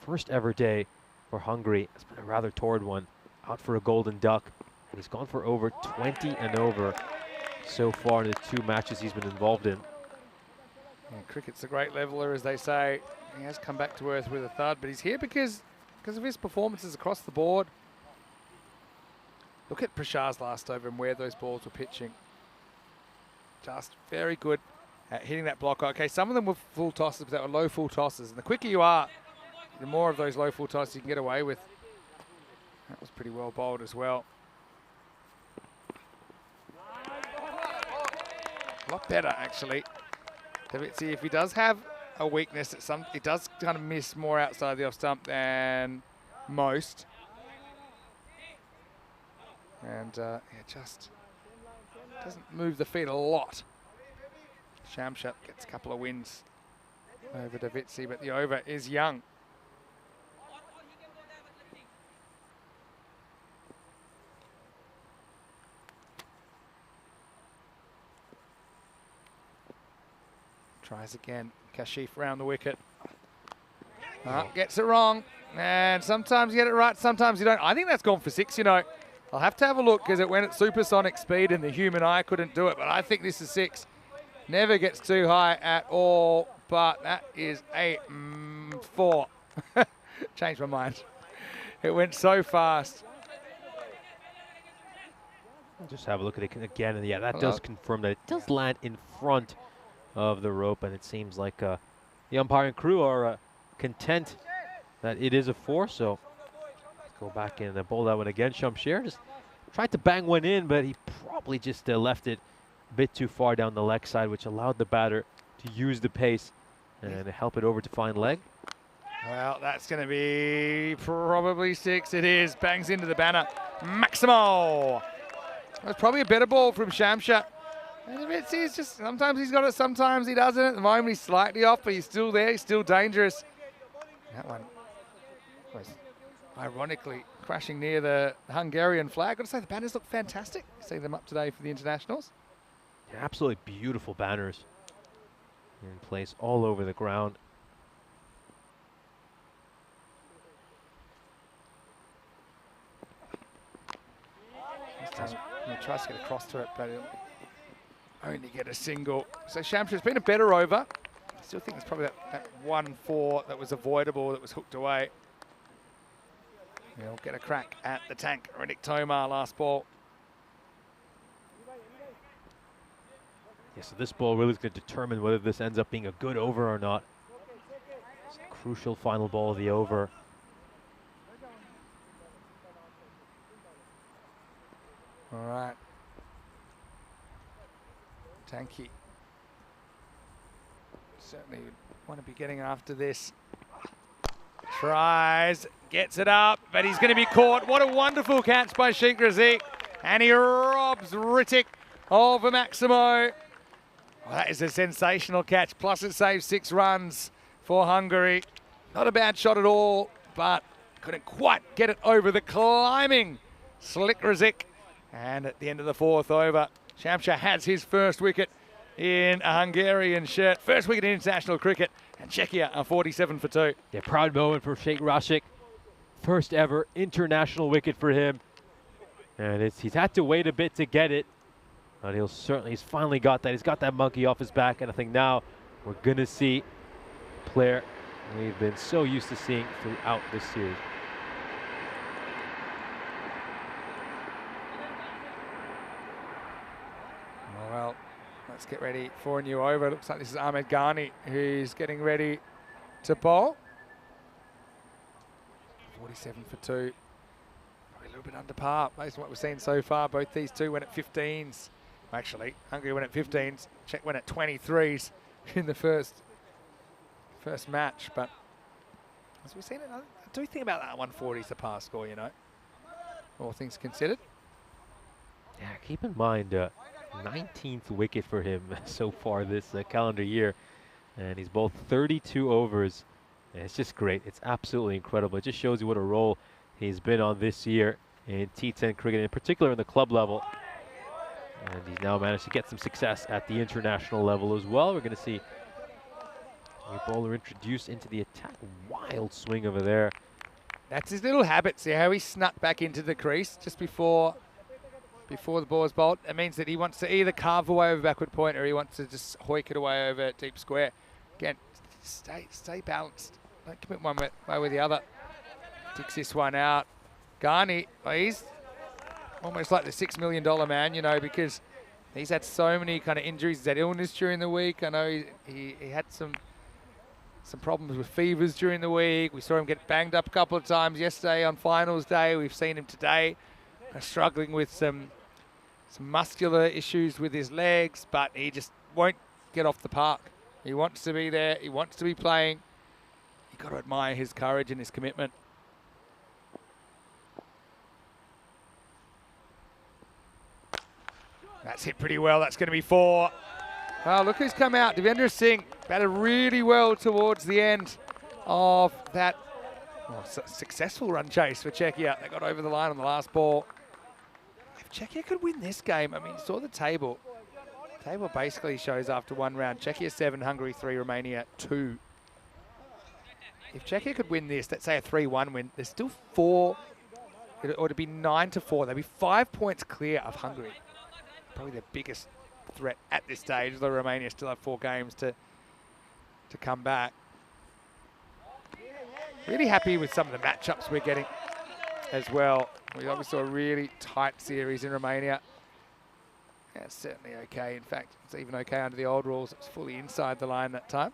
first ever day for Hungary has been a rather torrid one. Out for a golden duck. And he's gone for over 20 and over so far in the 2 matches he's been involved in. Yeah, cricket's a great leveler, as they say. He has come back to earth with a thud, but he's here because of his performances across the board. Look at Prashar's last over and where those balls were pitching. Just very good at hitting that block. Okay, some of them were full tosses, but they were low full tosses. And the quicker you are, the more of those low full tosses you can get away with. That was pretty well bowled as well. A lot better, actually. See, if he does have a weakness, it does kind of miss more outside the off stump than most. And it just doesn't move the feet a lot. Shamsha gets a couple of wins over Davitsi, but the over is young. Tries again. Kashif round the wicket. Gets it wrong. And sometimes you get it right, sometimes you don't. I think that's gone for 6, you know. I'll have to have a look because it went at supersonic speed and the human eye couldn't do it. But I think this is 6. Never gets too high at all. But that is a 4. Changed my mind. It went so fast. Just have a look at it again. And yeah, that does confirm that it does land in front of the rope. And it seems like the umpiring crew are content that it is a 4. So let's go back in and bowl that one again. Shamsher just tried to bang one in, but he probably just left it a bit too far down the leg side, which allowed the batter to use the pace and help it over to fine leg. Well, that's going to be probably 6. It is. Bangs into the banner. Maximo. That's probably a better ball from Shamsha. And it's just, sometimes he's got it, sometimes he doesn't. At the moment, he's slightly off, but he's still there. He's still dangerous. That one was ironically crashing near the Hungarian flag. I've got to say, the banners look fantastic. See them up today for the internationals. Yeah, absolutely beautiful banners in place all over the ground. He tries to get across to it, but he'll only get a single. So Shamsha's been a better over. I still think it's probably that 1-4 that was avoidable, that was hooked away. He'll get a crack at the tank. Riddick Tomar, last ball. Yeah, so this ball really is going to determine whether this ends up being a good over or not. It's a crucial final ball of the over. All right. Tanky. Certainly want to be getting after this. Tries, gets it up, but he's going to be caught. What a wonderful catch by Sheikh Razik. And he robs Rittic of a Maximo. Well, that is a sensational catch. Plus it saves 6 runs for Hungary. Not a bad shot at all, but couldn't quite get it over the climbing Slick Razik. And at the end of the 4th over, Shamsha has his first wicket in a Hungarian shirt. First wicket in international cricket. And Czechia are 47 for 2. Yeah, proud moment for Sheikh Razik. First ever international wicket for him. And he's had to wait a bit to get it. But he's finally got that. He's got that monkey off his back. And I think now we're going to see a player we've been so used to seeing throughout this series. Well, let's get ready for a new over. Looks like this is Ahmed Ghani who's getting ready to bowl. 47 for 2. Probably a little bit under par based on what we've seen so far. Both these two went at 15s. Actually, Hungary went at 15s. Czech went at 23s in the first match. But as we've seen, I do think about that 140 is the par score, you know, all things considered. Yeah, keep in mind, 19th wicket for him so far this calendar year, and he's bowled 32 overs. And it's just great. It's absolutely incredible. It just shows you what a role he's been on this year in T10 cricket, in particular in the club level. And he's now managed to get some success at the international level as well. We're going to see a bowler introduced into the attack. Wild swing over there. That's his little habit. See how he snuck back into the crease just before the ball is bowled. It means that he wants to either carve away over backward point or he wants to just hoik it away over deep square. Again, stay balanced. Don't commit one way or the other. Takes this one out. Ghani, he's almost like the $6 million man, you know, because he's had so many kind of injuries. He's had illness during the week. I know he had some problems with fevers during the week. We saw him get banged up a couple of times yesterday on finals day. We've seen him today struggling with some muscular issues with his legs, but he just won't get off the park. He wants to be there. He wants to be playing. You've got to admire his courage and his commitment. That's hit pretty well. That's going to be 4. Well, look who's come out. Devendra Singh batted really well towards the end of that successful run chase for Czechia. They got over the line on the last ball. If Czechia could win this game, I mean, you saw the table. The table basically shows after one round, Czechia 7, Hungary 3, Romania 2. If Czechia could win this, let's say a 3-1 win, there's still 4, it ought to be 9-4. They'd be 5 points clear of Hungary. Probably the biggest threat at this stage, although Romania still have 4 games to come back. Really happy with some of the matchups we're getting as well. We obviously saw a really tight series in Romania. Yeah, it's certainly okay. In fact, it's even okay under the old rules. It's fully inside the line that time.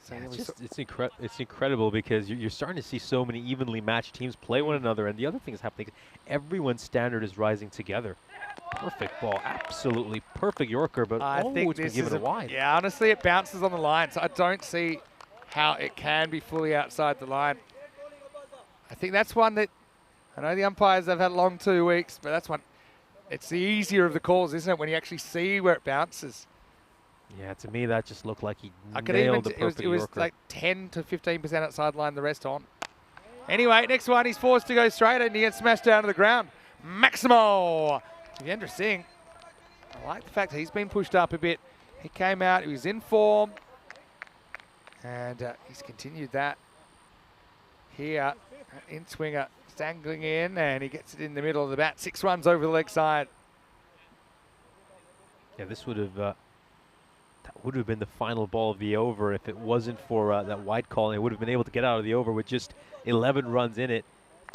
So Yeah, it's incredible because you're starting to see so many evenly matched teams play one another, and the other thing is happening. Everyone's standard is rising together. Perfect ball, absolutely perfect Yorker, but I think it's been given a wide. Yeah, honestly, it bounces on the line, so I don't see how it can be fully outside the line. I think that's one that, I know the umpires have had a long 2 weeks, but that's one, it's the easier of the calls, isn't it, when you actually see where it bounces. Yeah, to me that just looked like he I could nailed even, the perfect it was Yorker. like 10 to 15% outside line, the rest on. Anyway, next one, he's forced to go straight and he gets smashed down to the ground. Maximo! Devendra Singh, I like the fact that he's been pushed up a bit. He came out, he was in form, and he's continued that here. In swinger, dangling in, and he gets it in the middle of the bat. 6 runs over the leg side. Yeah, this would have that would have been the final ball of the over if it wasn't for that wide call. And it would have been able to get out of the over with just 11 runs in it.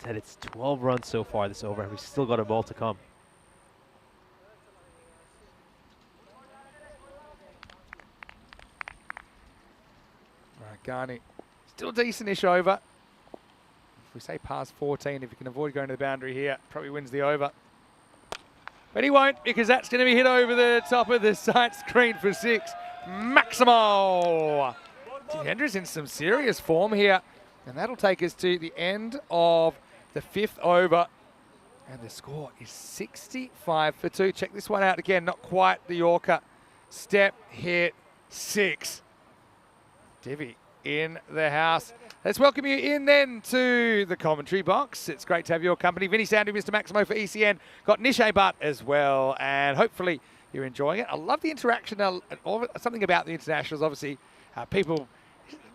It's 12 runs so far this over, and we've still got a ball to come. Garni, still decent-ish over. If we say past 14, if you can avoid going to the boundary here, probably wins the over. But he won't, because that's going to be hit over the top of the sight screen for 6. Maximo! Devendra's in some serious form here, and that'll take us to the end of the 5th over. And the score is 65 for 2. Check this one out again, not quite the Yorker. Step, hit, 6. Divi in the house. Let's welcome you in then to the commentary box. It's great to have your company. Vinny Sandu, Mr. Maximo for ECN. Got Nishay Bhatt as well, and hopefully you're enjoying it. I love the interaction. Something about the internationals, obviously, people,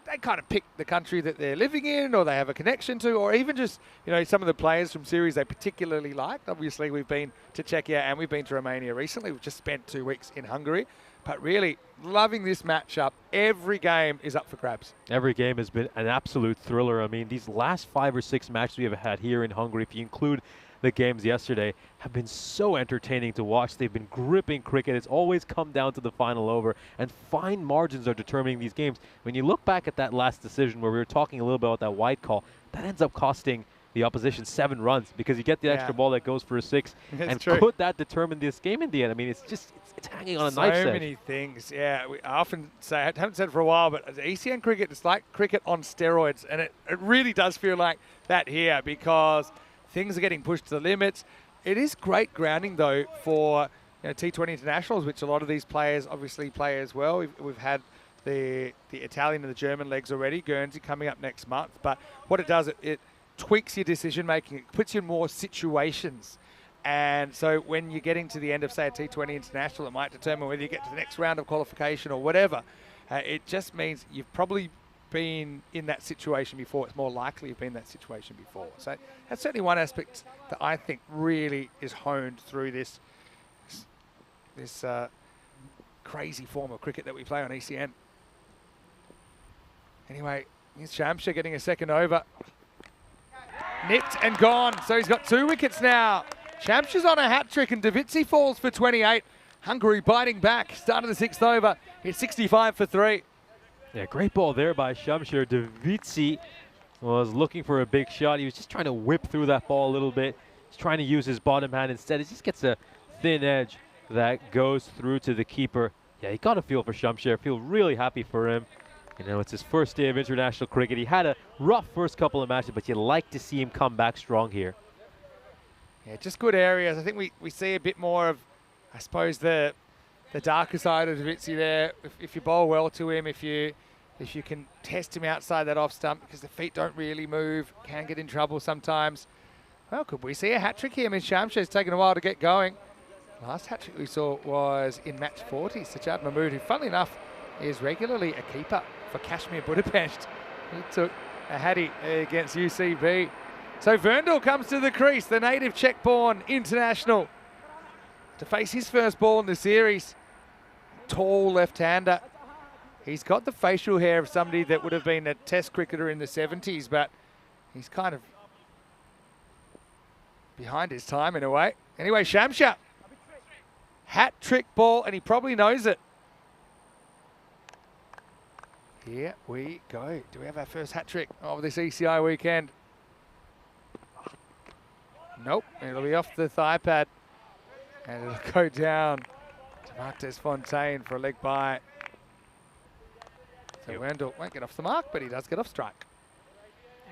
they kind of pick the country that they're living in or they have a connection to, or even just, you know, some of the players from series they particularly like. Obviously, we've been to Czechia and we've been to Romania recently. We've just spent 2 weeks in Hungary. But really, loving this matchup. Every game is up for grabs. Every game has been an absolute thriller. I mean, these last 5 or 6 matches we have had here in Hungary, if you include the games yesterday, have been so entertaining to watch. They've been gripping cricket. It's always come down to the final over, and fine margins are determining these games. When you look back at that last decision where we were talking a little bit about that wide call, that ends up costing the opposition 7 runs because you get the extra ball that goes for a 6. And true. Could that determine this game in the end? I mean, it's just, it's hanging on a knife's edge. So many things, yeah. I often say, I haven't said it for a while, but ECN cricket is like cricket on steroids, and it really does feel like that here because things are getting pushed to the limits. It is great grounding, though, for T20 internationals, which a lot of these players obviously play as well. We've had the Italian and the German legs already, Guernsey coming up next month. But what it does, it tweaks your decision making. It puts you in more situations. And so when you're getting to the end of, say, a T20 international, it might determine whether you get to the next round of qualification or whatever. It just means you've probably been in that situation before. It's more likely you've been in that situation before. So that's certainly one aspect that I think really is honed through this crazy form of cricket that we play on ECN. Anyway, here's Shamsha getting a second over. Nipped and gone. So he's got 2 wickets now. Shamsha's on a hat trick and Davitsi falls for 28. Hungary biting back. Start of the 6th over. It's 65 for 3. Yeah, great ball there by Shamsher. Davitsi was looking for a big shot. He was just trying to whip through that ball a little bit. He's trying to use his bottom hand instead. It just gets a thin edge that goes through to the keeper. Yeah, you got to feel for Shamsher. I feel really happy for him. You know, it's his first day of international cricket. He had a rough first couple of matches, but you like to see him come back strong here. Yeah, just good areas. I think we see a bit more of, I suppose, the the darker side of Davizzi there. If you bowl well to him, if you can test him outside that off stump, because the feet don't really move, can get in trouble sometimes. Well, could we see a hat-trick here? I mean, Shamsher's taken a while to get going. Last hat-trick we saw was in match 40. Sajjad Mahmood, who funnily enough is regularly a keeper for Kashmir Budapest. He took a hattie against UCB. So Verndl comes to the crease, the native Czech-born international, to face his first ball in the series. Tall left-hander. He's got the facial hair of somebody that would have been a test cricketer in the 70s, but he's kind of behind his time in a way. Anyway, Shamsher. Hat-trick ball, and he probably knows it. Here we go. Do we have our first hat-trick of this ECI weekend? Nope, it'll be off the thigh pad. And it'll go down to Mark Desfontaine for a leg bye. So Verndl won't get off the mark, but he does get off strike.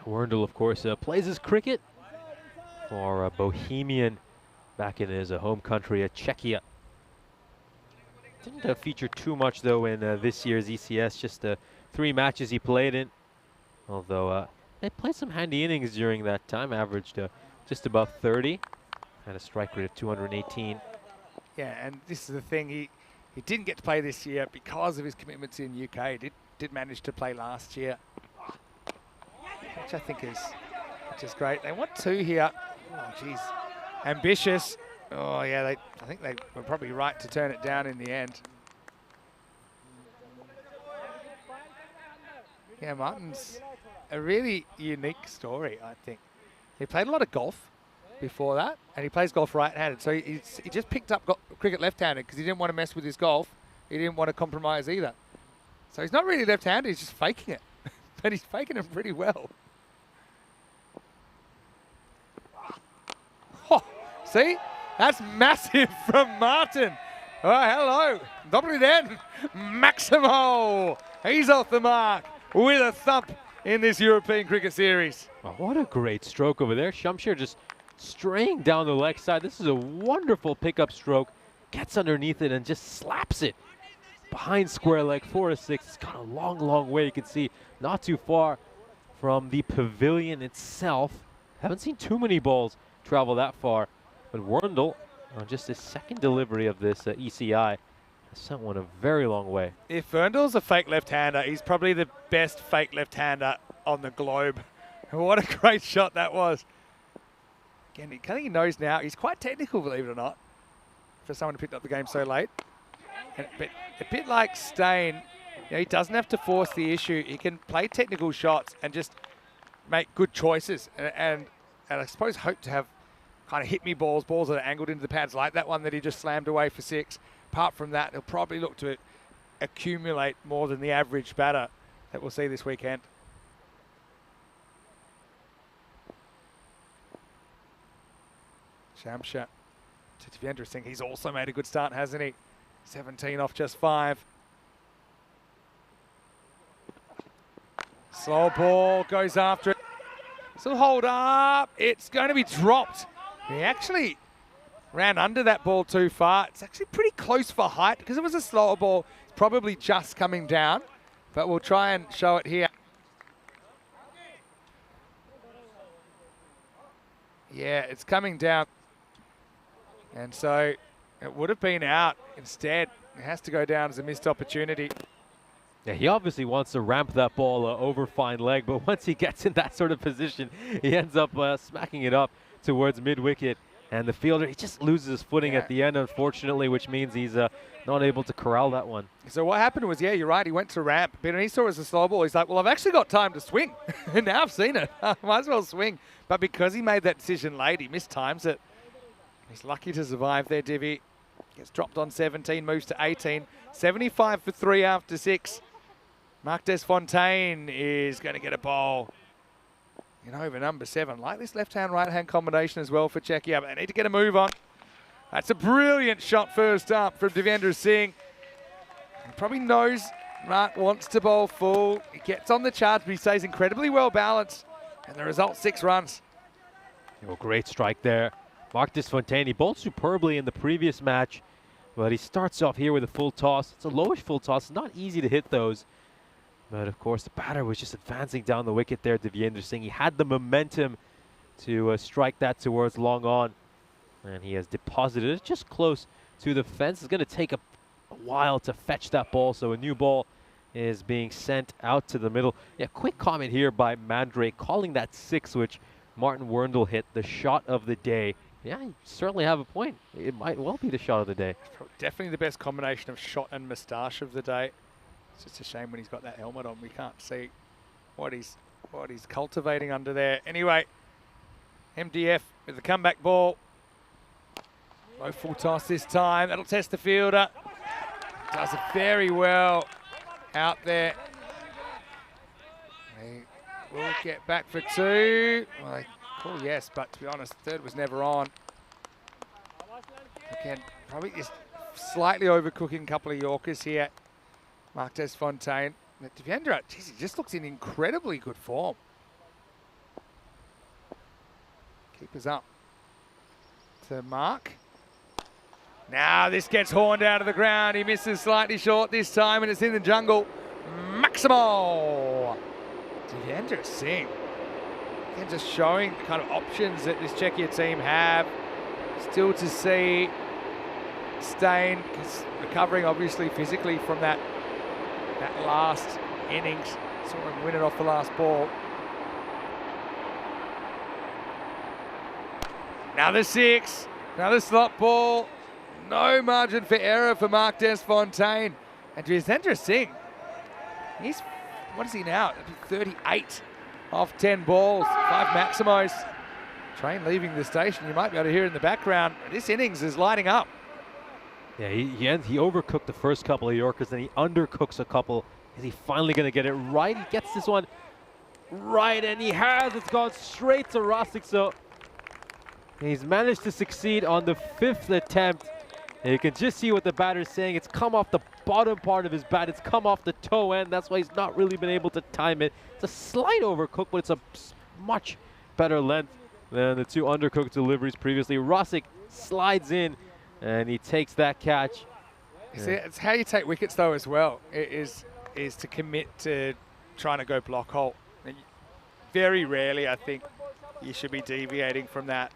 Verndl, of course, plays his cricket for Bohemian back in his home country at Czechia. Didn't feature too much, though, in this year's ECS, just 3 matches he played in. Although they played some handy innings during that time, averaged just about 30. Had a strike rate of 218. Yeah, and this is the thing, he didn't get to play this year because of his commitments in UK. Did manage to play last year, which I think is great. They want 2 here. Oh, geez. Ambitious. Oh, yeah, I think they were probably right to turn it down in the end. Yeah, Martin's a really unique story, I think. He played a lot of golf before that, and he plays golf right-handed. So he just picked up cricket left-handed because he didn't want to mess with his golf. He didn't want to compromise either. So he's not really left-handed, he's just faking it. But he's faking it pretty well. Oh, see? That's massive from Martin. Oh, hello. Dobry den. Maximo. He's off the mark with a thump in this European Cricket Series. Oh, what a great stroke over there. Shamsher just straying down the leg side. This is a wonderful pickup stroke. Gets underneath it and just slaps it behind square leg, 4-6. It's got a long, long way. You can see not too far from the pavilion itself. Haven't seen too many balls travel that far. But Verndl, on just his second delivery of this ECI, has sent one a very long way. If Verndl's a fake left-hander, he's probably the best fake left-hander on the globe. What a great shot that was. Again, he knows now. He's quite technical, believe it or not, for someone who picked up the game so late. And a bit like Stain, you know, he doesn't have to force the issue. He can play technical shots and just make good choices. And I suppose hope to have kind of hit me balls that are angled into the pads like that one that he just slammed away for 6. Apart from that, he'll probably look to accumulate more than the average batter that we'll see this weekend. Shamsher to Devendra Singh. He's also made a good start, hasn't he? 17 off just 5. Slow ball goes after it. Still hold up. It's going to be dropped. He actually ran under that ball too far. It's actually pretty close for height because it was a slower ball. It's probably just coming down, but we'll try and show it here. Yeah, it's coming down. And so it would have been out. Instead, it has to go down as a missed opportunity. Yeah, he obviously wants to ramp that ball over fine leg, but once he gets in that sort of position, he ends up smacking it up towards mid-wicket. And the fielder, he just loses his footing at the end, unfortunately, which means he's not able to corral that one. So what happened was, yeah, you're right, he went to ramp, but when he saw it as a slow ball, he's like, well, I've actually got time to swing. And now I've seen it. I might as well swing. But because he made that decision late, he mistimes it. He's lucky to survive there, Divi. Gets dropped on 17, moves to 18. 75 for 3 after 6. Mark Desfontaine is going to get a bowl in over number 7. Like this left-hand, right-hand combination as well for Czechia, but they need to get a move on. That's a brilliant shot first up from Devendra Singh. He probably knows Mark wants to bowl full. He gets on the charge, but he stays incredibly well balanced. And the result, 6 runs. Oh, great strike there. Mark Desfontaine, he bowled superbly in the previous match, But he starts off here with a full toss. It's a lowish full toss. It's not easy to hit those. But of course, the batter was just advancing down the wicket there, Deviendra Singh. He had the momentum to strike that towards long on. And he has deposited it just close to the fence. It's going to take a while to fetch that ball. So a new ball is being sent out to the middle. Yeah, quick comment here by Mandrake, calling that 6, which Martin Werndl hit, the shot of the day. Yeah, you certainly have a point. It might well be the shot of the day. Definitely the best combination of shot and moustache of the day. It's just a shame when he's got that helmet on, we can't see what he's cultivating under there. Anyway, MDF with the comeback ball. No full toss this time. That'll test the fielder. Does it very well out there. They will get back for 2. Well, they call yes, but to be honest, third was never on. Again, probably just slightly overcooking a couple of Yorkers here. Mark Desfontaine. But Deviendra, geez, he just looks in incredibly good form. Keepers up to Mark. Now this gets horned out of the ground. He misses slightly short this time, and it's in the jungle. Maximo! Deviendra Singh. Again, just showing the kind of options that this Czechia team have. Still to see Stain recovering, obviously, physically from that last innings. Saw him win it off the last ball. Another 6. Another slot ball. No margin for error for Mark Desfontaine. And Deviendra Singh, he's, what is he now? 38 off 10 balls, 5 Maximos. Train leaving the station, you might be able to hear it in the background. This innings is lighting up. Yeah, he overcooked the first couple of Yorkers, then he undercooks a couple. Is he finally going to get it right? He gets this one right, and he has. It's gone straight to Rosic, so he's managed to succeed on the 5th attempt. And you can just see what the batter's saying. It's come off the bottom part of his bat. It's come off the toe end. That's why he's not really been able to time it. It's a slight overcook, but it's a much better length than the 2 undercooked deliveries previously. Rosic slides in, and he takes that catch. See, it's how you take wickets, though, as well. It is to commit to trying to go block hole. And very rarely, I think, you should be deviating from that.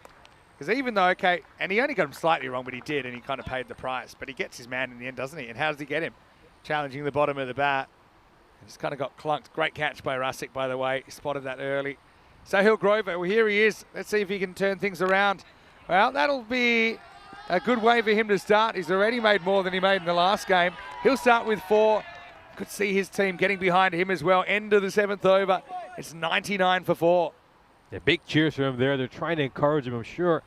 Because even though, okay, and he only got him slightly wrong, but he did, and he kind of paid the price. But he gets his man in the end, doesn't he? And how does he get him? Challenging the bottom of the bat. And just kind of got clunked. Great catch by Rosic, by the way. He spotted that early. Sahil Grover, well, here he is. Let's see if he can turn things around. Well, that'll be a good way for him to start. He's already made more than he made in the last game. He'll start with 4. Could see his team getting behind him as well. End of the 7th over. It's 99 for 4. Yeah, big cheers for him there. They're trying to encourage him, I'm sure.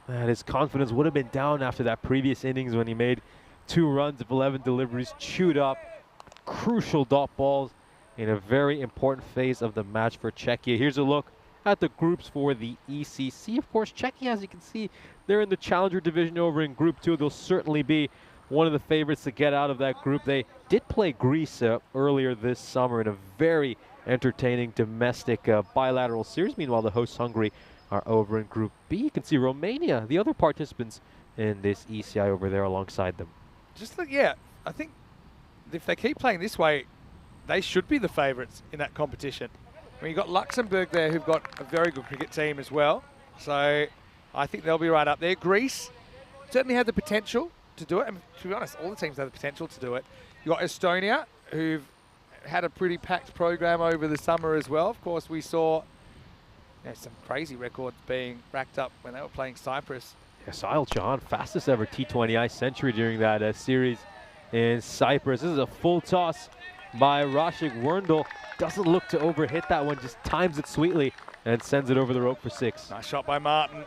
And his confidence would have been down after that previous innings when he made 2 runs of 11 deliveries, chewed up crucial dot balls in a very important phase of the match for Czechia. Here's a look at the groups for the ECC. Of course, Czechia, as you can see, they're in the Challenger division over in Group 2. They'll certainly be one of the favorites to get out of that group. They did play Greece earlier this summer in a very entertaining domestic bilateral series. Meanwhile, the hosts Hungary are over in Group B. You can see Romania, the other participants in this ECI over there alongside them. Just look, yeah, I think if they keep playing this way, they should be the favourites in that competition. I mean, you've got Luxembourg there who've got a very good cricket team as well. So I think they'll be right up there. Greece certainly had the potential to do it. And to be honest, all the teams have the potential to do it. You've got Estonia, who've had a pretty packed program over the summer as well. Of course, we saw some crazy records being racked up when they were playing Cyprus. Yeah, Sahil Chauhan, fastest ever T20I century during that series in Cyprus. This is a full toss by Rosic. Werndl doesn't look to overhit that one, just times it sweetly and sends it over the rope for 6. Nice shot by Martin.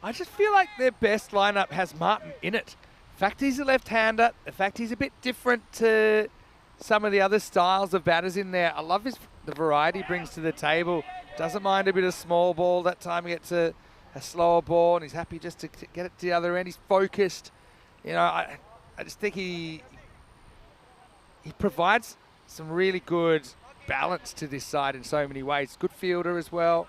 I just feel like their best lineup has Martin in it. The fact he's a left-hander, the fact he's a bit different to some of the other styles of batters in there. I love the variety he brings to the table. Doesn't mind a bit of small ball. That time he gets a slower ball, and he's happy just to get it to the other end. He's focused. You know, I just think he provides some really good balance to this side in so many ways. Good fielder as well.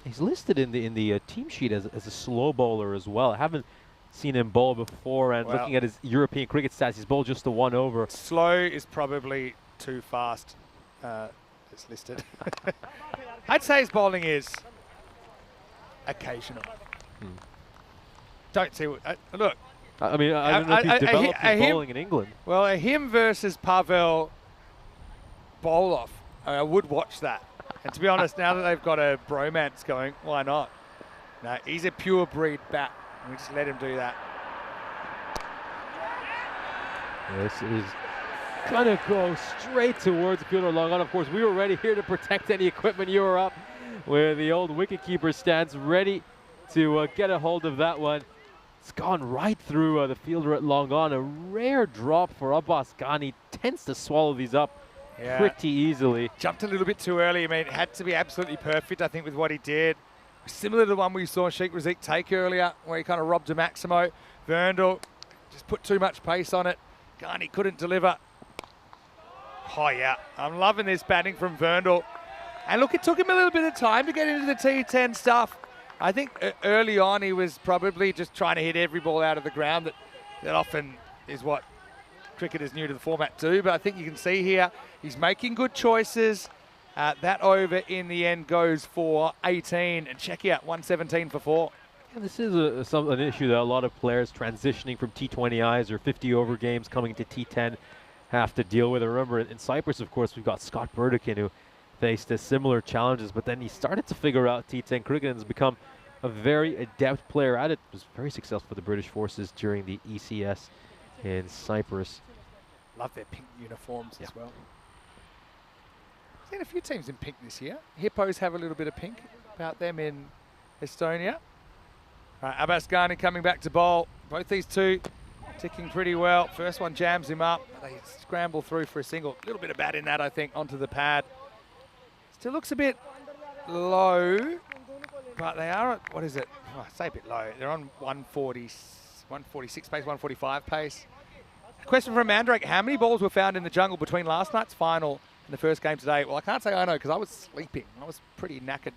He's listed in the team sheet as a slow bowler as well. I haven't seen him bowl before, and Well, looking at his European cricket stats, he's bowled just the 1 over. Slow is probably too fast. It's listed. I'd say his bowling is occasional. Don't see what. Look, I mean, I don't know if he's developed his bowling in England. well, him versus Pavel Bolov, I would watch that. And to be honest, now that they've got a bromance going, why not? No, he's a pure breed bat. We just let him do that. This is going to go straight towards the fielder long on. Of course, we were ready here to protect any equipment you were up, where the old wicketkeeper stands ready to get a hold of that one. It's gone right through the fielder at long on. A rare drop for Abbas Ghani. Tends to swallow these up pretty easily. Jumped a little bit too early. I mean, it had to be absolutely perfect, I think, with what he did. Similar to the one we saw Sheikh Razik take earlier, where he kind of robbed a Maximo. Verndl just put too much pace on it. Ghani couldn't deliver. Oh, yeah. I'm loving this batting from Verndl. And look, it took him a little bit of time to get into the T10 stuff. I think early on he was probably just trying to hit every ball out of the ground. That often is what cricketers new to the format do. But I think you can see here he's making good choices. That over in the end goes for 18, and Czechia 117 for 4. And this is an issue that a lot of players transitioning from T20Is or 50 over games coming to T10 have to deal with. I remember in Cyprus, of course, we've got Scott Burdekin, who faced similar challenges, but then he started to figure out T10 cricket and has become a very adept player at it. Was very successful for the British forces during the ECS in Cyprus. Love their pink uniforms as well. I've seen a few teams in pink this year. Hippos have a little bit of pink about them in Estonia. All right, Abbas Ghani coming back to bowl. Both these two ticking pretty well. First one jams him up. They scramble through for a single. A little bit of bat in that, I think, onto the pad. Still looks a bit low, but they are at, what is it? Oh, I say a bit low. They're on 146 pace, 145 pace. Question from Mandrake. How many balls were found in the jungle between last night's final and the first game today? Well, I can't say I know because I was sleeping. I was pretty knackered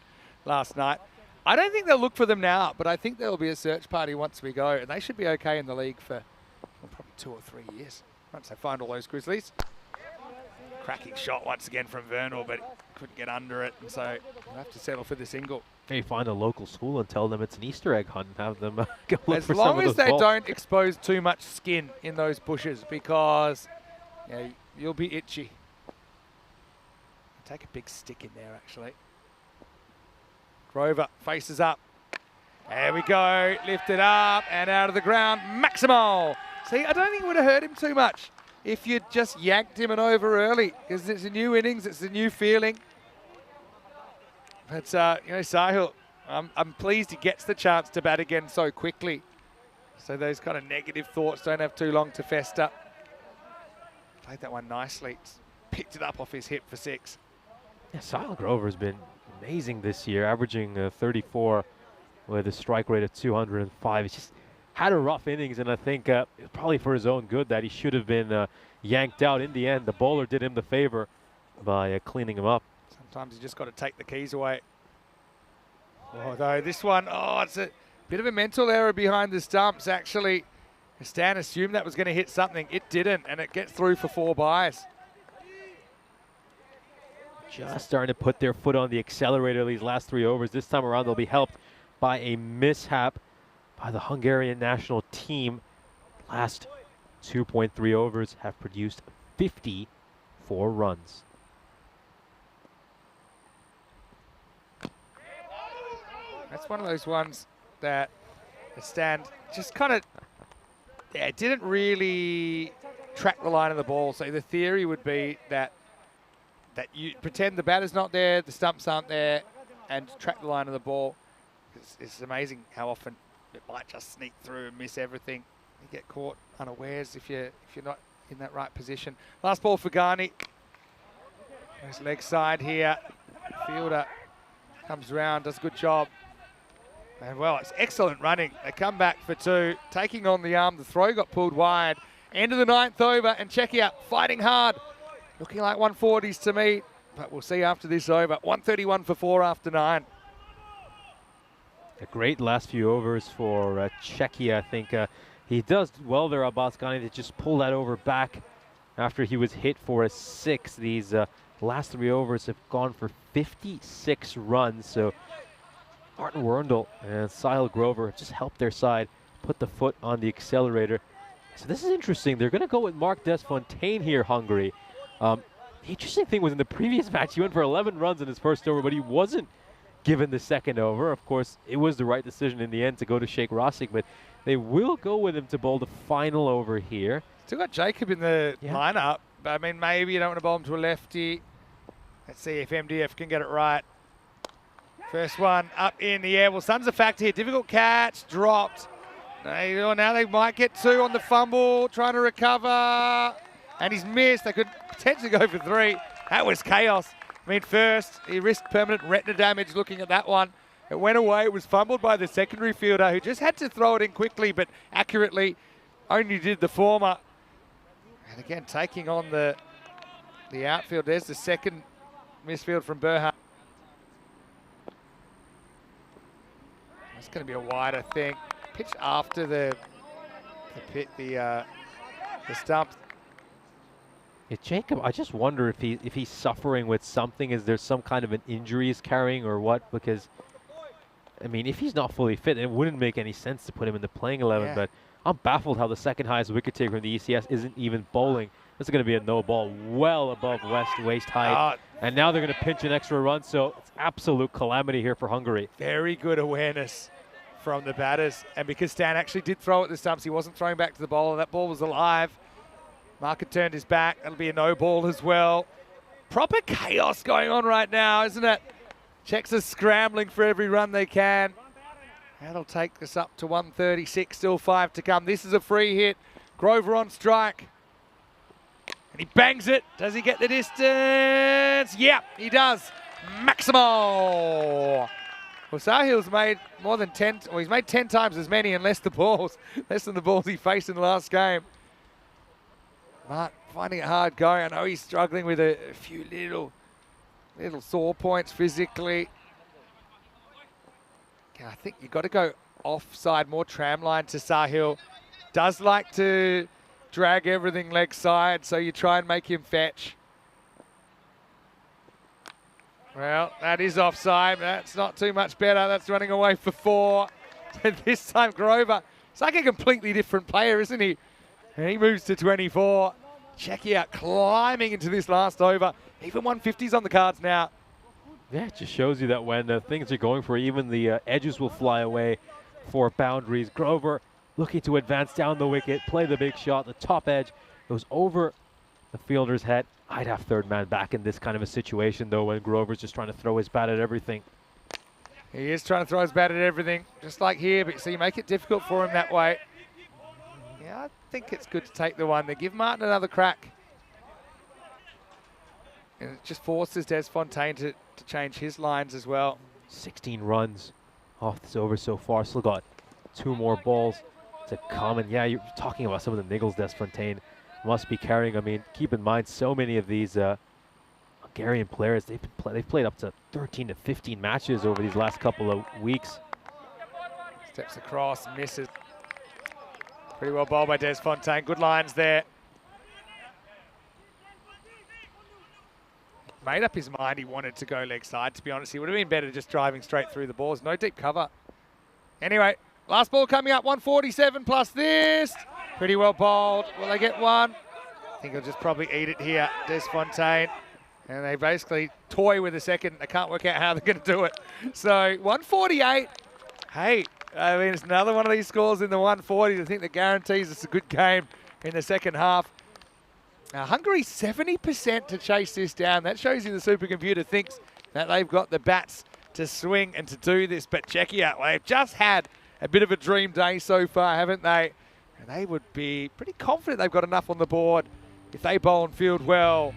last night. I don't think they'll look for them now, but I think there'll be a search party once we go, and they should be okay in the league for probably 2 or 3 years once they find all those Grizzlies. Cracking shot once again from Verndl, but couldn't get under it, and so we'll have to settle for the single. Maybe find a local school and tell them it's an Easter egg hunt and have them go look As for long some of as those they balls. don't expose too much skin in those bushes, because you'll be itchy. Take a big stick in there, actually. Grover faces up. There we go. Lift it up and out of the ground. Maximo. See, I don't think it would have hurt him too much if you'd just yanked him and over early, because it's a new innings, it's a new feeling. But, Sahil, I'm pleased he gets the chance to bat again so quickly. So those kind of negative thoughts don't have too long to fester. Played that one nicely. Picked it up off his hip for 6. Yeah, Sahil Grover's been amazing this year, averaging 34 with a strike rate of 205. He's just had a rough innings, and I think probably for his own good that he should have been yanked out. In the end, the bowler did him the favor by cleaning him up. Sometimes you just got to take the keys away. Although this one, it's a bit of a mental error behind the stumps, actually. Stan assumed that was going to hit something. It didn't, and it gets through for 4 byes. Just starting to put their foot on the accelerator these last 3 overs. This time around, they'll be helped by a mishap by the Hungarian national team. Last 2.3 overs have produced 54 runs. That's one of those ones that Stan just kind of didn't really track the line of the ball. So the theory would be that you pretend the batter's not there, the stumps aren't there, and track the line of the ball. It's amazing how often it might just sneak through and miss everything. You get caught unawares if you're not in that right position. Last ball for Ghani. There's leg side here. Fielder comes around, does a good job. And well, it's excellent running. They come back for 2, taking on the arm. The throw got pulled wide. End of the 9th over, and Czechia fighting hard. Looking like 140s to me, but we'll see after this over. 131 for 4 after 9. A great last few overs for Czechia. I think he does well there, Abaskani, to just pull that over back after he was hit for a 6. These last 3 overs have gone for 56 runs. So Martin Werndl and Sahil Grover have just helped their side put the foot on the accelerator. So this is interesting. They're going to go with Marc Desfontaine here, Hungary. The interesting thing was in the previous match, he went for 11 runs in his first over, but he wasn't given the second over. Of course, it was the right decision in the end to go to Sheikh Rasik, but they will go with him to bowl the final over here. Still got Jacob in the lineup, but I mean, maybe you don't want to bowl him to a lefty. Let's see if MDF can get it right. First one up in the air. Well, Sun's a factor here. Difficult catch, dropped. Now they might get 2 on the fumble, trying to recover. And he's missed. They could potentially go for 3. That was chaos. I mean, first, he risked permanent retina damage looking at that one. It went away. It was fumbled by the secondary fielder who just had to throw it in quickly but accurately. Only did the former. And again, taking on the outfield. There's the second misfield from Berhan. It's going to be a wide, I think. Pitch after the stump. Yeah, Jacob, I just wonder if he's suffering with something. Is there some kind of an injury he's carrying or what? Because, I mean, if he's not fully fit, it wouldn't make any sense to put him in the playing 11. Yeah. But I'm baffled how the second highest wicket taker in the ECS isn't even bowling. This is going to be a no ball well above waist height. And now they're going to pinch an extra run. So it's absolute calamity here for Hungary. Very good awareness from the batters. And because Stan actually did throw at the stumps, he wasn't throwing back to the bowler. That ball was alive. Mark had turned his back. That'll be a no ball as well. Proper chaos going on right now, isn't it? Czechs are scrambling for every run they can. That'll take us up to 136, still 5 to come. This is a free hit. Grover on strike. And he bangs it. Does he get the distance? Yeah, he does. Maximo. Well, Sahil's made more than 10, well, he's made 10 times as many and less than the balls he faced in the last game. Mark finding it hard going. I know he's struggling with a few little sore points physically. Okay, I think you've got to go offside, more tram line to Sahil. Does like to drag everything leg side, so you try and make him fetch. Well, that is offside. That's not too much better. That's running away for 4. And this time Grover, it's like a completely different player, isn't he? And he moves to 24. Czechia climbing into this last over. Even 150s on the cards now. Yeah, it just shows you that when things are going for even the edges will fly away for boundaries. Grover looking to advance down the wicket, play the big shot, the top edge goes over the fielder's head. I'd have third man back in this kind of a situation, though, when Grover's just trying to throw his bat at everything. He is trying to throw his bat at everything, just like here, but see, make it difficult for him that way. Yeah, I think it's good to take the one. They give Martin another crack. And it just forces Desfontaine to change his lines as well. 16 runs off this over so far. Still got 2 more balls to come. And yeah, you're talking about some of the niggles Desfontaine must be carrying. I mean, keep in mind, so many of these Hungarian players, they've played up to 13 to 15 matches over these last couple of weeks. Steps across, misses. Pretty well bowled by Desfontaine. Good lines there. Made up his mind he wanted to go leg side, to be honest. He would have been better just driving straight through the balls. No deep cover. Anyway, last ball coming up, 147 plus this. Pretty well bowled. Will they get one? I think he'll just probably eat it here, Desfontaine. And they basically toy with a second. They can't work out how they're going to do it. So 148. Hey, I mean, it's another one of these scores in the 140s. I think that guarantees us a good game in the second half. Now, Hungary 70% to chase this down. That shows you the supercomputer thinks that they've got the bats to swing and to do this. But Czechia, well, they've just had a bit of a dream day so far, haven't they? And they would be pretty confident they've got enough on the board if they bowl and field well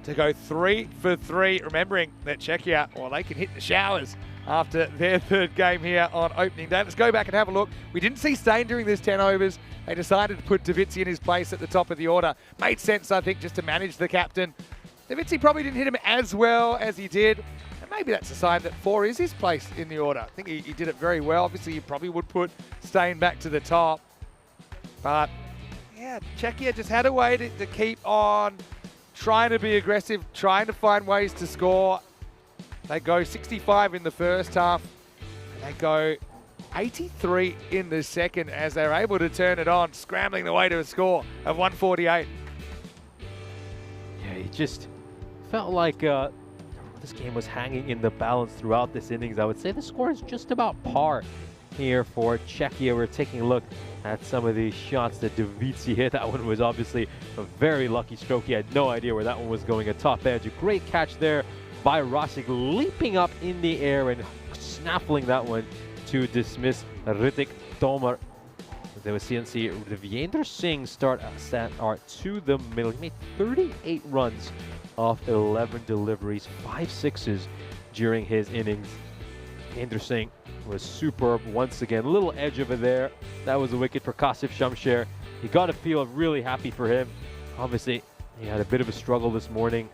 to go 3 for 3. Remembering that Czechia, well, they can hit the showers after their third game here on opening day. Let's go back and have a look. We didn't see Stain during this 10 overs. They decided to put Davitsi in his place at the top of the order. Made sense, I think, just to manage the captain. Davitsi probably didn't hit him as well as he did. And maybe that's a sign that 4 is his place in the order. I think he did it very well. Obviously, you probably would put Steyn back to the top. But, yeah, Czechia just had a way to keep on trying to be aggressive, trying to find ways to score. They go 65 in the first half. And they go 83 in the second as they're able to turn it on, scrambling the way to a score of 148. Yeah, it just felt like this game was hanging in the balance throughout this innings. I would say the score is just about par here for Czechia. We're taking a look at some of these shots that Davici hit. That one was obviously a very lucky stroke. He had no idea where that one was going. A top edge. A great catch there by Rosik, leaping up in the air and snaffling that one to dismiss Ritik Tomar. There was CNC Raviendra Singh start to the middle. He made 38 runs off 11 deliveries, 5 sixes during his innings. Raviendra Singh was superb once again. Little edge over there. That was a wicket for Kasif Shamsher. You got to feel really happy for him. Obviously, he had a bit of a struggle this morning.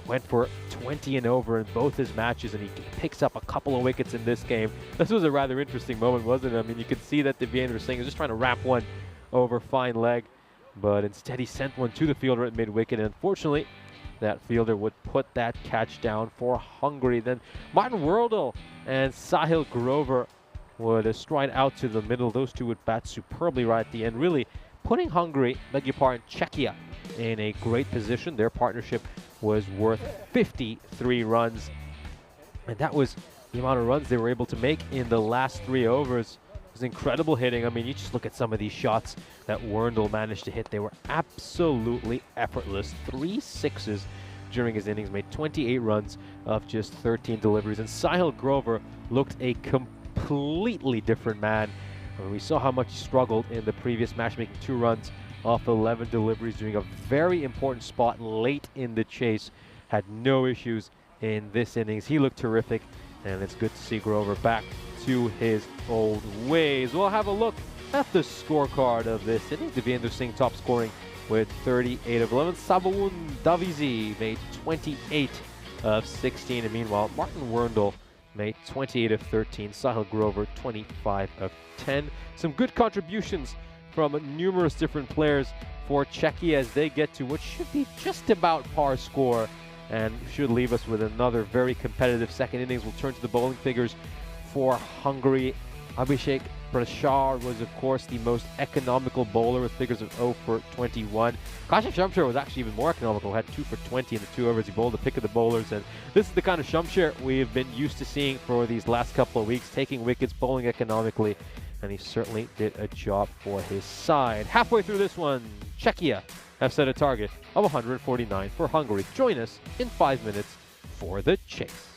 Went for 20 and over in both his matches, and he picks up a couple of wickets in this game. This was a rather interesting moment, wasn't it? I mean, you could see that Raviendra Singh was just trying to wrap one over fine leg, but instead he sent one to the fielder at mid-wicket, and unfortunately, that fielder would put that catch down for Hungary. Then Martin Werdel and Sahil Grover would stride out to the middle. Those two would bat superbly right at the end, really putting Hungary, beg your pardon, Czechia, in a great position. Their partnership was worth 53 runs, and that was the amount of runs they were able to make in the last 3 overs. It was incredible hitting. I mean, you just look at some of these shots that Werndl managed to hit. They were absolutely effortless. 3 sixes during his innings, made 28 runs of just 13 deliveries, and Sahil Grover looked a completely different man. I mean, we saw how much he struggled in the previous match, making 2 runs off 11 deliveries, doing a very important spot late in the chase. Had no issues in this innings. He looked terrific, and it's good to see Grover back to his old ways. We'll have a look at the scorecard of this innings. Raviendra Singh top scoring with 38 of 11. Sabaun Davizi made 28 of 16, and meanwhile Martin Werndl made 28 of 13. Sahil Grover 25 of 10. Some good contributions from numerous different players for Czechia as they get to what should be just about par score and should leave us with another very competitive second innings. We'll turn to the bowling figures for Hungary. Abhishek Prashar was, of course, the most economical bowler with figures of 0 for 21. Kasif Shamsher was actually even more economical, had 2 for 20 in the 2 overs. He bowled the pick of the bowlers, and this is the kind of Shamsher we've been used to seeing for these last couple of weeks, taking wickets, bowling economically, and he certainly did a job for his side. Halfway through this one, Czechia have set a target of 149 for Hungary. Join us in 5 minutes for the chase.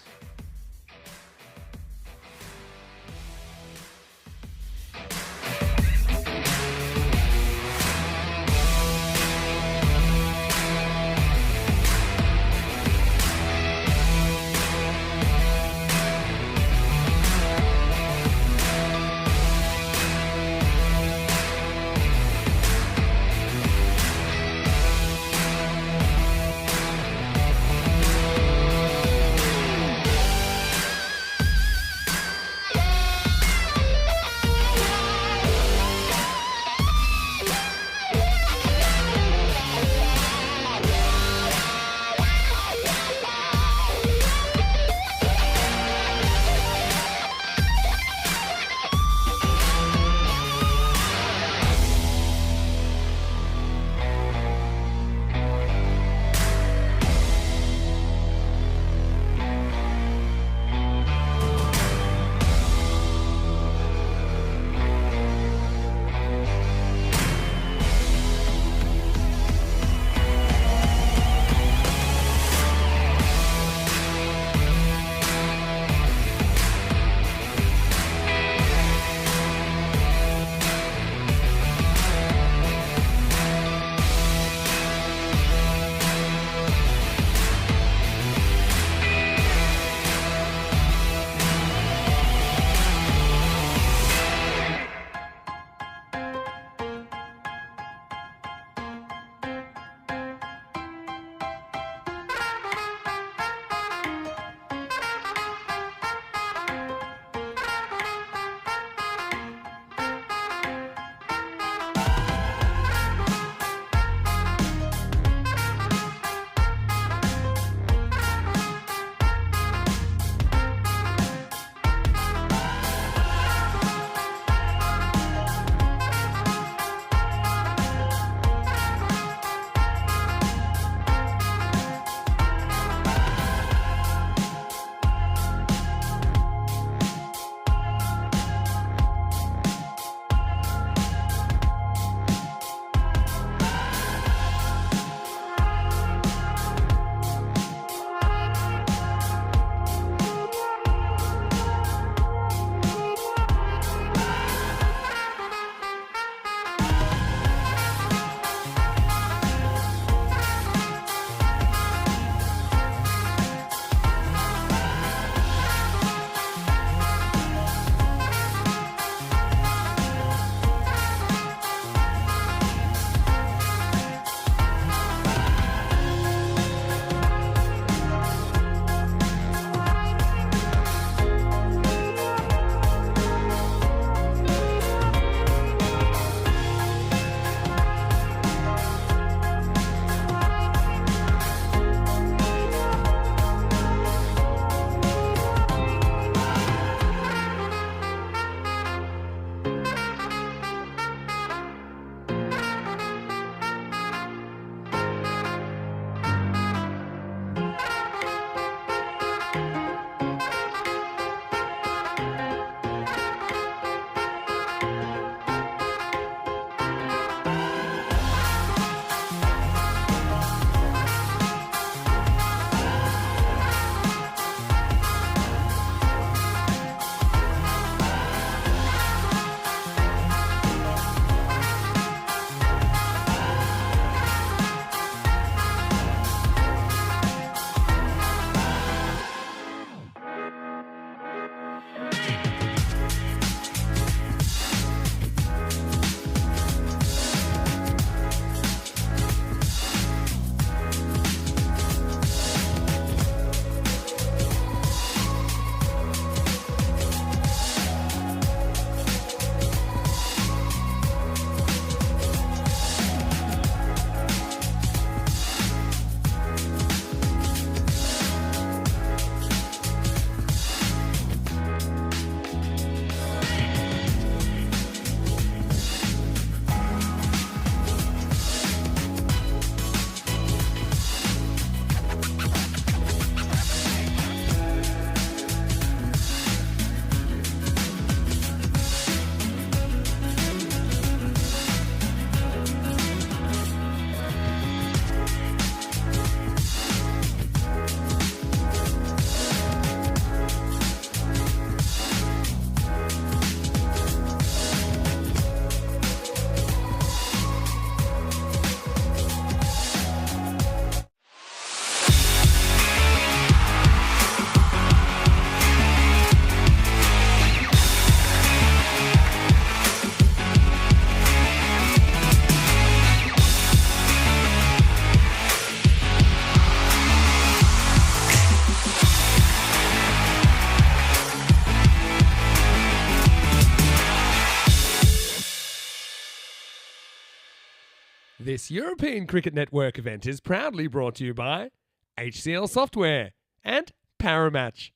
This European Cricket Network event is proudly brought to you by HCL Software and Paramatch.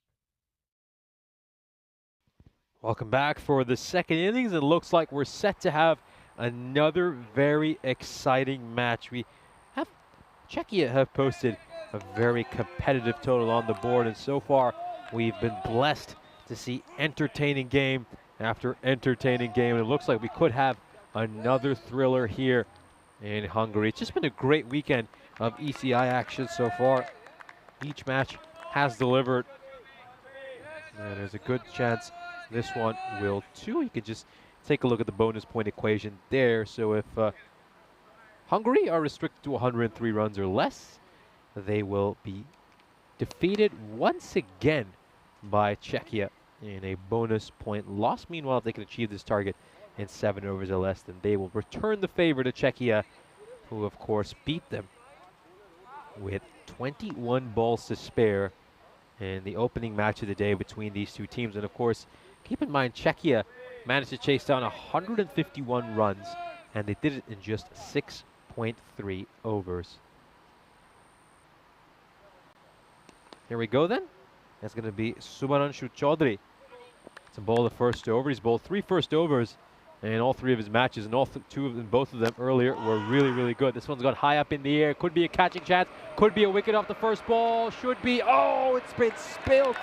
Welcome back for the second innings. It looks like we're set to have another very exciting match. Czechia have posted a very competitive total on the board, and so far we've been blessed to see entertaining game after entertaining game. And it looks like we could have another thriller here in Hungary. It's just been a great weekend of ECI action so far. Each match has delivered, and there's a good chance this one will too. You could just take a look at the bonus point equation there. So if Hungary are restricted to 103 runs or less, they will be defeated once again by Czechia in a bonus point loss. Meanwhile, if they can achieve this target in 7 overs or less, then they will return the favor to Czechia, who of course beat them with 21 balls to spare in the opening match of the day between these two teams. And of course, keep in mind, Czechia managed to chase down 151 runs, and they did it in just 6.3 overs. Here we go then. That's going to be Subhranshu Chaudhary to bowl the first over. He's bowled 3 first overs in all 3 of his matches, and both of them earlier were really, really good. This one's got high up in the air. Could be a catching chance. Could be a wicket off the first ball. Should be. Oh, it's been spilt.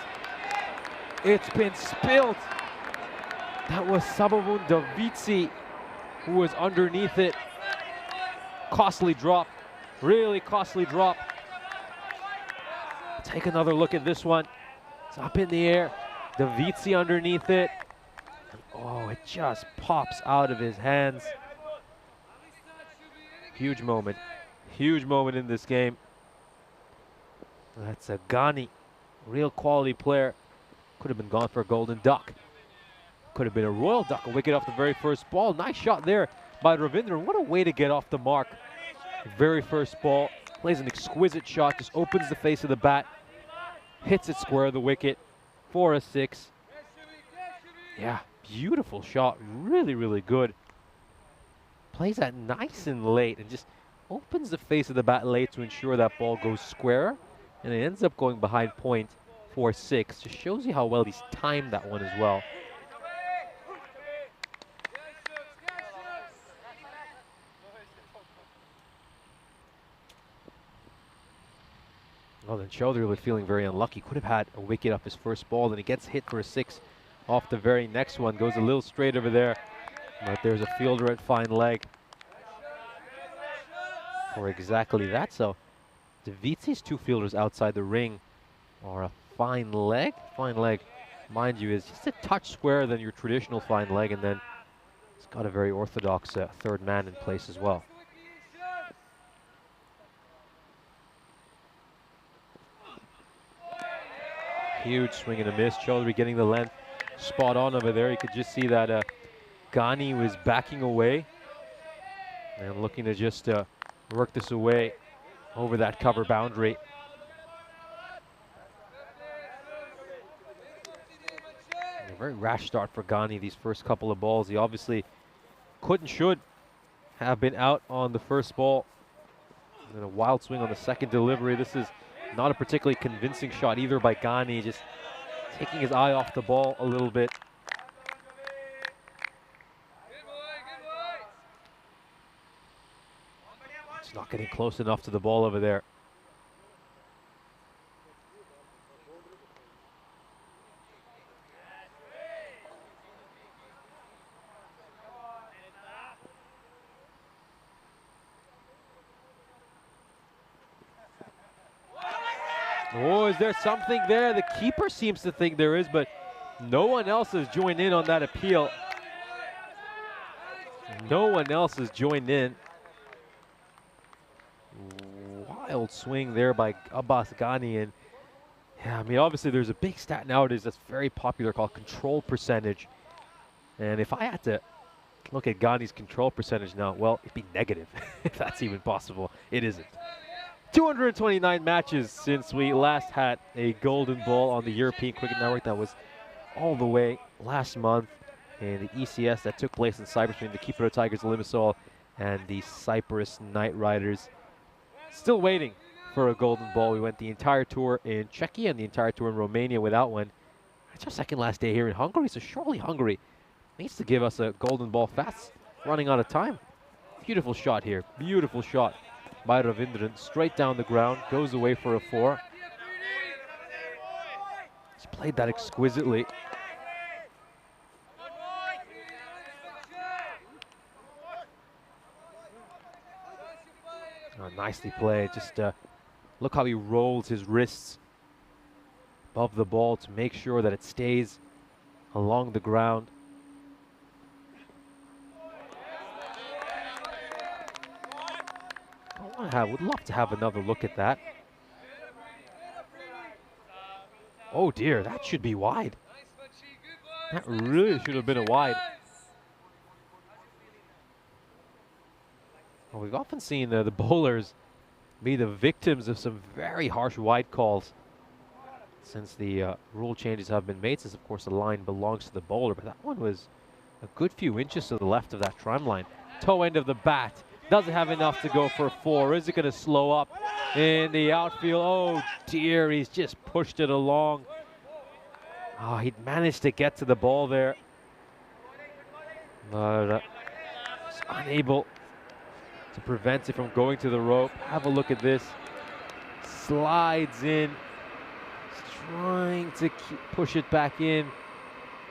It's been spilt. That was Sabavun Davitsi who was underneath it. Costly drop. Really costly drop. Take another look at this one. It's up in the air. Davitsi underneath it. Oh, it just pops out of his hands. Huge moment. Huge moment in this game. That's a Ghani. Real quality player. Could have been gone for a golden duck. Could have been a royal duck. A wicket off the very first ball. Nice shot there by Ravindran. What a way to get off the mark. Very first ball. Plays an exquisite shot. Just opens the face of the bat. Hits it square of the wicket for a 6. Yeah, beautiful shot. Really, really good. Plays that nice and late and just opens the face of the bat late to ensure that ball goes square. And it ends up going behind point for 6. Just shows you how well he's timed that one as well. Well, then Chaudhary was feeling very unlucky. Could have had a wicket off his first ball, and he gets hit for a 6 off the very next one. Goes a little straight over there, but there's a fielder at fine leg for exactly that. So Davitsi's 2 fielders outside the ring are a fine leg. Fine leg, mind you, is just a touch squarer than your traditional fine leg, and then it's got a very orthodox third man in place as well. Huge swing and a miss. Chaudhary getting the length spot on over there. You could just see that Ghani was backing away and looking to just work this away over that cover boundary. And a very rash start for Ghani these first couple of balls. He obviously could and should have been out on the first ball. And then a wild swing on the second delivery. This is not a particularly convincing shot either by Ghani, just taking his eye off the ball a little bit. It's not getting close enough to the ball over there. Oh, is there something there? The keeper seems to think there is, but no one else has joined in on that appeal. No one else has joined in. Wild swing there by Abbas Ghani. And yeah, I mean, obviously there's a big stat nowadays that's very popular called control percentage. And if I had to look at Ghani's control percentage now, well, it'd be negative, if that's even possible. It isn't. 229 matches since we last had a golden ball on the European Cricket Network. That was all the way last month in the ECS that took place in Cyprus between the Kipro Tigers, Limassol, and the Cyprus Knight Riders still waiting for a golden ball. We went the entire tour in Czechia and the entire tour in Romania without one. It's our second last day here in Hungary, so surely Hungary needs to give us a golden ball fast. Running out of time. Beautiful shot here. Beautiful shot by Ravindran. Straight down the ground. Goes away for a 4. He's played that exquisitely. Oh, nicely played. Just look how he rolls his wrists above the ball to make sure that it stays along the ground. Would love to have another look at that. Oh dear, that should be wide. That really should have been a wide. Well, we've often seen the bowlers be the victims of some very harsh wide calls since the rule changes have been made, since of course the line belongs to the bowler, but that one was a good few inches to the left of that trim line. Toe end of the bat. Doesn't have enough to go for 4. Is it going to slow up in the outfield? Oh dear, he's just pushed it along. Oh, he'd managed to get to the ball there, but was unable to prevent it from going to the rope. Have a look at this. Slides in. He's trying to push it back in,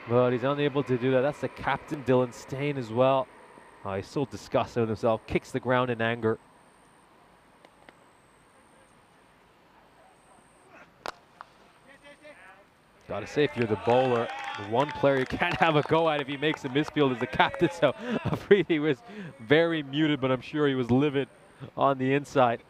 but he's unable to do that. That's the captain, Dylan Stain, as well. Oh, he's so disgusted with himself. Kicks the ground in anger. Gotta say, if you're the bowler, the one player you can't have a go at if he makes a misfield is the captain. So Afridi was very muted, but I'm sure he was livid on the inside.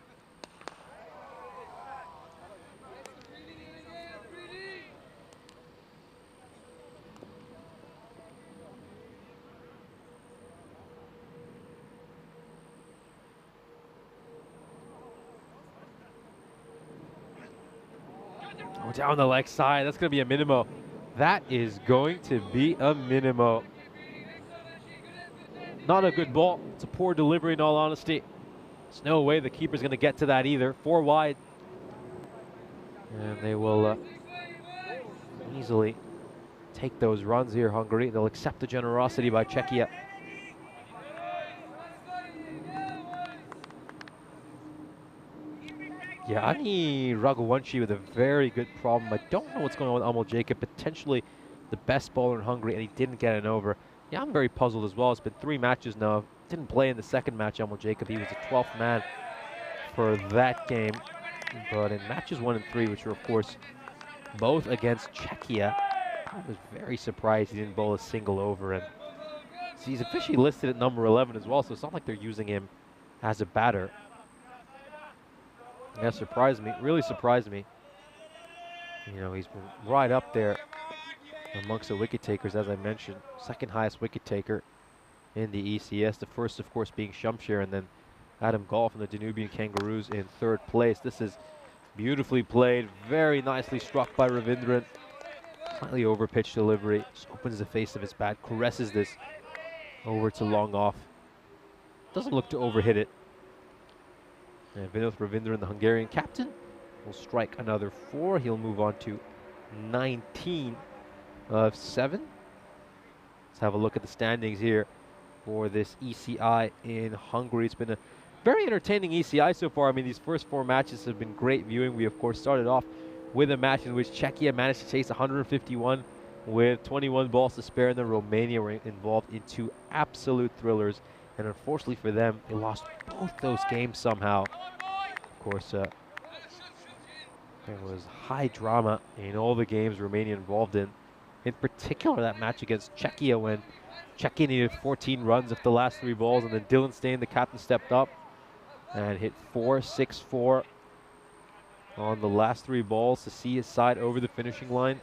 Oh, down the leg side. That's going to be a minimo. That is going to be a minimo. Not a good ball. It's a poor delivery in all honesty. There's no way the keeper's going to get to that either. 4 wide. And they will easily take those runs here, Hungary. They'll accept the generosity by Czechia. Yanni Raghuvanshi with a very good problem. I don't know what's going on with Amol Jacob, potentially the best bowler in Hungary, and he didn't get an over. Yeah, I'm very puzzled as well. It's been 3 matches now. Didn't play in the second match, Amol Jacob. He was the 12th man for that game. But in matches 1 and 3, which were, of course, both against Czechia, I was very surprised he didn't bowl a single over. And so he's officially listed at number 11 as well, so it's not like they're using him as a batter. Yeah, surprised me, really surprised me. You know, he's been right up there amongst the wicket takers, as I mentioned. Second highest wicket taker in the ECS. The first, of course, being Shamsher, and then Adam Gall from the Danubian Kangaroos in 3rd place. This is beautifully played, very nicely struck by Ravindran. Slightly over pitch delivery, just opens the face of his bat, caresses this over to long off. Doesn't look to overhit it. And Vinod Ravindran, the Hungarian captain, will strike another 4. He'll move on to 19 of 7. Let's have a look at the standings here for this ECI in Hungary. It's been a very entertaining ECI so far. I mean, these first 4 matches have been great viewing. We, of course, started off with a match in which Czechia managed to chase 151 with 21 balls to spare, and then Romania were involved in 2 absolute thrillers. And unfortunately for them, they lost both those games somehow. Of course, there was high drama in all the games Romania involved in. In particular, that match against Czechia, when Czechia needed 14 runs of the last 3 balls, and then Dylan Stain, the captain, stepped up and hit 4-6-4 on the last 3 balls to see his side over the finishing line.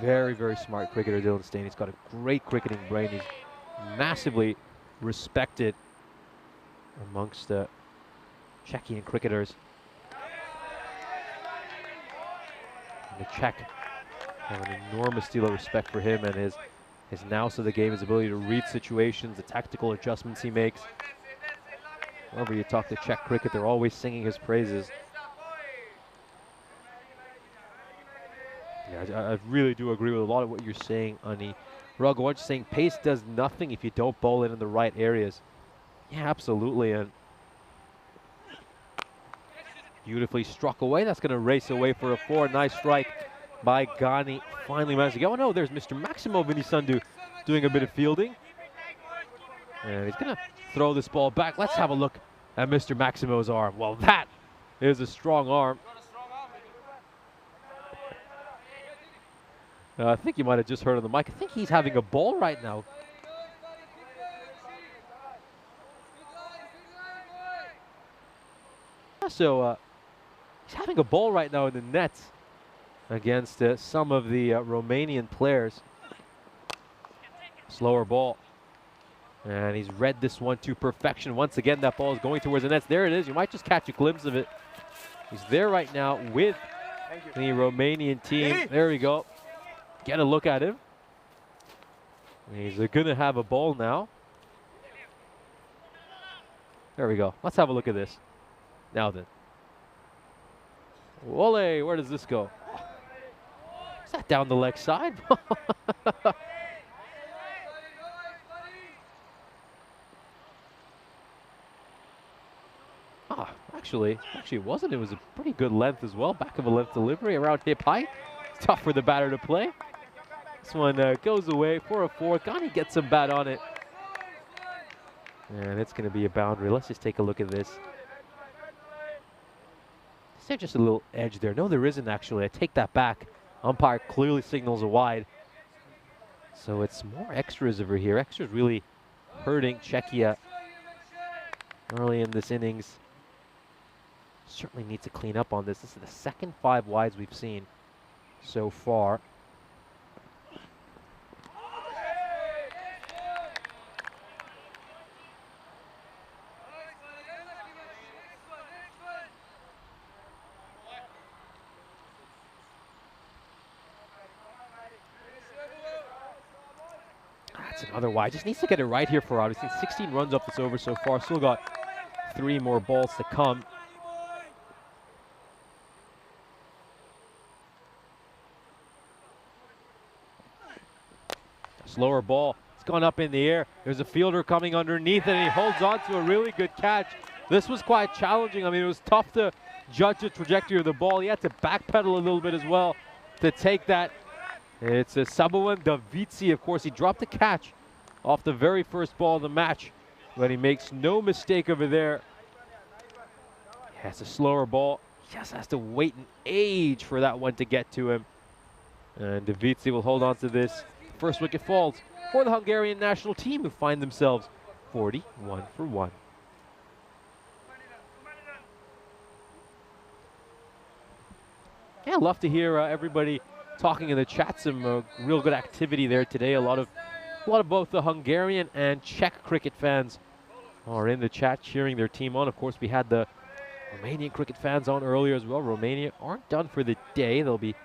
Very, very smart cricketer, Dylan Stain. He's got a great cricketing brain. He's massively respected amongst Czechian cricketers. the Czech have an enormous deal of respect for him and his nous of the game, his ability to read situations, the tactical adjustments he makes. Whenever you talk to Czech cricket, they're always singing his praises. Yeah, I really do agree with a lot of what you're saying, Ani. Raghuvanshi saying pace does nothing if you don't bowl it in the right areas. Yeah, absolutely. And beautifully struck away. That's going to race away for a 4. Nice strike by Ghani. Finally managed to go. Oh no, there's Mr. Maximo Vinisandu doing a bit of fielding. And he's going to throw this ball back. Let's have a look at Mr. Maximo's arm. Well, that is a strong arm. I think you might have just heard on the mic. I think he's having a ball right now. So he's having a ball right now in the nets against some of the Romanian players. Slower ball. And he's read this one to perfection. Once again, that ball is going towards the nets. There it is. You might just catch a glimpse of it. He's there right now with the Romanian team. There we go. Get a look at him. He's going to have a ball now. There we go. Let's have a look at this. Now then. Wole, where does this go? Is that down the leg side? Actually it wasn't. It was a pretty good length as well. Back of a length delivery around hip height. It's tough for the batter to play. This one goes away for a 4. Ghani gets some bat on it. And it's going to be a boundary. Let's just take a look at this. Is there just a little edge there? No, there isn't actually. I take that back. Umpire clearly signals a wide. So it's more extras over here. Extras really hurting Czechia early in this innings. Certainly needs to clean up on this. This is the second 5 wides we've seen so far. That's another wide. Just needs to get it right here for Rod. We've seen 16 runs off this over so far. Still got 3 more balls to come. Slower ball. It's gone up in the air. There's a fielder coming underneath it, and he holds on to a really good catch. This was quite challenging. I mean, it was tough to judge the trajectory of the ball. He had to backpedal a little bit as well to take that. It's a Saboan Davici. Of course, he dropped the catch off the very first ball of the match, but he makes no mistake over there. Yeah, it's a slower ball. He just has to wait an age for that one to get to him. And Davici will hold on to this. First wicket falls for the Hungarian national team, who find themselves 41 for 1. Yeah, love to hear everybody talking in the chat. Some real good activity there today. A lot of both the Hungarian and Czech cricket fans are in the chat cheering their team on. Of course, we had the Romanian cricket fans on earlier as well. Romania aren't done for the day. They'll be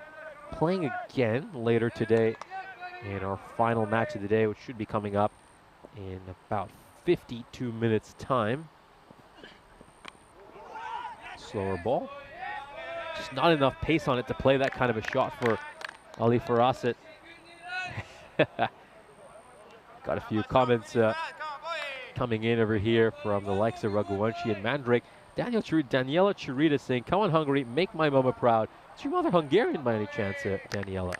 playing again later today in our final match of the day, which should be coming up in about 52 minutes time. Slower ball. Just not enough pace on it to play that kind of a shot for Ali Farasit. Got a few comments coming in over here from the likes of Raghuvanshi and Mandrake. Daniela Chirita saying, "Come on, Hungary, make my mama proud." Is your mother Hungarian by any chance, Daniela?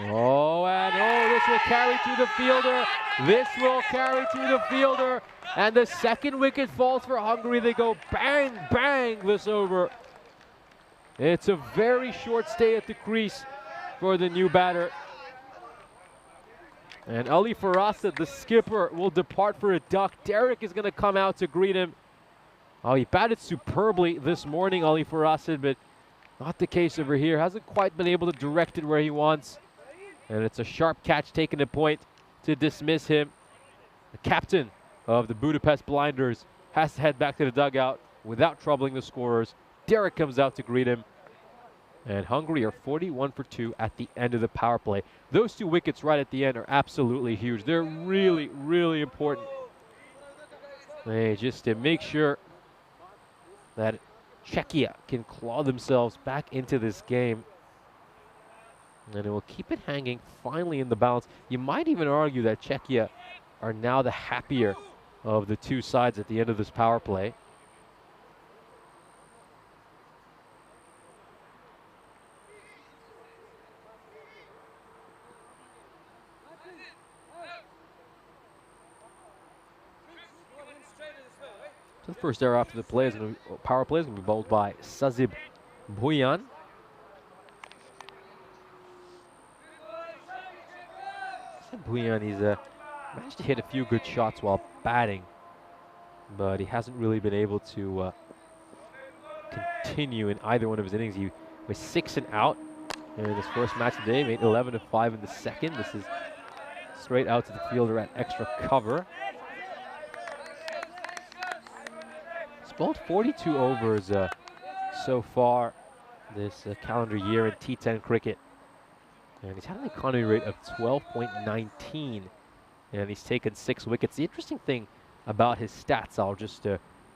Oh, and oh, this will carry to the fielder. This will carry to the fielder. And the second wicket falls for Hungary. They go bang, bang this over. It's a very short stay at the crease for the new batter. And Ali Farasit, the skipper, will depart for a duck. Derek is going to come out to greet him. Oh, he batted superbly this morning, Ali Farasit, but not the case over here. Hasn't quite been able to direct it where he wants. And it's a sharp catch taking a point to dismiss him. The captain of the Budapest Blinders has to head back to the dugout without troubling the scorers. Derek comes out to greet him. And Hungary are 41 for 2 at the end of the power play. Those 2 wickets right at the end are absolutely huge. They're really, really important. They just to make sure that Czechia can claw themselves back into this game. And it will keep it hanging finally in the balance. You might even argue that Czechia are now the happier of the 2 sides at the end of this power play. So the first error after the play is power play is going to be bowled by Sazib Bhuyan. Bhuyan, he's managed to hit a few good shots while batting, but he hasn't really been able to continue in either one of his innings. He was 6 and out in his first match of the day, made 11 and 5 in the second. This is straight out to the fielder at extra cover. He's bowled 42 overs so far this calendar year in T10 cricket. And he's had an economy rate of 12.19, and he's taken 6 wickets. The interesting thing about his stats, I'll just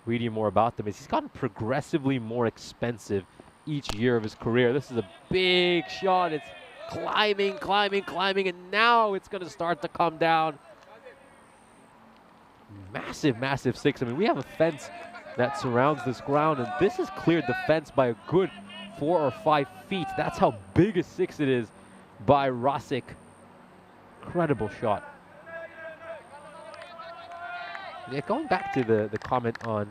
read you more about them, is he's gotten progressively more expensive each year of his career. This is a big shot. It's climbing, climbing, climbing, and now it's going to start to come down. Massive, massive 6. I mean, we have a fence that surrounds this ground, and this has cleared the fence by a good 4 or 5 feet. That's how big a 6 it is by Rasic. Incredible shot. Yeah, going back to the comment on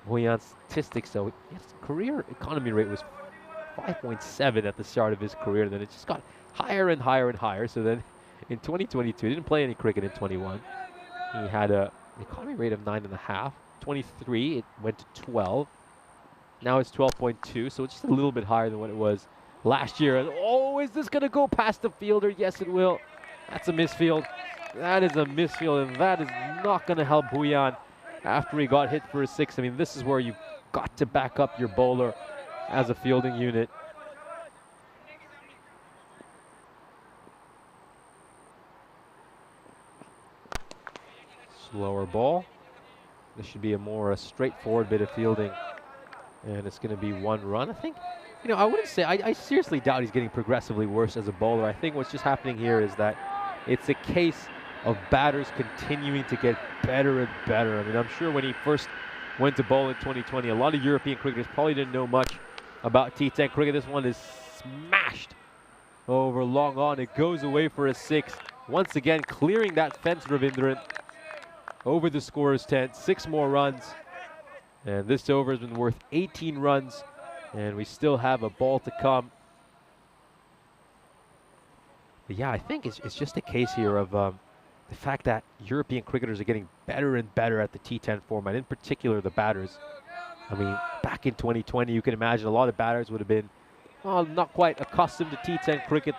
Huyan's statistics, though, his career economy rate was 5.7 at the start of his career, and then it just got higher and higher and higher. So then in 2022, he didn't play any cricket in 21. He had an economy rate of 9.5. 23, it went to 12. Now it's 12.2, so it's just a little bit higher than what it was last year. And oh, is this going to go past the fielder? Yes, it will. That's a misfield. That is a misfield, and that is not going to help Bhuyan after he got hit for a 6. I mean, this is where you've got to back up your bowler as a fielding unit. Slower ball. This should be a more straightforward bit of fielding, and it's going to be 1 run. I think, you know, I wouldn't say, I seriously doubt he's getting progressively worse as a bowler. I think what's just happening here is that it's a case of batters continuing to get better and better. I mean, I'm sure when he first went to bowl in 2020, a lot of European cricketers probably didn't know much about T10 cricket. This one is smashed over long on. It goes away for a 6. Once again, clearing that fence, Ravindran, over the scorer's tent. 6 more runs. And this over has been worth 18 runs. And we still have a ball to come. But yeah, I think it's just a case here of the fact that European cricketers are getting better and better at the T10 format, in particular the batters. I mean, back in 2020, you can imagine a lot of batters would have been, well, not quite accustomed to T10 cricket.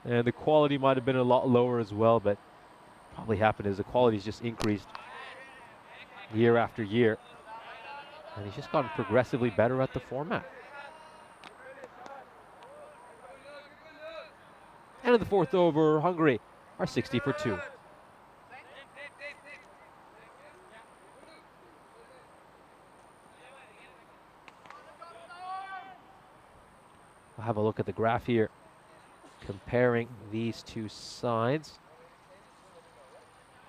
And the quality might have been a lot lower as well, but probably happened is the quality's just increased year after year. And he's just gotten progressively better at the format. And in the 4th over, Hungary are 60 for 2. We'll have a look at the graph here, comparing these 2 sides.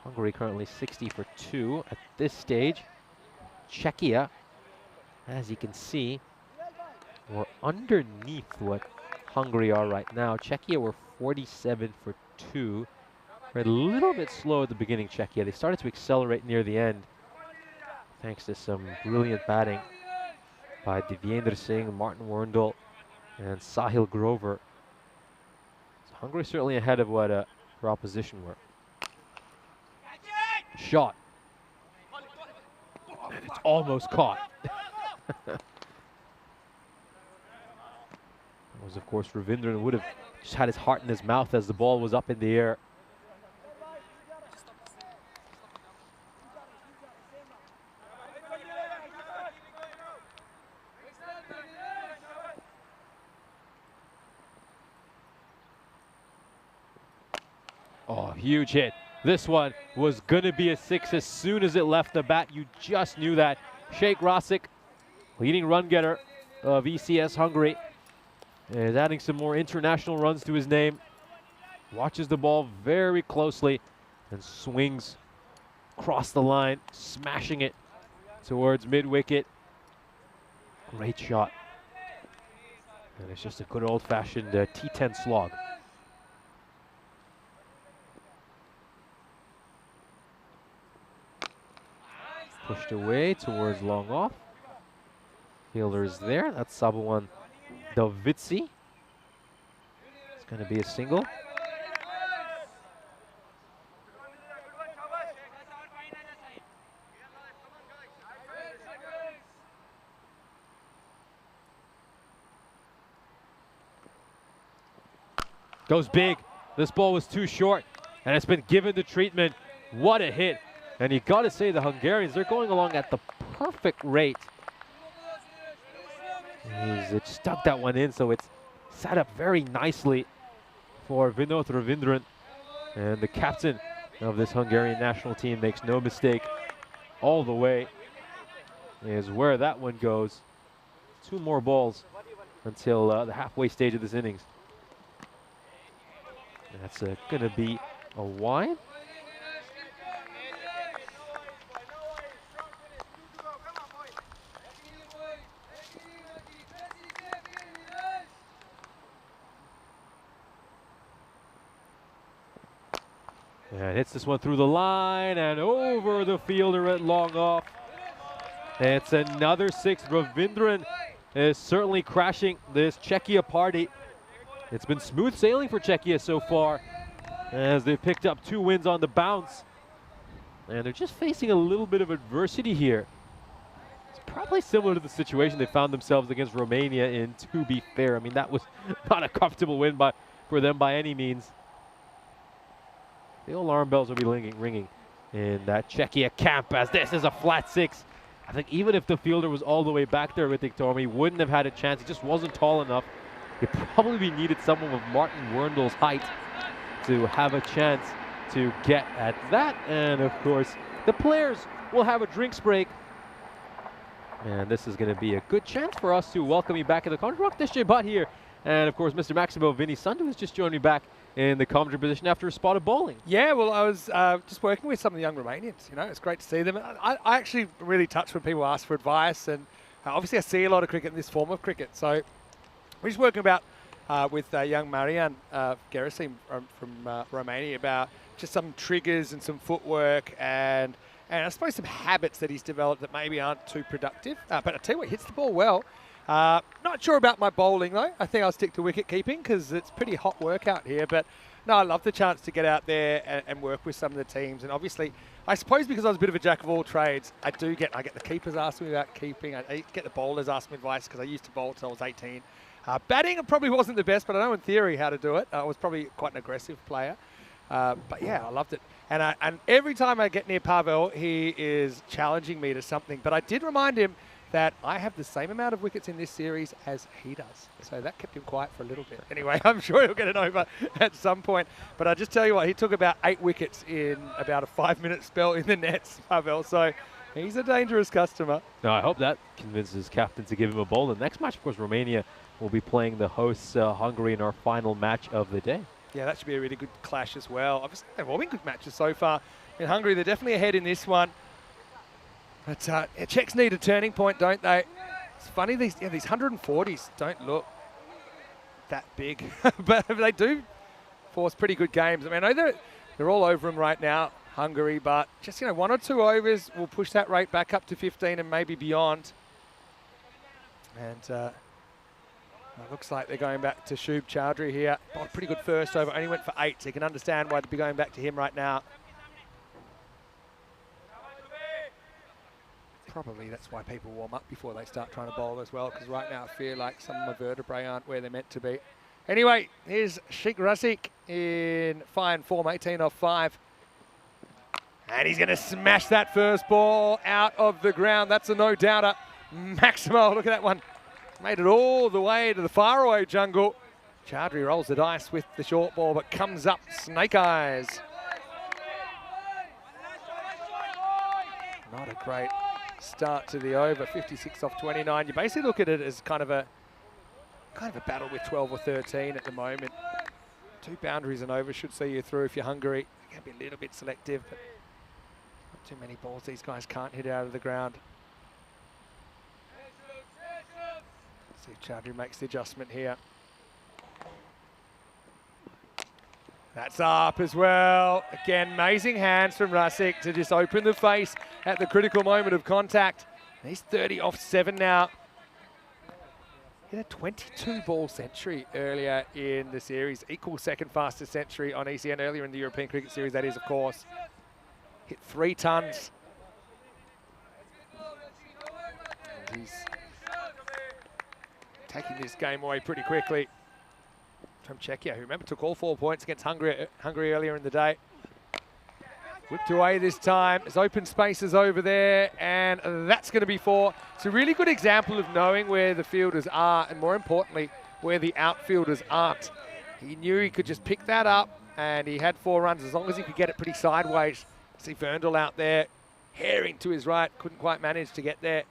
Hungary currently 60 for 2 at this stage. Czechia, as you can see, we're underneath what Hungary are right now. Czechia were 47 for 2. We're a little bit slow at the beginning, Czechia. They started to accelerate near the end, thanks to some brilliant batting by Devyendra Singh, Martin Werndl, and Sahil Grover. So Hungary certainly ahead of what her opposition were. Shot. And it's almost caught. That was, of course, Ravindran would have just had his heart in his mouth as the ball was up in the air. Oh, huge hit. This one was going to be a 6 as soon as it left the bat. You just knew that. Sheikh Rasic, leading run getter of ECS Hungary, is adding some more international runs to his name. Watches the ball very closely and swings across the line, smashing it towards mid-wicket. Great shot. And it's just a good old-fashioned T10 slog. Pushed away towards long off. Fielder is there. That's Sabuan Dovitsi. It's going to be a single. Goes big. This ball was too short, and it's been given the treatment. What a hit. And you got to say the Hungarians, they're going along at the perfect rate. He's stuck that one in, so it's set up very nicely for Vinod Ravindran. And the captain of this Hungarian national team makes no mistake. All the way is where that one goes. 2 more balls until the halfway stage of this innings. That's going to be a wide. And hits this one through the line and over the fielder at long off. It's another 6. Ravindran is certainly crashing this Czechia party. It's been smooth sailing for Czechia so far as they've picked up 2 wins on the bounce. And they're just facing a little bit of adversity here. It's probably similar to the situation they found themselves against Romania in, to be fair. I mean, that was not a comfortable win for them by any means. The alarm bells will be ringing in that Czechia camp, as this is a flat 6. I think even if the fielder was all the way back there with Tormi, he wouldn't have had a chance. He just wasn't tall enough. He probably needed someone with Martin Werndl's height to have a chance to get at that. And of course, the players will have a drinks break. And this is going to be a good chance for us to welcome you back in the commentary. Rock this Butt here. And of course, Mr. Maximo Vinny Sandu has just joined me back in the commentary position after a spot of bowling. Yeah, well, I was just working with some of the young Romanians. You know, it's great to see them. I actually really touch when people ask for advice, and obviously I see a lot of cricket in this form of cricket. So we're just working about with young Marian Gerasim from Romania about just some triggers and some footwork and I suppose some habits that he's developed that maybe aren't too productive. But I tell you what, he hits the ball well. Not sure about my bowling though. I think I'll stick to wicket keeping because it's pretty hot work out here. But no, I love the chance to get out there and work with some of the teams. And obviously, I suppose because I was a bit of a jack of all trades, I get the keepers asking me about keeping. I get the bowlers asking me advice because I used to bowl until I was 18. Batting, it probably wasn't the best, but I know in theory how to do it. I was probably quite an aggressive player. But yeah, I loved it. And every time I get near Pavel, he is challenging me to something. But I did remind him that I have the same amount of wickets in this series as he does. So that kept him quiet for a little bit. Anyway, I'm sure he'll get it over at some point. But I just tell you what, he took about 8 wickets in about a 5-minute spell in the nets, Pavel. So he's a dangerous customer. No, I hope that convinces his captain to give him a bowl. The next match, of course, Romania will be playing the hosts Hungary in our final match of the day. Yeah, that should be a really good clash as well. Obviously, they've all been good matches so far. In Hungary, they're definitely ahead in this one. But Czechs need a turning point, don't they? It's funny, these 140s don't look that big. But they do force pretty good games. I mean, I know they're all over them right now, Hungary, but just, 1 or 2 overs will push that rate back up to 15 and maybe beyond. And it looks like they're going back to Shub Chowdhury here. Oh, pretty good first over, only went for 8, so you can understand why they'd be going back to him right now. Probably that's why people warm up before they start trying to bowl as well, because right now I feel like some of my vertebrae aren't where they're meant to be. Anyway, here's Sheikh Rasic in fine form, 18 off 5. And he's going to smash that first ball out of the ground. That's a no-doubter. Maximo, look at that one. Made it all the way to the faraway jungle. Chaudhry rolls the dice with the short ball, but comes up snake eyes. Not a great start to the over, 56 off 29. You basically look at it as kind of a battle with 12 or 13 at the moment. 2 boundaries and over should see you through if you're Hungary. You can be a little bit selective, but not too many balls these guys can't hit out of the ground. See if Chaudhry makes the adjustment here. That's up as well. Again, amazing hands from Rasic to just open the face at the critical moment of contact. And he's 30 off 7 now. Hit a 22 ball century earlier in the series. Equal second fastest century on ECN earlier in the European Cricket Series, that is, of course. Hit 3 tons. And he's taking this game away pretty quickly from Czechia, who remember took all 4 points against Hungary earlier in the day. Whipped away this time. There's open spaces over there, and that's going to be 4. It's a really good example of knowing where the fielders are, and more importantly, where the outfielders aren't. He knew he could just pick that up, and he had 4 runs as long as he could get it pretty sideways. See Verndl out there, herring to his right, couldn't quite manage to get there.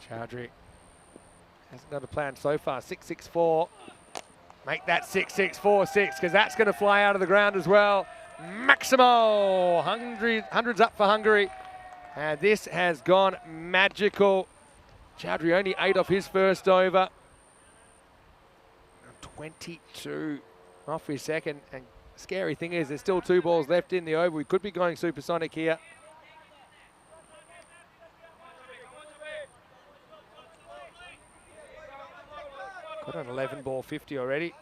Chaudhry hasn't got a plan so far. 6-6-4. Make that 6-6-4-6, because that's going to fly out of the ground as well. Maximo! Hundreds up for Hungary. And this has gone magical. Chaudhry only 8 off his first over. 22 off his second. And the scary thing is there's still 2 balls left in the over. We could be going supersonic here. Got an 11 ball 50 already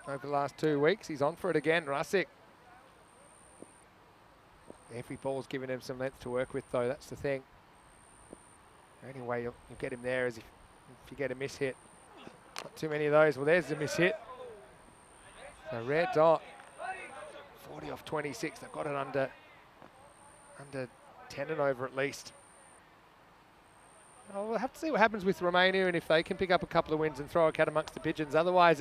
over the last 2 weeks. He's on for it again, Rasic. Every ball's giving him some length to work with, though. That's the thing. The only way you'll get him there is if you get a miss hit. Not too many of those. Well, there's the miss hit. A red dot. 40 off 26. They've got it under 10 and over at least. We'll have to see what happens with Romania and if they can pick up a couple of wins and throw a cat amongst the pigeons. Otherwise,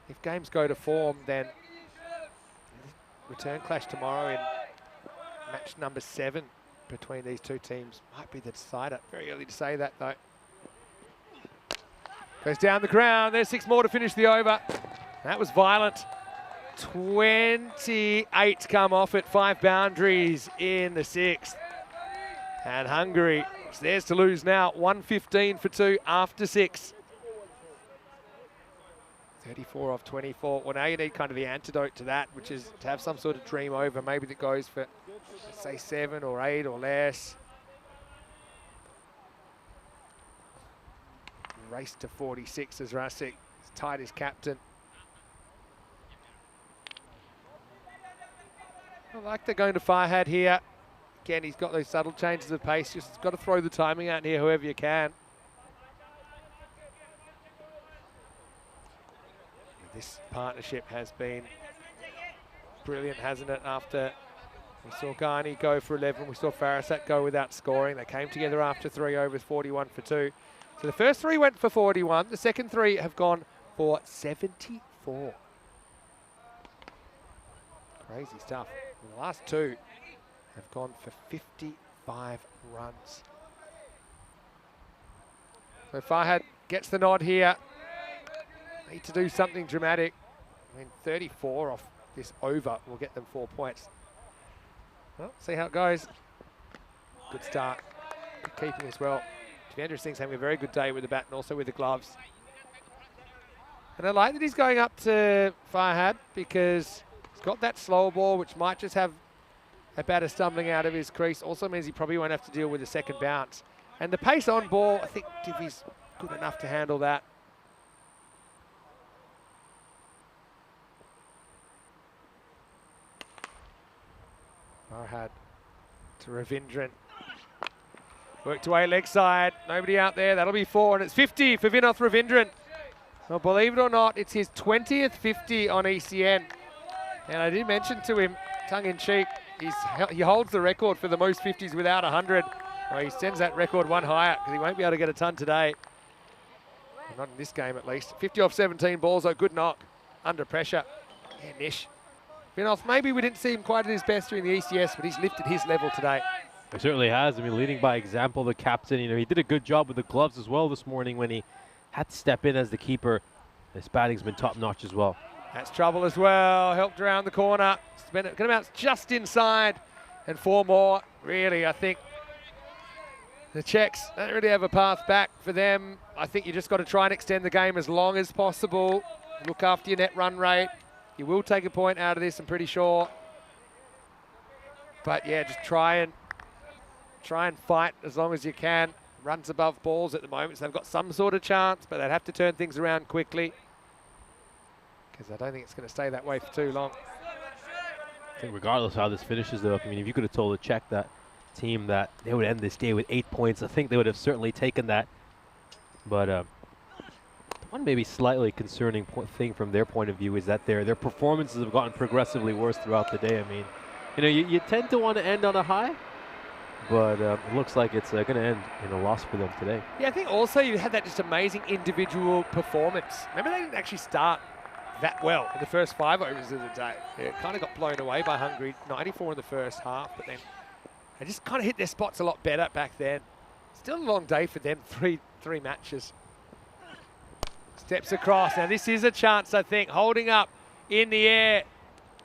if games go to form, then return clash tomorrow in match number 7 between these 2 teams might be the decider. Very early to say that, though. Goes down the ground. There's 6 more to finish the over. That was violent. 28 come off it. 5 boundaries in the 6th. And Hungary is theirs to lose now. 115 for 2 after 6. 34 off 24. Well, now you need kind of the antidote to that, which is to have some sort of dream over. Maybe that goes for, let's say, 7 or 8 or less. Race to 46 as Rasic is tied as captain. I like they're going to Farhad here. Again, he's got those subtle changes of pace. Just got to throw the timing out here however you can. This partnership has been brilliant, hasn't it? After we saw Ghani go for 11, we saw Farasat go without scoring. They came together after 3 overs, 41 for 2. So the first 3 went for 41. The second 3 have gone for 74. Crazy stuff. And the last 2 have gone for 55 runs. So Farhad gets the nod here. Need to do something dramatic. I mean, 34 off this over will get them 4 points. Well, see how it goes. Good start. Good keeping as well. Devendra Singh's having a very good day with the bat and also with the gloves. And I like that he's going up to Farhad because he's got that slower ball, which might just have a batter stumbling out of his crease. Also means he probably won't have to deal with a second bounce. And the pace on ball, I think Divi's good enough to handle that. Farhad to Ravindran. Worked away leg side. Nobody out there. That'll be 4. And it's 50 for Vinoth Ravindran. Well, believe it or not, it's his 20th 50 on ECN. And I did mention to him, tongue-in-cheek, he holds the record for the most 50s without 100. Well, he sends that record one higher because he won't be able to get a ton today. Well, not in this game, at least. 50 off 17 balls, though. Good knock. Under pressure. Yeah, Nish. Vinoth, maybe we didn't see him quite at his best during the ECS, but he's lifted his level today. He certainly has. I mean, leading by example, the captain. You know, he did a good job with the gloves as well this morning when he had to step in as the keeper. His batting's been top-notch as well. That's trouble as well. Helped around the corner. It's been going to bounce just inside. And 4 more. Really, I think the Czechs don't really have a path back for them. I think you just got to try and extend the game as long as possible. Look after your net run rate. You will take a point out of this, I'm pretty sure. But yeah, just try and fight as long as you can. Runs above balls at the moment, so they've got some sort of chance, but they'd have to turn things around quickly. Because I don't think it's going to stay that way for too long. I think regardless of how this finishes, though, I mean, if you could have told the Czech team that they would end this day with 8 points, I think they would have certainly taken that. But one maybe slightly concerning thing from their point of view is that their performances have gotten progressively worse throughout the day. I mean, you know, you tend to want to end on a high, but it looks like it's going to end in a loss for them today. Yeah, I think also you had that just amazing individual performance. Remember, they didn't actually start that well in the first 5 overs of the day. It kind of got blown away by Hungary, 94 in the first half, but then they just kind of hit their spots a lot better back then. Still a long day for them, three matches. Steps across. Now this is a chance, I think, holding up in the air.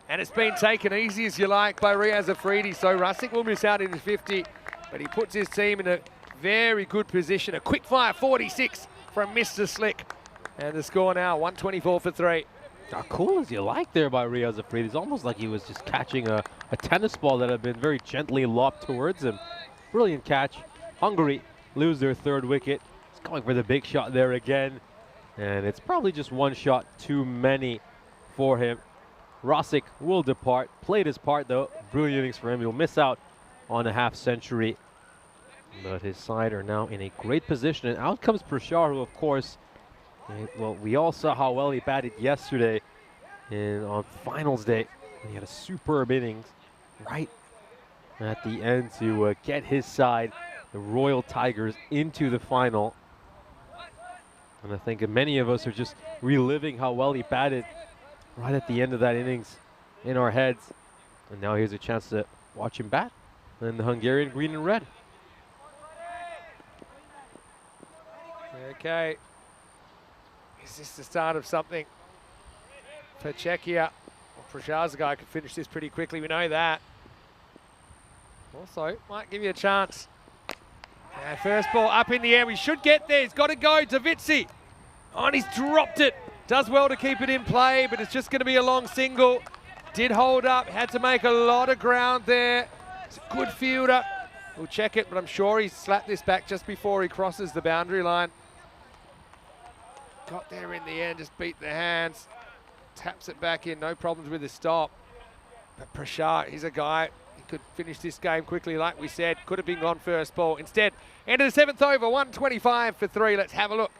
And it's been taken easy as you like by Riaz Afridi. So Rusick will miss out in his 50, but he puts his team in a very good position. A quick fire 46 from Mr. Slick. And the score now, 124 for 3. How cool as you like there by Riaz Afridi. It's almost like he was just catching a tennis ball that had been very gently lobbed towards him. Brilliant catch. Hungary lose their 3rd wicket. He's going for the big shot there again. And it's probably just one shot too many for him. Rosick will depart. Played his part, though. Brilliant innings for him. He'll miss out on a half century. But his side are now in a great position. And out comes Prashar, who, of course, well, we all saw how well he batted yesterday on finals day. He had a superb innings right at the end to get his side, the Royal Tigers, into the final. And I think many of us are just reliving how well he batted right at the end of that innings in our heads. And now here's a chance to watch him bat in the Hungarian green and red. Okay. Is this the start of something for Czechia? Well, Prashar's guy could finish this pretty quickly, we know that. Also, might give you a chance. First ball up in the air, we should get there. He's got to go, Davitsi. Oh, and he's dropped it. Does well to keep it in play, but it's just going to be a long single. Did hold up, had to make a lot of ground there. It's a good fielder. We'll check it, but I'm sure he slapped this back just before he crosses the boundary line. Got there in the end, just beat the hands. Taps it back in, no problems with the stop. But Prashar, he's a guy, he could finish this game quickly, like we said. Could have been gone first ball. Instead, end of the 7th over, 125 for 3. Let's have a look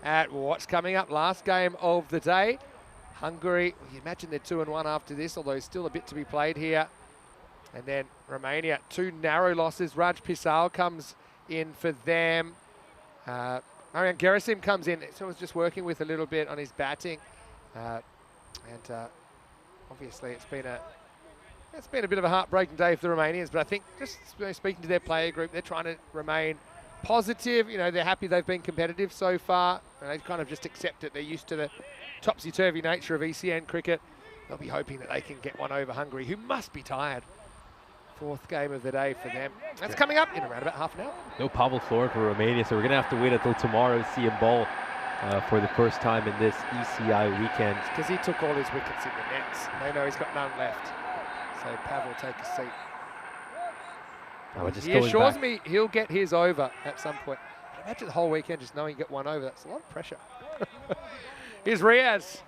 at what's coming up. Last game of the day. Hungary, you imagine they're 2-1 after this, although still a bit to be played here. And then Romania, 2 narrow losses. Raj Pisau comes in for them. Marian Gerasim comes in, so was just working with a little bit on his batting. Obviously it's been a bit of a heartbreaking day for the Romanians, but I think just speaking to their player group, they're trying to remain positive. You know, they're happy they've been competitive so far, and they kind of just accept it. They're used to the topsy-turvy nature of ECN cricket. They'll be hoping that they can get one over Hungary, who must be tired. 4th game of the day for them. That's coming up in around about half an hour. No Pavel Florin for Romania, so we're going to have to wait until tomorrow to see him bowl for the first time in this ECI weekend. Because he took all his wickets in the nets. They know he's got none left. So Pavel will take a seat. He assures me he'll get his over at some point. Imagine the whole weekend just knowing you get one over. That's a lot of pressure. Here's Riaz,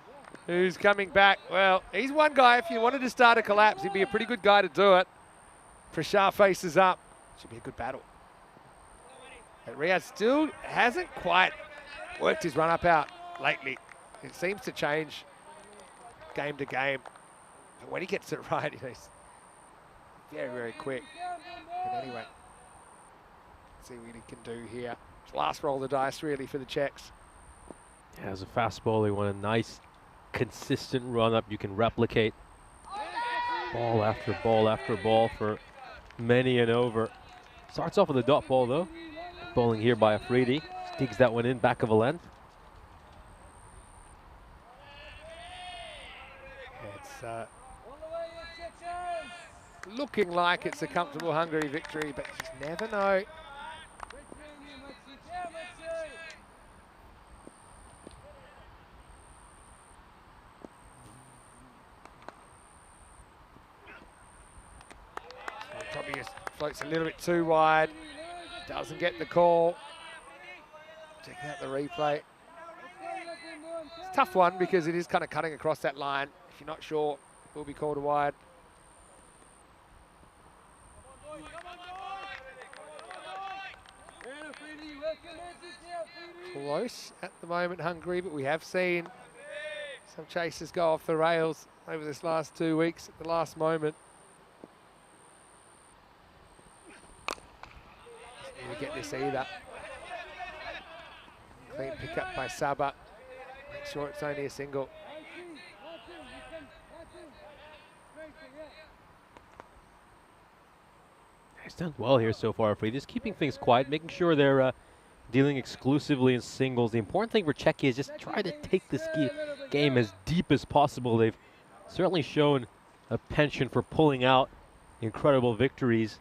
who's coming back. Well, he's one guy, if you wanted to start a collapse, he'd be a pretty good guy to do it. Prashar faces up. Should be a good battle. But Riaz still hasn't quite worked his run up out lately. It seems to change game to game. But when he gets it right, he's very, very quick. But anyway, let's see what he can do here. Last roll of the dice, really, for the Czechs. Yeah, as a fast bowler, you want a nice, consistent run-up you can replicate. Ball after ball after ball for many and over. Starts off with a dot ball, though. Bowling here by Afridi. Digs that one in, back of a length. It's looking like it's a comfortable Hungary victory, but you just never know. Probably just floats a little bit too wide. Doesn't get the call. Check out the replay. It's a tough one because it is kind of cutting across that line. If you're not sure, it will be called a wide. Close at the moment, Hungary, but we have seen some chasers go off the rails over this last 2 weeks at the last moment. Didn't get this either. Clean pickup by Saba. Make sure it's only a single. He's done well here so far, Free. Just keeping things quiet, making sure they're dealing exclusively in singles. The important thing for Czechia is just try to take this game as deep as possible. They've certainly shown a penchant for pulling out incredible victories.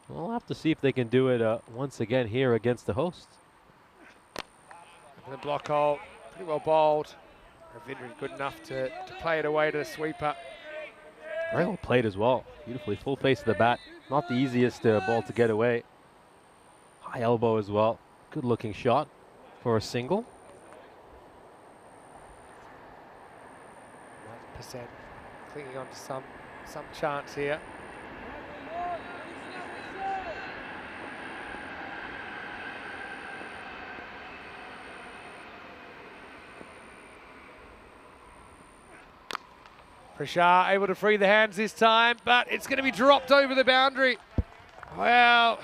We'll have to see if they can do it once again here against the hosts. The block hole, pretty well bowled. Ravindran good enough to play it away to the sweeper. Very well played as well. Beautifully, full face of the bat. Not the easiest ball to get away. High elbow as well. Good looking shot for a single. 90% clinging on to some chance here. Prashar able to free the hands this time, but it's going to be dropped over the boundary. Well,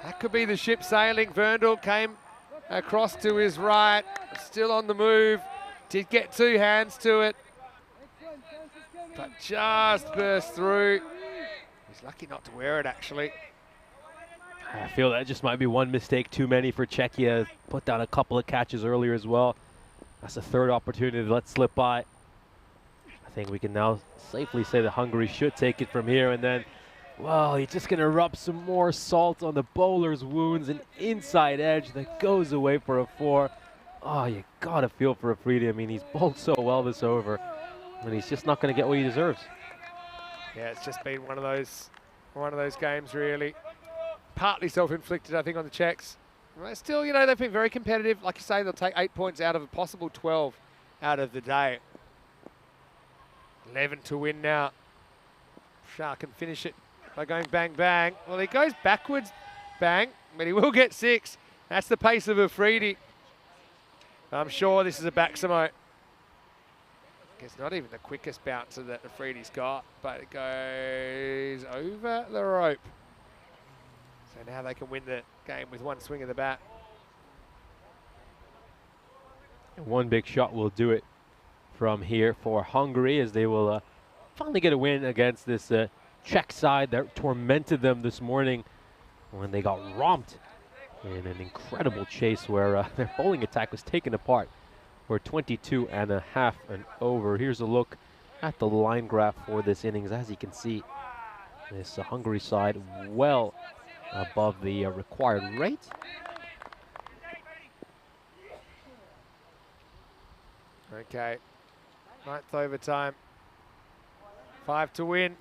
that could be the ship sailing. Verndl came across to his right, still on the move. Did get two hands to it, but just burst through. He's lucky not to wear it, actually. I feel that just might be one mistake too many for Czechia. Put down a couple of catches earlier as well. That's a third opportunity to let slip by. I think we can now safely say that Hungary should take it from here, and then, well, he's just going to rub some more salt on the bowler's wounds. An inside edge that goes away for a 4. Oh, you got to feel for Afridi. I mean, he's bowled so well this over, and he's just not going to get what he deserves. Yeah, it's just been one of those games, really. Partly self-inflicted, I think, on the Czechs. But still, you know, they've been very competitive. Like you say, they'll take 8 points out of a possible 12 out of the day. 11 to win now. Shah can finish it by going bang, bang. Well, he goes backwards, bang, but he will get 6. That's the pace of Afridi. I'm sure this is a Baximo. It's not even the quickest bouncer that Afridi's got, but it goes over the rope. So now they can win the game with one swing of the bat. One big shot will do it from here for Hungary, as they will finally get a win against this Czech side that tormented them this morning when they got romped in an incredible chase where their bowling attack was taken apart for 22 and a half and over. Here's a look at the line graph for this innings. As you can see, this Hungary side well above the required rate. Okay. 9th overtime. 5 to win.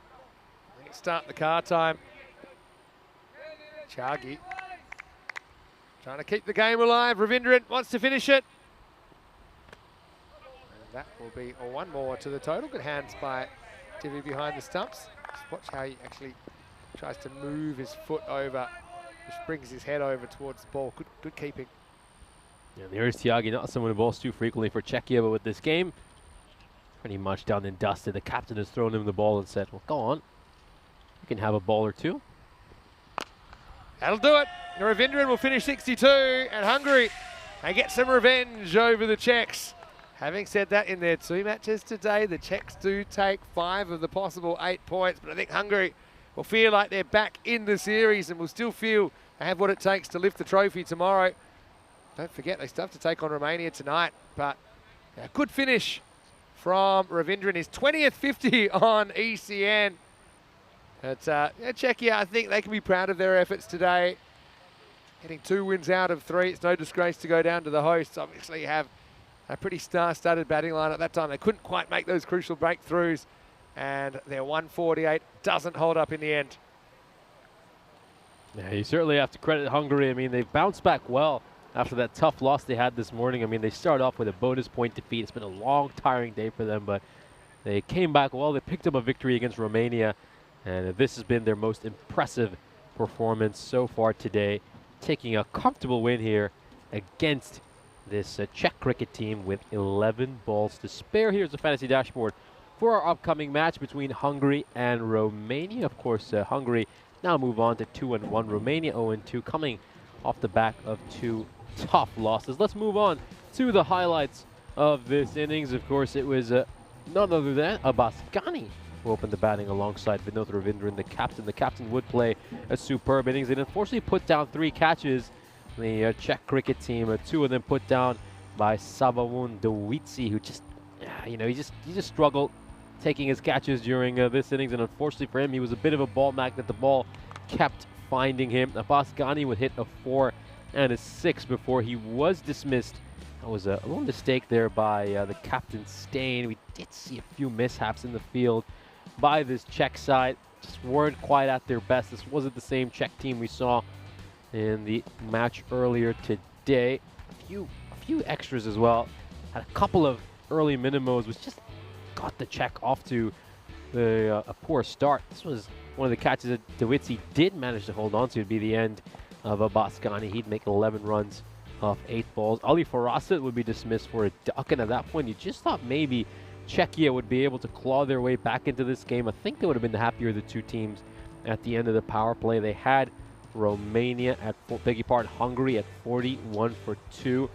Let's start the car time. Chagi trying to keep the game alive. Ravindran wants to finish it. And that will be one more to the total. Good hands by Divi behind the stumps. Just watch how he actually tries to move his foot over, which brings his head over towards the ball. Good keeping. Yeah, there's Tiagi, not someone who bowls too frequently for Czechia, but with this game, pretty much done and dusted. The captain has thrown him the ball and said, well, go on, can have a ball or two. That'll do it. Ravindran will finish 62, and Hungary, they get some revenge over the Czechs. Having said that, in their 2 matches today, the Czechs do take 5 of the possible 8 points, but I think Hungary will feel like they're back in the series and will still feel they have what it takes to lift the trophy tomorrow. Don't forget, they still have to take on Romania tonight, but a good finish from Ravindran, his 20th 50 on ECN. But Czechia, I think they can be proud of their efforts today. Getting 2 wins out of 3, it's no disgrace to go down to the hosts. Obviously have a pretty star-studded batting line at that time. They couldn't quite make those crucial breakthroughs, and their 148 doesn't hold up in the end. Yeah, you certainly have to credit Hungary. I mean, they've bounced back well after that tough loss they had this morning. I mean, they start off with a bonus point defeat. It's been a long, tiring day for them, but they came back well. They picked up a victory against Romania, and this has been their most impressive performance so far today, taking a comfortable win here against this Czech cricket team with 11 balls to spare. Here's the fantasy dashboard for our upcoming match between Hungary and Romania. Of course, Hungary now move on to 2-1. Romania 0-2, coming off the back of 2 tough losses. Let's move on to the highlights of this innings. Of course, it was none other than Abbas Ghani who opened the batting alongside Vinod Ravindran, the captain. The captain would play a superb innings. They unfortunately put down 3 catches. The Czech cricket team, 2 of them put down by Savavun Dovitsi, who just, you know, he just struggled taking his catches during this innings, and unfortunately for him, he was a bit of a ball magnet. The ball kept finding him. Abbas Ghani would hit a 4 and a 6 before he was dismissed. That was a little mistake there by the captain, Stain. We did see a few mishaps in the field by this Czech side. Just weren't quite at their best. This wasn't the same Czech team we saw in the match earlier today. A few extras as well. Had a couple of early minimos, which just got the Czech off to a poor start. This was one of the catches that Dovitsi did manage to hold on to. It'd be the end of Abbas Ghani. He'd make 11 runs off 8 balls. Ali Farasit would be dismissed for a duck, and at that point, you just thought maybe Czechia would be able to claw their way back into this game. I think they would have been the happier of the 2 teams at the end of the power play. They had Romania at, Hungary at 41 for 2.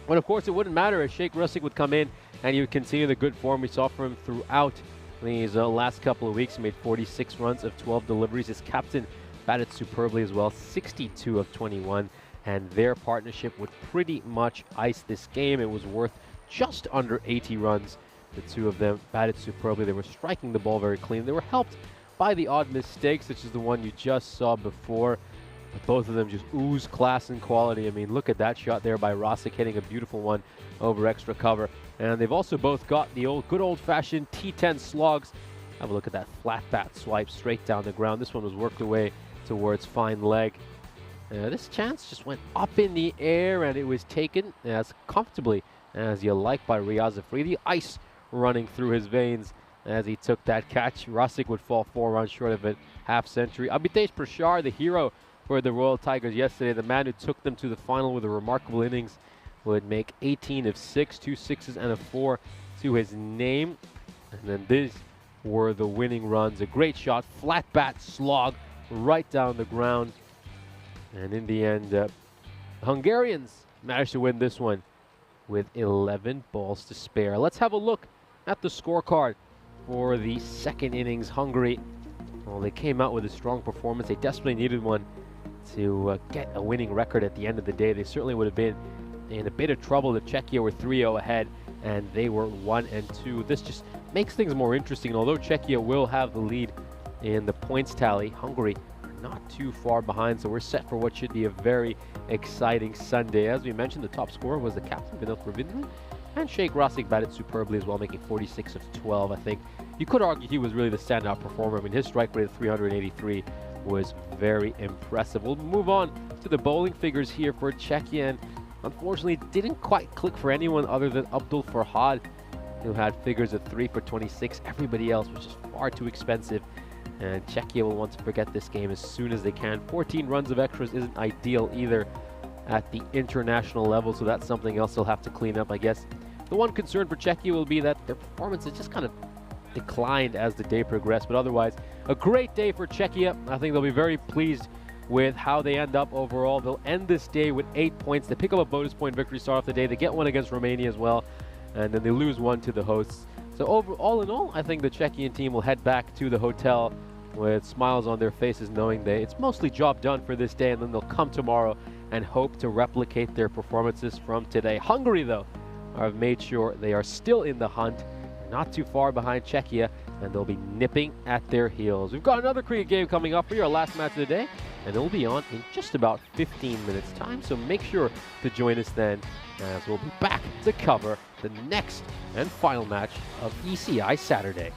But of course, it wouldn't matter as Sheikh Rusik would come in and he would continue the good form we saw from him throughout these last couple of weeks. He made 46 runs of 12 deliveries. His captain batted superbly as well, 62 of 21. And their partnership would pretty much ice this game. It was worth just under 80 runs. The 2 of them batted superbly. They were striking the ball very clean. They were helped by the odd mistakes, such as the one you just saw before. But both of them just ooze class and quality. I mean, look at that shot there by Rosic, hitting a beautiful one over extra cover. And they've also both got the good old-fashioned T10 slogs. Have a look at that flat bat swipe straight down the ground. This one was worked away towards fine leg. This chance just went up in the air, and it was taken as comfortably as you like by Riaz Afridi. Ice running through his veins as he took that catch. Rosic would fall 4 runs short of a half century. Abhitesh Prashar, the hero for the Royal Tigers yesterday, the man who took them to the final with a remarkable innings, would make 18 of 6, 2 6s and a 4 to his name. And then these were the winning runs. A great shot, flat bat slog right down the ground. And in the end, Hungarians managed to win this one with 11 balls to spare. Let's have a look at the scorecard for the second innings. Hungary, well, they came out with a strong performance. They desperately needed one to get a winning record at the end of the day. They certainly would have been in a bit of trouble if Czechia were 3-0 ahead and they were 1-2. This just makes things more interesting. And although Czechia will have the lead in the points tally, Hungary are not too far behind. So we're set for what should be a very exciting Sunday. As we mentioned, the top scorer was the captain, Vinod Ravindran, and Sheikh Rusik batted superbly as well, making 46 of 12. I think you could argue he was really the standout performer. I mean, his strike rate of 383 was very impressive. We'll move on to the bowling figures here for Czechia, and unfortunately didn't quite click for anyone other than Abdul Farhad, who had figures of 3 for 26. Everybody else was just far too expensive, and Czechia will want to forget this game as soon as they can. 14 runs of extras isn't ideal either at the international level, so that's something else they'll have to clean up, I guess. The one concern for Czechia will be that their performance has just kind of declined as the day progressed. But otherwise, a great day for Czechia. I think they'll be very pleased with how they end up overall. They'll end this day with 8 points. They pick up a bonus point victory start off the day. They get one against Romania as well, and then they lose one to the hosts. So all in all, I think the Czechian team will head back to the hotel with smiles on their faces, knowing that it's mostly job done for this day, and then they'll come tomorrow and hope to replicate their performances from today. Hungary, though, have made sure they are still in the hunt, not too far behind Czechia, and they'll be nipping at their heels. We've got another cricket game coming up for you, our last match of the day, and it'll be on in just about 15 minutes time, so make sure to join us then, as we'll be back to cover the next and final match of ECI Saturday.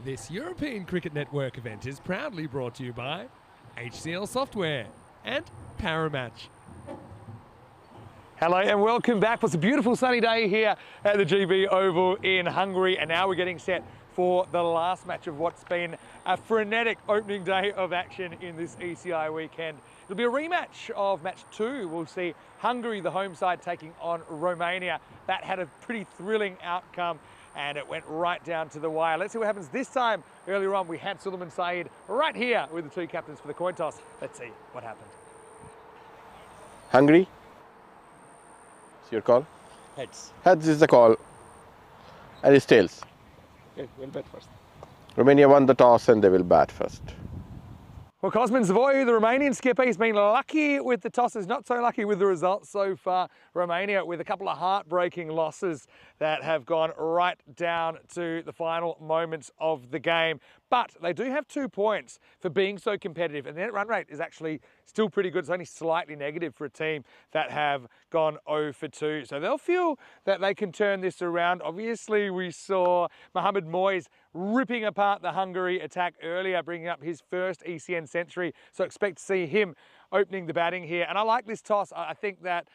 This European Cricket Network event is proudly brought to you by HCL Software and Paramatch. Hello and welcome back. It's a beautiful sunny day here at the GB Oval in Hungary, and now we're getting set for the last match of what's been a frenetic opening day of action in this ECI weekend. It'll be a rematch of match 2. We'll see Hungary, the home side, taking on Romania. That had a pretty thrilling outcome and it went right down to the wire. Let's see what happens this time. Earlier on, we had Suleiman Saeed right here with the two captains for the coin toss. Let's see what happened. Hungary, it's your call. Heads. Heads is the call. And it's tails. Okay, we'll bet first. Romania won the toss and they will bat first. Well, Cosmin Zavoiu, the Romanian skipper, he's been lucky with the tosses, not so lucky with the results so far. Romania with a couple of heartbreaking losses that have gone right down to the final moments of the game. But they do have 2 points for being so competitive, and their run rate is actually still pretty good. It's only slightly negative for a team that have gone 0 for 2. So they'll feel that they can turn this around. Obviously, we saw Mohamed Moyes ripping apart the Hungary attack earlier, bringing up his first ECN century. So expect to see him opening the batting here. And I like this toss. I think that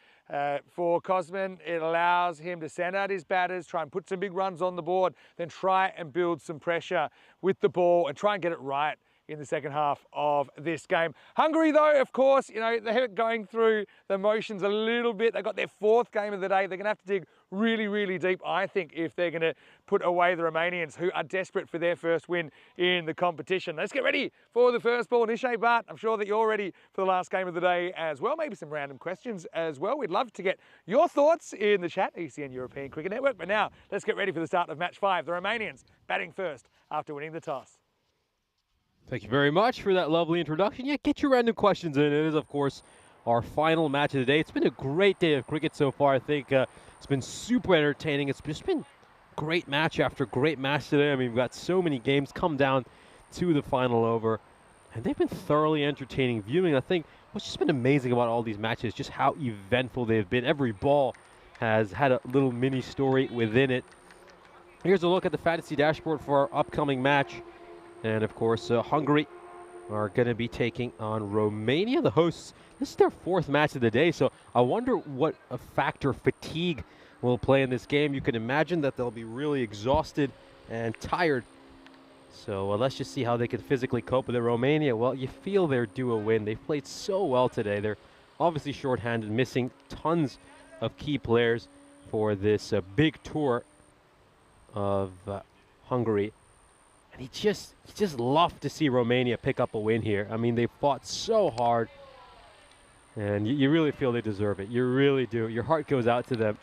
for Cosmin, it allows him to send out his batters, try and put some big runs on the board, then try and build some pressure with the ball and try and get it right in the second half of this game. Hungary, though, of course, you know, they're going through the motions a little bit. They got their 4th game of the day. They're going to have to dig really, really deep, I think, if they're going to put away the Romanians, who are desperate for their first win in the competition. Let's get ready for the first ball. Nishay Bhatt, I'm sure that you're ready for the last game of the day as well. Maybe some random questions as well. We'd love to get your thoughts in the chat, ECN European Cricket Network. But now, let's get ready for the start of match 5. The Romanians batting first after winning the toss. Thank you very much for that lovely introduction. Yeah, get your random questions in. It is, of course, our final match of the day. It's been a great day of cricket so far. I think it's been super entertaining. It's just been great match after great match today. I mean, we've got so many games come down to the final over, and they've been thoroughly entertaining viewing. I think what's just been amazing about all these matches, just how eventful they've been. Every ball has had a little mini story within it. Here's a look at the fantasy dashboard for our upcoming match. And of course, Hungary are going to be taking on Romania, the hosts. This is their 4th match of the day, so I wonder what a factor fatigue will play in this game. You can imagine that they'll be really exhausted and tired. So let's just see how they can physically cope with it. Romania, well, you feel they're due a win. They've played so well today. They're obviously shorthanded, missing tons of key players for this big tour of Hungary. And you just love to see Romania pick up a win here. I mean, they fought so hard, and you really feel they deserve it. You really do. Your heart goes out to them.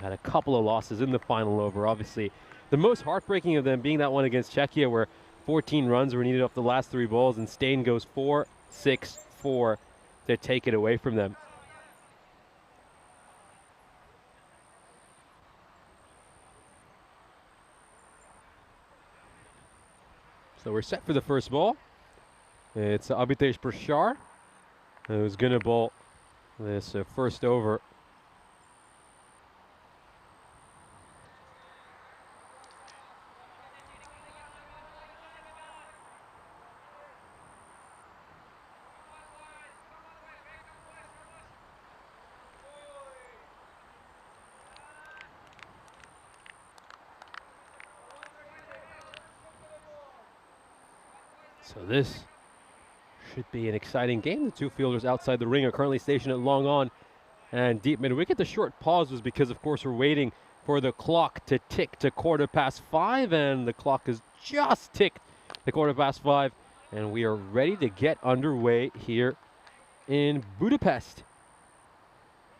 Had a couple of losses in the final over, obviously. The most heartbreaking of them being that one against Czechia, where 14 runs were needed off the last 3 balls, and Stain goes 4-6-4 to take it away from them. So we're set for the first ball. It's Abhitesh Prashar who's going to bowl this first over. So this should be an exciting game. The 2 fielders outside the ring are currently stationed at long on and deep mid-wicket. The short pause was because, of course, we're waiting for the clock to tick to 5:15, and the clock has just ticked to 5:15, and we are ready to get underway here in Budapest.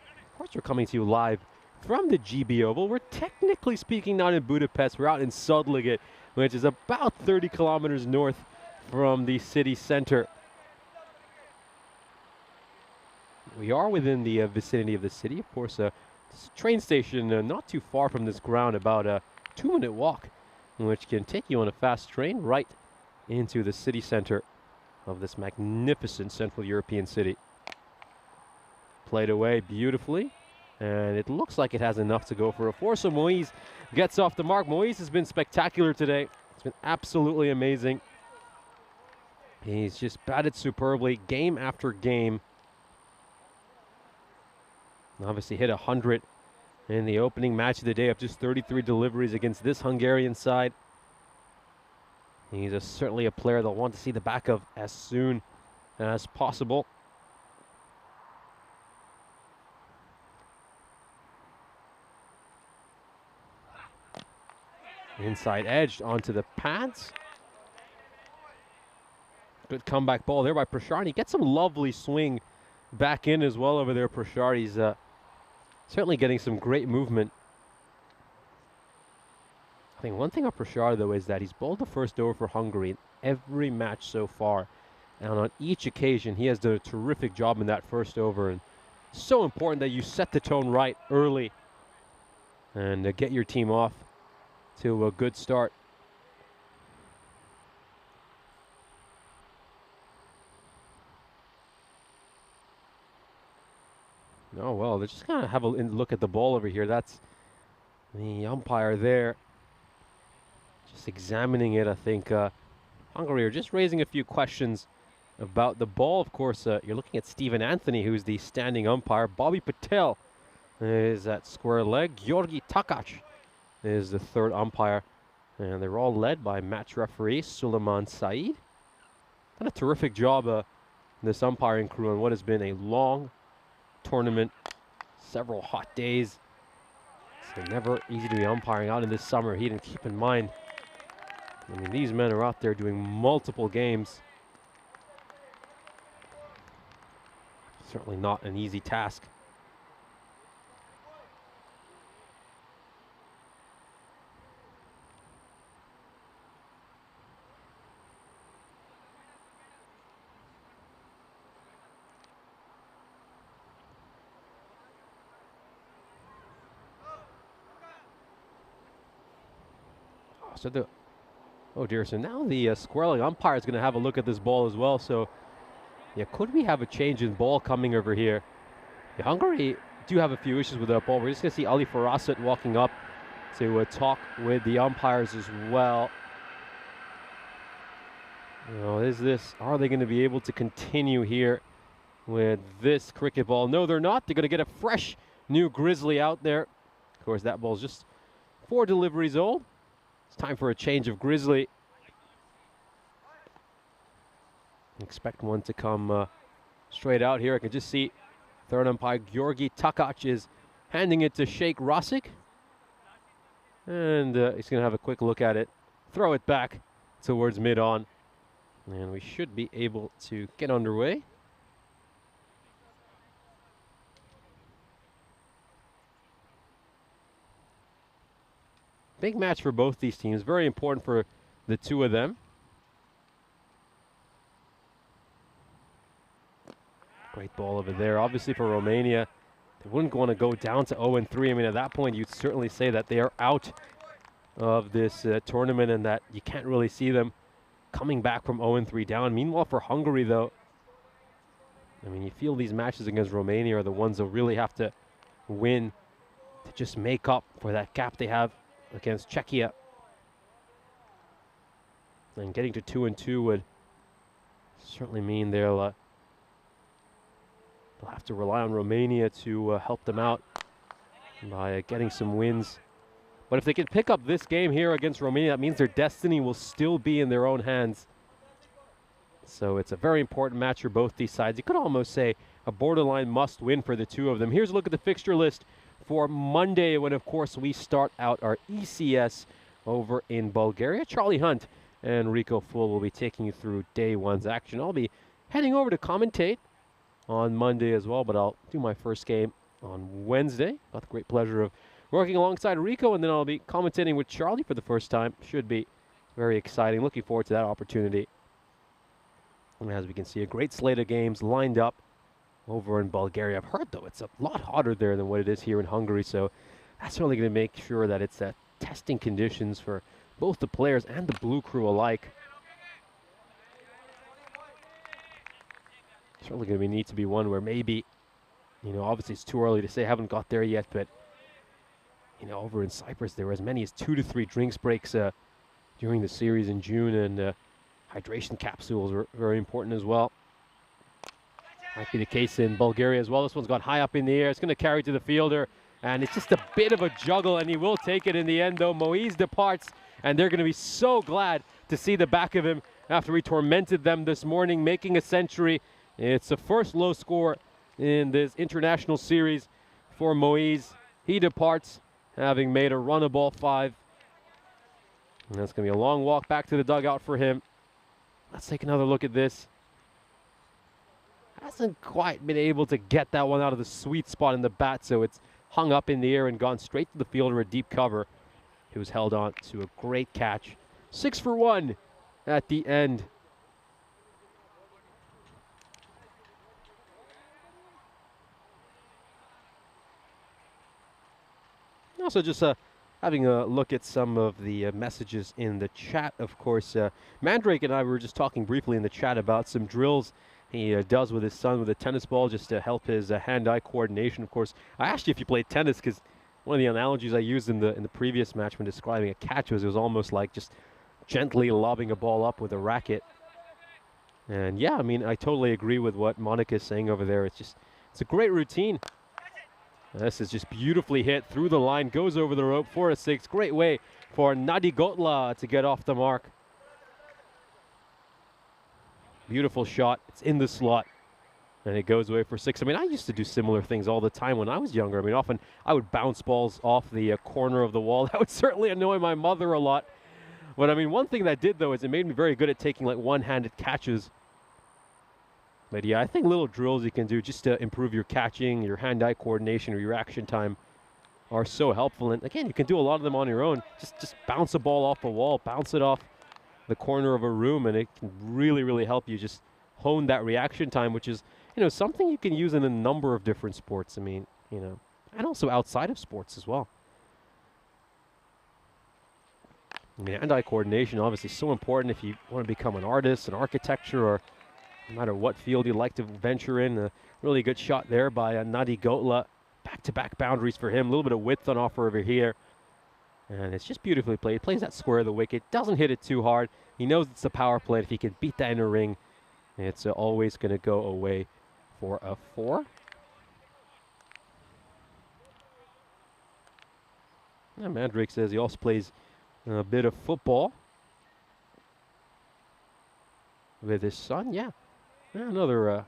Of course, we're coming to you live from the GB Oval. We're technically speaking not in Budapest. We're out in Szolnok, which is about 30 kilometers north from the city center. We are within the vicinity of the city. Of course, this train station not too far from this ground, about a 2-minute walk, which can take you on a fast train right into the city center of this magnificent Central European city. Played away beautifully, and it looks like it has enough to go for a 4. So Moise gets off the mark. Moise has been spectacular today. It's been absolutely amazing. He's just batted superbly game after game. Obviously hit 100 in the opening match of the day of just 33 deliveries against this Hungarian side. He's certainly a player they'll want to see the back of as soon as possible. Inside edge onto the pads. Good comeback ball there by Prashar. He gets some lovely swing back in as well over there. Prashar, he's certainly getting some great movement. I think one thing on Prashar, though, is that he's bowled the first over for Hungary in every match so far. And on each occasion, he has done a terrific job in that first over. And so important that you set the tone right early and get your team off to a good start. Oh, well, let's just kind of have a look at the ball over here. That's the umpire there. Just examining it, I think. Hungary are just raising a few questions about the ball. Of course, you're looking at Stephen Anthony, who's the standing umpire. Bobby Patel is at square leg. Georgi Takac is the third umpire. And they're all led by match referee Suleiman Saeed. done a terrific job, this umpiring crew, on what has been a long tournament, several hot days. So never easy to be umpiring out in this summer heat. And keep in mind, I mean, these men are out there doing multiple games. Certainly not an easy task. Oh dear, so now the square-leg umpire is going to have a look at this ball as well. So, yeah, could we have a change in ball coming over here? Yeah, Hungary do have a few issues with that ball. We're just going to see Ali Farasat walking up to talk with the umpires as well. You know, are they going to be able to continue here with this cricket ball? No, they're not. They're going to get a fresh new Grizzly out there. Of course, that ball's just 4 deliveries old. It's time for a change of Grizzly. Expect one to come straight out here. I can just see third umpire Georgi Takac is handing it to Sheikh Rasik. And he's going to have a quick look at it, throw it back towards mid-on. And we should be able to get underway. Big match for both these teams. Very important for the two of them. Great ball over there. Obviously for Romania, they wouldn't want to go down to 0-3. I mean, at that point, you'd certainly say that they are out of this tournament and that you can't really see them coming back from 0-3 down. Meanwhile, for Hungary, though, I mean, you feel these matches against Romania are the ones they'll really have to win to just make up for that gap they have against Czechia. And getting to 2-2 would certainly mean they'll have to rely on Romania to help them out by getting some wins. But if they can pick up this game here against Romania, that means their destiny will still be in their own hands. So it's a very important match for both these sides. You could almost say a borderline must-win for the two of them. Here's a look at the fixture list for Monday, when, of course, we start out our ECS over in Bulgaria. Charlie Hunt and Rico Full will be taking you through day one's action. I'll be heading over to commentate on Monday as well, but I'll do my first game on Wednesday. Got the great pleasure of working alongside Rico, and then I'll be commentating with Charlie for the first time. Should be very exciting. Looking forward to that opportunity. And as we can see, a great slate of games lined up over in Bulgaria. I've heard, though, it's a lot hotter there than what it is here in Hungary, so that's really going to make sure that it's testing conditions for both the players and the blue crew alike. Certainly going to need to be one where maybe, you know, obviously it's too early to say, haven't got there yet, but, you know, over in Cyprus, there were as many as 2 to 3 drinks breaks during the series in June, and hydration capsules were very important as well. Might be the case in Bulgaria as well. This one's gone high up in the air. It's going to carry to the fielder, and it's just a bit of a juggle, and he will take it in the end, though. Moise departs, and they're going to be so glad to see the back of him after he tormented them this morning, making a century. It's the first low score in this international series for Moise. He departs, having made a run of ball 5. And that's going to be a long walk back to the dugout for him. Let's take another look at this. Hasn't quite been able to get that one out of the sweet spot in the bat, so it's hung up in the air and gone straight to the fielder, a deep cover. He was held on to a great catch. 6 for 1 at the end. Also just having a look at some of the messages in the chat, of course. Mandrake and I were just talking briefly in the chat about some drills he does with his son with a tennis ball just to help his hand-eye coordination. Of course, I asked you if you played tennis because one of the analogies I used in the previous match when describing a catch was it was almost like just gently lobbing a ball up with a racket. And yeah, I mean, I totally agree with what Monica is saying over there. It's a great routine. This is just beautifully hit through the line, goes over the rope for a 6. Great way for Nadi Gotla to get off the mark. Beautiful shot. It's in the slot. And it goes away for 6. I mean, I used to do similar things all the time when I was younger. I mean, often I would bounce balls off the corner of the wall. That would certainly annoy my mother a lot. But I mean, one thing that did, though, is it made me very good at taking like one-handed catches. But yeah, I think little drills you can do just to improve your catching, your hand-eye coordination, or your reaction time are so helpful. And again, you can do a lot of them on your own. Just bounce a ball off a wall, bounce it off the corner of a room, and it can really, really help you just hone that reaction time, which is, you know, something you can use in a number of different sports. I mean, you know, and also outside of sports as well. I mean, hand-eye coordination obviously so important if you want to become an artist, an architecture, or no matter what field you'd like to venture in. A really good shot there by Nadi Gotla. Back-to-back boundaries for him. A little bit of width on offer over here. And it's just beautifully played. He plays that square of the wicket. Doesn't hit it too hard. He knows it's a power play. If he can beat that in a ring, it's always going to go away for a 4. And Mandrake says he also plays a bit of football with his son. Yeah, another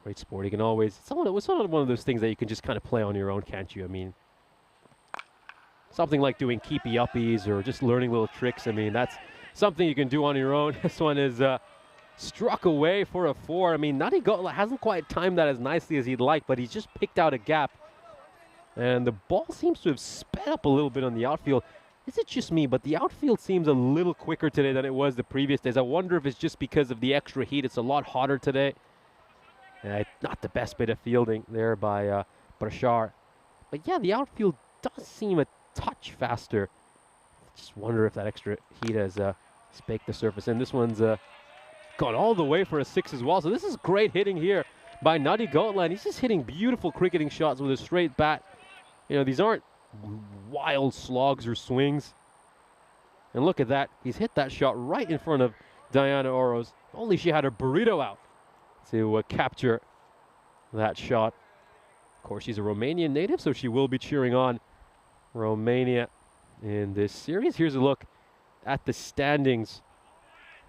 great sport. You can always, it's sort of one of those things that you can just kind of play on your own, can't you? I mean, something like doing keepy uppies or just learning little tricks. I mean, that's something you can do on your own. This one is struck away for a 4. I mean, Nadi Gotla hasn't quite timed that as nicely as he'd like, but he's just picked out a gap. And the ball seems to have sped up a little bit on the outfield. Is it just me? But the outfield seems a little quicker today than it was the previous days. I wonder if it's just because of the extra heat. It's a lot hotter today. Not the best bit of fielding there by Brashar. But yeah, the outfield does seem a touch faster. Just wonder if that extra heat has spaked the surface. And this one's gone all the way for a 6 as well. So this is great hitting here by Nadi Gotla. And he's just hitting beautiful cricketing shots with a straight bat. You know, these aren't wild slogs or swings. And look at that. He's hit that shot right in front of Diana Oros. Only she had her burrito out to capture that shot. Of course, she's a Romanian native, so she will be cheering on Romania in this series. Here's a look at the standings.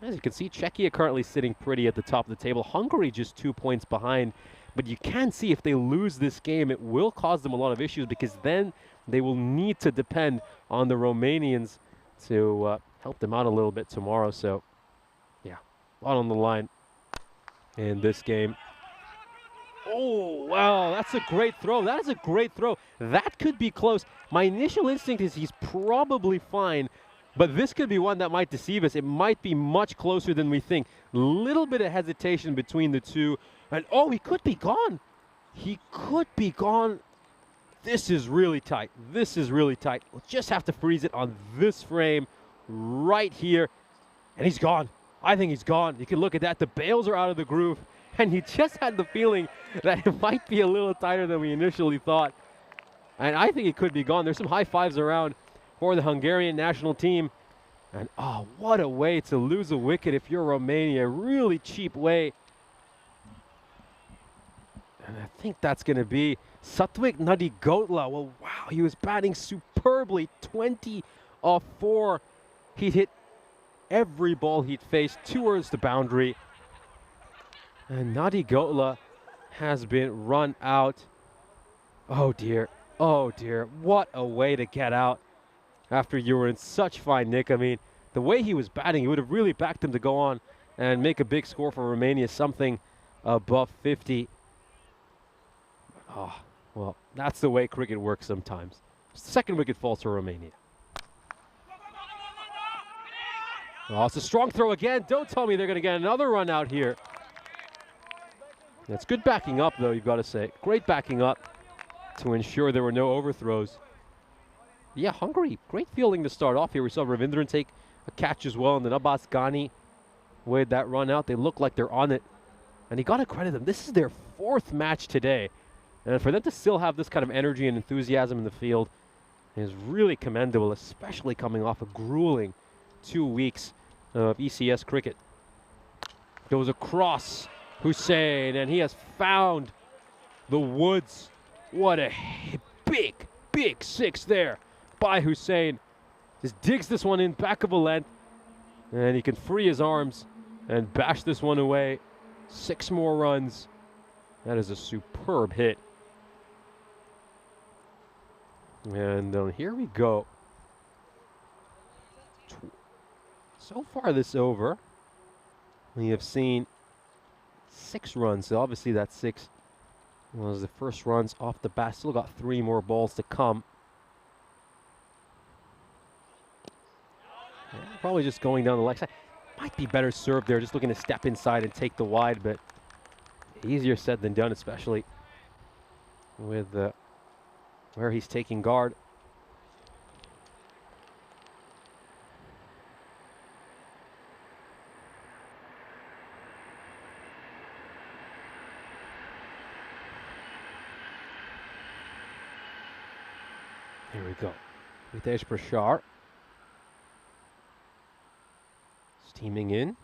As you can see, Czechia currently sitting pretty at the top of the table. Hungary just 2 points behind. But you can see if they lose this game, it will cause them a lot of issues, because then they will need to depend on the Romanians to help them out a little bit tomorrow. So, yeah, a lot on the line in this game. Oh, wow, that's a great throw. That is a great throw. That could be close. My initial instinct is he's probably fine, but this could be one that might deceive us. It might be much closer than we think. Little bit of hesitation between the two. And, oh, he could be gone. He could be gone. This is really tight. This is really tight. We'll just have to freeze it on this frame right here. And he's gone. I think he's gone. You can look at that. The bails are out of the groove. And you just had the feeling that it might be a little tighter than we initially thought. And I think it could be gone. There's some high fives around for the Hungarian national team. And, oh, what a way to lose a wicket if you're Romania. Really cheap way. And I think that's going to be Satwik Nadi Gotla. Well, wow, he was batting superbly. 20 of 4. He'd hit every ball he'd faced towards the boundary. And Nadi Gotla has been run out. Oh, dear. Oh, dear. What a way to get out after you were in such fine nick. I mean, the way he was batting, he would have really backed him to go on and make a big score for Romania, something above 50. Oh, well, that's the way cricket works sometimes. Second wicket falls for Romania. Oh, it's a strong throw again. Don't tell me they're going to get another run out here. That's good backing up, though, you've got to say. Great backing up to ensure there were no overthrows. Yeah, Hungary, great fielding to start off here. We saw Ravindran take a catch as well, and then Abbas Ghani with that run out. They look like they're on it. And you got to credit them. This is their 4th match today. And for them to still have this kind of energy and enthusiasm in the field is really commendable, especially coming off a grueling 2 weeks of ECS cricket. Goes across Hussain, and he has found the woods. What a big, big 6 there by Hussain. Just digs this one in back of a length, and he can free his arms and bash this one away. 6 more runs. That is a superb hit. And here we go. So far this over, we have seen 6 runs. So obviously that 6 was the first runs off the bat. Still got 3 more balls to come. Yeah, probably just going down the leg side. Might be better served there, just looking to step inside and take the wide, but easier said than done, especially with where he's taking guard. Here we go. Ritesh Prashar. Steaming in.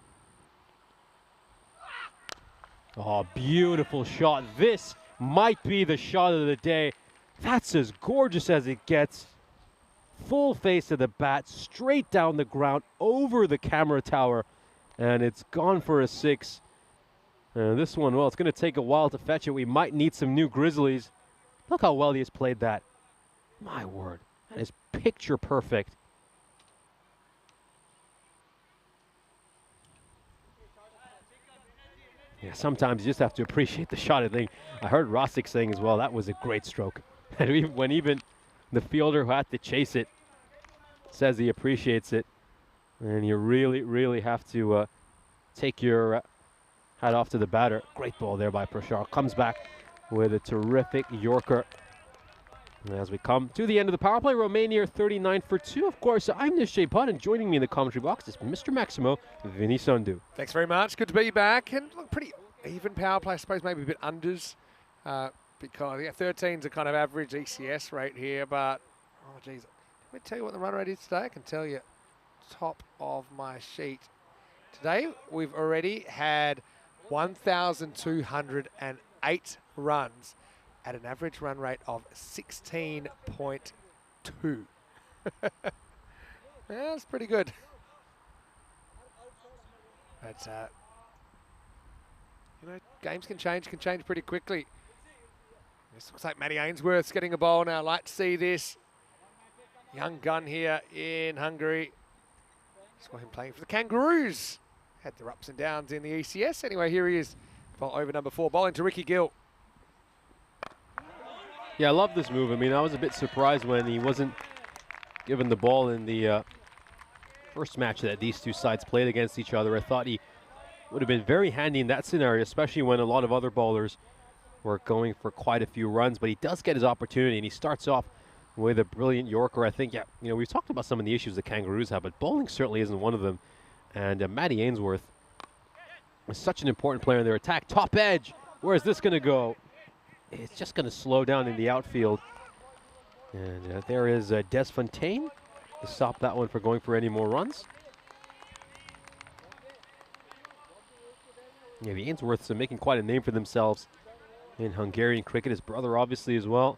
Oh, beautiful shot. This might be the shot of the day. That's as gorgeous as it gets. Full face of the bat, straight down the ground, over the camera tower, and it's gone for a 6. And this one, well, it's going to take a while to fetch it. We might need some new Grizzlies. Look how well he has played that. My word, that is picture perfect. Yeah, sometimes you just have to appreciate the shot. I think I heard Rosick saying as well, that was a great stroke. And when even the fielder who had to chase it says he appreciates it, and you really, really have to take your hat off to the batter. Great ball there by Prashar. Comes back with a terrific Yorker. And as we come to the end of the power play, Romania 39 for 2. Of course, I'm Nishay Putt, and joining me in the commentary box is Mr. Maximo Vinny Sundu. Thanks very much. Good to be back. And look, pretty even power play. I suppose maybe a bit unders because 13's a kind of average ECS rate here. But, oh, geez. Let me tell you what the run rate is today. I can tell you top of my sheet. Today, we've already had 1,208 runs at an average run rate of 16.2. Yeah, that's pretty good. But, you know, games can change pretty quickly. This looks like Matty Ainsworth's getting a bowl now. Like to see this. Young gun here in Hungary. Saw him playing for the Kangaroos. Had their ups and downs in the ECS. Anyway, here he is. Ball over number 4. Ball into Ricky Gill. Yeah, I love this move. I mean, I was a bit surprised when he wasn't given the ball in the first match that these two sides played against each other. I thought he would have been very handy in that scenario, especially when a lot of other bowlers were going for quite a few runs. But he does get his opportunity, and he starts off with a brilliant Yorker. I think, yeah, you know, we've talked about some of the issues the Kangaroos have, but bowling certainly isn't one of them. And Matty Ainsworth is such an important player in their attack. Top edge. Where is this going to go? It's just going to slow down in the outfield. And there is Des Fontaine to stop that one from going for any more runs. Yeah, the Ainsworths are making quite a name for themselves in Hungarian cricket. His brother, obviously, as well,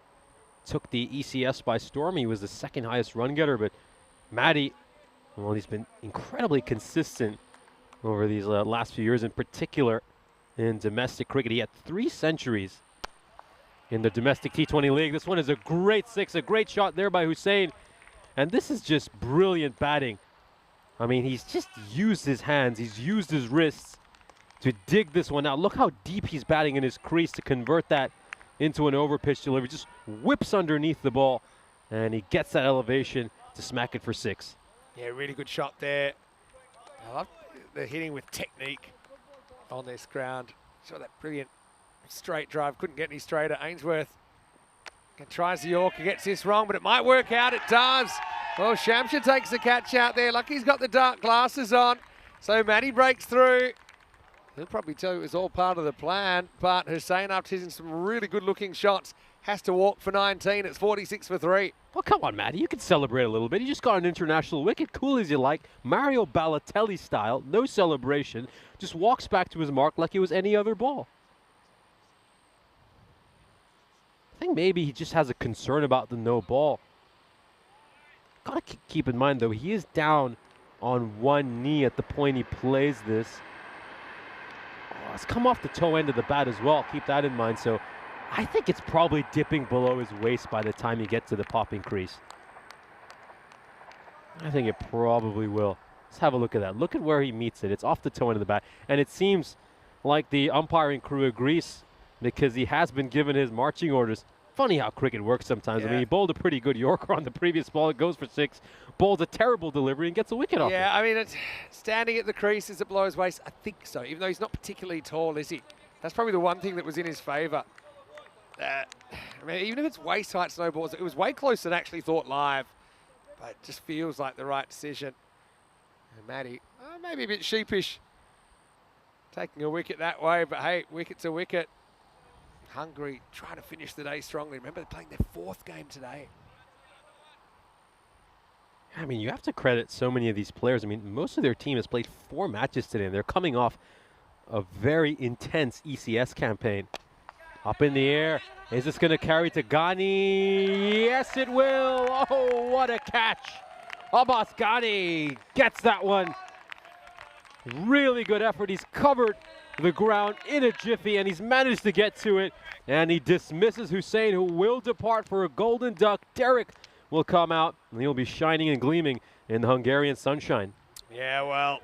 took the ECS by storm. He was the 2nd highest run getter, but Matty, well, he's been incredibly consistent over these last few years, in particular in domestic cricket. He had 3 centuries in the domestic T20 league. This one is a great 6, a great shot there by Hussain. And this is just brilliant batting. I mean, he's just used his hands, he's used his wrists to dig this one out. Look how deep he's batting in his crease to convert that into an overpitch delivery. Just whips underneath the ball, and he gets that elevation to smack it for 6. Yeah, really good shot there. I love the hitting with technique on this ground. Saw that brilliant straight drive, couldn't get any straighter. Ainsworth tries the Yorker, gets this wrong, but it might work out. It does. Well, Shamsha takes the catch out there. Lucky he's got the dark glasses on. So Matty breaks through. He'll probably tell you it was all part of the plan, but Hussain, after hitting some really good looking shots, has to walk for 19. It's 46 for 3. Well, come on, Matty. You can celebrate a little bit. You just got an international wicket, cool as you like. Mario Balotelli style, no celebration. Just walks back to his mark like it was any other ball. I think maybe he just has a concern about the no ball. Got to keep in mind, though, he is down on one knee at the point he plays this. it's come off the toe end of the bat as well. Keep that in mind. So I think it's probably dipping below his waist by the time you get to the popping crease. I think it probably will. Let's have a look at that. Look at where he meets it. It's off the toe end of the bat. And it seems like the umpiring crew agrees because he has been given his marching orders. Funny how cricket works sometimes. Yeah. I mean, he bowled a pretty good Yorker on the previous ball. It goes for 6. Bowls a terrible delivery and gets a wicket off it. Yeah, I mean, it's standing at the crease, is it below his waist? I think so, even though he's not particularly tall, is he? That's probably the one thing that was in his favour. I mean, even if it's waist height snowballs, it was way closer than actually thought live. But it just feels like the right decision. And Matty, maybe a bit sheepish, taking a wicket that way, but hey, wicket's a wicket. Hungary trying to finish the day strongly. Remember, they're playing their 4th game today. I mean, you have to credit so many of these players. I mean, most of their team has played 4 matches today, and they're coming off a very intense ECS campaign. Up in the air. Is this going to carry to Ghani? Yes, it will. Oh, what a catch. Abbas Ghani gets that one. Really good effort. He's covered the ground in a jiffy, and he's managed to get to it. And he dismisses Hussein, who will depart for a golden duck. Derek will come out, and he'll be shining and gleaming in the Hungarian sunshine. Yeah, well,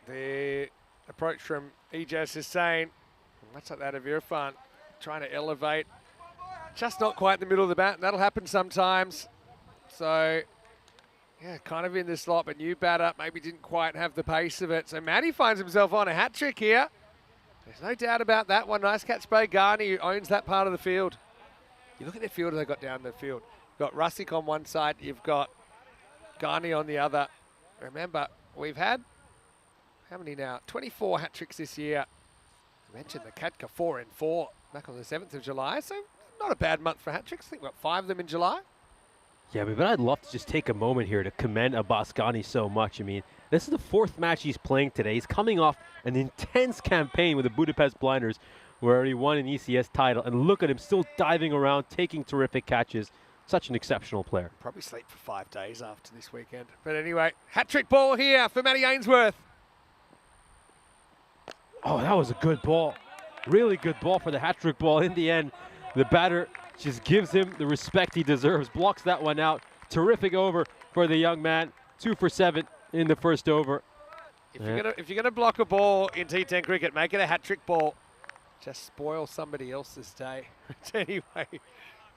the approach from Ijaz Hussein, much like that of Irfan, trying to elevate. Just not quite in the middle of the bat, and that'll happen sometimes. So, yeah, kind of in the slot, but new batter maybe didn't quite have the pace of it. So Matty finds himself on a hat-trick here. There's no doubt about that one. Nice catch by Ghani, who owns that part of the field. You look at the fielder they got down the field. You've got Rusik on one side, you've got Ghani on the other. Remember, we've had, how many now? 24 hat-tricks this year. I mentioned the Katka 4 and 4 back on the 7th of July, so not a bad month for hat-tricks. I think we've got 5 of them in July. Yeah, but I'd love to just take a moment here to commend Abbas Ghani so much. I mean, this is the 4th match he's playing today. He's coming off an intense campaign with the Budapest Blinders where he won an ECS title. And look at him still diving around, taking terrific catches. Such an exceptional player. Probably sleep for 5 days after this weekend. But anyway, hat-trick ball here for Matty Ainsworth. Oh, that was a good ball. Really good ball for the hat-trick ball. In the end, the batter just gives him the respect he deserves. Blocks that one out. Terrific over for the young man. 2 for 7 in the first over. If you're gonna block a ball in T10 cricket, make it a hat-trick ball. Just spoil somebody else's day. Anyway,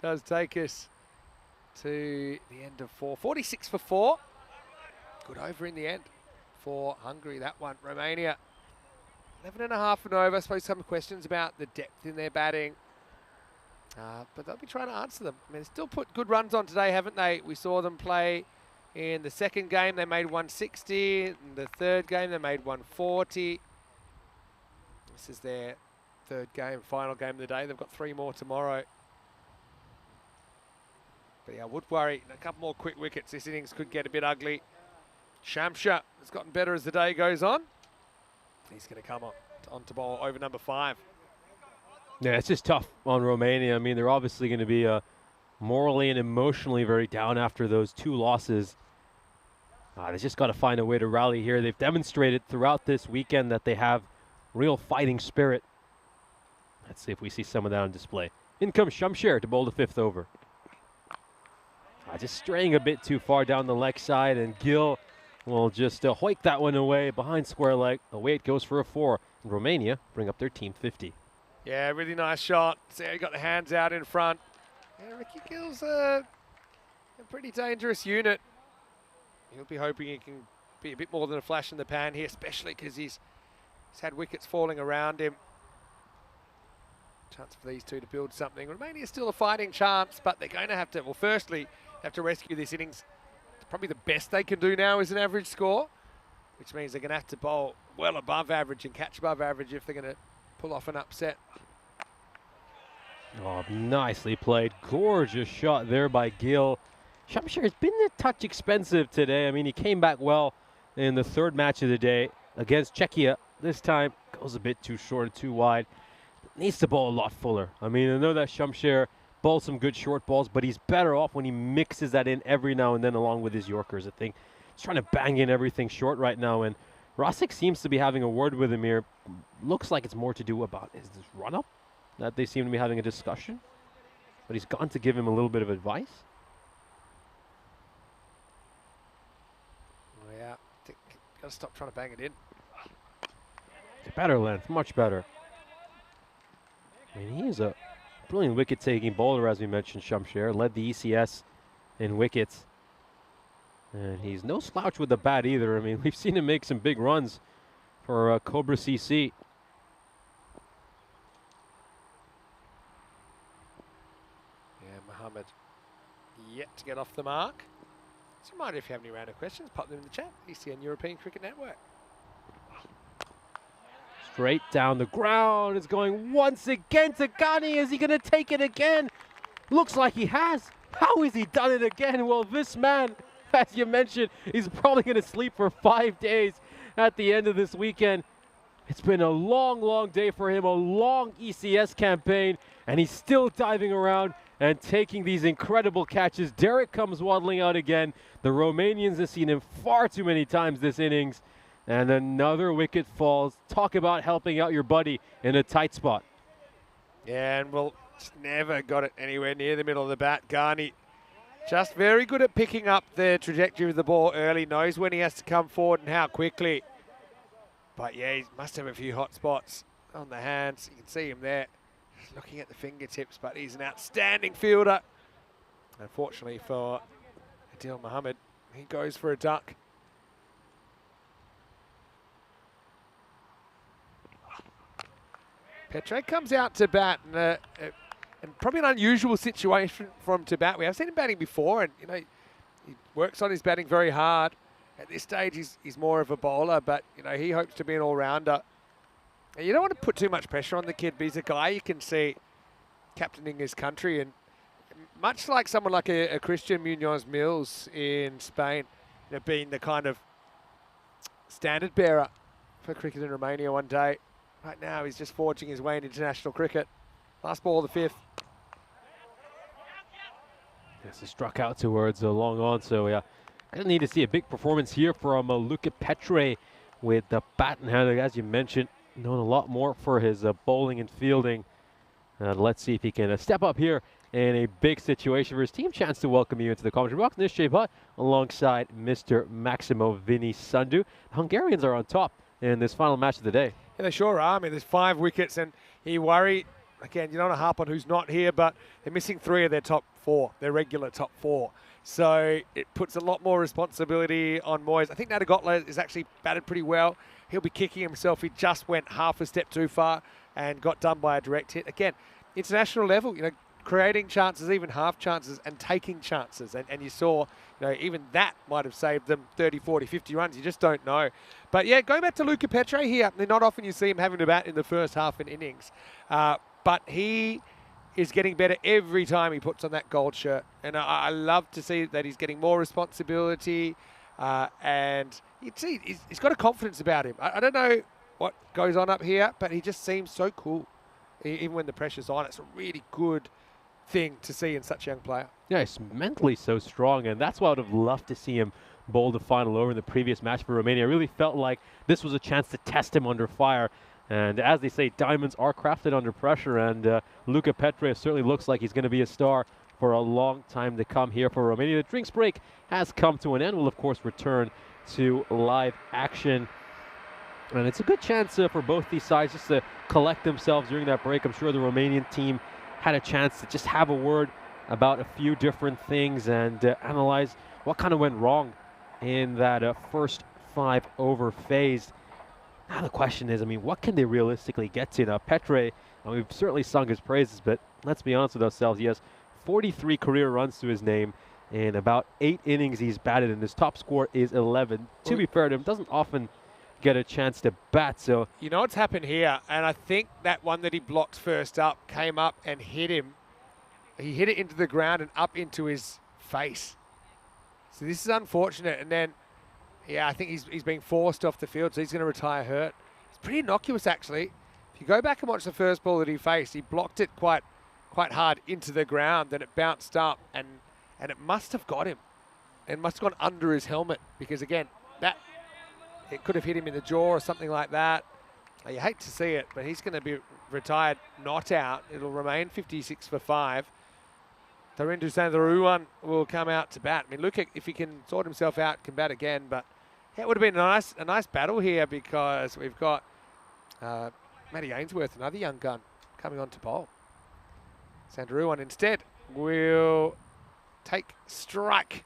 does take us to the end of 4. 46 for 4. Good over in the end for Hungary, that one. Romania, 11.5 and over. I suppose some questions about the depth in their batting. But they'll be trying to answer them. I mean, they still put good runs on today, haven't they? We saw them play in the 2nd game. They made 160. In the 3rd game, they made 140. This is their 3rd game, final game of the day. They've got 3 more tomorrow. But yeah, I would worry. A couple more quick wickets. This innings could get a bit ugly. Shamsha has gotten better as the day goes on. He's going to come on to bowl over number 5. Yeah, it's just tough on Romania. I mean, they're obviously going to be morally and emotionally very down after those 2 losses. They just got to find a way to rally here. They've demonstrated throughout this weekend that they have real fighting spirit. Let's see if we see some of that on display. In comes Shamsher to bowl the 5th over. Just straying a bit too far down the leg side, and Gill will just hoik that one away behind square leg. Away it goes for a 4. And Romania bring up their team 50. Yeah, really nice shot. See how he got the hands out in front. Yeah, Ricky Gill's a pretty dangerous unit. He'll be hoping he can be a bit more than a flash in the pan here, especially because he's had wickets falling around him. Chance for these two to build something. Romania's still a fighting chance, but they're going to have to, well, firstly, have to rescue this innings. Probably the best they can do now is an average score, which means they're going to have to bowl well above average and catch above average if they're going to pull off an upset. Oh, nicely played. Gorgeous shot there by Gill. Shamsher has been a touch expensive today. I mean, he came back well in the 3rd match of the day against Czechia. This time goes a bit too short and too wide. Needs to bowl a lot fuller. I mean, I know that Shamsher bowls some good short balls, but he's better off when he mixes that in every now and then along with his Yorkers. I think he's trying to bang in everything short right now, and Rosick seems to be having a word with him here. Looks like it's more to do about his run-up, that they seem to be having a discussion. But he's gone to give him a little bit of advice. Oh, yeah, got to stop trying to bang it in. Better length, much better. I mean, he is a brilliant wicket-taking bowler, as we mentioned. Shamsher led the ECS in wickets. And he's no slouch with the bat either. I mean, we've seen him make some big runs for Cobra CC. Yeah, Mohammed yet to get off the mark. Just a reminder, if you have any random questions, pop them in the chat. ECN European Cricket Network. Straight down the ground. It's going once again to Ghani. Is he going to take it again? Looks like he has. How has he done it again? Well, this man, as you mentioned, he's probably going to sleep for 5 days at the end of this weekend. It's been a long, long day for him, a long ECS campaign, and he's still diving around and taking these incredible catches. Derek comes waddling out again. The Romanians have seen him far too many times this innings. And another wicket falls. Talk about helping out your buddy in a tight spot. Yeah, and well, just never got it anywhere near the middle of the bat. Ghani just very good at picking up the trajectory of the ball early, knows when he has to come forward and how quickly. But yeah, he must have a few hot spots on the hands. You can see him there, just looking at the fingertips, but he's an outstanding fielder. Unfortunately for Adil Mohammed, he goes for a duck. Petre comes out to bat, and probably an unusual situation for him to bat. We have seen him batting before, and you know he works on his batting very hard. At this stage, he's more of a bowler, but you know he hopes to be an all-rounder. And you don't want to put too much pressure on the kid, but he's a guy you can see captaining his country, and much like someone like a Christian Munoz Mills in Spain, you know, being the kind of standard bearer for cricket in Romania one day. Right now, he's just forging his way in international cricket. Last ball of the fifth. Yes, he struck out towards a long on, so yeah. Gonna need to see a big performance here from Luca Petre with the bat in hand. As you mentioned, known a lot more for his bowling and fielding. Let's see if he can step up here in a big situation for his team. Chance to welcome you into the commentary box. Nishay Bhatt alongside Mr. Maximo Vini Sandu. Hungarians are on top in this final match of the day. Yeah, they sure are. I mean, there's 5 wickets, and you worry, again, you don't want to harp on who's not here, but they're missing 3 of their top 4, their regular top 4. So it puts a lot more responsibility on Moyes. I think Nadagotla is actually batted pretty well. He'll be kicking himself. He just went half a step too far and got done by a direct hit. Again, international level, you know, creating chances, even half chances, and taking chances. And you saw, you know, even that might have saved them 30, 40, 50 runs. You just don't know. But yeah, going back to Luca Petre here, not often you see him having to bat in the first half an innings. But he is getting better every time he puts on that gold shirt. And I love to see that he's getting more responsibility. And you see, he's got a confidence about him. I don't know what goes on up here, but he just seems so cool. Even when the pressure's on, it's a really good thing to see in such a young player. Yeah, he's mentally so strong, and that's why I would have loved to see him bowl the final over in the previous match for Romania. I really felt like this was a chance to test him under fire. And as they say, diamonds are crafted under pressure, and Luca Petre certainly looks like he's going to be a star for a long time to come here for Romania. The drinks break has come to an end. We'll, of course, return to live action. And it's a good chance for both these sides just to collect themselves during that break. I'm sure the Romanian team had a chance to just have a word about a few different things and analyze what kind of went wrong in that first 5-over phase. Now the question is, I mean, what can they realistically get to? Now, Petre, we've certainly sung his praises, but let's be honest with ourselves. He has 43 career runs to his name in about 8 innings he's batted, and his top score is 11. To be fair to him, doesn't often get a chance to bat. So you know what's happened here, and I think that one that he blocked first up came up and hit him. He hit it into the ground and up into his face. So this is unfortunate. And then, yeah, I think he's being forced off the field, so he's going to retire hurt. It's pretty innocuous, actually. If you go back and watch the first ball that he faced, he blocked it quite hard into the ground, then it bounced up, and it must have got him. It must have gone under his helmet, because again, that it could have hit him in the jaw or something like that. You hate to see it, but he's going to be retired, not out. It'll remain 56 for 5. Tarindu Sandharuwan will come out to bat. I mean, look, if he can sort himself out, can bat again. But yeah, it would have been a nice battle here because we've got Matty Ainsworth, another young gun, coming on to bowl. Sandharuwan instead will take strike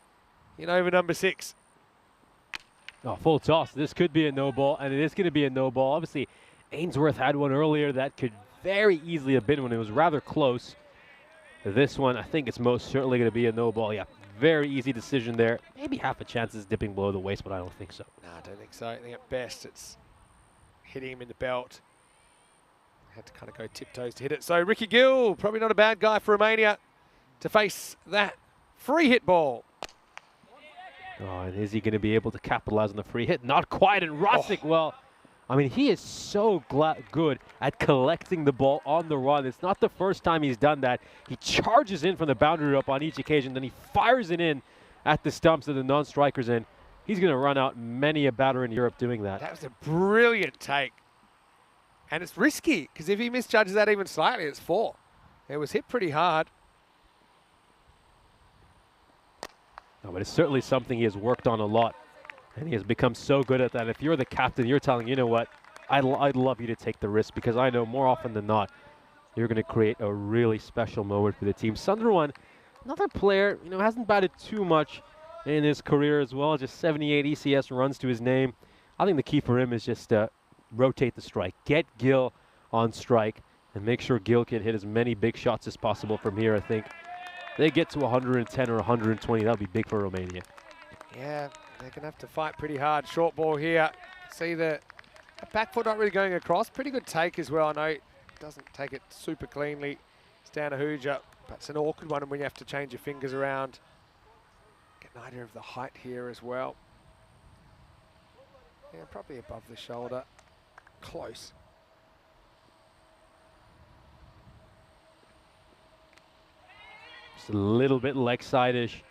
in over number 6. Oh, full toss. This could be a no ball, and it is going to be a no ball. Obviously, Ainsworth had one earlier that could very easily have been one. It was rather close. This one, I think it's most certainly going to be a no ball. Yeah, very easy decision there. Maybe half a chance is dipping below the waist, but I don't think so. No, I don't think so. I think at best it's hitting him in the belt. Had to kind of go tiptoes to hit it. So Ricky Gill, probably not a bad guy for Romania to face that free hit ball. Oh, and is he going to be able to capitalize on the free hit? Not quite. And Rosick, well, I mean, he is so good at collecting the ball on the run. It's not the first time he's done that. He charges in from the boundary up on each occasion, then he fires it in at the stumps of the non-strikers, and he's going to run out many a batter in Europe doing that. That was a brilliant take. And it's risky, because if he misjudges that even slightly, it's 4. It was hit pretty hard. No, but it's certainly something he has worked on a lot, and he has become so good at that. If you're the captain, you're telling, you know what, I'd love you to take the risk, because I know more often than not, you're going to create a really special moment for the team. Sundarawan, another player, you know, hasn't batted too much in his career as well, just 78 ECS runs to his name. I think the key for him is just rotate the strike, get Gill on strike, and make sure Gill can hit as many big shots as possible from here. I think they get to 110 or 120, that would be big for Romania. Yeah, they're going to have to fight pretty hard. Short ball here. See the back foot not really going across. Pretty good take as well. I know it doesn't take it super cleanly. It's down a Hooja, but it's an awkward one when you have to change your fingers around. Get an idea of the height here as well. Yeah, probably above the shoulder. Close. Just a little bit leg side-ish,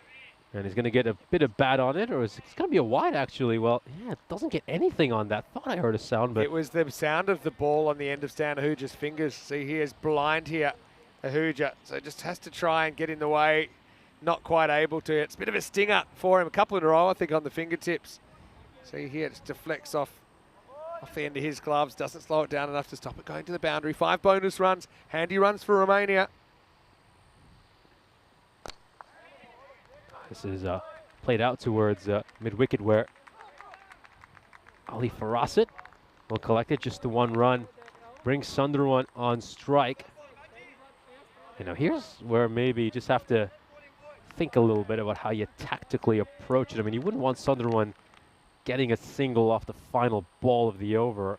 and he's going to get a bit of bat on it, or it's going to be a wide actually. Well, yeah, it doesn't get anything on that. Thought I heard a sound, but it was the sound of the ball on the end of Stan Ahuja's fingers. See, he is blind here, Ahuja, so just has to try and get in the way. Not quite able to. It's a bit of a stinger for him, a couple in a row, I think, on the fingertips. See here, it just deflects off the end of his gloves, doesn't slow it down enough to stop it going to the boundary. 5 bonus runs, handy runs for Romania. this is played out towards mid-wicket where Ali Farasit will collect it, just the 1 run, brings Sunderwan on strike. You know, here's where maybe you just have to think a little bit about how you tactically approach it. I mean, you wouldn't want Sunderwan getting a single off the final ball of the over.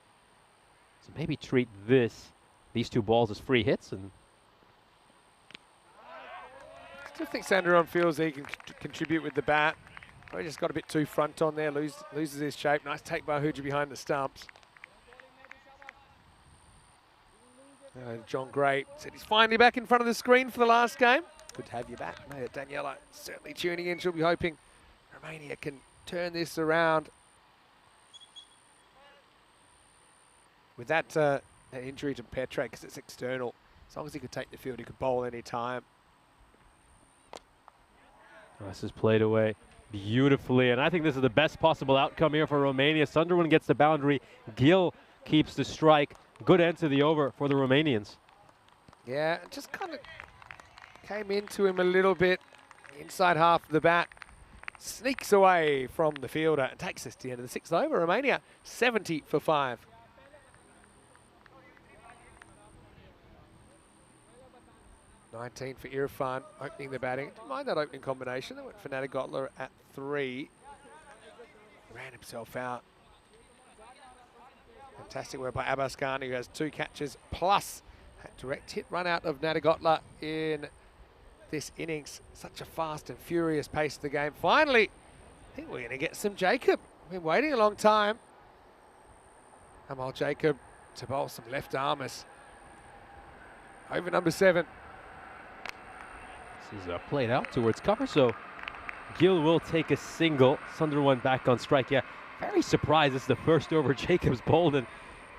So maybe treat these 2 balls as free hits. And I still think Sunderwan feels he can contribute with the bat. Probably just got a bit too front on there, loses his shape. Nice take by Hooja behind the stumps. John Gray said he's finally back in front of the screen for the last game. Good to have you back, mate. Daniela certainly tuning in. She'll be hoping Romania can turn this around. With that injury to Petre, because it's external, as long as he could take the field, he could bowl any time. this is played away beautifully, and I think this is the best possible outcome here for Romania. Sunderwan gets the boundary. Gill keeps the strike. Good end to the over for the Romanians. Yeah, just kind of came into him a little bit. Inside half of the bat. Sneaks away from the fielder and takes us to the end of the 6th over. Romania 70 for 5. $19 for Irfan, opening the batting. Didn't mind that opening combination. They went for Nadegotler at 3. Ran himself out. Fantastic work by Abbaskhani, who has 2 catches plus a direct hit run out of Nadegotler in this innings. Such a fast and furious pace of the game. Finally, I think we're going to get some Jacob. We've been waiting a long time. Amal Jacob to bowl some left armers. Over number 7. This is played out towards cover, so Gill will take a single. Sunderwan back on strike. Yeah, very surprised this is the first over Jacob's bowled, and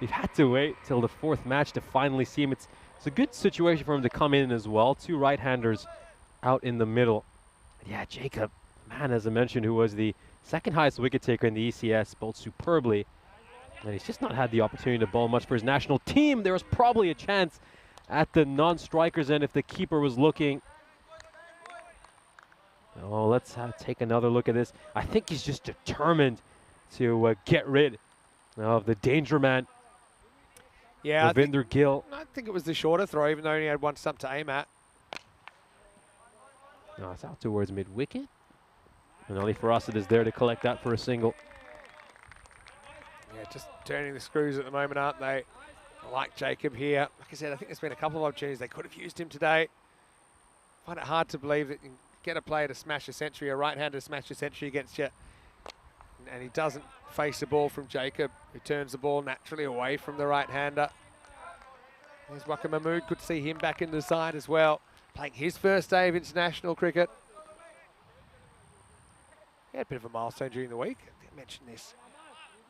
we've had to wait till the fourth match to finally see him. It's a good situation for him to come in as well. Two right-handers out in the middle. But yeah, Jacob, man, as I mentioned, who was the second highest wicket taker in the ECS, bowled superbly. And he's just not had the opportunity to bowl much for his national team. There was probably a chance at the non-strikers end if the keeper was looking. Oh, let's take another look at this. I think he's just determined to get rid of the danger man. Yeah, Ravinder Gill. I think it was the shorter throw, even though he had one stump to aim at. No, it's out towards mid-wicket. And only for us it is there to collect that for a single. Yeah, just turning the screws at the moment, aren't they? I like Jacob here. Like I said, I think there's been a couple of opportunities they could have used him today. Find it hard to believe that you can get a player to smash a century, a right-hander to smash a century against you. And he doesn't face the ball from Jacob, who turns the ball naturally away from the right-hander. There's Waka Mahmood. Good to see him back in the side as well, playing his first day of international cricket. He had a bit of a milestone during the week. I think I mentioned this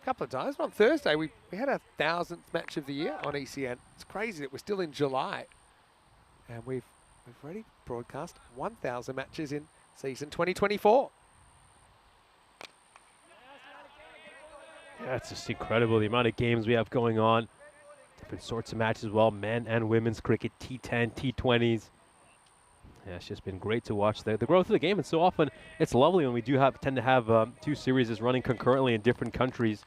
a couple of times. On Thursday, we had our 1000th match of the year on ECN. It's crazy that we're still in July. And we've already broadcast 1,000 matches in season 2024. Yeah, it's just incredible, the amount of games we have going on. Different sorts of matches as well, men and women's cricket, T10, T20s. Yeah, it's just been great to watch the growth of the game, and so often it's lovely when we do tend to have two series running concurrently in different countries.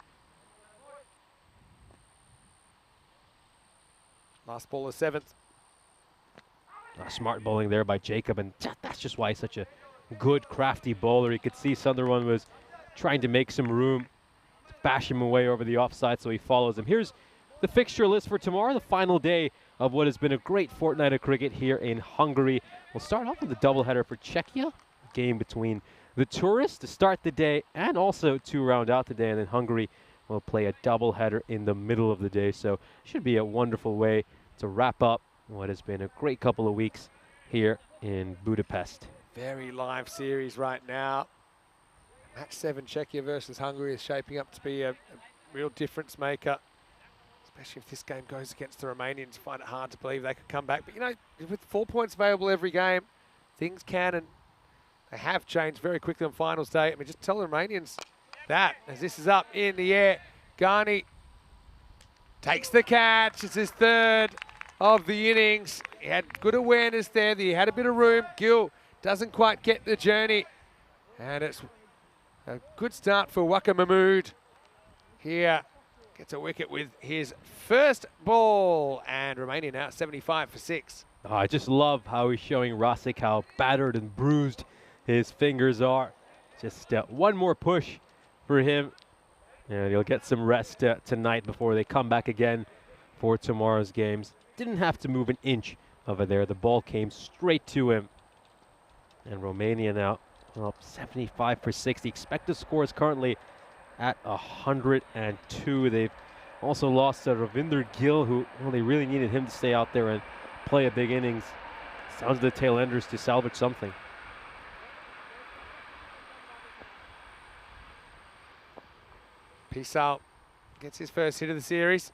Last ball of 7th. Smart bowling there by Jacob, and that's just why he's such a good, crafty bowler. You could see Sunderland was trying to make some room to bash him away over the offside, so he follows him. Here's the fixture list for tomorrow, the final day of what has been a great fortnight of cricket here in Hungary. We'll start off with a doubleheader for Czechia, a game between the tourists to start the day and also to round out the day, and then Hungary will play a doubleheader in the middle of the day. So should be a wonderful way to wrap up what has been a great couple of weeks here in Budapest. Very live series right now. Match 7, Czechia versus Hungary, is shaping up to be a real difference maker. Especially if this game goes against the Romanians. Find it hard to believe they could come back. But, you know, with 4 points available every game, things can and they have changed very quickly on finals day. I mean, just tell the Romanians that as this is up in the air. Ghani takes the catch. It's his third of the innings. He had good awareness there. He had a bit of room. Gill doesn't quite get the journey. And it's a good start for Waka Mahmood here. Gets a wicket with his first ball. And Romania now 75 for 6. Oh, I just love how he's showing Rasic how battered and bruised his fingers are. Just one more push for him. And he'll get some rest tonight before they come back again for tomorrow's games. Didn't have to move an inch over there. The ball came straight to him. And Romania now up 75 for 6. The expected score is currently at 102. They've also lost Ravinder Gill, who they really needed him to stay out there and play a big innings. Sounds the tail enders to salvage something. Pisau gets his first hit of the series.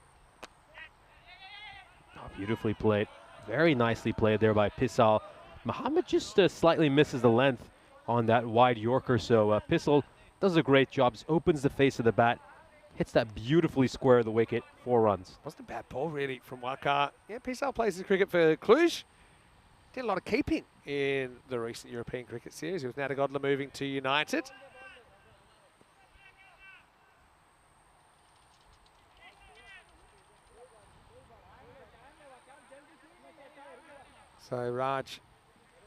Oh, beautifully played. Very nicely played there by Pisau. Mohammed just slightly misses the length on that wide Yorker, so Pisau does a great job. Just opens the face of the bat, hits that beautifully square of the wicket, 4 runs. Wasn't a bad ball really from Waka. Yeah, Pisau plays his cricket for Cluj. Did a lot of keeping in the recent European cricket series with Natagodla moving to United. So Raj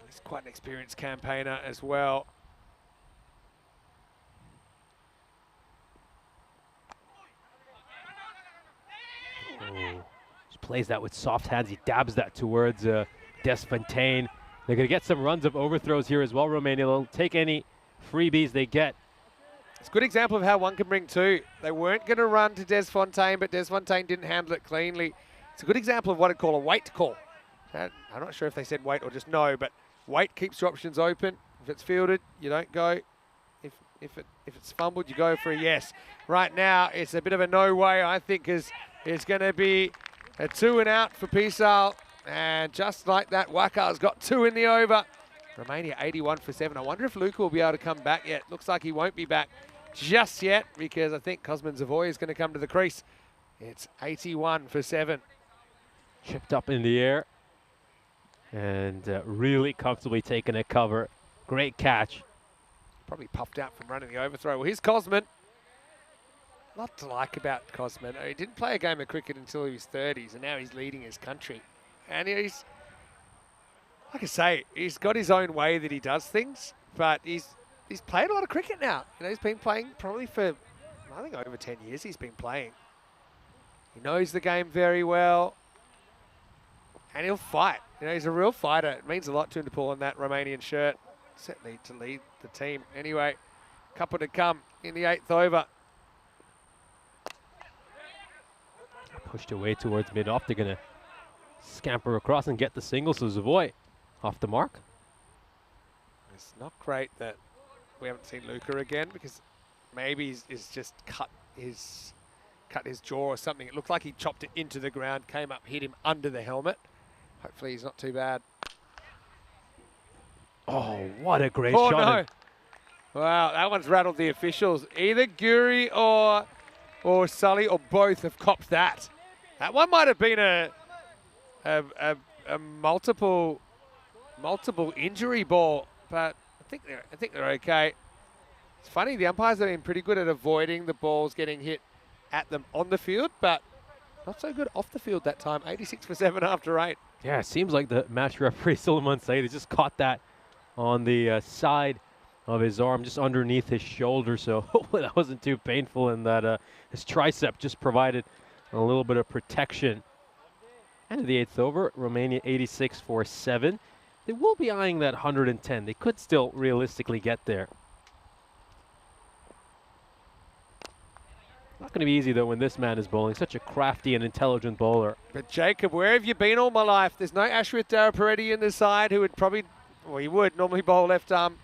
is quite an experienced campaigner as well. Oh, just plays that with soft hands. He dabs that towards Desfontaine. They're going to get some runs of overthrows here as well, Romania. They'll take any freebies they get. It's a good example of how one can bring two. They weren't going to run to Desfontaine, but Desfontaine didn't handle it cleanly. It's a good example of what I'd call a wait call. I'm not sure if they said wait or just no, but wait keeps your options open. If it's fielded, you don't go. If If it's fumbled, you go for a yes. Right now, it's a bit of a no way, I think, is going to be a 2 and out for Pisal. And just like that, Wakar's got 2 in the over. Romania 81 for 7. I wonder if Luca will be able to come back yet. Looks like he won't be back just yet because I think Cosman Zavoy is going to come to the crease. It's 81 for 7. Chipped up in the air and really comfortably taking a cover. Great catch. Probably puffed out from running the overthrow. Well, here's Cosman. A lot to like about Cosman. He didn't play a game of cricket until he was 30s, and now he's leading his country. And he's, like I say, he's got his own way that he does things, but he's played a lot of cricket now. You know, he's been playing probably for, I think, over 10 years he's been playing. He knows the game very well, and he'll fight. You know, he's a real fighter. It means a lot to him to pull on that Romanian shirt. Certainly to lead the team. Anyway, couple to come in the 8th over. Pushed away towards mid-off. They're going to scamper across and get the single. So Zavoy off the mark. It's not great that we haven't seen Luca again because maybe he's just cut his jaw or something. It looked like he chopped it into the ground, came up, hit him under the helmet. Hopefully he's not too bad. Oh, what a great Oh, shot. no. Wow, that one's rattled the officials. Either Guri or Sully or both have copped that. That one might have been a multiple injury ball, but I think they're okay. It's funny, the umpires have been pretty good at avoiding the balls getting hit at them on the field, but not so good off the field that time. 86 for 7 after 8. Yeah, it seems like the match referee, Suleiman Said, has just caught that on the side of his arm, just underneath his shoulder. So hopefully that wasn't too painful and that his tricep just provided a little bit of protection. End of the 8th over, Romania 86 for 7. They will be eyeing that 110. They could still realistically get there. Not going to be easy, though, when this man is bowling. Such a crafty and intelligent bowler. But Jacob, where have you been all my life? There's no Ashwith Daraparetti in the side who would probably, well, he would normally bowl left arm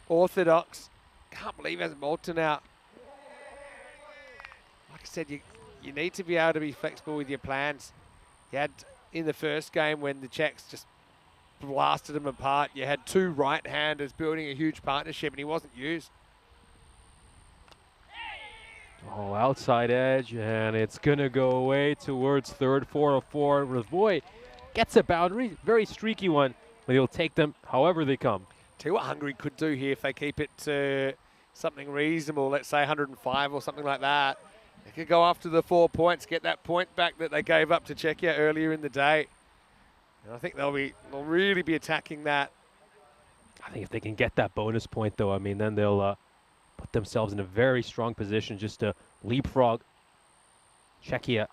orthodox. Can't believe he hasn't bowled to now. Like I said, you need to be able to be flexible with your plans. You had in the first game when the Czechs just blasted them apart, you had 2 right-handers building a huge partnership and he wasn't used. Oh, outside edge, and it's going to go away towards third, 404. Ravoy gets a boundary, very streaky one, but he'll take them however they come. Tell you what Hungary could do here if they keep it to something reasonable, let's say 105 or something like that. They could go after the 4 points, get that point back that they gave up to Czechia earlier in the day. And I think they'll really be attacking that. I think if they can get that bonus point, though, I mean, then they'll put themselves in a very strong position just to leapfrog Czechia.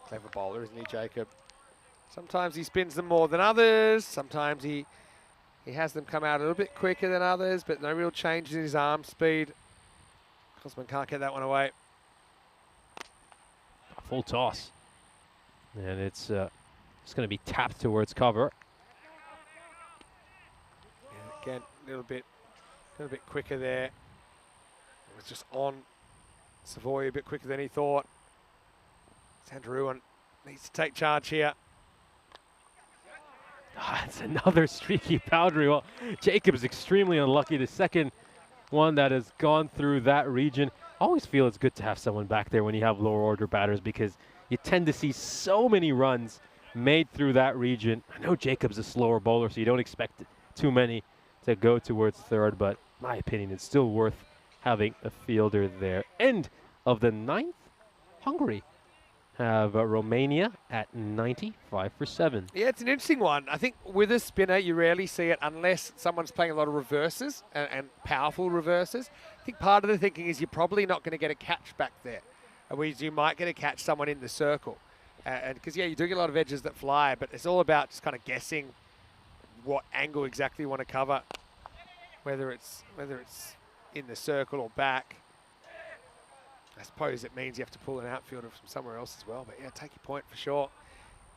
Clever bowler, isn't he, Jacob? Sometimes he spins them more than others. Sometimes he has them come out a little bit quicker than others, but no real change in his arm speed. Cosman can't get that one away. A full toss. And it's just going to be tapped towards cover. And again, a little bit quicker there. It was just on Savoy a bit quicker than he thought. Sandruan needs to take charge here. It's another streaky boundary. Well, Jacob's extremely unlucky. The second one that has gone through that region. I always feel it's good to have someone back there when you have lower order batters because you tend to see so many runs made through that region. I know Jacob's a slower bowler, so you don't expect too many to go towards third, but in my opinion, it's still worth having a fielder there. End of the 9th, Hungary have Romania at 95 for 7. Yeah, it's an interesting one. I think with a spinner, you rarely see it unless someone's playing a lot of reverses and powerful reverses. I think part of the thinking is you're probably not going to get a catch back there. Whereas you might get to catch someone in the circle. And because, yeah, you do get a lot of edges that fly, but it's all about just kind of guessing what angle exactly you want to cover, whether it's in the circle or back. I suppose it means you have to pull an outfielder from somewhere else as well. But, yeah, take your point for sure.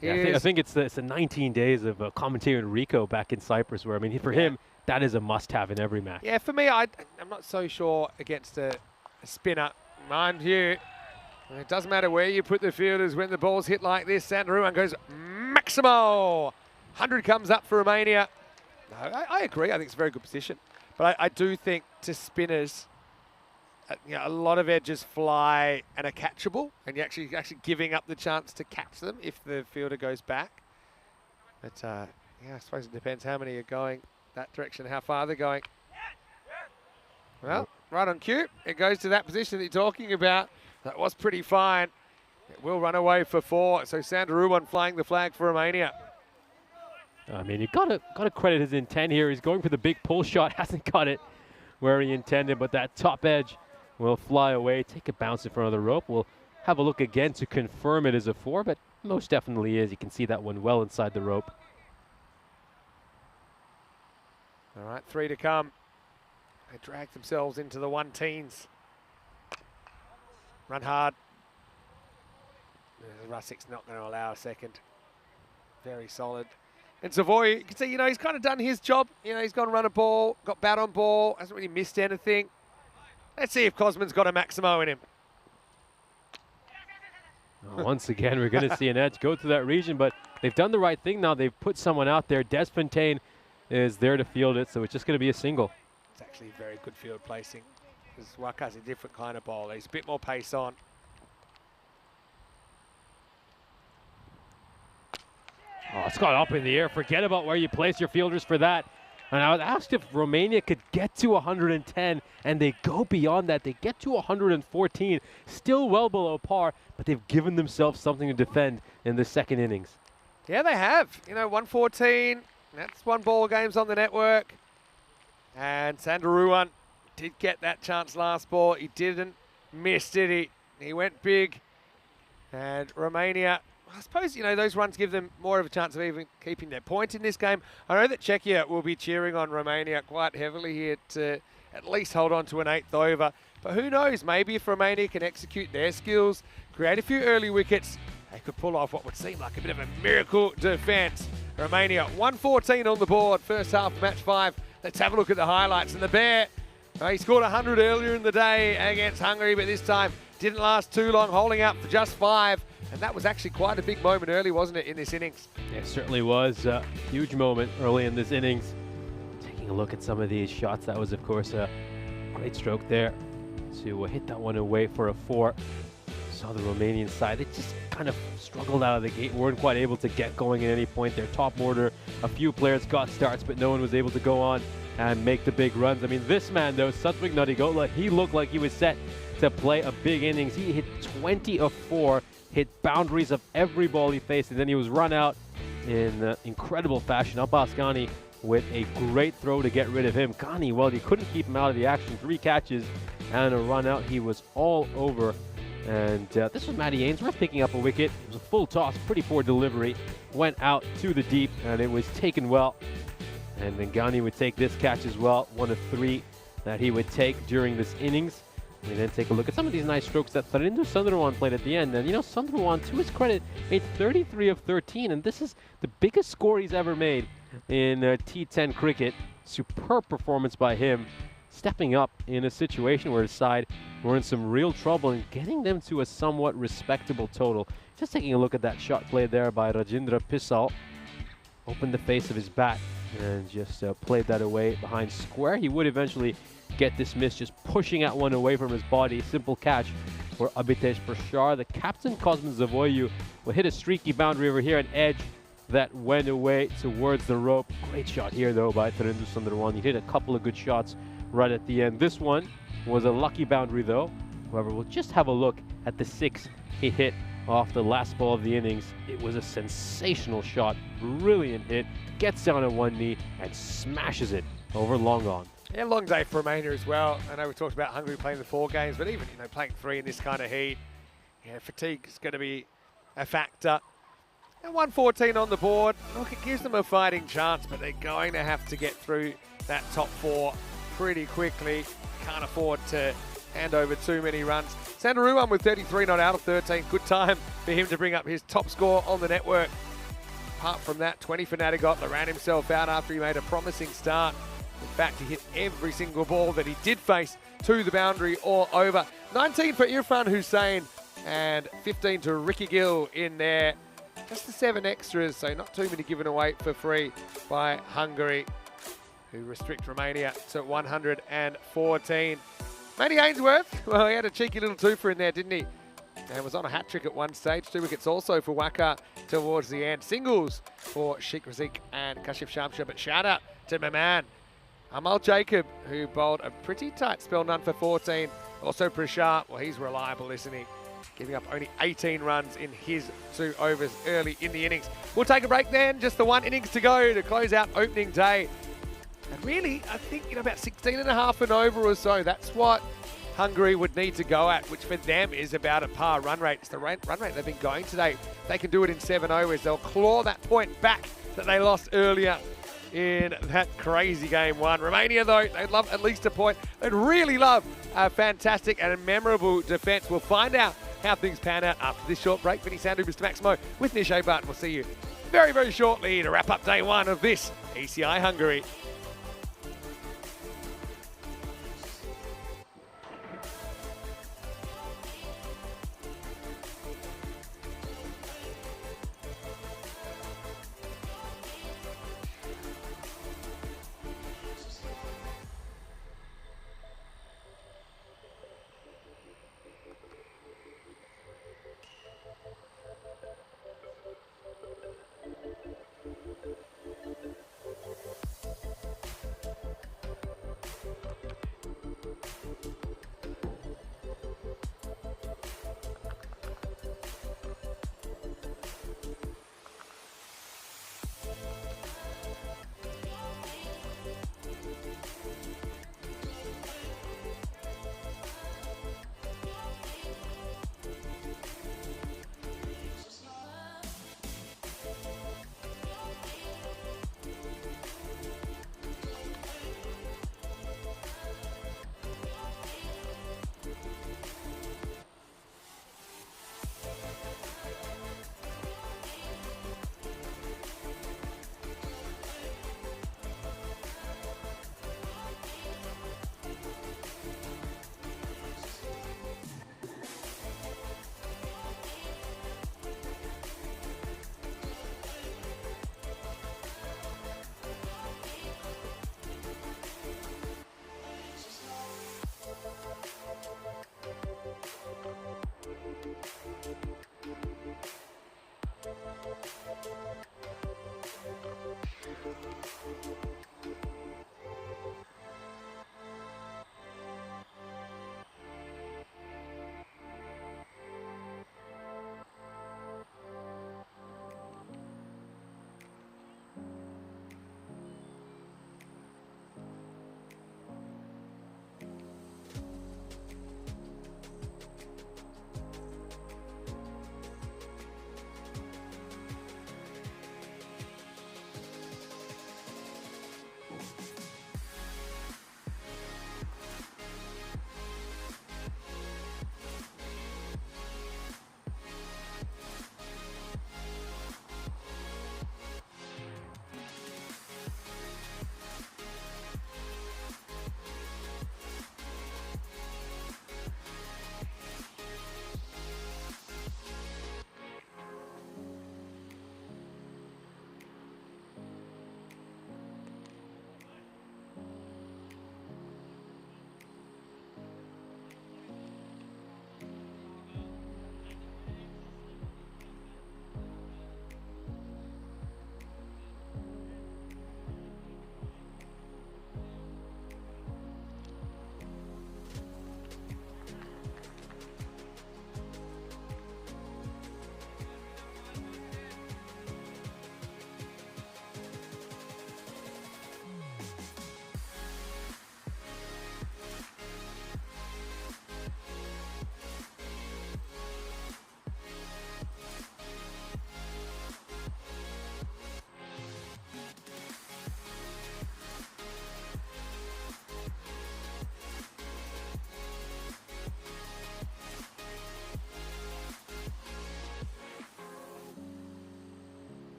Yeah, I think it's the 19 days of commentating Rico back in Cyprus, where, I mean, for him, that is a must-have in every match. Yeah, for me, I'm not so sure against a spinner. Mind you, it doesn't matter where you put the fielders when the ball's hit like this. Sandaruan goes Maximo. 100 comes up for Romania. No, I agree. I think it's a very good position. But I do think to spinners, a lot of edges fly and are catchable, and you're actually giving up the chance to catch them if the fielder goes back. But I suppose it depends how many are going that direction, how far they're going. Well, right on cue. It goes to that position that you're talking about. That was pretty fine. It will run away for 4. So Sandaruan flying the flag for Romania. I mean, you gotta credit his intent here. He's going for the big pull shot, hasn't got it where he intended, but that top edge will fly away, take a bounce in front of the rope. We'll have a look again to confirm it is a 4, but most definitely is. You can see that one well inside the rope. All right, 3 to come. They drag themselves into the 1-teens. Run hard. Russik's not going to allow a second. Very solid. And Savoy, you can see, he's kind of done his job. He's gone run a ball, got bat on ball, hasn't really missed anything. Let's see if Cosman's got a Maximo in him. Once again, we're going to see an edge go to that region, but they've done the right thing now. They've put someone out there. Des Fontaine is there to field it, so it's just going to be a single. It's actually very good field placing. Because Waka's a different kind of bowler. He's a bit more pace on. Oh, it's gone up in the air. Forget about where you place your fielders for that. And I was asked if Romania could get to 110, and they go beyond that. They get to 114, still well below par, but they've given themselves something to defend in the second innings. Yeah, they have. 114. That's 1 ball games on the network. And Sandaruan did get that chance last ball. He didn't miss, did he? He went big. And Romania, I suppose, those runs give them more of a chance of even keeping their point in this game. I know that Czechia will be cheering on Romania quite heavily here to at least hold on to an 8th over. But who knows, maybe if Romania can execute their skills, create a few early wickets, they could pull off what would seem like a bit of a miracle defence. Romania, 114 on the board, first half of match 5. Let's have a look at the highlights. And the Bear, he scored 100 earlier in the day against Hungary, but this time didn't last too long, holding out for just 5. And that was actually quite a big moment early, wasn't it, in this innings? It certainly was a huge moment early in this innings. Taking a look at some of these shots, that was, of course, a great stroke there to hit that one away for a 4. Saw the Romanian side. They just kind of struggled out of the gate, weren't quite able to get going at any point. Their top order, a few players got starts, but no one was able to go on and make the big runs. I mean, this man, though, Satwik Nadigola, he looked like he was set to play a big innings. He hit 20 of 4, hit boundaries of every ball he faced, and then he was run out in incredible fashion. Abbas Ghani with a great throw to get rid of him. Ghani, well, you couldn't keep him out of the action. 3 catches and a run out. He was all over. And this was Matty Ainsworth picking up a wicket. It was a full toss, pretty poor delivery. Went out to the deep, and it was taken well. And then Ghani would take this catch as well, 1 of 3 that he would take during this innings. We then take a look at some of these nice strokes that Tharinder Sundarwan played at the end. And, Sundarwan, to his credit, made 33 of 13. And this is the biggest score he's ever made in T10 cricket. Superb performance by him, stepping up in a situation where his side were in some real trouble and getting them to a somewhat respectable total. Just taking a look at that shot played there by Rajendra Pissal. Opened the face of his bat and just played that away behind square. He would eventually get dismissed, just pushing at one away from his body. Simple catch for Abhitesh Prashar. The captain, Cosmin Zavoiu, will hit a streaky boundary over here, an edge that went away towards the rope. Great shot here, though, by Tharinder Sundarwan. He hit a couple of good shots right at the end. This one was a lucky boundary, though. However, we'll just have a look at the 6 he hit off the last ball of the innings. It was a sensational shot, brilliant hit, gets down on one knee and smashes it over long on. Yeah, long day for Romania as well. I know we talked about Hungary playing the 4 games, but even playing 3 in this kind of heat, fatigue is going to be a factor. And 114 on the board. Look, it gives them a fighting chance, but they're going to have to get through that top 4 pretty quickly. Can't afford to hand over too many runs. Sandaruan with 33 not out of 13. Good time for him to bring up his top score on the network. apart from that, 20 for Nadagot ran himself out after he made a promising start. In fact, he hit every single ball that he did face to the boundary or over. 19 for Irfan Hussain and 15 to Ricky Gill in there. Just the 7 extras, so not too many given away for free by Hungary, who restrict Romania to 114. Matty Ainsworth, well, he had a cheeky little twofer in there, didn't he? And was on a hat-trick at one stage. 2 wickets also for Waka towards the end. Singles for Sheikh Razik and Kashif Shamsha, but shout out to my man, Amal Jacob, who bowled a pretty tight spell, none for 14. Also Prashant, well, he's reliable, isn't he? Giving up only 18 runs in his 2 overs early in the innings. We'll take a break then, just the 1 innings to go to close out opening day. And really, I think, about 16 and a half and over or so, that's what Hungary would need to go at, which for them is about a par run rate. It's the run rate they've been going today. They can do it in 7 overs. They'll claw that point back that they lost earlier in that crazy game 1. Romania, though, they'd love at least a point. They'd really love a fantastic and a memorable defence. We'll find out how things pan out after this short break. Vinny Sandhu, Mr. Maximo with Nish Barton. We'll see you very, very shortly to wrap up day 1 of this ECI Hungary.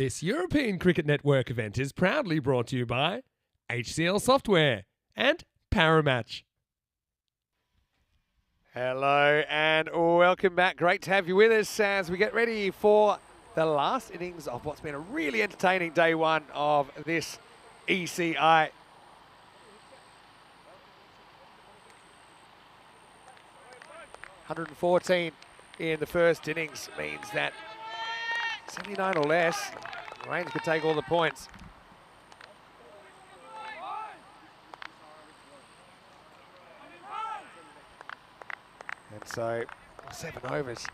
This European Cricket Network event is proudly brought to you by HCL Software and Paramatch. Hello and welcome back. Great to have you with us as we get ready for the last innings of what's been a really entertaining day one of this ECI. .114 in the first innings means that 79 or less, Range could take all the points. And so 7 overs.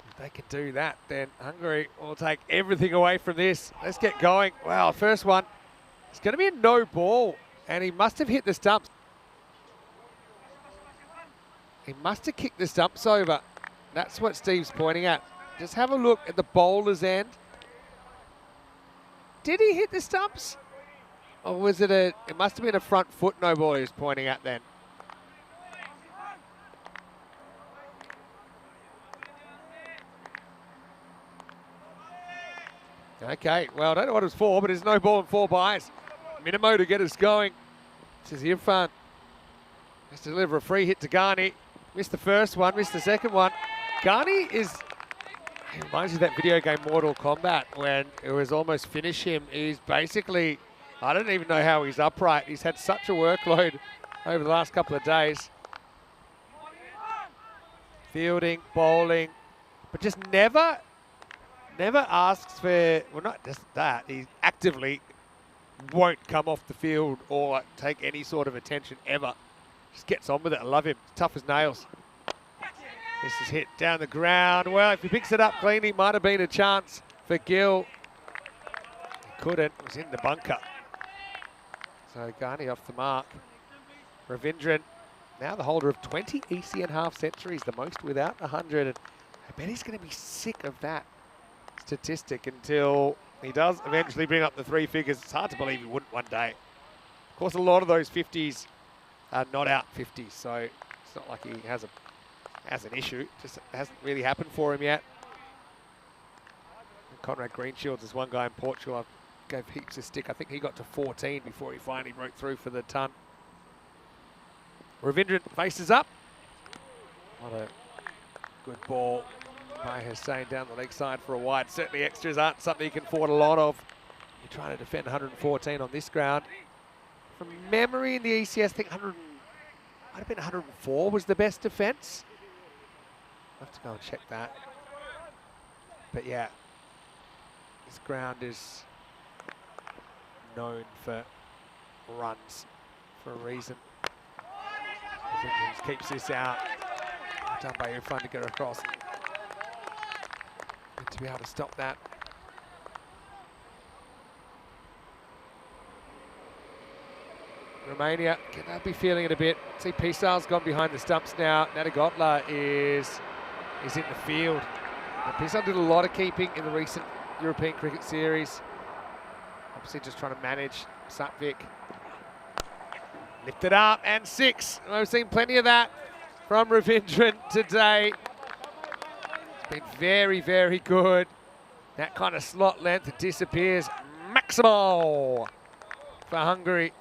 If they can do that, then Hungary will take everything away from this. Let's get going. Wow, first one. It's going to be a no ball, and he must have hit the stumps. He must have kicked the stumps over. That's what Steve's pointing at. Just have a look at the bowler's end. Did he hit the stumps? Or was it it must have been a front foot no ball he was pointing at then. Okay, well, I don't know what it was for, but it's no ball and 4 byes. Minimo to get us going. This is Irfan. Has to deliver a free hit to Ghani. Missed the first one, missed the second one. Ghani is, it reminds me of that video game Mortal Kombat when it was almost finish him. He's basically, I don't even know how he's upright. He's had such a workload over the last couple of days. Fielding, bowling, but just never asks for, well, not just that, he actively won't come off the field or take any sort of attention ever. Just gets on with it. I love him. Tough as nails. This is hit down the ground. Well, if he picks it up cleanly, might have been a chance for Gill. He couldn't. It was in the bunker. So Ghani off the mark. Ravindran, now the holder of 20 ECN half centuries, the most without 100. And I bet he's going to be sick of that statistic until he does eventually bring up the 3 figures. It's hard to believe he wouldn't one day. Of course, a lot of those 50s are not out 50s, so it's not like he has an issue. Just hasn't really happened for him yet. And Conrad Greenshields is one guy in Portugal I gave heaps of stick. I think he got to 14 before he finally broke through for the ton. Ravindran faces up. What a good ball by Hussain down the leg side for a wide. Certainly extras aren't something you can afford a lot of. You're trying to defend 114 on this ground. From memory in the ECS, I think might have been 104 was the best defence. I'll have to go and check that. But yeah, this ground is known for runs for a reason. I think he just keeps this out. Done by Irfan to get across. Good to be able to stop that. Romania, can they be feeling it a bit? See, Pisar's gone behind the stumps now. Nadagotla is in the field. Pisar did a lot of keeping in the recent European Cricket Series. Obviously just trying to manage Satvik. Lifted up and 6. We've seen plenty of that from Ravindran today. It's been very, very good. That kind of slot length, it disappears. Maximal for Hungary.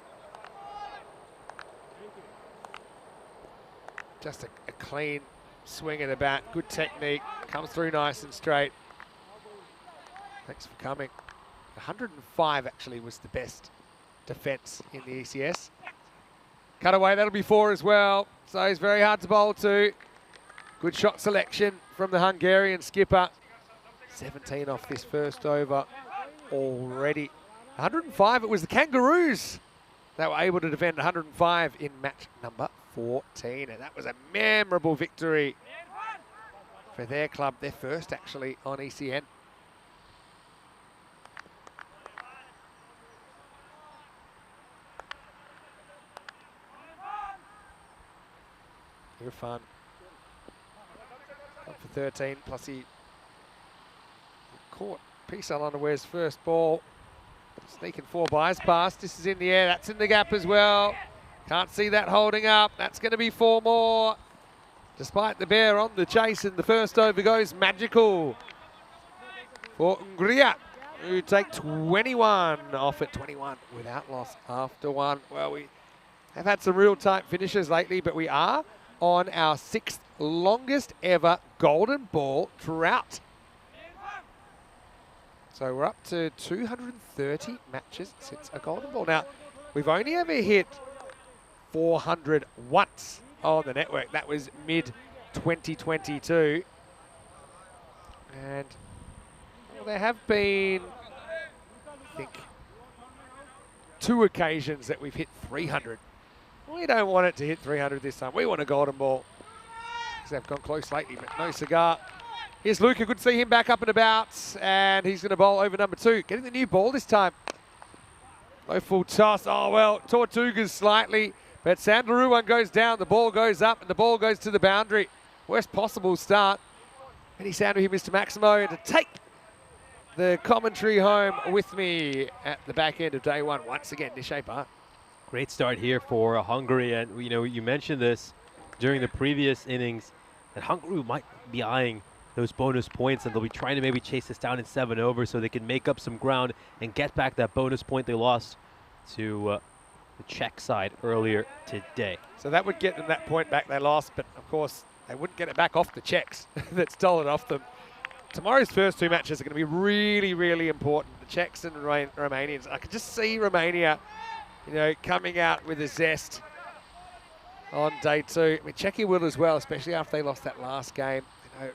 Just a clean swing of the bat, good technique, comes through nice and straight. Thanks for coming. 105 actually was the best defence in the ECS. Cut away, that'll be 4 as well. So he's very hard to bowl to. Good shot selection from the Hungarian skipper. 17 off this first over already. 105, it was the Kangaroos that were able to defend 105 in match number 14, and that was a memorable victory for their club, their first actually on ECN. Irfan up for 13, plus he caught Pisar unawares first ball. Sneaking 4 byes past. This is in the air. That's in the gap as well. Can't see that holding up. That's going to be 4 more. Despite the bear on the chase, and the first over goes magical for Hungary. who take 21 off at 21 without loss after one. Well, we have had some real tight finishes lately, but we are on our 6th longest ever golden ball drought. So we're up to 230 matches since a golden ball. Now, we've only ever hit 400 once on the network. That was mid-2022. And well, there have been, I think, 2 occasions that we've hit 300. We don't want it to hit 300 this time. We want a golden ball. Because they've gone close lately, but no cigar. Here's Luca. Good to see him back up and about. And he's going to bowl over number 2. Getting the new ball this time. Low full toss. Oh, well, Tortugas slightly. But Sandaru one goes down. The ball goes up and the ball goes to the boundary. Worst possible start. Any sound of here, Mr. Maximo, and to take the commentary home with me at the back end of day 1 once again, Nishay Bhatt. Great start here for Hungary, and you know, you mentioned this during the previous innings that Hungary might be eyeing those bonus points, and they'll be trying to maybe chase this down in 7 overs so they can make up some ground and get back that bonus point they lost to the Czech side earlier today. So that would get them that point back they lost, but of course they wouldn't get it back off the Czechs that stole it off them. Tomorrow's first 2 matches are going to be really, really important. The Czechs and Romanians. I can just see Romania, you know, coming out with a zest on day 2. I mean, Czechia will as well, especially after they lost that last game. You know, it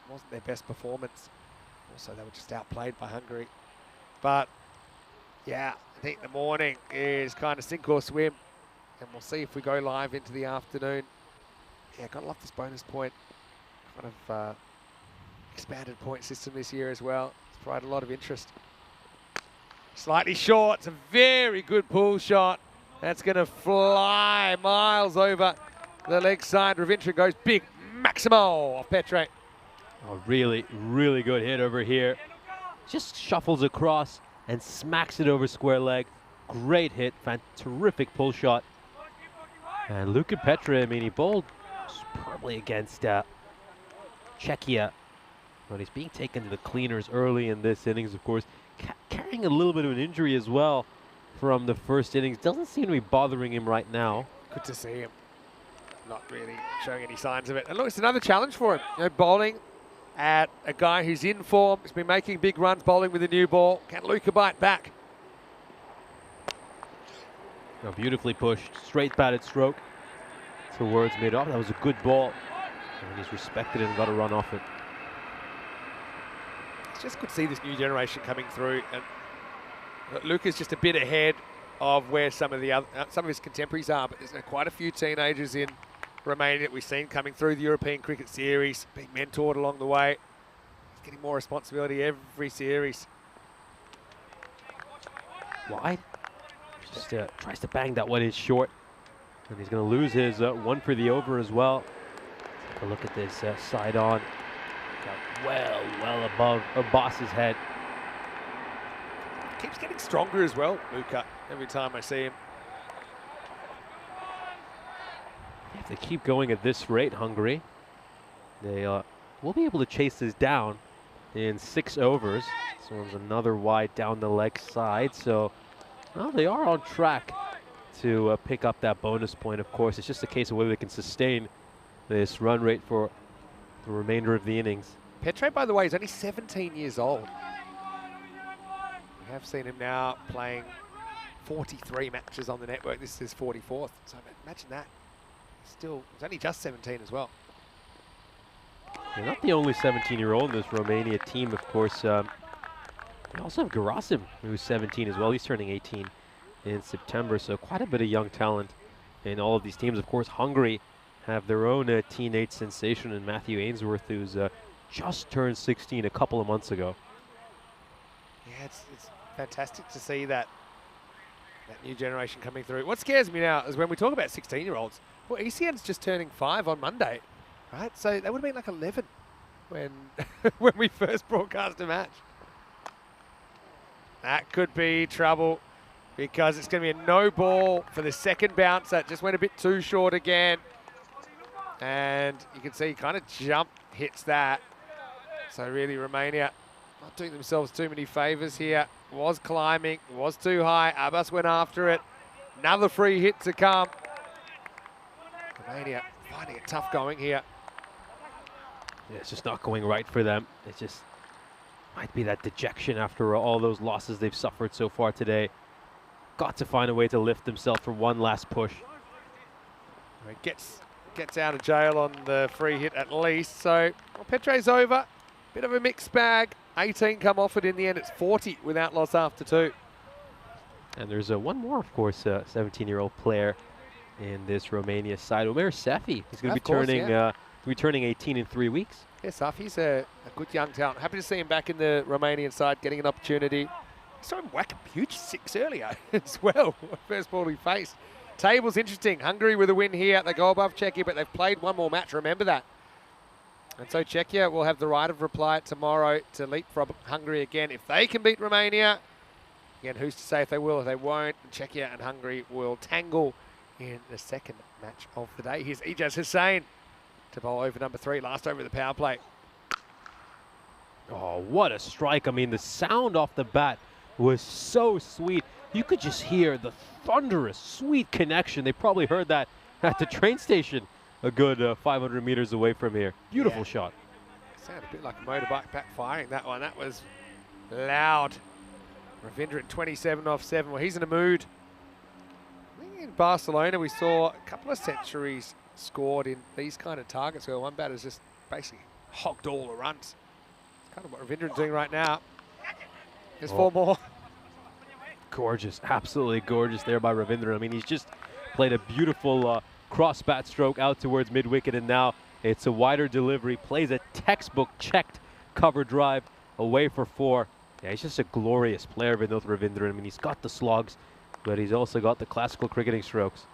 wasn't their best performance. Also, they were just outplayed by Hungary. But, yeah, I think the morning is kind of sink or swim. And we'll see if we go live into the afternoon. Yeah, gotta love this bonus point. Kind of expanded point system this year as well. It's provided a lot of interest. Slightly short. It's a very good pull shot. That's going to fly miles over the leg side. Ravindra goes big. Maximo off Petre. A really, really good hit over here. Just shuffles across and smacks it over square leg. Great hit. Terrific pull shot. And Luka Petre, I mean, he bowled superbly against Czechia. But he's being taken to the cleaners early in this innings, of course. Carrying a little bit of an injury as well from the first innings. Doesn't seem to be bothering him right now. Good to see him. Not really showing any signs of it. And look, it's another challenge for him. You know, bowling at a guy who's in form. He's been making big runs bowling with a new ball. Can Luka bite back? Oh, beautifully pushed. Straight batted stroke towards mid-off. That was a good ball. And he's respected it and got a run off it. It's just good to see this new generation coming through. And Luka's just a bit ahead of where some of his contemporaries are. But there's quite a few teenagers in Romania that we've seen coming through the European Cricket Series, being mentored along the way. He's getting more responsibility every series. Wide. Just tries to bang that one in short. And he's going to lose his 1 for the over as well. Take a look at this side on. Got well above Boss's head. Keeps getting stronger as well, Luka, every time I see him. If they keep going at this rate, Hungary, they will be able to chase this down in 6 overs. This one's another wide down the leg side. So, well, they are on track to pick up that bonus point, of course. It's just a case of whether they can sustain this run rate for the remainder of the innings. Petre, by the way, is only 17 years old. We have seen him now playing 43 matches on the network. This is his 44th. So imagine that. Still, he's only just 17 as well. They're not the only 17-year-old in this Romania team, of course. We also have Gerasim, who's 17 as well. He's turning 18 in September, so quite a bit of young talent in all of these teams. Of course, Hungary have their own teenage sensation in Matthew Ainsworth, who's just turned 16 a couple of months ago. Yeah, it's fantastic to see that new generation coming through. What scares me now is when we talk about 16-year-olds, well, ECN's just turning 5 on Monday, right? So that would have been like 11 when, when we first broadcast a match. That could be trouble because it's going to be a no ball for the second bouncer. Just went a bit too short again. And you can see kind of jump hits that. So really Romania Not doing themselves too many favours here. Was climbing, was too high. Abbas went after it. Another free hit to come. Romania finding it tough going here. Yeah, it's just not going right for them. It just might be that dejection after all those losses they've suffered so far today. Got to find a way to lift themselves for one last push. He gets out of jail on the free hit at least. So well, Petre's over. Bit of a mixed bag. 18 come off it in the end. It's 40 without loss after 2. And there's one more, of course, 17-year-old player in this Romania side. Omer Sefi. He's going to be turning 18 in 3 weeks. Yeah, Safi's a good young talent. Happy to see him back in the Romanian side, getting an opportunity. Saw him whack a huge 6 earlier as well. First ball he faced. Table's interesting. Hungary with a win here. They go above Czechia, but they've played one more match. Remember that. And so Czechia will have the right of reply tomorrow to leapfrog Hungary again. If they can beat Romania, again, who's to say if they will or they won't, Czechia and Hungary will tangle in the second match of the day. Here's Ijaz Hussain to bowl over number 3, last over the power play. Oh, what a strike. I mean, the sound off the bat was so sweet. You could just hear the thunderous, sweet connection. They probably heard that at the train station a good 500 meters away from here. Beautiful shot. Sounded a bit like a motorbike backfiring, that one. That was loud. Ravindran 27 off 7. Well, he's in a mood. I think in Barcelona we saw a couple of centuries scored in these kind of targets where one batter's just basically hogged all the runs. It's kind of what Ravindran's doing right now. There's 4 more. Gorgeous, absolutely gorgeous there by Ravindran. I mean, he's just played a beautiful cross bat stroke out towards mid-wicket, and now it's a wider delivery. Plays a textbook checked cover drive away for 4. Yeah, he's just a glorious player, Vinod Ravindran. I mean, he's got the slogs, but he's also got the classical cricketing strokes.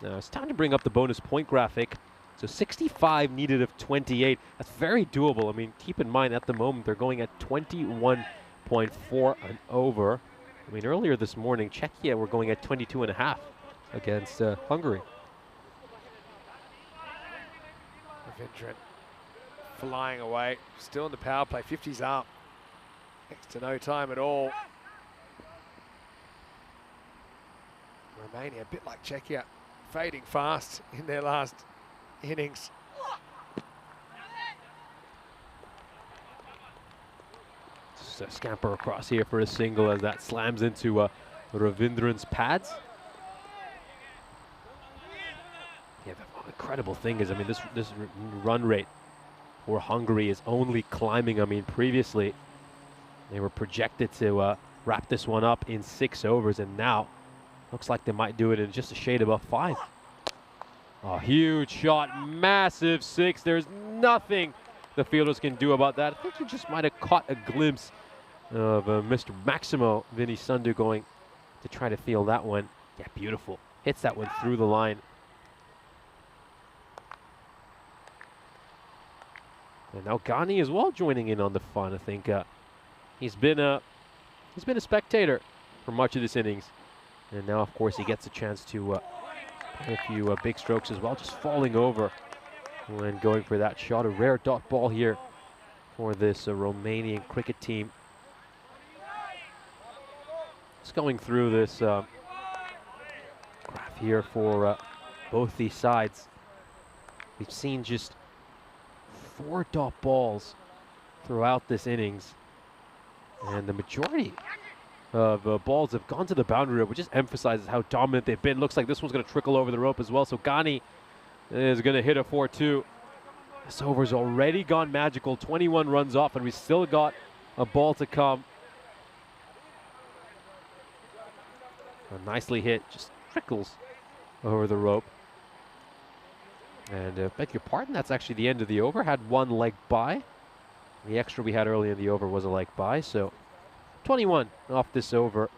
Now it's time to bring up the bonus point graphic. So 65 needed of 28. That's very doable. I mean, keep in mind at the moment they're going at 21.4 and over. I mean, earlier this morning, Czechia were going at 22.5 against Hungary. Ravindran flying away, still in the power play, 50's up. Next to no time at all. Romania, a bit like Czechia, fading fast in their last innings. Just a scamper across here for a single as that slams into Ravindran's pads. Yeah, the incredible thing is, I mean, this run rate for Hungary is only climbing. I mean, previously they were projected to wrap this one up in 6 overs, and now looks like they might do it in just a shade above 5. Oh, huge shot, massive 6. There's nothing the fielders can do about that. I think you just might have caught a glimpse of Mr. Maximo Vinny Sundu going to try to field that one. Yeah, beautiful. Hits that one through the line. And now Ghani as well joining in on the fun. I think he's been a spectator for much of this innings, and now of course he gets a chance to play a few big strokes as well, just falling over when going for that shot. A rare dot ball here for this Romanian cricket team. Just going through this graph here for both these sides. We've seen just 4 dot balls throughout this innings, and the majority of balls have gone to the boundary rope, which just emphasizes how dominant they've been. Looks like this one's going to trickle over the rope as well, so Ghani is going to hit a 4-2. This over's already gone magical, 21 runs off, and we still got a ball to come. Nicely hit, just trickles over the rope. And beg your pardon, that's actually the end of the over. Had 1 leg by. The extra we had early in the over was a leg by, so 21 off this over.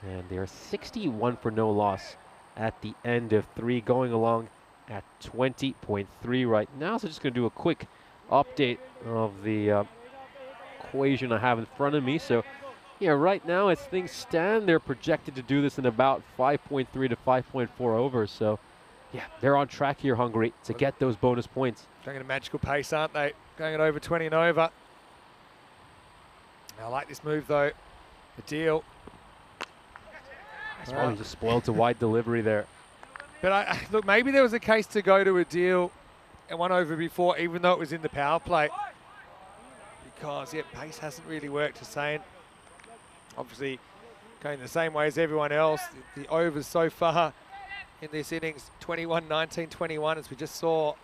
And they're 61 for no loss at the end of 3, going along at 20.3 right now. So just going to do a quick update of the equation I have in front of me. So yeah, right now as things stand, they're projected to do this in about 5.3 to 5.4 overs. So yeah, they're on track here, Hungary, to get those bonus points. Taking a magical pace, aren't they? going it over 20 and over. I like this move though. The deal. It's probably just spoiled to wide delivery there. But look, maybe there was a case to go to a deal and 1 over before, even though it was in the power play. Because, yeah, pace hasn't really worked the same. Obviously, going the same way as everyone else. The overs so far in this innings, 21, 19, 21, as we just saw.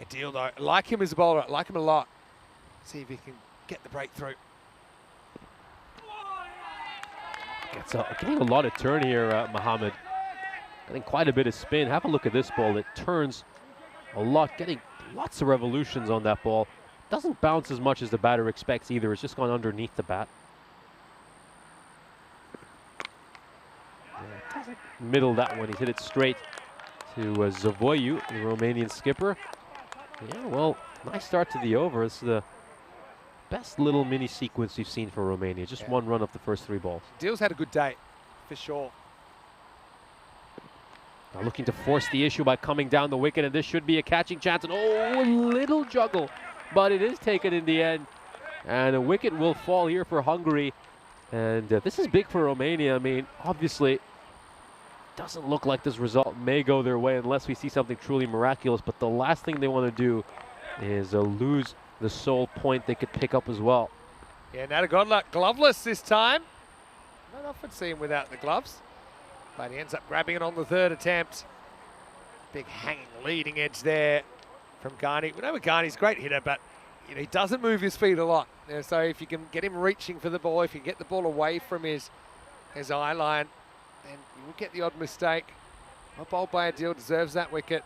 A deal, though. I like him as a bowler. I like him a lot. See if he can get the breakthrough. Getting a lot of turn here, Mohammed. Getting quite a bit of spin. Have a look at this ball. It turns a lot, getting lots of revolutions on that ball. Doesn't bounce as much as the batter expects either. It's just gone underneath the bat. Yeah, middle that one. He's hit it straight to Zavoiu, the Romanian skipper. Yeah, well, nice start to the over. It's the best little mini sequence we've seen for Romania. Just 1 run off the first 3 balls. Deal's had a good day, for sure. Now looking to force the issue by coming down the wicket, and this should be a catching chance. And oh, a little juggle, but it is taken in the end. And a wicket will fall here for Hungary. And this is big for Romania. I mean, obviously, doesn't look like this result may go their way unless we see something truly miraculous. But the last thing they want to do is lose the sole point they could pick up as well. Yeah, Nadagodla gloveless this time. Not often see him without the gloves. But he ends up grabbing it on the 3rd attempt. Big hanging leading edge there from Ghani. We know Ghani's a great hitter, but he doesn't move his feet a lot. So if you can get him reaching for the ball, if you get the ball away from his eye line, then you will get the odd mistake. Well bowled by a deal, deserves that wicket.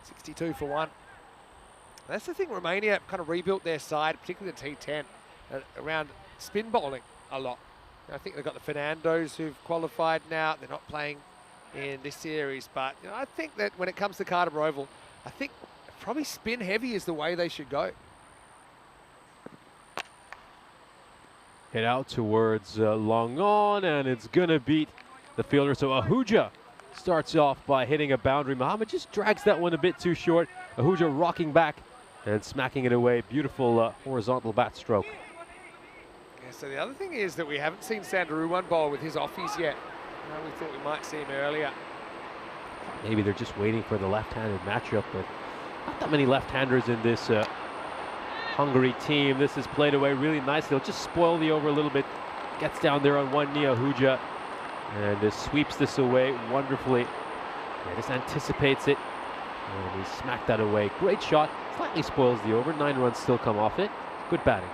62 for 1. That's the thing, Romania kind of rebuilt their side, particularly the T10, around spin bowling a lot. I think they've got the Fernandos who've qualified now. They're not playing in this series, but I think that when it comes to Carter Oval, I think probably spin heavy is the way they should go. Hit out towards long on, and it's going to beat the fielder. So Ahuja starts off by hitting a boundary. Mohammed just drags that one a bit too short. Ahuja rocking back and smacking it away. Beautiful horizontal bat stroke. Yeah, so the other thing is that we haven't seen Sandaruwan bowl with his offies yet. We thought we might see him earlier. Maybe they're just waiting for the left-handed matchup, but not that many left-handers in this Hungary team. This is played away really nicely. They'll just spoil the over a little bit. Gets down there on one knee, Ahuja, and sweeps this away wonderfully. Yeah, just anticipates it, and he smacked that away. Great shot. Slightly spoils the over. 9 runs still come off it. Good batting.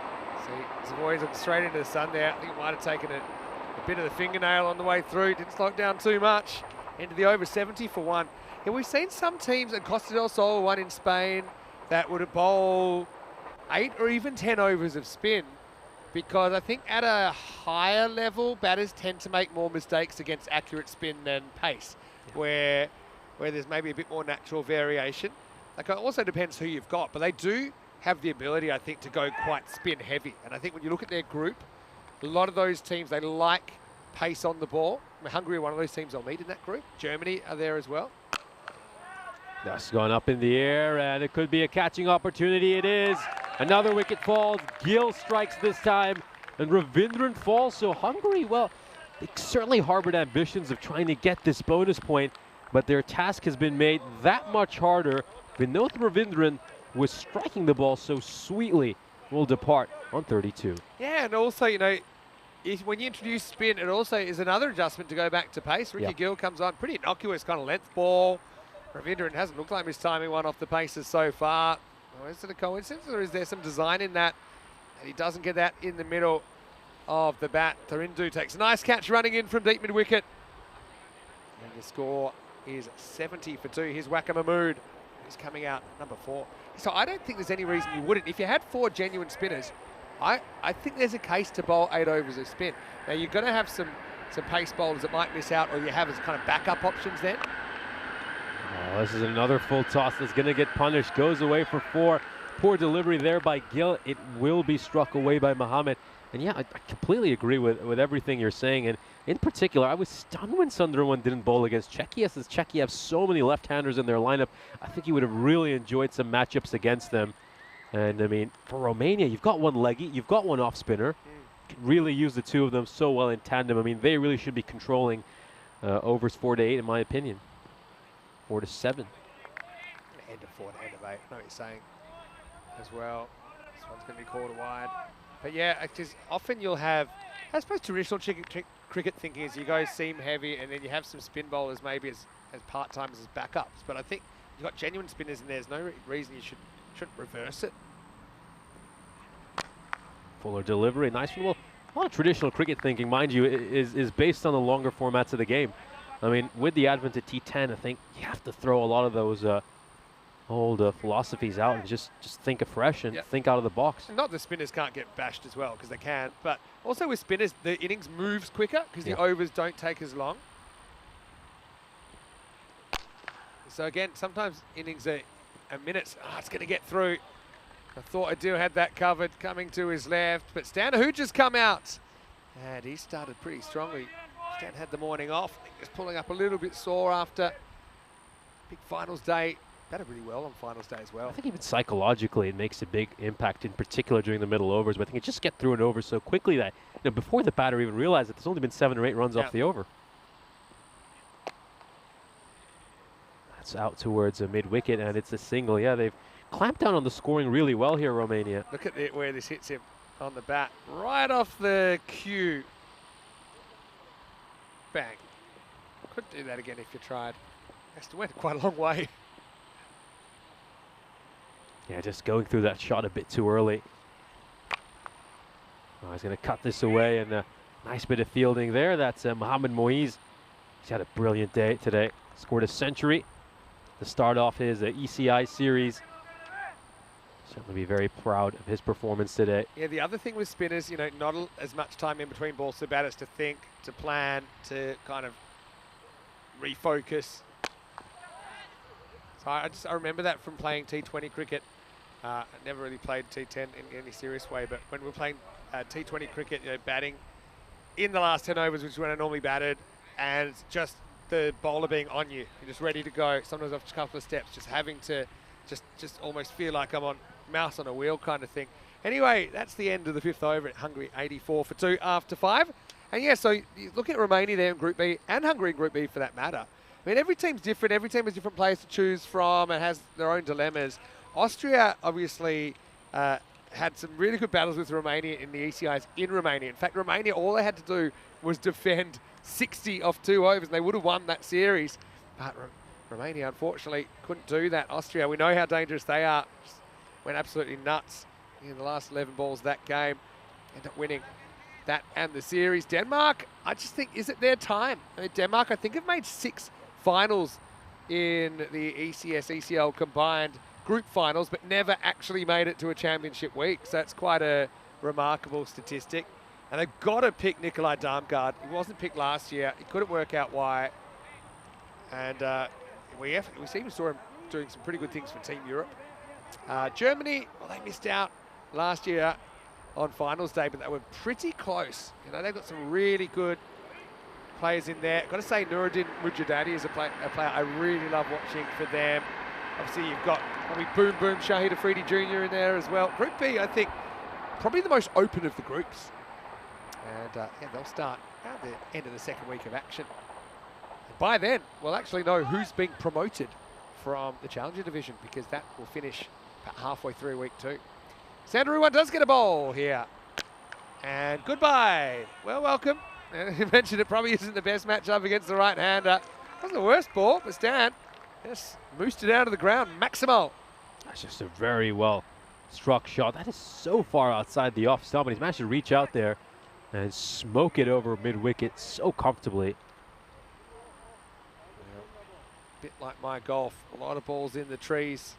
See, Savoy's straight into the sun there. I think it might have taken a bit of the fingernail on the way through. Didn't slow it down too much. Into the over, 70 for 1. Yeah, we've seen some teams, and Costa del Sol one in Spain, that would bowl 8 or even 10 overs of spin, because I think at a higher level, batters tend to make more mistakes against accurate spin than pace, where there's maybe a bit more natural variation. Like, it also depends who you've got, but they do have the ability, I think, to go quite spin heavy. And I think when you look at their group, a lot of those teams, they like pace on the ball. I mean, Hungary are one of those teams they'll meet in that group. Germany are there as well. That's gone up in the air, and it could be a catching opportunity. It is. Another wicket falls. Gill strikes this time, and Ravindran falls. So Hungary, well, they certainly harbored ambitions of trying to get this bonus point, but their task has been made that much harder. Vinod Ravindran was striking the ball so sweetly, will depart on 32. Yeah, and also, when you introduce spin, it also is another adjustment to go back to pace. Ricky Gill comes on, pretty innocuous kind of length ball. Ravindran hasn't looked like mistiming one off the paces so far. Oh, is it a coincidence, or is there some design in that? And he doesn't get that in the middle of the bat. Tarindu takes a nice catch running in from deep mid-wicket. And the score is 70 for 2. Here's Waka Mahmood. He's coming out number 4. So I don't think there's any reason you wouldn't. If you had 4 genuine spinners, I think there's a case to bowl 8 overs of spin. Now, you're going to have some pace bowlers that might miss out, or you have as kind of backup options then. Oh, this is another full toss that's going to get punished. Goes away for 4. Poor delivery there by Gill. It will be struck away by Mohammed. And yeah, I completely agree with everything you're saying. And in particular, I was stunned when Sunderland didn't bowl against Czechia, since Czechia have so many left-handers in their lineup. I think you would have really enjoyed some matchups against them. And I mean, for Romania, you've got one leggy, you've got one off-spinner. Could really use the two of them so well in tandem. I mean, they really should be controlling overs 4 to 8, in my opinion. 4 to 7. End of 4 to end of 8. I know what you're saying as well. This one's going to be called a wide. But yeah, just often you'll have, I suppose traditional cricket thinking is you guys seem heavy and then you have some spin bowlers maybe as part-timers as backups. But I think you've got genuine spinners and there's no reason you shouldn't reverse it. Fuller delivery, nice one. Well, a lot of traditional cricket thinking, mind you, is based on the longer formats of the game. I mean, with the advent of T10, I think you have to throw a lot of those old philosophies out and just think afresh and think out of the box. Not that spinners can't get bashed as well, because they can, but also with spinners, the innings moves quicker because the overs don't take as long. So again, sometimes innings are minutes. It's going to get through. I thought Adil had that covered, coming to his left, but Stan Hooger's come out. And he started pretty strongly. Stan had the morning off. I think he's pulling up a little bit sore after big finals day. Batted really well on finals day as well. I think even psychologically it makes a big impact, in particular during the middle overs. But I think it just get through an over so quickly that before the batter even realized that there's only been 7 or 8 runs off the over. That's out towards a mid-wicket, and it's a single. Yeah, they've clamped down on the scoring really well here, Romania. Look at where this hits him on the bat. Right off the cue. Bang. Could do that again if you tried. Actually went quite a long way. Yeah, just going through that shot a bit too early. Oh, he's going to cut this away, and a nice bit of fielding there. That's Mohamed Moiz. He's had a brilliant day today. Scored a century to start off his ECI series. Certainly be very proud of his performance today. Yeah, the other thing with spinners, not as much time in between balls for batters to think, to plan, to kind of refocus. So I remember that from playing T20 cricket. I never really played T10 in any serious way, but when we were playing T20 cricket, batting in the last 10 overs, which is when I normally batted, and just the bowler being on you, you're just ready to go. Sometimes after a couple of steps, just having to just almost feel like I'm on mouse on a wheel kind of thing. Anyway, that's the end of the 5th over at Hungary, 84 for 2 after 5. And yeah, so you look at Romania there in Group B, and Hungary in Group B for that matter. I mean, every team's different. Every team has different players to choose from and has their own dilemmas. Austria obviously had some really good battles with Romania in the ECIs in Romania. In fact, Romania, all they had to do was defend 60 off 2 overs, and they would have won that series. But Romania, unfortunately, couldn't do that. Austria, we know how dangerous they are. Just went absolutely nuts in the last 11 balls of that game. Ended up winning that and the series. Denmark, I just think, is it their time? I mean, Denmark, I think, have made 6 finals in the ECS-ECL combined group finals, but never actually made it to a championship week. So that's quite a remarkable statistic. And they've got to pick Nikolai Darmgaard. He wasn't picked last year. He couldn't work out why. And we even saw him doing some pretty good things for Team Europe. Germany, well, they missed out last year on finals day, but they were pretty close. They've got some really good players in there. Got to say, Nuruddin Mujadadi is a player I really love watching for them. Obviously, you've got probably Boom Boom Shahid Afridi Jr. in there as well. Group B, I think, probably the most open of the groups. And they'll start at the end of the 2nd week of action. And by then, we'll actually know who's being promoted from the Challenger Division, because that will finish about halfway through week 2. Sandaruwan does get a bowl here. And goodbye. Well, welcome. You mentioned it probably isn't the best matchup against the right-hander. Wasn't the worst ball, but Stan just moosed it out of the ground. Maximal. That's just a very well struck shot. That is so far outside the off stump, and he's managed to reach out there and smoke it over mid-wicket so comfortably. Bit like my golf. A lot of balls in the trees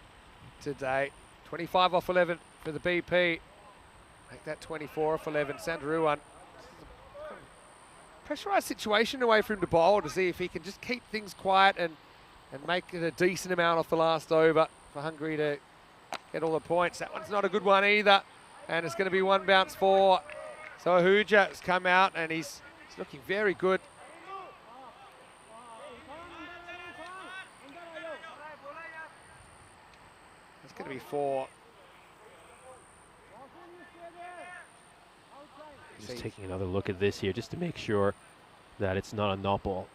today. 25 off 11 for the BP. Make that 24 off 11. Sandaruwan. Pressurised situation away for him to bowl to see if he can just keep things quiet and make it a decent amount off the last over for Hungary to get all the points. That one's not a good one either. And it's going to be 1 bounce for So Ahuja has come out and he's looking very good. It's going to be 4. Just taking another look at this here just to make sure that it's not a not ball.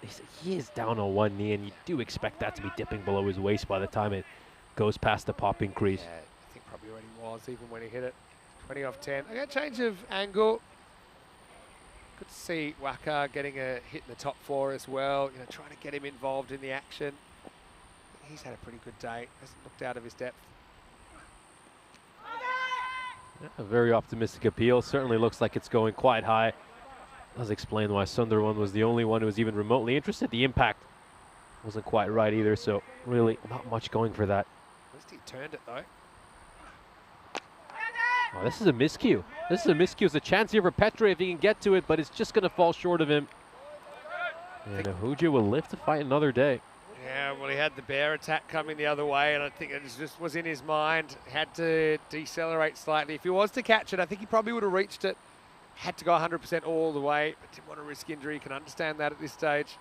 He is down on one knee, and you do expect that to be dipping below his waist by the time it goes past the popping crease. Yeah, I think probably already was, even when he hit it. 20 off 10. Okay, change of angle. Good to see Waka getting a hit in the top 4 as well. You know, trying to get him involved in the action. He's had a pretty good day. Hasn't looked out of his depth. Yeah, a very optimistic appeal. Certainly looks like it's going quite high. Does explain why Sunderwan was the only one who was even remotely interested. The impact wasn't quite right either, so really not much going for that. At least he turned it though. Oh, this is a miscue. This is a miscue. It's a chance here for Petre if he can get to it, but it's just going to fall short of him. And Ahuja will live to fight another day. Yeah, well, he had the bear attack coming the other way, and I think it just was in his mind. Had to decelerate slightly. If he was to catch it, I think he probably would have reached it. Had to go 100% all the way, but didn't want to risk injury. You can understand that at this stage.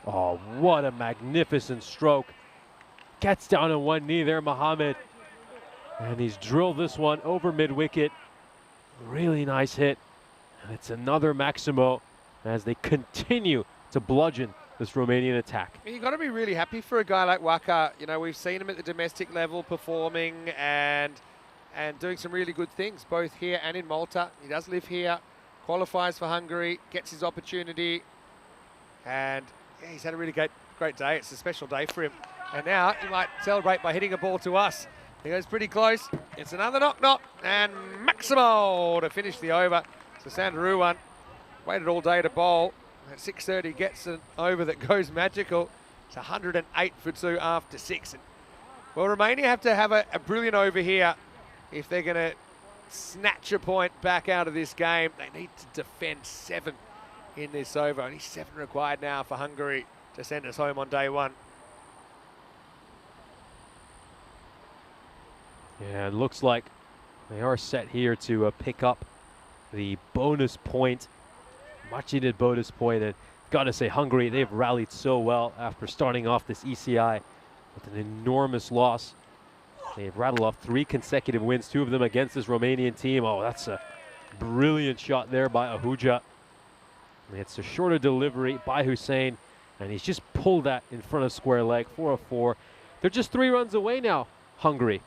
Oh, what a magnificent stroke. Gets down on one knee there, Mohammed. And he's drilled this one over mid-wicket. Really nice hit. And it's another Maximo as they continue to bludgeon this Romanian attack. You've got to be really happy for a guy like Waka. You know, we've seen him at the domestic level performing and doing some really good things, both here and in Malta. He does live here, qualifies for Hungary, gets his opportunity, and yeah, he's had a really great day. It's a special day for him. And now he might celebrate by hitting a ball to us. He goes pretty close. It's another knock-knock, and Maximo to finish the over. So Sandaruwan waited all day to bowl. At 6:30 gets an over that goes magical. It's 108 for 2 after 6. And, well, Romania have to have a brilliant over here if they're going to snatch a point back out of this game. They need to defend 7 in this over. Only 7 required now for Hungary to send us home on day 1. Yeah, it looks like they are set here to pick up the bonus point. Much needed bonus point, and gotta say, Hungary, they've rallied so well after starting off this ECI with an enormous loss. They've rattled off 3 consecutive wins, 2 of them against this Romanian team. Oh, that's a brilliant shot there by Ahuja. It's a shorter delivery by Hussein, and he's just pulled that in front of square leg, 4-4. They're just 3 runs away now, Hungary.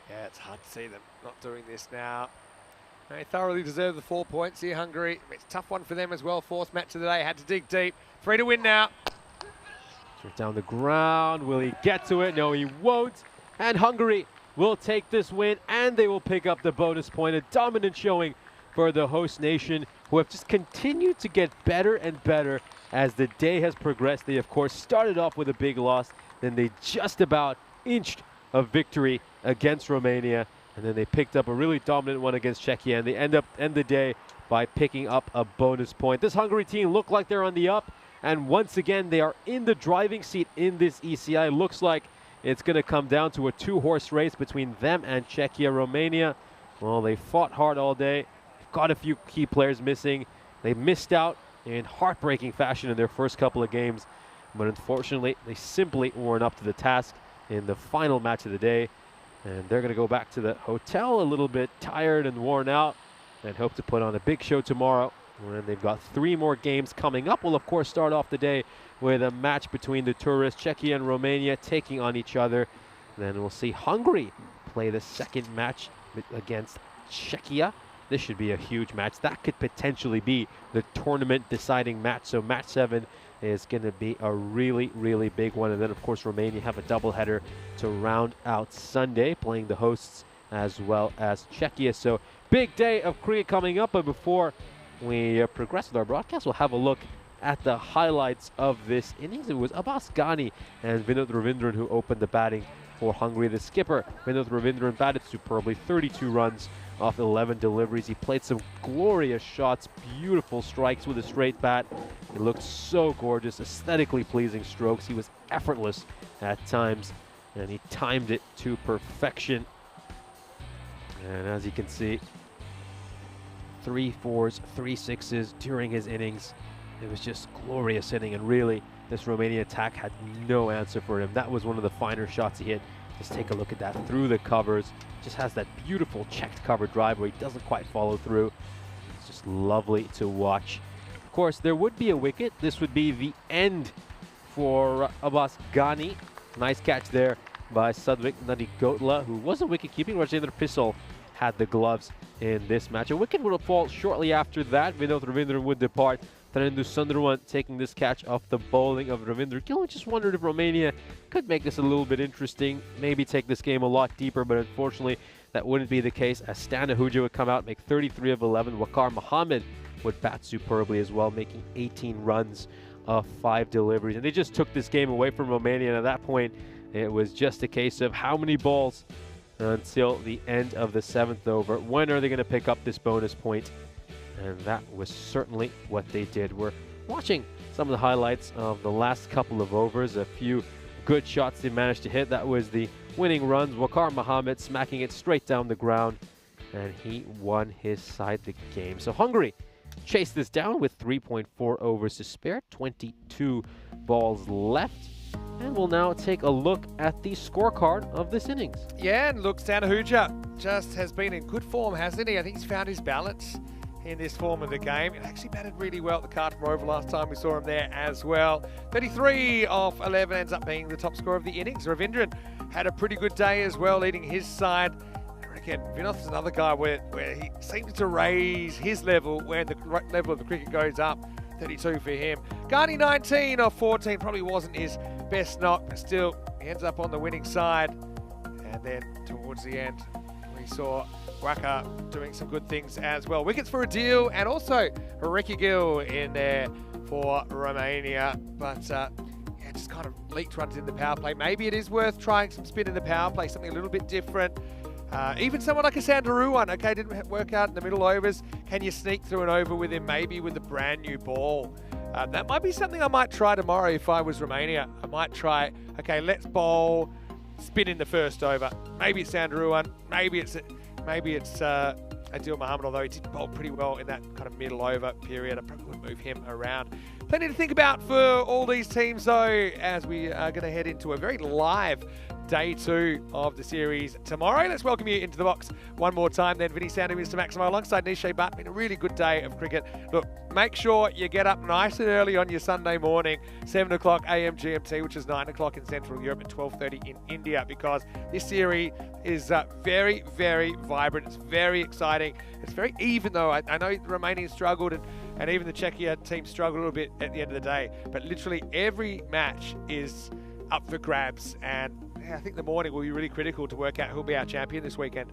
Yeah, it's hard to see them not doing this now. They thoroughly deserve the 4 points here, Hungary. It's a tough one for them as well. 4th match of the day, had to dig deep. 3 to win now. Straight down the ground. Will he get to it? No, he won't. And Hungary will take this win, and they will pick up the bonus point. A dominant showing for the host nation, who have just continued to get better and better as the day has progressed. They, of course, started off with a big loss. Then they just about inched a victory against Romania. And then they picked up a really dominant one against Czechia, and they end the day by picking up a bonus point. This Hungary team look like they're on the up, and once again they are in the driving seat in this ECI. Looks like it's going to come down to a 2-horse race between them and Czechia. Romania, well, they fought hard all day. They've got a few key players missing. They missed out in heartbreaking fashion in their first couple of games, but unfortunately they simply weren't up to the task in the final match of the day. And they're going to go back to the hotel a little bit tired and worn out and hope to put on a big show tomorrow. And they've got 3 more games coming up. We'll, of course, start off the day with a match between the tourists, Czechia and Romania, taking on each other. Then we'll see Hungary play the second match against Czechia. This should be a huge match. That could potentially be the tournament deciding match. So match 7 is going to be a really, really big one. And then, of course, Romania have a doubleheader to round out Sunday, playing the hosts as well as Czechia. So big day of cricket coming up. But before we progress with our broadcast, we'll have a look at the highlights of this innings. It was Abbas Ghani and Vinod Ravindran who opened the batting for Hungary. The skipper, Vinod Ravindran, batted superbly, 32 runs off 11 deliveries. He played some glorious shots, beautiful strikes with a straight bat. It looked so gorgeous, aesthetically pleasing strokes. He was effortless at times, and he timed it to perfection. And as you can see, 3 4s, 3 6s during his innings. It was just glorious hitting, and really, this Romanian attack had no answer for him. That was one of the finer shots he hit. Just take a look at that through the covers. Just has that beautiful checked cover drive where he doesn't quite follow through. It's just lovely to watch. Of course, there would be a wicket. This would be the end for Abbas Ghani. Nice catch there by Sadvik Nadigotla, who wasn't wicket keeping. Rajendra Pissel had the gloves in this match. A wicket would fall shortly after that. Vinod Ravindran would depart. Tarendu Sundarwan taking this catch off the bowling of Ravindra Gill. Just wondered if Romania could make this a little bit interesting, maybe take this game a lot deeper, but unfortunately that wouldn't be the case, as Stan Ahuja would come out, make 33 of 11. Waqar Mohammed would bat superbly as well, making 18 runs of 5 deliveries. And they just took this game away from Romania, and at that point it was just a case of how many balls until the end of the 7th over. When are they going to pick up this bonus point? And that was certainly what they did. We're watching some of the highlights of the last couple of overs. A few good shots they managed to hit. That was the winning runs. Waqar Mohammed smacking it straight down the ground, and he won his side the game. So Hungary chased this down with 3.4 overs to spare, 22 balls left. And we'll now take a look at the scorecard of this innings. Yeah, and look, Stan Ahuja just has been in good form, hasn't he? I think he's found his balance in this form of the game. It actually batted really well at the Khartoum Oval last time we saw him there as well. 33 off 11 ends up being the top scorer of the innings. Ravindran had a pretty good day as well, leading his side. I reckon Vinod is another guy where he seems to raise his level where the level of the cricket goes up. 32 for him. Ghani 19 off 14, probably wasn't his best knock, but still he ends up on the winning side. And then towards the end, we saw Waka doing some good things as well. Wickets for Adil and also Ricky Gill in there for Romania. But yeah, just kind of leaked runs in the power play. Maybe it is worth trying some spin in the power play, something a little bit different. Even someone like a Sandaruan, okay, didn't work out in the middle overs. Can you sneak through an over with him, maybe with a brand new ball? That might be something I might try tomorrow if I was Romania. I might try, okay, let's bowl, spin in the first over. Maybe it's Sandaruan, maybe it's Adil Mohammed, although he did bowl pretty well in that kind of middle over period. I probably would move him around. Plenty to think about for all these teams though, as we are going to head into a very live day 2 of the series tomorrow. Let's welcome you into the box one more time then. Vinny Sandu, Mr. Maximo, alongside Nishay Butt. Been a really good day of cricket. Look, make sure you get up nice and early on your Sunday morning, 7 o'clock AM GMT, which is 9 o'clock in Central Europe and 12:30 in India, because this series is very, very vibrant. It's very exciting. It's very even though. I know the Romanians struggled and even the Czechia team struggled a little bit at the end of the day, but literally every match is up for grabs, and yeah, I think the morning will be really critical to work out who'll be our champion this weekend.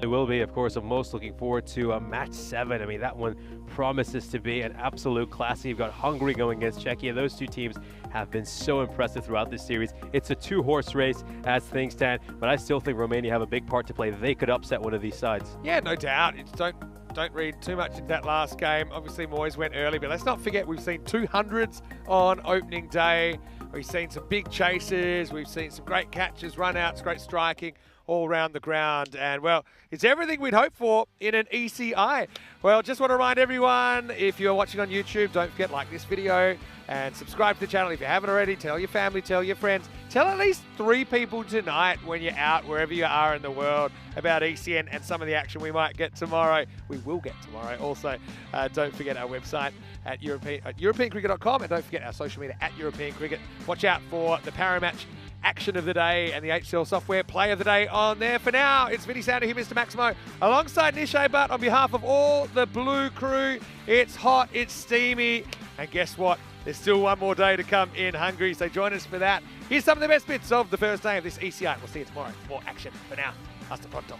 It will be, of course. I'm most looking forward to match 7. I mean, that one promises to be an absolute classic. You've got Hungary going against Czechia. Those two teams have been so impressive throughout this series. It's a 2-horse race as things stand, but I still think Romania have a big part to play. They could upset one of these sides. Yeah, no doubt. Don't read too much into that last game. Obviously, Moyes went early, but let's not forget we've seen 200s on opening day. We've seen some big chases. We've seen some great catches, run-outs, great striking all around the ground. And, well, it's everything we'd hope for in an ECI. Well, just want to remind everyone, if you're watching on YouTube, don't forget, like this video and subscribe to the channel if you haven't already. Tell your family, tell your friends. Tell at least 3 people tonight when you're out, wherever you are in the world, about ECN and some of the action we might get tomorrow. We will get tomorrow. Also, don't forget our website at europeancricket.com, and don't forget our social media at European Cricket. Watch out for the Paramatch action of the day and the HCL software play of the day on there. For now, it's Vinny Sandu here, Mr. Maximo, alongside Nishay Butt. On behalf of all the Blue crew, it's hot, it's steamy, and guess what? There's still one more day to come in Hungary, so join us for that. Here's some of the best bits of the first day of this ECI. We'll see you tomorrow for more action. For now, hasta pronto.